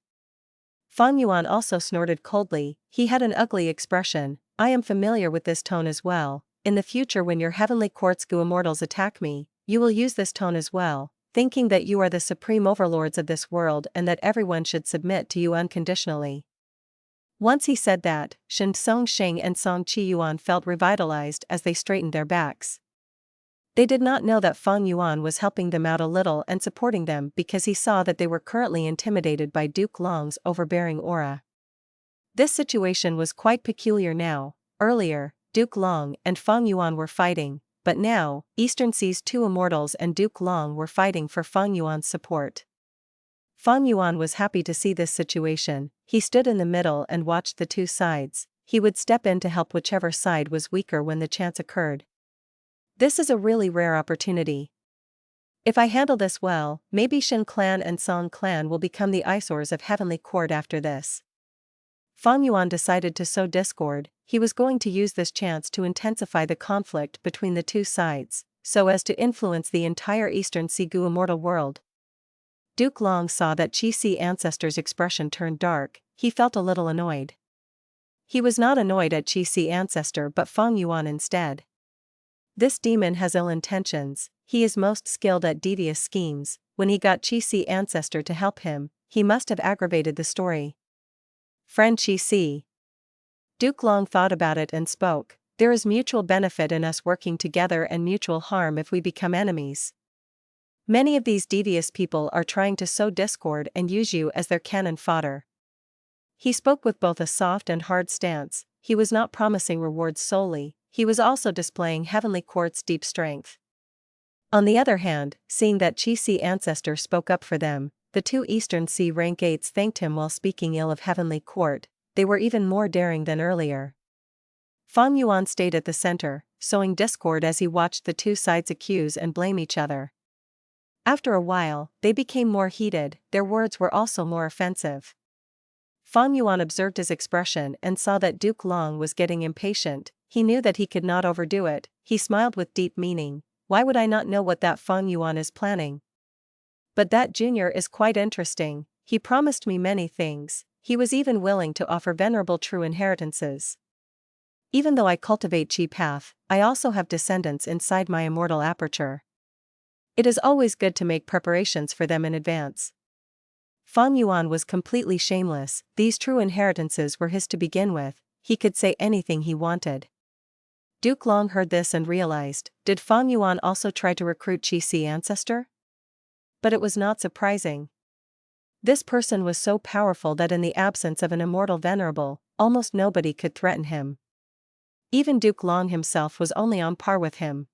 Fang Yuan also snorted coldly, he had an ugly expression, I am familiar with this tone as well. In the future when your Heavenly Court's Gu Immortals attack me, you will use this tone as well, thinking that you are the supreme overlords of this world and that everyone should submit to you unconditionally. Once he said that, Shen Songxing and Song Qiyuan felt revitalized as they straightened their backs. They did not know that Fang Yuan was helping them out a little and supporting them because he saw that they were currently intimidated by Duke Long's overbearing aura. This situation was quite peculiar now. Earlier, Duke Long and Fang Yuan were fighting, but now, Eastern Sea's two Immortals and Duke Long were fighting for Fang Yuan's support. Fang Yuan was happy to see this situation. He stood in the middle and watched the two sides. He would step in to help whichever side was weaker when the chance occurred. This is a really rare opportunity. If I handle this well, maybe Shen Clan and Song Clan will become the eyesores of Heavenly Court after this. Fang Yuan decided to sow discord. He was going to use this chance to intensify the conflict between the two sides, so as to influence the entire Eastern Sea Gu immortal world. Duke Long saw that Sea Ancestor's expression turned dark. He felt a little annoyed. He was not annoyed at Sea Ancestor but Fang Yuan instead. This demon has ill intentions. He is most skilled at devious schemes. When he got Sea Ancestor to help him, he must have aggravated the story. Friend Chi. Duke Long thought about it and spoke. There is mutual benefit in us working together and mutual harm if we become enemies. Many of these devious people are trying to sow discord and use you as their cannon fodder. He spoke with both a soft and hard stance. He was not promising rewards solely, he was also displaying Heavenly Court's deep strength. On the other hand, seeing that Sea Ancestor spoke up for them, the two Eastern Sea rank 8s thanked him while speaking ill of Heavenly Court. They were even more daring than earlier. Fang Yuan stayed at the center, sowing discord as he watched the two sides accuse and blame each other. After a while, they became more heated, their words were also more offensive. Fang Yuan observed his expression and saw that Duke Long was getting impatient. He knew that he could not overdo it. He smiled with deep meaning. Why would I not know what that Fang Yuan is planning? But that junior is quite interesting. He promised me many things. He was even willing to offer Venerable true inheritances. Even though I cultivate Chi Path, I also have descendants inside my immortal aperture. It is always good to make preparations for them in advance. Fang Yuan was completely shameless. These true inheritances were his to begin with. He could say anything he wanted. Duke Long heard this and realized, did Fang Yuan also try to recruit Sea Ancestor? But it was not surprising. This person was so powerful that in the absence of an immortal Venerable, almost nobody could threaten him. Even Duke Long himself was only on par with him.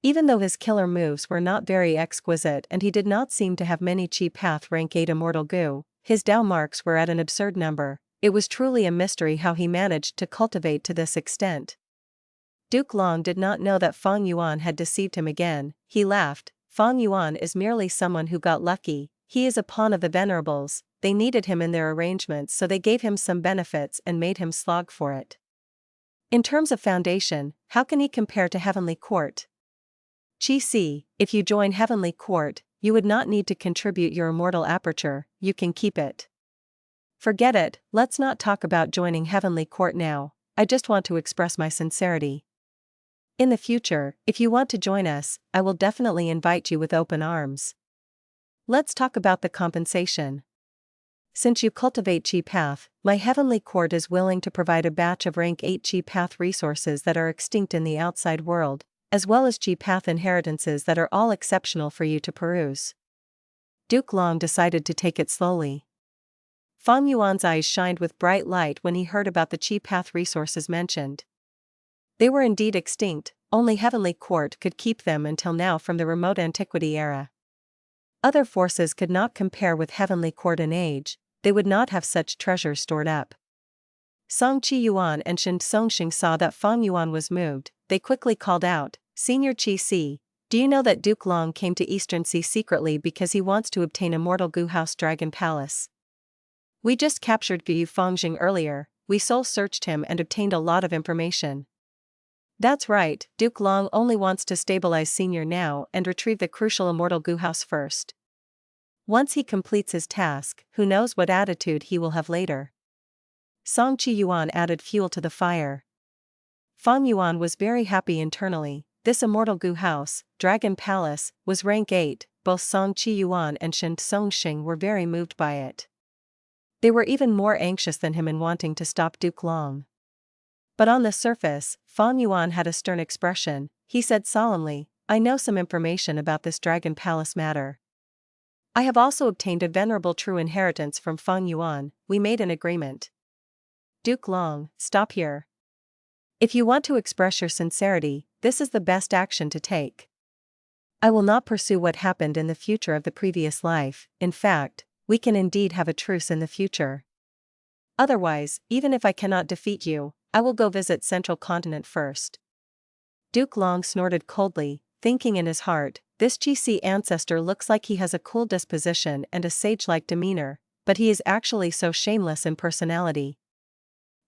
Even though his killer moves were not very exquisite and he did not seem to have many Chi Path rank 8 immortal Gu, his Dao marks were at an absurd number. It was truly a mystery how he managed to cultivate to this extent. Duke Long did not know that Fang Yuan had deceived him again. He laughed. Fang Yuan is merely someone who got lucky. He is a pawn of the Venerables. They needed him in their arrangements, so they gave him some benefits and made him slog for it. In terms of foundation, how can he compare to Heavenly Court? Chi, if you join Heavenly Court, you would not need to contribute your immortal aperture, you can keep it. Forget it, let's not talk about joining Heavenly Court now, I just want to express my sincerity. In the future, if you want to join us, I will definitely invite you with open arms. Let's talk about the compensation. Since you cultivate Chi Path, my Heavenly Court is willing to provide a batch of rank 8 Chi Path resources that are extinct in the outside world, as well as Chi Path inheritances that are all exceptional for you to peruse. Duke Long decided to take it slowly. Fang Yuan's eyes shined with bright light when he heard about the Chi Path resources mentioned. They were indeed extinct, only Heavenly Court could keep them until now from the remote antiquity era. Other forces could not compare with Heavenly Court in age, they would not have such treasures stored up. Song Qiyuan and Shen Songxing saw that Fang Yuan was moved. They quickly called out, Senior Chi, do you know that Duke Long came to Eastern Sea secretly because he wants to obtain Immortal Gu House Dragon Palace? We just captured Gu Fangxing earlier, we soul-searched him and obtained a lot of information. That's right, Duke Long only wants to stabilize Senior now and retrieve the crucial Immortal Gu House first. Once he completes his task, who knows what attitude he will have later. Song Qi Yuan added fuel to the fire. Fang Yuan was very happy internally. This immortal Gu house, Dragon Palace, was rank 8, both Song Qi Yuan and Shen Songxing were very moved by it. They were even more anxious than him in wanting to stop Duke Long. But on the surface, Fang Yuan had a stern expression. He said solemnly, I know some information about this Dragon Palace matter. I have also obtained a venerable true inheritance from Fang Yuan. We made an agreement. Duke Long, stop here. If you want to express your sincerity, this is the best action to take. I will not pursue what happened in the future of the previous life. In fact, we can indeed have a truce in the future. Otherwise, even if I cannot defeat you, I will go visit Central Continent first. Duke Long snorted coldly, thinking in his heart, this Sea Ancestor looks like he has a cool disposition and a sage-like demeanor, but he is actually so shameless in personality.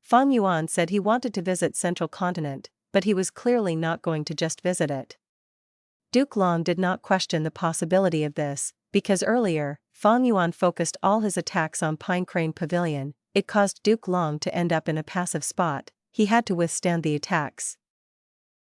Fang Yuan said he wanted to visit Central Continent, but he was clearly not going to just visit it. Duke Long did not question the possibility of this, because earlier, Fang Yuan focused all his attacks on Pine Crane Pavilion. It caused Duke Long to end up in a passive spot. He had to withstand the attacks.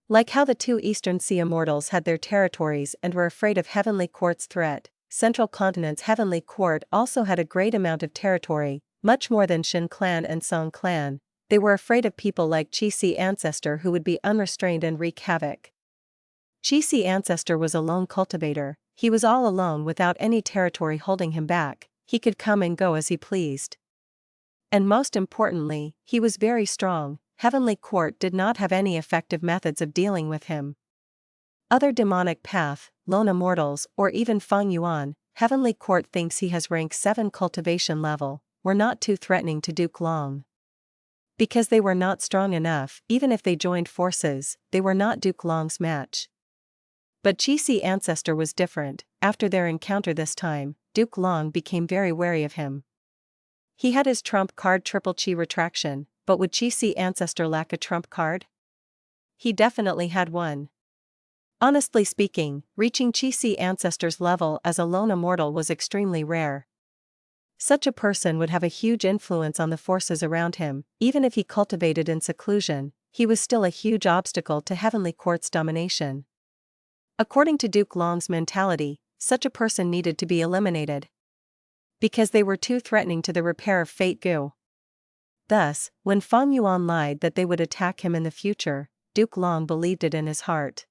Like how the two Eastern Sea Immortals had their territories and were afraid of Heavenly Court's threat, Central Continent's Heavenly Court also had a great amount of territory, much more than Shin Clan and Song Clan. They were afraid of people like Sea Ancestor who would be unrestrained and wreak havoc. Sea Ancestor was a lone cultivator. He was all alone without any territory holding him back. He could come and go as he pleased. And most importantly, he was very strong. Heavenly Court did not have any effective methods of dealing with him. Other demonic path, lone immortals, or even Fang Yuan, Heavenly Court thinks he has rank 7 cultivation level, were not too threatening to Duke Long. Because they were not strong enough, even if they joined forces, they were not Duke Long's match. But Sea Ancestor was different. After their encounter this time, Duke Long became very wary of him. He had his trump card Triple Chi Retraction, but would Sea Ancestor lack a trump card? He definitely had one. Honestly speaking, reaching Sea Ancestor's level as a lone immortal was extremely rare. Such a person would have a huge influence on the forces around him. Even if he cultivated in seclusion, he was still a huge obstacle to Heavenly Court's domination. According to Duke Long's mentality, such a person needed to be eliminated. Because they were too threatening to the repair of Fate Gu. Thus, when Fang Yuan lied that they would attack him in the future, Duke Long believed it in his heart.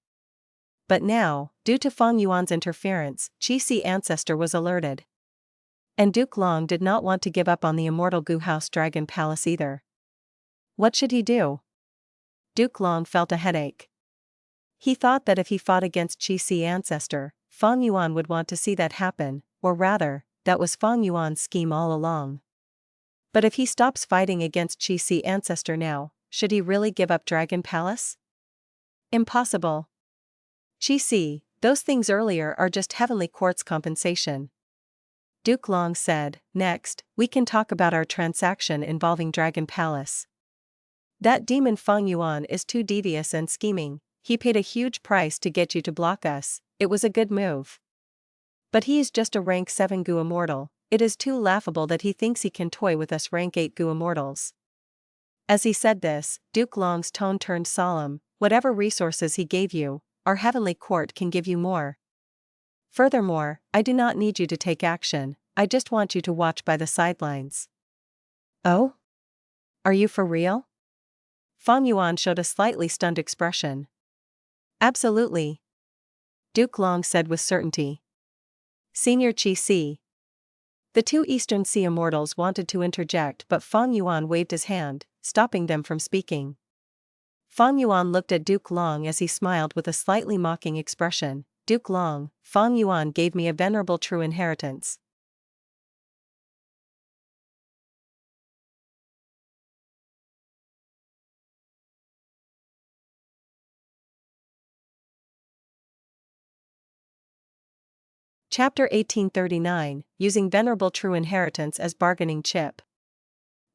But now, due to Fang Yuan's interference, Sea Ancestor was alerted. And Duke Long did not want to give up on the immortal Gu House Dragon Palace either. What should he do? Duke Long felt a headache. He thought that if he fought against Sea Ancestor, Fang Yuan would want to see that happen, or rather, that was Fang Yuan's scheme all along. But if he stops fighting against Sea Ancestor now, should he really give up Dragon Palace? Impossible. Those things earlier are just Heavenly Court's compensation. Duke Long said, next, we can talk about our transaction involving Dragon Palace. That demon Fang Yuan is too devious and scheming. He paid a huge price to get you to block us. It was a good move. But he is just a rank 7 Gu immortal. It is too laughable that he thinks he can toy with us rank 8 Gu immortals. As he said this, Duke Long's tone turned solemn. Whatever resources he gave you, our Heavenly Court can give you more. Furthermore, I do not need you to take action. I just want you to watch by the sidelines. Oh? Are you for real? Fang Yuan showed a slightly stunned expression. Absolutely. Duke Long said with certainty. Senior Chi. The two Eastern Sea Immortals wanted to interject, but Fang Yuan waved his hand, stopping them from speaking. Fang Yuan looked at Duke Long as he smiled with a slightly mocking expression. Duke Long, Fang Yuan gave me a venerable true inheritance. Chapter 1839, Using Venerable True Inheritance as Bargaining Chip.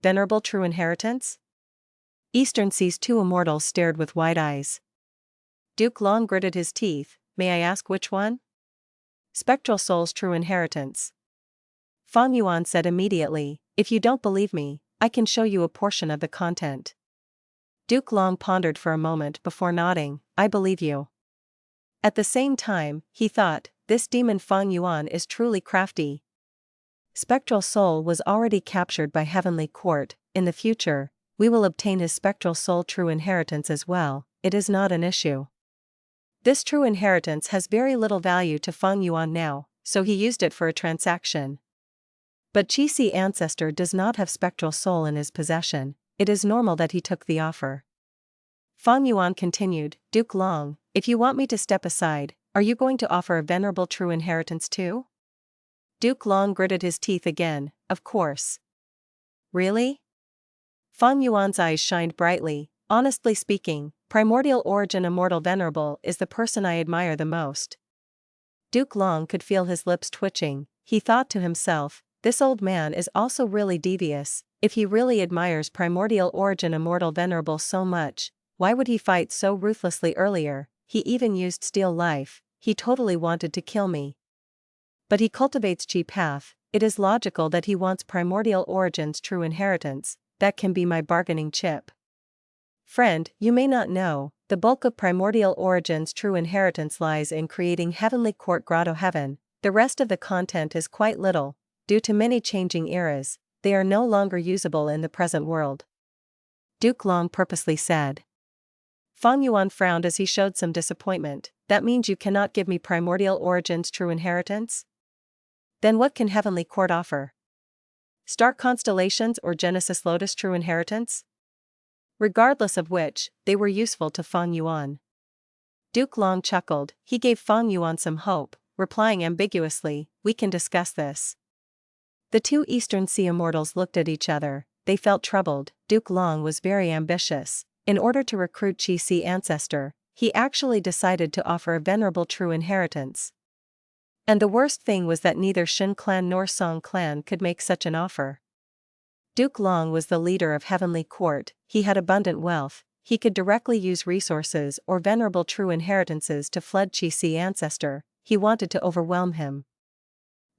Venerable True Inheritance? Eastern Sea's two immortals stared with wide eyes. Duke Long gritted his teeth. May I ask which one? Spectral Soul's True Inheritance. Fang Yuan said immediately, if you don't believe me, I can show you a portion of the content. Duke Long pondered for a moment before nodding. I believe you. At the same time, he thought, this demon Fang Yuan is truly crafty. Spectral soul was already captured by Heavenly Court. In the future, we will obtain his spectral soul true inheritance as well. It is not an issue. This true inheritance has very little value to Fang Yuan now, so he used it for a transaction. But Sea Ancestor does not have spectral soul in his possession. It is normal that he took the offer. Fang Yuan continued, Duke Long, if you want me to step aside, are you going to offer a venerable true inheritance too? Duke Long gritted his teeth again, of course. Really? Fang Yuan's eyes shined brightly. Honestly speaking, Primordial Origin Immortal Venerable is the person I admire the most. Duke Long could feel his lips twitching. He thought to himself, this old man is also really devious. If he really admires Primordial Origin Immortal Venerable so much, why would he fight so ruthlessly earlier? He even used Steel Life. He totally wanted to kill me. But he cultivates Chi Path. It is logical that he wants Primordial Origin's true inheritance. That can be my bargaining chip. Friend, you may not know, the bulk of Primordial Origin's true inheritance lies in creating Heavenly Court Grotto-heaven. The rest of the content is quite little. Due to many changing eras, they are no longer usable in the present world. Duke Long purposely said. Fang Yuan frowned as he showed some disappointment. That means you cannot give me Primordial Origin's true inheritance? Then what can Heavenly Court offer? Star Constellations or Genesis Lotus true inheritance? Regardless of which, they were useful to Fang Yuan. Duke Long chuckled. He gave Fang Yuan some hope, replying ambiguously, we can discuss this. The two Eastern Sea Immortals looked at each other. They felt troubled. Duke Long was very ambitious. In order to recruit Sea Ancestor, he actually decided to offer a venerable true inheritance. And the worst thing was that neither Shin clan nor Song clan could make such an offer. Duke Long was the leader of Heavenly Court. He had abundant wealth. He could directly use resources or venerable true inheritances to flood Sea Ancestor. He wanted to overwhelm him.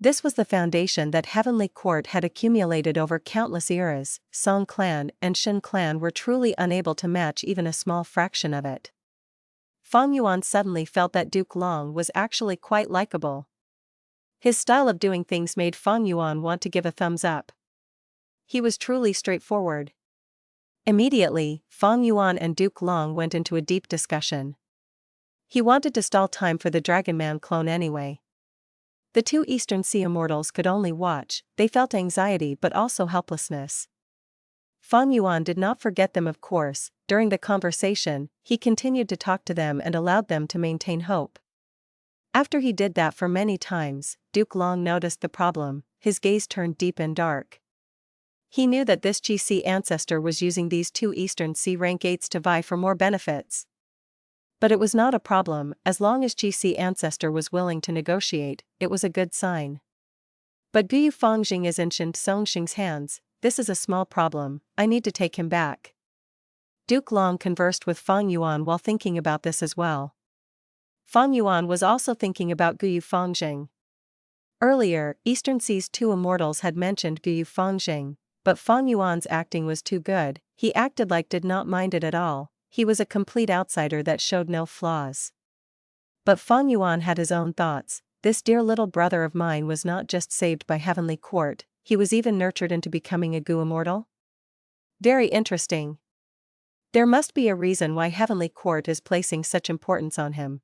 This was the foundation that Heavenly Court had accumulated over countless eras. Song clan and Shin clan were truly unable to match even a small fraction of it. Fang Yuan suddenly felt that Duke Long was actually quite likable. His style of doing things made Fang Yuan want to give a thumbs up. He was truly straightforward. Immediately, Fang Yuan and Duke Long went into a deep discussion. He wanted to stall time for the Dragonman clone anyway. The two Eastern Sea Immortals could only watch. They felt anxiety but also helplessness. Fang Yuan did not forget them, of course. During the conversation, he continued to talk to them and allowed them to maintain hope. After he did that for many times, Duke Long noticed the problem. His gaze turned deep and dark. He knew that this Sea Ancestor was using these two Eastern Sea rank 8s to vie for more benefits. But it was not a problem. As long as Sea Ancestor was willing to negotiate, it was a good sign. But Guyu Fangjing is in Shin Songxing's hands. This is a small problem. I need to take him back. Duke Long conversed with Fang Yuan while thinking about this as well. Fang Yuan was also thinking about Guyu Fangjing. Earlier, Eastern Sea's two Immortals had mentioned Guyu Fangjing, but Fang Yuan's acting was too good. He acted like did not mind it at all. He was a complete outsider that showed no flaws. But Fang Yuan had his own thoughts. This dear little brother of mine was not just saved by Heavenly Court, he was even nurtured into becoming a Gu Immortal? Very interesting. There must be a reason why Heavenly Court is placing such importance on him.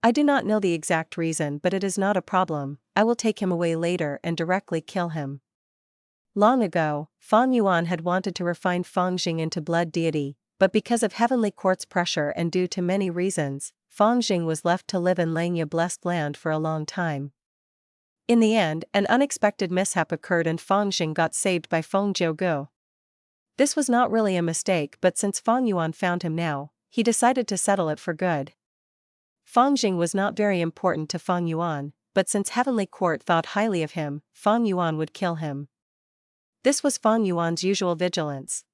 I do not know the exact reason, but it is not a problem. I will take him away later and directly kill him. Long ago, Fang Yuan had wanted to refine Fangjing into blood deity, but because of Heavenly Court's pressure and due to many reasons, Fangjing was left to live in Langya blessed land for a long time. In the end, an unexpected mishap occurred and Fangjing got saved by Feng Jiugu. This was not really a mistake, but since Fang Yuan found him now, he decided to settle it for good. Fangjing was not very important to Fang Yuan, but since Heavenly Court thought highly of him, Fang Yuan would kill him. This was Fang Yuan's usual vigilance.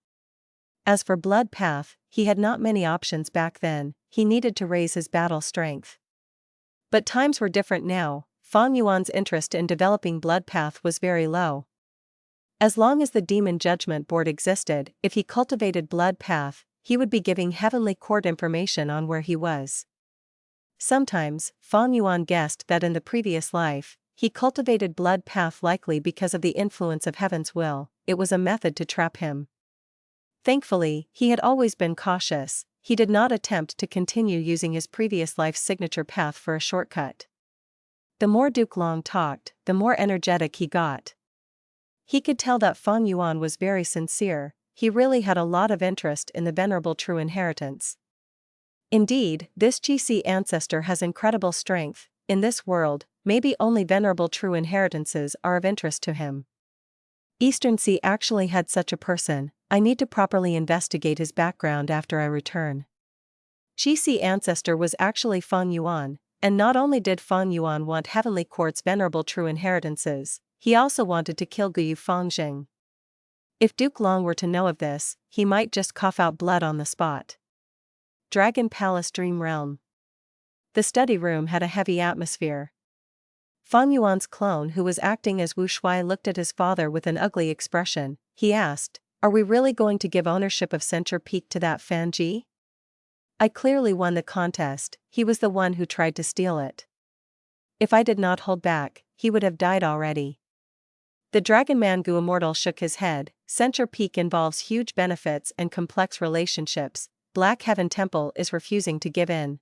As for Blood Path, he had not many options back then. He needed to raise his battle strength. But times were different now. Fang Yuan's interest in developing Blood Path was very low. As long as the Demon Judgment Board existed, if he cultivated Blood Path, he would be giving Heavenly Court information on where he was. Sometimes, Fang Yuan guessed that in the previous life, he cultivated Blood Path likely because of the influence of Heaven's will. It was a method to trap him. Thankfully, he had always been cautious. He did not attempt to continue using his previous life's signature path for a shortcut. The more Duke Long talked, the more energetic he got. He could tell that Fang Yuan was very sincere. He really had a lot of interest in the Venerable True Inheritance. Indeed, this Sea Ancestor has incredible strength. In this world, maybe only Venerable True Inheritances are of interest to him. Eastern Sea actually had such a person. I need to properly investigate his background after I return. Sea Ancestor was actually Fang Yuan, and not only did Fang Yuan want Heavenly Court's Venerable True Inheritances, he also wanted to kill Guyu Fangjing. If Duke Long were to know of this, he might just cough out blood on the spot. Dragon Palace Dream Realm. The study room had a heavy atmosphere. Fang Yuan's clone, who was acting as Wu Shuai, looked at his father with an ugly expression. He asked, "Are we really going to give ownership of Center Peak to that Fan Ji? I clearly won the contest, he was the one who tried to steal it. If I did not hold back, he would have died already." The Dragonman Gu Immortal shook his head. Center Peak involves huge benefits and complex relationships. Black Heaven Temple is refusing to give in.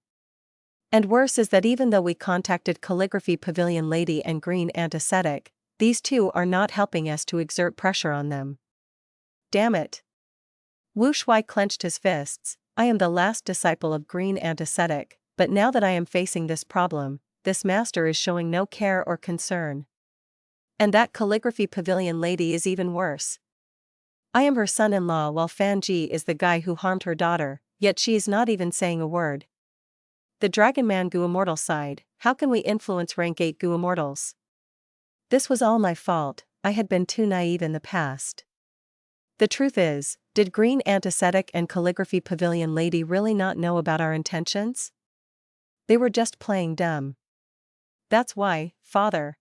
And worse is that even though we contacted Calligraphy Pavilion Lady and Green Antiseptic, these two are not helping us to exert pressure on them. Damn it. Wu Shuai clenched his fists. I am the last disciple of Green Antiseptic, but now that I am facing this problem, this master is showing no care or concern. And that Calligraphy Pavilion Lady is even worse. I am her son-in-law while Fan Ji is the guy who harmed her daughter, yet she is not even saying a word. The Dragonman Gu Immortal sighed. How can we influence Rank 8 Gu Immortals? This was all my fault. I had been too naive in the past. The truth is, did Green Antiseptic and Calligraphy Pavilion Lady really not know about our intentions? They were just playing dumb. That's why, father.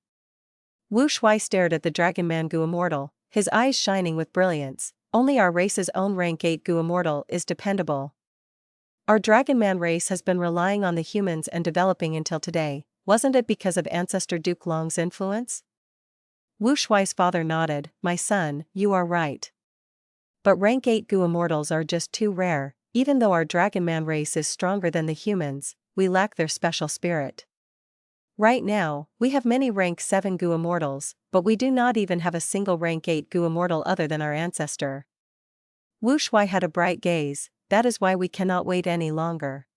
Wu Shuai stared at the Dragonman Gu Immortal, his eyes shining with brilliance. Only our race's own Rank 8 Gu Immortal is dependable. Our Dragonman race has been relying on the humans and developing until today. Wasn't it because of Ancestor Duke Long's influence? Wu Shuai's father nodded. My son, you are right. But Rank 8 Gu Immortals are just too rare. Even though our Dragonman race is stronger than the humans, we lack their special spirit. Right now, we have many Rank 7 Gu Immortals, but we do not even have a single Rank 8 Gu Immortal other than our ancestor. Wu Shuai had a bright gaze. That is why we cannot wait any longer.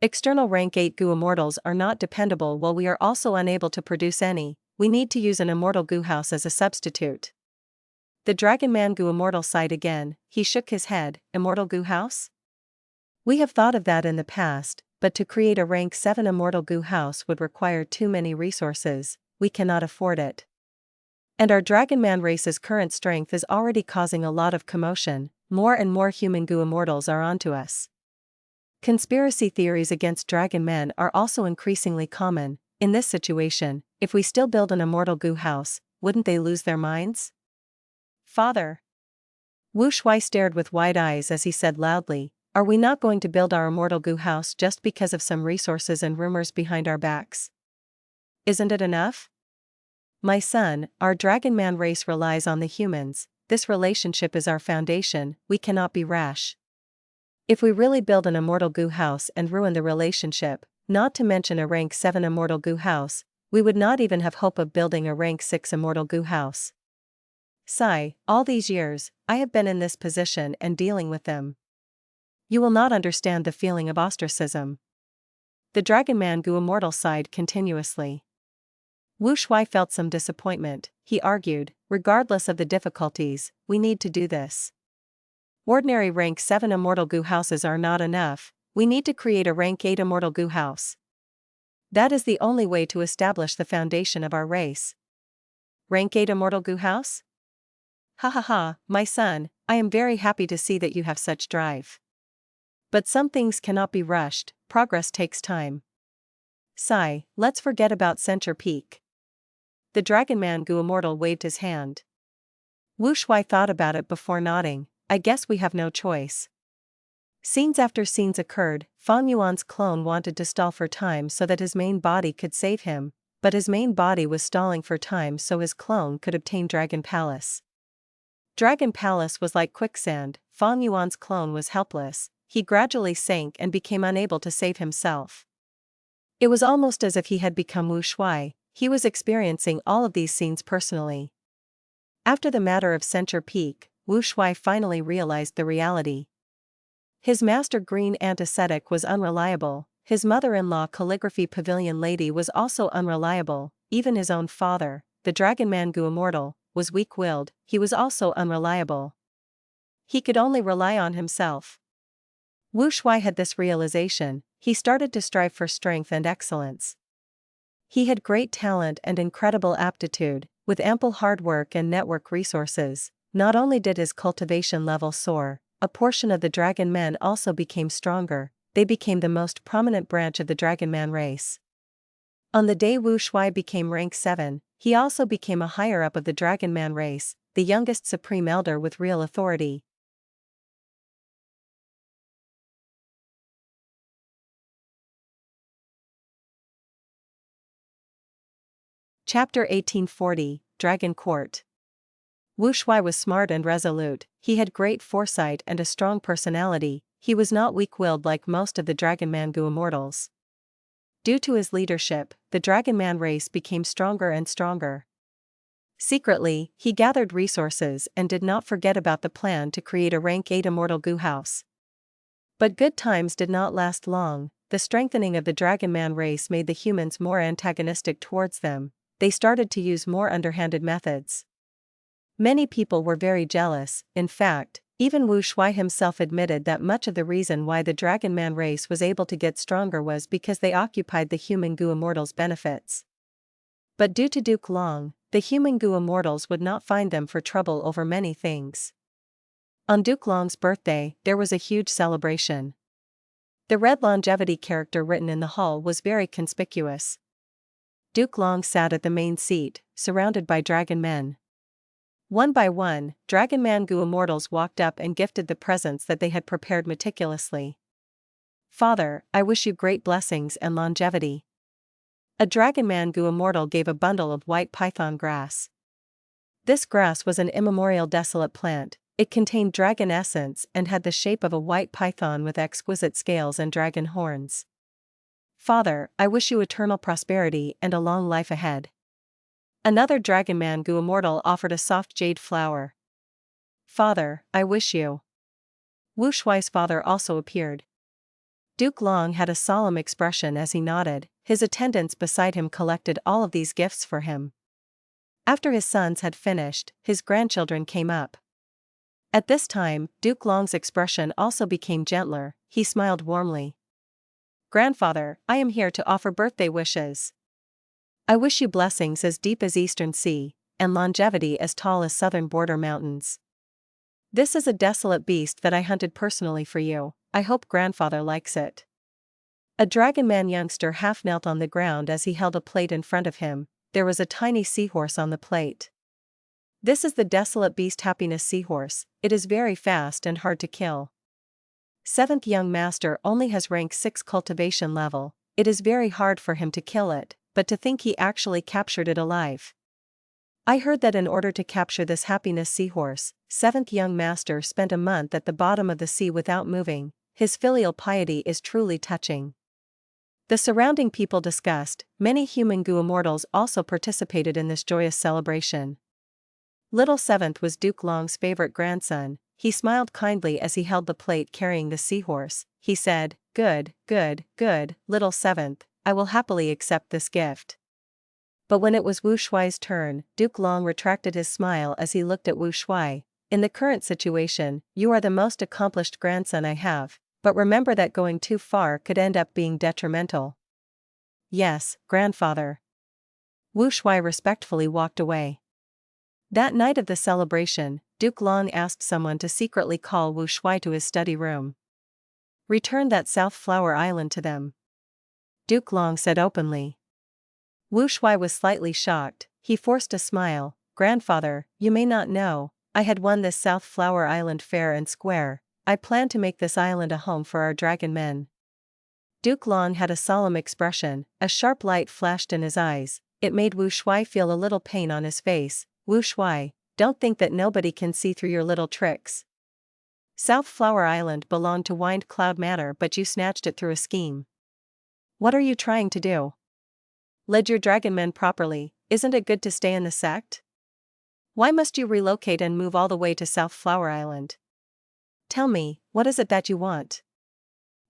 External Rank 8 Gu Immortals are not dependable while we are also unable to produce any. We need to use an Immortal Gu House as a substitute. The Dragonman Gu Immortal sighed again. He shook his head. Immortal Gu House? We have thought of that in the past, but to create a Rank 7 Immortal Gu House would require too many resources. We cannot afford it. And our Dragonman race's current strength is already causing a lot of commotion. More and more human Gu Immortals are onto us. Conspiracy theories against Dragonmen are also increasingly common. In this situation, if we still build an Immortal Gu House, wouldn't they lose their minds? Father. Wu Shuai stared with wide eyes as he said loudly, are we not going to build our Immortal Gu House just because of some resources and rumors behind our backs? Isn't it enough? My son, our Dragonman race relies on the humans. This relationship is our foundation. We cannot be rash. If we really build an Immortal Gu House and ruin the relationship, not to mention a Rank 7 Immortal Gu House, we would not even have hope of building a Rank 6 Immortal Gu House. Sigh, all these years, I have been in this position and dealing with them. You will not understand the feeling of ostracism. The Dragonman Gu Immortal sighed continuously. Wu Shuai felt some disappointment. He argued, regardless of the difficulties, we need to do this. Ordinary Rank 7 Immortal Gu Houses are not enough, we need to create a Rank 8 Immortal Gu House. That is the only way to establish the foundation of our race. Rank 8 Immortal Gu House? Ha ha ha, my son, I am very happy to see that you have such drive. But some things cannot be rushed, progress takes time. Sigh, let's forget about Center Peak. The Dragonman Gu Immortal waved his hand. Wu Shuai thought about it before nodding. I guess we have no choice. Scenes after scenes occurred. Fang Yuan's clone wanted to stall for time so that his main body could save him, but his main body was stalling for time so his clone could obtain Dragon Palace. Dragon Palace was like quicksand. Fang Yuan's clone was helpless. He gradually sank and became unable to save himself. It was almost as if he had become Wu Shuai. He was experiencing all of these scenes personally. After the matter of Censure Peak, Wu Shuai finally realized the reality. His master Green Antiseptic was unreliable, his mother-in-law Calligraphy Pavilion Lady was also unreliable, even his own father, the Dragonman Immortal, was weak-willed, he was also unreliable. He could only rely on himself. Wu Shuai had this realization. He started to strive for strength and excellence. He had great talent and incredible aptitude, with ample hard work and network resources. Not only did his cultivation level soar, a portion of the Dragonmen also became stronger, they became the most prominent branch of the Dragonman race. On the day Wu Shuai became rank 7, he also became a higher-up of the Dragonman race, the youngest Supreme Elder with real authority. Chapter 1840, Dragon Court. Wu Shuai was smart and resolute, he had great foresight and a strong personality, he was not weak-willed like most of the Dragonman Immortals. Due to his leadership, the Dragonman race became stronger and stronger. Secretly, he gathered resources and did not forget about the plan to create a rank 8 immortal Gu house. But good times did not last long. The strengthening of the Dragonman race made the humans more antagonistic towards them, they started to use more underhanded methods. Many people were very jealous. In fact, even Wu Shuai himself admitted that much of the reason why the Dragonman race was able to get stronger was because they occupied the human Gu Immortals' benefits. But due to Duke Long, the human Gu Immortals would not find them for trouble over many things. On Duke Long's birthday, there was a huge celebration. The red longevity character written in the hall was very conspicuous. Duke Long sat at the main seat, surrounded by Dragonmen. One by one, Dragonman Gu Immortals walked up and gifted the presents that they had prepared meticulously. Father, I wish you great blessings and longevity. A Dragonman Gu Immortal gave a bundle of white python grass. This grass was an immemorial desolate plant, it contained dragon essence and had the shape of a white python with exquisite scales and dragon horns. Father, I wish you eternal prosperity and a long life ahead. Another Dragonman Gu Immortal offered a soft jade flower. Father, I wish you. Wu Shuai's father also appeared. Duke Long had a solemn expression as he nodded, his attendants beside him collected all of these gifts for him. After his sons had finished, his grandchildren came up. At this time, Duke Long's expression also became gentler, he smiled warmly. Grandfather, I am here to offer birthday wishes. I wish you blessings as deep as Eastern Sea, and longevity as tall as southern border mountains. This is a desolate beast that I hunted personally for you, I hope grandfather likes it. A Dragonman youngster half knelt on the ground as he held a plate in front of him, there was a tiny seahorse on the plate. This is the desolate beast Happiness Seahorse, it is very fast and hard to kill. 7th young master only has rank 6 cultivation level, it is very hard for him to kill it, but to think he actually captured it alive. I heard that in order to capture this Happiness Seahorse, 7th young master spent a month at the bottom of the sea without moving, his filial piety is truly touching. The surrounding people discussed, many human Gu Immortals also participated in this joyous celebration. Little 7th was Duke Long's favorite grandson, he smiled kindly as he held the plate carrying the seahorse, he said, good, little 7th, I will happily accept this gift. But when it was Wu Shuai's turn, Duke Long retracted his smile as he looked at Wu Shuai. In the current situation, you are the most accomplished grandson I have, but remember that going too far could end up being detrimental. Yes, grandfather. Wu Shuai respectfully walked away. That night of the celebration, Duke Long asked someone to secretly call Wu Shuai to his study room. Return that South Flower Island to them. Duke Long said openly. Wu Shuai was slightly shocked, he forced a smile, grandfather, you may not know, I had won this South Flower Island fair and square. I planned to make this island a home for our dragon men. Duke Long had a solemn expression, a sharp light flashed in his eyes. It made Wu Shuai feel a little pain on his face. Wu Shuai, don't think that nobody can see through your little tricks. South Flower Island belonged to Wind Cloud Manor, but you snatched it through a scheme. What are you trying to do? Lead your dragon men properly. Isn't it good to stay in the sect? Why must you relocate and move all the way to South Flower Island? Tell me, what is it that you want?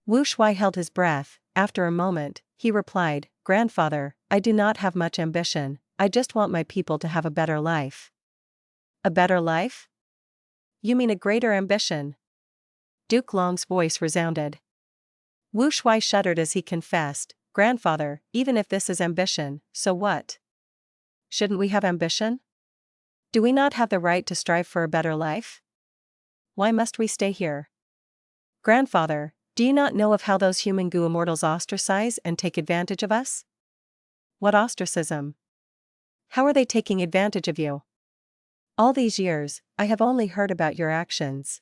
Wu Shuai held his breath. After a moment, he replied, Grandfather, I do not have much ambition, I just want my people to have a better life. A better life? You mean a greater ambition? Duke Long's voice resounded. Wu Shuai shuddered as he confessed, Grandfather, even if this is ambition, so what? Shouldn't we have ambition? Do we not have the right to strive for a better life? Why must we stay here? Grandfather, do you not know of how those human goo immortals ostracize and take advantage of us? What ostracism? How are they taking advantage of you? All these years, I have only heard about your actions.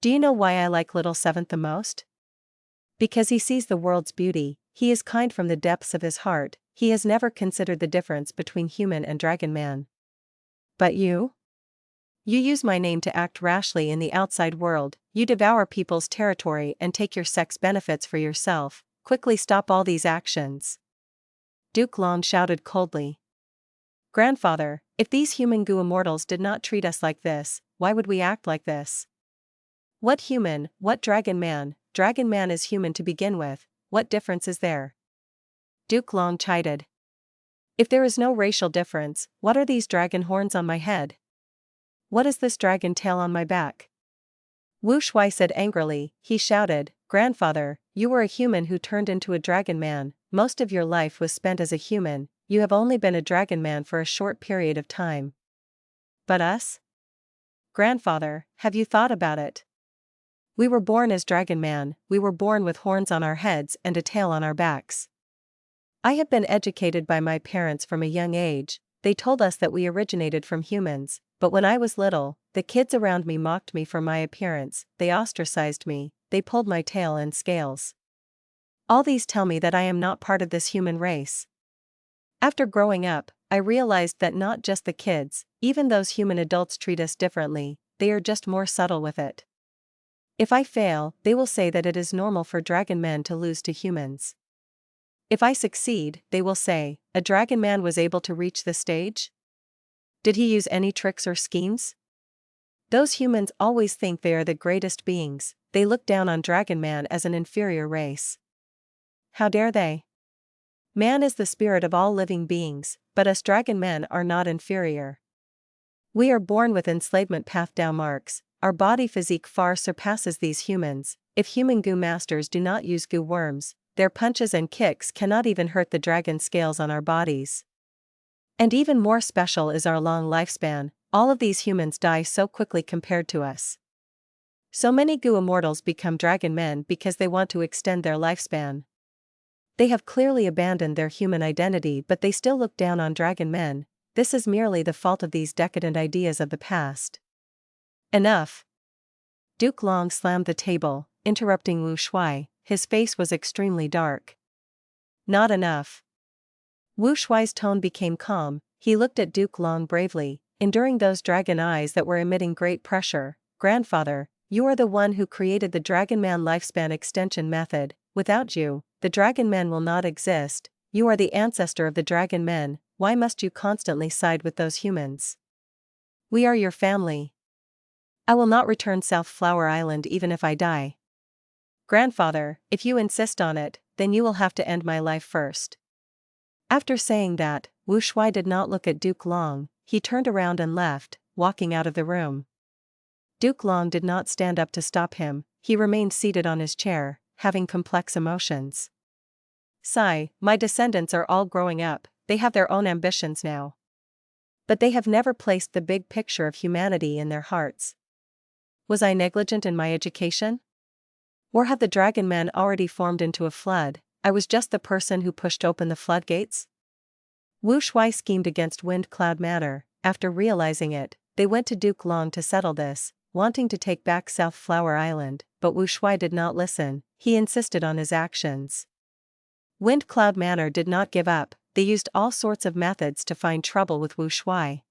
Do you know why I like Little Seventh the most? Because he sees the world's beauty, he is kind from the depths of his heart, he has never considered the difference between human and dragon man. But you? You use my name to act rashly in the outside world, you devour people's territory and take your sex benefits for yourself. Quickly stop all these actions. Duke Long shouted coldly. Grandfather, if these human goo immortals did not treat us like this, why would we act like this? What human, what dragon man? Dragon man is human to begin with, what difference is there? Duke Long chided. If there is no racial difference, what are these dragon horns on my head? What is this dragon tail on my back? Wu Shuai said angrily. He shouted, Grandfather, you were a human who turned into a dragon man, most of your life was spent as a human, you have only been a dragon man for a short period of time. But us? Grandfather, have you thought about it? We were born as dragon man, we were born with horns on our heads and a tail on our backs. I have been educated by my parents from a young age, they told us that we originated from humans, but when I was little, the kids around me mocked me for my appearance, they ostracized me, they pulled my tail and scales. All these tell me that I am not part of this human race. After growing up, I realized that not just the kids, even those human adults treat us differently, they are just more subtle with it. If I fail, they will say that it is normal for dragon men to lose to humans. If I succeed, they will say, a dragon man was able to reach this stage? Did he use any tricks or schemes? Those humans always think they are the greatest beings, they look down on dragon man as an inferior race. How dare they? Man is the spirit of all living beings, but us dragon men are not inferior. We are born with enslavement path down marks, our body physique far surpasses these humans. If human goo masters do not use goo worms, their punches and kicks cannot even hurt the dragon scales on our bodies. And even more special is our long lifespan, all of these humans die so quickly compared to us. So many goo immortals become dragon men because they want to extend their lifespan. They have clearly abandoned their human identity, but they still look down on dragon men. This is merely the fault of these decadent ideas of the past. Enough. Duke Long slammed the table, interrupting Wu Shuai, his face was extremely dark. Not enough. Wu Shuai's tone became calm, he looked at Duke Long bravely, enduring those dragon eyes that were emitting great pressure. Grandfather, you are the one who created the Dragon Man lifespan extension method, without you, the Dragon Men will not exist, you are the ancestor of the Dragon Men, why must you constantly side with those humans? We are your family. I will not return South Flower Island even if I die. Grandfather, if you insist on it, then you will have to end my life first. After saying that, Wu Shuai did not look at Duke Long, he turned around and left, walking out of the room. Duke Long did not stand up to stop him, he remained seated on his chair, having complex emotions. Sigh, my descendants are all growing up, they have their own ambitions now. But they have never placed the big picture of humanity in their hearts. Was I negligent in my education? Or have the dragon men already formed into a flood? I was just the person who pushed open the floodgates? Wu Shuai schemed against Wind Cloud Manor. After realizing it, They went to Duke Long to settle this, wanting to take back South Flower Island, but Wu Shuai did not listen. He insisted on his actions. Wind Cloud Manor did not give up. They used all sorts of methods to find trouble with Wu Shuai.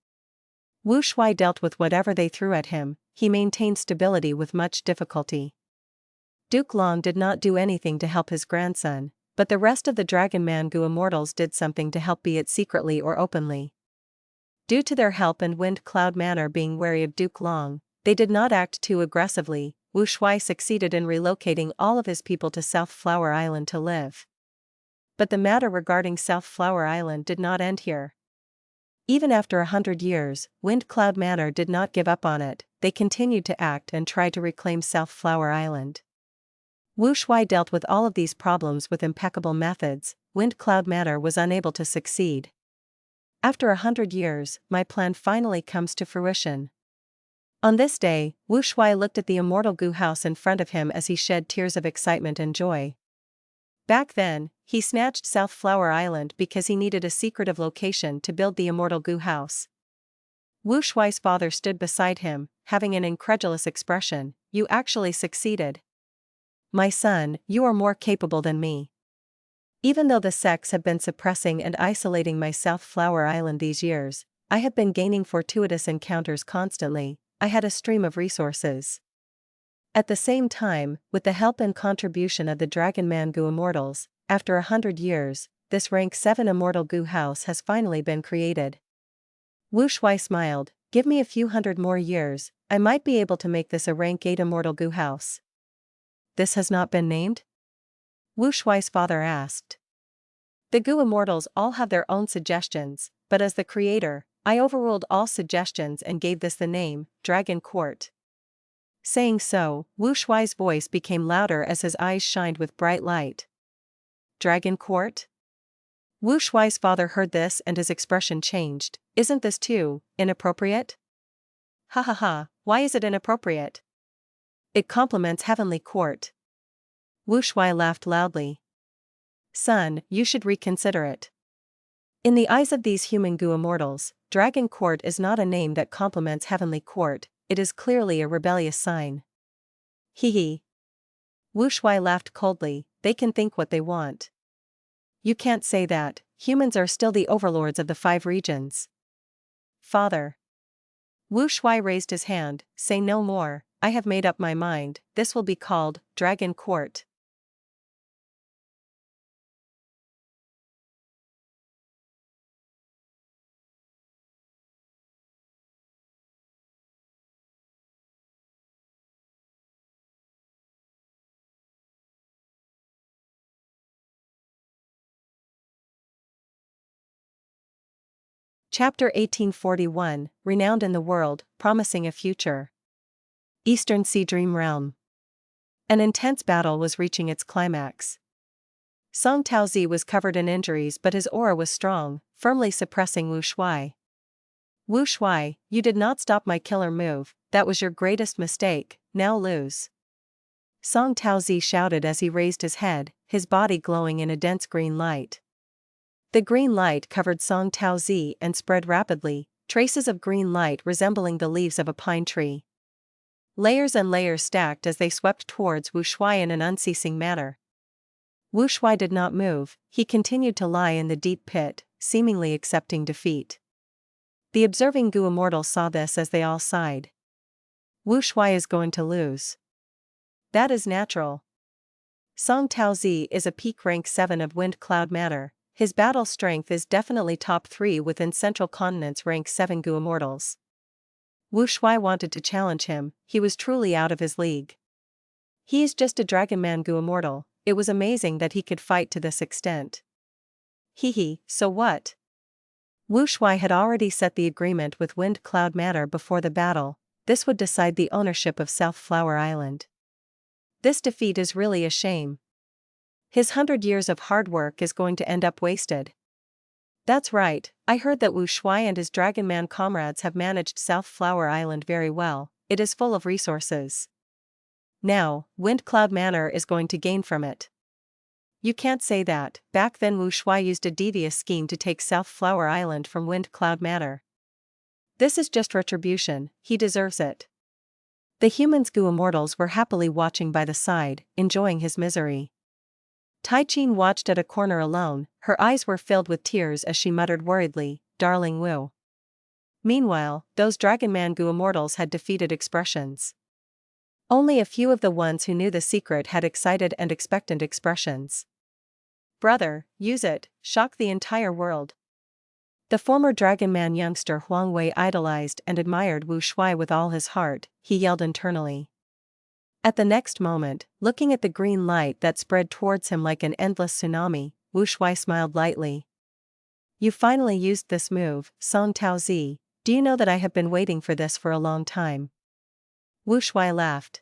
Wu Shuai dealt with whatever they threw at him. He maintained stability with much difficulty. Duke Long did not do anything to help his grandson, but the rest of the Dragonman Gu Immortals did something to help, be it secretly or openly. Due to their help and Wind Cloud Manor being wary of Duke Long, they did not act too aggressively. Wu Shuai succeeded in relocating all of his people to South Flower Island to live. But the matter regarding South Flower Island did not end here. Even after 100 years, Wind Cloud Manor did not give up on it. They continued to act and try to reclaim South Flower Island. Wu Shuai dealt with all of these problems with impeccable methods. Wind Cloud Manor was unable to succeed. After 100 years, my plan finally comes to fruition. On this day, Wu Shuai looked at the immortal Gu house in front of him as he shed tears of excitement and joy. Back then, he snatched South Flower Island because he needed a secretive location to build the immortal Gu house. Wu Shuai's father stood beside him, having an incredulous expression. You actually succeeded. My son, you are more capable than me. Even though the sects have been suppressing and isolating my South Flower Island these years, I have been gaining fortuitous encounters constantly. I had a stream of resources. At the same time, with the help and contribution of the Dragonman Gu Immortals, after 100 years, this rank 7 immortal Gu house has finally been created. Wu Shuai smiled. Give me a few hundred more years, I might be able to make this a rank 8 immortal Gu house. This has not been named? Wu Shuai's father asked. The Gu Immortals all have their own suggestions, but as the creator, I overruled all suggestions and gave this the name, Dragon Court. Saying so, Wu Shuai's voice became louder as his eyes shined with bright light. Dragon Court? Wu Shuai's father heard this and his expression changed. Isn't this too inappropriate? Ha ha ha, why is it inappropriate? It complements Heavenly Court. Wu Shuai laughed loudly. Son, you should reconsider it. In the eyes of these human Gu Immortals, Dragon Court is not a name that complements Heavenly Court. It is clearly a rebellious sign. Hee hee. Wu Shuai laughed coldly. They can think what they want. You can't say that. Humans are still the overlords of the 5 regions. Father. Wu Shuai raised his hand. Say no more. I have made up my mind. This will be called Dragon Court. Chapter 1841, Renowned in the World, Promising a Future. Eastern Sea Dream Realm. An intense battle was reaching its climax. Song Taozi was covered in injuries, but his aura was strong, firmly suppressing Wu Shuai. Wu Shuai, you did not stop my killer move, that was your greatest mistake, now lose. Song Taozi shouted as he raised his head, his body glowing in a dense green light. The green light covered Song Taozi and spread rapidly, traces of green light resembling the leaves of a pine tree. Layers and layers stacked as they swept towards Wu Shuai in an unceasing manner. Wu Shuai did not move, he continued to lie in the deep pit, seemingly accepting defeat. The observing Gu Immortals saw this as they all sighed. Wu Shuai is going to lose. That is natural. Song Taozi is a peak rank 7 of Wind Cloud Manor. His battle strength is definitely top 3 within Central Continent's rank 7 Gu Immortals. Wu Shuai wanted to challenge him, he was truly out of his league. He is just a Dragonman Gu Immortal, it was amazing that he could fight to this extent. Hee hee, so what? Wu Shuai had already set the agreement with Wind Cloud Manor before the battle, this would decide the ownership of South Flower Island. This defeat is really a shame. His 100 years of hard work is going to end up wasted. That's right, I heard that Wu Shuai and his Dragonman comrades have managed South Flower Island very well, it is full of resources. Now, Wind Cloud Manor is going to gain from it. You can't say that, back then Wu Shuai used a devious scheme to take South Flower Island from Wind Cloud Manor. This is just retribution, he deserves it. The humans Gu Immortals were happily watching by the side, enjoying his misery. Tai-Chin watched at a corner alone, her eyes were filled with tears as she muttered worriedly, "Darling Wu." Meanwhile, those Dragonman Gu Immortals had defeated expressions. Only a few of the ones who knew the secret had excited and expectant expressions. "Brother, use it, shock the entire world." The former Dragonman youngster Huang Wei idolized and admired Wu Shuai with all his heart, he yelled internally. At the next moment, looking at the green light that spread towards him like an endless tsunami, Wu Shuai smiled lightly. "You finally used this move, Song Taozi. Do you know that I have been waiting for this for a long time?" Wu Shuai laughed.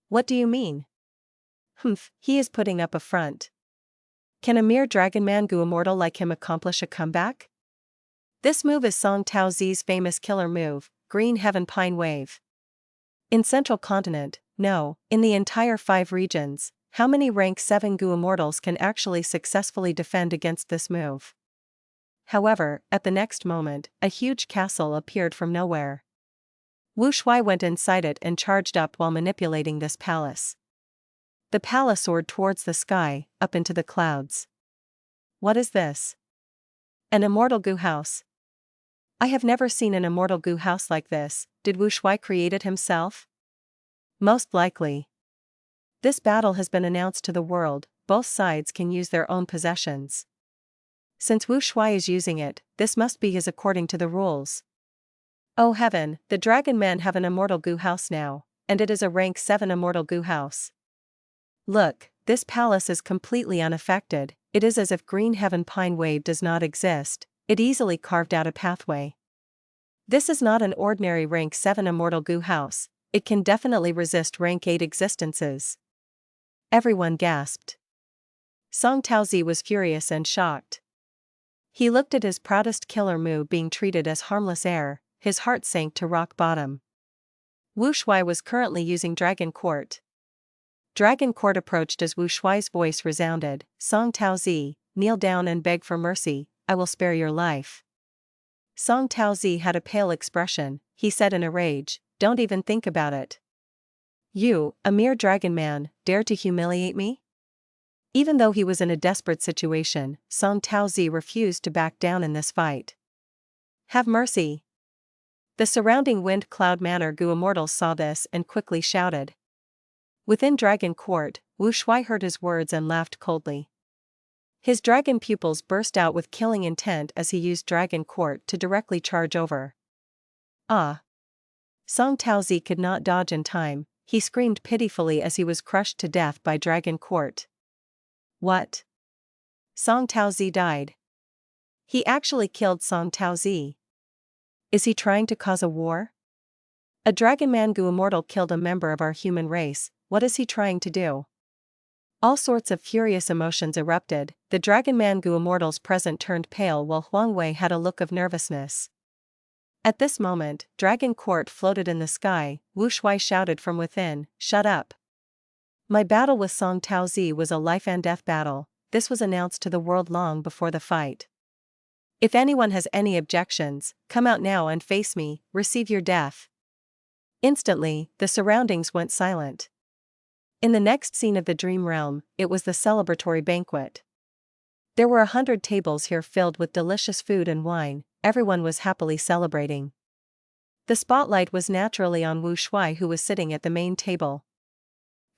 "What do you mean?" "Humph, he is putting up a front. Can a mere Dragonman Gu Immortal like him accomplish a comeback? This move is Song Taozi's famous killer move, Green Heaven Pine Wave. In Central Continent, no, in the entire 5 regions, how many rank 7 Gu Immortals can actually successfully defend against this move?" However, at the next moment, a huge castle appeared from nowhere. Wu Shuai went inside it and charged up while manipulating this palace. The palace soared towards the sky, up into the clouds. "What is this? An immortal Gu house? I have never seen an immortal Gu house like this. Did Wu Shuai create it himself?" "Most likely. This battle has been announced to the world, both sides can use their own possessions. Since Wu Shuai is using it, this must be his according to the rules. Oh heaven, the Dragonman have an immortal Gu house now, and it is a rank 7 immortal Gu house. Look, this palace is completely unaffected, it is as if Green Heaven Pine Wave does not exist, it easily carved out a pathway. This is not an ordinary rank 7 immortal Gu house, it can definitely resist rank 8 existences." Everyone gasped. Song Taozi was furious and shocked. He looked at his proudest killer Mu being treated as harmless air, his heart sank to rock bottom. Wu Shuai was currently using Dragon Court. Dragon Court approached as Wu Shuai's voice resounded, "Song Taozi, kneel down and beg for mercy, I will spare your life." Song Taozi had a pale expression, he said in a rage, "Don't even think about it. You, a mere Dragonman, dare to humiliate me?" Even though he was in a desperate situation, Song Taozi refused to back down in this fight. "Have mercy." The surrounding Wind Cloud Manor Gu Immortals saw this and quickly shouted. Within Dragon Court, Wu Shuai heard his words and laughed coldly. His dragon pupils burst out with killing intent as he used Dragon Court to directly charge over. "Ah!" Song Taozi could not dodge in time, he screamed pitifully as he was crushed to death by Dragon Court. "What? Song Taozi died? He actually killed Song Taozi? Is he trying to cause a war? A Dragonman Gu Immortal killed a member of our human race, what is he trying to do?" All sorts of furious emotions erupted, the Dragonman Gu Immortals present turned pale while Huang Wei had a look of nervousness. At this moment, Dragon Court floated in the sky, Wu Shuai shouted from within, "Shut up. My battle with Song Taozi was a life and death battle, this was announced to the world long before the fight. If anyone has any objections, come out now and face me, receive your death." Instantly, the surroundings went silent. In the next scene of the dream realm, it was the celebratory banquet. There were 100 tables here filled with delicious food and wine, everyone was happily celebrating. The spotlight was naturally on Wu Shuai who was sitting at the main table.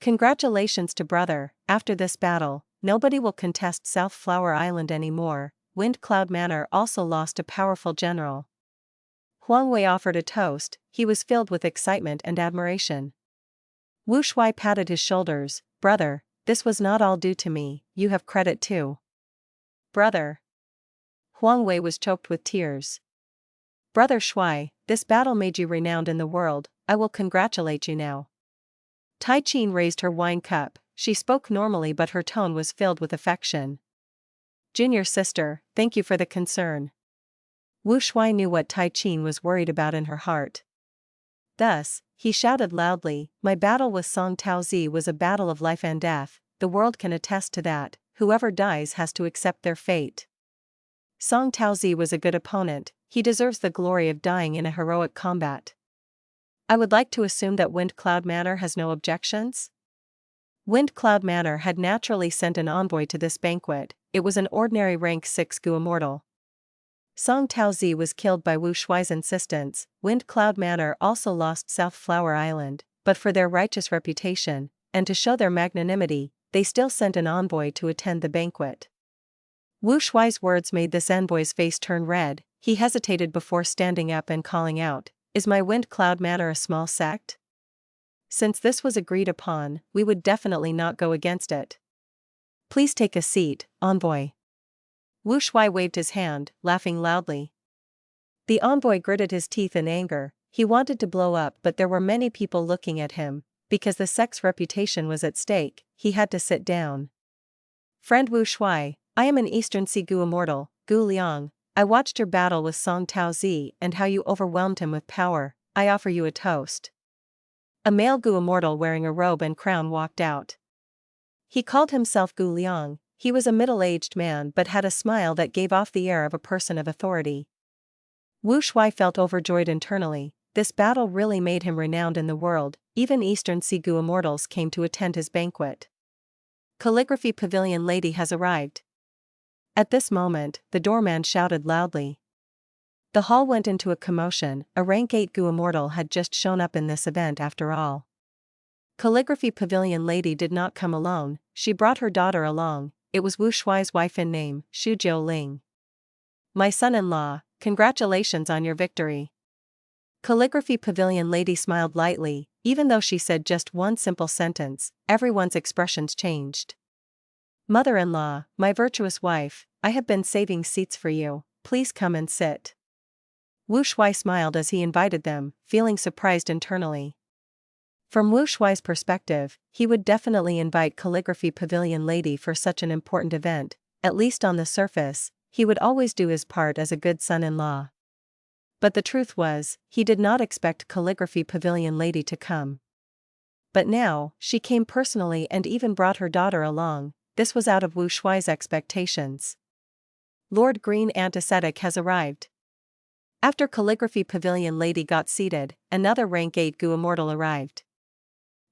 "Congratulations to brother, after this battle, nobody will contest South Flower Island anymore, Wind Cloud Manor also lost a powerful general." Huang Wei offered a toast, he was filled with excitement and admiration. Wu Shuai patted his shoulders, "Brother, this was not all due to me, you have credit too." "Brother." Huang Wei was choked with tears. "Brother Shuai, this battle made you renowned in the world, I will congratulate you now." Tai-Chin raised her wine cup, she spoke normally but her tone was filled with affection. "Junior sister, thank you for the concern." Wu Shuai knew what Tai-Chin was worried about in her heart. Thus, he shouted loudly, "My battle with Song Taozi was a battle of life and death, the world can attest to that, whoever dies has to accept their fate." Song Taozi was a good opponent, he deserves the glory of dying in a heroic combat. I would like to assume that Wind Cloud Manor has no objections? Wind Cloud Manor had naturally sent an envoy to this banquet. It was an ordinary rank 6 Gu immortal. Song Taozi was killed by Wu Shuai's insistence. Wind Cloud Manor also lost South Flower Island, but for their righteous reputation, and to show their magnanimity, they still sent an envoy to attend the banquet. Wu Shuai's words made this envoy's face turn red. He hesitated before standing up and calling out, "Is my Wind Cloud Manor a small sect? Since this was agreed upon, we would definitely not go against it. Please take a seat, envoy." Wu Shuai waved his hand, laughing loudly. The envoy gritted his teeth in anger. He wanted to blow up, but there were many people looking at him. Because the sect's reputation was at stake, he had to sit down. "Friend Wu Shuai, I am an Eastern Sea Gu immortal, Gu Liang. I watched your battle with Song Taozi and how you overwhelmed him with power. I offer you a toast." A male Gu immortal wearing a robe and crown walked out. He called himself Gu Liang. He was a middle-aged man but had a smile that gave off the air of a person of authority. Wu Shuai felt overjoyed internally. This battle really made him renowned in the world. Even Eastern Sea Gu immortals came to attend his banquet. Calligraphy Pavilion Lady has arrived. At this moment, the doorman shouted loudly. The hall went into a commotion. A rank 8 Gu immortal had just shown up in this event after all. Calligraphy Pavilion Lady did not come alone, she brought her daughter along. It was Wu Shuai's wife in name, Shujiu Ling. "My son-in-law, congratulations on your victory." Calligraphy Pavilion Lady smiled lightly. Even though she said just one simple sentence, everyone's expressions changed. "Mother-in-law, my virtuous wife, I have been saving seats for you, please come and sit." Wu Shuai smiled as he invited them, feeling surprised internally. From Wu Shuai's perspective, he would definitely invite Calligraphy Pavilion Lady for such an important event. At least on the surface, he would always do his part as a good son-in-law. But the truth was, he did not expect Calligraphy Pavilion Lady to come. But now, she came personally and even brought her daughter along. This was out of Wu Shuai's expectations. Lord Green Antiseptic has arrived. After Calligraphy Pavilion Lady got seated, another rank 8 Gu immortal arrived.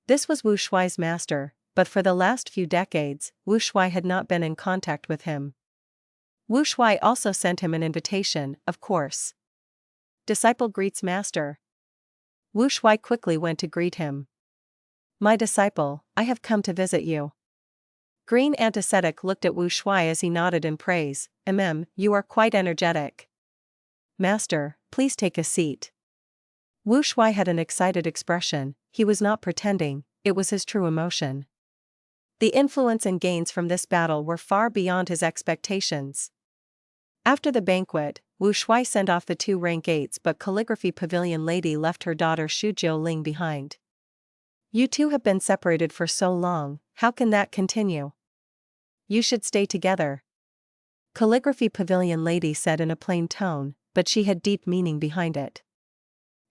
This was Wu Shuai's master, but for the last few decades, Wu Shuai had not been in contact with him. Wu Shuai also sent him an invitation, of course. "Disciple greets master." Wu Shuai quickly went to greet him. "My disciple, I have come to visit you." Green Antiseptic looked at Wu Shuai as he nodded in praise. You are quite energetic." "Master, please take a seat." Wu Shuai had an excited expression. He was not pretending, it was his true emotion. The influence and gains from this battle were far beyond his expectations. After the banquet, Wu Shuai sent off the 2 rank 8s, but Calligraphy Pavilion Lady left her daughter Shujiu Ling behind. "You two have been separated for so long, how can that continue? You should stay together." Calligraphy Pavilion Lady said in a plain tone, but she had deep meaning behind it.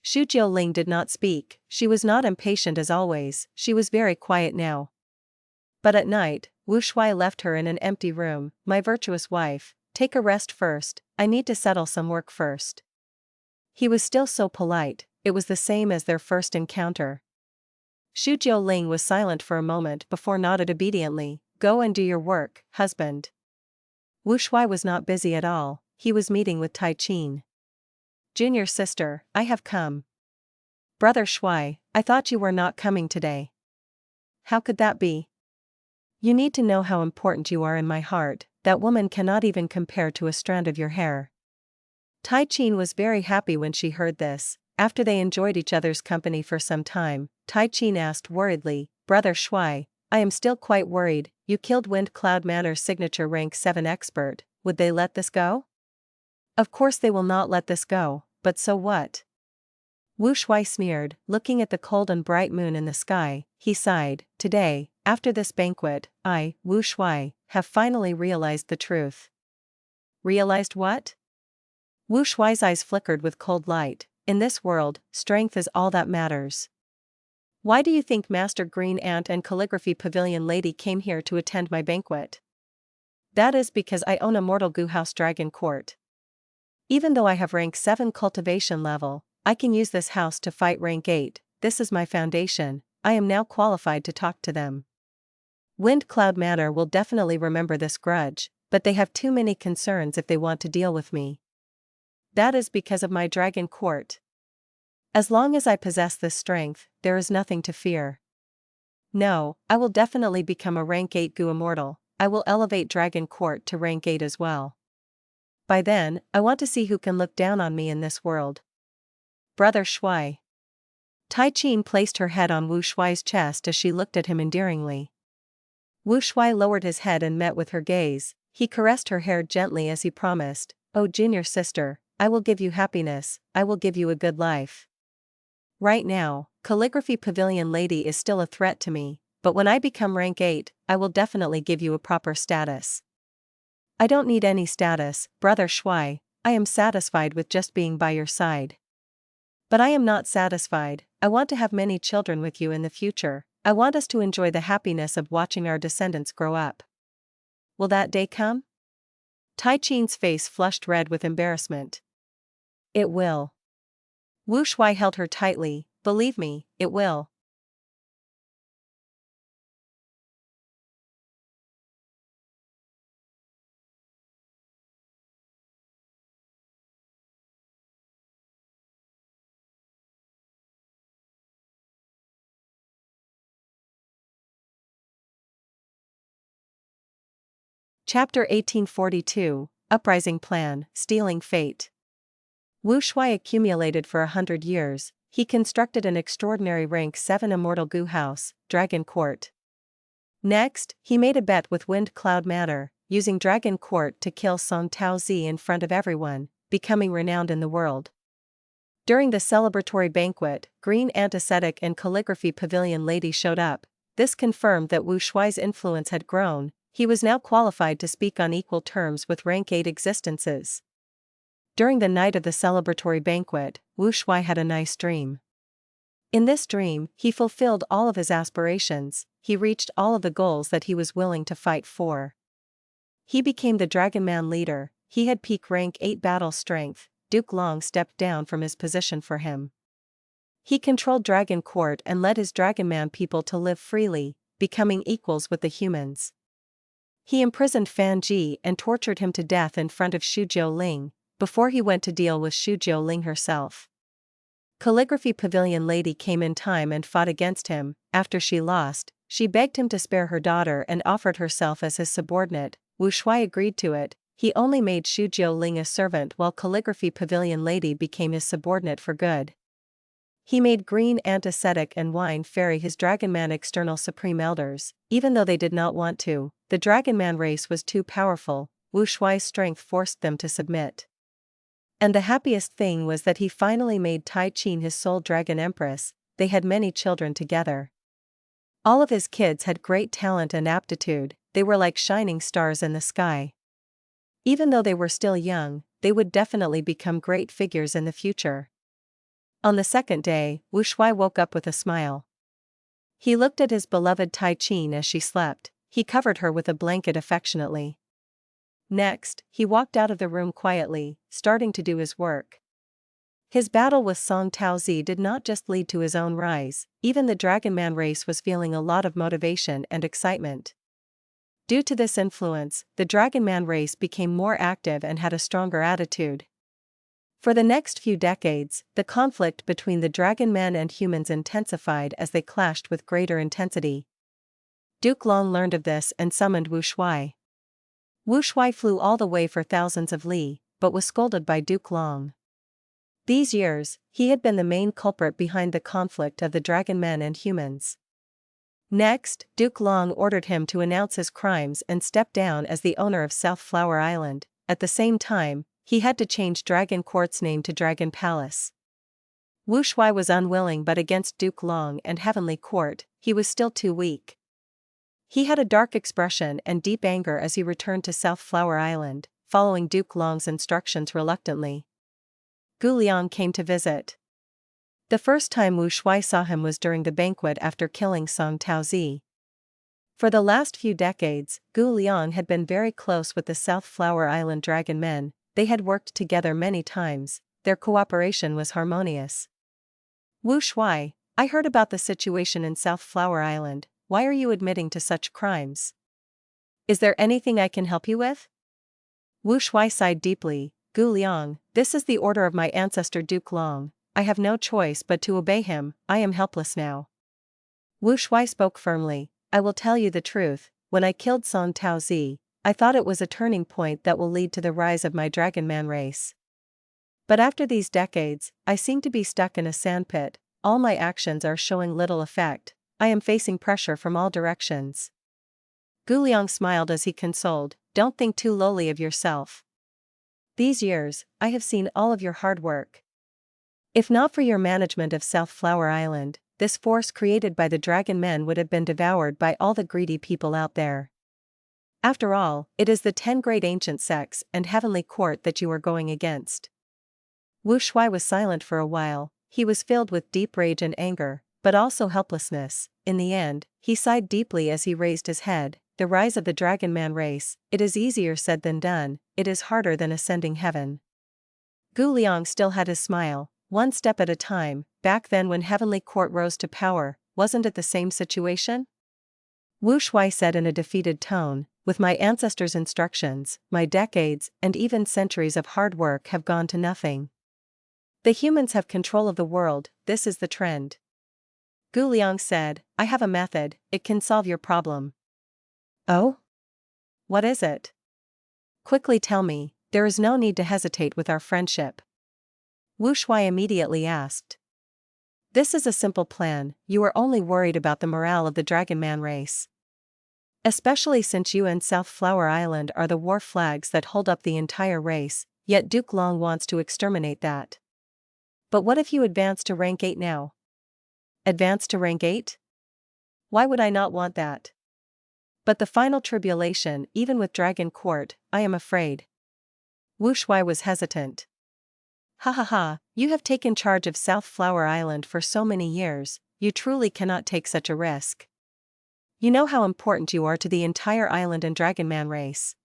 Shujiu Ling did not speak. She was not impatient as always, she was very quiet now. But at night, Wu Shuai left her in an empty room. "My virtuous wife, take a rest first, I need to settle some work first." He was still so polite, it was the same as their first encounter. Shujiu Ling was silent for a moment before nodded obediently. "Go and do your work, husband." Wu Shuai was not busy at all, he was meeting with Tai Qin. "Junior sister, I have come." "Brother Shuai, I thought you were not coming today." "How could that be?" "You need to know how important you are in my heart, that woman cannot even compare to a strand of your hair." Tai Qin was very happy when she heard this. After they enjoyed each other's company for some time, Tai Qin asked worriedly, "Brother Shuai, I am still quite worried, you killed Wind Cloud Manor's signature rank 7 expert, would they let this go?" "Of course they will not let this go, but so what?" Wu Shuai sneered, looking at the cold and bright moon in the sky. He sighed. "Today, after this banquet, I, Wu Shuai, have finally realized the truth." "Realized what?" Wu Shuai's eyes flickered with cold light. "In this world, strength is all that matters." "Why do you think Master Green Ant and Calligraphy Pavilion Lady came here to attend my banquet?" That is because I own Immortal Goo House Dragon Court. Even though I have rank 7 cultivation level, I can use this house to fight rank 8, this is my foundation, I am now qualified to talk to them. Wind Cloud Manor will definitely remember this grudge, but they have too many concerns if they want to deal with me. That is because of my Dragon Court. As long as I possess this strength, there is nothing to fear. No, I will definitely become a rank 8 Goo Immortal, I will elevate Dragon Court to rank 8 as well. By then, I want to see who can look down on me in this world. Brother Shui. Tai Qin placed her head on Wu Shui's chest as she looked at him endearingly. Wu Shui lowered his head and met with her gaze, he caressed her hair gently as he promised, "Oh junior sister, I will give you happiness, I will give you a good life." Right now, Calligraphy Pavilion Lady is still a threat to me, but when I become rank 8, I will definitely give you a proper status. I don't need any status, Brother Shui, I am satisfied with just being by your side. But I am not satisfied, I want to have many children with you in the future, I want us to enjoy the happiness of watching our descendants grow up. Will that day come? Tai Qin's face flushed red with embarrassment. It will. Wu Shui held her tightly, believe me, it will. Chapter 1842, Uprising Plan, Stealing Fate. Wu Shui accumulated for 100 years, he constructed an extraordinary rank 7 Immortal Goo House, Dragon Court. Next, he made a bet with Wind Cloud Manor, using Dragon Court to kill Song Taozi in front of everyone, becoming renowned in the world. During the celebratory banquet, Green Antiseptic and Calligraphy Pavilion Lady showed up, this confirmed that Wu Shui's influence had grown, he was now qualified to speak on equal terms with rank 8 existences. During the night of the celebratory banquet, Wu Shui had a nice dream. In this dream, he fulfilled all of his aspirations, he reached all of the goals that he was willing to fight for. He became the Dragonman leader, he had peak rank 8 battle strength, Duke Long stepped down from his position for him. He controlled Dragon Court and led his Dragonman people to live freely, becoming equals with the humans. He imprisoned Fan Ji and tortured him to death in front of Shujiu Ling, before he went to deal with Shujiu Ling herself. Calligraphy Pavilion Lady came in time and fought against him, after she lost, she begged him to spare her daughter and offered herself as his subordinate, Wu Shui agreed to it, he only made Shujiu Ling a servant while Calligraphy Pavilion Lady became his subordinate for good. He made Green Antiseptic and Wine Fairy his Dragonman external supreme elders, even though they did not want to, the Dragonman race was too powerful, Wu Shui's strength forced them to submit. And the happiest thing was that he finally made Tai Qin his sole Dragon Empress, they had many children together. All of his kids had great talent and aptitude, they were like shining stars in the sky. Even though they were still young, they would definitely become great figures in the future. On the second day, Wu Shui woke up with a smile. He looked at his beloved Tai Qin as she slept, he covered her with a blanket affectionately. Next, he walked out of the room quietly, starting to do his work. His battle with Song Taozi did not just lead to his own rise, even the Dragonman race was feeling a lot of motivation and excitement. Due to this influence, the Dragonman race became more active and had a stronger attitude. For the next few decades, the conflict between the Dragonmen and humans intensified as they clashed with greater intensity. Duke Long learned of this and summoned Wu Shui. Wu Shui flew all the way for thousands of li, but was scolded by Duke Long. These years, he had been the main culprit behind the conflict of the Dragonmen and humans. Next, Duke Long ordered him to announce his crimes and step down as the owner of South Flower Island. At the same time, he had to change Dragon Court's name to Dragon Palace. Wu Shui was unwilling, but against Duke Long and Heavenly Court, he was still too weak. He had a dark expression and deep anger as he returned to South Flower Island, following Duke Long's instructions reluctantly. Gu Liang came to visit. The first time Wu Shui saw him was during the banquet after killing Song Taozi. For the last few decades, Gu Liang had been very close with the South Flower Island Dragonmen. They had worked together many times, their cooperation was harmonious. Wu Shuai, I heard about the situation in South Flower Island. Why are you admitting to such crimes? Is there anything I can help you with? Wu Shuai sighed deeply. Gu Liang, this is the order of my ancestor Duke Long. I have no choice but to obey him. I am helpless now. Wu Shuai spoke firmly. I will tell you the truth. When I killed Song Taozi, I thought it was a turning point that will lead to the rise of my Dragonman race. But after these decades, I seem to be stuck in a sandpit. All my actions are showing little effect. I am facing pressure from all directions. Gu Liang smiled as he consoled. Don't think too lowly of yourself. These years, I have seen all of your hard work. If not for your management of South Flower Island, this force created by the Dragonmen would have been devoured by all the greedy people out there. After all, it is the 10 great ancient sects and heavenly court that you are going against. Wu Shuai was silent for a while. He was filled with deep rage and anger, but also helplessness. In the end, he sighed deeply as he raised his head. The rise of the Dragonman race, it is easier said than done, it is harder than ascending heaven. Gu Liang still had his smile. One step at a time. Back then when Heavenly Court rose to power, wasn't it the same situation? Wu Shuai said in a defeated tone, with my ancestors' instructions, my decades and even centuries of hard work have gone to nothing. The humans have control of the world, this is the trend. Gu Liang said, I have a method, it can solve your problem. Oh? What is it? Quickly tell me, there is no need to hesitate with our friendship. Wu Shuai immediately asked. This is a simple plan, you are only worried about the morale of the Dragonman race. Especially since you and South Flower Island are the war flags that hold up the entire race, yet Duke Long wants to exterminate that. But what if you advance to rank 8 now? Advance to rank 8? Why would I not want that? But the final tribulation, even with Dragon Court, I am afraid. Wu Shuai was hesitant. Ha ha ha, you have taken charge of South Flower Island for so many years, you truly cannot take such a risk. You know how important you are to the entire island and Dragonman race.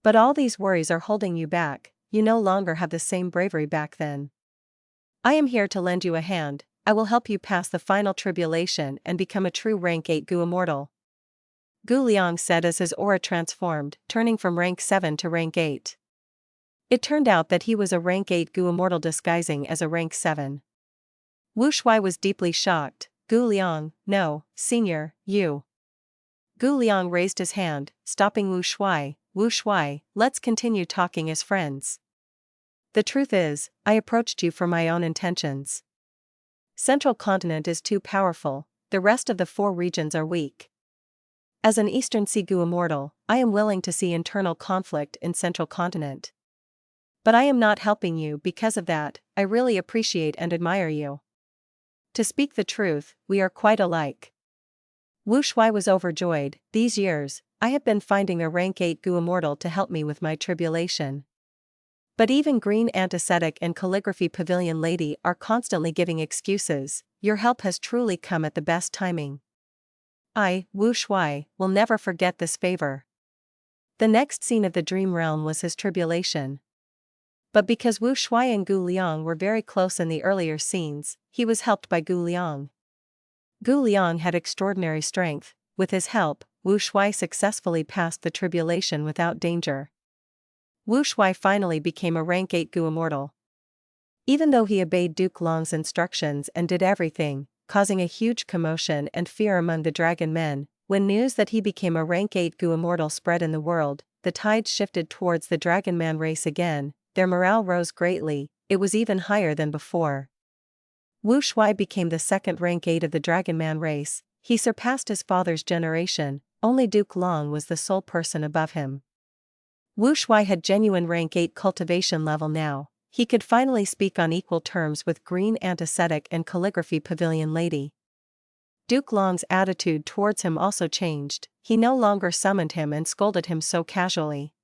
But all these worries are holding you back, you no longer have the same bravery back then. I am here to lend you a hand, I will help you pass the final tribulation and become a true rank 8 Gu Immortal. Gu Liang said as his aura transformed, turning from rank 7 to rank 8. It turned out that he was a rank 8 Gu Immortal disguising as a rank 7. Wu Shuai was deeply shocked. Gu Liang, no, senior, you. Gu Liang raised his hand, stopping Wu Shuai. Wu Shuai, let's continue talking as friends. The truth is, I approached you for my own intentions. Central Continent is too powerful, the rest of the 4 regions are weak. As an Eastern Sea Gu Immortal, I am willing to see internal conflict in Central Continent. But I am not helping you because of that, I really appreciate and admire you. To speak the truth, we are quite alike. Wu Shuai was overjoyed. These years, I have been finding a rank 8 Gu Immortal to help me with my tribulation. But even Green Antiseptic and Calligraphy Pavilion Lady are constantly giving excuses. Your help has truly come at the best timing. I, Wu Shuai, will never forget this favor. The next scene of the Dream Realm was his tribulation. But because Wu Shuai and Gu Liang were very close in the earlier scenes, he was helped by Gu Liang. Gu Liang had extraordinary strength. With his help, Wu Shuai successfully passed the tribulation without danger. Wu Shuai finally became a rank 8 Gu Immortal. Even though he obeyed Duke Long's instructions and did everything, causing a huge commotion and fear among the Dragonmen, when news that he became a rank 8 Gu Immortal spread in the world, the tides shifted towards the Dragonman race again. Their morale rose greatly, it was even higher than before. Wu Shuai became the second rank 8 of the Dragonman race, he surpassed his father's generation, only Duke Long was the sole person above him. Wu Shuai had genuine rank 8 cultivation level now, he could finally speak on equal terms with Green Antiseptic and Calligraphy Pavilion Lady. Duke Long's attitude towards him also changed, he no longer summoned him and scolded him so casually.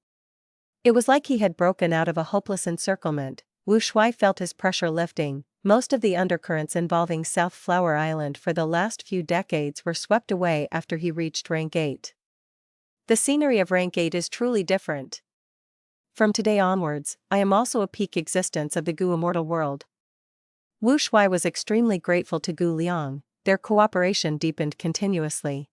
It was like he had broken out of a hopeless encirclement. Wu Shuai felt his pressure lifting, Most of the undercurrents involving South Flower Island for the last few decades were swept away after he reached rank 8. The scenery of rank 8 is truly different. From today onwards, I am also a peak existence of the Gu immortal world. Wu Shuai was extremely grateful to Gu Liang, their cooperation deepened continuously.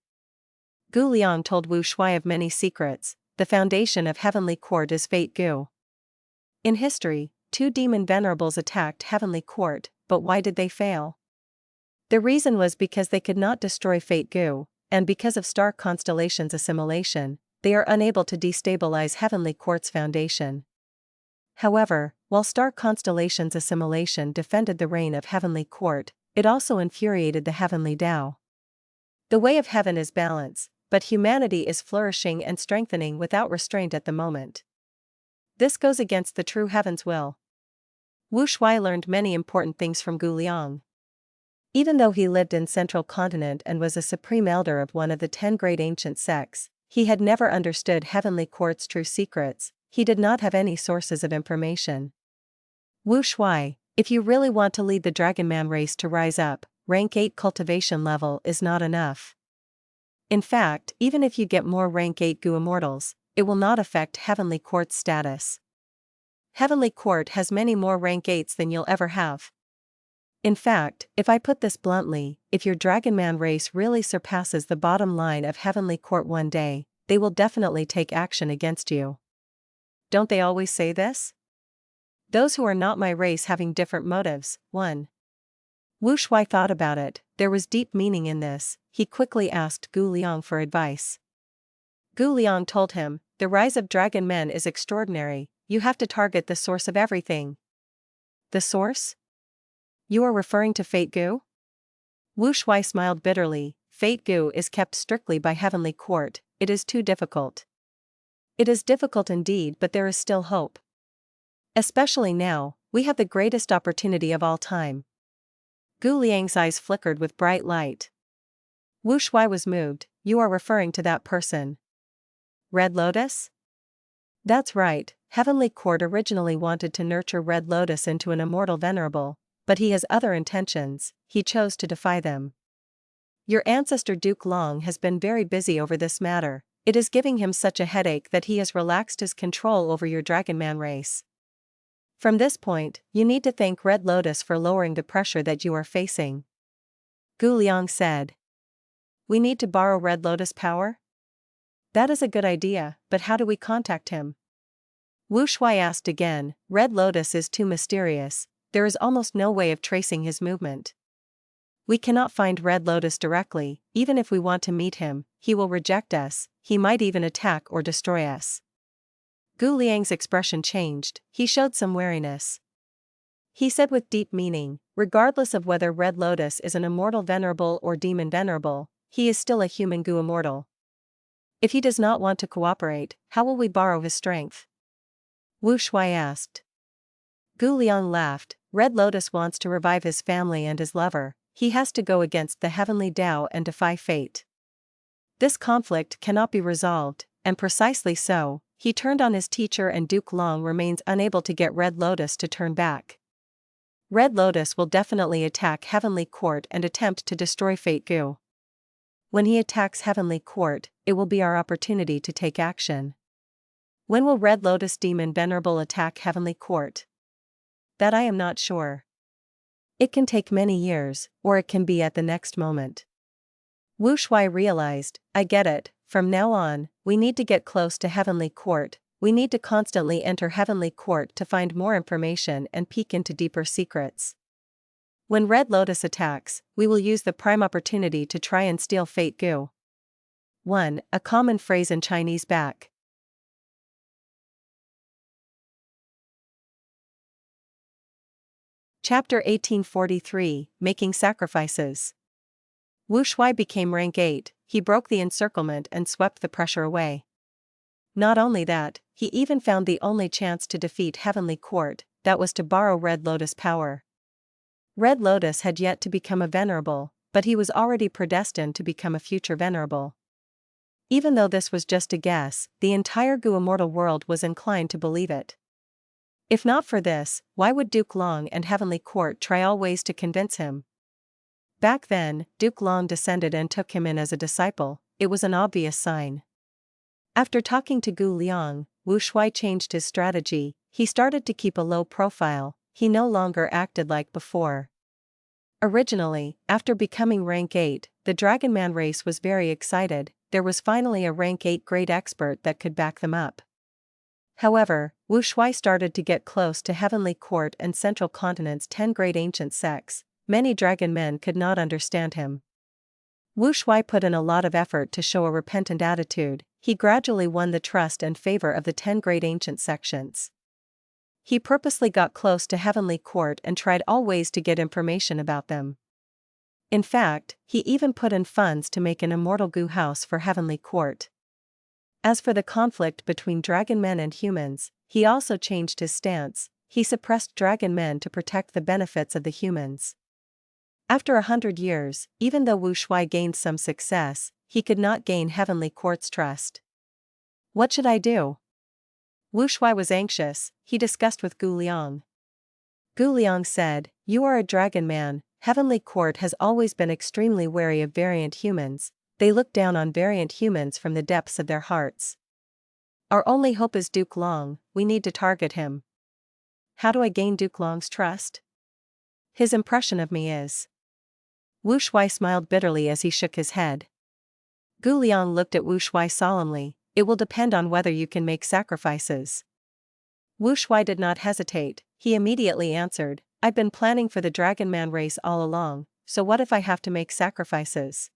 Gu Liang told Wu Shuai of many secrets. The foundation of Heavenly Court is Fate Gu. In history, 2 demon venerables attacked Heavenly Court, but why did they fail? The reason was because they could not destroy Fate Gu, and because of star constellations assimilation, they are unable to destabilize Heavenly Court's foundation. However, while star constellations assimilation defended the reign of Heavenly Court, it also infuriated the Heavenly Tao. The way of heaven is balance, but humanity is flourishing and strengthening without restraint at the moment. This goes against the true heaven's will. Wu Shuai learned many important things from Gu Liang. Even though he lived in Central Continent and was a supreme elder of one of the 10 great ancient sects, he had never understood Heavenly Court's true secrets. He did not have any sources of information. Wu Shuai, if you really want to lead the Dragonman race to rise up, rank 8 cultivation level is not enough. In fact, even if you get more rank 8 Gu Immortals, it will not affect Heavenly Court's status. Heavenly Court has many more rank 8s than you'll ever have. In fact, if I put this bluntly, if your Dragonman race really surpasses the bottom line of Heavenly Court one day, they will definitely take action against you. Don't they always say this? Those who are not my race having different motives. 1. Wu Shuai thought about it. There was deep meaning in this. He quickly asked Gu Liang for advice. Gu Liang told him, the rise of Dragonmen is extraordinary, you have to target the source of everything. The source? You are referring to Fate Gu? Wu Shuai smiled bitterly. Fate Gu is kept strictly by Heavenly Court, it is too difficult. It is difficult indeed, but there is still hope. Especially now, we have the greatest opportunity of all time. Gu Liang's eyes flickered with bright light. Wu Shuai was moved. You are referring to that person. Red Lotus? That's right, Heavenly Court originally wanted to nurture Red Lotus into an immortal venerable, but he has other intentions, he chose to defy them. Your ancestor Duke Long has been very busy over this matter, it is giving him such a headache that he has relaxed his control over your Dragonman race. From this point, you need to thank Red Lotus for lowering the pressure that you are facing. Gu Liang said. We need to borrow Red Lotus power? That is a good idea, but how do we contact him? Wu Shuai asked again. Red Lotus is too mysterious, there is almost no way of tracing his movement. We cannot find Red Lotus directly, even if we want to meet him, he will reject us, he might even attack or destroy us. Gu Liang's expression changed, he showed some wariness. He said with deep meaning, regardless of whether Red Lotus is an immortal venerable or demon venerable, he is still a human Gu immortal. If he does not want to cooperate, how will we borrow his strength? Wu Shuai asked. Gu Liang laughed. Red Lotus wants to revive his family and his lover, he has to go against the Heavenly Tao and defy fate. This conflict cannot be resolved, and precisely so, he turned on his teacher and Duke Long remains unable to get Red Lotus to turn back. Red Lotus will definitely attack Heavenly Court and attempt to destroy Fate Gu. When he attacks Heavenly Court, it will be our opportunity to take action. When will Red Lotus Demon Venerable attack Heavenly Court? That I am not sure. It can take many years, or it can be at the next moment. Wu Shuai realized, I get it, from now on, we need to get close to Heavenly Court, we need to constantly enter Heavenly Court to find more information and peek into deeper secrets. When Red Lotus attacks, we will use the prime opportunity to try and steal Fate Gu. 1. A common phrase in Chinese back. Chapter 1843, Making Sacrifices. Wu Shuai became rank 8, he broke the encirclement and swept the pressure away. Not only that, he even found the only chance to defeat Heavenly Court, that was to borrow Red Lotus power. Red Lotus had yet to become a venerable, but he was already predestined to become a future venerable. Even though this was just a guess, the entire Gu immortal world was inclined to believe it. If not for this, why would Duke Long and Heavenly Court try all ways to convince him? Back then, Duke Long descended and took him in as a disciple. It was an obvious sign. After talking to Gu Liang, Wu Shuai changed his strategy. He started to keep a low profile. He no longer acted like before. Originally, after becoming rank 8, the Dragonman race was very excited. There was finally a rank 8 great expert that could back them up. However, Wu Shuai started to get close to Heavenly Court and Central Continent's 10 great ancient sects. Many dragon men could not understand him. Wu Shuai put in a lot of effort to show a repentant attitude. He gradually won the trust and favor of the 10 great ancient sections. He purposely got close to Heavenly Court and tried all ways to get information about them. In fact, he even put in funds to make an immortal goo house for Heavenly Court. As for the conflict between dragon men and humans, he also changed his stance. He suppressed dragon men to protect the benefits of the humans. After 100 years, even though Wu Shuai gained some success, he could not gain Heavenly Court's trust. What should I do? Wu Shuai was anxious. He discussed with Gu Liang. Gu Liang said, "You are a dragon man. Heavenly Court has always been extremely wary of variant humans. They look down on variant humans from the depths of their hearts. Our only hope is Duke Long. We need to target him." How do I gain Duke Long's trust? His impression of me is. Wu Shuai smiled bitterly as he shook his head. Gu Liang looked at Wu Shuai solemnly. It will depend on whether you can make sacrifices. Wu Shuai did not hesitate. He immediately answered, "I've been planning for the Dragonman race all along, so what if I have to make sacrifices?"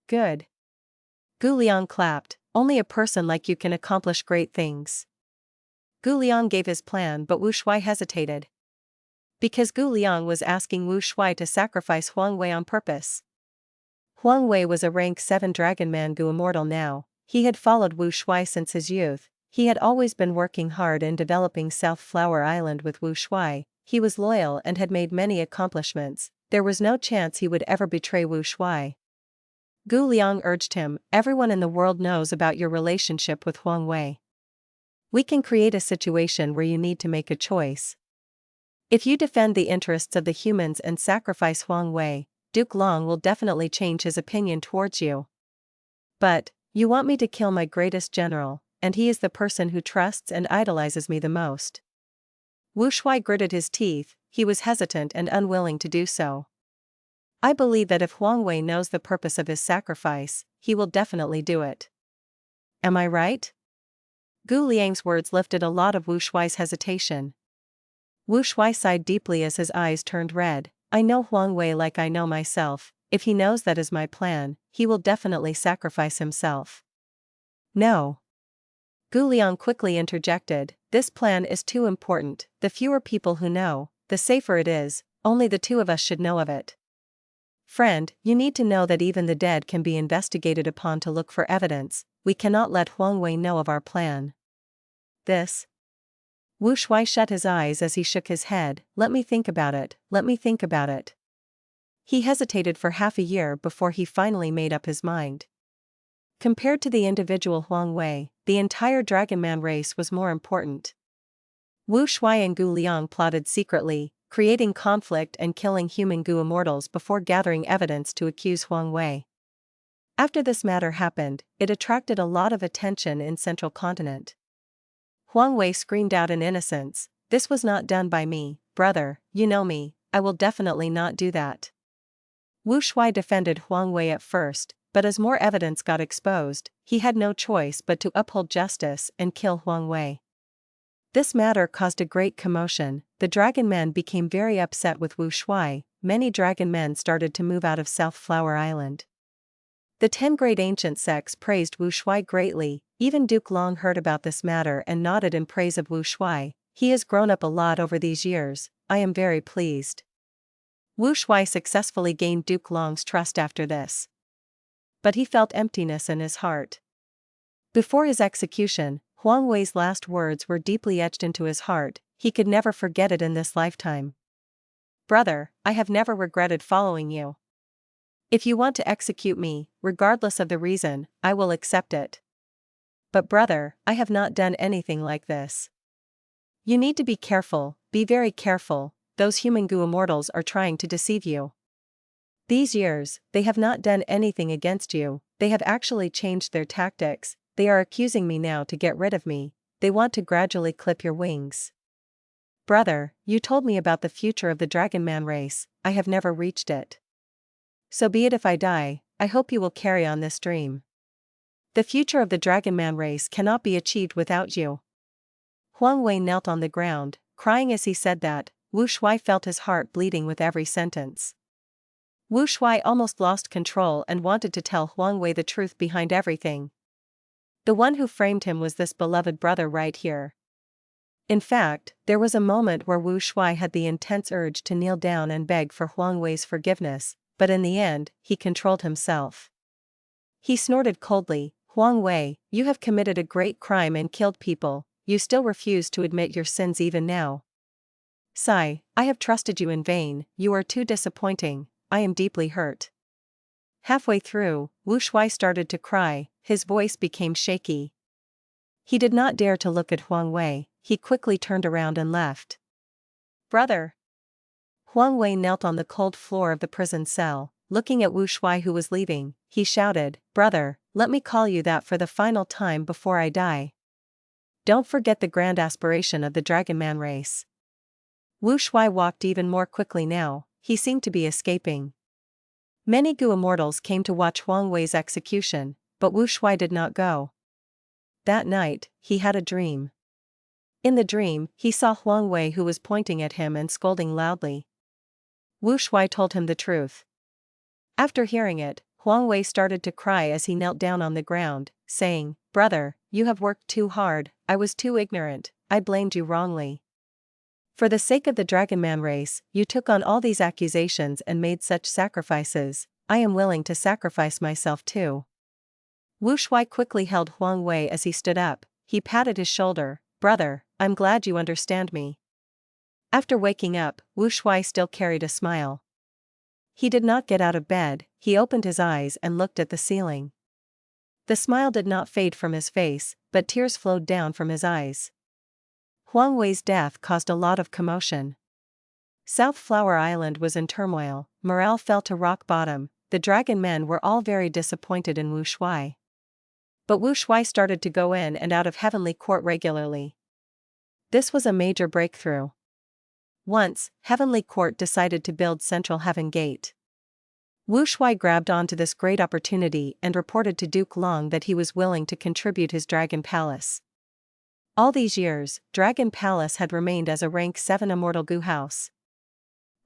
Good. Gu Liang clapped. Only a person like you can accomplish great things. Gu Liang gave his plan, but Wu Shuai hesitated. Because Gu Liang was asking Wu Shuai to sacrifice Huang Wei on purpose. Huang Wei was a rank 7 Dragonman Gu Immortal now. He had followed Wu Shuai since his youth. He had always been working hard in developing South Flower Island with Wu Shuai. He was loyal and had made many accomplishments. There was no chance he would ever betray Wu Shuai. Gu Liang urged him, "Everyone in the world knows about your relationship with Huang Wei. We can create a situation where you need to make a choice. If you defend the interests of the humans and sacrifice Huang Wei, Duke Long will definitely change his opinion towards you. But, you want me to kill my greatest general, and he is the person who trusts and idolizes me the most." Wu Shuai gritted his teeth. He was hesitant and unwilling to do so. "I believe that if Huang Wei knows the purpose of his sacrifice, he will definitely do it. Am I right?" Gu Liang's words lifted a lot of Wu Shuai's hesitation. Wu Shuai sighed deeply as his eyes turned red. "I know Huang Wei like I know myself. If he knows that is my plan, he will definitely sacrifice himself." "No." Gu Liang quickly interjected, "This plan is too important. The fewer people who know, the safer it is. Only the two of us should know of it. Friend, you need to know that even the dead can be investigated upon to look for evidence. We cannot let Huang Wei know of our plan." This. Wu Shuai shut his eyes as he shook his head. "Let me think about it, let me think about it." He hesitated for half a year before he finally made up his mind. Compared to the individual Huang Wei, the entire Dragonman race was more important. Wu Shuai and Gu Liang plotted secretly, creating conflict and killing human Gu Immortals before gathering evidence to accuse Huang Wei. After this matter happened, it attracted a lot of attention in Central Continent. Huang Wei screamed out in innocence, "This was not done by me, brother, you know me, I will definitely not do that." Wu Shuai defended Huang Wei at first, but as more evidence got exposed, he had no choice but to uphold justice and kill Huang Wei. This matter caused a great commotion. The dragon men became very upset with Wu Shuai. Many dragon men started to move out of South Flower Island. The 10 great ancient sects praised Wu Shuai greatly. Even Duke Long heard about this matter and nodded in praise of Wu Shuai. "He has grown up a lot over these years. I am very pleased." Wu Shuai successfully gained Duke Long's trust after this. But he felt emptiness in his heart. Before his execution, Huang Wei's last words were deeply etched into his heart. He could never forget it in this lifetime. "Brother, I have never regretted following you. If you want to execute me, regardless of the reason, I will accept it. But brother, I have not done anything like this." You need to be careful, be very careful, those human goo immortals are trying to deceive you. These years, they have not done anything against you, they have actually changed their tactics, they are accusing me now to get rid of me, they want to gradually clip your wings. Brother, you told me about the future of the Dragonman race, I have never reached it. So be it if I die, I hope you will carry on this dream. The future of the Dragonman race cannot be achieved without you. Huang Wei knelt on the ground, crying as he said that. Wu Shuai felt his heart bleeding with every sentence. Wu Shuai almost lost control and wanted to tell Huang Wei the truth behind everything. The one who framed him was this beloved brother right here. In fact, there was a moment where Wu Shuai had the intense urge to kneel down and beg for Huang Wei's forgiveness, but in the end, he controlled himself. He snorted coldly, Huang Wei, you have committed a great crime and killed people, you still refuse to admit your sins even now. Sigh, I have trusted you in vain, you are too disappointing, I am deeply hurt. Halfway through, Wu Shuai started to cry, his voice became shaky. He did not dare to look at Huang Wei, he quickly turned around and left. Brother! Huang Wei knelt on the cold floor of the prison cell, looking at Wu Shuai who was leaving, he shouted, Brother, let me call you that for the final time before I die. Don't forget the grand aspiration of the Dragonman race. Wu Shuai walked even more quickly now, he seemed to be escaping. Many Gu immortals came to watch Huang Wei's execution, but Wu Shuai did not go. That night, he had a dream. In the dream, he saw Huang Wei who was pointing at him and scolding loudly. Wu Shuai told him the truth. After hearing it, Huang Wei started to cry as he knelt down on the ground, saying, Brother, you have worked too hard, I was too ignorant, I blamed you wrongly. For the sake of the Dragonman race, you took on all these accusations and made such sacrifices, I am willing to sacrifice myself too. Wu Shuai quickly held Huang Wei as he stood up, he patted his shoulder, Brother, I'm glad you understand me. After waking up, Wu Shuai still carried a smile. He did not get out of bed, he opened his eyes and looked at the ceiling. The smile did not fade from his face, but tears flowed down from his eyes. Huang Wei's death caused a lot of commotion. South Flower Island was in turmoil, morale fell to rock bottom, the dragon men were all very disappointed in Wu Shuai. But Wu Shuai started to go in and out of Heavenly Court regularly. This was a major breakthrough. Once, Heavenly Court decided to build Central Heaven Gate. Wu Shuai grabbed onto this great opportunity and reported to Duke Long that he was willing to contribute his Dragon Palace. All these years, Dragon Palace had remained as a rank 7 immortal Gu house.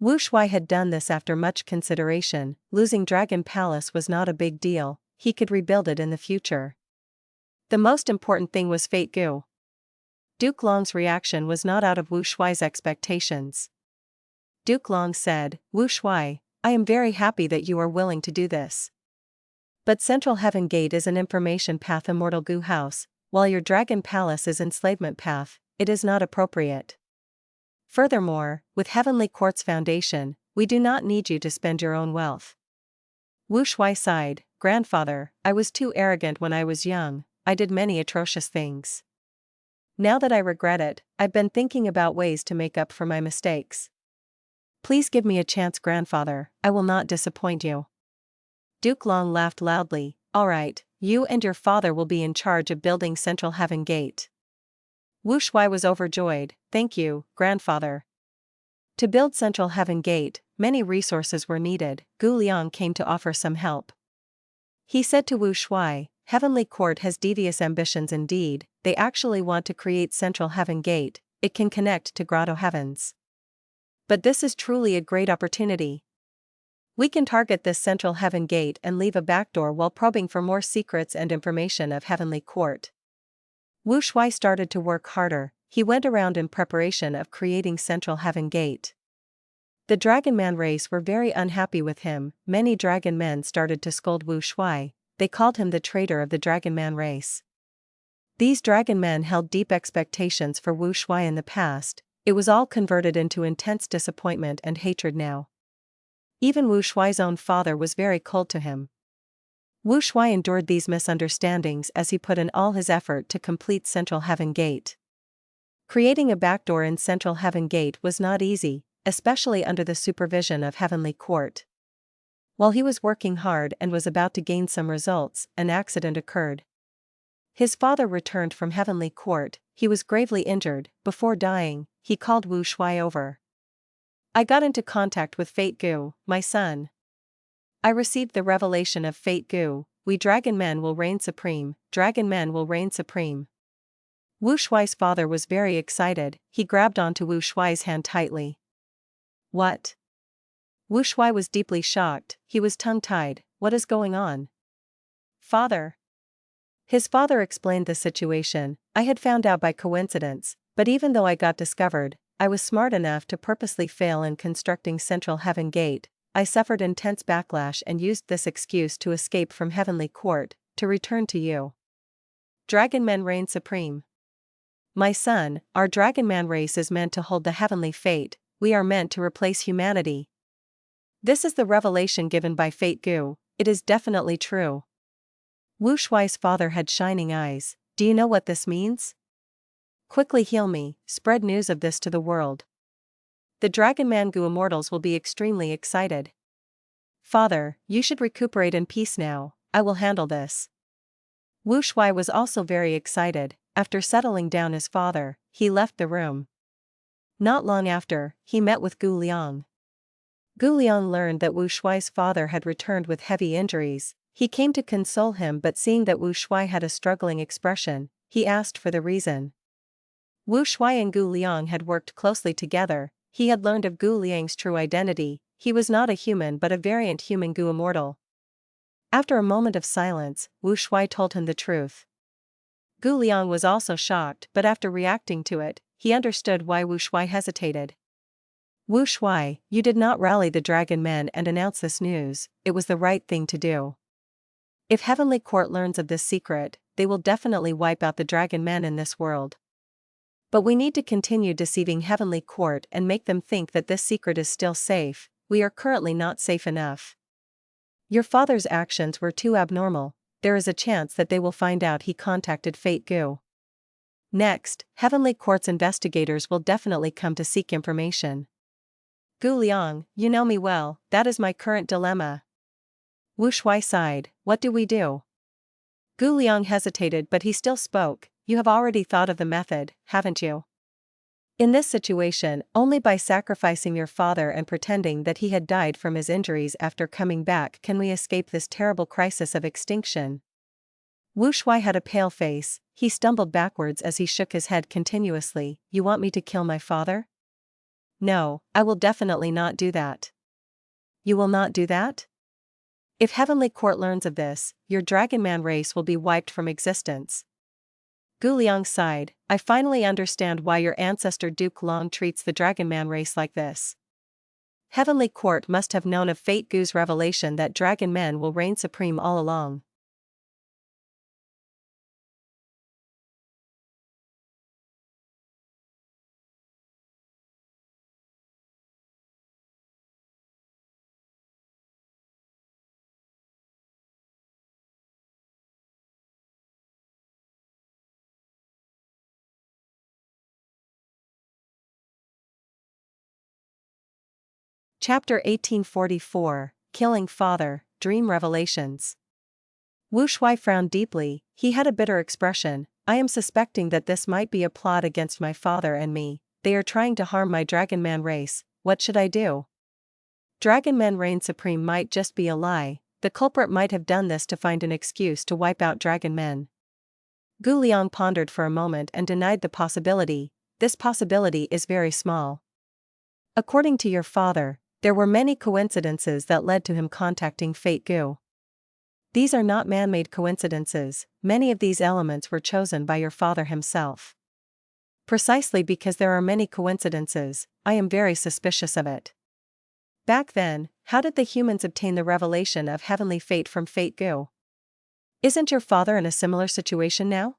Wu Shuai had done this after much consideration, losing Dragon Palace was not a big deal, he could rebuild it in the future. The most important thing was Fate Gu. Duke Long's reaction was not out of Wu Shuai's expectations. Duke Long said, Wu Shuai, I am very happy that you are willing to do this. But Central Heaven Gate is an information path immortal Gu house, while your Dragon Palace is enslavement path, it is not appropriate. Furthermore, with Heavenly Court's foundation, we do not need you to spend your own wealth. Wu Shuai sighed, Grandfather, I was too arrogant when I was young, I did many atrocious things. Now that I regret it, I've been thinking about ways to make up for my mistakes. Please give me a chance, Grandfather, I will not disappoint you. Duke Long laughed loudly, All right, you and your father will be in charge of building Central Heaven Gate. Wu Shuai was overjoyed, Thank you, Grandfather. To build Central Heaven Gate, many resources were needed, Gu Liang came to offer some help. He said to Wu Shuai, Heavenly Court has devious ambitions indeed, they actually want to create Central Heaven Gate, it can connect to Grotto-heavens. But this is truly a great opportunity. We can target this Central Heaven Gate and leave a backdoor while probing for more secrets and information of Heavenly Court. Wu Shuai started to work harder, he went around in preparation of creating Central Heaven Gate. The Dragonman race were very unhappy with him, many dragon men started to scold Wu Shuai, they called him the traitor of the Dragonman race. These dragon men held deep expectations for Wu Shuai in the past, it was all converted into intense disappointment and hatred now. Even Wu Shuai's own father was very cold to him. Wu Shuai endured these misunderstandings as he put in all his effort to complete Central Heaven Gate. Creating a backdoor in Central Heaven Gate was not easy, especially under the supervision of Heavenly Court. While he was working hard and was about to gain some results, an accident occurred. His father returned from Heavenly Court. He was gravely injured. Before dying, he called Wu Shuai over. I got into contact with Fate Gu, my son. I received the revelation of Fate Gu. We Dragonmen will reign supreme, Dragonmen will reign supreme. Wu Shuai's father was very excited. He grabbed onto Wu Shuai's hand tightly. What? Wu Shuai was deeply shocked. He was tongue-tied. What is going on? Father. His father explained the situation. I had found out by coincidence, but even though I got discovered, I was smart enough to purposely fail in constructing Central Heaven Gate. I suffered intense backlash and used this excuse to escape from Heavenly Court, to return to you. Dragonmen reign supreme. My son, our Dragonman race is meant to hold the heavenly fate. We are meant to replace humanity. This is the revelation given by Fate Gu. It is definitely true. Wu Shuai's father had shining eyes. Do you know what this means? Quickly heal me, spread news of this to the world. The Dragonman Gu Immortals will be extremely excited. Father, you should recuperate in peace now, I will handle this. Wu Shuai was also very excited. After settling down his father, he left the room. Not long after, he met with Gu Liang. Gu Liang learned that Wu Shuai's father had returned with heavy injuries. He came to console him, but seeing that Wu Shuai had a struggling expression, he asked for the reason. Wu Shuai and Gu Liang had worked closely together. He had learned of Gu Liang's true identity. He was not a human but a variant human Gu Immortal. After a moment of silence, Wu Shuai told him the truth. Gu Liang was also shocked, but after reacting to it, he understood why Wu Shuai hesitated. Wu Shuai, you did not rally the Dragon Men and announce this news. It was the right thing to do. If Heavenly Court learns of this secret, they will definitely wipe out the Dragon Men in this world. But we need to continue deceiving Heavenly Court and make them think that this secret is still safe. We are currently not safe enough. Your father's actions were too abnormal. There is a chance that they will find out he contacted Fate Gu. Next, Heavenly Court's investigators will definitely come to seek information. Gu Liang, you know me well, that is my current dilemma. Wu Shuai sighed. What do we do? Gu Liang hesitated, but he still spoke. You have already thought of the method, haven't you? In this situation, only by sacrificing your father and pretending that he had died from his injuries after coming back can we escape this terrible crisis of extinction. Wu Shuai had a pale face. He stumbled backwards as he shook his head continuously. You want me to kill my father? No, I will definitely not do that. You will not do that? If Heavenly Court learns of this, your Dragonman race will be wiped from existence. Gu Liang sighed. I finally understand why your ancestor Duke Long treats the Dragonman race like this. Heavenly Court must have known of Fate Gu's revelation that Dragon Men will reign supreme all along. Chapter 1844, Killing Father, Dream Revelations. Wu Shuai frowned deeply. He had a bitter expression. I am suspecting that this might be a plot against my father and me. They are trying to harm my Dragonman race. What should I do? Dragonmen reign supreme might just be a lie. The culprit might have done this to find an excuse to wipe out Dragonmen. Gu Liang pondered for a moment and denied the possibility. This possibility is very small. According to your father, there were many coincidences that led to him contacting Fate Gu. These are not man-made coincidences. Many of these elements were chosen by your father himself. Precisely because there are many coincidences, I am very suspicious of it. Back then, how did the humans obtain the revelation of heavenly fate from Fate Gu? Isn't your father in a similar situation now?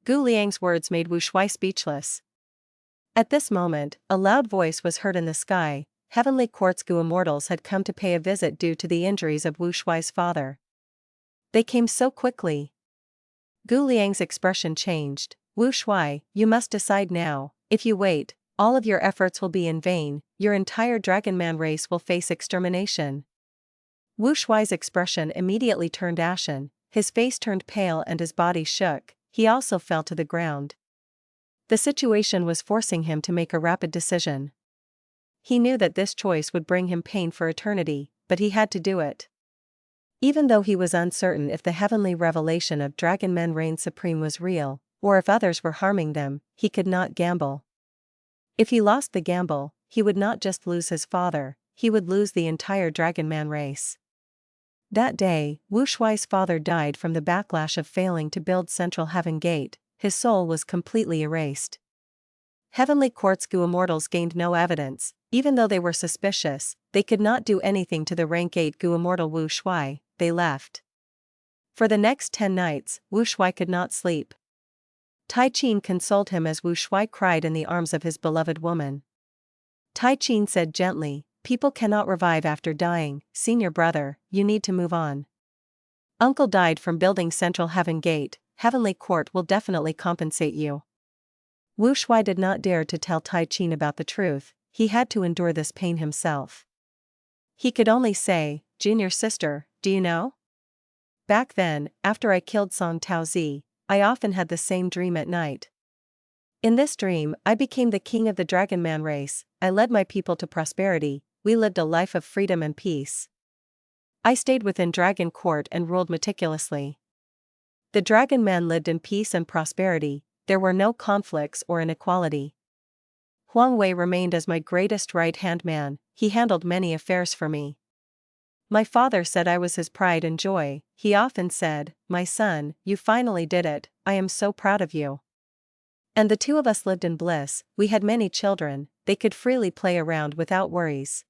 Gu Liang's words made Wu Shuai speechless. At this moment, a loud voice was heard in the sky. Heavenly Court's Gu Immortals had come to pay a visit due to the injuries of Wu Shuai's father. They came so quickly. Gu Liang's expression changed. Wu Shuai, you must decide now. If you wait, all of your efforts will be in vain, your entire Dragonman race will face extermination. Wu Shuai's expression immediately turned ashen, his face turned pale and his body shook, he also fell to the ground. The situation was forcing him to make a rapid decision. He knew that this choice would bring him pain for eternity, but he had to do it. Even though he was uncertain if the heavenly revelation of Dragonman reigned supreme was real, or if others were harming them, he could not gamble. If he lost the gamble, he would not just lose his father, he would lose the entire Dragonman race. That day, Wu Shuai's father died from the backlash of failing to build Central Heaven Gate, his soul was completely erased. Heavenly Court's Immortals gained no evidence, even though they were suspicious, they could not do anything to the Rank 8 Immortal Wu Shuai, they left. For the next 10 nights, Wu Shuai could not sleep. Tai Qin consoled him as Wu Shuai cried in the arms of his beloved woman. Tai Qin said gently, people cannot revive after dying, senior brother, you need to move on. Uncle died from building Central Heaven Gate, Heavenly Court will definitely compensate you. Wu Shuai did not dare to tell Tai Qin about the truth, he had to endure this pain himself. He could only say, junior sister, do you know? Back then, after I killed Song Taozi, I often had the same dream at night. In this dream, I became the king of the Dragonman race, I led my people to prosperity, we lived a life of freedom and peace. I stayed within Dragon Court and ruled meticulously. The Dragonman lived in peace and prosperity, there were no conflicts or inequality. Huang Wei remained as my greatest right-hand man, he handled many affairs for me. My father said I was his pride and joy, he often said, my son, you finally did it, I am so proud of you. And the two of us lived in bliss, we had many children, they could freely play around without worries.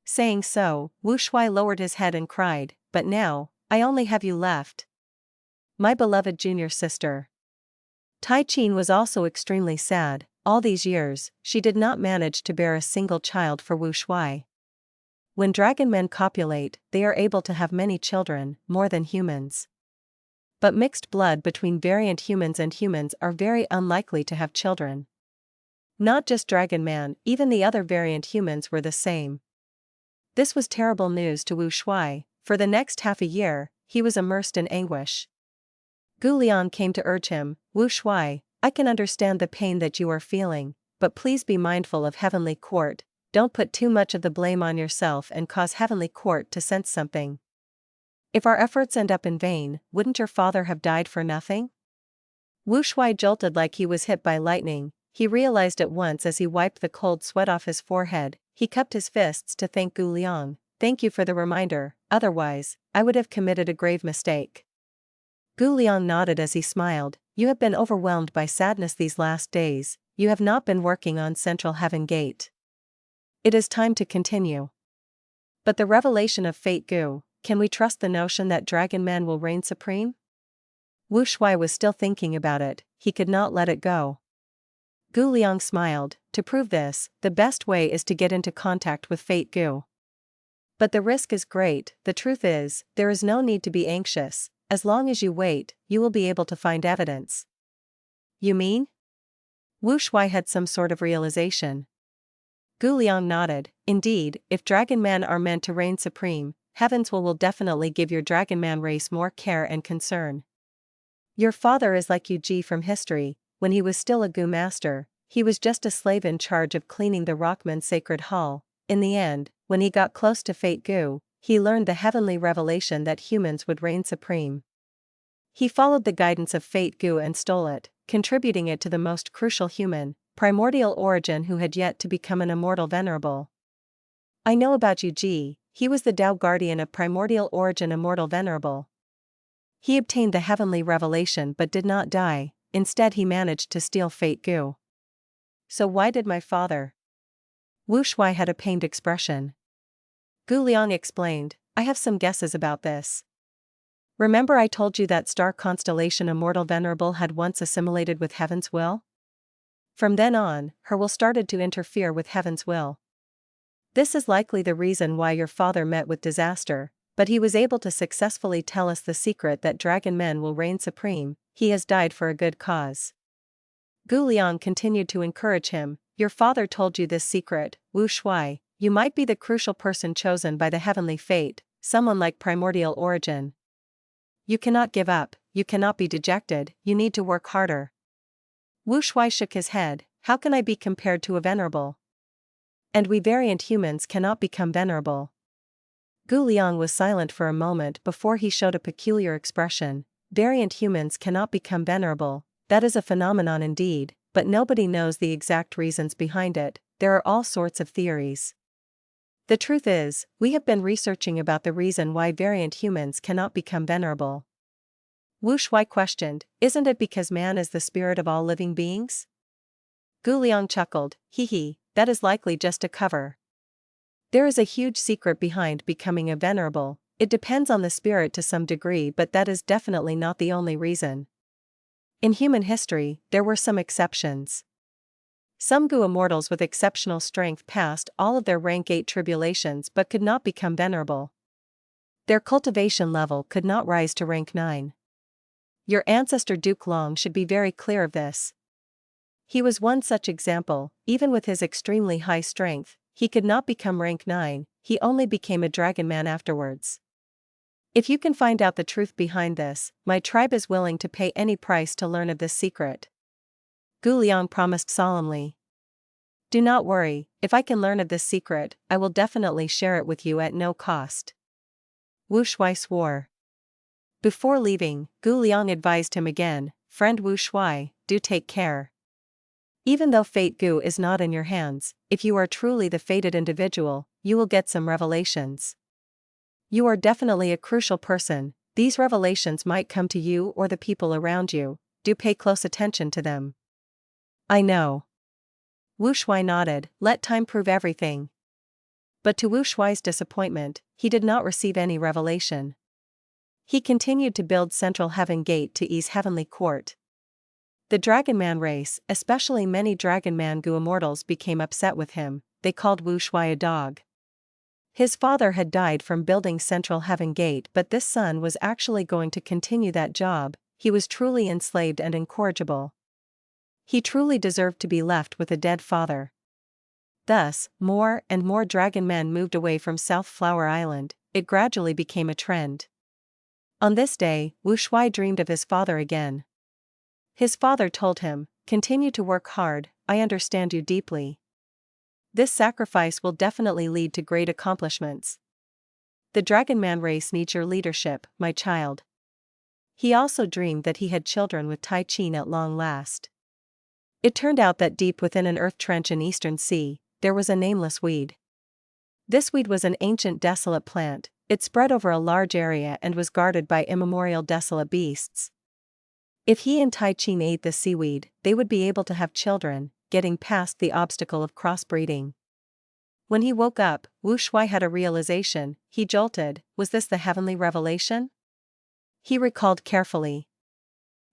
Saying so, Wu Shuai lowered his head and cried, but now, I only have you left. My beloved junior sister. Tai Qin was also extremely sad, all these years, she did not manage to bear a single child for Wu Shuai. When Dragonmen copulate, they are able to have many children, more than humans. But mixed blood between variant humans and humans are very unlikely to have children. Not just Dragonman, even the other variant humans were the same. This was terrible news to Wu Shuai, for the next half a year, he was immersed in anguish. Gu Lian came to urge him, Wu Shuai, I can understand the pain that you are feeling, but please be mindful of Heavenly Court, don't put too much of the blame on yourself and cause Heavenly Court to sense something. If our efforts end up in vain, wouldn't your father have died for nothing? Wu Shuai jolted like he was hit by lightning, he realized at once as he wiped the cold sweat off his forehead, he cupped his fists to thank Gu Liang, thank you for the reminder, otherwise, I would have committed a grave mistake. Gu Liang nodded as he smiled, you have been overwhelmed by sadness these last days, you have not been working on Central Heaven Gate. It is time to continue. But the revelation of Fate Gu, can we trust the notion that Dragonman will reign supreme? Wu Shuai was still thinking about it, he could not let it go. Gu Liang smiled, to prove this, the best way is to get into contact with Fate Gu. But the risk is great, the truth is, there is no need to be anxious, as long as you wait, you will be able to find evidence. You mean? Wu Shuai had some sort of realization. Gu Liang nodded, indeed, if Dragonman are meant to reign supreme, Heavens will definitely give your Dragonman race more care and concern. Your father is like Yu from history, when he was still a Gu master, he was just a slave in charge of cleaning the Rockman sacred hall. In the end, when he got close to Fate Gu, he learned the heavenly revelation that humans would reign supreme. He followed the guidance of Fate Gu and stole it, contributing it to the most crucial human, Primordial origin who had yet to become an immortal Venerable. I know about Yu, he was the Tao guardian of Primordial origin immortal Venerable. He obtained the heavenly revelation but did not die, instead he managed to steal Fate Gu. So why did my father? Wu Shuai had a pained expression. Gu Liang explained, I have some guesses about this. Remember I told you that star constellation Immortal Venerable had once assimilated with Heaven's will? From then on, her will started to interfere with Heaven's will. This is likely the reason why your father met with disaster, but he was able to successfully tell us the secret that Dragonmen will reign supreme, he has died for a good cause. Gu Liang continued to encourage him. Your father told you this secret, Wu Shuai. You might be the crucial person chosen by the heavenly fate, someone like primordial origin. You cannot give up, you cannot be dejected, you need to work harder. Wu Shuai shook his head. How can I be compared to a venerable? And we variant humans cannot become venerable. Gu Liang was silent for a moment before he showed a peculiar expression. Variant humans cannot become venerable, that is a phenomenon indeed, but nobody knows the exact reasons behind it. There are all sorts of theories. The truth is, we have been researching about the reason why variant humans cannot become venerable. Wu Shuai questioned, isn't it because man is the spirit of all living beings? Gu Liang chuckled, hee, that is likely just a cover. There is a huge secret behind becoming a venerable. It depends on the spirit to some degree, but that is definitely not the only reason. In human history, there were some exceptions. Some Gu immortals with exceptional strength passed all of their rank 8 tribulations but could not become venerable. Their cultivation level could not rise to rank 9. Your ancestor Duke Long should be very clear of this. He was one such example. Even with his extremely high strength, he could not become rank 9, he only became a Dragonman afterwards. If you can find out the truth behind this, my tribe is willing to pay any price to learn of this secret. Gu Liang promised solemnly. Do not worry, if I can learn of this secret, I will definitely share it with you at no cost. Wu Shuai swore. Before leaving, Gu Liang advised him again, friend Wu Shuai, do take care. Even though fate Gu is not in your hands, if you are truly the fated individual, you will get some revelations. You are definitely a crucial person, these revelations might come to you or the people around you, do pay close attention to them. I know. Wu Shuai nodded, let time prove everything. But to Wu Shuai's disappointment, he did not receive any revelation. He continued to build Central Heaven Gate to ease Heavenly Court. The Dragonman race, especially many Dragonman Gu immortals, became upset with him. They called Wu Shuai a dog. His father had died from building Central Heaven Gate, but this son was actually going to continue that job. He was truly enslaved and incorrigible. He truly deserved to be left with a dead father. Thus, more and more Dragonmen moved away from South Flower Island. It gradually became a trend. On this day, Wu Shuai dreamed of his father again. His father told him, continue to work hard, I understand you deeply. This sacrifice will definitely lead to great accomplishments. The Dragonman race needs your leadership, my child. He also dreamed that he had children with Tai Chin at long last. It turned out that deep within an earth trench in Eastern Sea, there was a nameless weed. This weed was an ancient desolate plant, it spread over a large area and was guarded by immemorial desolate beasts. If he and Tai Chin ate the seaweed, they would be able to have children, getting past the obstacle of crossbreeding. When he woke up, Wu Shuai had a realization. He jolted, was this the heavenly revelation? He recalled carefully.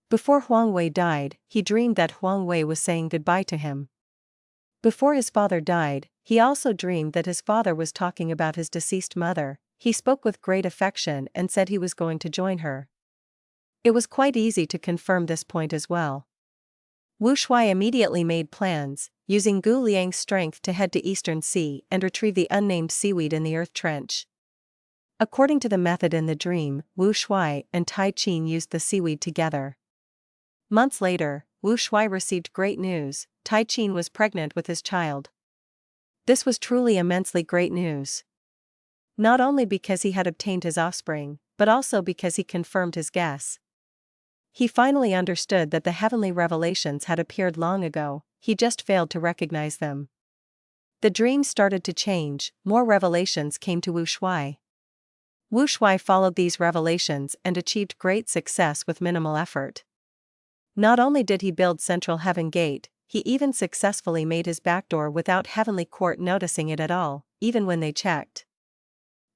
Before Huang Wei died, he dreamed that Huang Wei was saying goodbye to him. Before his father died, he also dreamed that his father was talking about his deceased mother. He spoke with great affection and said he was going to join her. It was quite easy to confirm this point as well. Wu Shuai immediately made plans, using Gu Liang's strength to head to Eastern Sea and retrieve the unnamed seaweed in the earth trench. According to the method in the dream, Wu Shuai and Tai Chin used the seaweed together. Months later, Wu Shuai received great news. Tai Chin was pregnant with his child. This was truly immensely great news. Not only because he had obtained his offspring, but also because he confirmed his guess. He finally understood that the heavenly revelations had appeared long ago, he just failed to recognize them. The dream started to change, more revelations came to Wu Shuai. Wu Shuai followed these revelations and achieved great success with minimal effort. Not only did he build Central Heaven Gate, he even successfully made his backdoor without Heavenly Court noticing it at all, even when they checked.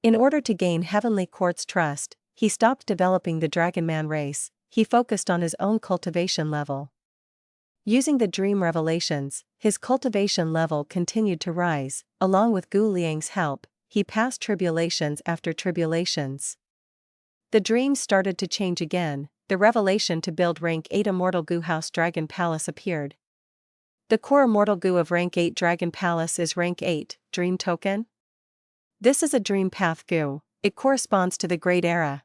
In order to gain Heavenly Court's trust, he stopped developing the Dragonman race, he focused on his own cultivation level. Using the dream revelations, his cultivation level continued to rise. Along with Gu Liang's help, he passed tribulations after tribulations. The dreams started to change again. The revelation to build rank 8 Immortal Gu House Dragon Palace appeared. The core immortal goo of rank 8 Dragon Palace is rank 8, Dream Token. This is a dream path goo, it corresponds to the Great Era.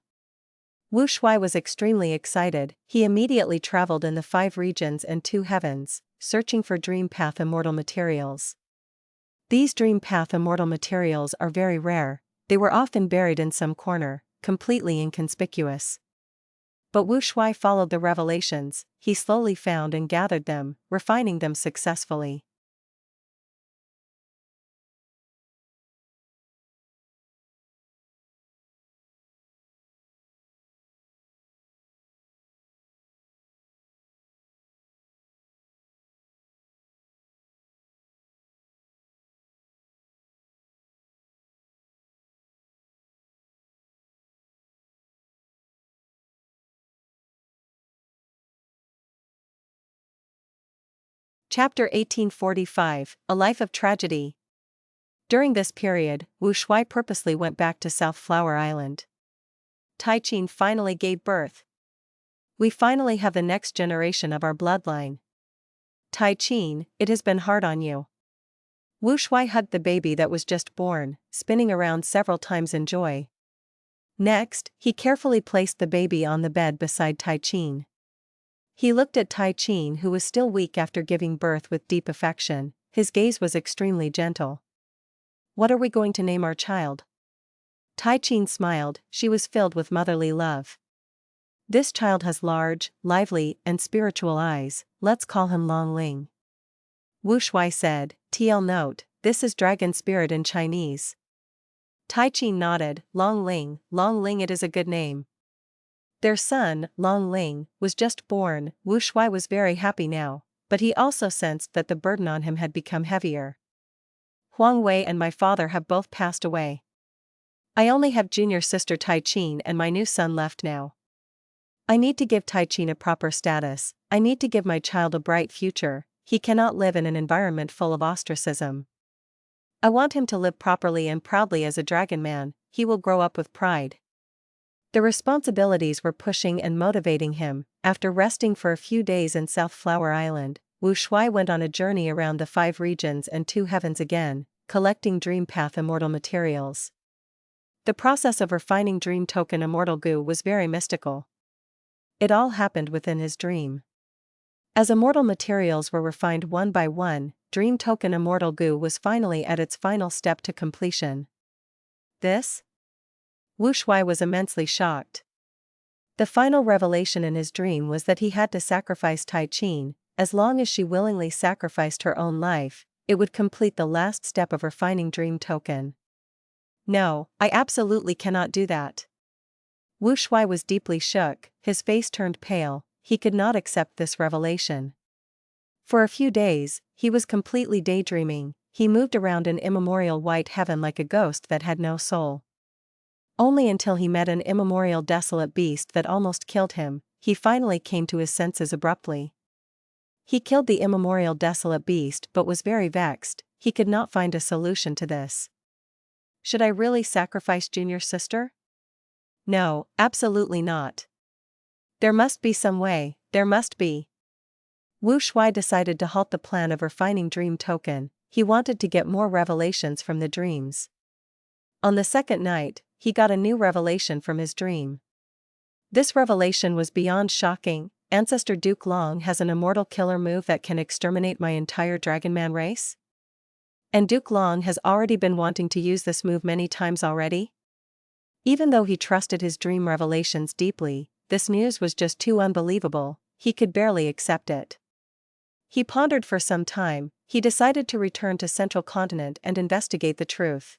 Wu Shuai was extremely excited. He immediately traveled in the 5 regions and 2 heavens, searching for dream path immortal materials. These dream path immortal materials are very rare, they were often buried in some corner, completely inconspicuous. But Wu Shuai followed the revelations, he slowly found and gathered them, refining them successfully. Chapter 1845, A Life of Tragedy. During this period, Wu Shuai purposely went back to South Flower Island. Tai Qin finally gave birth. We finally have the next generation of our bloodline. Tai Qin, it has been hard on you. Wu Shuai hugged the baby that was just born, spinning around several times in joy. Next, he carefully placed the baby on the bed beside Tai Qin. He looked at Tai Qin, who was still weak after giving birth, with deep affection. His gaze was extremely gentle. What are we going to name our child? Tai Qin smiled, she was filled with motherly love. This child has large, lively, and spiritual eyes, let's call him Long Ling. Wu Shuai said, TL note, this is dragon spirit in Chinese. Tai Qin nodded, Long Ling it is a good name. Their son, Long Ling, was just born. Wu Shuai was very happy now, but he also sensed that the burden on him had become heavier. Huang Wei and my father have both passed away. I only have junior sister Tai Qin and my new son left now. I need to give Tai Qin a proper status, I need to give my child a bright future, he cannot live in an environment full of ostracism. I want him to live properly and proudly as a dragon man, he will grow up with pride. The responsibilities were pushing and motivating him. After resting for a few days in South Flower Island, Wu Shuai went on a journey around the 5 regions and 2 heavens again, collecting dream path immortal materials. The process of refining dream token immortal goo was very mystical. It all happened within his dream. As immortal materials were refined one by one, dream token immortal goo was finally at its final step to completion. This? Wu Shuai was immensely shocked. The final revelation in his dream was that he had to sacrifice Tai Qin. As long as she willingly sacrificed her own life, it would complete the last step of refining dream token. No, I absolutely cannot do that. Wu Shuai was deeply shook, his face turned pale, he could not accept this revelation. For a few days, he was completely daydreaming, he moved around in immemorial white heaven like a ghost that had no soul. Only until he met an immemorial desolate beast that almost killed him, he finally came to his senses abruptly. He killed the immemorial desolate beast but was very vexed, he could not find a solution to this. Should I really sacrifice junior sister? No, absolutely not. There must be some way, there must be. Wu Shuai decided to halt the plan of refining dream token, he wanted to get more revelations from the dreams. On the second night, he got a new revelation from his dream. This revelation was beyond shocking. Ancestor Duke Long has an immortal killer move that can exterminate my entire Dragonman race? And Duke Long has already been wanting to use this move many times already? Even though he trusted his dream revelations deeply, this news was just too unbelievable, he could barely accept it. He pondered for some time, he decided to return to Central Continent and investigate the truth.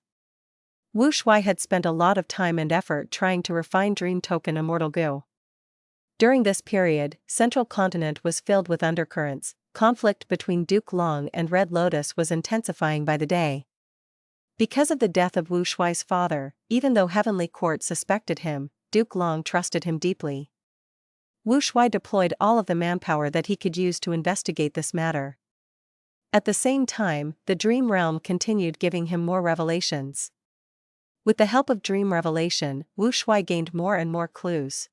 Wu Shuai had spent a lot of time and effort trying to refine dream token immortal goo. During this period, Central Continent was filled with undercurrents, conflict between Duke Long and Red Lotus was intensifying by the day. Because of the death of Wu Shuai's father, even though Heavenly Court suspected him, Duke Long trusted him deeply. Wu Shuai deployed all of the manpower that he could use to investigate this matter. At the same time, the Dream Realm continued giving him more revelations. With the help of Dream Revelation, Wu Shuai gained more and more clues.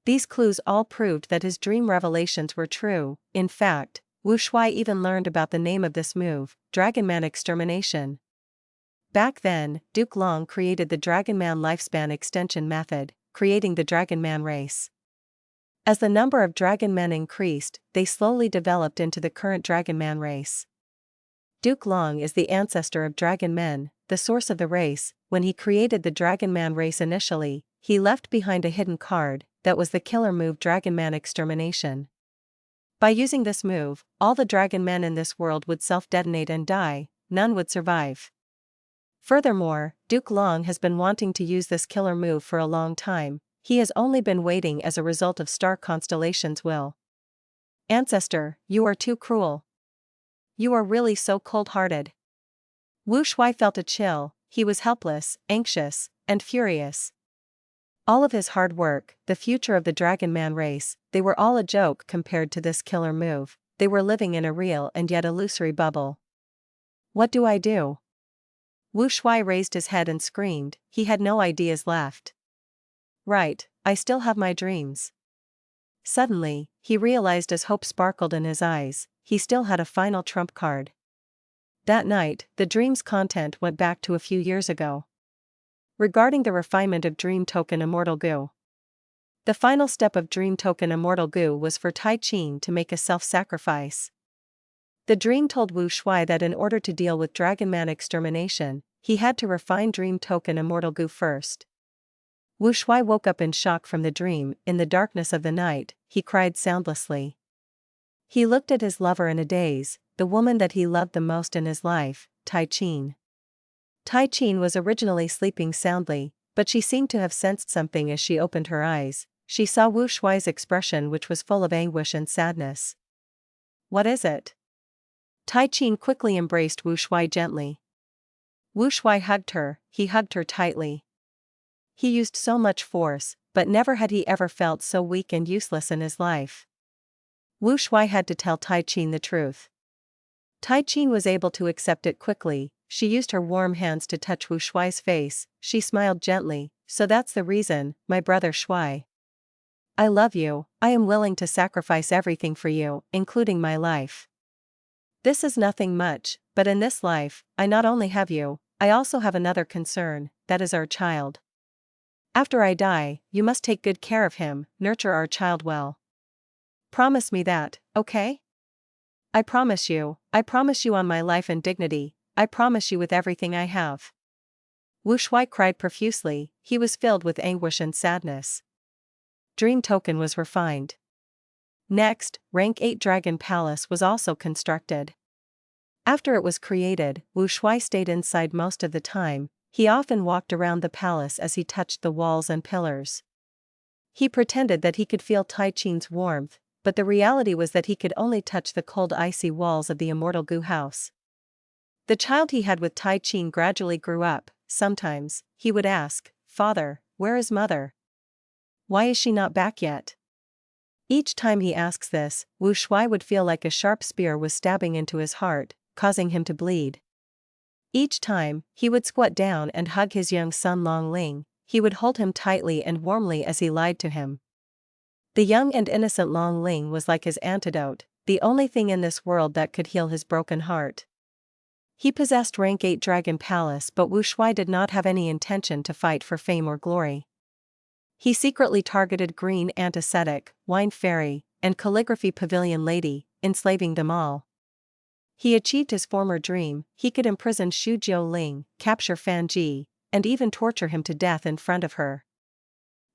These clues all proved that his dream revelations were true. In fact, Wu Shuai even learned about the name of this move, Dragonman Extermination. Back then, Duke Long created the Dragonman lifespan extension method, creating the Dragonman race. As the number of Dragonmen increased, they slowly developed into the current Dragonman race. Duke Long is the ancestor of Dragonmen, the source of the race. When he created the Dragonman race initially, he left behind a hidden card that was the killer move Dragonman Extermination. By using this move, all the Dragonmen in this world would self-detonate and die, none would survive. Furthermore, Duke Long has been wanting to use this killer move for a long time. He has only been waiting as a result of star constellations' will. Ancestor, you are too cruel. You are really so cold-hearted. Wu Shuai felt a chill. He was helpless, anxious, and furious. All of his hard work, the future of the Dragonman race, they were all a joke compared to this killer move. They were living in a real and yet illusory bubble. What do I do? Wu Shuai raised his head and screamed. He had no ideas left. Right, I still have my dreams. Suddenly, he realized as hope sparkled in his eyes, he still had a final trump card. That night, the dream's content went back to a few years ago. Regarding the refinement of Dream Token Immortal Goo. The final step of Dream Token Immortal Goo was for Tai Qin to make a self-sacrifice. The dream told Wu Shuai that in order to deal with Dragonman Extermination, he had to refine Dream Token Immortal Goo first. Wu Shuai woke up in shock from the dream. In the darkness of the night, he cried soundlessly. He looked at his lover in a daze, the woman that he loved the most in his life, Tai Qin. Tai Qin was originally sleeping soundly, but she seemed to have sensed something as she opened her eyes. She saw Wu Shuai's expression, which was full of anguish and sadness. What is it? Tai Qin quickly embraced Wu Shuai gently. Wu Shuai hugged her, he hugged her tightly. He used so much force, but never had he ever felt so weak and useless in his life. Wu Shuai had to tell Tai Qin the truth. Tai Qin was able to accept it quickly. She used her warm hands to touch Wu Shuai's face. She smiled gently. So that's the reason, my brother Shuai. I love you. I am willing to sacrifice everything for you, including my life. This is nothing much, but in this life, I not only have you, I also have another concern, that is our child. After I die, you must take good care of him, nurture our child well. Promise me that, okay? I promise you on my life and dignity, I promise you with everything I have. Wu Shuai cried profusely. He was filled with anguish and sadness. Dream Token was refined. Next, Rank 8 Dragon Palace was also constructed. After it was created, Wu Shuai stayed inside most of the time. He often walked around the palace as he touched the walls and pillars. He pretended that he could feel Tai Qin's warmth, but the reality was that he could only touch the cold icy walls of the Immortal Goo house. The child he had with Tai Qin gradually grew up. Sometimes, he would ask, Father, where is Mother? Why is she not back yet? Each time he asks this, Wu Shuai would feel like a sharp spear was stabbing into his heart, causing him to bleed. Each time, he would squat down and hug his young son Long Ling. He would hold him tightly and warmly as he lied to him. The young and innocent Long Ling was like his antidote, the only thing in this world that could heal his broken heart. He possessed Rank 8 Dragon Palace, but Wu Shuai did not have any intention to fight for fame or glory. He secretly targeted Green Ant Ascetic, Wine Fairy, and Calligraphy Pavilion Lady, enslaving them all. He achieved his former dream. He could imprison Xu Jiuling, capture Fan Ji, and even torture him to death in front of her.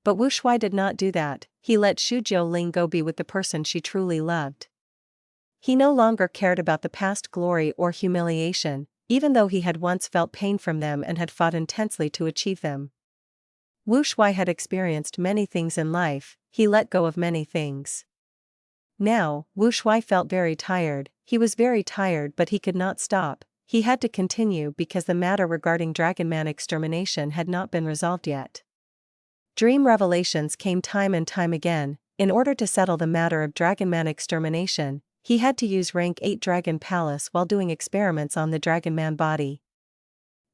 But Wu Shuai did not do that. He let Xu Jiuling go be with the person she truly loved. He no longer cared about the past glory or humiliation, even though he had once felt pain from them and had fought intensely to achieve them. Wu Shuai had experienced many things in life. He let go of many things. Now, Wu Shuai felt very tired. He was very tired, but he could not stop. He had to continue because the matter regarding Dragonman Extermination had not been resolved yet. Dream revelations came time and time again. In order to settle the matter of Dragonman Extermination, he had to use Rank 8 Dragon Palace while doing experiments on the Dragonman body.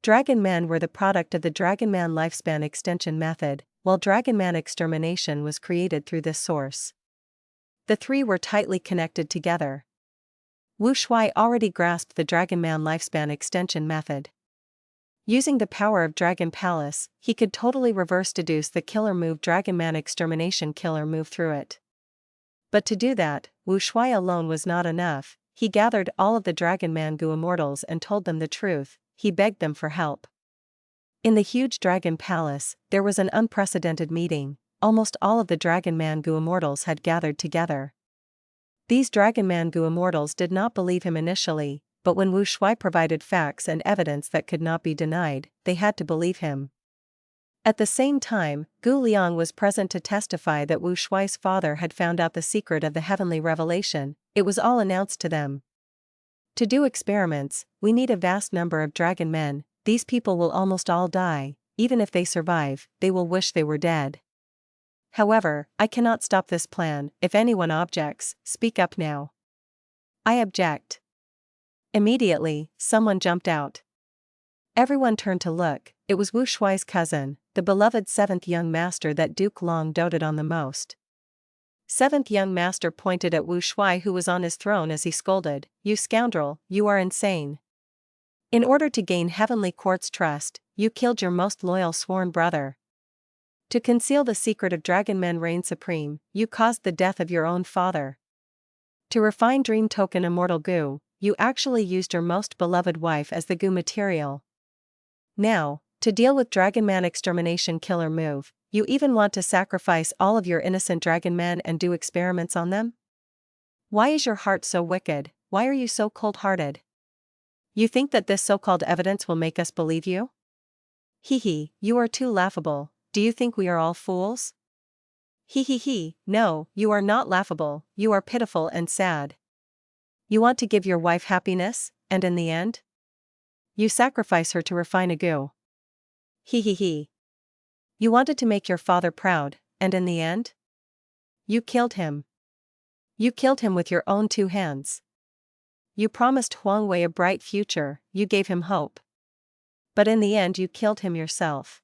Dragonmen were the product of the Dragonman lifespan extension method, while Dragonman Extermination was created through this source. The three were tightly connected together. Wu Shuai already grasped the Dragonman lifespan extension method. Using the power of Dragon Palace, he could totally reverse deduce the killer move Dragonman Extermination killer move through it. But to do that, Wu Shuai alone was not enough. He gathered all of the Dragonman Gu Immortals and told them the truth. He begged them for help. In the huge Dragon Palace, there was an unprecedented meeting. Almost all of the Dragonman Gu Immortals had gathered together. These Dragonman Gu Immortals did not believe him initially, but when Wu Shuai provided facts and evidence that could not be denied, they had to believe him. At the same time, Gu Liang was present to testify that Wu Shuai's father had found out the secret of the heavenly revelation. It was all announced to them. To do experiments, we need a vast number of dragon men. These people will almost all die. Even if they survive, they will wish they were dead. However, I cannot stop this plan. If anyone objects, speak up now. I object. Immediately, someone jumped out. Everyone turned to look. It was Wu Shuai's cousin, the beloved 7th young master that Duke Long doted on the most. 7th young master pointed at Wu Shuai, who was on his throne, as he scolded, "You scoundrel, you are insane. In order to gain Heavenly Court's trust, you killed your most loyal sworn brother. To conceal the secret of Dragonmen reign supreme, you caused the death of your own father. To refine Dream Token Immortal Gu, you actually used your most beloved wife as the Gu material. Now, to deal with Dragonman Extermination killer move, you even want to sacrifice all of your innocent Dragonmen and do experiments on them? Why is your heart so wicked? Why are you so cold-hearted? You think that this so-called evidence will make us believe you? Hee, you are too laughable. Do you think we are all fools? Hee, no, you are not laughable, you are pitiful and sad. You want to give your wife happiness, and in the end? You sacrifice her to refine a Gu. Hee. You wanted to make your father proud, and in the end? You killed him. You killed him with your own 2 hands. You promised Huang Wei a bright future, you gave him hope. But in the end you killed him yourself.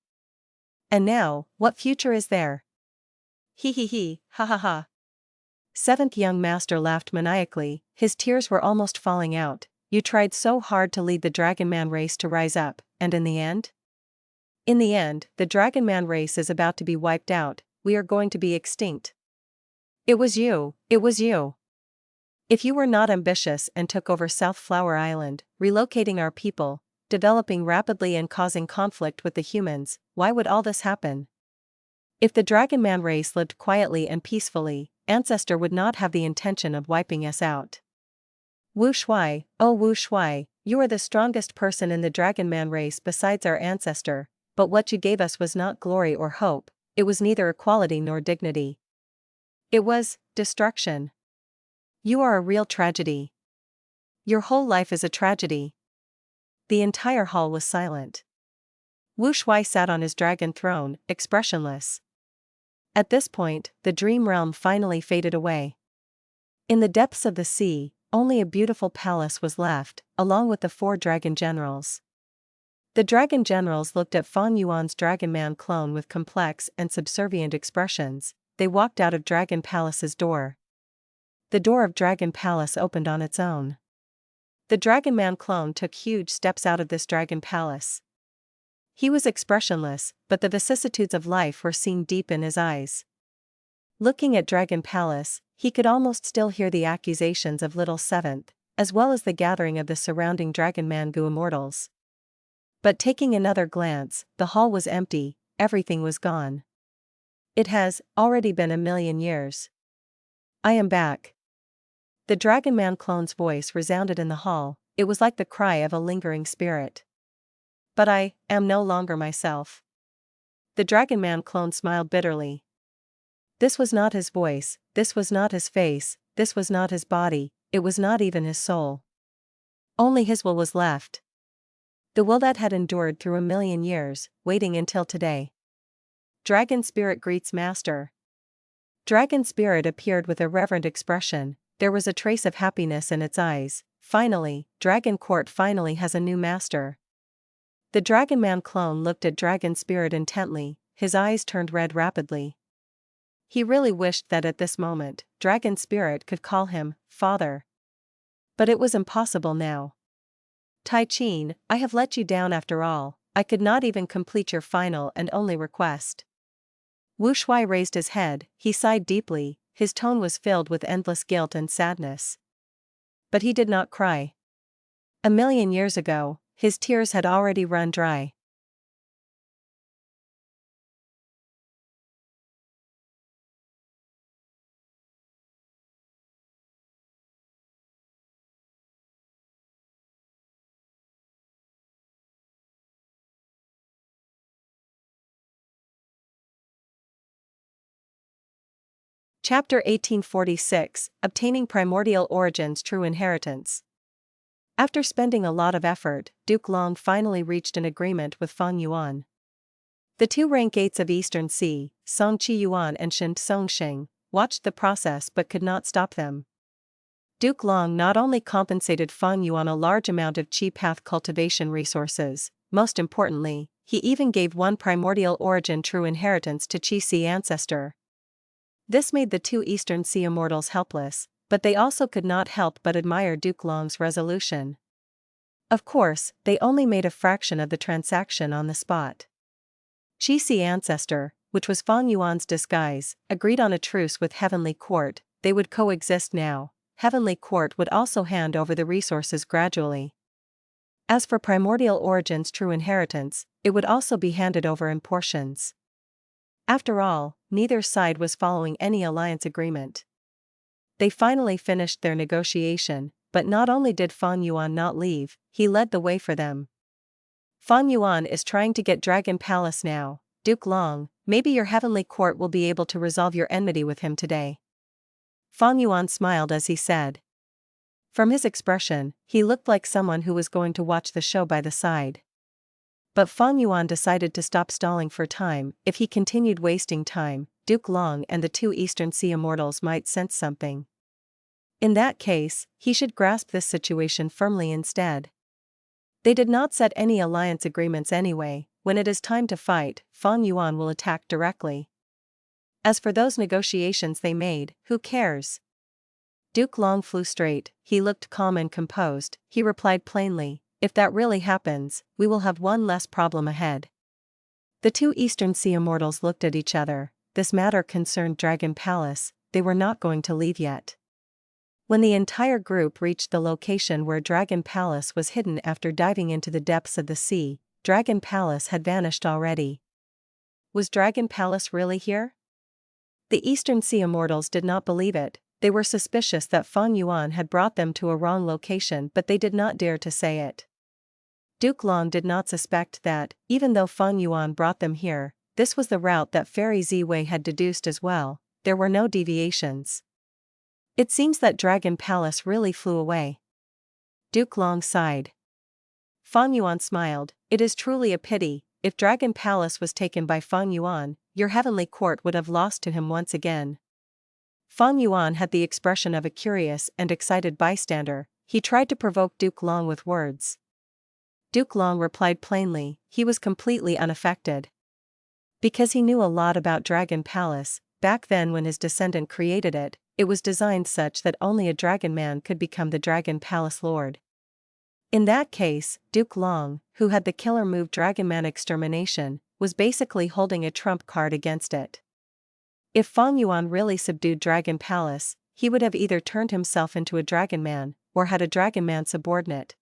And now, what future is there? Hee, ha. 7th young master laughed maniacally, his tears were almost falling out. You tried so hard to lead the Dragonman race to rise up, and in the end? In the end, the Dragonman race is about to be wiped out, we are going to be extinct. It was you. If you were not ambitious and took over South Flower Island, relocating our people, developing rapidly and causing conflict with the humans, why would all this happen? If the Dragonman race lived quietly and peacefully, Ancestor would not have the intention of wiping us out. Wu Shuai, oh Wu Shuai, you are the strongest person in the Dragonman race besides our Ancestor, but what you gave us was not glory or hope, it was neither equality nor dignity. It was destruction. You are a real tragedy. Your whole life is a tragedy. The entire hall was silent. Wu Shuai sat on his dragon throne, expressionless. At this point, the dream realm finally faded away. In the depths of the sea, only a beautiful palace was left, along with the 4 dragon generals. The dragon generals looked at Fang Yuan's Dragonman clone with complex and subservient expressions. They walked out of Dragon Palace's door. The door of Dragon Palace opened on its own. The Dragonman clone took huge steps out of this Dragon Palace. He was expressionless, but the vicissitudes of life were seen deep in his eyes. Looking at Dragon Palace, he could almost still hear the accusations of Little 7th, as well as the gathering of the surrounding Dragonman Gu Immortals. But taking another glance, the hall was empty, everything was gone. It has already been 1,000,000 years. I am back. The Dragonman clone's voice resounded in the hall, it was like the cry of a lingering spirit. But I am no longer myself. The Dragonman clone smiled bitterly. This was not his voice, this was not his face, this was not his body, it was not even his soul. Only his will was left. The will that had endured through 1,000,000 years, waiting until today. Dragon Spirit greets Master. Dragon Spirit appeared with a reverent expression, there was a trace of happiness in its eyes. Finally, Dragon Court finally has a new master. The Dragonman clone looked at Dragon Spirit intently, his eyes turned red rapidly. He really wished that at this moment, Dragon Spirit could call him Father. But it was impossible now. Tai Qin, I have let you down after all, I could not even complete your final and only request. Wu Shui raised his head, he sighed deeply, his tone was filled with endless guilt and sadness. But he did not cry. 1,000,000 years ago, his tears had already run dry. Chapter 1846, Obtaining Primordial Origins True Inheritance. After spending a lot of effort, Duke Long finally reached an agreement with Fang Yuan. The two rank gates of Eastern Sea, Song Qi Yuan and Shen Songsheng, watched the process but could not stop them. Duke Long not only compensated Fang Yuan a large amount of Qi path cultivation resources, most importantly, he even gave one primordial origin true inheritance to Qi Sea Ancestor. This made the two Eastern Sea Immortals helpless, but they also could not help but admire Duke Long's resolution. Of course, they only made a fraction of the transaction on the spot. Qi Sea Ancestor, which was Fang Yuan's disguise, agreed on a truce with Heavenly Court. They would coexist now. Heavenly Court would also hand over the resources gradually. As for Primordial Origins True Inheritance, it would also be handed over in portions. After all, neither side was following any alliance agreement. They finally finished their negotiation, but not only did Fang Yuan not leave, he led the way for them. Fang Yuan is trying to get Dragon Palace now, Duke Long, maybe your Heavenly Court will be able to resolve your enmity with him today. Fang Yuan smiled as he said. From his expression, he looked like someone who was going to watch the show by the side. But Fang Yuan decided to stop stalling for time. If he continued wasting time, Duke Long and the two Eastern Sea Immortals might sense something. In that case, he should grasp this situation firmly instead. They did not set any alliance agreements anyway. When it is time to fight, Fang Yuan will attack directly. As for those negotiations they made, who cares? Duke Long flew straight, he looked calm and composed, he replied plainly, if that really happens, we will have one less problem ahead. The two Eastern Sea Immortals looked at each other. This matter concerned Dragon Palace, they were not going to leave yet. When the entire group reached the location where Dragon Palace was hidden after diving into the depths of the sea, Dragon Palace had vanished already. Was Dragon Palace really here? The Eastern Sea Immortals did not believe it. They were suspicious that Fang Yuan had brought them to a wrong location, but they did not dare to say it. Duke Long did not suspect that, even though Fang Yuan brought them here, this was the route that Fairy Ziwei had deduced as well. There were no deviations. It seems that Dragon Palace really flew away. Duke Long sighed. Fang Yuan smiled. It is truly a pity. If Dragon Palace was taken by Fang Yuan, your Heavenly Court would have lost to him once again. Fang Yuan had the expression of a curious and excited bystander. He tried to provoke Duke Long with words. Duke Long replied plainly, he was completely unaffected. Because he knew a lot about Dragon Palace, back then when his descendant created it, it was designed such that only a Dragonman could become the Dragon Palace Lord. In that case, Duke Long, who had the killer move Dragonman Extermination, was basically holding a trump card against it. If Fang Yuan really subdued Dragon Palace, he would have either turned himself into a Dragonman, or had a Dragonman subordinate.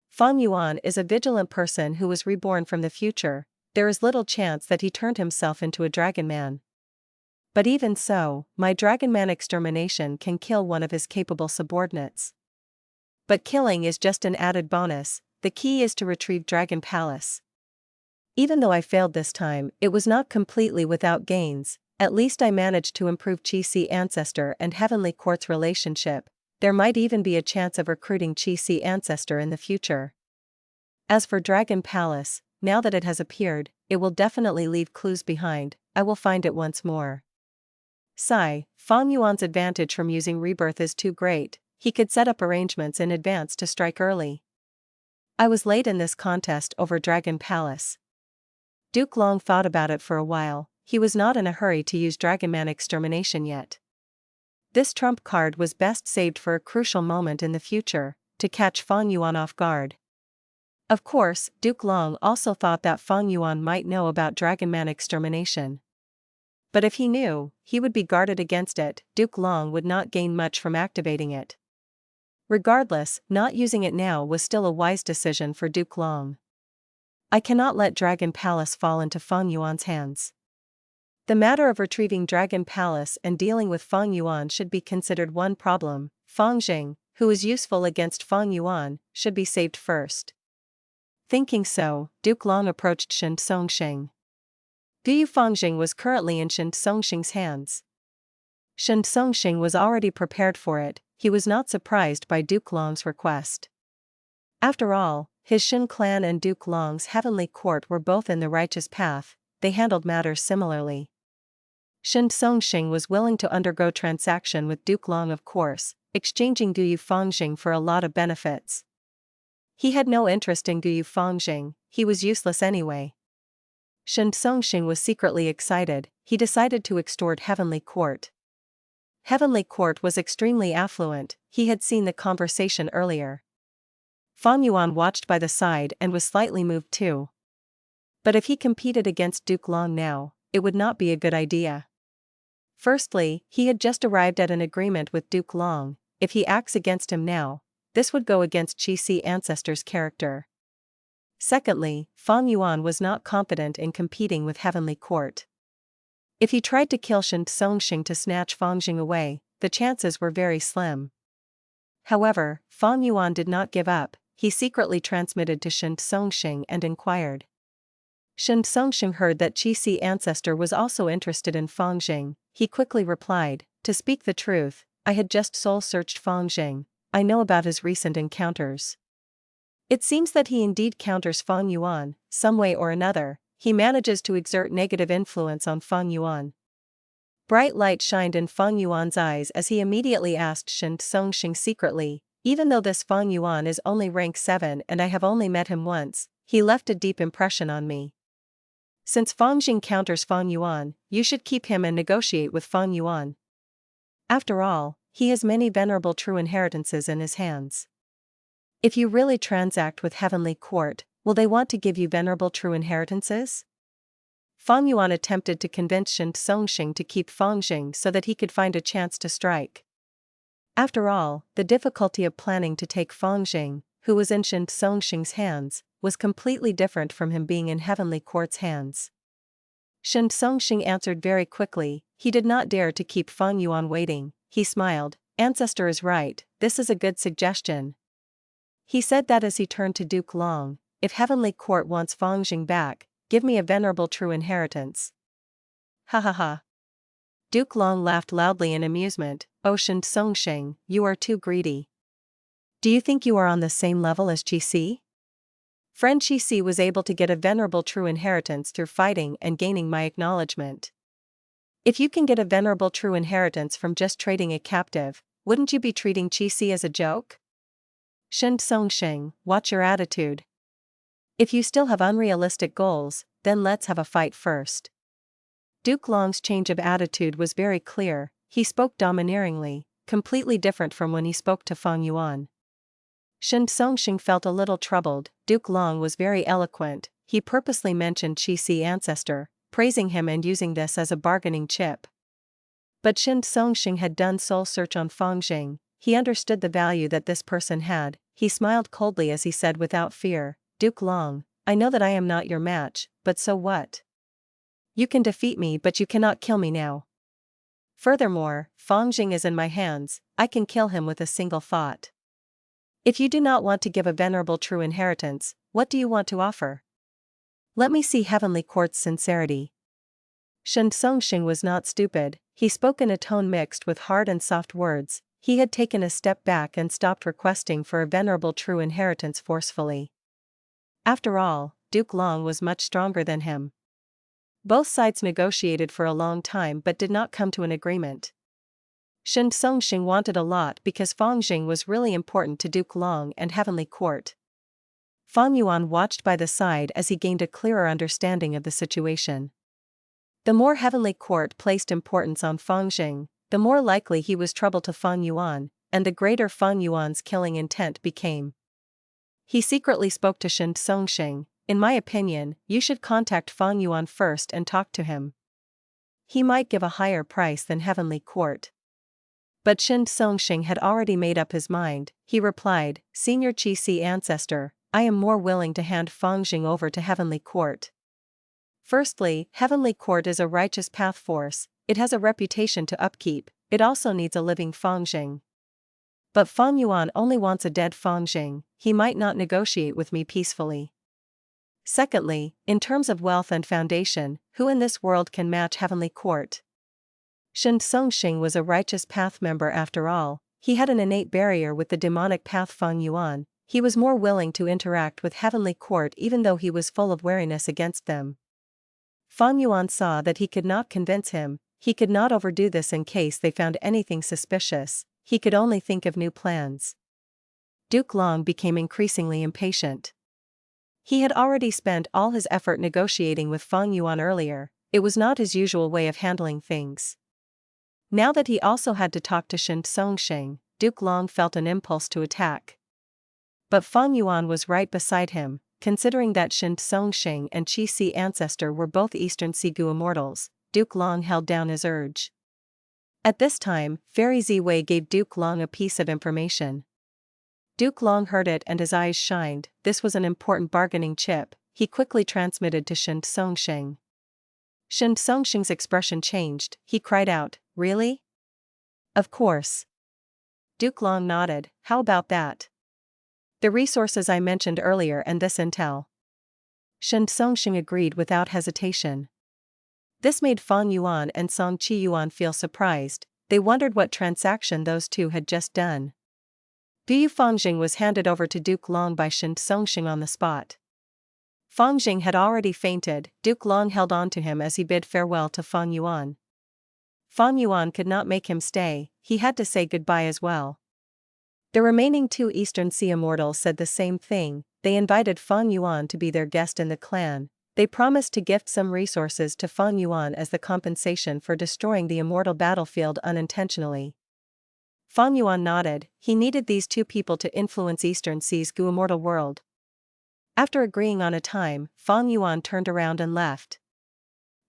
Fang Yuan is a vigilant person who was reborn from the future. There is little chance that he turned himself into a Dragonman. But even so, my Dragonman Extermination can kill one of his capable subordinates. But killing is just an added bonus, the key is to retrieve Dragon Palace. Even though I failed this time, it was not completely without gains. At least I managed to improve Qi Sea Ancestor and Heavenly Court's relationship. There might even be a chance of recruiting Qi Sea Ancestor in the future. As for Dragon Palace, now that it has appeared, it will definitely leave clues behind. I will find it once more. Sigh, Fang Yuan's advantage from using rebirth is too great. He could set up arrangements in advance to strike early. I was late in this contest over Dragon Palace. Duke Long thought about it for a while. He was not in a hurry to use Dragonman Extermination yet. This trump card was best saved for a crucial moment in the future, to catch Fang Yuan off guard. Of course, Duke Long also thought that Fang Yuan might know about Dragonman extermination. But if he knew, he would be guarded against it. Duke Long would not gain much from activating it. Regardless, not using it now was still a wise decision for Duke Long. I cannot let Dragon Palace fall into Fang Yuan's hands. The matter of retrieving Dragon Palace and dealing with Fang Yuan should be considered one problem. Fang Jing, who is useful against Fang Yuan, should be saved first. Thinking so, Duke Long approached Shen Songxing. Guyu Fangjing was currently in Shen Songxing's hands. Shen Songxing was already prepared for it. He was not surprised by Duke Long's request. After all, his Shen clan and Duke Long's heavenly court were both in the righteous path. They handled matters similarly. Shen Songxing was willing to undergo transaction with Duke Long, of course, exchanging Guyu Fangjing for a lot of benefits. He had no interest in Guyu Fangjing, he was useless anyway. Shen Songxing was secretly excited. He decided to extort Heavenly Court. Heavenly Court was extremely affluent, he had seen the conversation earlier. Fang Yuan watched by the side and was slightly moved too. But if he competed against Duke Long now, it would not be a good idea. Firstly, he had just arrived at an agreement with Duke Long. If he acts against him now, this would go against Sea Ancestor's character. Secondly, Fang Yuan was not confident in competing with Heavenly Court. If he tried to kill Shen Songxing to snatch Fang Jing away, the chances were very slim. However, Fang Yuan did not give up. He secretly transmitted to Shen Songxing and inquired. Shen Songxing heard that Sea Ancestor was also interested in Fang Jing. He quickly replied, "To speak the truth, I had just soul-searched Fang Jing. I know about his recent encounters. It seems that he indeed counters Fang Yuan, some way or another. He manages to exert negative influence on Fang Yuan." Bright light shined in Fang Yuan's eyes as he immediately asked Shen Songxing secretly, "Even though this Fang Yuan is only rank 7 and I have only met him once, he left a deep impression on me. Since Fang Jing counters Fang Yuan, you should keep him and negotiate with Fang Yuan. After all, he has many venerable true inheritances in his hands. If you really transact with Heavenly Court, will they want to give you venerable true inheritances?" Fang Yuan attempted to convince Shen Songxing to keep Fang Jing so that he could find a chance to strike. After all, the difficulty of planning to take Fang Jing, who was in Shen Songxing's hands, was completely different from him being in Heavenly Court's hands. Shen Songxing answered very quickly. He did not dare to keep Fang Yuan waiting. He smiled. "Ancestor is right, this is a good suggestion." He said that as he turned to Duke Long. "If Heavenly Court wants Fang Jing back, give me a venerable true inheritance." Ha ha ha. Duke Long laughed loudly in amusement. "Oh Shen Songxing, you are too greedy. Do you think you are on the same level as Qi? Friend Qi was able to get a venerable true inheritance through fighting and gaining my acknowledgement. If you can get a venerable true inheritance from just trading a captive, wouldn't you be treating Qi as a joke? Shen Songxing, watch your attitude. If you still have unrealistic goals, then let's have a fight first." Duke Long's change of attitude was very clear. He spoke domineeringly, completely different from when he spoke to Fang Yuan. Shen Songxing felt a little troubled. Duke Long was very eloquent. He purposely mentioned Sea Ancestor, praising him and using this as a bargaining chip. But Shen Songxing had done soul search on Fang Jing. He understood the value that this person had. He smiled coldly as he said without fear, "Duke Long, I know that I am not your match, but so what? You can defeat me but you cannot kill me now. Furthermore, Fang Jing is in my hands, I can kill him with a single thought. If you do not want to give a venerable true inheritance, what do you want to offer? Let me see Heavenly Court's sincerity." Shen Songxing was not stupid. He spoke in a tone mixed with hard and soft words. He had taken a step back and stopped requesting for a venerable true inheritance forcefully. After all, Duke Long was much stronger than him. Both sides negotiated for a long time but did not come to an agreement. Shen Songxing wanted a lot because Fang Jing was really important to Duke Long and Heavenly Court. Fang Yuan watched by the side as he gained a clearer understanding of the situation. The more Heavenly Court placed importance on Fang Jing, the more likely he was trouble to Fang Yuan, and the greater Fang Yuan's killing intent became. He secretly spoke to Shen Songxing. In my opinion, you should contact Fang Yuan first and talk to him. He might give a higher price than Heavenly Court. But Shen Songxing had already made up his mind. He replied, Senior Sea Ancestor, I am more willing to hand Fang Jing over to Heavenly Court. Firstly, Heavenly Court is a righteous path force, it has a reputation to upkeep, it also needs a living Fang Jing. But Fang Yuan only wants a dead Fang Jing, he might not negotiate with me peacefully. Secondly, in terms of wealth and foundation, who in this world can match Heavenly Court? Shen Songxing was a righteous path member after all, he had an innate barrier with the demonic path Fang Yuan, he was more willing to interact with Heavenly Court even though he was full of wariness against them. Fang Yuan saw that he could not convince him, he could not overdo this in case they found anything suspicious, he could only think of new plans. Duke Long became increasingly impatient. He had already spent all his effort negotiating with Fang Yuan earlier, it was not his usual way of handling things. Now that he also had to talk to Shen Songxing, Duke Long felt an impulse to attack. But Fang Yuan was right beside him, considering that Shen Songxing and Sea Ancestor were both Eastern Sigu Immortals, Duke Long held down his urge. At this time, Fairy Ziwei gave Duke Long a piece of information. Duke Long heard it and his eyes shined, this was an important bargaining chip, he quickly transmitted to Shen Songxing. Shen Songxing's expression changed, he cried out, really? Of course. Duke Long nodded, how about that? The resources I mentioned earlier and this intel. Shen Songxing agreed without hesitation. This made Fang Yuan and Song Qi Yuan feel surprised, they wondered what transaction those two had just done. Bu Fangjing was handed over to Duke Long by Shen Songxing on the spot. Fangjing had already fainted, Duke Long held on to him as he bid farewell to Fang Yuan. Fang Yuan could not make him stay, he had to say goodbye as well. The remaining two Eastern Sea Immortals said the same thing, they invited Fang Yuan to be their guest in the clan, they promised to gift some resources to Fang Yuan as the compensation for destroying the immortal battlefield unintentionally. Fang Yuan nodded, he needed these two people to influence Eastern Sea's Gu immortal world. After agreeing on a time, Fang Yuan turned around and left.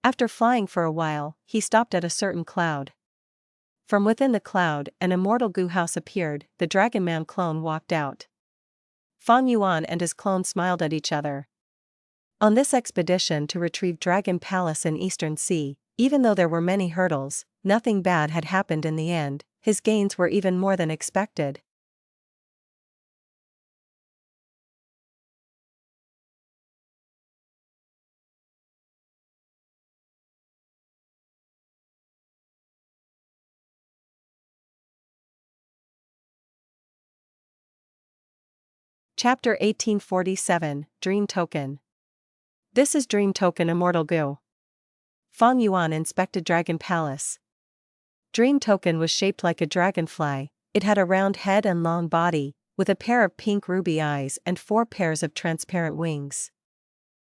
After flying for a while, he stopped at a certain cloud. From within the cloud, an immortal Gu house appeared, the Dragonman clone walked out. Fang Yuan and his clone smiled at each other. On this expedition to retrieve Dragon Palace in Eastern Sea, even though there were many hurdles, nothing bad had happened in the end, his gains were even more than expected. Chapter 1847, Dream Token. This is Dream Token Immortal Gu. Fang Yuan inspected Dragon Palace. Dream Token was shaped like a dragonfly, it had a round head and long body, with a pair of pink ruby eyes and 4 pairs of transparent wings.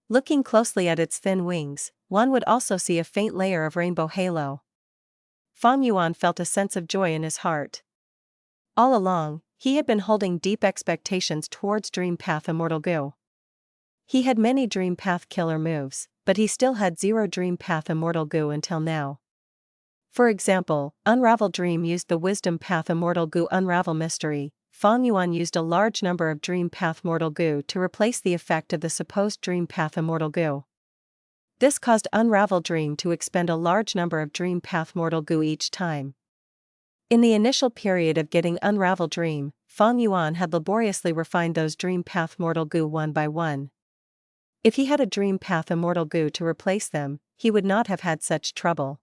Looking closely at its thin wings, one would also see a faint layer of rainbow halo. Fang Yuan felt a sense of joy in his heart. All along, he had been holding deep expectations towards Dream Path Immortal Gu. He had many Dream Path killer moves, but he still had 0 Dream Path Immortal Gu until now. For example, Unravel Dream used the Wisdom Path Immortal Gu Unravel Mystery, Fang Yuan used a large number of Dream Path Mortal Gu to replace the effect of the supposed Dream Path Immortal Gu. This caused Unravel Dream to expend a large number of Dream Path Mortal Gu each time. In the initial period of getting Unravel Dream, Fang Yuan had laboriously refined those Dream Path Mortal Gu one by one. If he had a Dream Path Immortal Gu to replace them, he would not have had such trouble.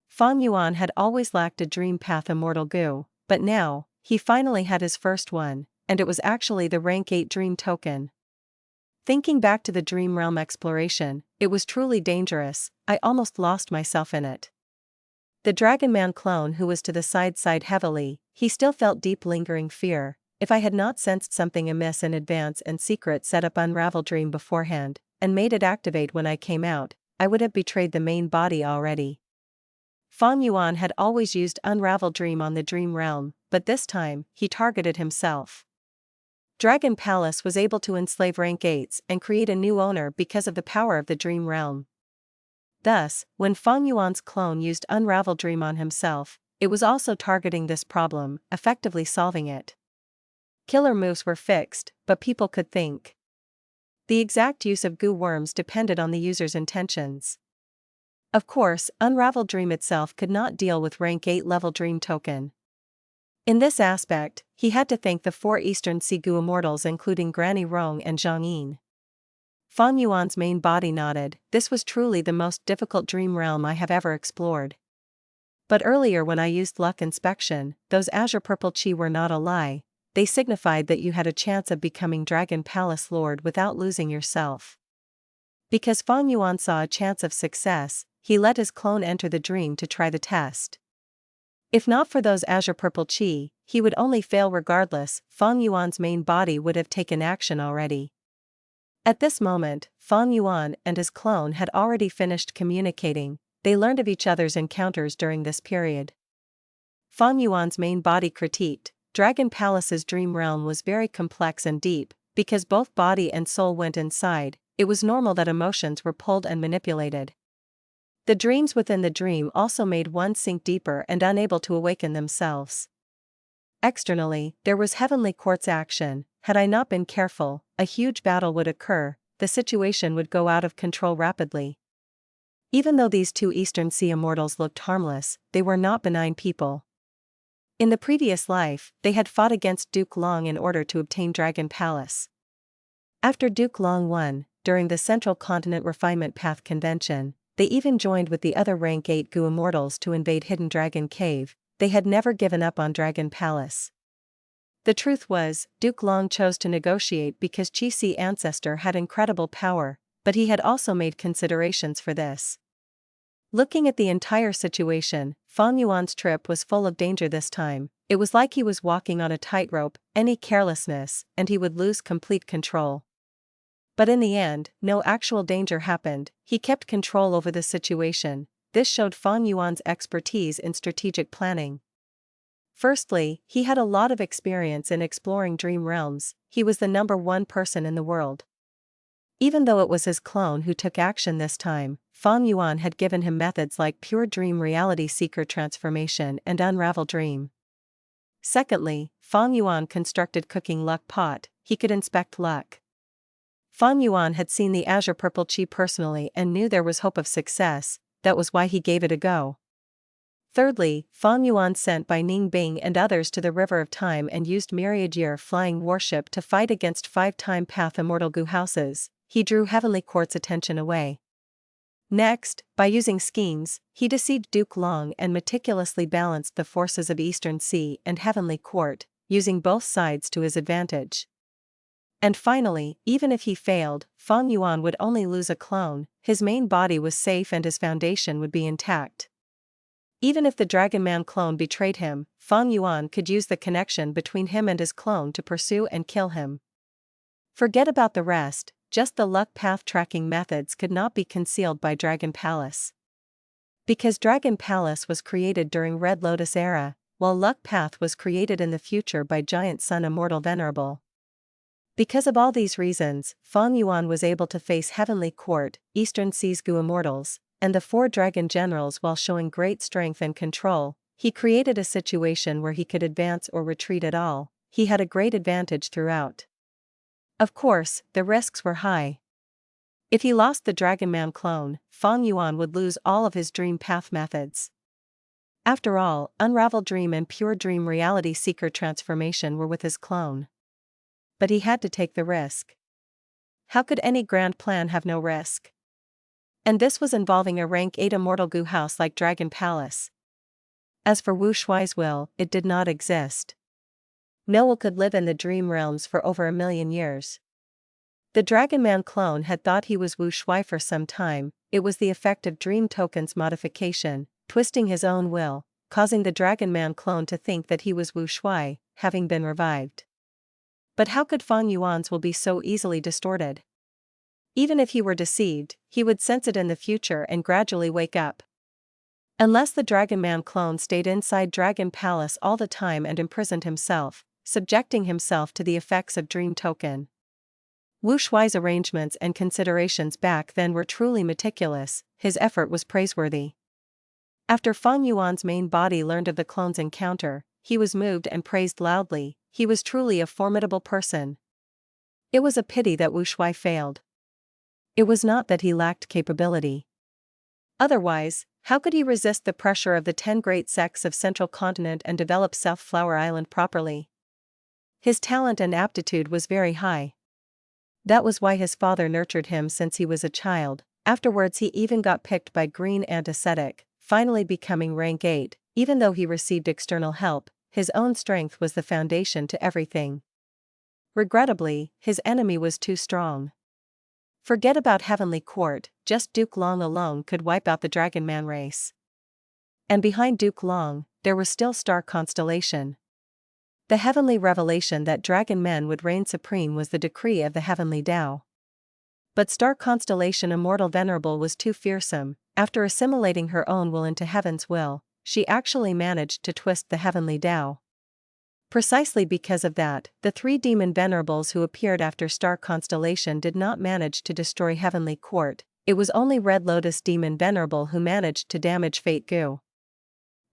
Fang Yuan had always lacked a Dream Path Immortal Gu, but now, he finally had his first one, and it was actually the rank 8 Dream Token. Thinking back to the Dream Realm exploration, it was truly dangerous, I almost lost myself in it. The Dragonman clone who was to the side sighed heavily, he still felt deep lingering fear, if I had not sensed something amiss in advance and secret set up Unravel Dream beforehand, and made it activate when I came out, I would have betrayed the main body already. Fang Yuan had always used Unravel Dream on the Dream Realm, but this time, he targeted himself. Dragon Palace was able to enslave rank 8s and create a new owner because of the power of the Dream Realm. Thus, when Fang Yuan's clone used Unravel Dream on himself, it was also targeting this problem, effectively solving it. Killer moves were fixed, but people could think. The exact use of goo worms depended on the user's intentions. Of course, Unravel Dream itself could not deal with rank 8 level Dream token. In this aspect, he had to thank the 4 Eastern Sea Goo Immortals including Granny Rong and Zhang Yin. Fang Yuan's main body nodded. This was truly the most difficult dream realm I have ever explored. But earlier when I used Luck Inspection, those azure purple chi were not a lie, they signified that you had a chance of becoming Dragon Palace Lord without losing yourself. Because Fang Yuan saw a chance of success, he let his clone enter the dream to try the test. If not for those azure purple chi, he would only fail regardless. Fang Yuan's main body would have taken action already. At this moment, Fang Yuan and his clone had already finished communicating. They learned of each other's encounters during this period. Fang Yuan's main body critiqued, Dragon Palace's dream realm was very complex and deep, because both body and soul went inside, it was normal that emotions were pulled and manipulated. The dreams within the dream also made one sink deeper and unable to awaken themselves. Externally, there was heavenly quartz action. Had I not been careful, a huge battle would occur, the situation would go out of control rapidly. Even though these 2 Eastern Sea Immortals looked harmless, they were not benign people. In the previous life, they had fought against Duke Long in order to obtain Dragon Palace. After Duke Long won, during the Central Continent Refinement Path Convention, they even joined with the other rank 8 Goo Immortals to invade Hidden Dragon Cave. They had never given up on Dragon Palace. The truth was, Duke Long chose to negotiate because Sea Ancestor had incredible power, but he had also made considerations for this. Looking at the entire situation, Fang Yuan's trip was full of danger this time. It was like he was walking on a tightrope, any carelessness, and he would lose complete control. But in the end, no actual danger happened, he kept control over the situation. This showed Fang Yuan's expertise in strategic planning. Firstly, he had a lot of experience in exploring dream realms, he was the #1 person in the world. Even though it was his clone who took action this time, Fang Yuan had given him methods like Pure Dream Reality Seeker Transformation and Unravel Dream. Secondly, Fang Yuan constructed Cooking Luck Pot, he could inspect luck. Fang Yuan had seen the azure purple chi personally and knew there was hope of success, that was why he gave it a go. Thirdly, Fang Yuan sent Bai Ning Bing and others to the River of Time and used Myriad Year Flying Warship to fight against 5 Time Path Immortal Goo houses, he drew Heavenly Court's attention away. Next, by using schemes, he deceived Duke Long and meticulously balanced the forces of Eastern Sea and Heavenly Court, using both sides to his advantage. And finally, even if he failed, Fang Yuan would only lose a clone, his main body was safe and his foundation would be intact. Even if the Dragonman clone betrayed him, Fang Yuan could use the connection between him and his clone to pursue and kill him. Forget about the rest, just the luck path tracking methods could not be concealed by Dragon Palace. Because Dragon Palace was created during Red Lotus era, while Luck Path was created in the future by Giant Sun Immortal Venerable. Because of all these reasons, Fang Yuan was able to face Heavenly Court, Eastern Sea's Goo Immortals, and the 4 Dragon Generals while showing great strength and control. He created a situation where he could advance or retreat at all, he had a great advantage throughout. Of course, the risks were high. If he lost the Dragonman clone, Fang Yuan would lose all of his dream path methods. After all, Unravel Dream and Pure Dream Reality Seeker Transformation were with his clone. But he had to take the risk. How could any grand plan have no risk? And this was involving a rank 8 Immortal Goo house like Dragon Palace. As for Wu Shuai's will, it did not exist. No one could live in the dream realms for over 1,000,000 years. The Dragonman clone had thought he was Wu Shuai for some time, it was the effect of Dream Token's modification, twisting his own will, causing the Dragonman clone to think that he was Wu Shuai, having been revived. But how could Fang Yuan's will be so easily distorted? Even if he were deceived, he would sense it in the future and gradually wake up. Unless the Dragonman clone stayed inside Dragon Palace all the time and imprisoned himself, subjecting himself to the effects of Dream Token. Wu Shuai's arrangements and considerations back then were truly meticulous, his effort was praiseworthy. After Fang Yuan's main body learned of the clone's encounter, he was moved and praised loudly. He was truly a formidable person. It was a pity that Wu Shuai failed. It was not that he lacked capability. Otherwise, how could he resist the pressure of the 10 great sects of Central Continent and develop South Flower Island properly? His talent and aptitude was very high. That was why his father nurtured him since he was a child. Afterwards he even got picked by Green Antiseptic, finally becoming rank 8, even though he received external help, his own strength was the foundation to everything. Regrettably, his enemy was too strong. Forget about Heavenly Court, just Duke Long alone could wipe out the Dragonman race. And behind Duke Long, there was still Star Constellation. The heavenly revelation that Dragonmen would reign supreme was the decree of the heavenly Tao. But Star Constellation Immortal Venerable was too fearsome. After assimilating her own will into heaven's will, she actually managed to twist the heavenly Tao. Precisely because of that, the 3 demon venerables who appeared after Star Constellation did not manage to destroy Heavenly Court. It was only Red Lotus Demon Venerable who managed to damage Fate Gu.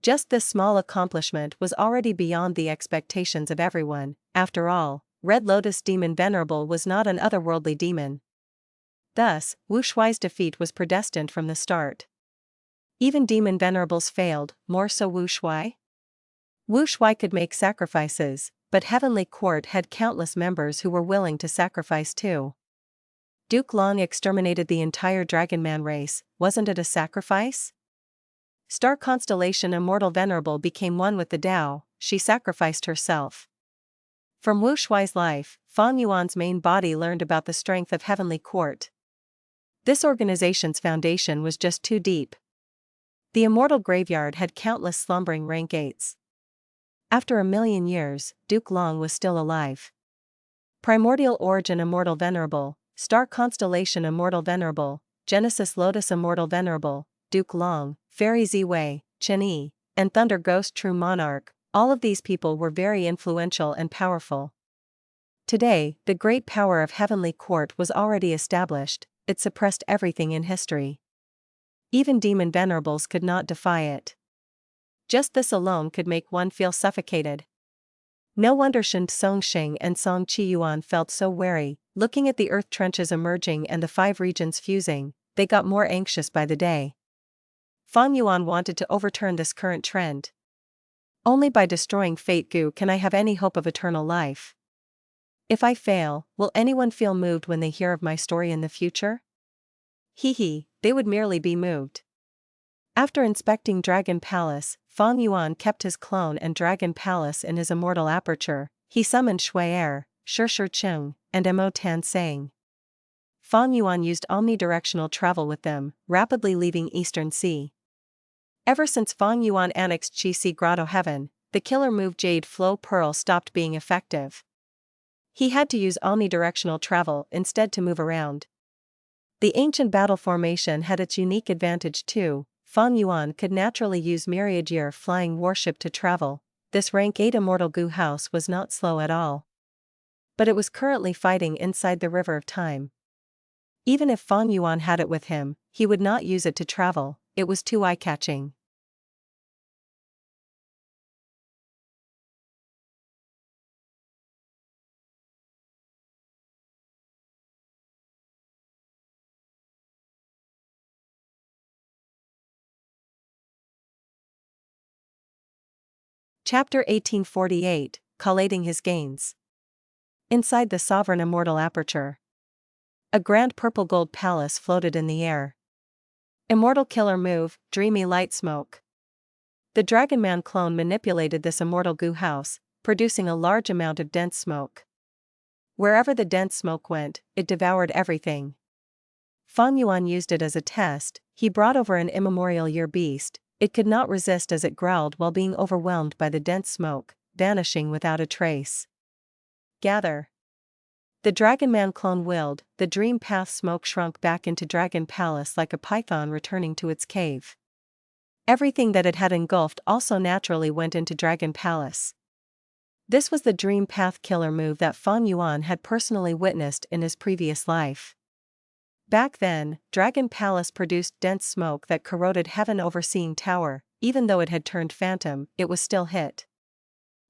Just this small accomplishment was already beyond the expectations of everyone. After all, Red Lotus Demon Venerable was not an otherworldly demon. Thus, Wu Shuai's defeat was predestined from the start. Even demon venerables failed, more so Wu Shuai. Wu Shuai could make sacrifices, but Heavenly Court had countless members who were willing to sacrifice too. Duke Long exterminated the entire Dragonman race, wasn't it a sacrifice? Star Constellation Immortal Venerable became one with the Tao, she sacrificed herself. From Wu Shuai's life, Fang Yuan's main body learned about the strength of Heavenly Court. This organization's foundation was just too deep. The Immortal Graveyard had countless slumbering rank 8s. After a million years, Duke Long was still alive. Primordial Origin Immortal Venerable, Star Constellation Immortal Venerable, Genesis Lotus Immortal Venerable, Duke Long, Fairy Ziwei, Chen Yi, and Thunder Ghost True Monarch, all of these people were very influential and powerful. Today, the great power of Heavenly Court was already established, it suppressed everything in history. Even demon venerables could not defy it. Just this alone could make one feel suffocated. No wonder Shen Songxing and Song Qiyuan felt so wary, looking at the earth trenches emerging and the 5 regions fusing, they got more anxious by the day. Fang Yuan wanted to overturn this current trend. Only by destroying Fate Gu can I have any hope of eternal life. If I fail, will anyone feel moved when they hear of my story in the future? They would merely be moved. After inspecting Dragon Palace, Fang Yuan kept his clone and Dragon Palace in his immortal aperture. He summoned Shui Er, Shi Cheng, and Mo Tan Sang. Fang Yuan used omnidirectional travel with them, rapidly leaving Eastern Sea. Ever since Fang Yuan annexed Qi Si Grotto-heaven, the killer move Jade Flow Pearl stopped being effective. He had to use omnidirectional travel instead to move around. The ancient battle formation had its unique advantage too. Fang Yuan could naturally use Myriad Year flying warship to travel. This rank 8 Immortal Gu house was not slow at all. But it was currently fighting inside the River of Time. Even if Fang Yuan had it with him, he would not use it to travel, it was too eye-catching. Chapter 1848, Collating His Gains. Inside the sovereign immortal aperture, a grand purple gold palace floated in the air. Immortal killer move, dreamy light smoke. The Dragonman clone manipulated this immortal goo house, producing a large amount of dense smoke. Wherever the dense smoke went, it devoured everything. Fang Yuan used it as a test. He brought over an immemorial year beast. It could not resist as it growled while being overwhelmed by the dense smoke, vanishing without a trace. Gather. The Dragonman clone willed, the dream path smoke shrunk back into Dragon Palace like a python returning to its cave. Everything that it had engulfed also naturally went into Dragon Palace. This was the Dream Path killer move that Fang Yuan had personally witnessed in his previous life. Back then, Dragon Palace produced dense smoke that corroded Heaven Overseeing Tower. Even though it had turned phantom, it was still hit.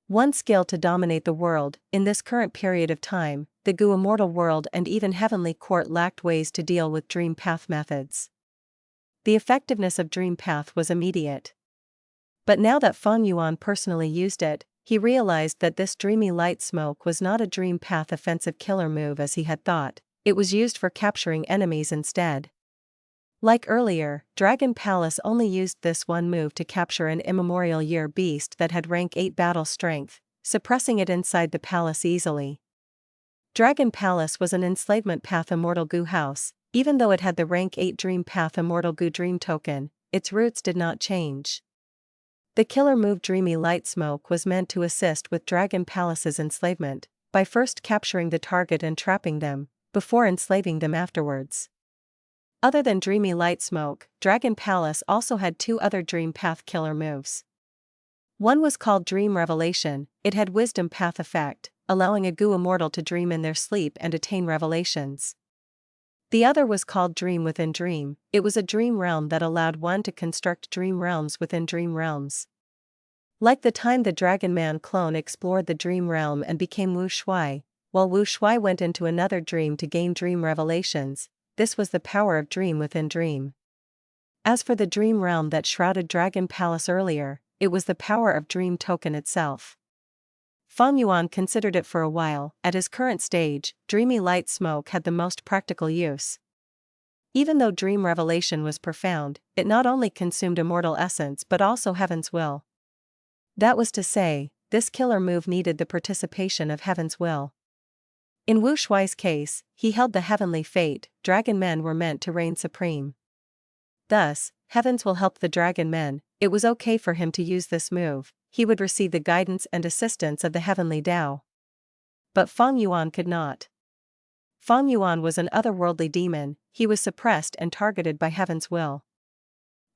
One skill to dominate the world. In this current period of time, the Gu Immortal world and even Heavenly Court lacked ways to deal with Dream Path methods. The effectiveness of Dream Path was immediate. But now that Fang Yuan personally used it, he realized that this dreamy light smoke was not a Dream Path offensive killer move as he had thought. It was used for capturing enemies instead. Like earlier, Dragon Palace only used this one move to capture an immemorial year beast that had rank 8 battle strength, suppressing it inside the palace easily. Dragon Palace was an enslavement path immortal Gu house. Even though it had the rank 8 Dream Path immortal Gu dream token, its roots did not change. The killer move Dreamy Light Smoke was meant to assist with Dragon Palace's enslavement, by first capturing the target and trapping them, before enslaving them afterwards. Other than Dreamy Light Smoke, Dragon Palace also had 2 other Dream Path killer moves. One was called Dream Revelation. It had Wisdom Path effect, allowing a Gu immortal to dream in their sleep and attain revelations. The other was called Dream Within Dream. It was a dream realm that allowed one to construct dream realms within dream realms. Like the time the Dragonman clone explored the dream realm and became Wu Shui, while Wu Shui went into another dream to gain dream revelations, this was the power of Dream Within Dream. As for the dream realm that shrouded Dragon Palace earlier, it was the power of Dream Token itself. Fang Yuan considered it for a while. At his current stage, Dreamy Light Smoke had the most practical use. Even though Dream Revelation was profound, it not only consumed immortal essence but also Heaven's will. That was to say, this killer move needed the participation of Heaven's will. In Wu Shui's case, he held the heavenly fate. Dragonmen were meant to reign supreme. Thus, Heaven's will helped the Dragonmen. It was okay for him to use this move. He would receive the guidance and assistance of the heavenly Tao. But Fang Yuan could not. Fang Yuan was an otherworldly demon. He was suppressed and targeted by Heaven's will.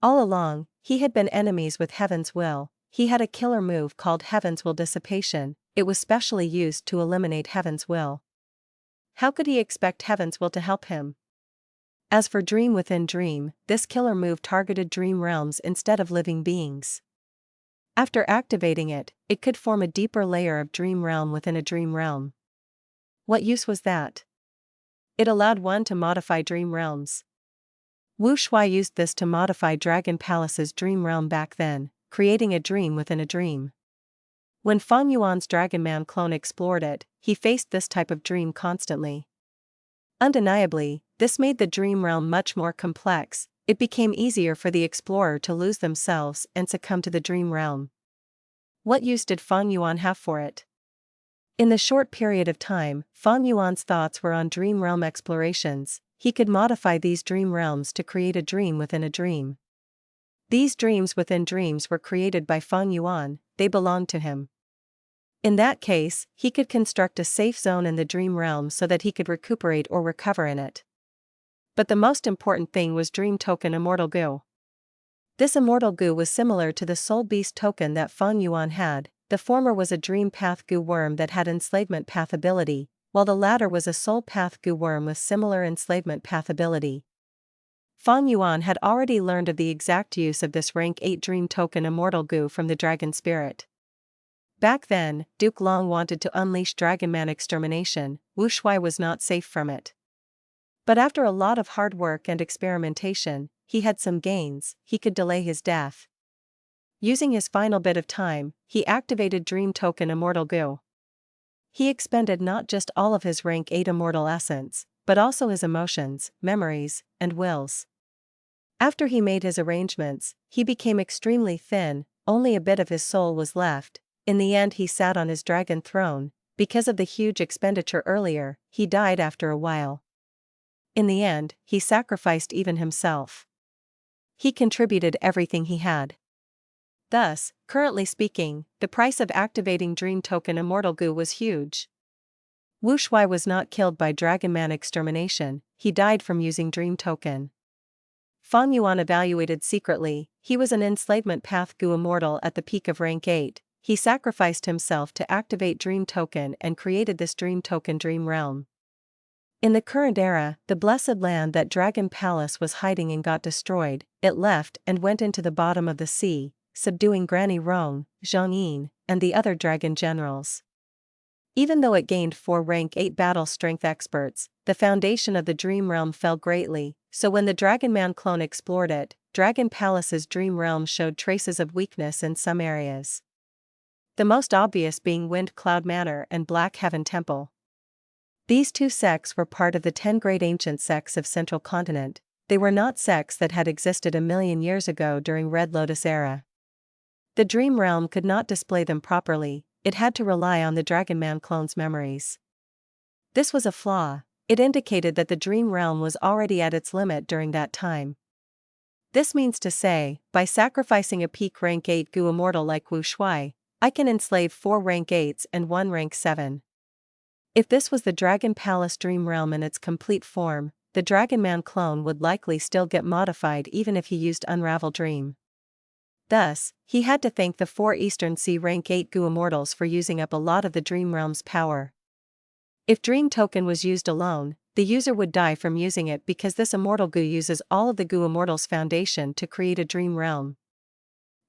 All along, he had been enemies with Heaven's will. He had a killer move called Heaven's Will Dissipation. It was specially used to eliminate Heaven's will. How could he expect Heaven's will to help him? As for Dream Within Dream, this killer move targeted dream realms instead of living beings. After activating it, it could form a deeper layer of dream realm within a dream realm. What use was that? It allowed one to modify dream realms. Wu Shui used this to modify Dragon Palace's dream realm back then, creating a dream within a dream. When Fang Yuan's Dragonman clone explored it, he faced this type of dream constantly. Undeniably, this made the dream realm much more complex. It became easier for the explorer to lose themselves and succumb to the dream realm. What use did Fang Yuan have for it? In the short period of time, Fang Yuan's thoughts were on dream realm explorations. He could modify these dream realms to create a dream within a dream. These dreams within dreams were created by Fang Yuan, they belonged to him. In that case, he could construct a safe zone in the dream realm so that he could recuperate or recover in it. But the most important thing was Dream Token Immortal Gu. This Immortal Gu was similar to the Soul Beast token that Fang Yuan had. The former was a Dream Path Gu worm that had Enslavement Path ability, while the latter was a Soul Path Gu worm with similar Enslavement Path ability. Fang Yuan had already learned of the exact use of this rank 8 Dream Token Immortal Gu from the Dragon Spirit. Back then, Duke Long wanted to unleash Dragonman extermination. Wu Shui was not safe from it. But after a lot of hard work and experimentation, he had some gains. He could delay his death. Using his final bit of time, he activated Dream Token Immortal Gu. He expended not just all of his rank 8 immortal essence, but also his emotions, memories, and wills. After he made his arrangements, he became extremely thin. Only a bit of his soul was left. In the end, he sat on his dragon throne. Because of the huge expenditure earlier, he died after a while. In the end, he sacrificed even himself. He contributed everything he had. Thus, currently speaking, the price of activating Dream Token Immortal Gu was huge. Wu Shui was not killed by Dragonman extermination, he died from using Dream Token. Fang Yuan evaluated secretly. He was an enslavement path Gu immortal at the peak of rank 8. He sacrificed himself to activate Dream Token and created this Dream Token Dream Realm. In the current era, the blessed land that Dragon Palace was hiding in got destroyed. It left and went into the bottom of the sea, subduing Granny Rong, Zhang Yin, and the other dragon generals. Even though it gained 4 rank 8 battle strength experts, the foundation of the Dream Realm fell greatly, so when the Dragonman clone explored it, Dragon Palace's Dream Realm showed traces of weakness in some areas. The most obvious being Wind Cloud Manor and Black Heaven Temple. These 2 sects were part of the 10 great ancient sects of Central Continent. They were not sects that had existed a million years ago during Red Lotus era. The Dream Realm could not display them properly, it had to rely on the Dragonman clone's memories. This was a flaw. It indicated that the Dream Realm was already at its limit during that time. This means to say, by sacrificing a peak rank 8 Gu immortal like Wu Shui, I can enslave 4 rank 8s and 1 rank 7. If this was the Dragon Palace Dream Realm in its complete form, the Dragonman clone would likely still get modified even if he used Unravel Dream. Thus, he had to thank the 4 Eastern Sea rank 8 Gu immortals for using up a lot of the Dream Realm's power. If Dream Token was used alone, the user would die from using it because this immortal Gu uses all of the Gu immortals foundation to create a Dream Realm.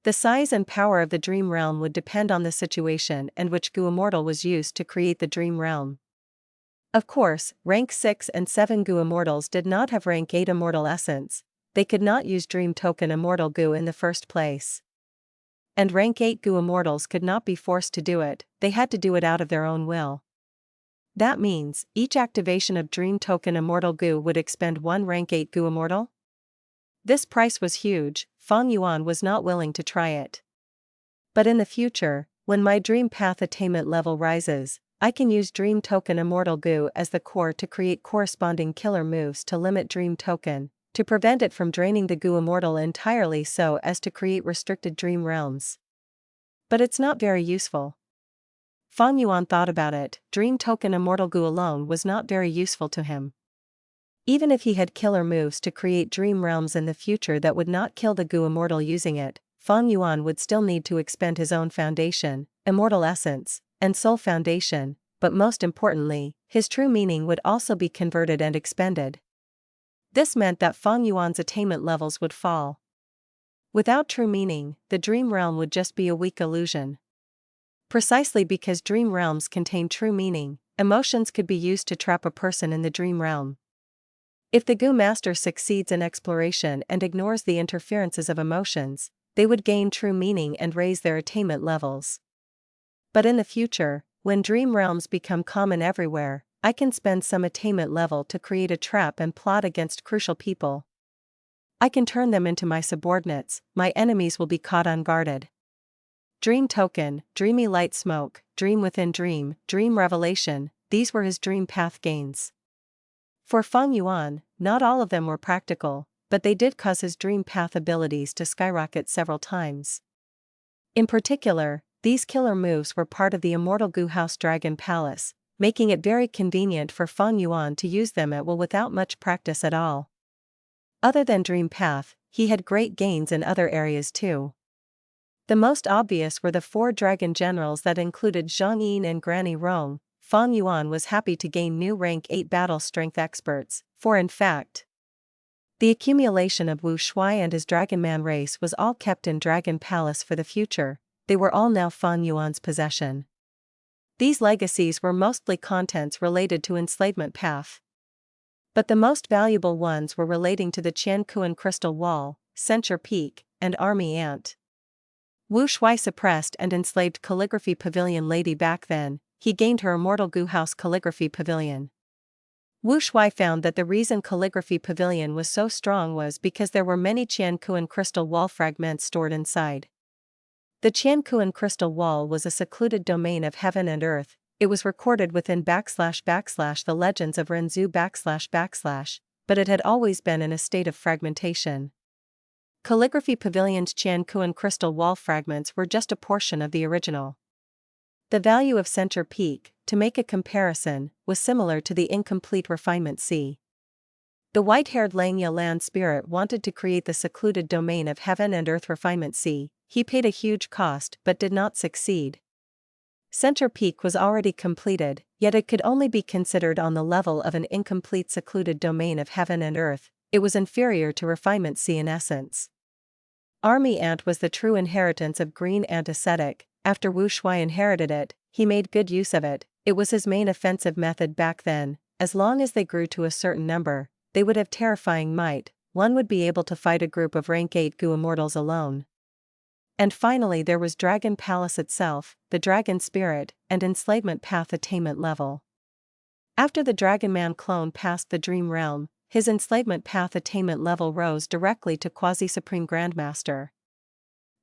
The size and power of the Dream Realm would depend on the situation and which Gu immortal was used to create the Dream Realm. Of course, rank 6 and 7 Gu immortals did not have rank 8 immortal essence, they could not use Dream Token immortal Gu in the first place. And rank 8 Gu immortals could not be forced to do it, they had to do it out of their own will. That means, each activation of Dream Token immortal Gu would expend 1 rank 8 Gu immortal? This price was huge. Fang Yuan was not willing to try it. But in the future, when my Dream Path attainment level rises, I can use Dream Token Immortal Gu as the core to create corresponding killer moves to limit Dream Token, to prevent it from draining the Gu Immortal entirely so as to create restricted Dream Realms. But it's not very useful. Fang Yuan thought about it, Dream Token Immortal Gu alone was not very useful to him. Even if he had killer moves to create Dream Realms in the future that would not kill the Gu Immortal using it, Fang Yuan would still need to expend his own foundation, Immortal Essence, and Soul Foundation, but most importantly, his true meaning would also be converted and expended. This meant that Fang Yuan's attainment levels would fall. Without true meaning, the Dream Realm would just be a weak illusion. Precisely because Dream Realms contain true meaning, emotions could be used to trap a person in the Dream Realm. If the Gu Master succeeds in exploration and ignores the interferences of emotions, they would gain true meaning and raise their attainment levels. But in the future, when Dream Realms become common everywhere, I can spend some attainment level to create a trap and plot against crucial people. I can turn them into my subordinates, my enemies will be caught unguarded. Dream Token, Dreamy Light Smoke, Dream Within Dream, Dream Revelation, these were his Dream Path gains. For Fang Yuan, not all of them were practical, but they did cause his Dream Path abilities to skyrocket several times. In particular, these killer moves were part of the Immortal Gu House Dragon Palace, making it very convenient for Fang Yuan to use them at will without much practice at all. Other than Dream Path, he had great gains in other areas too. The most obvious were the 4 dragon generals that included Zhang Yin and Granny Rong. Fang Yuan was happy to gain new rank 8 battle strength experts, for in fact, the accumulation of Wu Shui and his Dragonman race was all kept in Dragon Palace for the future, they were all now Fang Yuan's possession. These legacies were mostly contents related to enslavement path. But the most valuable ones were relating to the Qiankuan Crystal Wall, Censure Peak, and Army Ant. Wu Shui suppressed and enslaved Calligraphy Pavilion Lady back then, he gained her Immortal Gu House Calligraphy Pavilion. Wu Shui found that the reason Calligraphy Pavilion was so strong was because there were many Qiankuan crystal wall fragments stored inside. The Qiankuan crystal wall was a secluded domain of heaven and earth, it was recorded within / the legends of Renzu / but it had always been in a state of fragmentation. Calligraphy Pavilion's Qiankuan crystal wall fragments were just a portion of the original. The value of Censure Peak, to make a comparison, was similar to the incomplete Refinement C. The white-haired Langya land spirit wanted to create the secluded domain of heaven and earth refinement sea. He paid a huge cost but did not succeed. Center Peak was already completed, yet it could only be considered on the level of an incomplete secluded domain of heaven and earth. It was inferior to refinement sea in essence. Army Ant was the true inheritance of Green Ant Ascetic. After Wu Shui inherited it, he made good use of it. It was his main offensive method back then. As long as they grew to a certain number, they would have terrifying might. One would be able to fight a group of rank 8 Gu Immortals alone. And finally there was Dragon Palace itself, the Dragon Spirit, and Enslavement Path attainment level. After the Dragonman clone passed the Dream Realm, his Enslavement Path attainment level rose directly to Quasi-Supreme Grandmaster.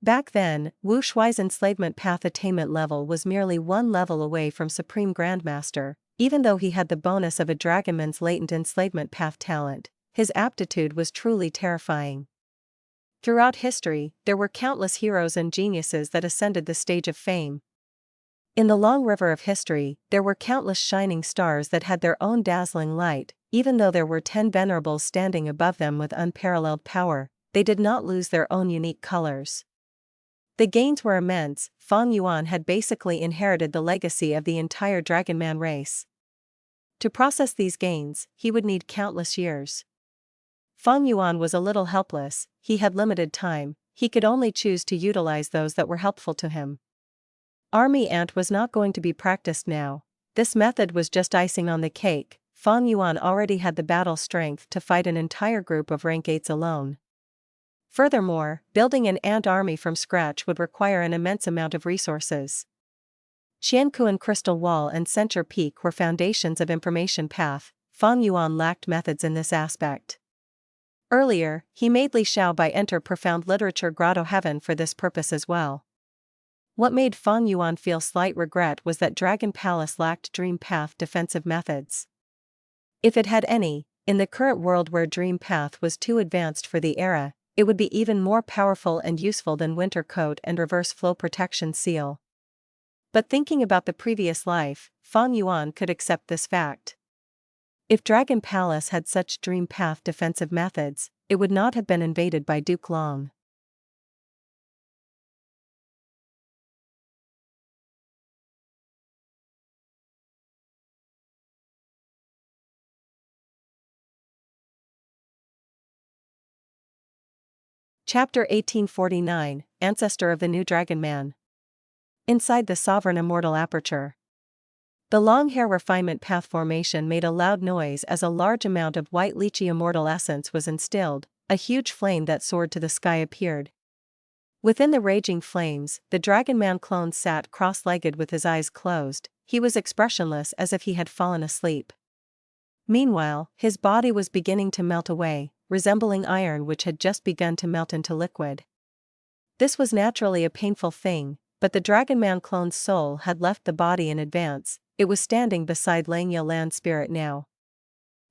Back then, Wu Shui's Enslavement Path attainment level was merely one level away from Supreme Grandmaster. Even though he had the bonus of a Dragonman's latent Enslavement Path talent, his aptitude was truly terrifying. Throughout history, there were countless heroes and geniuses that ascended the stage of fame. In the long river of history, there were countless shining stars that had their own dazzling light. Even though there were 10 Venerables standing above them with unparalleled power, they did not lose their own unique colors. The gains were immense. Fang Yuan had basically inherited the legacy of the entire Dragonman race. To process these gains, he would need countless years. Fang Yuan was a little helpless. He had limited time. He could only choose to utilize those that were helpful to him. Army Ant was not going to be practiced now. This method was just icing on the cake. Fang Yuan already had the battle strength to fight an entire group of rank 8s alone. Furthermore, building an ant army from scratch would require an immense amount of resources. Qiankuan Crystal Wall and Center Peak were foundations of information path. Fang Yuan lacked methods in this aspect. Earlier, he made Li Xiaobai enter profound literature Grotto-heaven for this purpose as well. What made Fang Yuan feel slight regret was that Dragon Palace lacked Dream Path defensive methods. If it had any, in the current world where Dream Path was too advanced for the era, it would be even more powerful and useful than Winter Coat and Reverse Flow Protection Seal. But thinking about the previous life, Fang Yuan could accept this fact. If Dragon Palace had such Dream Path defensive methods, it would not have been invaded by Duke Long. Chapter 1849, Ancestor of the New Dragonman. Inside the Sovereign Immortal Aperture. The long hair refinement path formation made a loud noise as a large amount of white lychee immortal essence was instilled. A huge flame that soared to the sky appeared. Within the raging flames, the Dragonman clone sat cross-legged with his eyes closed. He was expressionless as if he had fallen asleep. Meanwhile, his body was beginning to melt away, resembling iron which had just begun to melt into liquid. This was naturally a painful thing, but the Dragonman clone's soul had left the body in advance. It was standing beside Langya Land Spirit now.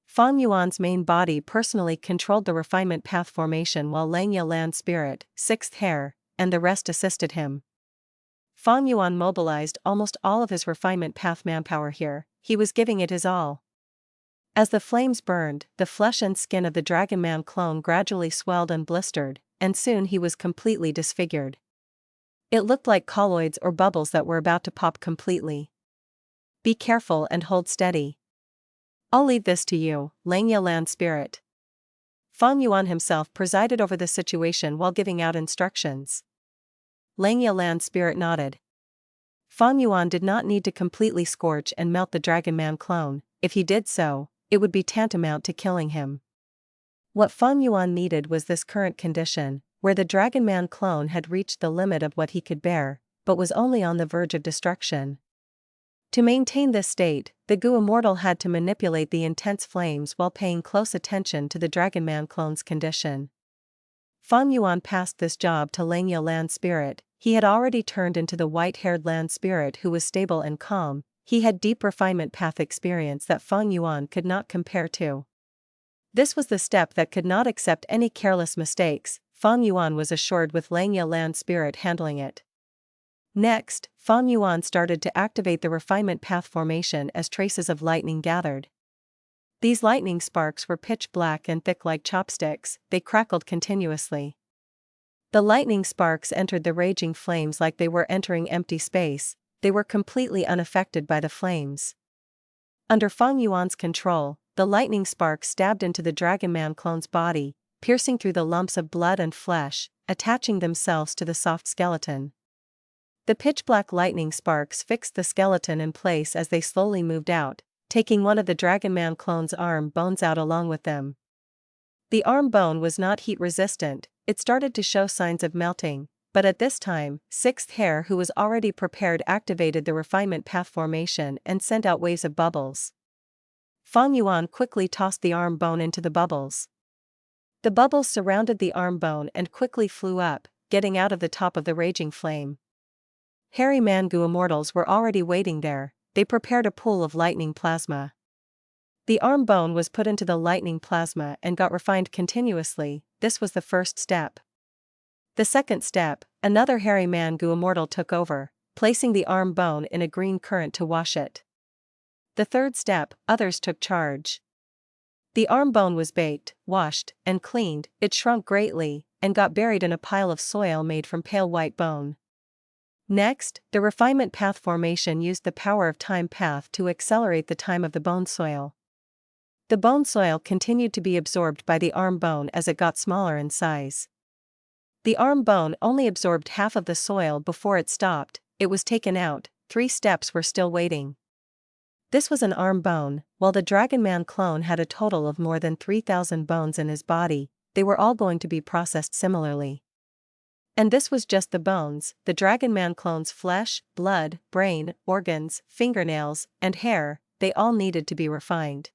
Fang Yuan's main body personally controlled the refinement path formation while Langya Land Spirit, 6th hair, and the rest assisted him. Fang Yuan mobilized almost all of his refinement path manpower here. He was giving it his all. As the flames burned, the flesh and skin of the Dragonman clone gradually swelled and blistered, and soon he was completely disfigured. It looked like colloids or bubbles that were about to pop completely. Be careful and hold steady. I'll leave this to you, Langya Land Spirit. Fang Yuan himself presided over the situation while giving out instructions. Langya Land Spirit nodded. Fang Yuan did not need to completely scorch and melt the Dragonman clone. If he did so, it would be tantamount to killing him. What Fang Yuan needed was this current condition, where the Dragonman clone had reached the limit of what he could bear, but was only on the verge of destruction. To maintain this state, the Gu Immortal had to manipulate the intense flames while paying close attention to the Dragonman clone's condition. Fang Yuan passed this job to Langya Land Spirit. He had already turned into the white-haired land spirit who was stable and calm. He had deep refinement path experience that Fang Yuan could not compare to. This was the step that could not accept any careless mistakes. Fang Yuan was assured with Langya Land Spirit handling it. Next, Fang Yuan started to activate the refinement path formation as traces of lightning gathered. These lightning sparks were pitch black and thick like chopsticks, they crackled continuously. The lightning sparks entered the raging flames like they were entering empty space, they were completely unaffected by the flames. Under Fang Yuan's control, the lightning sparks stabbed into the Dragonman clone's body, piercing through the lumps of blood and flesh, attaching themselves to the soft skeleton. The pitch-black lightning sparks fixed the skeleton in place as they slowly moved out, taking one of the Dragonman clone's arm bones out along with them. The arm bone was not heat-resistant, it started to show signs of melting, but at this time, Sixth Hair, who was already prepared, activated the refinement path formation and sent out waves of bubbles. Fang Yuan quickly tossed the arm bone into the bubbles. The bubbles surrounded the arm bone and quickly flew up, getting out of the top of the raging flame. Hairy Mangu Immortals were already waiting there, they prepared a pool of lightning plasma. The arm bone was put into the lightning plasma and got refined continuously. This was the first step. The second step, another Hairy Mangu Immortal took over, placing the arm bone in a green current to wash it. The third step, others took charge. The arm bone was baked, washed, and cleaned, it shrunk greatly, and got buried in a pile of soil made from pale white bone. Next, the refinement path formation used the power of time path to accelerate the time of the bone soil. The bone soil continued to be absorbed by the arm bone as it got smaller in size. The arm bone only absorbed half of the soil before it stopped, it was taken out, 3 steps were still waiting. This was an arm bone, while the Dragonman clone had a total of more than 3,000 bones in his body, they were all going to be processed similarly. And this was just the bones, the Dragonman clone's flesh, blood, brain, organs, fingernails, and hair, they all needed to be refined.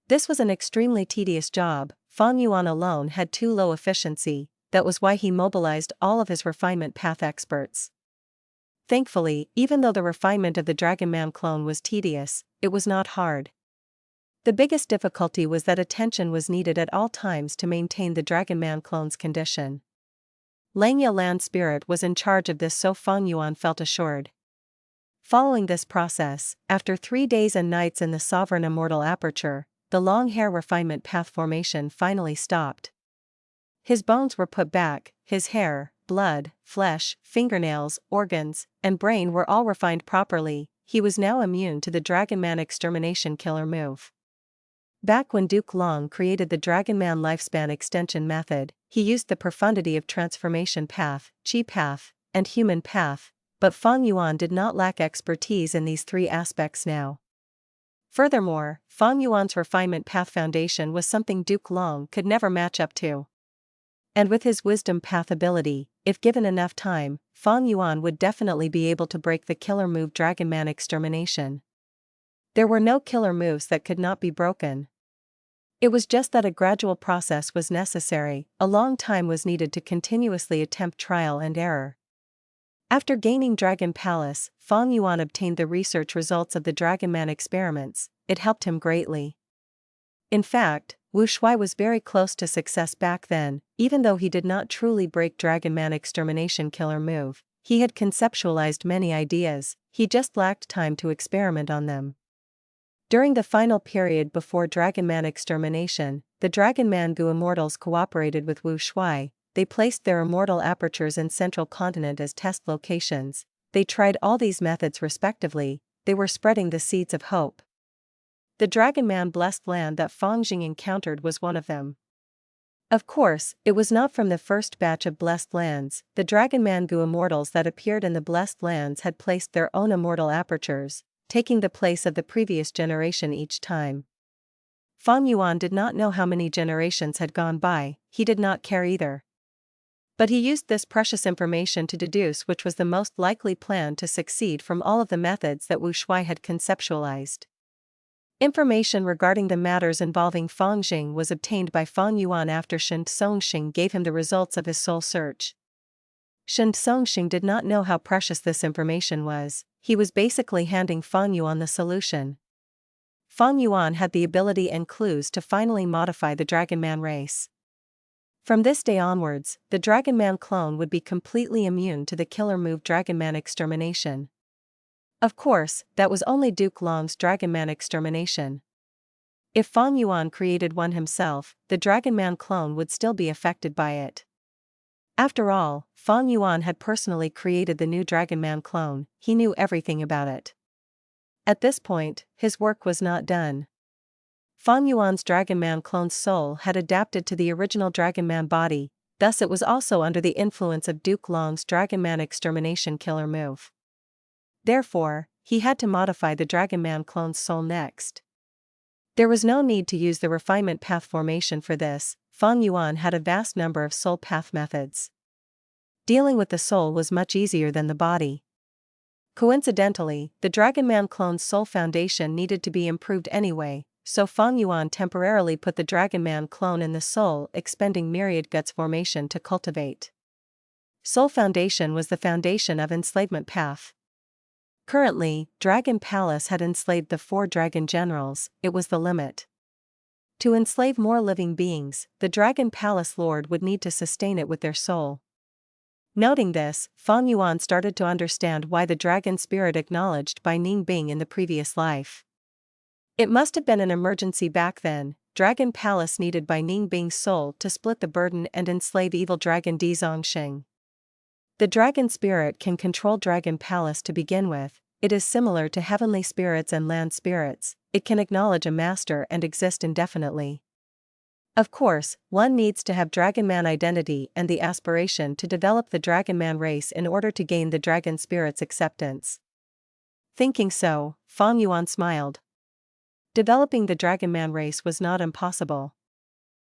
This was an extremely tedious job. Fang Yuan alone had too low efficiency, that was why he mobilized all of his refinement path experts. Thankfully, even though the refinement of the Dragonman clone was tedious, it was not hard. The biggest difficulty was that attention was needed at all times to maintain the Dragonman clone's condition. Langya Land Spirit was in charge of this, so Fang Yuan felt assured. Following this process, after 3 days and nights in the Sovereign Immortal Aperture, the long hair refinement path formation finally stopped. His bones were put back, his hair, blood, flesh, fingernails, organs, and brain were all refined properly. He was now immune to the Dragonman extermination killer move. Back when Duke Long created the Dragonman lifespan extension method, he used the profundity of transformation path, chi path, and human path, but Fang Yuan did not lack expertise in these 3 aspects now. Furthermore, Fang Yuan's refinement path foundation was something Duke Long could never match up to. And with his wisdom path ability, if given enough time, Fang Yuan would definitely be able to break the killer move Dragonman extermination. There were no killer moves that could not be broken. It was just that a gradual process was necessary, a long time was needed to continuously attempt trial and error. After gaining Dragon Palace, Fang Yuan obtained the research results of the Dragonman experiments, it helped him greatly. In fact, Wu Shuai was very close to success back then, even though he did not truly break Dragonman extermination killer move, he had conceptualized many ideas, he just lacked time to experiment on them. During the final period before Dragonman extermination, the Dragonman-gu Immortals cooperated with Wu Shuai. They placed their immortal apertures in Central Continent as test locations. They tried all these methods respectively, they were spreading the seeds of hope. The Dragonman blessed land that Fang Jing encountered was one of them. Of course, it was not from the first batch of blessed lands, the Dragonman-gu Immortals that appeared in the blessed lands had placed their own immortal apertures, taking the place of the previous generation each time. Fang Yuan did not know how many generations had gone by, he did not care either. But he used this precious information to deduce which was the most likely plan to succeed from all of the methods that Wu Shuai had conceptualized. Information regarding the matters involving Fang Jing was obtained by Fang Yuan after Shen Songxing gave him the results of his soul search. Shen Songxing did not know how precious this information was, he was basically handing Fang Yuan the solution. Fang Yuan had the ability and clues to finally modify the Dragonman race. From this day onwards, the Dragonman clone would be completely immune to the killer move Dragonman extermination. Of course, that was only Duke Long's Dragonman extermination. If Fang Yuan created one himself, the Dragonman clone would still be affected by it. After all, Fang Yuan had personally created the new Dragonman clone, he knew everything about it. At this point, his work was not done. Fang Yuan's Dragonman clone's soul had adapted to the original Dragonman body, thus it was also under the influence of Duke Long's Dragonman extermination killer move. Therefore, he had to modify the Dragonman clone's soul next. There was no need to use the refinement path formation for this. Fang Yuan had a vast number of soul path methods. Dealing with the soul was much easier than the body. Coincidentally, the Dragonman clone's soul foundation needed to be improved anyway, so Fang Yuan temporarily put the Dragonman clone in the soul expending myriad guts formation to cultivate. Soul foundation was the foundation of enslavement path. Currently, Dragon Palace had enslaved the 4 dragon generals, it was the limit. To enslave more living beings, the Dragon Palace Lord would need to sustain it with their soul. Noting this, Fang Yuan started to understand why the dragon spirit acknowledged by Ning Bing in the previous life. It must have been an emergency back then. Dragon Palace needed Bai Ning Bing's soul to split the burden and enslave evil dragon Di Zongxing. The dragon spirit can control Dragon Palace to begin with. It is similar to heavenly spirits and land spirits, it can acknowledge a master and exist indefinitely. Of course, one needs to have Dragonman identity and the aspiration to develop the Dragonman race in order to gain the dragon spirit's acceptance. Thinking so, Fang Yuan smiled. Developing the Dragonman race was not impossible.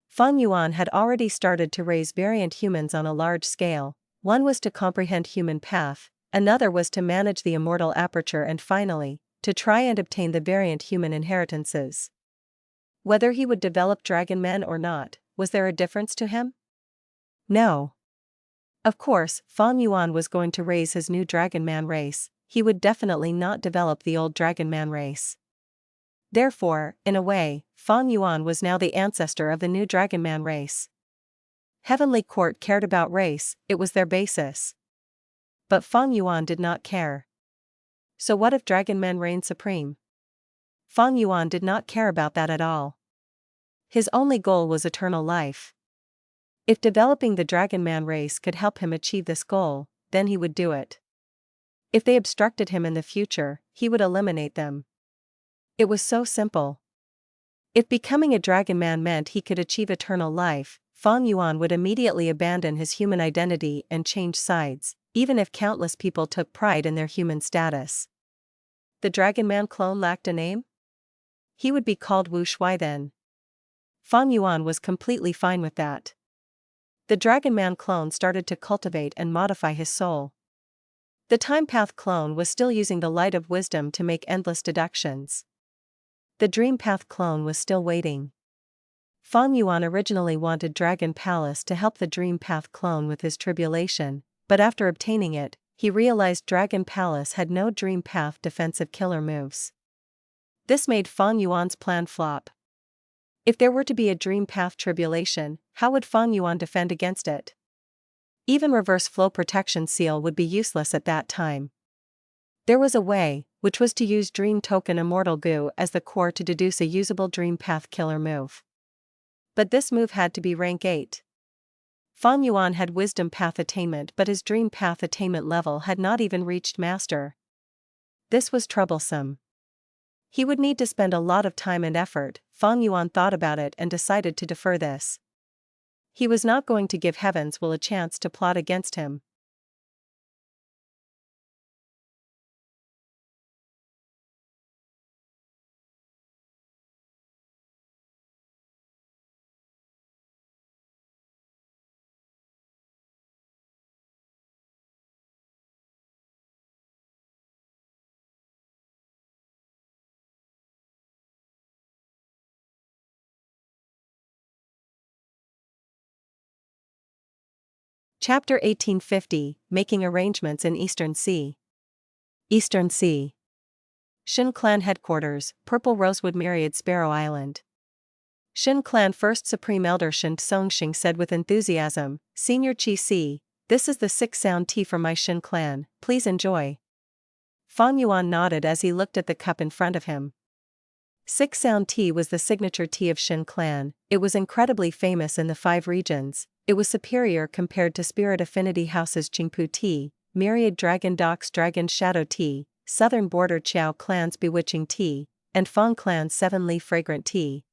Fang Yuan had already started to raise variant humans on a large scale. One was to comprehend human path, another was to manage the immortal aperture, and finally, to try and obtain the variant human inheritances. Whether he would develop Dragonmen or not, was there a difference to him? No. Of course, Fang Yuan was going to raise his new Dragonman race, he would definitely not develop the old Dragonman race. Therefore, in a way, Fang Yuan was now the ancestor of the new Dragonman race. Heavenly Court cared about race, it was their basis. But Fang Yuan did not care. So what if Dragonmen reigned supreme? Fang Yuan did not care about that at all. His only goal was eternal life. If developing the Dragonman race could help him achieve this goal, then he would do it. If they obstructed him in the future, he would eliminate them. It was so simple. If becoming a Dragonman meant he could achieve eternal life, Fang Yuan would immediately abandon his human identity and change sides, even if countless people took pride in their human status. The Dragonman clone lacked a name? He would be called Wu Shui then. Fang Yuan was completely fine with that. The Dragonman clone started to cultivate and modify his soul. The Time Path clone was still using the light of wisdom to make endless deductions. The Dream Path clone was still waiting. Fang Yuan originally wanted Dragon Palace to help the Dream Path clone with his tribulation, but after obtaining it, he realized Dragon Palace had no Dream Path defensive killer moves. This made Fang Yuan's plan flop. If there were to be a Dream Path tribulation, how would Fang Yuan defend against it? Even Reverse Flow Protection Seal would be useless at that time. There was a way, which was to use Dream Token Immortal Goo as the core to deduce a usable Dream Path killer move. But this move had to be rank 8. Fang Yuan had Wisdom Path attainment, but his Dream Path attainment level had not even reached Master. This was troublesome. He would need to spend a lot of time and effort. Fang Yuan thought about it and decided to defer this. He was not going to give Heaven's Will a chance to plot against him. Chapter 1850, Making Arrangements in Eastern Sea. Eastern Sea. Shin Clan Headquarters, Purple Rosewood Myriad Sparrow Island. Shin Clan First Supreme Elder Shin Tsongxing said with enthusiasm, Senior Chi Si, this is the 6 sound tea from my Shin Clan, please enjoy. Fang Yuan nodded as he looked at the cup in front of him. Six Sound tea was the signature tea of Shin clan. It was incredibly famous in the 5 regions. It was superior compared to Spirit Affinity House's Qingpu tea, Myriad Dragon Doc's Dragon Shadow tea, Southern Border Chiao clan's Bewitching tea, and Fang clan's 7-leaf fragrant tea.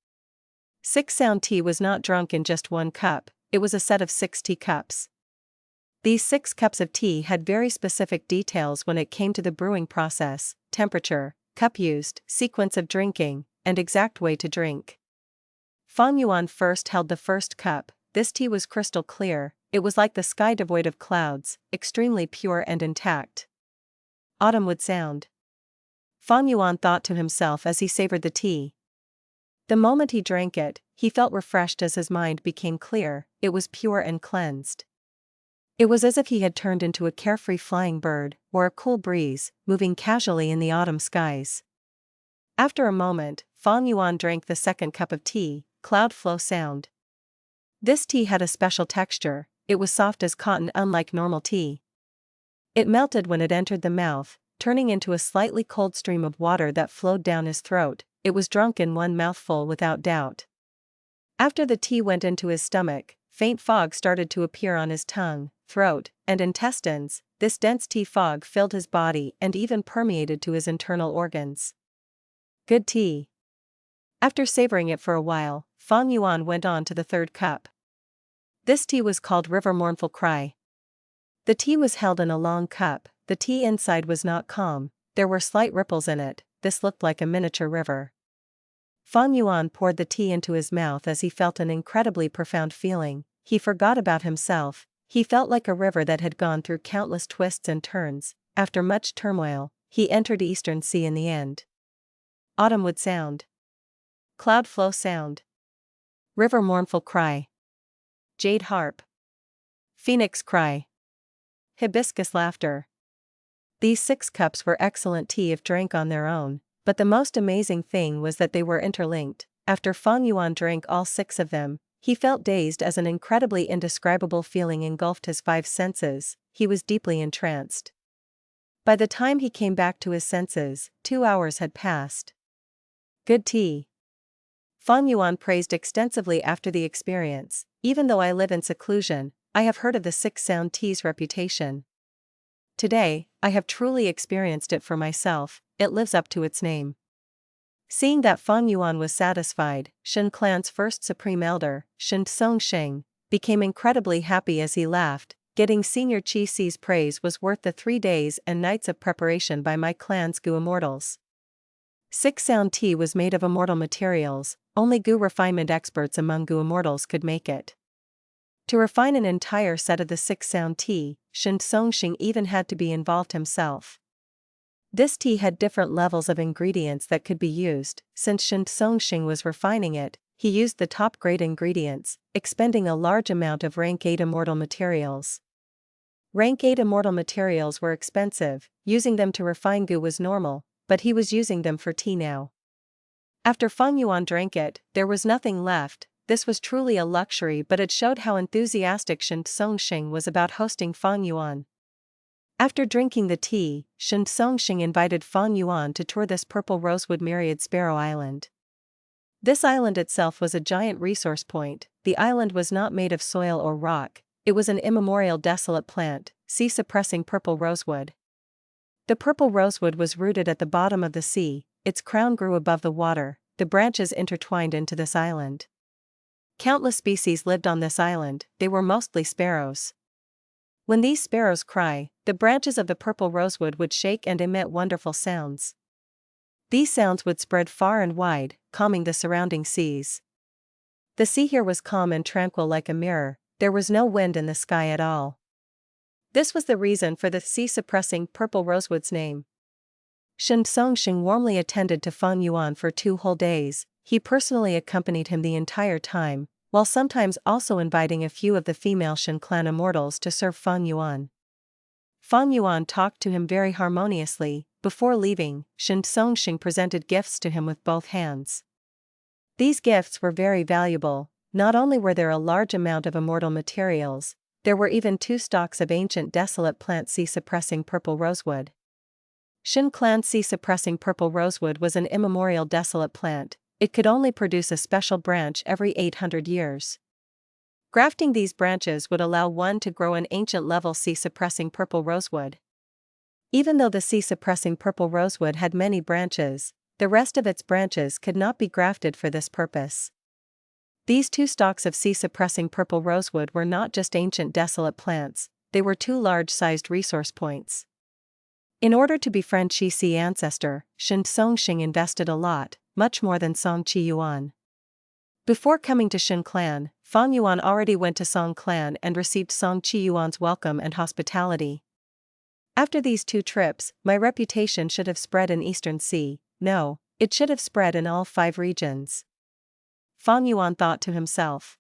Six Sound tea was not drunk in just one cup, it was a set of 6 teacups. These 6 cups of tea had very specific details when it came to the brewing process, temperature, cup used, sequence of drinking, and exact way to drink. Fang Yuan first held the first cup. This tea was crystal clear, it was like the sky devoid of clouds, extremely pure and intact. Autumn would sound. Fang Yuan thought to himself as he savored the tea. The moment he drank it, he felt refreshed as his mind became clear, it was pure and cleansed. It was as if he had turned into a carefree flying bird, or a cool breeze, moving casually in the autumn skies. After a moment, Fang Yuan drank the second cup of tea, Cloud Flow Sound. This tea had a special texture, it was soft as cotton unlike normal tea. It melted when it entered the mouth, turning into a slightly cold stream of water that flowed down his throat. It was drunk in one mouthful without doubt. After the tea went into his stomach, faint fog started to appear on his tongue, throat, and intestines. This dense tea fog filled his body and even permeated to his internal organs. Good tea. After savoring it for a while, Fang Yuan went on to the third cup. This tea was called River Mournful Cry. The tea was held in a long cup, the tea inside was not calm, there were slight ripples in it, this looked like a miniature river. Fang Yuan poured the tea into his mouth as he felt an incredibly profound feeling, he forgot about himself, he felt like a river that had gone through countless twists and turns. After much turmoil, he entered Eastern Sea in the end. Autumn would sound. Cloud Flow Sound. River Mournful Cry. Jade Harp. Phoenix Cry. Hibiscus Laughter. These 6 cups were excellent tea if drank on their own, but the most amazing thing was that they were interlinked. After Fang Yuan drank all 6 of them, he felt dazed as an incredibly indescribable feeling engulfed his 5 senses, he was deeply entranced. By the time he came back to his senses, 2 hours had passed. Good tea. Fang Yuan praised extensively after the experience. Even though I live in seclusion, I have heard of the Six Sound tea's reputation. Today, I have truly experienced it for myself, it lives up to its name. Seeing that Fang Yuan was satisfied, Shin clan's first supreme elder, Shin Songxing, became incredibly happy as he laughed. Getting Senior Chi Si's praise was worth the 3 days and nights of preparation by my clan's Gu Immortals. Six Sound tea was made of immortal materials, only Gu refinement experts among Gu Immortals could make it. To refine an entire set of the Six Sound tea, Shin Songxing even had to be involved himself. This tea had different levels of ingredients that could be used. Since Shin Songxing was refining it, he used the top-grade ingredients, expending a large amount of rank 8 immortal materials. Rank 8 immortal materials were expensive, using them to refine Gu was normal, but he was using them for tea now. After Fang Yuan drank it, there was nothing left. This was truly a luxury, but it showed how enthusiastic Shin Songxing was about hosting Fang Yuan. After drinking the tea, Shin Songxing invited Fang Yuan to tour this purple rosewood myriad sparrow island. This island itself was a giant resource point. The island was not made of soil or rock, it was an immemorial desolate plant, sea-suppressing purple rosewood. The purple rosewood was rooted at the bottom of the sea, its crown grew above the water, the branches intertwined into this island. Countless species lived on this island, they were mostly sparrows. When these sparrows cry, the branches of the purple rosewood would shake and emit wonderful sounds. These sounds would spread far and wide, calming the surrounding seas. The sea here was calm and tranquil like a mirror, there was no wind in the sky at all. This was the reason for the sea-suppressing purple rosewood's name. Shin Songxing warmly attended to Fang Yuan for 2 whole days, he personally accompanied him the entire time, while sometimes also inviting a few of the female Shin clan immortals to serve Fang Yuan. Fang Yuan talked to him very harmoniously. Before leaving, Shin Songxing presented gifts to him with both hands. These gifts were very valuable, not only were there a large amount of immortal materials, there were even 2 stalks of ancient desolate plant sea-suppressing purple rosewood. Shin Clan's sea-suppressing purple rosewood was an immemorial desolate plant. It could only produce a special branch every 800 years. Grafting these branches would allow one to grow an ancient-level sea-suppressing purple rosewood. Even though the sea-suppressing purple rosewood had many branches, the rest of its branches could not be grafted for this purpose. These two stalks of sea-suppressing purple rosewood were not just ancient desolate plants, they were two large-sized resource points. In order to befriend Sea Ancestor, Shin Songxing invested a lot, much more than Song Qi Yuan. Before coming to Shin Clan, Fang Yuan already went to Song Clan and received Song Qi Yuan's welcome and hospitality. After these two trips, my reputation should have spread in Eastern Sea. No, it should have spread in all 5 regions. Fang Yuan thought to himself.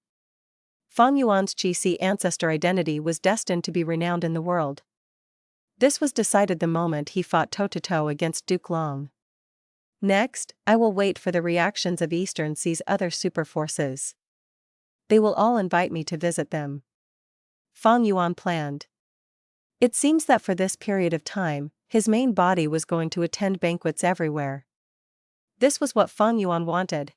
Fang Yuan's Sea Ancestor identity was destined to be renowned in the world. This was decided the moment he fought toe-to-toe against Duke Long. Next, I will wait for the reactions of Eastern Sea's other super forces. They will all invite me to visit them. Fang Yuan planned. It seems that for this period of time, his main body was going to attend banquets everywhere. This was what Fang Yuan wanted.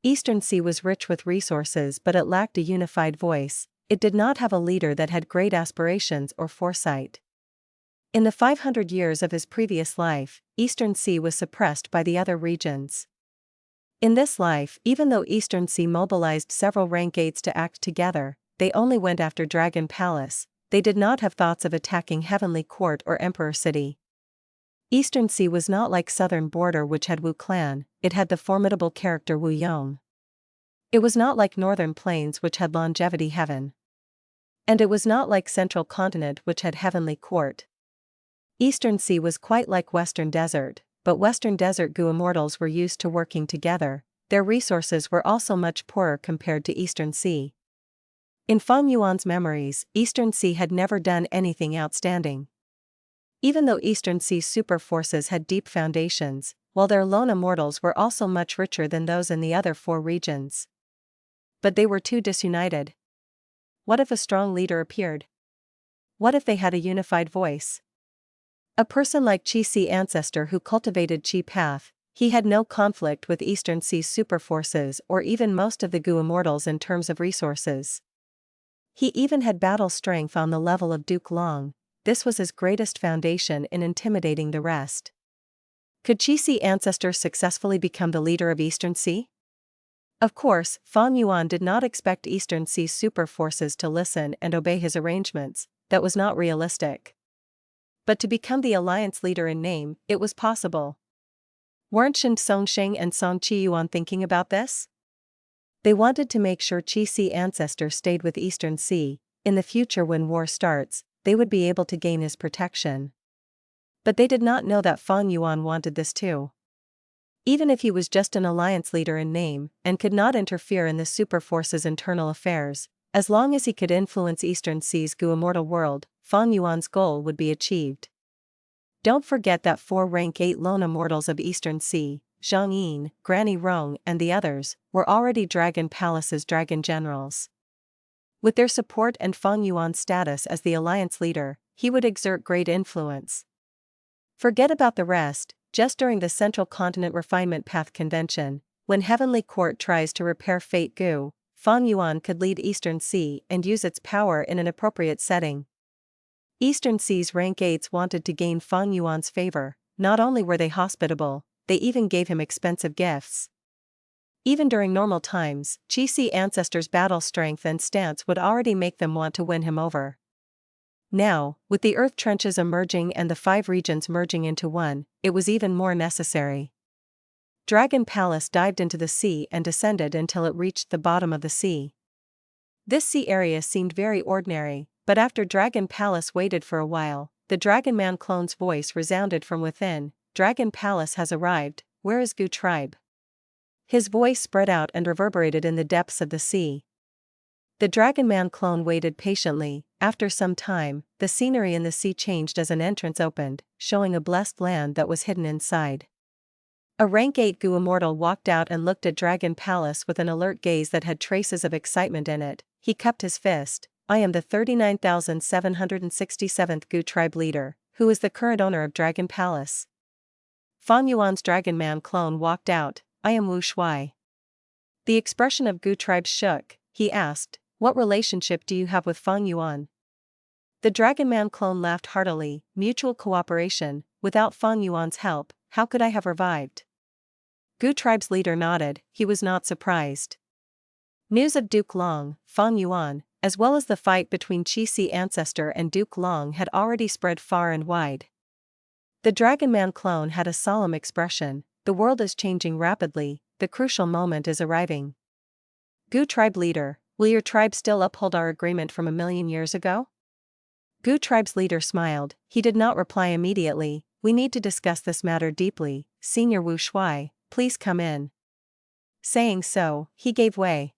Eastern Sea was rich with resources, but it lacked a unified voice. It did not have a leader that had great aspirations or foresight. In the 500 years of his previous life, Eastern Sea was suppressed by the other regions. In this life, even though Eastern Sea mobilized several rank 8s to act together, they only went after Dragon Palace. They did not have thoughts of attacking Heavenly Court or Emperor City. Eastern Sea was not like Southern Border, which had Wu Clan, it had the formidable character Wu Yong. It was not like Northern Plains, which had Longevity Heaven. And it was not like Central Continent, which had Heavenly Court. Eastern Sea was quite like Western Desert, but Western Desert Gu Immortals were used to working together. Their resources were also much poorer compared to Eastern Sea. In Fang Yuan's memories, Eastern Sea had never done anything outstanding. Even though Eastern Sea's super forces had deep foundations, while their lone immortals were also much richer than those in the other 4 regions. But they were too disunited. What if a strong leader appeared? What if they had a unified voice? A person like Sea Ancestor who cultivated Chi Path, he had no conflict with Eastern Sea's super forces or even most of the Gu Immortals in terms of resources. He even had battle strength on the level of Duke Long. This was his greatest foundation in intimidating the rest. Could Sea Ancestor successfully become the leader of Eastern Sea? Of course, Fang Yuan did not expect Eastern Sea's super forces to listen and obey his arrangements. That was not realistic. But to become the alliance leader in name, it was possible. Weren't Shin Songxing and Song Qi Yuan thinking about this? They wanted to make sure Sea Ancestor stayed with Eastern Sea. In the future, when war starts, they would be able to gain his protection. But they did not know that Fang Yuan wanted this too. Even if he was just an alliance leader in name and could not interfere in the super force's internal affairs, as long as he could influence Eastern Sea's Gu Immortal world, Fang Yuan's goal would be achieved. Don't forget that 4 rank 8 lone immortals of Eastern Sea, Zhang Yin, Granny Rong and the others, were already Dragon Palace's dragon generals. With their support and Fang Yuan's status as the alliance leader, he would exert great influence. Forget about the rest. Just during the Central Continent Refinement Path Convention, when Heavenly Court tries to repair Fate Gu, Fang Yuan could lead Eastern Sea and use its power in an appropriate setting. Eastern Sea's rank 8s wanted to gain Fang Yuan's favor. Not only were they hospitable, they even gave him expensive gifts. Even during normal times, Sea Ancestor's battle strength and stance would already make them want to win him over. Now, with the earth trenches emerging and the 5 regions merging into one, it was even more necessary. Dragon Palace dived into the sea and descended until it reached the bottom of the sea. This sea area seemed very ordinary, but after Dragon Palace waited for a while, the Dragonman clone's voice resounded from within. Dragon Palace has arrived, where is Gu tribe? His voice spread out and reverberated in the depths of the sea. The Dragonman clone waited patiently. After some time, the scenery in the sea changed as an entrance opened, showing a blessed land that was hidden inside. A rank 8 Gu Immortal walked out and looked at Dragon Palace with an alert gaze that had traces of excitement in it. He cupped his fist. I am the 39,767th Gu tribe leader, who is the current owner of Dragon Palace? Fang Yuan's Dragonman clone walked out. I am Wu Shuai. The expression of Gu tribe shook. He asked, what relationship do you have with Fang Yuan? The Dragonman clone laughed heartily. Mutual cooperation. Without Fang Yuan's help, how could I have revived? Gu tribe's leader nodded. He was not surprised. News of Duke Long, Fang Yuan, as well as the fight between Sea Ancestor and Duke Long had already spread far and wide. The Dragonman clone had a solemn expression. The world is changing rapidly, the crucial moment is arriving. Gu tribe leader, will your tribe still uphold our agreement from 1,000,000 years ago? Gu tribe's leader smiled. He did not reply immediately. We need to discuss this matter deeply. Senior Wu Shuai, please come in. Saying so, he gave way.